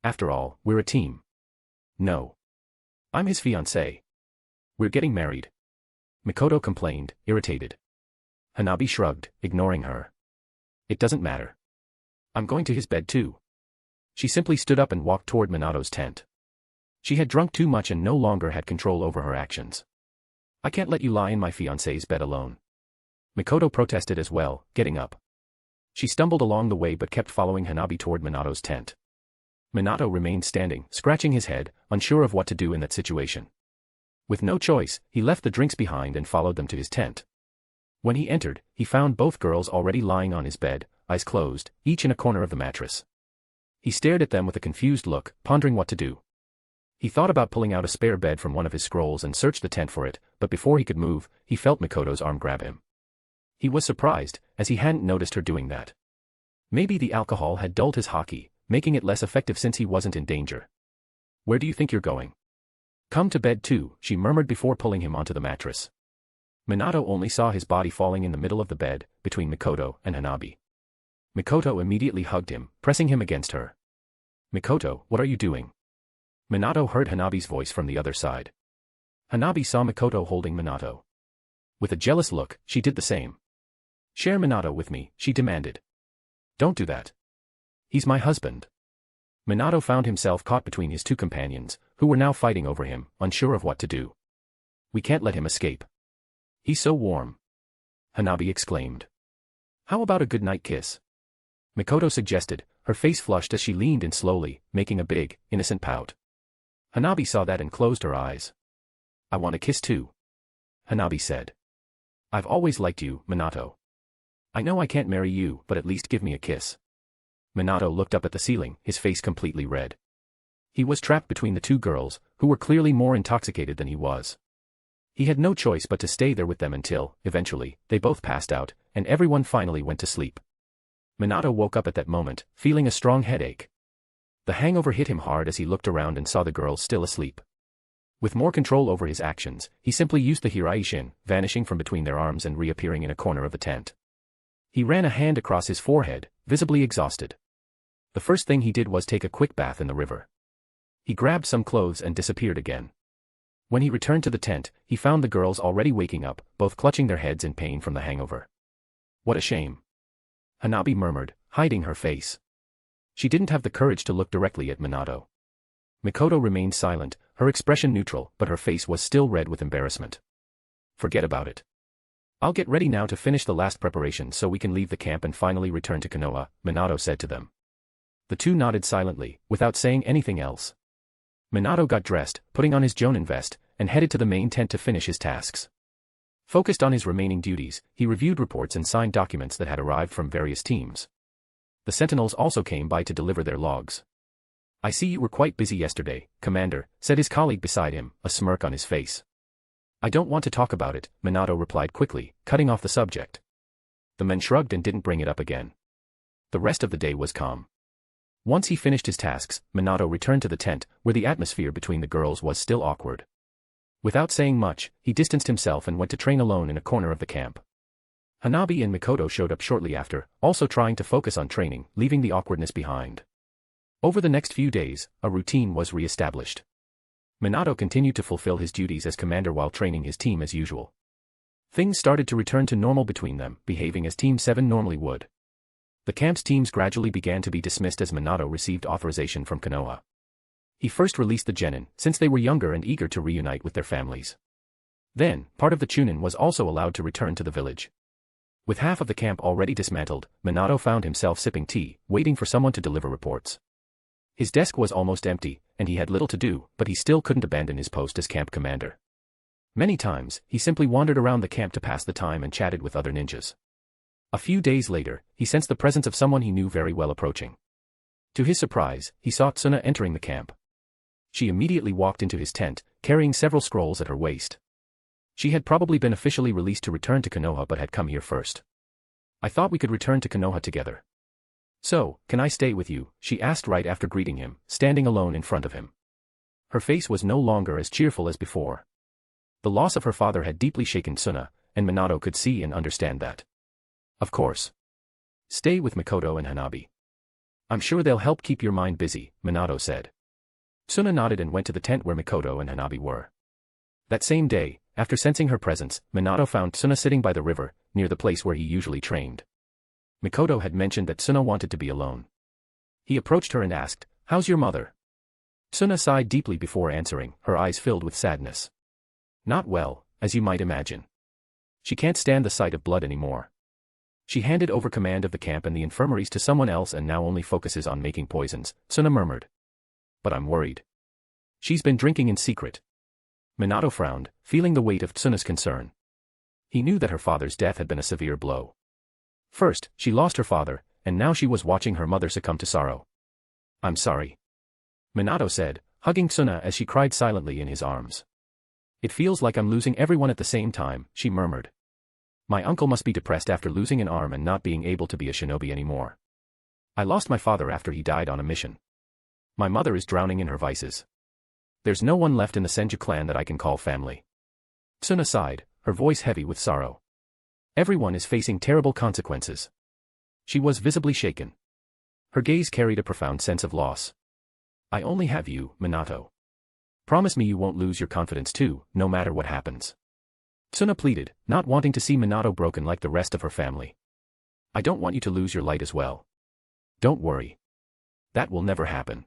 After all, we're a team. No. I'm his fiancé. We're getting married. Mikoto complained, irritated. Hanabi shrugged, ignoring her. It doesn't matter. I'm going to his bed too. She simply stood up and walked toward Minato's tent. She had drunk too much and no longer had control over her actions. I can't let you lie in my fiancé's bed alone. Mikoto protested as well, getting up. She stumbled along the way but kept following Hanabi toward Minato's tent. Minato remained standing, scratching his head, unsure of what to do in that situation. With no choice, he left the drinks behind and followed them to his tent. When he entered, he found both girls already lying on his bed, eyes closed, each in a corner of the mattress. He stared at them with a confused look, pondering what to do. He thought about pulling out a spare bed from one of his scrolls and searched the tent for it, but before he could move, he felt Mikoto's arm grab him. He was surprised, as he hadn't noticed her doing that. Maybe the alcohol had dulled his haki, making it less effective since he wasn't in danger. Where do you think you're going? Come to bed too, she murmured before pulling him onto the mattress. Minato only saw his body falling in the middle of the bed, between Mikoto and Hanabi. Mikoto immediately hugged him, pressing him against her. Mikoto, what are you doing? Minato heard Hanabi's voice from the other side. Hanabi saw Mikoto holding Minato. With a jealous look, she did the same. Share Minato with me, she demanded. Don't do that. He's my husband. Minato found himself caught between his two companions, who were now fighting over him, unsure of what to do. We can't let him escape. He's so warm. Hanabi exclaimed. How about a good-night kiss? Mikoto suggested, her face flushed as she leaned in slowly, making a big, innocent pout. Hanabi saw that and closed her eyes. I want a kiss too. Hanabi said. I've always liked you, Minato. I know I can't marry you, but at least give me a kiss. Minato looked up at the ceiling, his face completely red. He was trapped between the two girls, who were clearly more intoxicated than he was. He had no choice but to stay there with them until, eventually, they both passed out, and everyone finally went to sleep. Minato woke up at that moment, feeling a strong headache. The hangover hit him hard as he looked around and saw the girls still asleep. With more control over his actions, he simply used the Hiraishin, vanishing from between their arms and reappearing in a corner of the tent. He ran a hand across his forehead, visibly exhausted. The first thing he did was take a quick bath in the river. He grabbed some clothes and disappeared again. When he returned to the tent, he found the girls already waking up, both clutching their heads in pain from the hangover. What a shame. Hanabi murmured, hiding her face. She didn't have the courage to look directly at Minato. Mikoto remained silent, her expression neutral, but her face was still red with embarrassment. Forget about it. I'll get ready now to finish the last preparation so we can leave the camp and finally return to Konoha, Minato said to them. The two nodded silently, without saying anything else. Minato got dressed, putting on his Jonin vest, and headed to the main tent to finish his tasks. Focused on his remaining duties, he reviewed reports and signed documents that had arrived from various teams. The sentinels also came by to deliver their logs. I see you were quite busy yesterday, Commander, said his colleague beside him, a smirk on his face. I don't want to talk about it, Minato replied quickly, cutting off the subject. The men shrugged and didn't bring it up again. The rest of the day was calm. Once he finished his tasks, Minato returned to the tent, where the atmosphere between the girls was still awkward. Without saying much, he distanced himself and went to train alone in a corner of the camp. Hanabi and Mikoto showed up shortly after, also trying to focus on training, leaving the awkwardness behind. Over the next few days, a routine was re-established. Minato continued to fulfill his duties as commander while training his team as usual. Things started to return to normal between them, behaving as Team 7 normally would. The camp's teams gradually began to be dismissed as Minato received authorization from Konoha. He first released the genin, since they were younger and eager to reunite with their families. Then, part of the chunin was also allowed to return to the village. With half of the camp already dismantled, Minato found himself sipping tea, waiting for someone to deliver reports. His desk was almost empty, and he had little to do, but he still couldn't abandon his post as camp commander. Many times, he simply wandered around the camp to pass the time and chatted with other ninjas. A few days later, he sensed the presence of someone he knew very well approaching. To his surprise, he saw Tsuna entering the camp. She immediately walked into his tent, carrying several scrolls at her waist. She had probably been officially released to return to Konoha but had come here first. I thought we could return to Konoha together. So, can I stay with you? She asked right after greeting him, standing alone in front of him. Her face was no longer as cheerful as before. The loss of her father had deeply shaken Tsuna, and Minato could see and understand that. Of course. Stay with Mikoto and Hanabi. I'm sure they'll help keep your mind busy, Minato said. Tsuna nodded and went to the tent where Mikoto and Hanabi were. That same day, after sensing her presence, Minato found Tsuna sitting by the river, near the place where he usually trained. Mikoto had mentioned that Tsuna wanted to be alone. He approached her and asked, "How's your mother?" Tsuna sighed deeply before answering, her eyes filled with sadness. Not well, as you might imagine. She can't stand the sight of blood anymore. She handed over command of the camp and the infirmaries to someone else and now only focuses on making poisons, Tsuna murmured. But I'm worried. She's been drinking in secret. Minato frowned, feeling the weight of Tsuna's concern. He knew that her father's death had been a severe blow. First, she lost her father, and now she was watching her mother succumb to sorrow. I'm sorry. Minato said, hugging Tsuna as she cried silently in his arms. It feels like I'm losing everyone at the same time, she murmured. My uncle must be depressed after losing an arm and not being able to be a shinobi anymore. I lost my father after he died on a mission. My mother is drowning in her vices. There's no one left in the Senju clan that I can call family. Tsuna sighed, her voice heavy with sorrow. Everyone is facing terrible consequences. She was visibly shaken. Her gaze carried a profound sense of loss. I only have you, Minato. Promise me you won't lose your confidence too, no matter what happens. Tsuna pleaded, not wanting to see Minato broken like the rest of her family. I don't want you to lose your light as well. Don't worry. That will never happen.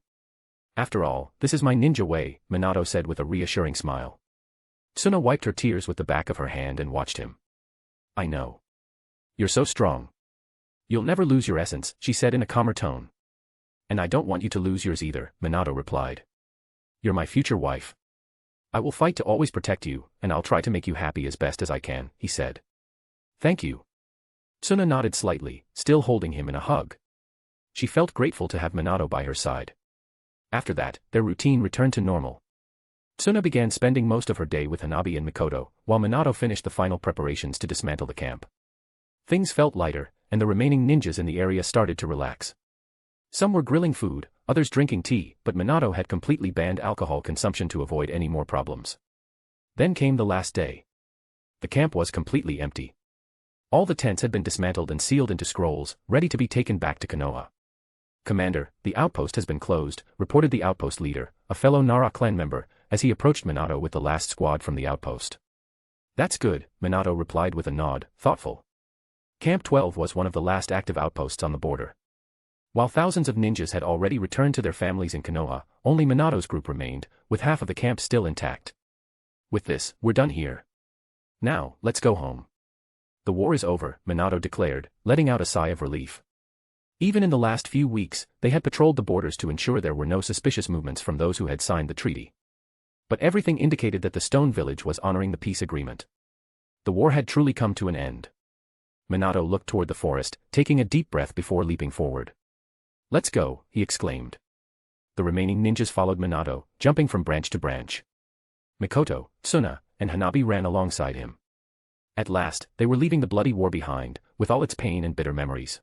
After all, this is my ninja way, Minato said with a reassuring smile. Tsuna wiped her tears with the back of her hand and watched him. I know. You're so strong. You'll never lose your essence, she said in a calmer tone. And I don't want you to lose yours either, Minato replied. You're my future wife. I will fight to always protect you, and I'll try to make you happy as best as I can, he said. Thank you. Tsuna nodded slightly, still holding him in a hug. She felt grateful to have Minato by her side. After that, their routine returned to normal. Tsuna began spending most of her day with Hanabi and Mikoto, while Minato finished the final preparations to dismantle the camp. Things felt lighter, and the remaining ninjas in the area started to relax. Some were grilling food, others drinking tea, but Minato had completely banned alcohol consumption to avoid any more problems. Then came the last day. The camp was completely empty. All the tents had been dismantled and sealed into scrolls, ready to be taken back to Konoha. "Commander, the outpost has been closed," reported the outpost leader, a fellow Nara clan member, as he approached Minato with the last squad from the outpost. "That's good," Minato replied with a nod, thoughtful. Camp 12 was one of the last active outposts on the border. While thousands of ninjas had already returned to their families in Konoha, only Minato's group remained, with half of the camp still intact. "With this, we're done here. Now, let's go home." "The war is over," Minato declared, letting out a sigh of relief. Even in the last few weeks, they had patrolled the borders to ensure there were no suspicious movements from those who had signed the treaty. But everything indicated that the Stone Village was honoring the peace agreement. The war had truly come to an end. Minato looked toward the forest, taking a deep breath before leaping forward. "Let's go," he exclaimed. The remaining ninjas followed Minato, jumping from branch to branch. Mikoto, Tsuna, and Hanabi ran alongside him. At last, they were leaving the bloody war behind, with all its pain and bitter memories.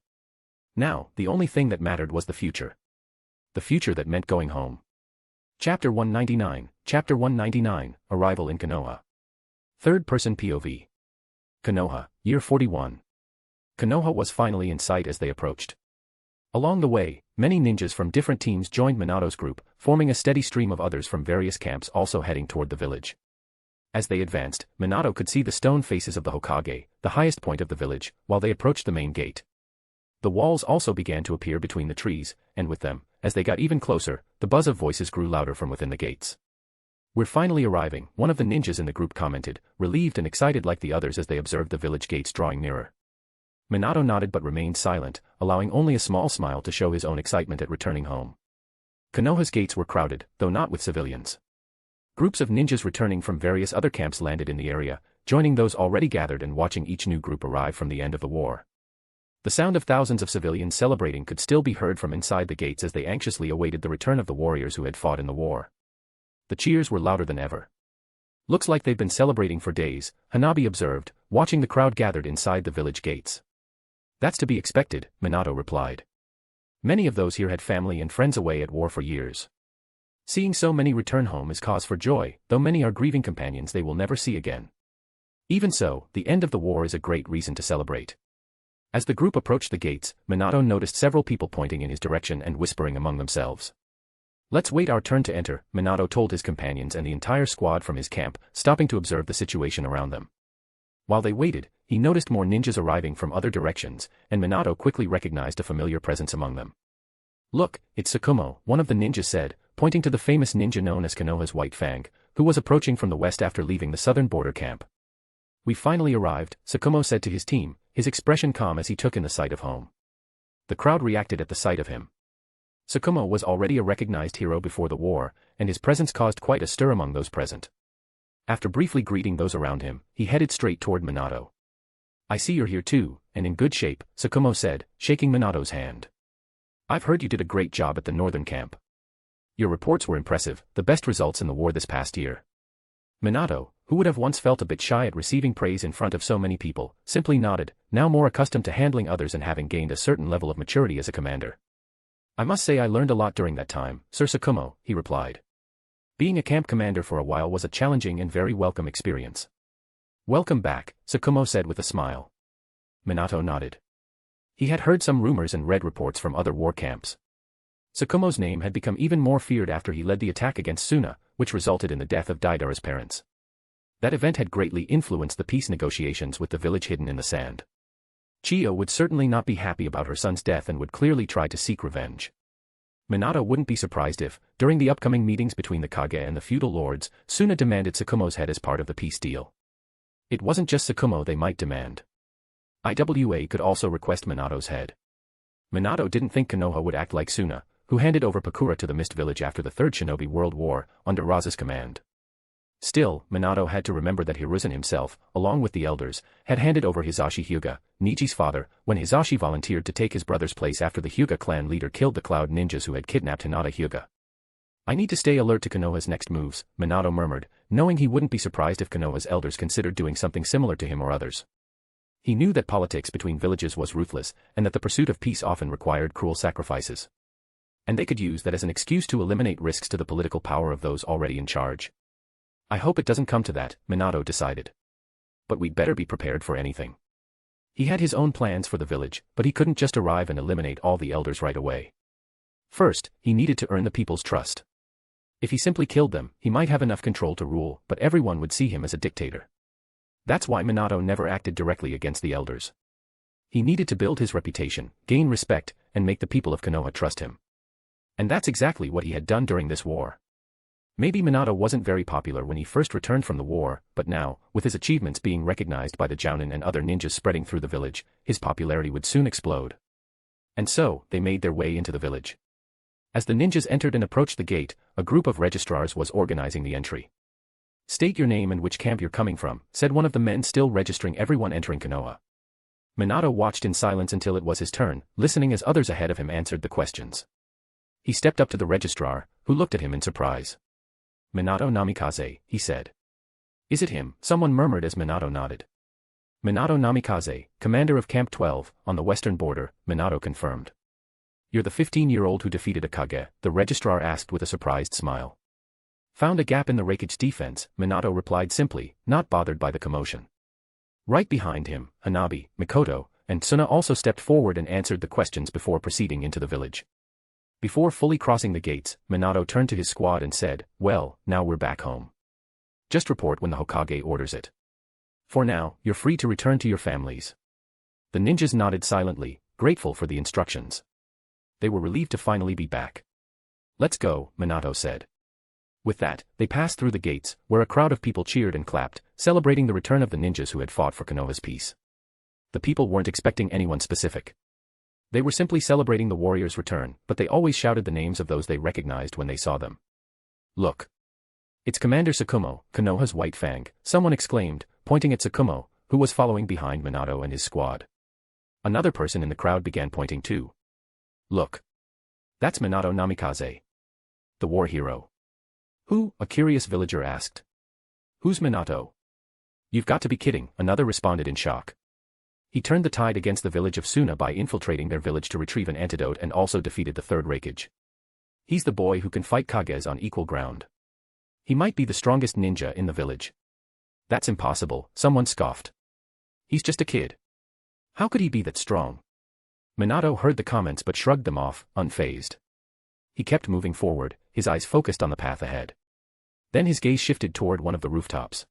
Now, the only thing that mattered was the future. The future that meant going home. Chapter 199, Arrival in Konoha. Third-person POV. Konoha, Year 41. Konoha was finally in sight as they approached. Along the way, many ninjas from different teams joined Minato's group, forming a steady stream of others from various camps also heading toward the village. As they advanced, Minato could see the stone faces of the Hokage, the highest point of the village, while they approached the main gate. The walls also began to appear between the trees, and with them, as they got even closer, the buzz of voices grew louder from within the gates. "We're finally arriving," one of the ninjas in the group commented, relieved and excited like the others as they observed the village gates drawing nearer. Minato nodded but remained silent, allowing only a small smile to show his own excitement at returning home. Konoha's gates were crowded, though not with civilians. Groups of ninjas returning from various other camps landed in the area, joining those already gathered and watching each new group arrive from the end of the war. The sound of thousands of civilians celebrating could still be heard from inside the gates as they anxiously awaited the return of the warriors who had fought in the war. The cheers were louder than ever. "Looks like they've been celebrating for days," Hanabi observed, watching the crowd gathered inside the village gates. "That's to be expected," Minato replied. "Many of those here had family and friends away at war for years. Seeing so many return home is cause for joy, though many are grieving companions they will never see again. Even so, the end of the war is a great reason to celebrate." As the group approached the gates, Minato noticed several people pointing in his direction and whispering among themselves. "Let's wait our turn to enter," Minato told his companions and the entire squad from his camp, stopping to observe the situation around them. While they waited, he noticed more ninjas arriving from other directions, and Minato quickly recognized a familiar presence among them. "Look, it's Tsukumo," one of the ninjas said, pointing to the famous ninja known as Konoha's White Fang, who was approaching from the west after leaving the southern border camp. "We finally arrived," Tsukumo said to his team, his expression calm as he took in the sight of home. The crowd reacted at the sight of him. Tsukumo was already a recognized hero before the war, and his presence caused quite a stir among those present. After briefly greeting those around him, he headed straight toward Minato. "I see you're here too, and in good shape," Tsukumo said, shaking Minato's hand. "I've heard you did a great job at the northern camp. Your reports were impressive, the best results in the war this past year." Minato, who would have once felt a bit shy at receiving praise in front of so many people, simply nodded, now more accustomed to handling others and having gained a certain level of maturity as a commander. "I must say I learned a lot during that time, Sir Tsukumo," he replied. "Being a camp commander for a while was a challenging and very welcome experience." "Welcome back," Tsukumo said with a smile. Minato nodded. He had heard some rumors and read reports from other war camps. Tsukumo's name had become even more feared after he led the attack against Suna, which resulted in the death of Deidara's parents. That event had greatly influenced the peace negotiations with the village hidden in the sand. Chiyo would certainly not be happy about her son's death and would clearly try to seek revenge. Minato wouldn't be surprised if, during the upcoming meetings between the Kage and the feudal lords, Suna demanded Tsukumo's head as part of the peace deal. It wasn't just Tsukumo they might demand. IWA could also request Minato's head. Minato didn't think Konoha would act like Suna, who handed over Pakura to the Mist Village after the Third Shinobi World War, under Raza's command. Still, Minato had to remember that Hiruzen himself, along with the elders, had handed over Hisashi Hyuga, Niji's father, when Hisashi volunteered to take his brother's place after the Hyuga clan leader killed the Cloud ninjas who had kidnapped Hinata Hyuga. I need to stay alert to Konoha's next moves, Minato murmured, knowing he wouldn't be surprised if Konoha's elders considered doing something similar to him or others. He knew that politics between villages was ruthless, and that the pursuit of peace often required cruel sacrifices. And they could use that as an excuse to eliminate risks to the political power of those already in charge. I hope it doesn't come to that, Minato decided. But we'd better be prepared for anything. He had his own plans for the village, but he couldn't just arrive and eliminate all the elders right away. First, he needed to earn the people's trust. If he simply killed them, he might have enough control to rule, but everyone would see him as a dictator. That's why Minato never acted directly against the elders. He needed to build his reputation, gain respect, and make the people of Konoha trust him. And that's exactly what he had done during this war. Maybe Minato wasn't very popular when he first returned from the war, but now, with his achievements being recognized by the Jounin and other ninjas spreading through the village, his popularity would soon explode. And so, they made their way into the village. As the ninjas entered and approached the gate, a group of registrars was organizing the entry. "State your name and which camp you're coming from," said one of the men still registering everyone entering Konoha. Minato watched in silence until it was his turn, listening as others ahead of him answered the questions. He stepped up to the registrar, who looked at him in surprise. "Minato Namikaze," he said. "Is it him?" someone murmured as Minato nodded. "Minato Namikaze, commander of Camp 12, on the western border," Minato confirmed. "You're the 15-year-old who defeated Akage?" the registrar asked with a surprised smile. "Found a gap in the Raikage defense," Minato replied simply, not bothered by the commotion. Right behind him, Hanabi, Mikoto, and Suna also stepped forward and answered the questions before proceeding into the village. Before fully crossing the gates, Minato turned to his squad and said, "Well, now we're back home. Just report when the Hokage orders it. For now, you're free to return to your families." The ninjas nodded silently, grateful for the instructions. They were relieved to finally be back. "Let's go," Minato said. With that, they passed through the gates, where a crowd of people cheered and clapped, celebrating the return of the ninjas who had fought for Konoha's peace. The people weren't expecting anyone specific. They were simply celebrating the warriors' return, but they always shouted the names of those they recognized when they saw them. "Look! It's Commander Tsukumo, Konoha's White Fang," someone exclaimed, pointing at Tsukumo, who was following behind Minato and his squad. Another person in the crowd began pointing too. "Look! That's Minato Namikaze, the war hero." "Who?" a curious villager asked. "Who's Minato?" "You've got to be kidding," another responded in shock. "He turned the tide against the village of Suna by infiltrating their village to retrieve an antidote and also defeated the third Raikage. He's the boy who can fight Kages on equal ground. He might be the strongest ninja in the village." "That's impossible," someone scoffed. "He's just a kid. How could he be that strong?" Minato heard the comments but shrugged them off, unfazed. He kept moving forward, his eyes focused on the path ahead. Then his gaze shifted toward one of the rooftops.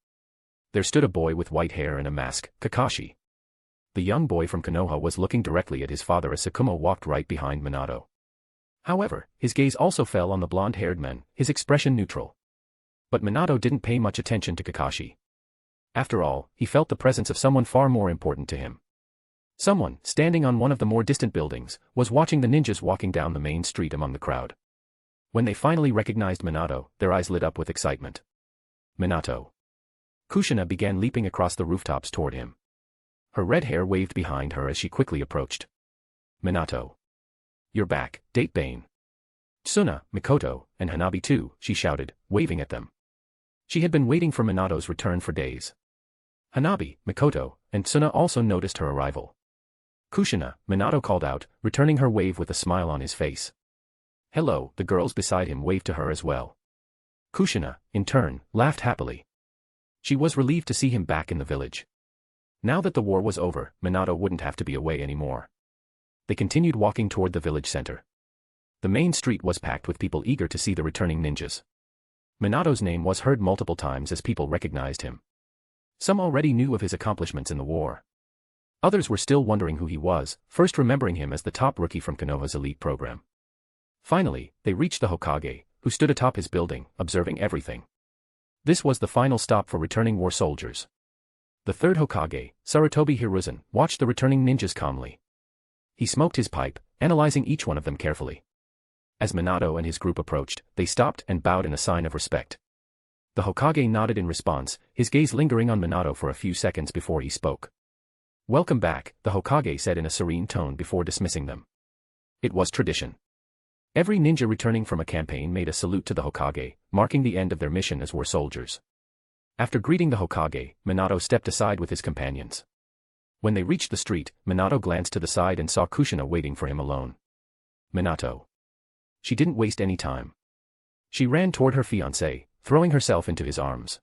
There stood a boy with white hair and a mask, Kakashi. The young boy from Konoha was looking directly at his father as Tsukumo walked right behind Minato. However, his gaze also fell on the blonde-haired man, his expression neutral. But Minato didn't pay much attention to Kakashi. After all, he felt the presence of someone far more important to him. Someone, standing on one of the more distant buildings, was watching the ninjas walking down the main street among the crowd. When they finally recognized Minato, their eyes lit up with excitement. "Minato!" Kushina began leaping across the rooftops toward him. Her red hair waved behind her as she quickly approached. "Minato! You're back, Date Bane." "Suna, Mikoto, and Hanabi too," she shouted, waving at them. She had been waiting for Minato's return for days. Hanabi, Mikoto, and Suna also noticed her arrival. "Kushina," Minato called out, returning her wave with a smile on his face. "Hello," the girls beside him waved to her as well. Kushina, in turn, laughed happily. She was relieved to see him back in the village. Now that the war was over, Minato wouldn't have to be away anymore. They continued walking toward the village center. The main street was packed with people eager to see the returning ninjas. Minato's name was heard multiple times as people recognized him. Some already knew of his accomplishments in the war. Others were still wondering who he was, first remembering him as the top rookie from Konoha's elite program. Finally, they reached the Hokage, who stood atop his building, observing everything. This was the final stop for returning war soldiers. The third Hokage, Sarutobi Hiruzen, watched the returning ninjas calmly. He smoked his pipe, analyzing each one of them carefully. As Minato and his group approached, they stopped and bowed in a sign of respect. The Hokage nodded in response, his gaze lingering on Minato for a few seconds before he spoke. "Welcome back," the Hokage said in a serene tone before dismissing them. It was tradition. Every ninja returning from a campaign made a salute to the Hokage, marking the end of their mission as war soldiers. After greeting the Hokage, Minato stepped aside with his companions. When they reached the street, Minato glanced to the side and saw Kushina waiting for him alone. Minato. She didn't waste any time. She ran toward her fiancé, throwing herself into his arms.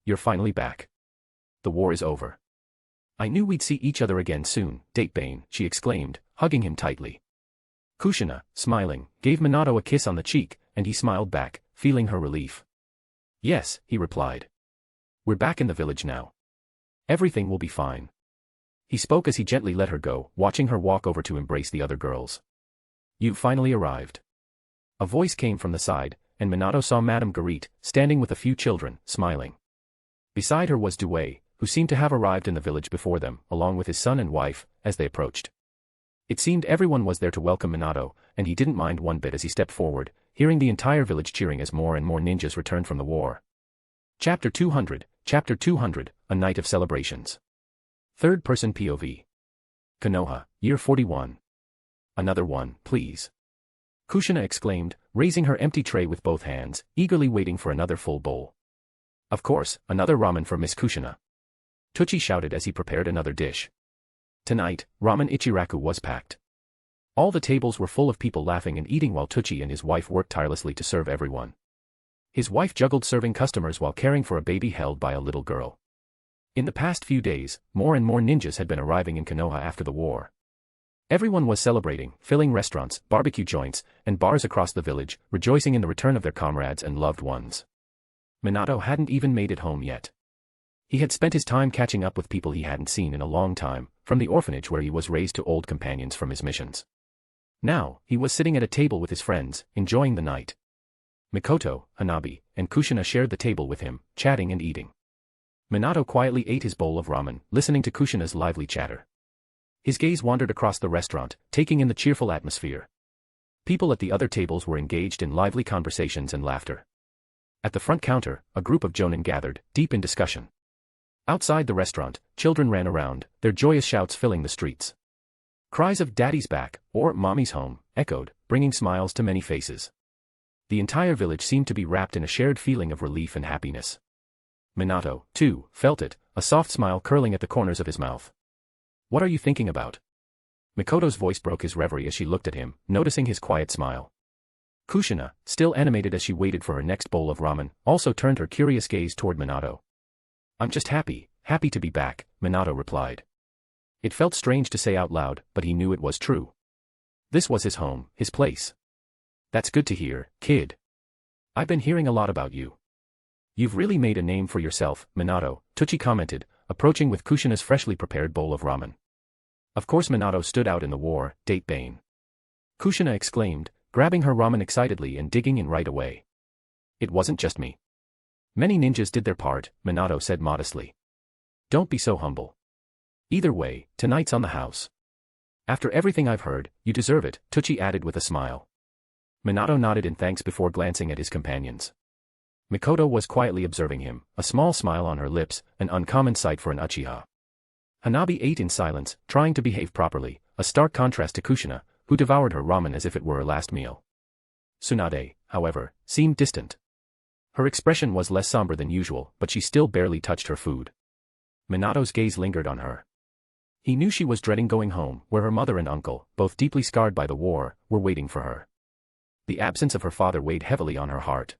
"You're finally back. The war is over. I knew we'd see each other again soon, Datebane," she exclaimed, hugging him tightly. Kushina, smiling, gave Minato a kiss on the cheek, and he smiled back, feeling her relief. "Yes," he replied. "We're back in the village now. Everything will be fine." He spoke as he gently let her go, watching her walk over to embrace the other girls. "You've finally arrived." A voice came from the side, and Minato saw Madame Guerite, standing with a few children, smiling. Beside her was Due, who seemed to have arrived in the village before them, along with his son and wife, as they approached. It seemed everyone was there to welcome Minato, and he didn't mind one bit as he stepped forward, hearing the entire village cheering as more and more ninjas returned from the war. Chapter 200, A Night of Celebrations. Third-person POV. Konoha, Year 41. "Another one, please," Kushina exclaimed, raising her empty tray with both hands, eagerly waiting for another full bowl. "Of course, another ramen for Miss Kushina," Tucci shouted as he prepared another dish. Tonight, ramen ichiraku was packed. All the tables were full of people laughing and eating while Tucci and his wife worked tirelessly to serve everyone. His wife juggled serving customers while caring for a baby held by a little girl. In the past few days, more and more ninjas had been arriving in Konoha after the war. Everyone was celebrating, filling restaurants, barbecue joints, and bars across the village, rejoicing in the return of their comrades and loved ones. Minato hadn't even made it home yet. He had spent his time catching up with people he hadn't seen in a long time, from the orphanage where he was raised to old companions from his missions. Now, he was sitting at a table with his friends, enjoying the night. Mikoto, Hanabi, and Kushina shared the table with him, chatting and eating. Minato quietly ate his bowl of ramen, listening to Kushina's lively chatter. His gaze wandered across the restaurant, taking in the cheerful atmosphere. People at the other tables were engaged in lively conversations and laughter. At the front counter, a group of jonin gathered, deep in discussion. Outside the restaurant, children ran around, their joyous shouts filling the streets. Cries of "Daddy's back," or "Mommy's home," echoed, bringing smiles to many faces. The entire village seemed to be wrapped in a shared feeling of relief and happiness. Minato, too, felt it, a soft smile curling at the corners of his mouth. "What are you thinking about?" Mikoto's voice broke his reverie as she looked at him, noticing his quiet smile. Kushina, still animated as she waited for her next bowl of ramen, also turned her curious gaze toward Minato. "I'm just happy to be back," Minato replied. It felt strange to say out loud, but he knew it was true. This was his home, his place. "That's good to hear, kid. I've been hearing a lot about you. You've really made a name for yourself, Minato," Tucci commented, approaching with Kushina's freshly prepared bowl of ramen. Of course Minato stood out in the war, Datebane. Kushina exclaimed, grabbing her ramen excitedly and digging in right away. "It wasn't just me. Many ninjas did their part," Minato said modestly. "Don't be so humble. Either way, tonight's on the house. After everything I've heard, you deserve it," Tucci added with a smile. Minato nodded in thanks before glancing at his companions. Mikoto was quietly observing him, a small smile on her lips, an uncommon sight for an Uchiha. Hanabi ate in silence, trying to behave properly, a stark contrast to Kushina, who devoured her ramen as if it were her last meal. Tsunade, however, seemed distant. Her expression was less somber than usual, but she still barely touched her food. Minato's gaze lingered on her. He knew she was dreading going home, where her mother and uncle, both deeply scarred by the war, were waiting for her. The absence of her father weighed heavily on her heart.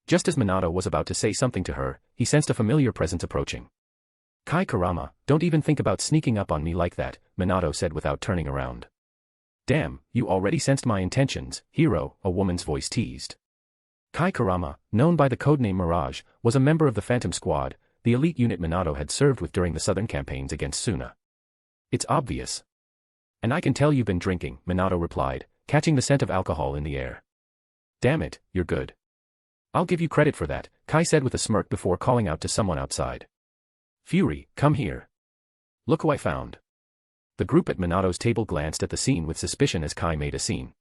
Just as Minato was about to say something to her, he sensed a familiar presence approaching. "Kai Kurama, don't even think about sneaking up on me like that," Minato said without turning around. "Damn, you already sensed my intentions, hero," a woman's voice teased. Kai Kurama, known by the codename Mirage, was a member of the Phantom Squad, the elite unit Minato had served with during the southern campaigns against Suna. "It's obvious. And I can tell you've been drinking," Minato replied, catching the scent of alcohol in the air. "Damn it, you're good. I'll give you credit for that," Kai said with a smirk before calling out to someone outside. "Fury, come here. Look who I found." The group at Minato's table glanced at the scene with suspicion as Kai made a scene.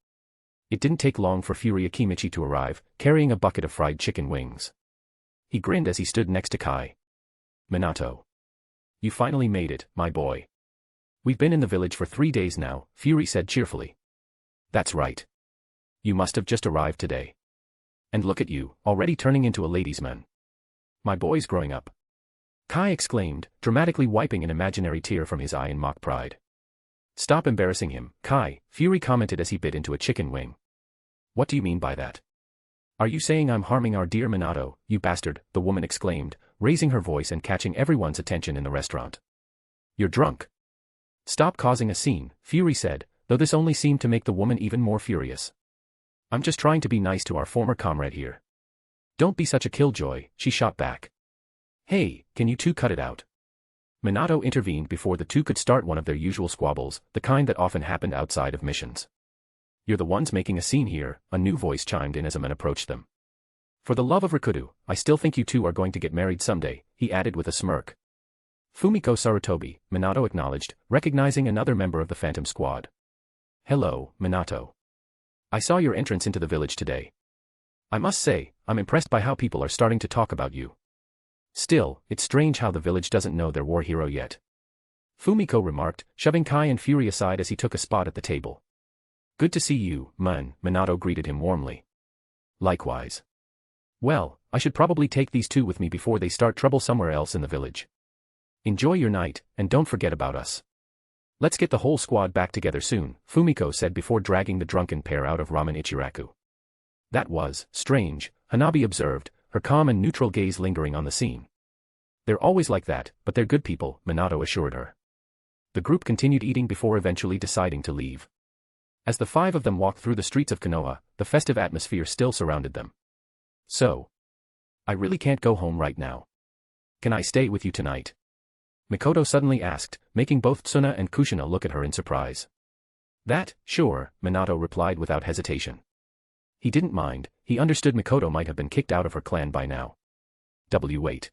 It didn't take long for Fury Akimichi to arrive, carrying a bucket of fried chicken wings. He grinned as he stood next to Kai. Minato. You finally made it, my boy. We've been in the village for 3 days now, Fury said cheerfully. That's right. You must have just arrived today. And look at you, already turning into a ladies' man. My boy's growing up. Kai exclaimed, dramatically wiping an imaginary tear from his eye in mock pride. Stop embarrassing him, Kai, Fury commented as he bit into a chicken wing. What do you mean by that? Are you saying I'm harming our dear Minato, you bastard, the woman exclaimed, raising her voice and catching everyone's attention in the restaurant. You're drunk. Stop causing a scene, Fury said, though this only seemed to make the woman even more furious. I'm just trying to be nice to our former comrade here. Don't be such a killjoy, she shot back. Hey, can you two cut it out? Minato intervened before the two could start one of their usual squabbles, the kind that often happened outside of missions. You're the ones making a scene here, a new voice chimed in as a man approached them. For the love of Rikudo, I still think you two are going to get married someday, he added with a smirk. Fumiko Sarutobi, Minato acknowledged, recognizing another member of the Phantom Squad. Hello, Minato. I saw your entrance into the village today. I must say, I'm impressed by how people are starting to talk about you. Still, it's strange how the village doesn't know their war hero yet. Fumiko remarked, shoving Kai and Fury aside as he took a spot at the table. Good to see you, man, Minato greeted him warmly. Likewise. Well, I should probably take these two with me before they start trouble somewhere else in the village. Enjoy your night, and don't forget about us. Let's get the whole squad back together soon, Fumiko said before dragging the drunken pair out of Ramen Ichiraku. That was strange, Hanabi observed, her calm and neutral gaze lingering on the scene. They're always like that, but they're good people, Minato assured her. The group continued eating before eventually deciding to leave. As the 5 of them walked through the streets of Konoha, the festive atmosphere still surrounded them. So. I really can't go home right now. Can I stay with you tonight? Mikoto suddenly asked, making both Tsuna and Kushina look at her in surprise. That, sure, Minato replied without hesitation. He didn't mind, he understood Mikoto might have been kicked out of her clan by now. Wait.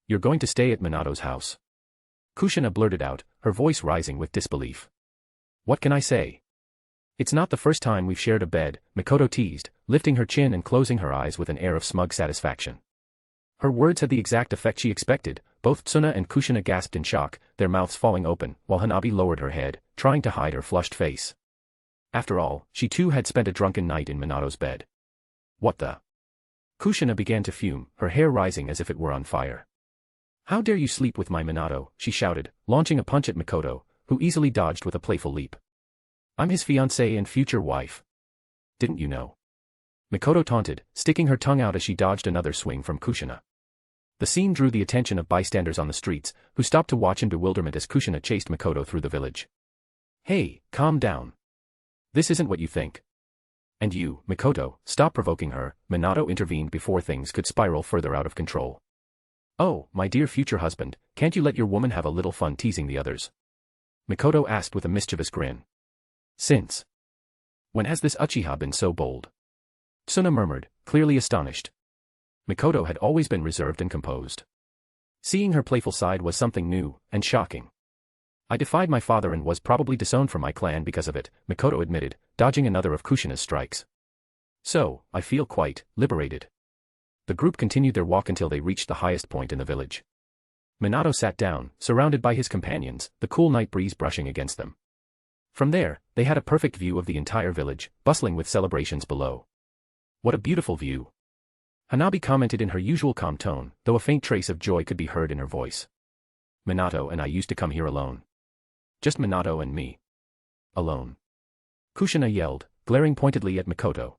You're going to stay at Minato's house? Kushina blurted out, her voice rising with disbelief. What can I say? It's not the first time we've shared a bed, Mikoto teased, lifting her chin and closing her eyes with an air of smug satisfaction. Her words had the exact effect she expected. Both Tsuna and Kushina gasped in shock, their mouths falling open, while Hanabi lowered her head, trying to hide her flushed face. After all, she too had spent a drunken night in Minato's bed. What the? Kushina began to fume, her hair rising as if it were on fire. How dare you sleep with my Minato, she shouted, launching a punch at Mikoto, who easily dodged with a playful leap. I'm his fiancée and future wife. Didn't you know? Mikoto taunted, sticking her tongue out as she dodged another swing from Kushina. The scene drew the attention of bystanders on the streets, who stopped to watch in bewilderment as Kushina chased Mikoto through the village. Hey, calm down. This isn't what you think. And you, Mikoto, stop provoking her, Minato intervened before things could spiral further out of control. Oh, my dear future husband, can't you let your woman have a little fun teasing the others? Mikoto asked with a mischievous grin. Since when has this Uchiha been so bold? Tsuna murmured, clearly astonished. Mikoto had always been reserved and composed. Seeing her playful side was something new and shocking. I defied my father and was probably disowned from my clan because of it, Mikoto admitted, dodging another of Kushina's strikes. So, I feel quite liberated. The group continued their walk until they reached the highest point in the village. Minato sat down, surrounded by his companions, the cool night breeze brushing against them. From there, they had a perfect view of the entire village, bustling with celebrations below. What a beautiful view. Hanabi commented in her usual calm tone, though a faint trace of joy could be heard in her voice. Minato and I used to come here alone. Just Minato and me. Alone. Kushina yelled, glaring pointedly at Mikoto.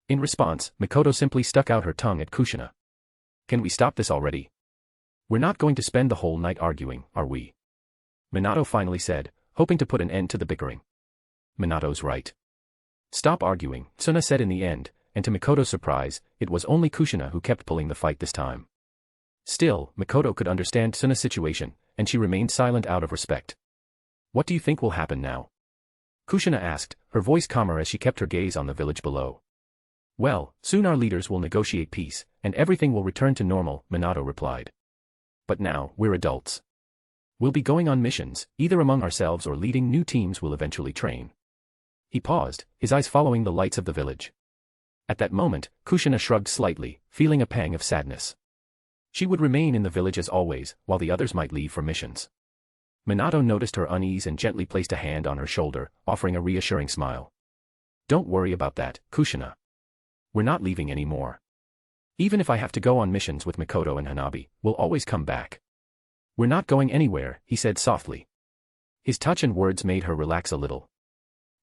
In response, Mikoto simply stuck out her tongue at Kushina. Can we stop this already? We're not going to spend the whole night arguing, are we? Minato finally said, hoping to put an end to the bickering. Minato's right. Stop arguing, Tsuna said in the end, and to Mikoto's surprise, it was only Kushina who kept pulling the fight this time. Still, Mikoto could understand Tsuna's situation, and she remained silent out of respect. What do you think will happen now? Kushina asked, her voice calmer as she kept her gaze on the village below. Well, soon our leaders will negotiate peace, and everything will return to normal, Minato replied. But now, we're adults. We'll be going on missions, either among ourselves or leading new teams we'll eventually train. He paused, his eyes following the lights of the village. At that moment, Kushina shrugged slightly, feeling a pang of sadness. She would remain in the village as always, while the others might leave for missions. Minato noticed her unease and gently placed a hand on her shoulder, offering a reassuring smile. Don't worry about that, Kushina. We're not leaving anymore. Even if I have to go on missions with Mikoto and Hanabi, we'll always come back. We're not going anywhere, he said softly. His touch and words made her relax a little.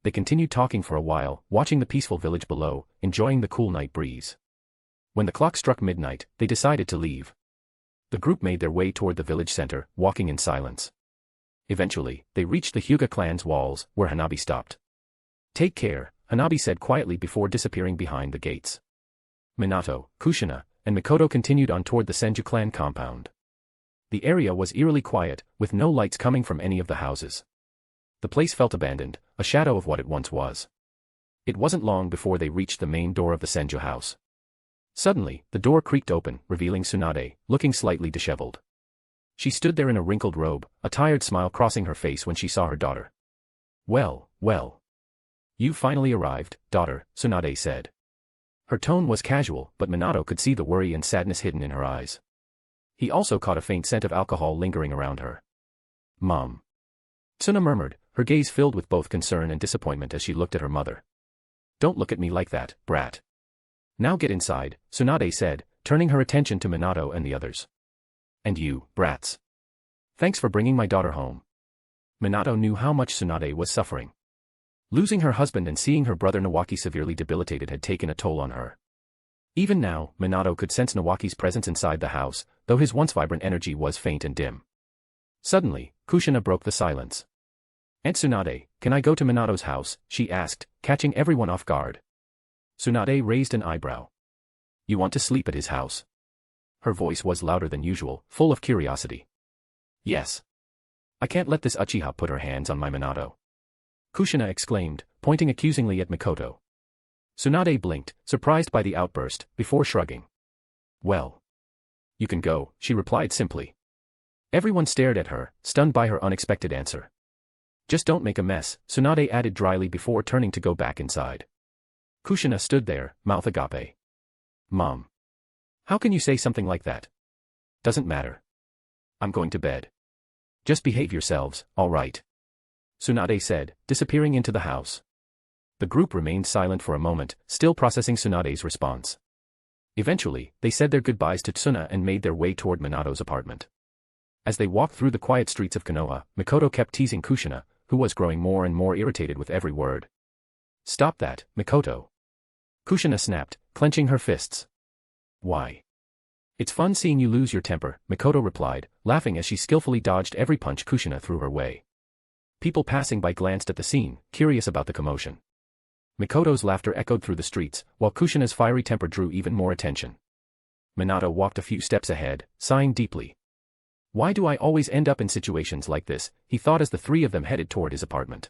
They continued talking for a while, watching the peaceful village below, enjoying the cool night breeze. When the clock struck midnight, they decided to leave. The group made their way toward the village center, walking in silence. Eventually, they reached the Hyuga clan's walls, where Hanabi stopped. Take care, Hanabi said quietly before disappearing behind the gates. Minato, Kushina, and Mikoto continued on toward the Senju clan compound. The area was eerily quiet, with no lights coming from any of the houses. The place felt abandoned, a shadow of what it once was. It wasn't long before they reached the main door of the Senju house. Suddenly, the door creaked open, revealing Tsunade, looking slightly disheveled. She stood there in a wrinkled robe, a tired smile crossing her face when she saw her daughter. Well, well. You've finally arrived, daughter, Tsunade said. Her tone was casual, but Minato could see the worry and sadness hidden in her eyes. He also caught a faint scent of alcohol lingering around her. Mom. Tsuna murmured, her gaze filled with both concern and disappointment as she looked at her mother. Don't look at me like that, brat. Now get inside, Tsunade said, turning her attention to Minato and the others. And you, brats. Thanks for bringing my daughter home. Minato knew how much Tsunade was suffering. Losing her husband and seeing her brother Nawaki severely debilitated had taken a toll on her. Even now, Minato could sense Nawaki's presence inside the house, though his once vibrant energy was faint and dim. Suddenly, Kushina broke the silence. Aunt Tsunade, can I go to Minato's house? She asked, catching everyone off guard. Tsunade raised an eyebrow. You want to sleep at his house? Her voice was louder than usual, full of curiosity. Yes. I can't let this Uchiha put her hands on my Minato. Kushina exclaimed, pointing accusingly at Mikoto. Tsunade blinked, surprised by the outburst, before shrugging. Well. You can go, she replied simply. Everyone stared at her, stunned by her unexpected answer. Just don't make a mess, Tsunade added dryly before turning to go back inside. Kushina stood there, mouth agape. Mom. How can you say something like that? Doesn't matter. I'm going to bed. Just behave yourselves, all right. Tsunade said, disappearing into the house. The group remained silent for a moment, still processing Tsunade's response. Eventually, they said their goodbyes to Tsuna and made their way toward Minato's apartment. As they walked through the quiet streets of Konoha, Mikoto kept teasing Kushina, who was growing more and more irritated with every word. Stop that, Mikoto. Kushina snapped, clenching her fists. Why? It's fun seeing you lose your temper, Mikoto replied, laughing as she skillfully dodged every punch Kushina threw her way. People passing by glanced at the scene, curious about the commotion. Mikoto's laughter echoed through the streets, while Kushina's fiery temper drew even more attention. Minato walked a few steps ahead, sighing deeply. Why do I always end up in situations like this, he thought as the three of them headed toward his apartment.